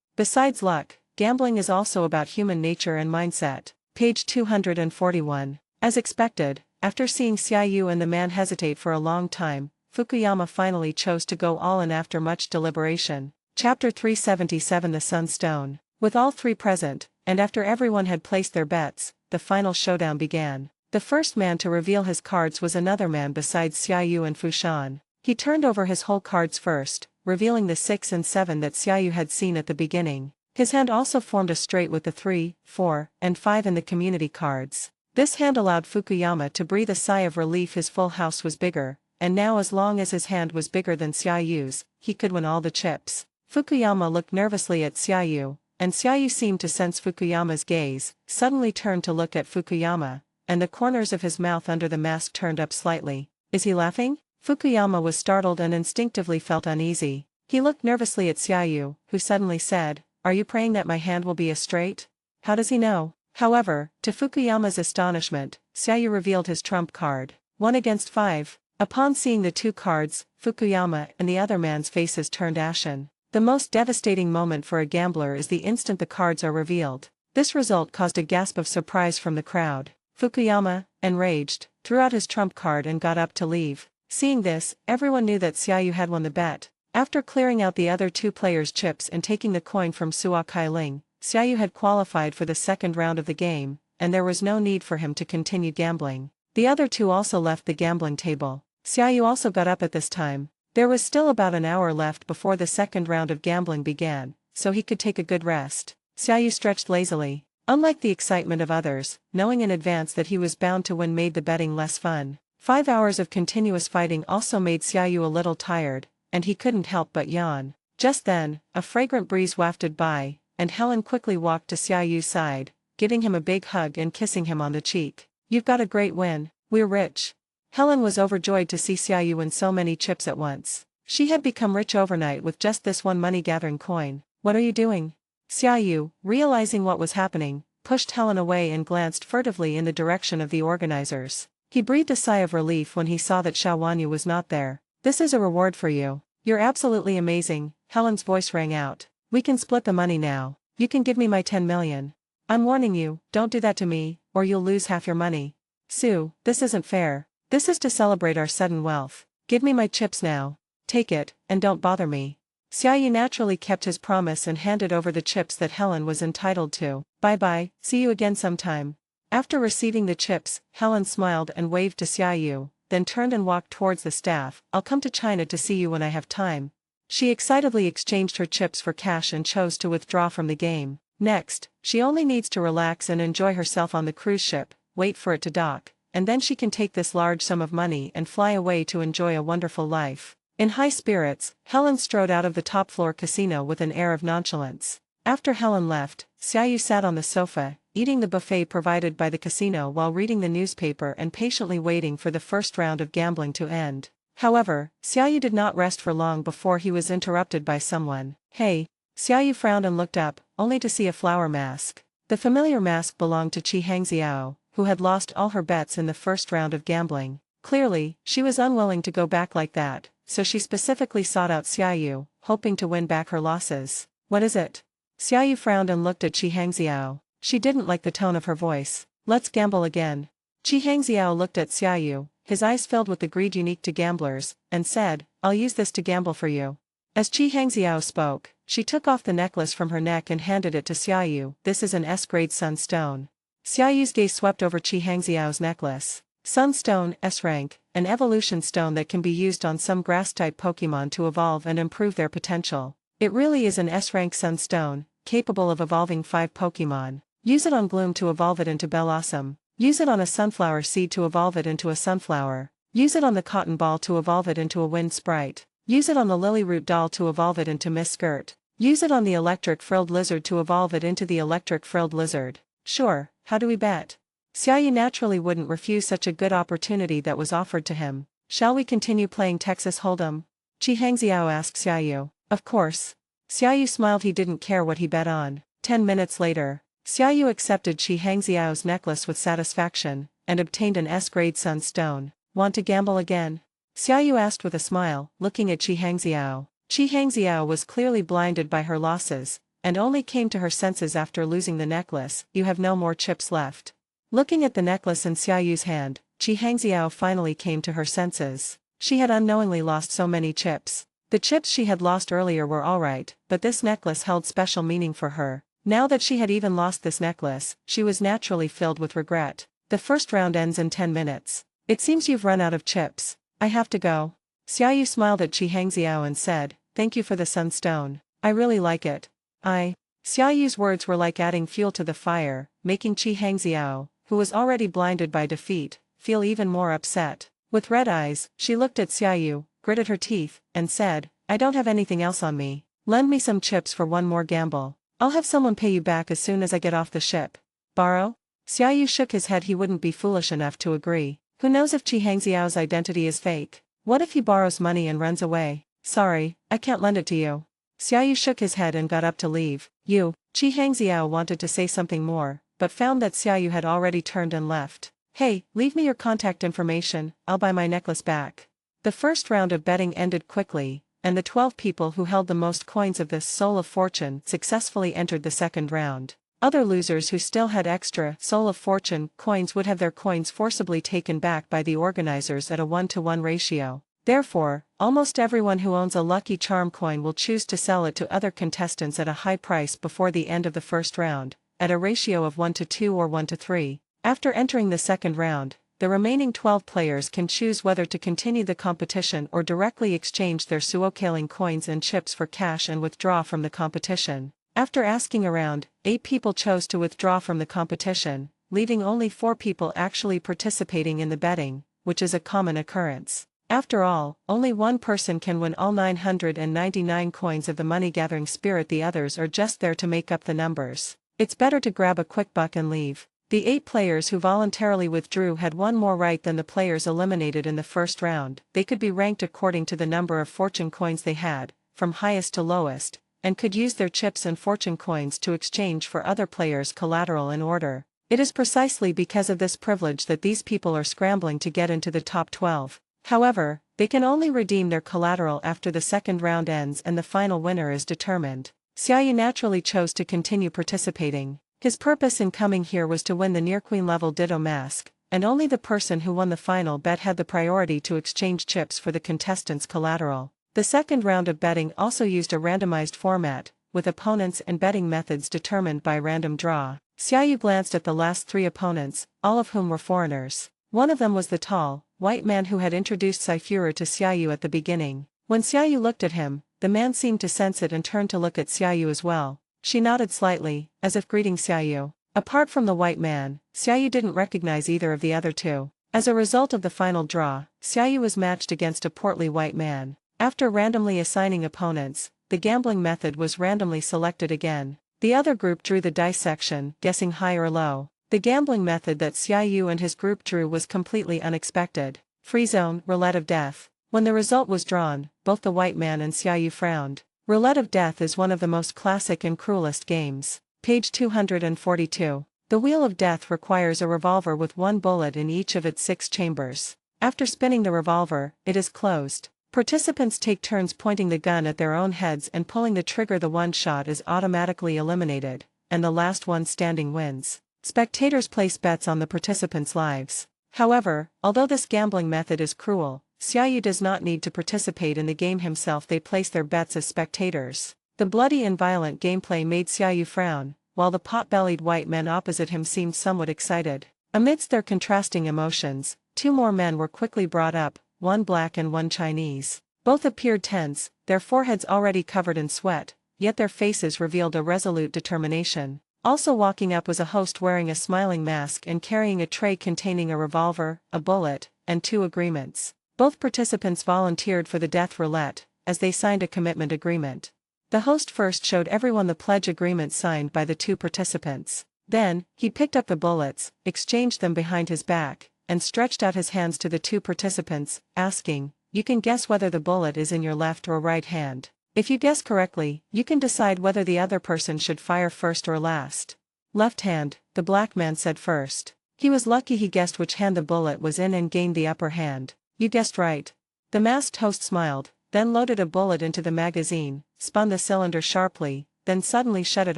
Besides luck, gambling is also about human nature and mindset. Page 241. As expected, after seeing Xiaoyu and the man hesitate for a long time, Fukuyama finally chose to go all in after much deliberation. Chapter 377 The Sunstone. With all three present, and after everyone had placed their bets, the final showdown began. The first man to reveal his cards was another man besides Xiaoyu and Fushan. He turned over his whole cards first, revealing the 6 and 7 that Xiaoyu had seen at the beginning. His hand also formed a straight with the 3, 4, and 5 in the community cards. This hand allowed Fukuyama to breathe a sigh of relief. His full house was bigger, and now as long as his hand was bigger than Xiaoyu's, he could win all the chips. Fukuyama looked nervously at Xiaoyu, and Xiaoyu seemed to sense Fukuyama's gaze, suddenly turned to look at Fukuyama, and the corners of his mouth under the mask turned up slightly. Is he laughing? Fukuyama was startled and instinctively felt uneasy. He looked nervously at Xiaoyu, who suddenly said, "Are you praying that my hand will be a straight?" How does he know? However, to Fukuyama's astonishment, Xiaoyu revealed his trump card. 1 against 5. Upon seeing the two cards, Fukuyama and the other man's faces turned ashen. The most devastating moment for a gambler is the instant the cards are revealed. This result caused a gasp of surprise from the crowd. Fukuyama, enraged, threw out his trump card and got up to leave. Seeing this, everyone knew that Xiaoyu had won the bet. After clearing out the other two players' chips and taking the coin from Suo Kailing, Xiaoyu had qualified for the second round of the game, and there was no need for him to continue gambling. The other two also left the gambling table. Xiaoyu also got up at this time. There was still about an hour left before the second round of gambling began, so he could take a good rest. Xiaoyu stretched lazily. Unlike the excitement of others, knowing in advance that he was bound to win made the betting less fun. 5 hours of continuous fighting also made Xiaoyu a little tired, and he couldn't help but yawn. Just then, a fragrant breeze wafted by, and Helen quickly walked to Xiaoyu's side, giving him a big hug and kissing him on the cheek. "You've got a great win. We're rich." Helen was overjoyed to see Xiaoyu win so many chips at once. She had become rich overnight with just this one money-gathering coin. "What are you doing?" Xiaoyu, realizing what was happening, pushed Helen away and glanced furtively in the direction of the organizers. He breathed a sigh of relief when he saw that Xiao Wanyu was not there. "This is a reward for you. You're absolutely amazing," Helen's voice rang out. "We can split the money now. You can give me my 10 million. I'm warning you, don't do that to me, or you'll lose half your money." "Sue, this isn't fair. This is to celebrate our sudden wealth. Give me my chips now. Take it, and don't bother me." Xiaoyu naturally kept his promise and handed over the chips that Helen was entitled to. "Bye-bye, see you again sometime." After receiving the chips, Helen smiled and waved to Xiaoyu, then turned and walked towards the staff. "I'll come to China to see you when I have time." She excitedly exchanged her chips for cash and chose to withdraw from the game. Next, she only needs to relax and enjoy herself on the cruise ship, wait for it to dock, and then she can take this large sum of money and fly away to enjoy a wonderful life. In high spirits, Helen strode out of the top-floor casino with an air of nonchalance. After Helen left, Xiaoyu sat on the sofa, eating the buffet provided by the casino while reading the newspaper and patiently waiting for the first round of gambling to end. However, Xiaoyu did not rest for long before he was interrupted by someone. "Hey!" Xiaoyu frowned and looked up, only to see a flower mask. The familiar mask belonged to Qi Hangxiao, who had lost all her bets in the first round of gambling. Clearly, she was unwilling to go back like that, so she specifically sought out Xiaoyu, hoping to win back her losses. "What is it?" Xiaoyu frowned and looked at Qi Hangxiao. She didn't like the tone of her voice. "Let's gamble again." Qi Hangxiao looked at Xiaoyu, his eyes filled with the greed unique to gamblers, and said, "I'll use this to gamble for you." As Qi Hangxiao spoke, she took off the necklace from her neck and handed it to Xiaoyu. "This is an S-grade sunstone." Xiaoyu's gaze swept over Qi Hangxiao's necklace. Sunstone, S-rank, an evolution stone that can be used on some grass-type Pokémon to evolve and improve their potential. It really is an S-rank sunstone, capable of evolving 5 Pokémon. Use it on Gloom to evolve it into Bellossom. Use it on a sunflower seed to evolve it into a sunflower. Use it on the cotton ball to evolve it into a wind sprite. Use it on the lily root doll to evolve it into Miss Skirt. Use it on the electric frilled lizard to evolve it into the electric frilled lizard. Sure, how do we bet? Xiaoyu naturally wouldn't refuse such a good opportunity that was offered to him. Shall we continue playing Texas Hold'em? Chi Hangxiao asked Xiaoyu. Of course. Xiaoyu smiled. He didn't care what he bet on. 10 minutes later, Xiaoyu accepted Chi Hangxiao's necklace with satisfaction, and obtained an S-grade sunstone. Want to gamble again? Xiaoyu asked with a smile, looking at Chi Hangxiao. Chi Hangxiao was clearly blinded by her losses, and only came to her senses after losing the necklace. You have no more chips left. Looking at the necklace in Xiaoyu's hand, Chi Hangxiao finally came to her senses. She had unknowingly lost so many chips. The chips she had lost earlier were alright, but this necklace held special meaning for her. Now that she had even lost this necklace, she was naturally filled with regret. The first round ends in 10 minutes. It seems you've run out of chips. I have to go. Xiaoyu smiled at Chi Hangxiao and said, thank you for the sunstone. I really like it. Xiaoyu's words were like adding fuel to the fire, making Chi Hangxiao, who was already blinded by defeat, feel even more upset. With red eyes, she looked at Xiaoyu, gritted her teeth, and said, I don't have anything else on me. Lend me some chips for one more gamble. I'll have someone pay you back as soon as I get off the ship. Borrow? Xiaoyu shook his head. He wouldn't be foolish enough to agree. Who knows if Chi Hangxiao's identity is fake? What if he borrows money and runs away? Sorry, I can't lend it to you. Xiaoyu shook his head and got up to leave. Chi Hangxiao wanted to say something more, but found that Xiaoyu had already turned and left. Hey, leave me your contact information, I'll buy my necklace back. The first round of betting ended quickly, and the 12 people who held the most coins of this Soul of Fortune successfully entered the second round. Other losers who still had extra Soul of Fortune coins would have their coins forcibly taken back by the organizers at a 1-to-1 ratio. Therefore, almost everyone who owns a Lucky Charm coin will choose to sell it to other contestants at a high price before the end of the first round, at a ratio of 1-to-2 or 1-to-3. After entering the second round, the remaining 12 players can choose whether to continue the competition or directly exchange their Suokaling coins and chips for cash and withdraw from the competition. After asking around, 8 people chose to withdraw from the competition, leaving only 4 people actually participating in the betting, which is a common occurrence. After all, only one person can win all 999 coins of the money-gathering spirit. The others are just there to make up the numbers. It's better to grab a quick buck and leave. The 8 players who voluntarily withdrew had one more right than the players eliminated in the first round. They could be ranked according to the number of fortune coins they had, from highest to lowest, and could use their chips and fortune coins to exchange for other players' collateral in order. It is precisely because of this privilege that these people are scrambling to get into the top 12. However, they can only redeem their collateral after the second round ends and the final winner is determined. Xiaoyu naturally chose to continue participating. His purpose in coming here was to win the Near Queen level Ditto mask, and only the person who won the final bet had the priority to exchange chips for the contestants' collateral. The second round of betting also used a randomized format, with opponents and betting methods determined by random draw. Xiaoyu glanced at the last 3 opponents, all of whom were foreigners. One of them was the tall, white man who had introduced Saifura to Xiaoyu at the beginning. When Xiaoyu looked at him, the man seemed to sense it and turned to look at Xiaoyu as well. She nodded slightly, as if greeting Xiaoyu. Apart from the white man, Xiaoyu didn't recognize either of the other 2. As a result of the final draw, Xiaoyu was matched against a portly white man. After randomly assigning opponents, the gambling method was randomly selected again. The other group drew the dice section, guessing high or low. The gambling method that Xiaoyu and his group drew was completely unexpected. Free zone, roulette of death. When the result was drawn, both the white man and Xiaoyu frowned. Roulette of death is one of the most classic and cruelest games. Page 242. The wheel of death requires a revolver with 1 bullet in each of its 6 chambers. After spinning the revolver, it is closed. Participants take turns pointing the gun at their own heads and pulling the trigger. The one shot is automatically eliminated, and the last one standing wins. Spectators place bets on the participants' lives. However, although this gambling method is cruel, Xiaoyu does not need to participate in the game himself. They place their bets as spectators. The bloody and violent gameplay made Xiaoyu frown, while the pot-bellied white men opposite him seemed somewhat excited. Amidst their contrasting emotions, 2 more men were quickly brought up, one black and one Chinese. Both appeared tense, their foreheads already covered in sweat, yet their faces revealed a resolute determination. Also walking up was a host wearing a smiling mask and carrying a tray containing a revolver, a bullet, and 2 agreements. Both participants volunteered for the death roulette, as they signed a commitment agreement. The host first showed everyone the pledge agreement signed by the 2 participants. Then, he picked up the bullets, exchanged them behind his back, and stretched out his hands to the two participants, asking, "You can guess whether the bullet is in your left or right hand. If you guess correctly, you can decide whether the other person should fire first or last." "Left hand," the black man said first. He was lucky he guessed which hand the bullet was in and gained the upper hand. "You guessed right." The masked host smiled, then loaded a bullet into the magazine, spun the cylinder sharply, then suddenly shut it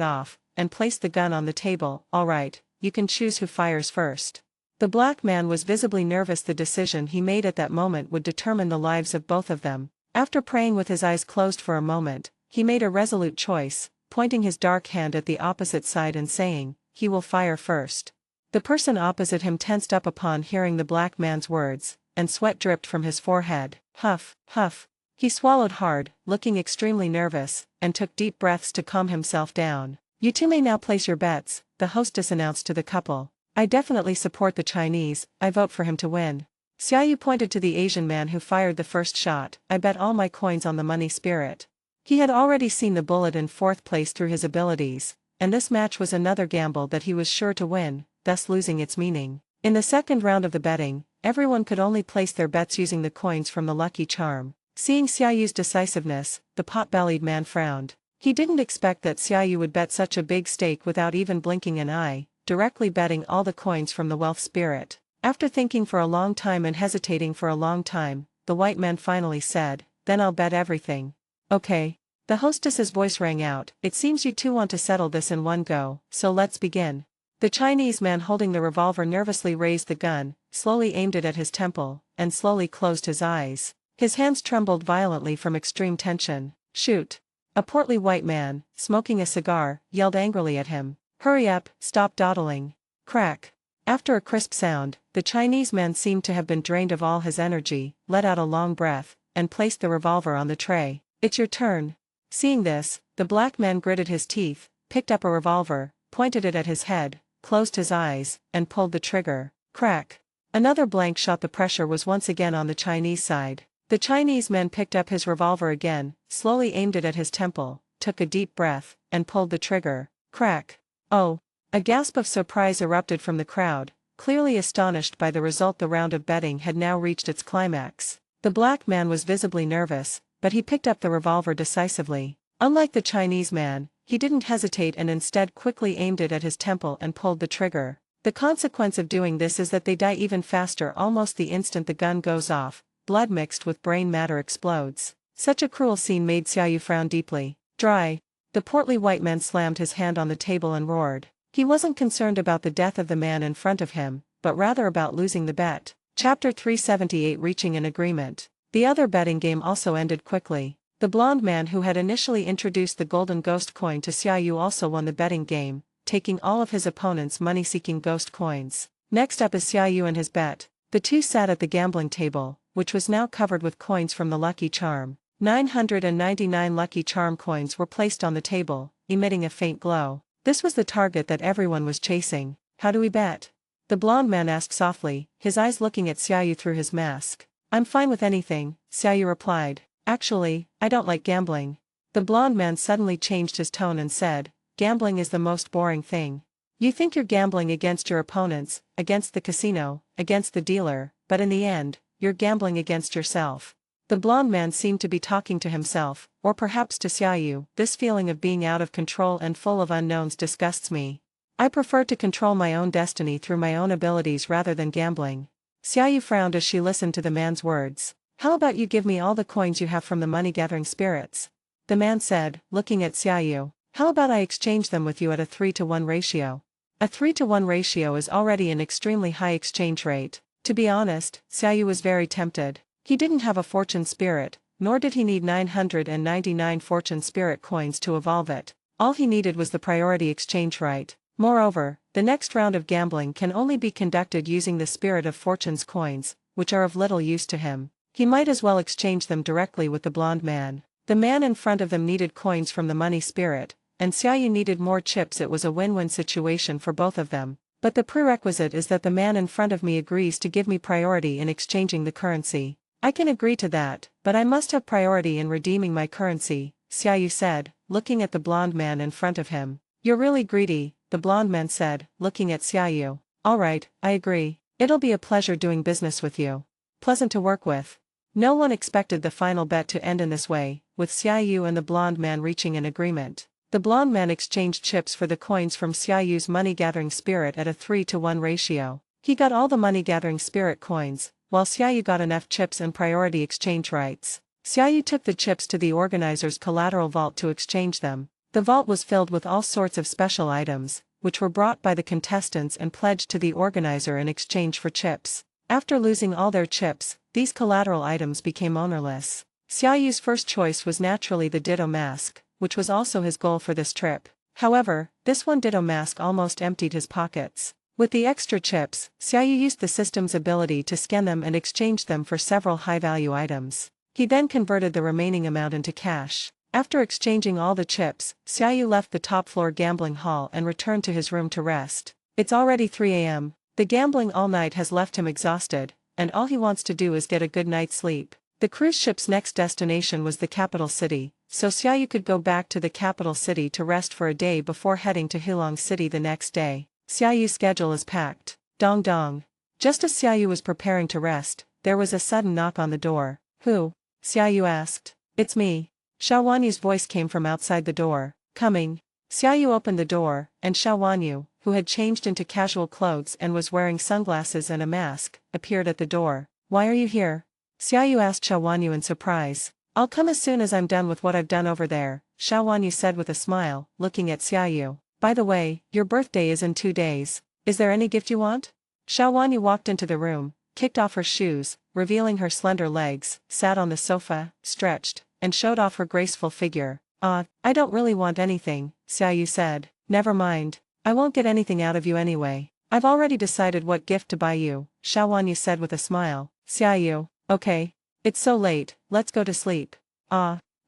off, and placed the gun on the table. "All right, you can choose who fires first." The black man was visibly nervous. The decision he made at that moment would determine the lives of both of them. After praying with his eyes closed for a moment, he made a resolute choice, pointing his dark hand at the opposite side and saying, "He will fire first." The person opposite him tensed up upon hearing the black man's words, and sweat dripped from his forehead. Huff, huff. He swallowed hard, looking extremely nervous, and took deep breaths to calm himself down. "You two may now place your bets," the hostess announced to the couple. "I definitely support the Chinese, I vote for him to win." Xiaoyu pointed to the Asian man who fired the first shot. "I bet all my coins on the money spirit." He had already seen the bullet in fourth place through his abilities, and this match was another gamble that he was sure to win, thus losing its meaning. In the second round of the betting, everyone could only place their bets using the coins from the lucky charm. Seeing Xiaoyu's decisiveness, the pot-bellied man frowned. He didn't expect that Xiaoyu would bet such a big stake without even blinking an eye, directly betting all the coins from the wealth spirit. After thinking for a long time and hesitating for a long time, the white man finally said, "Then I'll bet everything." "Okay." The hostess's voice rang out, "It seems you two want to settle this in one go, so let's begin." The Chinese man holding the revolver nervously raised the gun, slowly aimed it at his temple, and slowly closed his eyes. His hands trembled violently from extreme tension. "Shoot." A portly white man, smoking a cigar, yelled angrily at him. "Hurry up, stop dawdling." Crack. After a crisp sound, the Chinese man seemed to have been drained of all his energy, let out a long breath, and placed the revolver on the tray. "It's your turn." Seeing this, the black man gritted his teeth, picked up a revolver, pointed it at his head, closed his eyes, and pulled the trigger. Crack. Another blank shot. The pressure was once again on the Chinese side. The Chinese man picked up his revolver again, slowly aimed it at his temple, took a deep breath, and pulled the trigger. Crack. "Oh!" A gasp of surprise erupted from the crowd, clearly astonished by the result. The round of betting had now reached its climax. The black man was visibly nervous, but he picked up the revolver decisively. Unlike the Chinese man, he didn't hesitate and instead quickly aimed it at his temple and pulled the trigger. The consequence of doing this is that they die even faster almost the instant the gun goes off. Blood mixed with brain matter explodes. Such a cruel scene made Xiaoyu frown deeply. "Dry." The portly white man slammed his hand on the table and roared. He wasn't concerned about the death of the man in front of him, but rather about losing the bet. Chapter 378. Reaching an agreement. The other betting game also ended quickly. The blonde man who had initially introduced the golden ghost coin to Xiaoyu also won the betting game, taking all of his opponent's money-seeking ghost coins. Next up is Xiaoyu and his bet. The two sat at the gambling table, which was now covered with coins from the lucky charm. 999 lucky charm coins were placed on the table, emitting a faint glow. This was the target that everyone was chasing. "How do we bet?" The blonde man asked softly, his eyes looking at Xiaoyu through his mask. "I'm fine with anything," Xiaoyu replied. "Actually, I don't like gambling." The blonde man suddenly changed his tone and said, "Gambling is the most boring thing. You think you're gambling against your opponents, against the casino, against the dealer, but in the end, you're gambling against yourself." The blonde man seemed to be talking to himself, or perhaps to Xiaoyu. "This feeling of being out of control and full of unknowns disgusts me. I prefer to control my own destiny through my own abilities rather than gambling." Xiaoyu frowned as she listened to the man's words. "How about you give me all the coins you have from the money-gathering spirits?" The man said, looking at Xiaoyu. "How about I exchange them with you at a 3-to-1 ratio?" A 3-to-1 ratio is already an extremely high exchange rate. To be honest, Xiaoyu was very tempted. He didn't have a fortune spirit, nor did he need 999 fortune spirit coins to evolve it. All he needed was the priority exchange right. Moreover, the next round of gambling can only be conducted using the spirit of fortune's coins, which are of little use to him. He might as well exchange them directly with the blonde man. The man in front of them needed coins from the money spirit, and Xiaoyu needed more chips. It was a win-win situation for both of them. But the prerequisite is that the man in front of me agrees to give me priority in exchanging the currency. "I can agree to that, but I must have priority in redeeming my currency," Xiaoyu said, looking at the blonde man in front of him. "You're really greedy," the blonde man said, looking at Xiaoyu. "All right, I agree." It'll be a pleasure doing business with you. Pleasant to work with. No one expected the final bet to end in this way, with Xiaoyu and the blonde man reaching an agreement. The blonde man exchanged chips for the coins from Xiaoyu's money-gathering spirit at a 3-to-1 ratio. He got all the money-gathering spirit coins, while Xiaoyu got enough chips and priority exchange rights. Xiaoyu took the chips to the organizer's collateral vault to exchange them. The vault was filled with all sorts of special items, which were brought by the contestants and pledged to the organizer in exchange for chips. After losing all their chips, these collateral items became ownerless. Xiaoyu's first choice was naturally the Ditto mask, which was also his goal for this trip. However, this one Ditto mask almost emptied his pockets. With the extra chips, Xiaoyu used the system's ability to scan them and exchange them for several high-value items. He then converted the remaining amount into cash. After exchanging all the chips, Xiaoyu left the top-floor gambling hall and returned to his room to rest. It's already 3 a.m. The gambling all night has left him exhausted, and all he wants to do is get a good night's sleep. The cruise ship's next destination was the capital city, so Xiaoyu could go back to the capital city to rest for a day before heading to Hilong City the next day. Xiaoyu's schedule is packed. Dong dong. Just as Xiaoyu was preparing to rest, there was a sudden knock on the door. Who? Xiaoyu asked. It's me. Xiao Wanyu's voice came from outside the door. Coming. Xiaoyu opened the door, and Xiao Wanyu, who had changed into casual clothes and was wearing sunglasses and a mask, appeared at the door. Why are you here? Xiaoyu asked Xiao Wanyu in surprise. I'll come as soon as I'm done with what I've done over there, Xiao Wanyu said with a smile, looking at Xiaoyu. By the way, your birthday is in 2 days. Is there any gift you want? Xiao Wanyu walked into the room, kicked off her shoes, revealing her slender legs, sat on the sofa, stretched, and showed off her graceful figure. I don't really want anything, Xiaoyu said. Never mind. I won't get anything out of you anyway. I've already decided what gift to buy you, Xiao Wanyu said with a smile. Xiaoyu, okay. It's so late, let's go to sleep.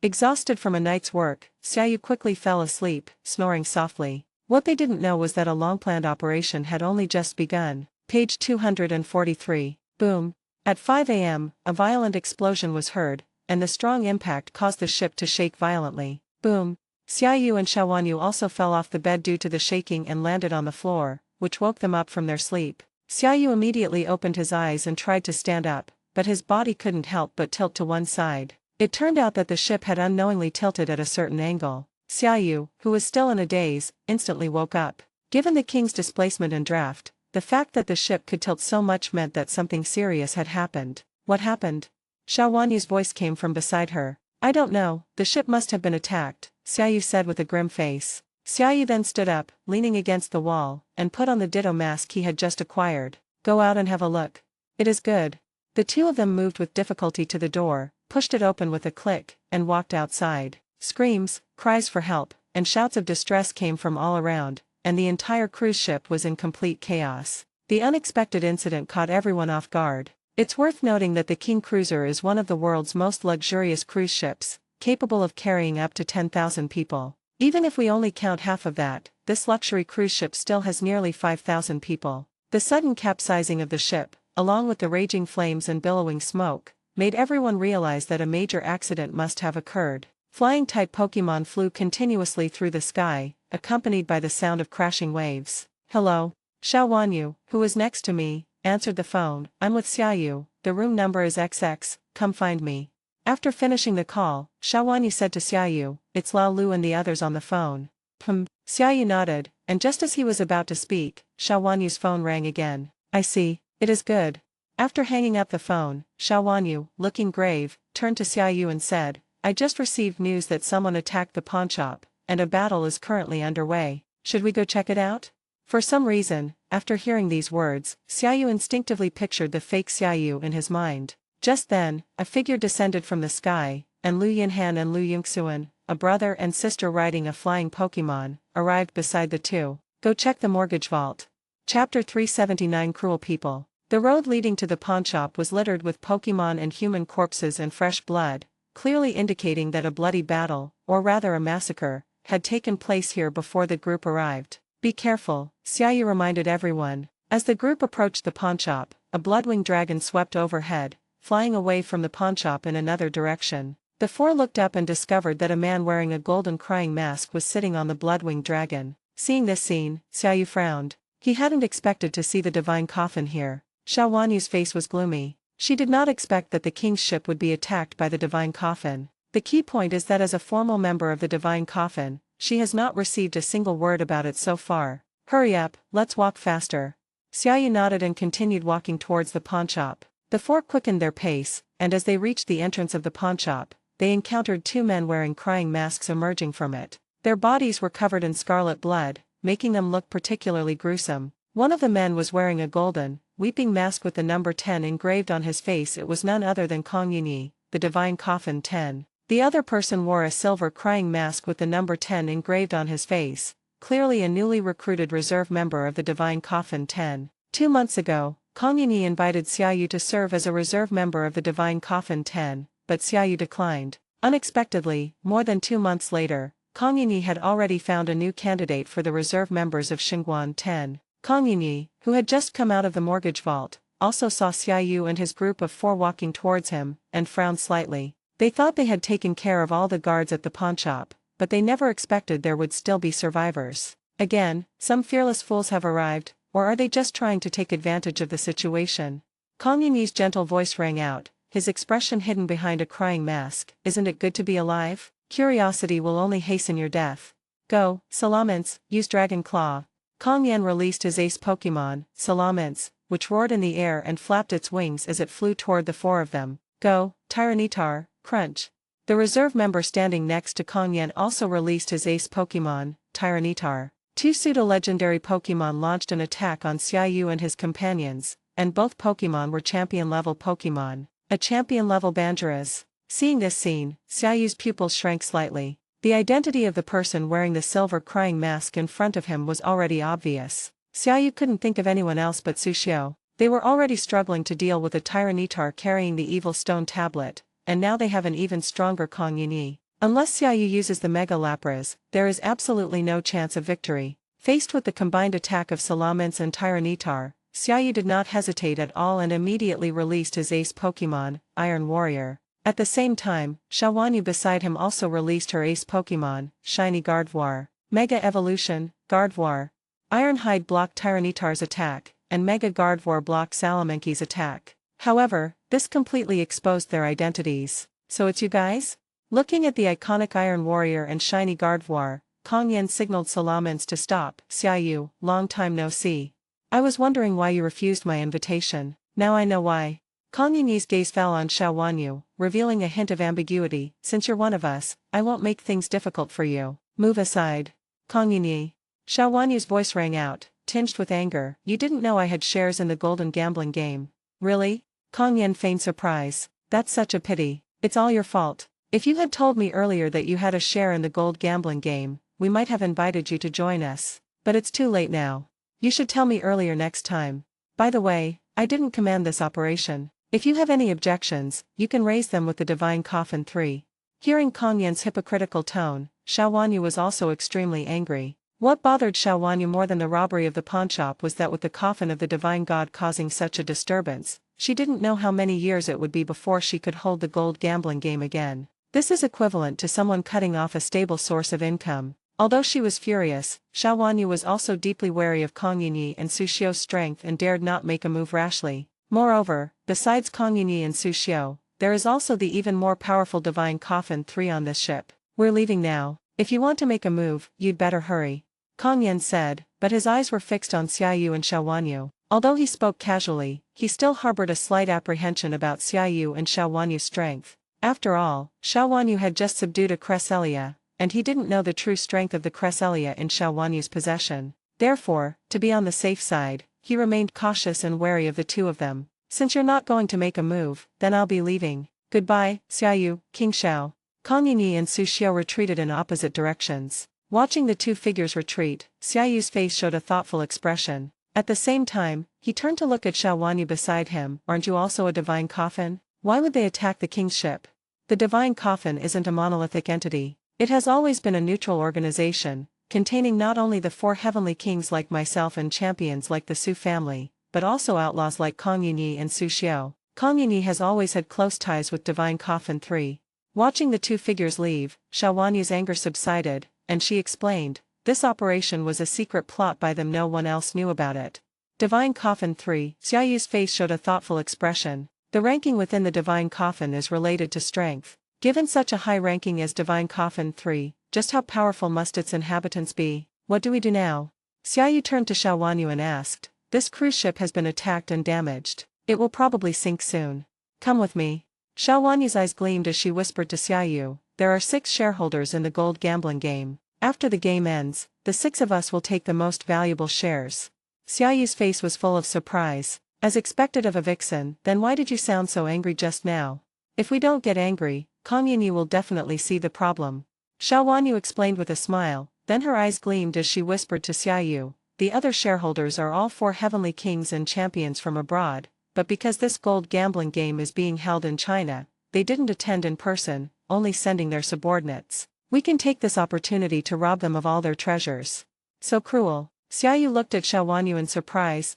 Exhausted from a night's work, Xiaoyu quickly fell asleep, snoring softly. What they didn't know was that a long-planned operation had only just begun. Page 243. Boom. At 5 a.m., a violent explosion was heard, and the strong impact caused the ship to shake violently. Boom. Xiaoyu and Xiao Wanyu also fell off the bed due to the shaking and landed on the floor, which woke them up from their sleep. Xiaoyu immediately opened his eyes and tried to stand up, but his body couldn't help but tilt to one side. It turned out that the ship had unknowingly tilted at a certain angle. Xiaoyu, who was still in a daze, instantly woke up. Given the king's displacement and draft, the fact that the ship could tilt so much meant that something serious had happened. What happened? Xiao Wanyu's voice came from beside her. I don't know, the ship must have been attacked, Xiaoyu said with a grim face. Xiaoyu then stood up, leaning against the wall, and put on the Ditto mask he had just acquired. Go out and have a look. It is good. The two of them moved with difficulty to the door, pushed it open with a click, and walked outside. Screams, cries for help, and shouts of distress came from all around, and the entire cruise ship was in complete chaos. The unexpected incident caught everyone off guard. It's worth noting that the King Cruiser is one of the world's most luxurious cruise ships, capable of carrying up to 10,000 people. Even if we only count half of that, this luxury cruise ship still has nearly 5,000 people. The sudden capsizing of the ship, along with the raging flames and billowing smoke, made everyone realize that a major accident must have occurred. Flying-type Pokémon flew continuously through the sky, accompanied by the sound of crashing waves. Hello? Xiao Wanyu, who was next to me, answered the phone. I'm with Xiaoyu, the room number is XX, come find me. After finishing the call, Xiao Wanyu said to Xiaoyu, it's Lao Lu and the others on the phone. Xiaoyu nodded, and just as he was about to speak, Xiao Wanyu's phone rang again. I see, it is good. After hanging up the phone, Xiao Wanyu, looking grave, turned to Xiaoyu and said, I just received news that someone attacked the pawnshop, and a battle is currently underway. Should we go check it out? For some reason, after hearing these words, Xiaoyu instinctively pictured the fake Xiaoyu in his mind. Just then, a figure descended from the sky, and Lu Yinhan and Lu Yingxuan, a brother and sister riding a flying Pokémon, arrived beside the two. Go check the mortgage vault. Chapter 379 Cruel People. The road leading to the pawnshop was littered with Pokémon and human corpses and fresh blood, clearly indicating that a bloody battle, or rather a massacre, had taken place here before the group arrived. Be careful, Xiaoyu reminded everyone. As the group approached the pawnshop, a bloodwing dragon swept overhead, flying away from the pawnshop in another direction. The four looked up and discovered that a man wearing a golden crying mask was sitting on the bloodwing dragon. Seeing this scene, Xiaoyu frowned. He hadn't expected to see the divine coffin here. Xiao Wanyu's face was gloomy. She did not expect that the king's ship would be attacked by the Divine Coffin. The key point is that as a formal member of the Divine Coffin, she has not received a single word about it so far. Hurry up, let's walk faster. Xiaoyu nodded and continued walking towards the pawnshop. The four quickened their pace, and as they reached the entrance of the pawnshop, they encountered two men wearing crying masks emerging from it. Their bodies were covered in scarlet blood, making them look particularly gruesome. One of the men was wearing a golden, weeping mask with the number 10 engraved on his face. It was none other than Kong Yunyi, the Divine Coffin 10. The other person wore a silver crying mask with the number 10 engraved on his face, clearly a newly recruited reserve member of the Divine Coffin 10. 2 months ago, Kong Yunyi invited Xiaoyu to serve as a reserve member of the Divine Coffin 10, but Xiaoyu declined. Unexpectedly, more than 2 months later, Kong Yunyi had already found a new candidate for the reserve members of Xingguan 10. Kong Yunyi, who had just come out of the mortgage vault, also saw Xiaoyu and his group of 4 walking towards him, and frowned slightly. They thought they had taken care of all the guards at the pawnshop, but they never expected there would still be survivors. Again, some fearless fools have arrived, or are they just trying to take advantage of the situation? Kong Yunyi's gentle voice rang out, his expression hidden behind a crying mask. Isn't it good to be alive? Curiosity will only hasten your death. Go, Salamence, use Dragon Claw. Kong Yan released his ace Pokémon, Salamence, which roared in the air and flapped its wings as it flew toward the 4 of them. Go, Tyranitar, Crunch. The reserve member standing next to Kong Yan also released his ace Pokémon, Tyranitar. 2 pseudo-legendary Pokémon launched an attack on Xiaoyu and his companions, and both Pokémon were champion-level Pokémon. A champion-level Banjoras. Seeing this scene, Xiaoyu's pupils shrank slightly. The identity of the person wearing the silver crying mask in front of him was already obvious. Xiaoyu couldn't think of anyone else but Su Xiao. They were already struggling to deal with a Tyranitar carrying the evil stone tablet, and now they have an even stronger Kong Yunyi. Unless Xiaoyu uses the Mega Lapras, there is absolutely no chance of victory. Faced with the combined attack of Salamence and Tyranitar, Xiaoyu did not hesitate at all and immediately released his ace Pokémon, Iron Warrior. At the same time, Xiaowanyu beside him also released her ace Pokémon, Shiny Gardevoir. Mega Evolution, Gardevoir. Ironhide blocked Tyranitar's attack, and Mega Gardevoir blocked Salamenki's attack. However, this completely exposed their identities. So it's you guys? Looking at the iconic Iron Warrior and Shiny Gardevoir, Kong Yan signaled Salamence to stop. Xiaoyu, long time no see. I was wondering why you refused my invitation. Now I know why. Kong Yunyi's gaze fell on Xiaowanyu, revealing a hint of ambiguity. Since you're one of us, I won't make things difficult for you. Move aside. Kong Yunyi. Xiaowanyu's voice rang out, tinged with anger. You didn't know I had shares in the golden gambling game. Really? Kong Yan feigned surprise. That's such a pity. It's all your fault. If you had told me earlier that you had a share in the gold gambling game, we might have invited you to join us. But it's too late now. You should tell me earlier next time. By the way, I didn't command this operation. If you have any objections, you can raise them with the Divine Coffin 3. Hearing Kong Yan's hypocritical tone, Xiaowanyu was also extremely angry. What bothered Xiaowanyu more than the robbery of the pawnshop was that with the coffin of the Divine God causing such a disturbance, she didn't know how many years it would be before she could hold the gold gambling game again. This is equivalent to someone cutting off a stable source of income. Although she was furious, Xiaowanyu was also deeply wary of Kong Yunyi and Su Xiao's strength and dared not make a move rashly. Moreover, besides Kong Yunyi and Su Xiao, there is also the even more powerful Divine Coffin 3 on this ship. We're leaving now. If you want to make a move, you'd better hurry. Kong Yan said, but his eyes were fixed on Xiaoyu and Xiaowanyu. Although he spoke casually, he still harbored a slight apprehension about Xiaoyu and Xiaowanyu's strength. After all, Xiaowanyu had just subdued a Cresselia, and he didn't know the true strength of the Cresselia in Xiaowanyu's possession. Therefore, to be on the safe side, he remained cautious and wary of the 2 of them. Since you're not going to make a move, then I'll be leaving. Goodbye, Xiaoyu, King Xiao. Kong Yunyi and Su Xiao retreated in opposite directions. Watching the 2 figures retreat, Xiaoyu's face showed a thoughtful expression. At the same time, he turned to look at Xiaowanyu beside him. Aren't you also a Divine Coffin? Why would they attack the king's ship? The Divine Coffin isn't a monolithic entity. It has always been a neutral organization, containing not only the 4 heavenly kings like myself and champions like the Su family, but also outlaws like Kong Yunyi and Su Xiao. Kong Yunyi has always had close ties with Divine Coffin 3. Watching the 2 figures leave, Xiaowanyu's anger subsided, and she explained, this operation was a secret plot by them, no one else knew about it. Divine Coffin 3. Xiaoyu's face showed a thoughtful expression. The ranking within the Divine Coffin is related to strength. Given such a high ranking as Divine Coffin 3, just how powerful must its inhabitants be? What do we do now? Xiaoyu turned to Xiao Wanyu and asked. This cruise ship has been attacked and damaged. It will probably sink soon. Come with me. Xiao Wanyu's eyes gleamed as she whispered to Xiaoyu, there are 6 shareholders in the gold gambling game. After the game ends, the 6 of us will take the most valuable shares. Xiaoyu's face was full of surprise. As expected of a vixen, then why did you sound so angry just now? If we don't get angry, Kong Yinyi will definitely see the problem. Xiao Wanyu explained with a smile, then her eyes gleamed as she whispered to Xiaoyu, the other shareholders are all 4 heavenly kings and champions from abroad, but because this gold gambling game is being held in China, they didn't attend in person, only sending their subordinates. We can take this opportunity to rob them of all their treasures. So cruel. Xiaoyu looked at Xiao Wanyu in surprise,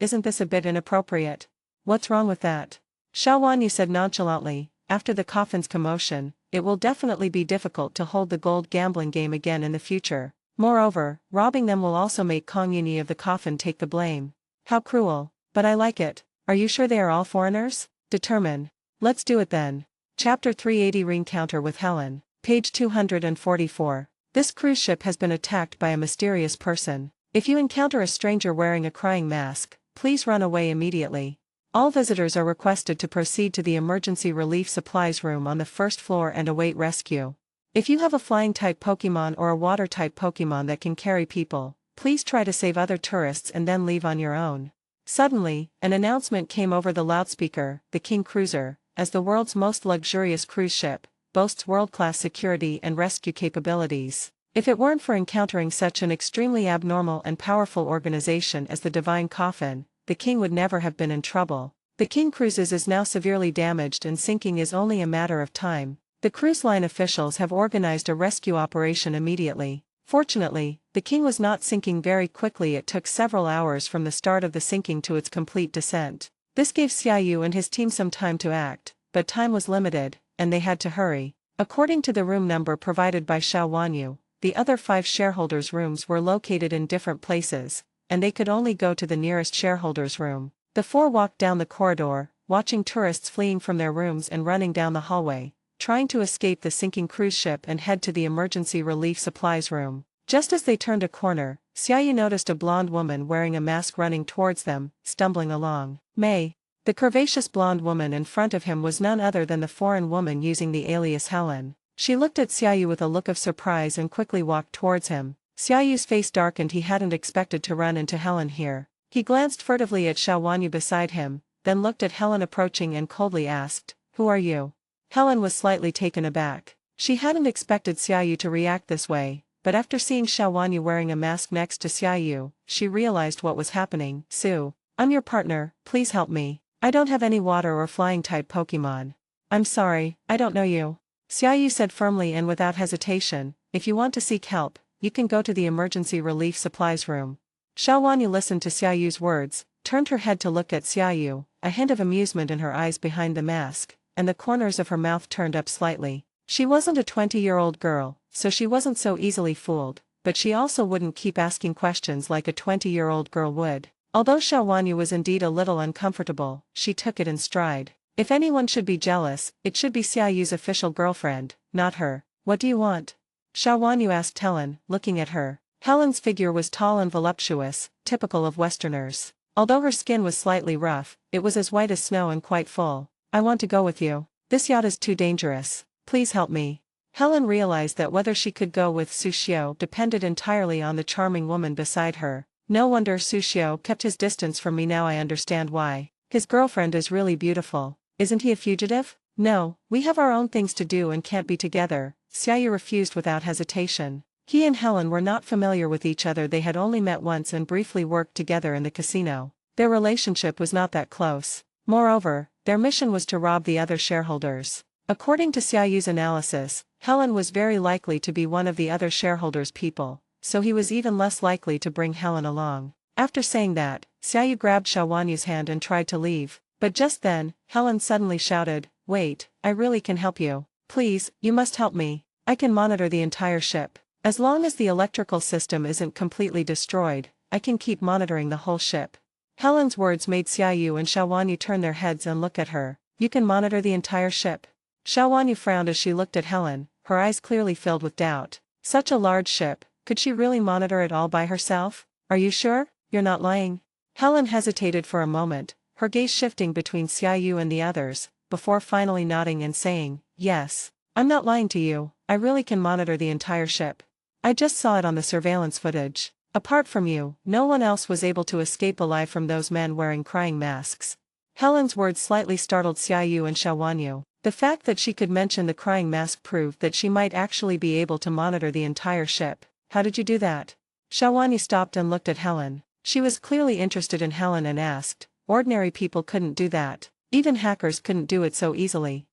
isn't this a bit inappropriate? What's wrong with that? Xiao Wanyu said nonchalantly, after the coffin's commotion, it will definitely be difficult to hold the gold gambling game again in the future. Moreover, robbing them will also make Kong Yinyi of the coffin take the blame. How cruel, but I like it. Are you sure they are all foreigners? Determine. Let's do it then. Chapter 380 Reencounter with Helen. Page 244. This cruise ship has been attacked by a mysterious person. If you encounter a stranger wearing a crying mask, please run away immediately. All visitors are requested to proceed to the emergency relief supplies room on the 1st floor and await rescue. If you have a flying-type Pokémon or a water-type Pokémon that can carry people, please try to save other tourists and then leave on your own. Suddenly, an announcement came over the loudspeaker, the King Cruiser, as the world's most luxurious cruise ship, boasts world-class security and rescue capabilities. If it weren't for encountering such an extremely abnormal and powerful organization as the Divine Coffin, the King would never have been in trouble. The King Cruises is now severely damaged and sinking is only a matter of time. The cruise line officials have organized a rescue operation immediately. Fortunately, the King was not sinking very quickly. It took several hours from the start of the sinking to its complete descent. This gave Xiaoyu and his team some time to act, but time was limited, and they had to hurry. According to the room number provided by Xiao Wanyu, the other 5 shareholders' rooms were located in different places, and they could only go to the nearest shareholders' room. The 4 walked down the corridor, watching tourists fleeing from their rooms and running down the hallway, trying to escape the sinking cruise ship and head to the emergency relief supplies room. Just as they turned a corner, Xiaoyu noticed a blonde woman wearing a mask running towards them, stumbling along. May. The curvaceous blonde woman in front of him was none other than the foreign woman using the alias Helen. She looked at Xiaoyu with a look of surprise and quickly walked towards him. Xiaoyu's face darkened. He hadn't expected to run into Helen here. He glanced furtively at Xiao Wanyu beside him, then looked at Helen approaching and coldly asked, "Who are you?" Helen was slightly taken aback. She hadn't expected Xiaoyu to react this way, but after seeing Xiao Wanyu wearing a mask next to Xiaoyu, she realized what was happening. "Sue, I'm your partner, please help me. I don't have any water or flying-type Pokémon. I'm sorry, I don't know you." Xiaoyu said firmly and without hesitation, "If you want to seek help, you can go to the emergency relief supplies room." Xiao Wanyu listened to Xiaoyu's words, turned her head to look at Xiaoyu, a hint of amusement in her eyes behind the mask, and the corners of her mouth turned up slightly. She wasn't a 20-year-old girl, so she wasn't so easily fooled, but she also wouldn't keep asking questions like a 20-year-old girl would. Although Xiao Wanyu was indeed a little uncomfortable, she took it in stride. If anyone should be jealous, it should be Xiaoyu's official girlfriend, not her. "What do you want?" Xiao Wanyu asked Helen, looking at her. Helen's figure was tall and voluptuous, typical of Westerners. Although her skin was slightly rough, it was as white as snow and quite full. "I want to go with you. This yacht is too dangerous. Please help me." Helen realized that whether she could go with Su Xiao depended entirely on the charming woman beside her. No wonder Su Xiao kept his distance from me. Now I understand why. His girlfriend is really beautiful. Isn't he a fugitive? "No, we have our own things to do and can't be together," Xiaoyu refused without hesitation. He and Helen were not familiar with each other. They had only met once and briefly worked together in the casino. Their relationship was not that close. Moreover, their mission was to rob the other shareholders. According to Xiaoyu's analysis, Helen was very likely to be one of the other shareholders' people, so he was even less likely to bring Helen along. After saying that, Xiaoyu grabbed Xiao Wanyu's hand and tried to leave. But just then, Helen suddenly shouted, "Wait, I really can help you. Please, you must help me. I can monitor the entire ship. As long as the electrical system isn't completely destroyed, I can keep monitoring the whole ship." Helen's words made Xiaoyu and Xiaowanyu turn their heads and look at her. You can monitor the entire ship. Xiaowanyu frowned as she looked at Helen, her eyes clearly filled with doubt. Such a large ship, could she really monitor it all by herself? Are you sure? You're not lying? Helen hesitated for a moment, her gaze shifting between Xiaoyu and the others, before finally nodding and saying, yes. I'm not lying to you, I really can monitor the entire ship. I just saw it on the surveillance footage. Apart from you, no one else was able to escape alive from those men wearing crying masks. Helen's words slightly startled Xiaoyu and Xiaowanyu. The fact that she could mention the crying mask proved that she might actually be able to monitor the entire ship. How did you do that? Xiaowanyu stopped and looked at Helen. She was clearly interested in Helen and asked, ordinary people couldn't do that. Even hackers couldn't do it so easily.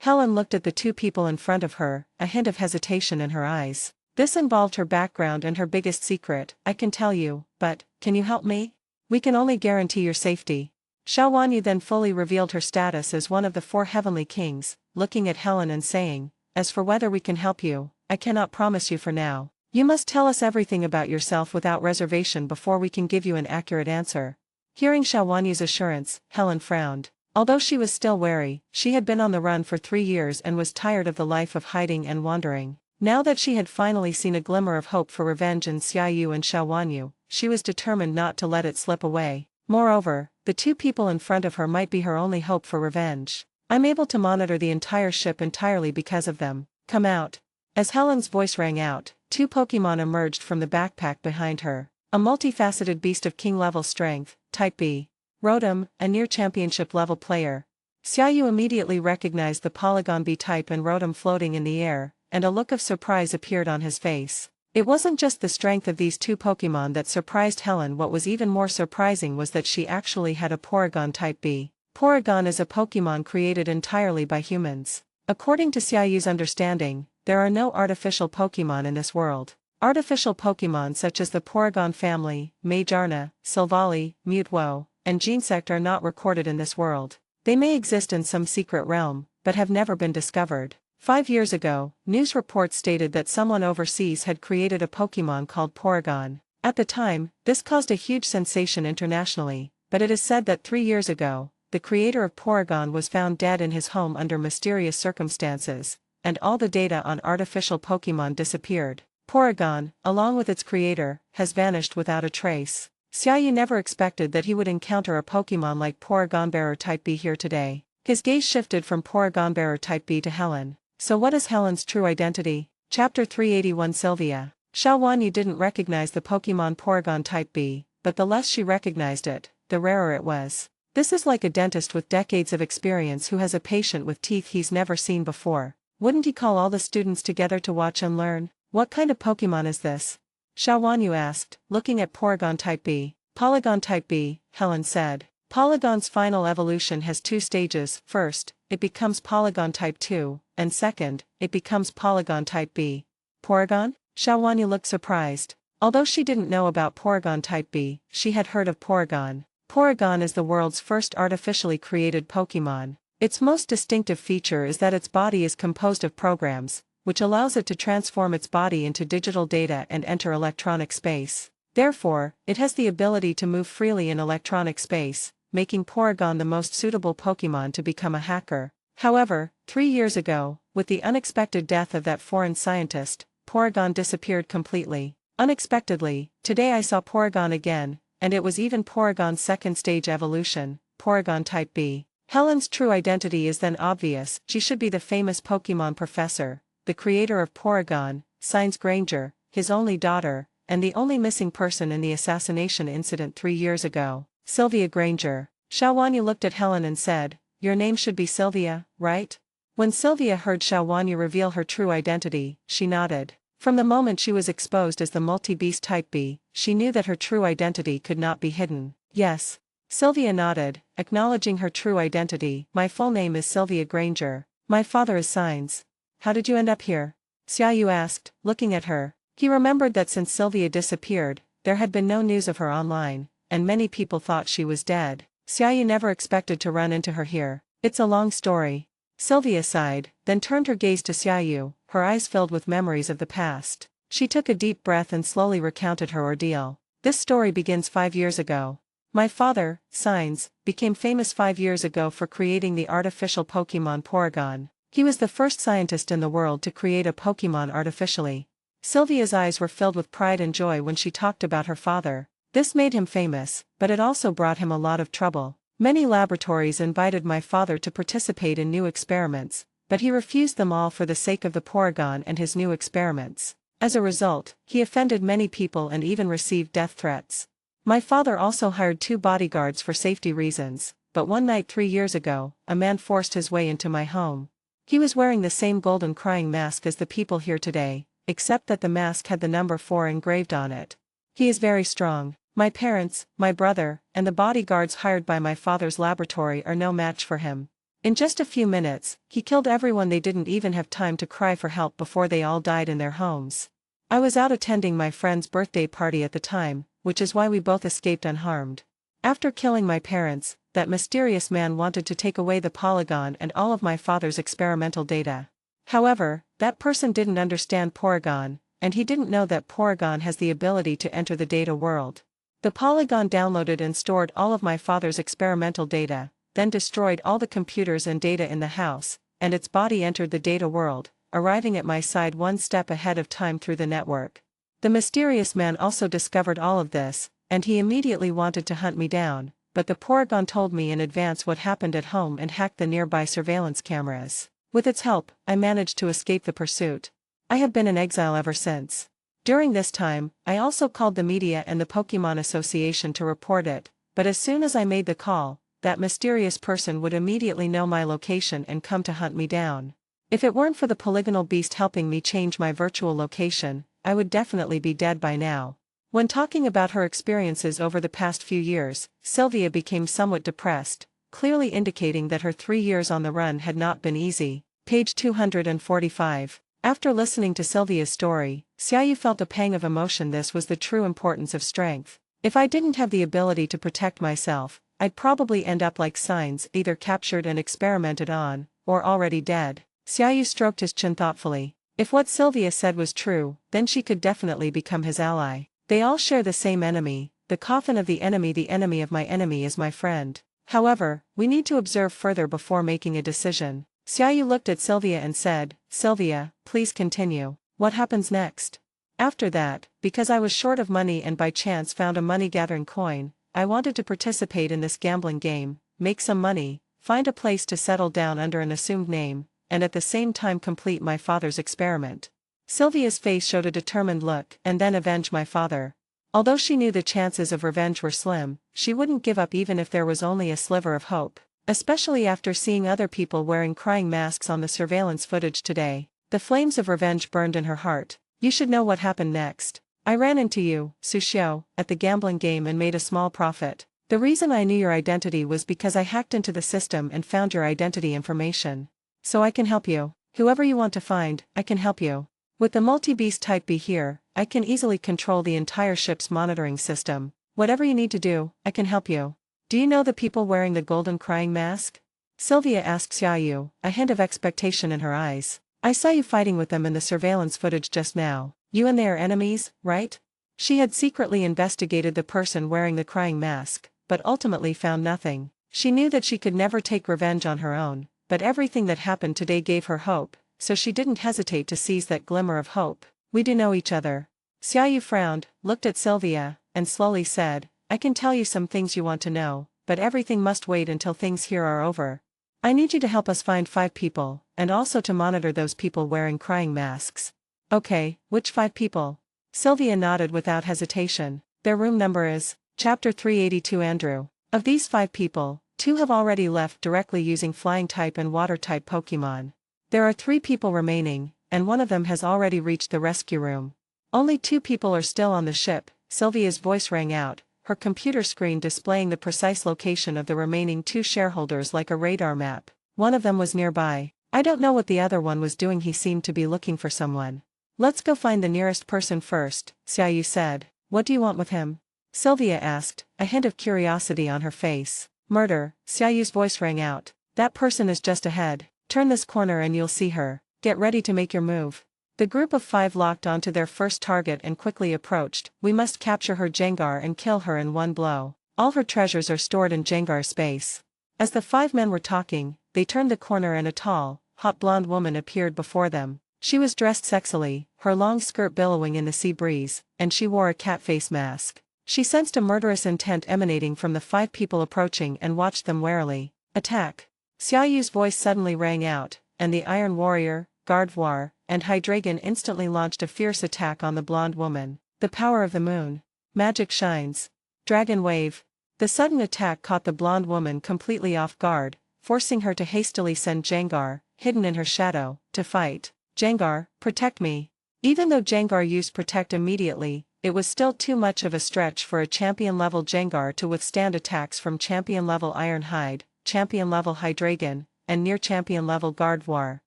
Helen looked at the two people in front of her, a hint of hesitation in her eyes. This involved her background and her biggest secret. I can tell you, but, can you help me? We can only guarantee your safety. Xiaowanyu then fully revealed her status as one of the 4 heavenly kings, looking at Helen and saying, as for whether we can help you, I cannot promise you for now. You must tell us everything about yourself without reservation before we can give you an accurate answer. Hearing Xiaowanyu's assurance, Helen frowned. Although she was still wary, she had been on the run for 3 years and was tired of the life of hiding and wandering. Now that she had finally seen a glimmer of hope for revenge in Xiaoyu and Xiaowanyu, she was determined not to let it slip away. Moreover, the 2 people in front of her might be her only hope for revenge. I'm able to monitor the entire ship entirely because of them. Come out. As Helen's voice rang out, 2 Pokémon emerged from the backpack behind her. A multifaceted beast of king-level strength, Type B. Rotom, a near-championship-level player. Xiaoyu immediately recognized the Polygon B type and Rotom floating in the air, and a look of surprise appeared on his face. It wasn't just the strength of these 2 Pokémon that surprised Helen. What was even more surprising was that she actually had a Porygon Type B. Porygon is a Pokémon created entirely by humans. According to Xiaoyu's understanding, there are no artificial Pokémon in this world. Artificial Pokémon such as the Porygon family, Magearna, Silvally, Mutwo, and Genesect are not recorded in this world. They may exist in some secret realm, but have never been discovered. 5 years ago, news reports stated that someone overseas had created a Pokémon called Porygon. At the time, this caused a huge sensation internationally, but it is said that 3 years ago, the creator of Porygon was found dead in his home under mysterious circumstances, and all the data on artificial Pokémon disappeared. Porygon, along with its creator, has vanished without a trace. Xiaoyu never expected that he would encounter a Pokémon like Porygon Bearer Type B here today. His gaze shifted from Porygon Bearer Type B to Helen. So what is Helen's true identity? Chapter 381 Sylvia. Xiaowanyu didn't recognize the Pokémon Porygon Type B, but the less she recognized it, the rarer it was. This is like a dentist with decades of experience who has a patient with teeth he's never seen before. Wouldn't he call all the students together to watch and learn? What kind of Pokémon is this? Xiaowanyu asked, looking at Porygon Type B. Polygon Type B, Helen said. Polygon's final evolution has 2 stages. First, it becomes Polygon Type 2, and second, it becomes Polygon Type B. Porygon? Xiaowanyu looked surprised. Although she didn't know about Porygon Type B, she had heard of Porygon. Porygon is the world's first artificially created Pokémon. Its most distinctive feature is that its body is composed of programs, which allows it to transform its body into digital data and enter electronic space. Therefore, it has the ability to move freely in electronic space, making Porygon the most suitable Pokémon to become a hacker. However, 3 years ago, with the unexpected death of that foreign scientist, Porygon disappeared completely. Unexpectedly, today I saw Porygon again, and it was even Porygon's second stage evolution, Porygon Type B. Helen's true identity is then obvious. She should be the famous Pokémon professor, the creator of Porygon, Science Granger, his only daughter, and the only missing person in the assassination incident 3 years ago, Sylvia Granger. Xiaowanyu looked at Helen and said, "Your name should be Sylvia, right?" When Sylvia heard Xiaowanyu reveal her true identity, she nodded. From the moment she was exposed as the multi-beast Type B, she knew that her true identity could not be hidden. Yes. Sylvia nodded, acknowledging her true identity. My full name is Sylvia Granger. My father is Signs. How did you end up here? Xiaoyu asked, looking at her. He remembered that since Sylvia disappeared, there had been no news of her online, and many people thought she was dead. Xiaoyu never expected to run into her here. It's a long story. Sylvia sighed, then turned her gaze to Xiaoyu, her eyes filled with memories of the past. She took a deep breath and slowly recounted her ordeal. This story begins 5 years ago. My father, Signs, became famous 5 years ago for creating the artificial Pokémon Porygon. He was the first scientist in the world to create a Pokémon artificially. Sylvia's eyes were filled with pride and joy when she talked about her father. This made him famous, but it also brought him a lot of trouble. Many laboratories invited my father to participate in new experiments, but he refused them all for the sake of the Porygon and his new experiments. As a result, he offended many people and even received death threats. My father also hired 2 bodyguards for safety reasons, but one night 3 years ago, a man forced his way into my home. He was wearing the same golden crying mask as the people here today, except that the mask had the number 4 engraved on it. He is very strong. My parents, my brother, and the bodyguards hired by my father's laboratory are no match for him. In just a few minutes, he killed everyone. They didn't even have time to cry for help before they all died in their homes. I was out attending my friend's birthday party at the time, which is why we both escaped unharmed. After killing my parents, that mysterious man wanted to take away the Polygon and all of my father's experimental data. However, that person didn't understand Porygon, and he didn't know that Porygon has the ability to enter the data world. The Polygon downloaded and stored all of my father's experimental data, then destroyed all the computers and data in the house, and its body entered the data world, arriving at my side one step ahead of time through the network. The mysterious man also discovered all of this, and he immediately wanted to hunt me down, but the Porygon told me in advance what happened at home and hacked the nearby surveillance cameras. With its help, I managed to escape the pursuit. I have been in exile ever since. During this time, I also called the media and the Pokémon Association to report it, but as soon as I made the call, that mysterious person would immediately know my location and come to hunt me down. If it weren't for the polygonal beast helping me change my virtual location, I would definitely be dead by now. When talking about her experiences over the past few years, Sylvia became somewhat depressed, clearly indicating that her 3 years on the run had not been easy. Page 245. After listening to Sylvia's story, Xiaoyu felt a pang of emotion. This was the true importance of strength. If I didn't have the ability to protect myself, I'd probably end up like Signs, either captured and experimented on, or already dead. Xiaoyu stroked his chin thoughtfully. If what Sylvia said was true, then she could definitely become his ally. They all share the same enemy, the coffin of the enemy of my enemy is my friend. However, we need to observe further before making a decision. Xiaoyu looked at Sylvia and said, "Sylvia, please continue. What happens next?" After that, because I was short of money and by chance found a money-gathering coin, I wanted to participate in this gambling game, make some money, find a place to settle down under an assumed name, and at the same time complete my father's experiment. Sylvia's face showed a determined look, and then avenge my father. Although she knew the chances of revenge were slim, she wouldn't give up even if there was only a sliver of hope. Especially after seeing other people wearing crying masks on the surveillance footage today. The flames of revenge burned in her heart. You should know what happened next. I ran into you, Suxiao, at the gambling game and made a small profit. The reason I knew your identity was because I hacked into the system and found your identity information. So I can help you. Whoever you want to find, I can help you. With the multi-beast type B here, I can easily control the entire ship's monitoring system. Whatever you need to do, I can help you. Do you know the people wearing the golden crying mask? Sylvia asked Xiaoyu, a hint of expectation in her eyes. I saw you fighting with them in the surveillance footage just now. You and they are enemies, right? She had secretly investigated the person wearing the crying mask, but ultimately found nothing. She knew that she could never take revenge on her own, but everything that happened today gave her hope, so she didn't hesitate to seize that glimmer of hope. We do know each other. Xiaoyu frowned, looked at Sylvia, and slowly said, I can tell you some things you want to know, but everything must wait until things here are over. I need you to help us find 5 people, and also to monitor those people wearing crying masks. Okay, which 5 people? Sylvia nodded without hesitation. Their room number is, Chapter 382 Andrew. Of these 5 people, 2 have already left directly using flying-type and water-type Pokémon. There are 3 people remaining, and one of them has already reached the rescue room. Only 2 people are still on the ship. Sylvia's voice rang out, her computer screen displaying the precise location of the remaining 2 shareholders like a radar map. One of them was nearby. I don't know what the other one was doing. He seemed to be looking for someone. Let's go find the nearest person first, Xiaoyu said. What do you want with him? Sylvia asked, a hint of curiosity on her face. Murder, Xiaoyu's voice rang out. That person is just ahead. Turn this corner and you'll see her. Get ready to make your move. The group of 5 locked onto their first target and quickly approached. We must capture her Jengar and kill her in one blow. All her treasures are stored in Jengar space. As the 5 men were talking, they turned the corner and a tall, hot blonde woman appeared before them. She was dressed sexily, her long skirt billowing in the sea breeze, and she wore a cat face mask. She sensed a murderous intent emanating from the 5 people approaching and watched them warily. Attack! Xiaoyu's voice suddenly rang out, and the Iron Warrior, Gardevoir, and Hydreigon instantly launched a fierce attack on the blonde woman. The power of the moon. Magic shines. Dragon Wave. The sudden attack caught the blonde woman completely off guard, forcing her to hastily send Jengar, hidden in her shadow, to fight. Jengar, protect me. Even though Jengar used Protect immediately, it was still too much of a stretch for a champion-level Jengar to withstand attacks from champion-level Ironhide, champion-level Hydreigon, and near-champion-level Gardevoir.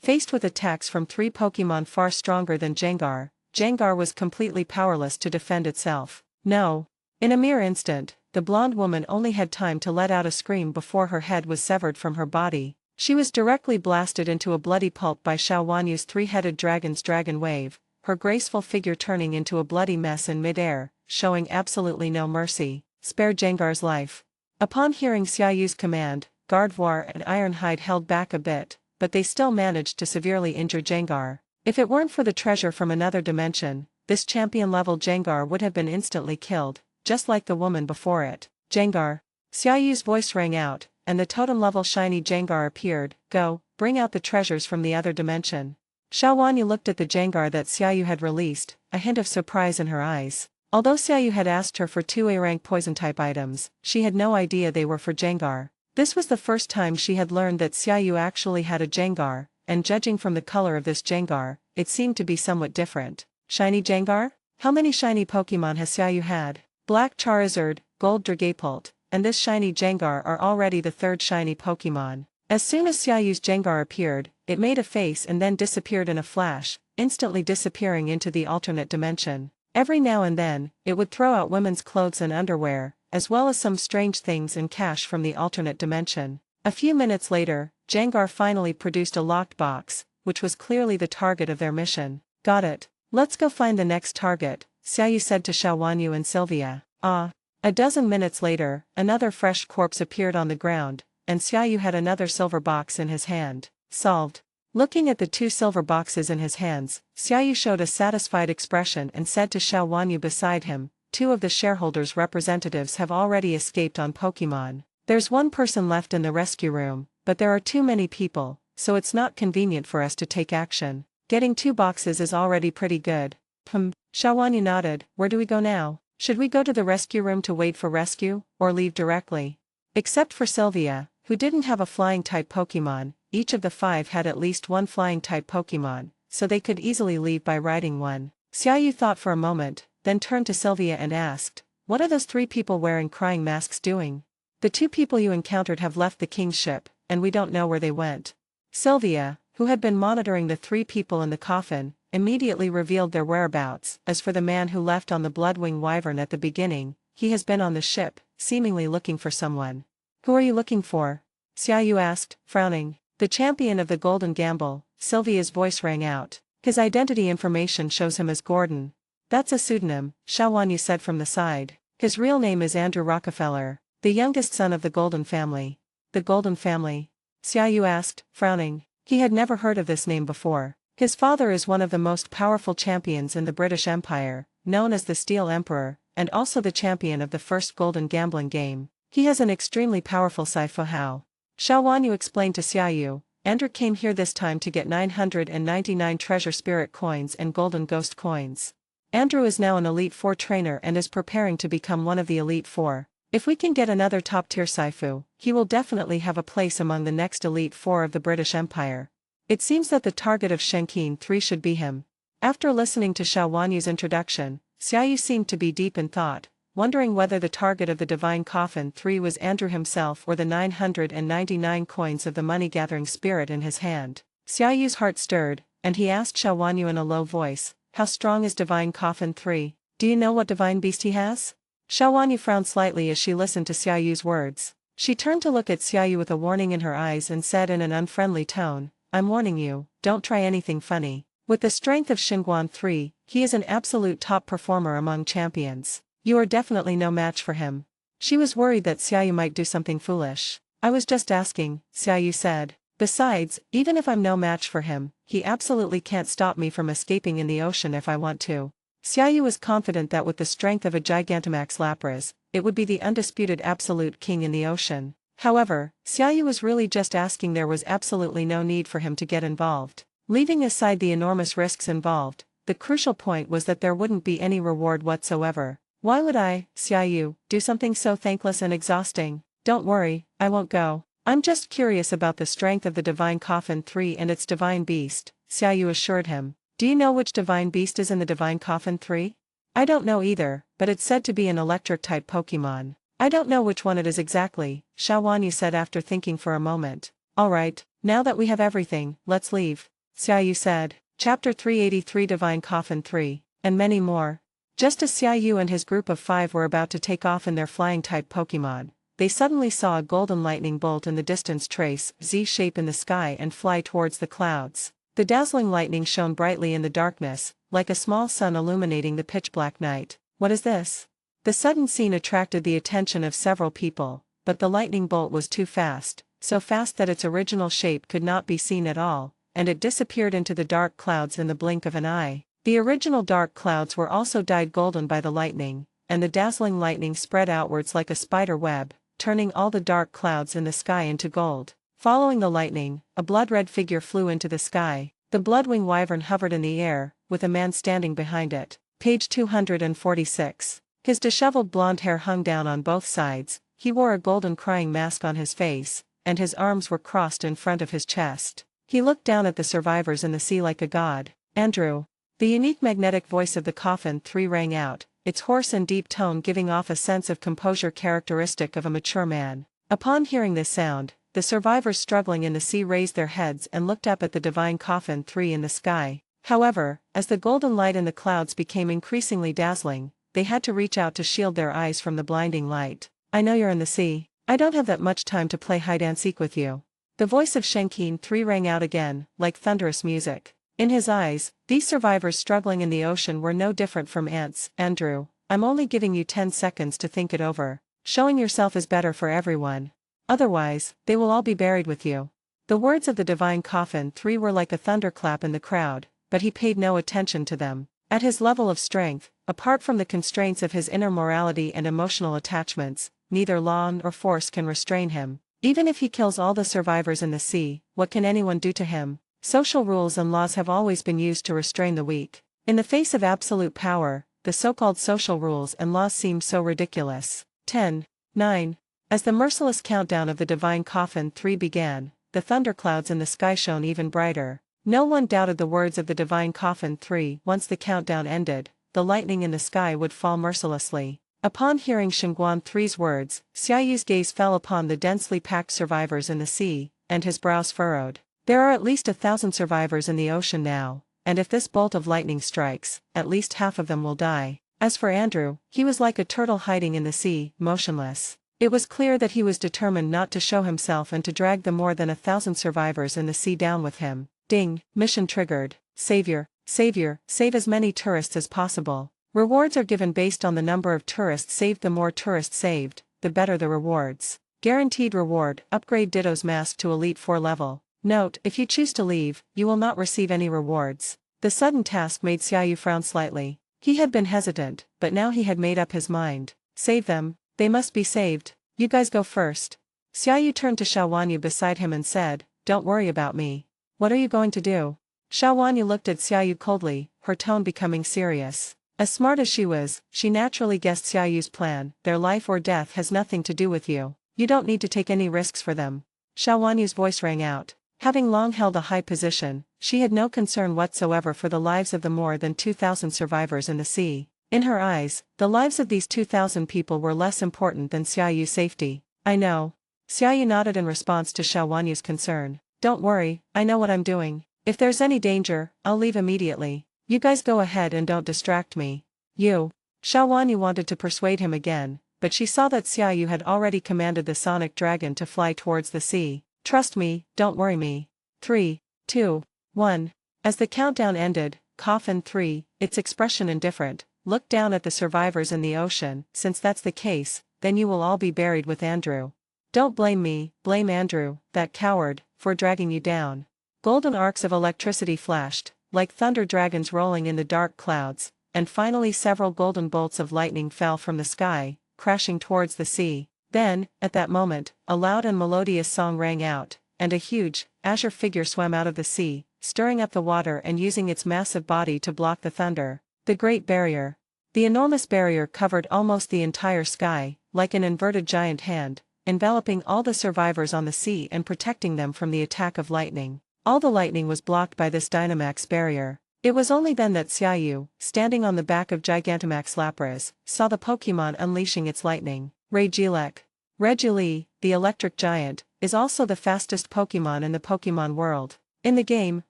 Faced with attacks from 3 Pokémon far stronger than Jengar, Jengar was completely powerless to defend itself. No. In a mere instant, the blonde woman only had time to let out a scream before her head was severed from her body. She was directly blasted into a bloody pulp by Xiao Wanyu's 3-headed dragon's Dragon Wave, her graceful figure turning into a bloody mess in mid-air, showing absolutely no mercy. Spare Jengar's life. Upon hearing Xiaoyu's command, Gardevoir and Ironhide held back a bit, but they still managed to severely injure Jengar. If it weren't for the treasure from another dimension, this champion-level Jengar would have been instantly killed, just like the woman before it. Jengar. Xiaoyu's voice rang out, and the totem-level shiny Jengar appeared. Go, bring out the treasures from the other dimension. Xiao Wanyu looked at the Jengar that Xiaoyu had released, a hint of surprise in her eyes. Although Xiaoyu had asked her for 2 A-rank poison-type items, she had no idea they were for Jengar. This was the first time she had learned that Xiaoyu actually had a Jengar, and judging from the color of this Jengar, it seemed to be somewhat different. Shiny Jengar? How many shiny Pokémon has Xiaoyu had? Black Charizard, Gold Dragapult, and this shiny Jengar are already the 3rd shiny Pokémon. As soon as Xiaoyu's Jengar appeared, it made a face and then disappeared in a flash, instantly disappearing into the alternate dimension. Every now and then, it would throw out women's clothes and underwear, as well as some strange things and cash from the alternate dimension. A few minutes later, Jengar finally produced a locked box, which was clearly the target of their mission. Got it. Let's go find the next target, Xiaoyu said to Xiao Wanyu and Sylvia. A dozen minutes later, another fresh corpse appeared on the ground, and Xiaoyu had another silver box in his hand. Solved. Looking at the 2 silver boxes in his hands, Xiaoyu showed a satisfied expression and said to Xiao Wanyu beside him, 2 of the shareholders' representatives have already escaped on Pokémon. There's 1 person left in the rescue room, but there are too many people, so it's not convenient for us to take action. Getting 2 boxes is already pretty good. Xiao Wanyu nodded. Where do we go now? Should we go to the rescue room to wait for rescue, or leave directly? Except for Sylvia, who didn't have a flying-type Pokémon, each of the 5 had at least 1 flying-type Pokémon, so they could easily leave by riding one. Xiaoyu thought for a moment, then turned to Sylvia and asked, what are those 3 people wearing crying masks doing? The 2 people you encountered have left the king's ship, and we don't know where they went. Sylvia, who had been monitoring the 3 people in the coffin, immediately revealed their whereabouts. As for the man who left on the Bloodwing Wyvern at the beginning, he has been on the ship, seemingly looking for someone. Who are you looking for? Xiaoyu asked, frowning. The champion of the Golden Gamble, Sylvia's voice rang out. His identity information shows him as Gordon. That's a pseudonym, Xiao Wanyu said from the side. His real name is Andrew Rockefeller, the youngest son of the Golden family. The Golden family? Xiaoyu asked, frowning. He had never heard of this name before. His father is one of the most powerful champions in the British Empire, known as the Steel Emperor, and also the champion of the first Golden Gambling game. He has an extremely powerful Saifu Hao. Xiao Wanyu explained to Xiaoyu, Andrew came here this time to get 999 treasure spirit coins and golden ghost coins. Andrew is now an Elite 4 trainer and is preparing to become one of the Elite 4. If we can get another top-tier Saifu, he will definitely have a place among the next Elite 4 of the British Empire. It seems that the target of Shenkin 3 should be him. After listening to Xiao Wanyu's introduction, Xiaoyu seemed to be deep in thought, wondering whether the target of the Divine Coffin 3 was Andrew himself or the 999 coins of the money-gathering spirit in his hand. Xiaoyu's heart stirred, and he asked Xiao Wanyu in a low voice, how strong is Divine Coffin 3? Do you know what divine beast he has? Xiao Wanyu frowned slightly as she listened to Xiaoyu's words. She turned to look at Xiaoyu with a warning in her eyes and said in an unfriendly tone, I'm warning you, don't try anything funny. With the strength of Xinguan 3, he is an absolute top performer among champions. You are definitely no match for him. She was worried that Xiaoyu might do something foolish. I was just asking, Xiaoyu said. Besides, even if I'm no match for him, he absolutely can't stop me from escaping in the ocean if I want to. Xiaoyu was confident that with the strength of a Gigantamax Lapras, it would be the undisputed absolute king in the ocean. However, Xiaoyu was really just asking. There was absolutely no need for him to get involved. Leaving aside the enormous risks involved, the crucial point was that there wouldn't be any reward whatsoever. Why would I, Xiaoyu, do something so thankless and exhausting? Don't worry, I won't go. I'm just curious about the strength of the Divine Coffin 3 and its Divine Beast, Xiaoyu assured him. Do you know which Divine Beast is in the Divine Coffin 3? I don't know either, but it's said to be an electric-type Pokémon. I don't know which one it is exactly, Xiaowanyu said after thinking for a moment. Alright, now that we have everything, let's leave, Xiaoyu said. Chapter 383 Divine Coffin 3, and many more. Just as Xiaoyu and his group of 5 were about to take off in their flying-type Pokémon, they suddenly saw a golden lightning bolt in the distance trace Z-shape in the sky and fly towards the clouds. The dazzling lightning shone brightly in the darkness, like a small sun illuminating the pitch-black night. What is this? The sudden scene attracted the attention of several people, but the lightning bolt was too fast, so fast that its original shape could not be seen at all, and it disappeared into the dark clouds in the blink of an eye. The original dark clouds were also dyed golden by the lightning, and the dazzling lightning spread outwards like a spider web, turning all the dark clouds in the sky into gold. Following the lightning, a blood-red figure flew into the sky. The bloodwing wyvern hovered in the air, with a man standing behind it. Page 246. His disheveled blonde hair hung down on both sides, he wore a golden crying mask on his face, and his arms were crossed in front of his chest. He looked down at the survivors in the sea like a god. Andrew. The unique magnetic voice of the Coffin 3 rang out, its hoarse and deep tone giving off a sense of composure characteristic of a mature man. Upon hearing this sound, the survivors struggling in the sea raised their heads and looked up at the Divine Coffin 3 in the sky. However, as the golden light in the clouds became increasingly dazzling, they had to reach out to shield their eyes from the blinding light. I know you're in the sea. I don't have that much time to play hide-and-seek with you. The voice of Shenkin 3 rang out again, like thunderous music. In his eyes, these survivors struggling in the ocean were no different from ants. Andrew, I'm only giving you 10 seconds to think it over. Showing yourself is better for everyone. Otherwise, they will all be buried with you. The words of the Divine Coffin 3 were like a thunderclap in the crowd, but he paid no attention to them. At his level of strength, apart from the constraints of his inner morality and emotional attachments, neither law nor force can restrain him. Even if he kills all the survivors in the sea, what can anyone do to him? Social rules and laws have always been used to restrain the weak. In the face of absolute power, the so-called social rules and laws seem so ridiculous. 10, 9. As the merciless countdown of the Divine Coffin 3 began, the thunderclouds in the sky shone even brighter. No one doubted the words of the Divine Coffin 3. Once the countdown ended, the lightning in the sky would fall mercilessly. Upon hearing Shenguan 3's words, Xiaoyu's gaze fell upon the densely packed survivors in the sea, and his brows furrowed. There are at least 1,000 survivors in the ocean now, and if this bolt of lightning strikes, at least half of them will die. As for Andrew, he was like a turtle hiding in the sea, motionless. It was clear that he was determined not to show himself and to drag the more than 1,000 survivors in the sea down with him. Ding, mission triggered. Savior, save as many tourists as possible. Rewards are given based on the number of tourists saved. The more tourists saved, the better the rewards. Guaranteed reward, upgrade Ditto's mask to Elite 4 level. Note, if you choose to leave, you will not receive any rewards. The sudden task made Xiaoyu frown slightly. He had been hesitant, but now he had made up his mind. Save them. They must be saved. You guys go first. Xiaoyu turned to Xiaowanyu beside him and said, don't worry about me. What are you going to do? Xiaowanyu looked at Xiaoyu coldly, her tone becoming serious. As smart as she was, she naturally guessed Xiaoyu's plan. Their life or death has nothing to do with you. You don't need to take any risks for them. Xiaowanyu's voice rang out. Having long held a high position, she had no concern whatsoever for the lives of the more than 2,000 survivors in the sea. In her eyes, the lives of these 2,000 people were less important than Xiaoyu's safety. I know. Xiaoyu nodded in response to Xiaowanyu's concern. Don't worry, I know what I'm doing. If there's any danger, I'll leave immediately. You guys go ahead and don't distract me. You. Xiaowanyu wanted to persuade him again, but she saw that Xiaoyu had already commanded the sonic dragon to fly towards the sea. Trust me, don't worry me. 3, 2, 1. As the countdown ended, Coffin 3, its expression indifferent, looked down at the survivors in the ocean. Since that's the case, then you will all be buried with Andrew. Don't blame me, blame Andrew, that coward, for dragging you down. Golden arcs of electricity flashed, like thunder dragons rolling in the dark clouds, and finally several golden bolts of lightning fell from the sky, crashing towards the sea. Then, at that moment, a loud and melodious song rang out, and a huge, azure figure swam out of the sea, stirring up the water and using its massive body to block the thunder. The Great Barrier. The enormous barrier covered almost the entire sky, like an inverted giant hand, enveloping all the survivors on the sea and protecting them from the attack of lightning. All the lightning was blocked by this Dynamax barrier. It was only then that Xiaoyu, standing on the back of Gigantamax Lapras, saw the Pokémon unleashing its lightning. Regieleki. Reggie, the electric giant, is also the fastest Pokémon in the Pokémon world. In the game,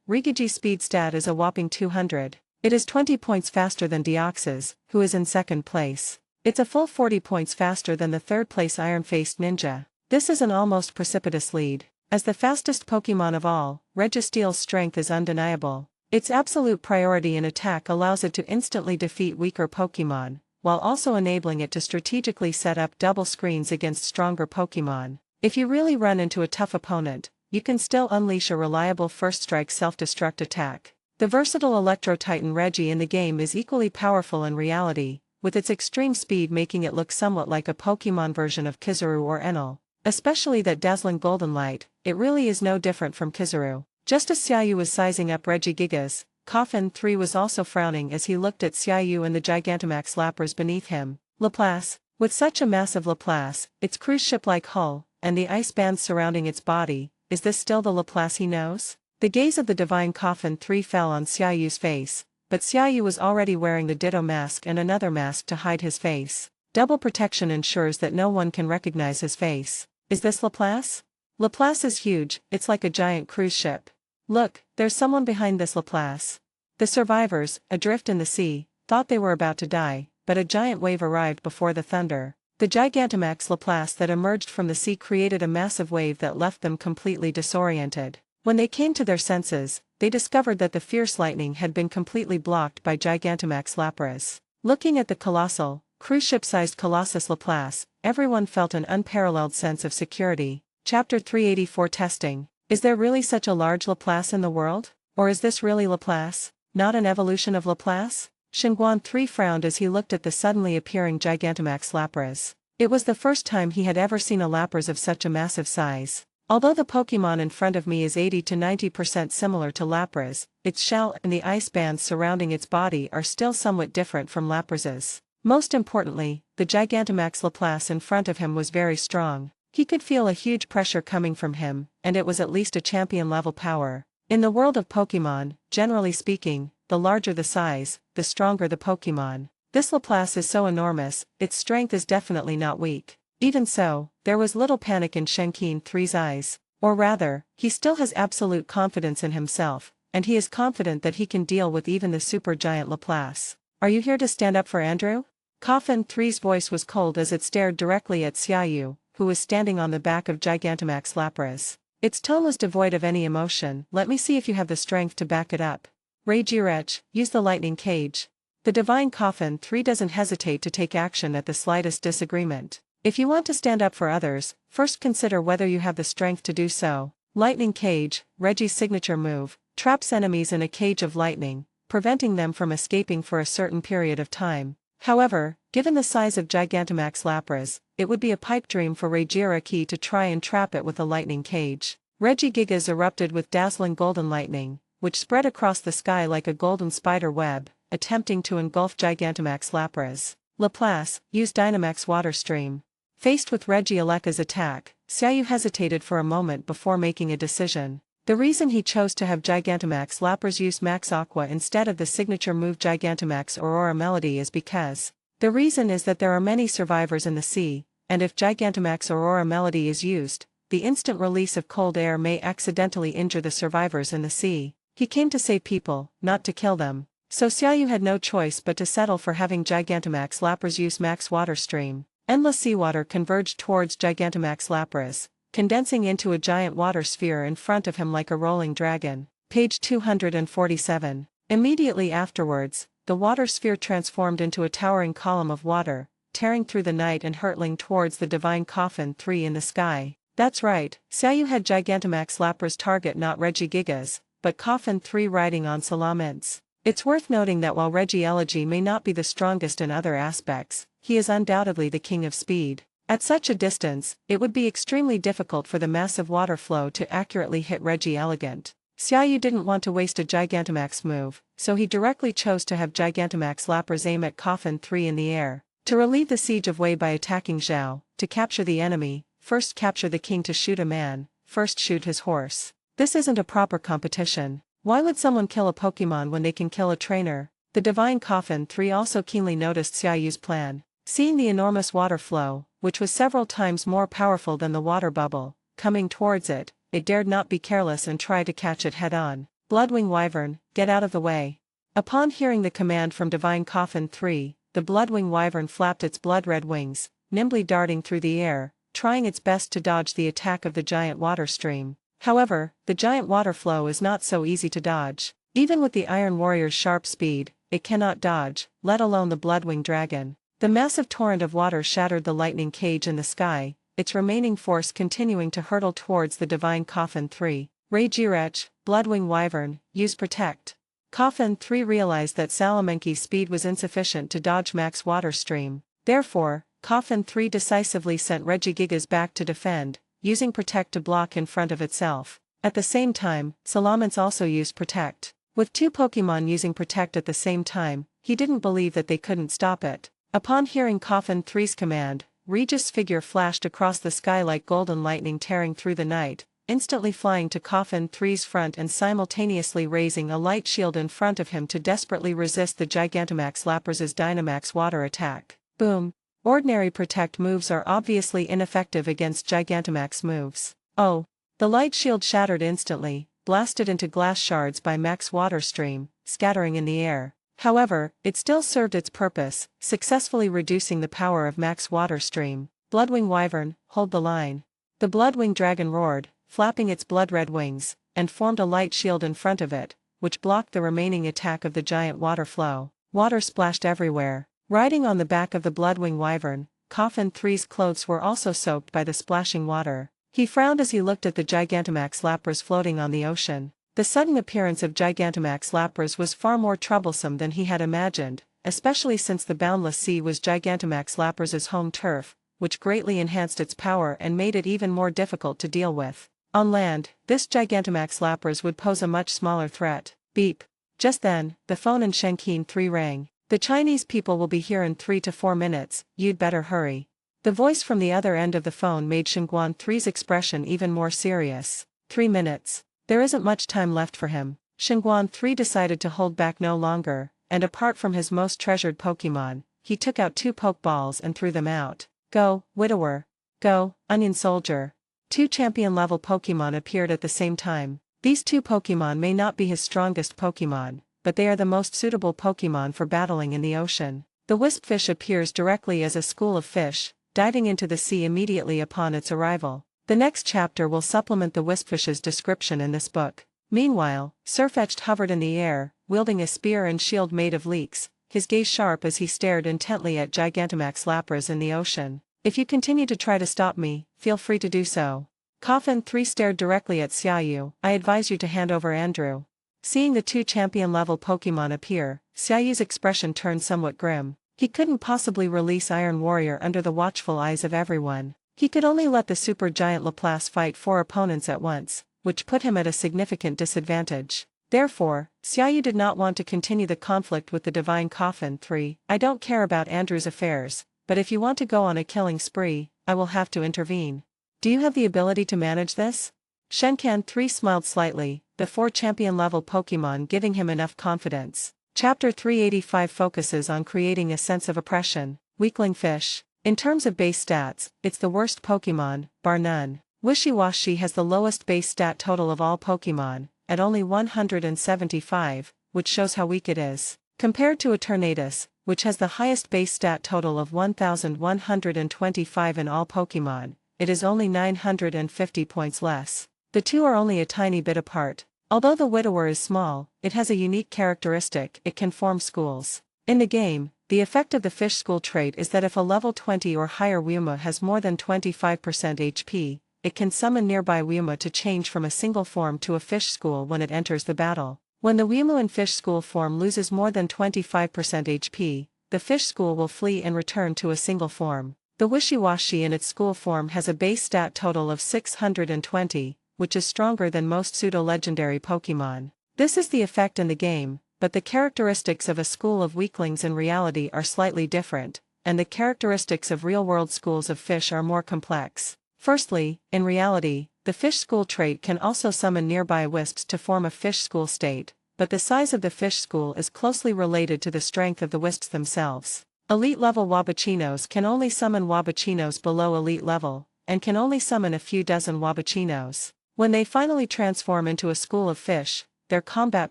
Regigi's speed stat is a whopping 200. It is 20 points faster than Deoxys, who is in second place. It's a full 40 points faster than the third-place Iron-Faced Ninja. This is an almost precipitous lead. As the fastest Pokémon of all, Registeel's strength is undeniable. Its absolute priority in attack allows it to instantly defeat weaker Pokémon, while also enabling it to strategically set up double screens against stronger Pokémon. If you really run into a tough opponent, you can still unleash a reliable first-strike self-destruct attack. The versatile Electro-Titan Reggie in the game is equally powerful in reality, with its extreme speed making it look somewhat like a Pokémon version of Kizaru or Enel. Especially that dazzling golden light, it really is no different from Kizaru. Just as Xiaoyu was sizing up Regigigas, Coffin 3 was also frowning as he looked at Xiaoyu and the Gigantamax Lapras beneath him. Laplace. With such a massive Laplace, its cruise ship-like hull, and the ice bands surrounding its body, is this still the Laplace he knows? The gaze of the divine Coffin 3 fell on Xiaoyu's face, but Xiaoyu was already wearing the Ditto mask and another mask to hide his face. Double protection ensures that no one can recognize his face. Is this Laplace? Laplace is huge, it's like a giant cruise ship. Look, there's someone behind this Laplace. The survivors, adrift in the sea, thought they were about to die, but a giant wave arrived before the thunder. The Gigantamax Laplace that emerged from the sea created a massive wave that left them completely disoriented. When they came to their senses, they discovered that the fierce lightning had been completely blocked by Gigantamax Lapras. Looking at the colossal, cruise ship-sized Colossus Laplace, everyone felt an unparalleled sense of security. Chapter 384 Testing. Is there really such a large Laplace in the world? Or is this really Laplace, not an evolution of Laplace? Shenguan 3 frowned as he looked at the suddenly appearing Gigantamax Lapras. It was the first time he had ever seen a Lapras of such a massive size. Although the Pokémon in front of me is 80 to 90% similar to Lapras, its shell and the ice bands surrounding its body are still somewhat different from Lapras's. Most importantly, the Gigantamax Laplace in front of him was very strong. He could feel a huge pressure coming from him, and it was at least a champion-level power. In the world of Pokémon, generally speaking, the larger the size, the stronger the Pokémon. This Laplace is so enormous, its strength is definitely not weak. Even so, there was little panic in Shenkin 3's eyes. Or rather, he still has absolute confidence in himself, and he is confident that he can deal with even the supergiant Laplace. Are you here to stand up for Andrew? Coffin 3's voice was cold as it stared directly at Xiaoyu, who was standing on the back of Gigantamax Lapras. Its tone was devoid of any emotion. Let me see if you have the strength to back it up. Regieleki, use the lightning cage. The divine Coffin 3 doesn't hesitate to take action at the slightest disagreement. If you want to stand up for others, first consider whether you have the strength to do so. Lightning Cage, Reggie's signature move, traps enemies in a cage of lightning, preventing them from escaping for a certain period of time. However, given the size of Gigantamax Lapras, it would be a pipe dream for Regieleki to try and trap it with a lightning cage. Regigigas erupted with dazzling golden lightning, which spread across the sky like a golden spider web, attempting to engulf Gigantamax Lapras. Laplace, use Dynamax Water Stream. Faced with Regieleki's attack, Xiaoyu hesitated for a moment before making a decision. The reason he chose to have Gigantamax Lapras use Max Aqua instead of the signature move Gigantamax Aurora Melody is because the reason is that there are many survivors in the sea, and if Gigantamax Aurora Melody is used, the instant release of cold air may accidentally injure the survivors in the sea. He came to save people, not to kill them. So Xiaoyu had no choice but to settle for having Gigantamax Lapras use Max Water Stream. Endless seawater converged towards Gigantamax Lapras, condensing into a giant water sphere in front of him like a rolling dragon. Page 247. Immediately afterwards, the water sphere transformed into a towering column of water, tearing through the night and hurtling towards the divine Coffin 3 in the sky. That's right, Xiaoyu had Gigantamax Lapra's target not Regigigas, but Coffin 3 riding on Salamence. It's worth noting that while Regielegy may not be the strongest in other aspects, he is undoubtedly the king of speed. At such a distance, it would be extremely difficult for the massive water flow to accurately hit Regielegant. Xiaoyu didn't want to waste a Gigantamax move, so he directly chose to have Gigantamax Lapra's aim at Coffin 3 in the air. To relieve the siege of Wei by attacking Zhao, to capture the enemy, first capture the king, to shoot a man, first shoot his horse. This isn't a proper competition. Why would someone kill a Pokémon when they can kill a trainer? The divine Coffin 3 also keenly noticed Xiaoyu's plan. Seeing the enormous water flow, which was several times more powerful than the water bubble, coming towards it, it dared not be careless and try to catch it head-on. Bloodwing Wyvern, get out of the way. Upon hearing the command from divine Coffin 3, the Bloodwing Wyvern flapped its blood-red wings, nimbly darting through the air, trying its best to dodge the attack of the giant water stream. However, the giant water flow is not so easy to dodge. Even with the Iron Warrior's sharp speed, it cannot dodge, let alone the Bloodwing Dragon. The massive torrent of water shattered the lightning cage in the sky, its remaining force continuing to hurtle towards the divine Coffin 3. Regielech, Bloodwing Wyvern, use Protect. Coffin 3 realized that Salamanque's speed was insufficient to dodge Max water stream. Therefore, Coffin 3 decisively sent Regigigas back to defend, using Protect to block in front of itself. At the same time, Salamence also used Protect. With two Pokémon using Protect at the same time, he didn't believe that they couldn't stop it. Upon hearing Coffin 3's command, Regis' figure flashed across the sky like golden lightning tearing through the night, instantly flying to Coffin 3's front and simultaneously raising a light shield in front of him to desperately resist the Gigantamax Lapra's Dynamax water attack. Boom! Ordinary Protect moves are obviously ineffective against Gigantamax moves. Oh! The light shield shattered instantly, blasted into glass shards by Max water stream, scattering in the air. However, it still served its purpose, successfully reducing the power of Max water stream. Bloodwing Wyvern, hold the line. The Bloodwing Dragon roared, flapping its blood-red wings, and formed a light shield in front of it, which blocked the remaining attack of the giant water flow. Water splashed everywhere. Riding on the back of the Bloodwing Wyvern, Coffin 3's clothes were also soaked by the splashing water. He frowned as he looked at the Gigantamax Lapras floating on the ocean. The sudden appearance of Gigantamax Lapras was far more troublesome than he had imagined, especially since the boundless sea was Gigantamax Lapras's home turf, which greatly enhanced its power and made it even more difficult to deal with. On land, this Gigantamax Lapras would pose a much smaller threat. Beep. Just then, the phone in Shenkin 3 rang. The Chinese people will be here in 3 to 4 minutes, you'd better hurry. The voice from the other end of the phone made Shenguan 3's expression even more serious. 3 minutes. There isn't much time left for him. Shenguan 3 decided to hold back no longer, and apart from his most treasured Pokémon, he took out 2 Pokeballs and threw them out. Go, Widower. Go, Onion Soldier. 2 champion-level Pokémon appeared at the same time. These 2 Pokémon may not be his strongest Pokémon, but they are the most suitable Pokémon for battling in the ocean. The Wispfish appears directly as a school of fish, diving into the sea immediately upon its arrival. The next chapter will supplement the Wispfish's description in this book. Meanwhile, Sirfetch'd hovered in the air, wielding a spear and shield made of leeks, his gaze sharp as he stared intently at Gigantamax Lapras in the ocean. If you continue to try to stop me, feel free to do so. Coffin 3 stared directly at Xiaoyu. I advise you to hand over Andrew. Seeing the 2 champion-level Pokémon appear, Xiaoyu's expression turned somewhat grim. He couldn't possibly release Iron Warrior under the watchful eyes of everyone. He could only let the super giant Laplace fight 4 opponents at once, which put him at a significant disadvantage. Therefore, Xiaoyu did not want to continue the conflict with the divine Coffin 3. I don't care about Andrew's affairs, but if you want to go on a killing spree, I will have to intervene. Do you have the ability to manage this? Shenkan 3 smiled slightly, the 4 champion-level Pokémon giving him enough confidence. Chapter 385 focuses on creating a sense of oppression. Weakling Fish. In terms of base stats, it's the worst Pokémon, bar none. Wishiwashi has the lowest base stat total of all Pokémon, at only 175, which shows how weak it is. Compared to a Tornadus, which has the highest base stat total of 1125 in all Pokémon, it is only 950 points less. The two are only a tiny bit apart. Although the Widower is small, it has a unique characteristic: it can form schools. In the game, The effect of the fish school trait is that if a level 20 or higher Wuma has more than 25% HP, it can summon nearby Wuma to change from a single form to a fish school when it enters the battle. When the Wuma in fish school form loses more than 25% HP, the fish school will flee and return to a single form. The Wishiwashi in its school form has a base stat total of 620, which is stronger than most pseudo-legendary Pokémon. This is the effect in the game, but the characteristics of a school of weaklings in reality are slightly different, and the characteristics of real-world schools of fish are more complex. Firstly, in reality, the fish school trait can also summon nearby wisps to form a fish school state, but the size of the fish school is closely related to the strength of the wisps themselves. Elite-level Wabachinos can only summon Wabachinos below elite level, and can only summon a few dozen Wabachinos. When they finally transform into a school of fish, their combat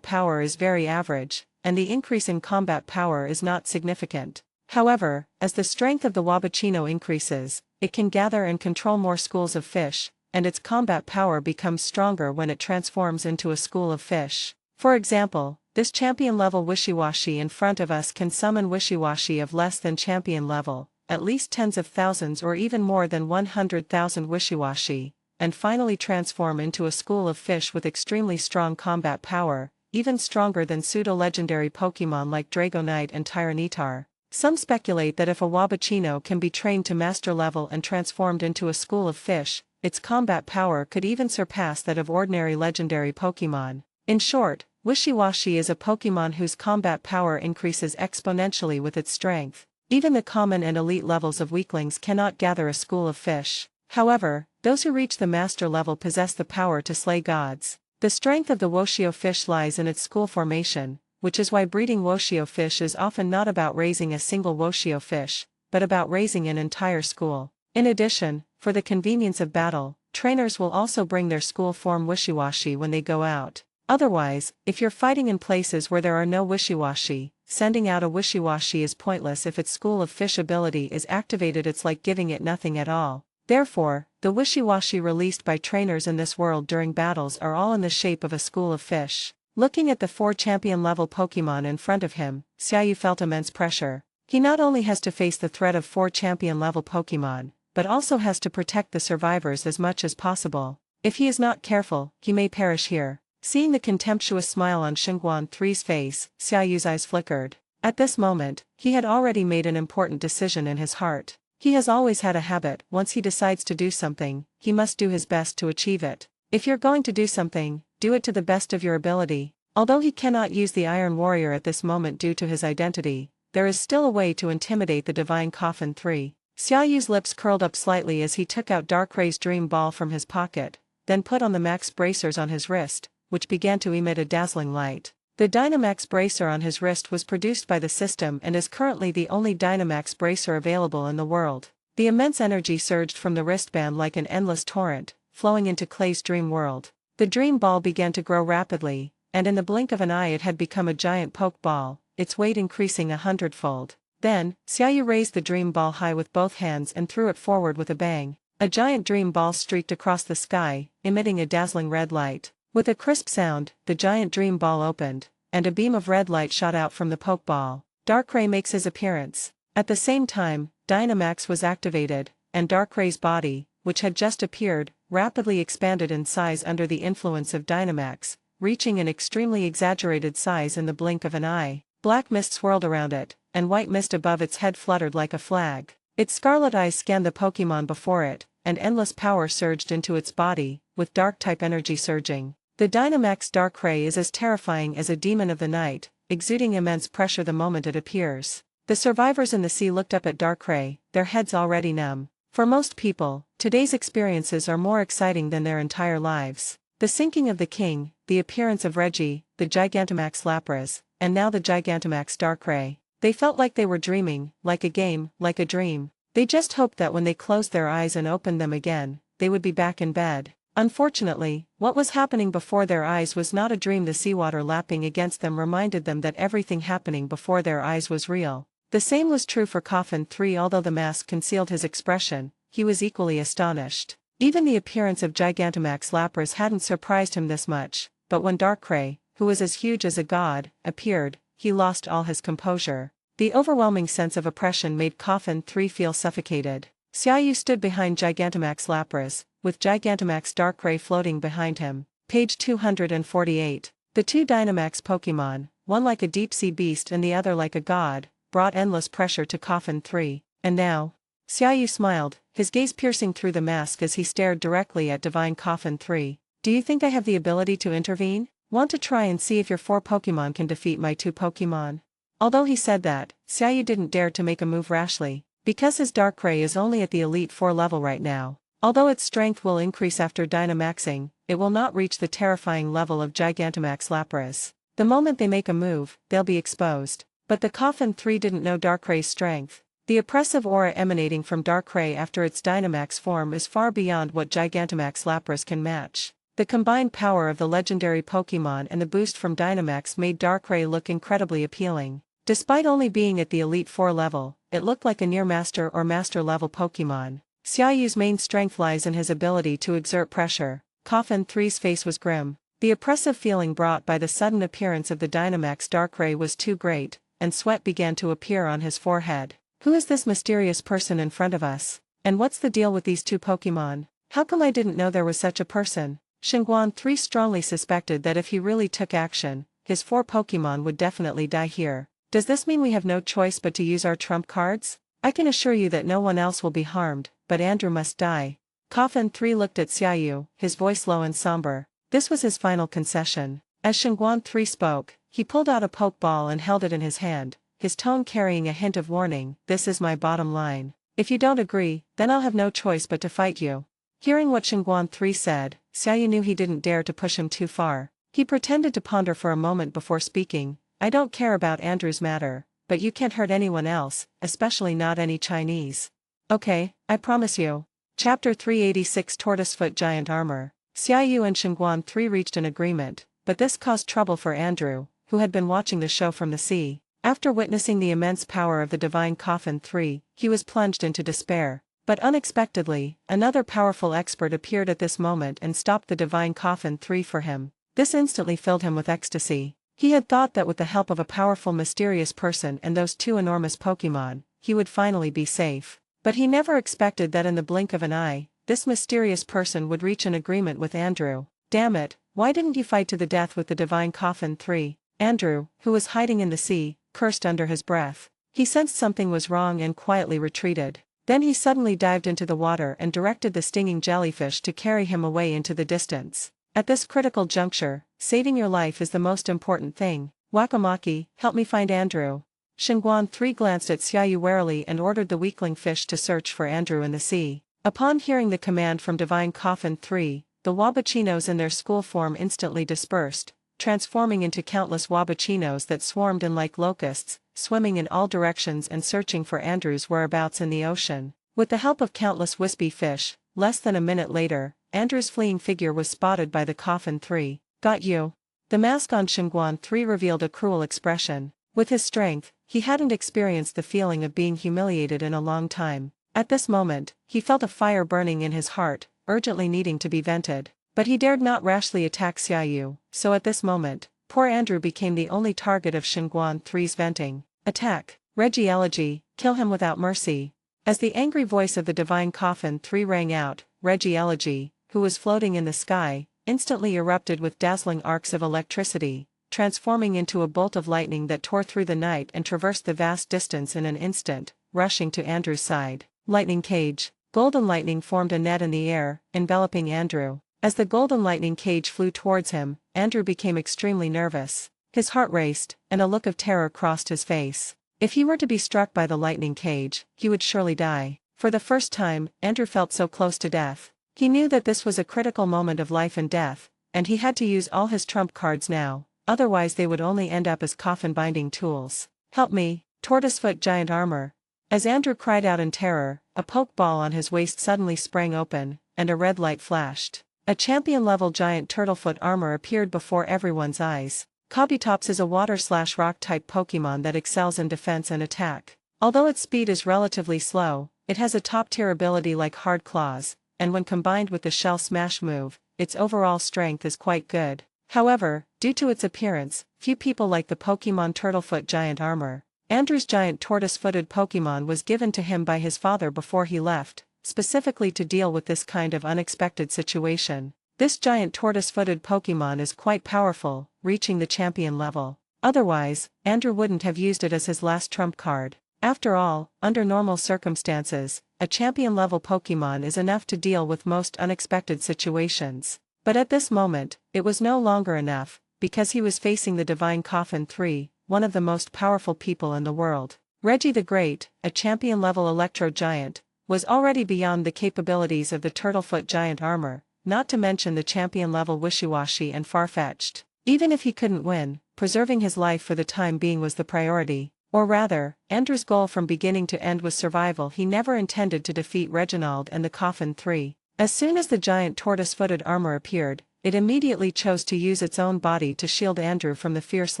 power is very average, and the increase in combat power is not significant. However, as the strength of the Wabachino increases, it can gather and control more schools of fish, and its combat power becomes stronger when it transforms into a school of fish. For example, this champion-level Wishiwashi in front of us can summon Wishiwashi of less than champion level, at least tens of thousands or even more than 100,000 Wishiwashi, and finally transform into a school of fish with extremely strong combat power, even stronger than pseudo-legendary Pokémon like Dragonite and Tyranitar. Some speculate that if a Wabachino can be trained to master level and transformed into a school of fish, its combat power could even surpass that of ordinary legendary Pokémon. In short, Wishiwashi is a Pokémon whose combat power increases exponentially with its strength. Even the common and elite levels of weaklings cannot gather a school of fish. However, those who reach the master level possess the power to slay gods. The strength of the Woshio fish lies in its school formation, which is why breeding Woshio fish is often not about raising a single Woshio fish, but about raising an entire school. In addition, for the convenience of battle, trainers will also bring their school form Wishiwashi when they go out. Otherwise, if you're fighting in places where there are no Wishiwashi, sending out a Wishiwashi is pointless. If its school of fish ability is activated, it's like giving it nothing at all. Therefore, the Wishiwashi released by trainers in this world during battles are all in the shape of a school of fish. Looking at the 4 champion-level Pokémon in front of him, Xiaoyu felt immense pressure. He not only has to face the threat of 4 champion-level Pokémon, but also has to protect the survivors as much as possible. If he is not careful, he may perish here. Seeing the contemptuous smile on Xingguan 3's face, Xiaoyu's eyes flickered. At this moment, he had already made an important decision in his heart. He has always had a habit: once he decides to do something, he must do his best to achieve it. If you're going to do something, do it to the best of your ability. Although he cannot use the Iron Warrior at this moment due to his identity, there is still a way to intimidate the Divine Coffin 3. Xiaoyu's lips curled up slightly as he took out Darkray's Dream Ball from his pocket, then put on the Max bracers on his wrist, which began to emit a dazzling light. The Dynamax bracer on his wrist was produced by the system and is currently the only Dynamax bracer available in the world. The immense energy surged from the wristband like an endless torrent, flowing into Clay's dream world. The dream ball began to grow rapidly, and in the blink of an eye it had become a giant poke ball, its weight increasing 100-fold. Then, Xiaoyu raised the dream ball high with both hands and threw it forward with a bang. A giant dream ball streaked across the sky, emitting a dazzling red light. With a crisp sound, the giant dream ball opened, and a beam of red light shot out from the poke ball. Darkray makes his appearance. At the same time, Dynamax was activated, and Darkray's body, which had just appeared, rapidly expanded in size under the influence of Dynamax, reaching an extremely exaggerated size in the blink of an eye. Black mist swirled around it, and white mist above its head fluttered like a flag. Its scarlet eyes scanned the Pokémon before it, and endless power surged into its body, with dark-type energy surging. The Dynamax Darkray is as terrifying as a demon of the night, exuding immense pressure the moment it appears. The survivors in the sea looked up at Darkray, their heads already numb. For most people, today's experiences are more exciting than their entire lives. The sinking of the king, the appearance of Reggie, the Gigantamax Lapras, and now the Gigantamax Darkray. They felt like they were dreaming, like a game, like a dream. They just hoped that when they closed their eyes and opened them again, they would be back in bed. Unfortunately, what was happening before their eyes was not a dream. The seawater lapping against them reminded them that everything happening before their eyes was real. The same was true for Coffin 3. Although the mask concealed his expression, he was equally astonished. Even the appearance of Gigantamax Lapras hadn't surprised him this much, but when Darkray, who was as huge as a god, appeared, he lost all his composure. The overwhelming sense of oppression made Coffin 3 feel suffocated. Xiaoyu stood behind Gigantamax Lapras, with Gigantamax Darkrai floating behind him. Page 248. The two Dynamax Pokémon, one like a deep-sea beast and the other like a god, brought endless pressure to Coffin 3. And now? Xiaoyu smiled, his gaze piercing through the mask as he stared directly at Divine Coffin 3. Do you think I have the ability to intervene? Want to try and see if your 4 Pokémon can defeat my 2 Pokémon? Although he said that, Xiaoyu didn't dare to make a move rashly, because his Darkrai is only at the Elite 4 level right now. Although its strength will increase after Dynamaxing, it will not reach the terrifying level of Gigantamax Lapras. The moment they make a move, they'll be exposed. But the Coffin 3 didn't know Darkrai's strength. The oppressive aura emanating from Darkrai after its Dynamax form is far beyond what Gigantamax Lapras can match. The combined power of the legendary Pokémon and the boost from Dynamax made Darkrai look incredibly appealing. Despite only being at the Elite 4 level, it looked like a near Master or Master level Pokémon. Xiaoyu's main strength lies in his ability to exert pressure. Coffin 3's face was grim. The oppressive feeling brought by the sudden appearance of the Dynamax Darkrai was too great, and sweat began to appear on his forehead. Who is this mysterious person in front of us? And what's the deal with these 2 Pokémon? How come I didn't know there was such a person? Xinguan 3 strongly suspected that if he really took action, his 4 Pokémon would definitely die here. Does this mean we have no choice but to use our trump cards? I can assure you that no one else will be harmed, but Andrew must die. Coffin 3 looked at Xiaoyu, his voice low and somber. This was his final concession. As Xinguan 3 spoke, he pulled out a Pokeball and held it in his hand, his tone carrying a hint of warning. This is my bottom line. If you don't agree, then I'll have no choice but to fight you. Hearing what Xinguan 3 said, Xiaoyu knew he didn't dare to push him too far. He pretended to ponder for a moment before speaking. I don't care about Andrew's matter, but you can't hurt anyone else, especially not any Chinese. Okay, I promise you. Chapter 386 Tortoisefoot Giant Armor. Xiaoyu and Xinguan 3 reached an agreement, but this caused trouble for Andrew, who had been watching the show from the sea. After witnessing the immense power of the Divine Coffin 3, he was plunged into despair. But unexpectedly, another powerful expert appeared at this moment and stopped the Divine Coffin 3 for him. This instantly filled him with ecstasy. He had thought that with the help of a powerful mysterious person and those 2 enormous Pokémon, he would finally be safe. But he never expected that in the blink of an eye, this mysterious person would reach an agreement with Andrew. Damn it, why didn't you fight to the death with the Divine Coffin 3? Andrew, who was hiding in the sea, cursed under his breath. He sensed something was wrong and quietly retreated. Then he suddenly dived into the water and directed the stinging jellyfish to carry him away into the distance. At this critical juncture, saving your life is the most important thing. Wakamaki, help me find Andrew. Xinguan 3 glanced at Xiaoyu warily and ordered the weakling fish to search for Andrew in the sea. Upon hearing the command from Divine Coffin 3, the Wabachinos in their school form instantly dispersed, transforming into countless Wabachinos that swarmed in like locusts, swimming in all directions and searching for Andrew's whereabouts in the ocean. With the help of countless wispy fish, less than a minute later, Andrew's fleeing figure was spotted by the Coffin 3. Got you. The mask on Xinguan 3 revealed a cruel expression. With his strength, he hadn't experienced the feeling of being humiliated in a long time. At this moment, he felt a fire burning in his heart, urgently needing to be vented. But he dared not rashly attack Xiaoyu, so at this moment, poor Andrew became the only target of Xinguan 3's venting. Attack! Regielegy, kill him without mercy. As the angry voice of the Divine Coffin 3 rang out, Regielegy, who was floating in the sky, instantly erupted with dazzling arcs of electricity, transforming into a bolt of lightning that tore through the night and traversed the vast distance in an instant, rushing to Andrew's side. Lightning cage. Golden lightning formed a net in the air, enveloping Andrew. As the golden lightning cage flew towards him, Andrew became extremely nervous. His heart raced, and a look of terror crossed his face. If he were to be struck by the lightning cage, he would surely die. For the first time, Andrew felt so close to death. He knew that this was a critical moment of life and death, and he had to use all his trump cards now, otherwise they would only end up as coffin-binding tools. Help me, Tortoisefoot Giant Armor. As Andrew cried out in terror, a Pokeball on his waist suddenly sprang open, and a red light flashed. A champion-level giant turtlefoot armor appeared before everyone's eyes. Kabutops is a water/rock-type Pokémon that excels in defense and attack. Although its speed is relatively slow, it has a top-tier ability like Hard Claws, and when combined with the Shell Smash move, its overall strength is quite good. However, due to its appearance, few people like the Pokémon Turtlefoot Giant Armor. Andrew's giant tortoise-footed Pokémon was given to him by his father before he left, specifically to deal with this kind of unexpected situation. This giant tortoise-footed Pokémon is quite powerful, reaching the champion level. Otherwise, Andrew wouldn't have used it as his last trump card. After all, under normal circumstances, a champion-level Pokémon is enough to deal with most unexpected situations. But at this moment, it was no longer enough, because he was facing the Divine Coffin 3, one of the most powerful people in the world. Reggie the Great, a champion-level Electro Giant, was already beyond the capabilities of the Turtlefoot Giant armor, not to mention the champion-level Wishiwashi and Farfetch'd. Even if he couldn't win, preserving his life for the time being was the priority. Or rather, Andrew's goal from beginning to end was survival. He never intended to defeat Reginald and the Coffin 3. As soon as the giant tortoise-footed armor appeared, it immediately chose to use its own body to shield Andrew from the fierce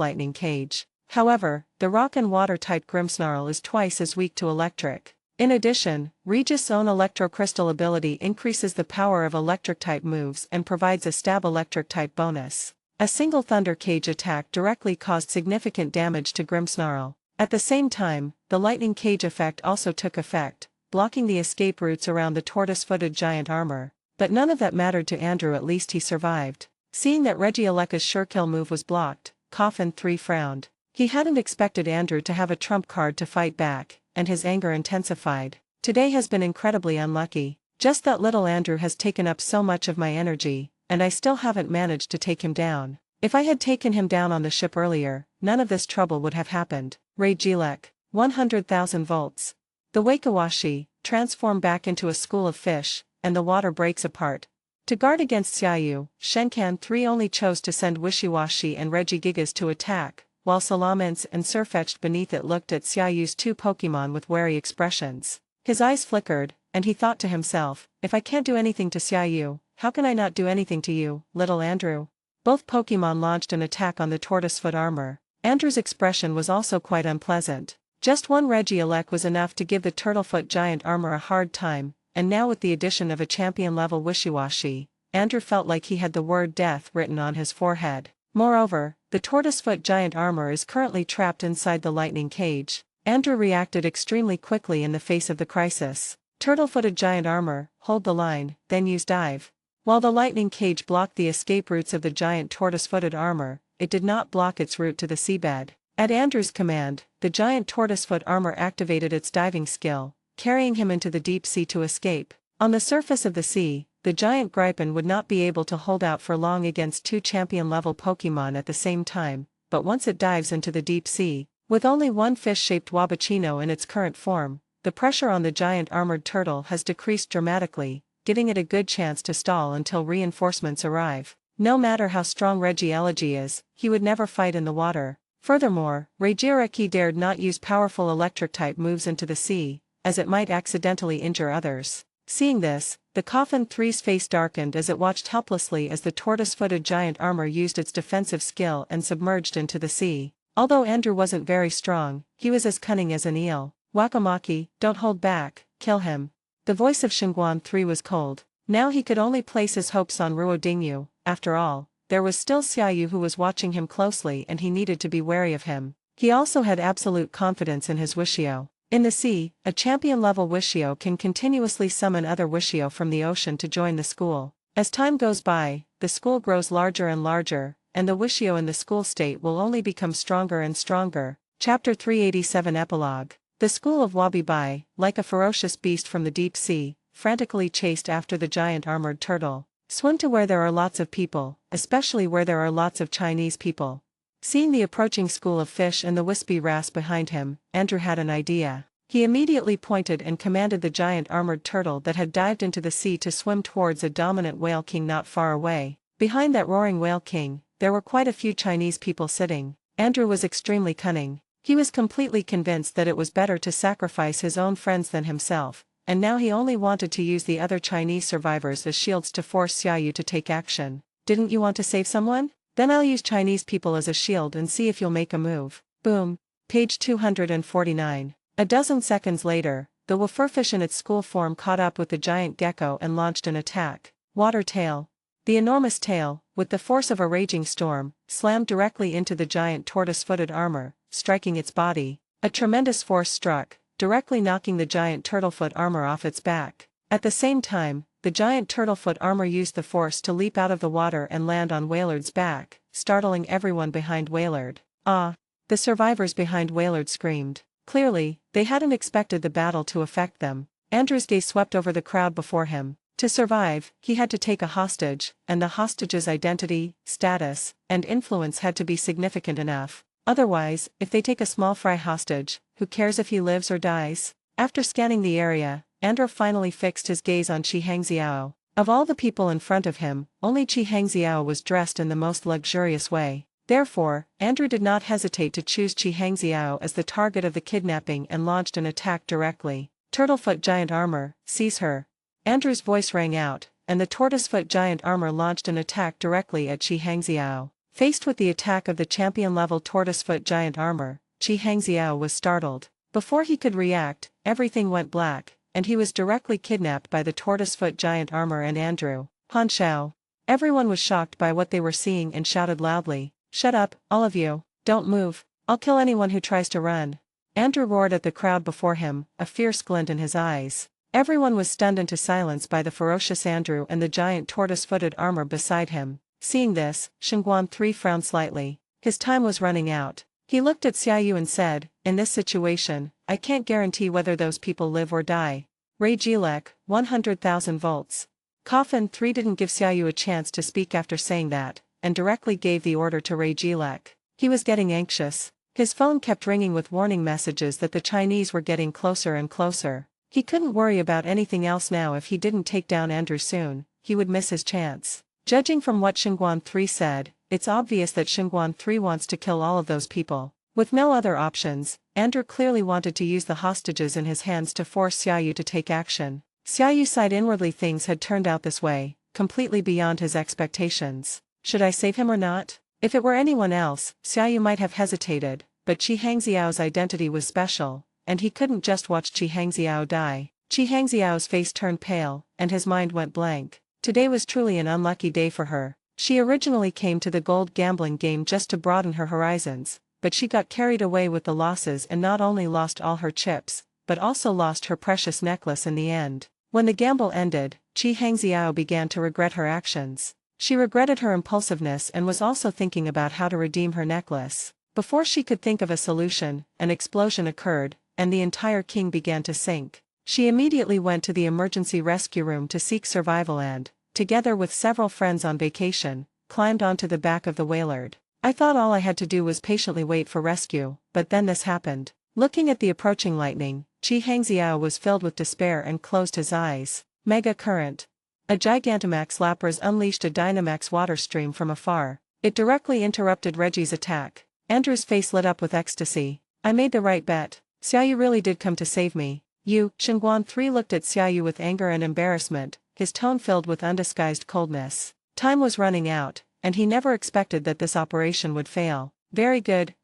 lightning cage. However, the rock and water-type Grimmsnarl is twice as weak to electric. In addition, Regis' own electro-crystal ability increases the power of electric-type moves and provides a stab electric-type bonus. A single Thunder Cage attack directly caused significant damage to Grimmsnarl. At the same time, the lightning cage effect also took effect, blocking the escape routes around the tortoise-footed giant armor. But none of that mattered to Andrew. At least he survived. Seeing that Regieleca's surekill move was blocked, Coffin 3 frowned. He hadn't expected Andrew to have a trump card to fight back, and his anger intensified. Today has been incredibly unlucky. Just that little Andrew has taken up so much of my energy, and I still haven't managed to take him down. If I had taken him down on the ship earlier, none of this trouble would have happened. Regielec, 100,000 volts. The Wakiwashi, transform back into a school of fish, and the water breaks apart. To guard against Xiaoyu, Shenkan 3 only chose to send Wishiwashi and Regigigas to attack, while Salamence and Surfetch'd beneath it looked at Xiaoyu's two Pokémon with wary expressions. His eyes flickered, and he thought to himself, if I can't do anything to Xiaoyu, how can I not do anything to you, little Andrew? Both Pokémon launched an attack on the tortoisefoot armor. Andrew's expression was also quite unpleasant. Just one Regielec was enough to give the turtlefoot giant armor a hard time, and now with the addition of a champion-level Wishiwashi, Andrew felt like he had the word death written on his forehead. Moreover, the tortoisefoot giant armor is currently trapped inside the lightning cage. Andrew reacted extremely quickly in the face of the crisis. Turtle-footed giant armor, hold the line, then use dive. While the lightning cage blocked the escape routes of the giant tortoise-footed armor, it did not block its route to the seabed. At Andrew's command, the giant tortoisefoot armor activated its diving skill, carrying him into the deep sea to escape. On the surface of the sea, the giant Gripen would not be able to hold out for long against two champion-level Pokémon at the same time, but once it dives into the deep sea, with only one fish-shaped Wabachino in its current form, the pressure on the giant armored turtle has decreased dramatically, giving it a good chance to stall until reinforcements arrive. No matter how strong Regieleki is, he would never fight in the water. Furthermore, Regieleki dared not use powerful electric-type moves into the sea, as it might accidentally injure others. Seeing this, the Coffin 3's face darkened as it watched helplessly as the tortoise-footed giant armor used its defensive skill and submerged into the sea. Although Andrew wasn't very strong, he was as cunning as an eel. Wakamaki, don't hold back, kill him. The voice of Xinguan 3 was cold. Now he could only place his hopes on Ruo Dingyu. After all, there was still Xiaoyu who was watching him closely and he needed to be wary of him. He also had absolute confidence in his Wishio. In the sea, a champion-level Wishio can continuously summon other Wishio from the ocean to join the school. As time goes by, the school grows larger and larger, and the Wishio in the school state will only become stronger and stronger. Chapter 387 Epilogue. The school of Wabi-Bai, like a ferocious beast from the deep sea, frantically chased after the giant armored turtle. Swim to where there are lots of people, especially where there are lots of Chinese people. Seeing the approaching school of fish and the wispy wrasse behind him, Andrew had an idea. He immediately pointed and commanded the giant armored turtle that had dived into the sea to swim towards a dominant whale king not far away. Behind that roaring whale king, there were quite a few Chinese people sitting. Andrew was extremely cunning. He was completely convinced that it was better to sacrifice his own friends than himself, and now he only wanted to use the other Chinese survivors as shields to force Xiaoyu to take action. Didn't you want to save someone? Then I'll use Chinese people as a shield and see if you'll make a move. Boom. Page 249. A dozen seconds later, the wooferfish in its school form caught up with the giant gecko and launched an attack. Water tail. The enormous tail, with the force of a raging storm, slammed directly into the giant tortoise-footed armor, striking its body. A tremendous force struck, directly knocking the giant turtlefoot armor off its back. At the same time, the giant turtlefoot armor used the force to leap out of the water and land on Wailord's back, startling everyone behind Wailord. Ah! The survivors behind Wailord screamed. Clearly, they hadn't expected the battle to affect them. Andrew's gaze swept over the crowd before him. To survive, he had to take a hostage, and the hostage's identity, status, and influence had to be significant enough. Otherwise, if they take a small fry hostage, who cares if he lives or dies? After scanning the area, Andrew finally fixed his gaze on Chi Hangxiao. Of all the people in front of him, only Chi Hangxiao was dressed in the most luxurious way. Therefore, Andrew did not hesitate to choose Chi Hangxiao as the target of the kidnapping and launched an attack directly. Turtlefoot giant armor, seize her. Andrew's voice rang out, and the tortoisefoot giant armor launched an attack directly at Chi Hangxiao. Faced with the attack of the champion-level tortoisefoot giant armor, Chi Hangxiao was startled. Before he could react, everything went black, and he was directly kidnapped by the tortoisefoot giant armor and Andrew. Han Shao. Everyone was shocked by what they were seeing and shouted loudly, "Shut up, all of you, don't move, I'll kill anyone who tries to run." Andrew roared at the crowd before him, a fierce glint in his eyes. Everyone was stunned into silence by the ferocious Andrew and the giant tortoise-footed armor beside him. Seeing this, Shengguan 3 frowned slightly. His time was running out. He looked at Xiaoyu and said, "In this situation, I can't guarantee whether those people live or die." Ray Jilek, 100,000 volts. Coffin 3 didn't give Xiaoyu a chance to speak after saying that, and directly gave the order to Ray Jilek. He was getting anxious. His phone kept ringing with warning messages that the Chinese were getting closer and closer. He couldn't worry about anything else now. If he didn't take down Andrew soon, he would miss his chance. Judging from what Shengguan 3 said, it's obvious that Shengguan 3 wants to kill all of those people. With no other options, Andrew clearly wanted to use the hostages in his hands to force Xiaoyu to take action. Xiaoyu sighed inwardly. Things had turned out this way, completely beyond his expectations. Should I save him or not? If it were anyone else, Xiaoyu might have hesitated, but Chi Hangxiao's identity was special, and he couldn't just watch Chi Hangxiao die. Chi Hangxiao's face turned pale, and his mind went blank. Today was truly an unlucky day for her. She originally came to the gold gambling game just to broaden her horizons, but she got carried away with the losses and not only lost all her chips, but also lost her precious necklace in the end. When the gamble ended, Chi Hangxiao began to regret her actions. She regretted her impulsiveness and was also thinking about how to redeem her necklace. Before she could think of a solution, an explosion occurred, and the entire king began to sink. She immediately went to the emergency rescue room to seek survival and, together with several friends on vacation, climbed onto the back of the Wailord. I thought all I had to do was patiently wait for rescue, but then this happened. Looking at the approaching lightning, Chi Hangxiao was filled with despair and closed his eyes. Mega current. A Gigantamax Lapras unleashed a Dynamax water stream from afar. It directly interrupted Reggie's attack. Andrew's face lit up with ecstasy. I made the right bet. Xiaoyu really did come to save me. You, Shengguan 3 looked at Xiaoyu with anger and embarrassment, his tone filled with undisguised coldness. Time was running out, and he never expected that this operation would fail. Very good,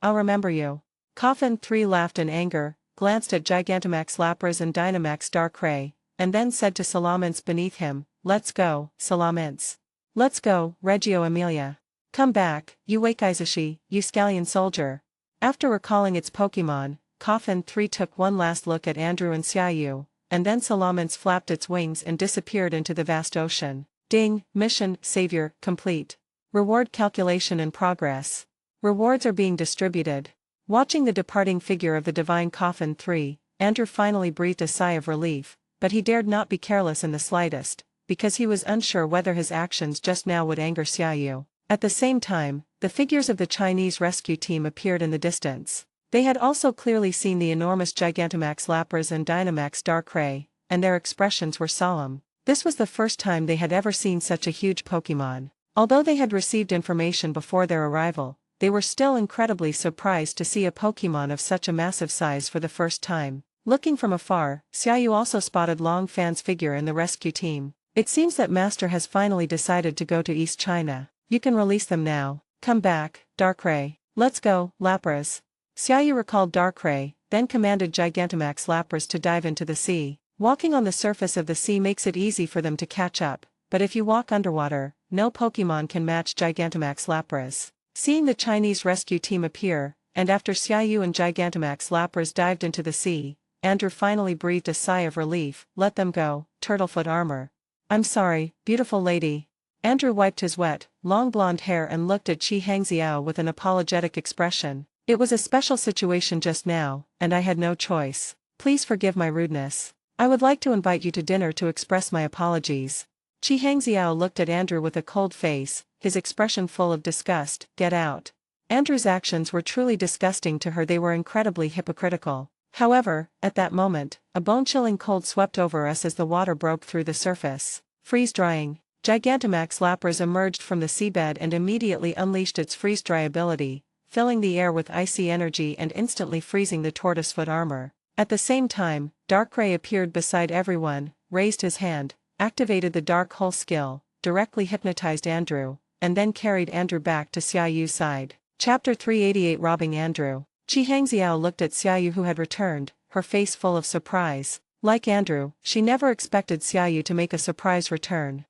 I'll remember you. Coffin 3 laughed in anger, glanced at Gigantamax Lapras and Dynamax Darkrai, and then said to Salamence beneath him, "Let's go, Salamence. Let's go, Reggio Emilia. Come back, you Wakaizashi, you scallion soldier." After recalling its Pokémon, Coffin 3 took one last look at Andrew and Xiaoyu, and then Salamence flapped its wings and disappeared into the vast ocean. Ding, mission, savior, complete. Reward calculation in progress. Rewards are being distributed. Watching the departing figure of the divine Coffin 3, Andrew finally breathed a sigh of relief, but he dared not be careless in the slightest, because he was unsure whether his actions just now would anger Xiaoyu. At the same time, the figures of the Chinese rescue team appeared in the distance. They had also clearly seen the enormous Gigantamax Lapras and Dynamax Darkrai, and their expressions were solemn. This was the first time they had ever seen such a huge Pokémon. Although they had received information before their arrival, they were still incredibly surprised to see a Pokémon of such a massive size for the first time. Looking from afar, Xiaoyu also spotted Long Fan's figure in the rescue team. It seems that Master has finally decided to go to East China. You can release them now. Come back, Darkrai. Let's go, Lapras. Xiaoyu recalled Darkrai, then commanded Gigantamax Lapras to dive into the sea. Walking on the surface of the sea makes it easy for them to catch up, but if you walk underwater, no Pokémon can match Gigantamax Lapras. Seeing the Chinese rescue team appear, and after Xiaoyu and Gigantamax Lapras dived into the sea, Andrew finally breathed a sigh of relief. Let them go, Turtlefoot Armor. I'm sorry, beautiful lady. Andrew wiped his wet, long blonde hair and looked at Qi Hangxiao with an apologetic expression. It was a special situation just now, and I had no choice. Please forgive my rudeness. I would like to invite you to dinner to express my apologies. Qi Hangxiao looked at Andrew with a cold face, his expression full of disgust. Get out. Andrew's actions were truly disgusting to her. They were incredibly hypocritical. However, at that moment, a bone-chilling cold swept over us as the water broke through the surface. Freeze-drying. Gigantamax Lapras emerged from the seabed and immediately unleashed its freeze-dry ability, filling the air with icy energy and instantly freezing the tortoisefoot armor. At the same time, Darkrai appeared beside everyone, raised his hand, activated the Dark Hole skill, directly hypnotized Andrew, and then carried Andrew back to Xiaoyu's side. Chapter 388 Robbing Andrew. Qi Hangxiao looked at Xiaoyu who had returned, her face full of surprise. Like Andrew, she never expected Xiaoyu to make a surprise return.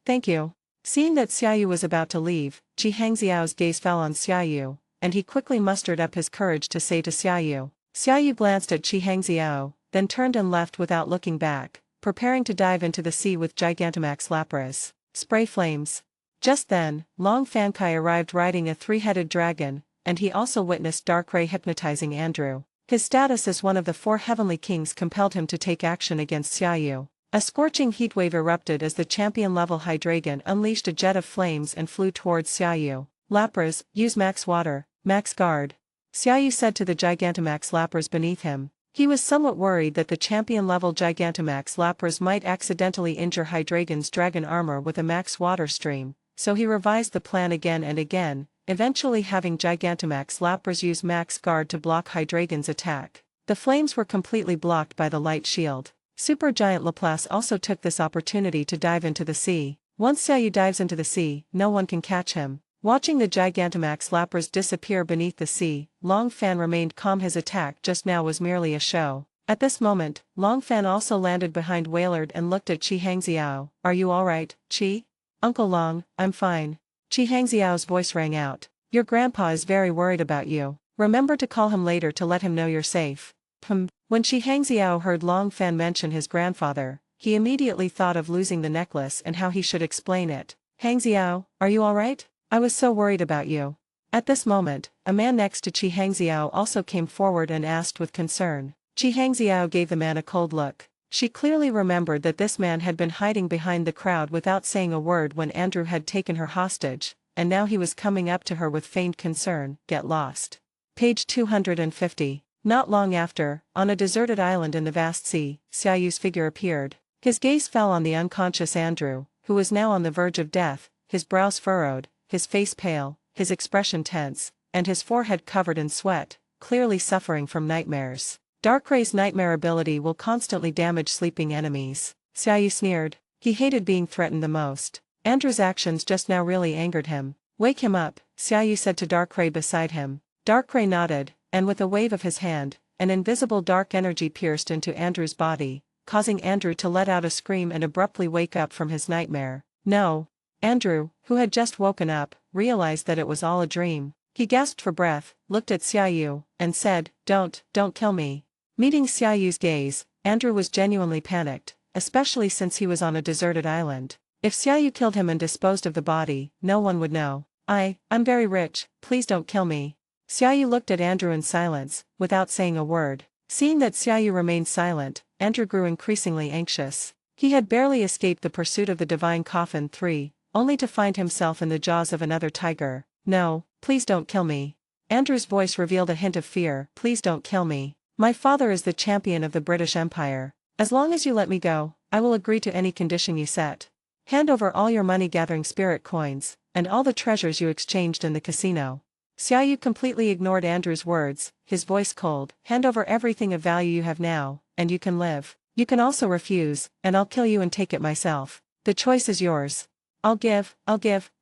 Thank you. Seeing that Xiaoyu was about to leave, Qi Hangxiao's gaze fell on Xiaoyu, and he quickly mustered up his courage to say to Xiaoyu. Xiaoyu glanced at Qi Hangxiao, then turned and left without looking back, preparing to dive into the sea with Gigantamax Lapras. Spray flames. Just then, Long Fankai arrived riding a three-headed dragon, and he also witnessed Darkrai hypnotizing Andrew. His status as one of the four heavenly kings compelled him to take action against Xiaoyu. A scorching heatwave erupted as the champion-level Hydreigon unleashed a jet of flames and flew towards Xiaoyu. Lapras, use Max Water, Max Guard. Xiaoyu said to the Gigantamax Lapras beneath him. He was somewhat worried that the champion-level Gigantamax Lapras might accidentally injure Hydreigon's dragon armor with a Max Water stream, so he revised the plan again and again, eventually having Gigantamax Lapras use Max Guard to block Hydreigon's attack. The flames were completely blocked by the light shield. Supergiant Laplace also took this opportunity to dive into the sea. Once Xiaoyu dives into the sea, no one can catch him. Watching the Gigantamax Lapras disappear beneath the sea, Long Fan remained calm. His attack just now was merely a show. At this moment, Long Fan also landed behind Wailord and looked at Qi Hangxiao. Are you alright, Qi? Uncle Long, I'm fine. Qi Hangxiao's voice rang out. Your grandpa is very worried about you. Remember to call him later to let him know you're safe. When Qi Hangxiao heard Long Fan mention his grandfather, he immediately thought of losing the necklace and how he should explain it. Hangxiao, are you alright? I was so worried about you. At this moment, a man next to Qi Hangxiao also came forward and asked with concern. Qi Hangxiao gave the man a cold look. She clearly remembered that this man had been hiding behind the crowd without saying a word when Andrew had taken her hostage, and now he was coming up to her with feigned concern. Get lost. Page 250. Not long after, on a deserted island in the vast sea, Xiaoyu's figure appeared. His gaze fell on the unconscious Andrew, who was now on the verge of death, his brows furrowed, his face pale, his expression tense, and his forehead covered in sweat, clearly suffering from nightmares. Darkrai's nightmare ability will constantly damage sleeping enemies. Xiaoyu sneered. He hated being threatened the most. Andrew's actions just now really angered him. Wake him up, Xiaoyu said to Darkrai beside him. Darkrai nodded, and with a wave of his hand, an invisible dark energy pierced into Andrew's body, causing Andrew to let out a scream and abruptly wake up from his nightmare. No. Andrew, who had just woken up, realized that it was all a dream. He gasped for breath, looked at Xiaoyu, and said, Don't kill me. Meeting Xiaoyu's gaze, Andrew was genuinely panicked, especially since he was on a deserted island. If Xiaoyu killed him and disposed of the body, no one would know. I'm very rich, please don't kill me. Xiaoyu looked at Andrew in silence, without saying a word. Seeing that Xiaoyu remained silent, Andrew grew increasingly anxious. He had barely escaped the pursuit of the Divine Coffin 3, only to find himself in the jaws of another tiger. No, please don't kill me. Andrew's voice revealed a hint of fear. Please don't kill me. My father is the champion of the British Empire. As long as you let me go, I will agree to any condition you set. Hand over all your money-gathering spirit coins, and all the treasures you exchanged in the casino. Xiaoyu completely ignored Andrew's words, his voice cold. Hand over everything of value you have now, and you can live. You can also refuse, and I'll kill you and take it myself. The choice is yours. I'll give,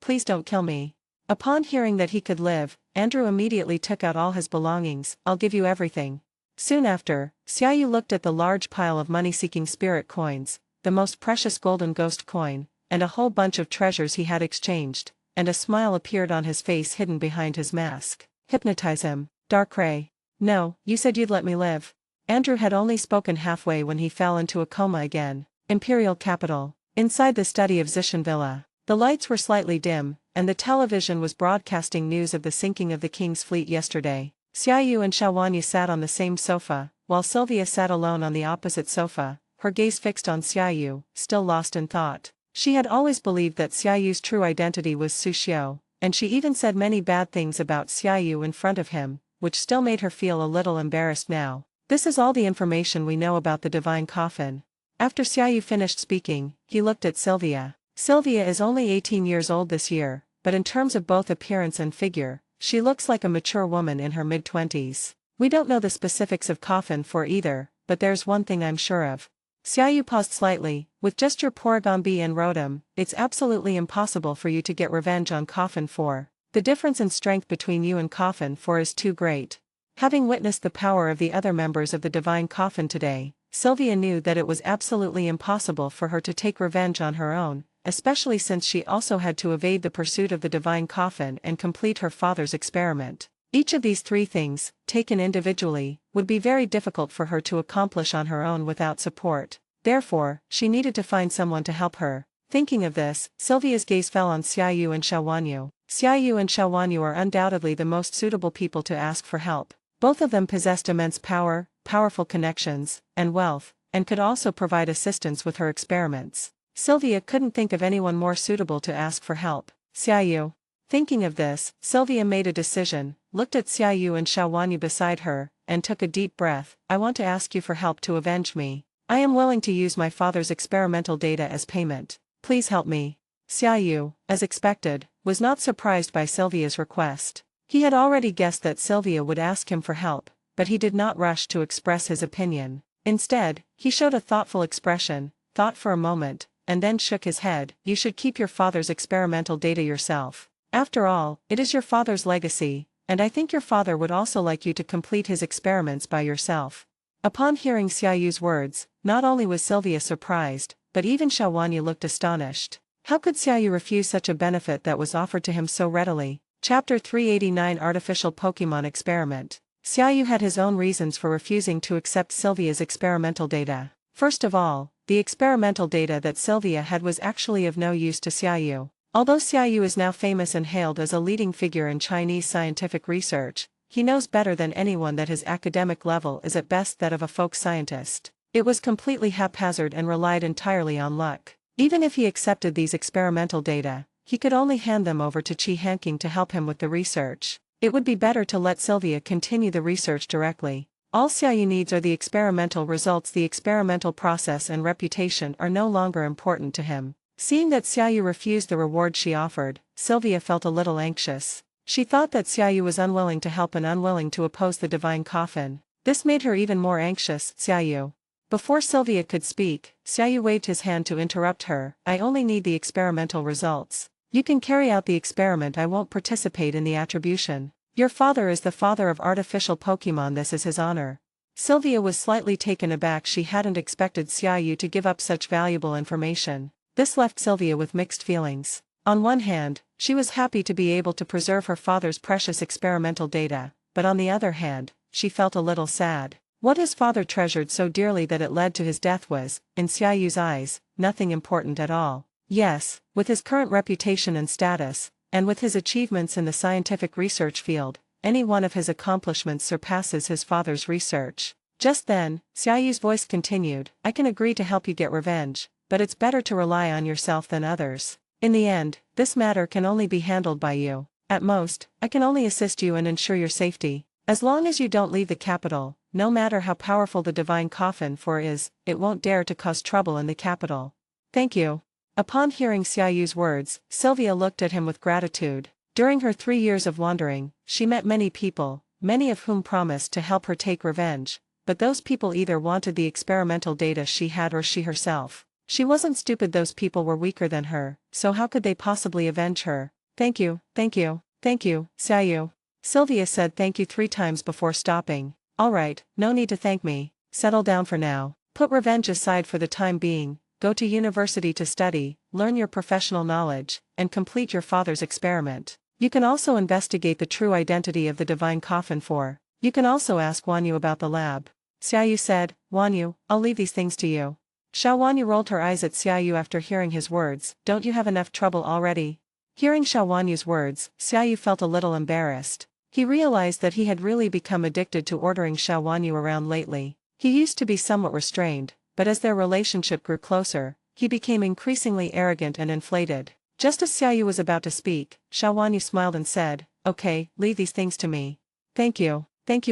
please don't kill me. Upon hearing that he could live, Andrew immediately took out all his belongings. I'll give you everything. Soon after, Xiaoyu looked at the large pile of money-seeking spirit coins, the most precious golden ghost coin, and a whole bunch of treasures he had exchanged, and a smile appeared on his face hidden behind his mask. Hypnotize him. Darkrai. No, you said you'd let me live. Andrew had only spoken halfway when he fell into a coma again. Imperial capital. Inside the study of Zishan Villa. The lights were slightly dim, and the television was broadcasting news of the sinking of the King's fleet yesterday. Xiaoyu and Xiaowanyu sat on the same sofa, while Sylvia sat alone on the opposite sofa, her gaze fixed on Xiaoyu, still lost in thought. She had always believed that Xiaoyu's true identity was Su Xiao, and she even said many bad things about Xiaoyu in front of him, which still made her feel a little embarrassed now. This is all the information we know about the divine coffin. After Xiaoyu finished speaking, he looked at Sylvia. Sylvia is only 18 years old this year, but in terms of both appearance and figure, she looks like a mature woman in her mid-20s. We don't know the specifics of coffin for either, but there's one thing I'm sure of. Xiaoyu paused slightly. With just your Porygon and Rotom, it's absolutely impossible for you to get revenge on Coffin 4. The difference in strength between you and Coffin 4 is too great. Having witnessed the power of the other members of the Divine Coffin today, Sylvia knew that it was absolutely impossible for her to take revenge on her own, especially since she also had to evade the pursuit of the Divine Coffin and complete her father's experiment. Each of these three things, taken individually, would be very difficult for her to accomplish on her own without support. Therefore, she needed to find someone to help her. Thinking of this, Sylvia's gaze fell on Xiaoyu and Xiaowanyu. Xiaoyu and Xiaowanyu are undoubtedly the most suitable people to ask for help. Both of them possessed immense power, powerful connections, and wealth, and could also provide assistance with her experiments. Sylvia couldn't think of anyone more suitable to ask for help. Xiaoyu. Thinking of this, Sylvia made a decision, looked at Xiaoyu and Xiaowanyu beside her, and took a deep breath. I want to ask you for help to avenge me. I am willing to use my father's experimental data as payment. Please help me. Xiaoyu, as expected, was not surprised by Sylvia's request. He had already guessed that Sylvia would ask him for help, but he did not rush to express his opinion. Instead, he showed a thoughtful expression, thought for a moment, and then shook his head. You should keep your father's experimental data yourself. After all, it is your father's legacy, and I think your father would also like you to complete his experiments by yourself. Upon hearing Xiaoyu's words, not only was Sylvia surprised, but even Xiaowanyu looked astonished. How could Xiaoyu refuse such a benefit that was offered to him so readily? Chapter 389 Artificial Pokémon Experiment. Xiaoyu had his own reasons for refusing to accept Sylvia's experimental data. First of all, the experimental data that Sylvia had was actually of no use to Xiaoyu. Although Xiaoyu is now famous and hailed as a leading figure in Chinese scientific research, he knows better than anyone that his academic level is at best that of a folk scientist. It was completely haphazard and relied entirely on luck. Even if he accepted these experimental data, he could only hand them over to Qi Hanqing to help him with the research. It would be better to let Sylvia continue the research directly. All Xiaoyu needs are the experimental results. The experimental process and reputation are no longer important to him. Seeing that Xiaoyu refused the reward she offered, Sylvia felt a little anxious. She thought that Xiaoyu was unwilling to help and unwilling to oppose the divine coffin. This made her even more anxious. Xiaoyu. Before Sylvia could speak, Xiaoyu waved his hand to interrupt her. I only need the experimental results. You can carry out the experiment. I won't participate in the attribution. Your father is the father of artificial Pokémon. This is his honor. Sylvia was slightly taken aback. She hadn't expected Xiaoyu to give up such valuable information. This left Sylvia with mixed feelings. On one hand, she was happy to be able to preserve her father's precious experimental data, but on the other hand, she felt a little sad. What his father treasured so dearly that it led to his death was, in Xiaoyu's eyes, nothing important at all. Yes, with his current reputation and status, and with his achievements in the scientific research field, any one of his accomplishments surpasses his father's research. Just then, Xiaoyu's voice continued, I can agree to help you get revenge, but it's better to rely on yourself than others. In the end, this matter can only be handled by you. At most, I can only assist you and ensure your safety. As long as you don't leave the capital, no matter how powerful the divine coffin for is, it won't dare to cause trouble in the capital. Thank you. Upon hearing Xiaoyu's words, Sylvia looked at him with gratitude. During her 3 years of wandering, she met many people, many of whom promised to help her take revenge, but those people either wanted the experimental data she had or she herself. She wasn't stupid. Those people were weaker than her, so how could they possibly avenge her? Thank you, thank you, thank you, Xiaoyu. Sylvia said thank you 3 times before stopping. Alright, no need to thank me. Settle down for now. Put revenge aside for the time being. Go to university to study, learn your professional knowledge, and complete your father's experiment. You can also investigate the true identity of the divine coffin for. You can also ask Wanyu about the lab. Xiaoyu said, Wanyu, I'll leave these things to you. Xiao Wanyu rolled her eyes at Xiaoyu after hearing his words. Don't you have enough trouble already? Hearing Xiao Wanyu's words, Xiaoyu felt a little embarrassed. He realized that he had really become addicted to ordering Xiao Wanyu around lately. He used to be somewhat restrained, but as their relationship grew closer, he became increasingly arrogant and inflated. Just as Xiaoyu was about to speak, Xiao Wanyu smiled and said, Okay, leave these things to me. Thank you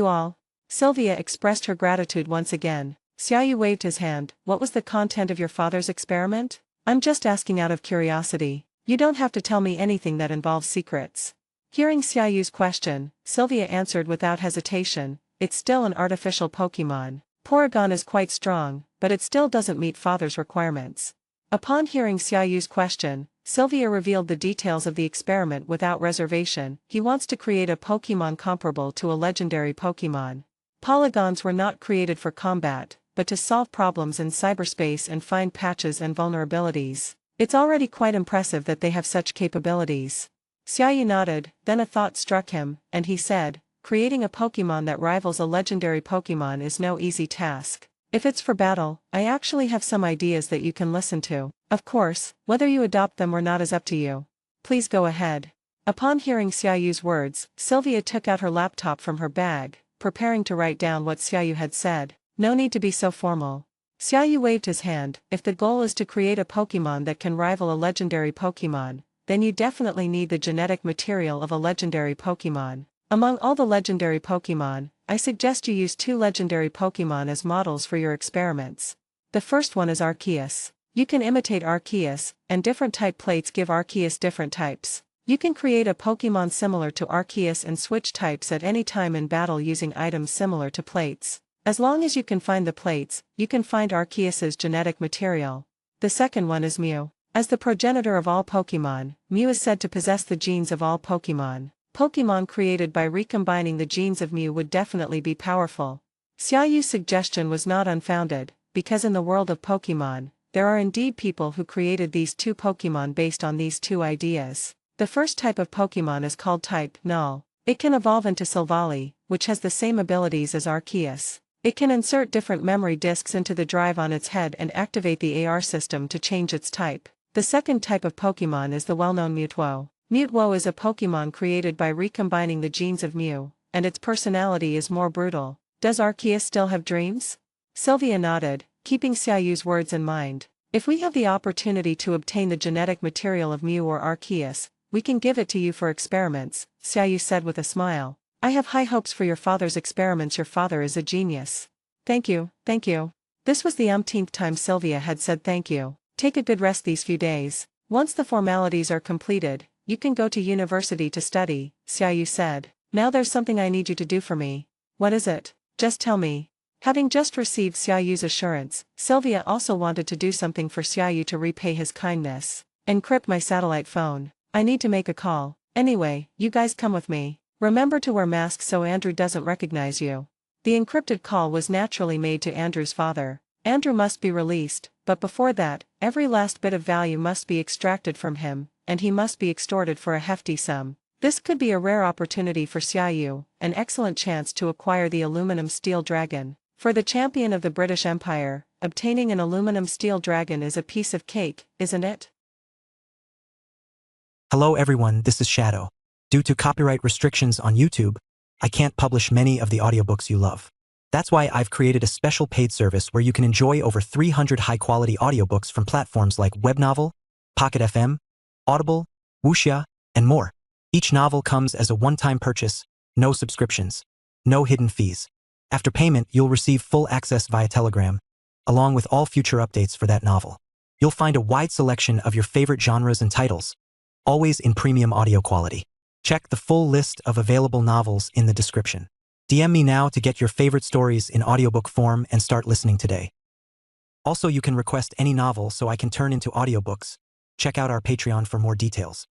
all. Sylvia expressed her gratitude once again. Xiaoyu waved his hand. What was the content of your father's experiment? I'm just asking out of curiosity. You don't have to tell me anything that involves secrets. Hearing Xiaoyu's question, Sylvia answered without hesitation, it's still an artificial Pokémon. Porygon is quite strong, but it still doesn't meet father's requirements. Upon hearing Xiaoyu's question, Sylvia revealed the details of the experiment without reservation. He wants to create a Pokémon comparable to a legendary Pokémon. Polygons were not created for combat, but to solve problems in cyberspace and find patches and vulnerabilities. It's already quite impressive that they have such capabilities. Xiaoyu nodded, then a thought struck him, and he said, creating a Pokémon that rivals a legendary Pokémon is no easy task. If it's for battle, I actually have some ideas that you can listen to. Of course, whether you adopt them or not is up to you. Please go ahead. Upon hearing Xiaoyu's words, Sylvia took out her laptop from her bag, preparing to write down what Xiaoyu had said. No need to be so formal. Xiaoyu waved his hand. If the goal is to create a Pokémon that can rival a legendary Pokémon, then you definitely need the genetic material of a legendary Pokémon. Among all the legendary Pokémon, I suggest you use 2 legendary Pokémon as models for your experiments. The first one is Arceus. You can imitate Arceus, and different type plates give Arceus different types. You can create a Pokémon similar to Arceus and switch types at any time in battle using items similar to plates. As long as you can find the plates, you can find Arceus's genetic material. The second one is Mew. As the progenitor of all Pokémon, Mew is said to possess the genes of all Pokémon. Pokémon created by recombining the genes of Mew would definitely be powerful. Xiaoyu's suggestion was not unfounded, because in the world of Pokémon, there are indeed people who created these 2 Pokémon based on these 2 ideas. The first type of Pokémon is called Type Null. It can evolve into Silvally, which has the same abilities as Arceus. It can insert different memory disks into the drive on its head and activate the AR system to change its type. The second type of Pokémon is the well-known Mewtwo. Mewtwo is a Pokémon created by recombining the genes of Mew, and its personality is more brutal. Does Arceus still have dreams? Sylvia nodded, keeping Xiaoyu's words in mind. If we have the opportunity to obtain the genetic material of Mew or Arceus, we can give it to you for experiments, Xiaoyu said with a smile. I have high hopes for your father's experiments. Your father is a genius. Thank you. This was the umpteenth time Sylvia had said thank you. Take a good rest these few days. Once the formalities are completed, you can go to university to study, Xiaoyu said. Now there's something I need you to do for me. What is it? Just tell me. Having just received Xiaoyu's assurance, Sylvia also wanted to do something for Xiaoyu to repay his kindness. Encrypt my satellite phone. I need to make a call. Anyway, you guys come with me. Remember to wear masks so Andrew doesn't recognize you. The encrypted call was naturally made to Andrew's father. Andrew must be released, but before that, every last bit of value must be extracted from him, and he must be extorted for a hefty sum. This could be a rare opportunity for Xiaoyu, an excellent chance to acquire the aluminum steel dragon. For the champion of the British Empire, obtaining an aluminum steel dragon is a piece of cake, isn't it? Hello everyone, this is Shadow. Due to copyright restrictions on YouTube, I can't publish many of the audiobooks you love. That's why I've created a special paid service where you can enjoy over 300 high-quality audiobooks from platforms like Webnovel, Pocket FM, Audible, Wuxia, and more. Each novel comes as a one-time purchase, no subscriptions, no hidden fees. After payment, you'll receive full access via Telegram, along with all future updates for that novel. You'll find a wide selection of your favorite genres and titles, always in premium audio quality. Check the full list of available novels in the description. DM me now to get your favorite stories in audiobook form and start listening today. Also, you can request any novel so I can turn into audiobooks. Check out our Patreon for more details.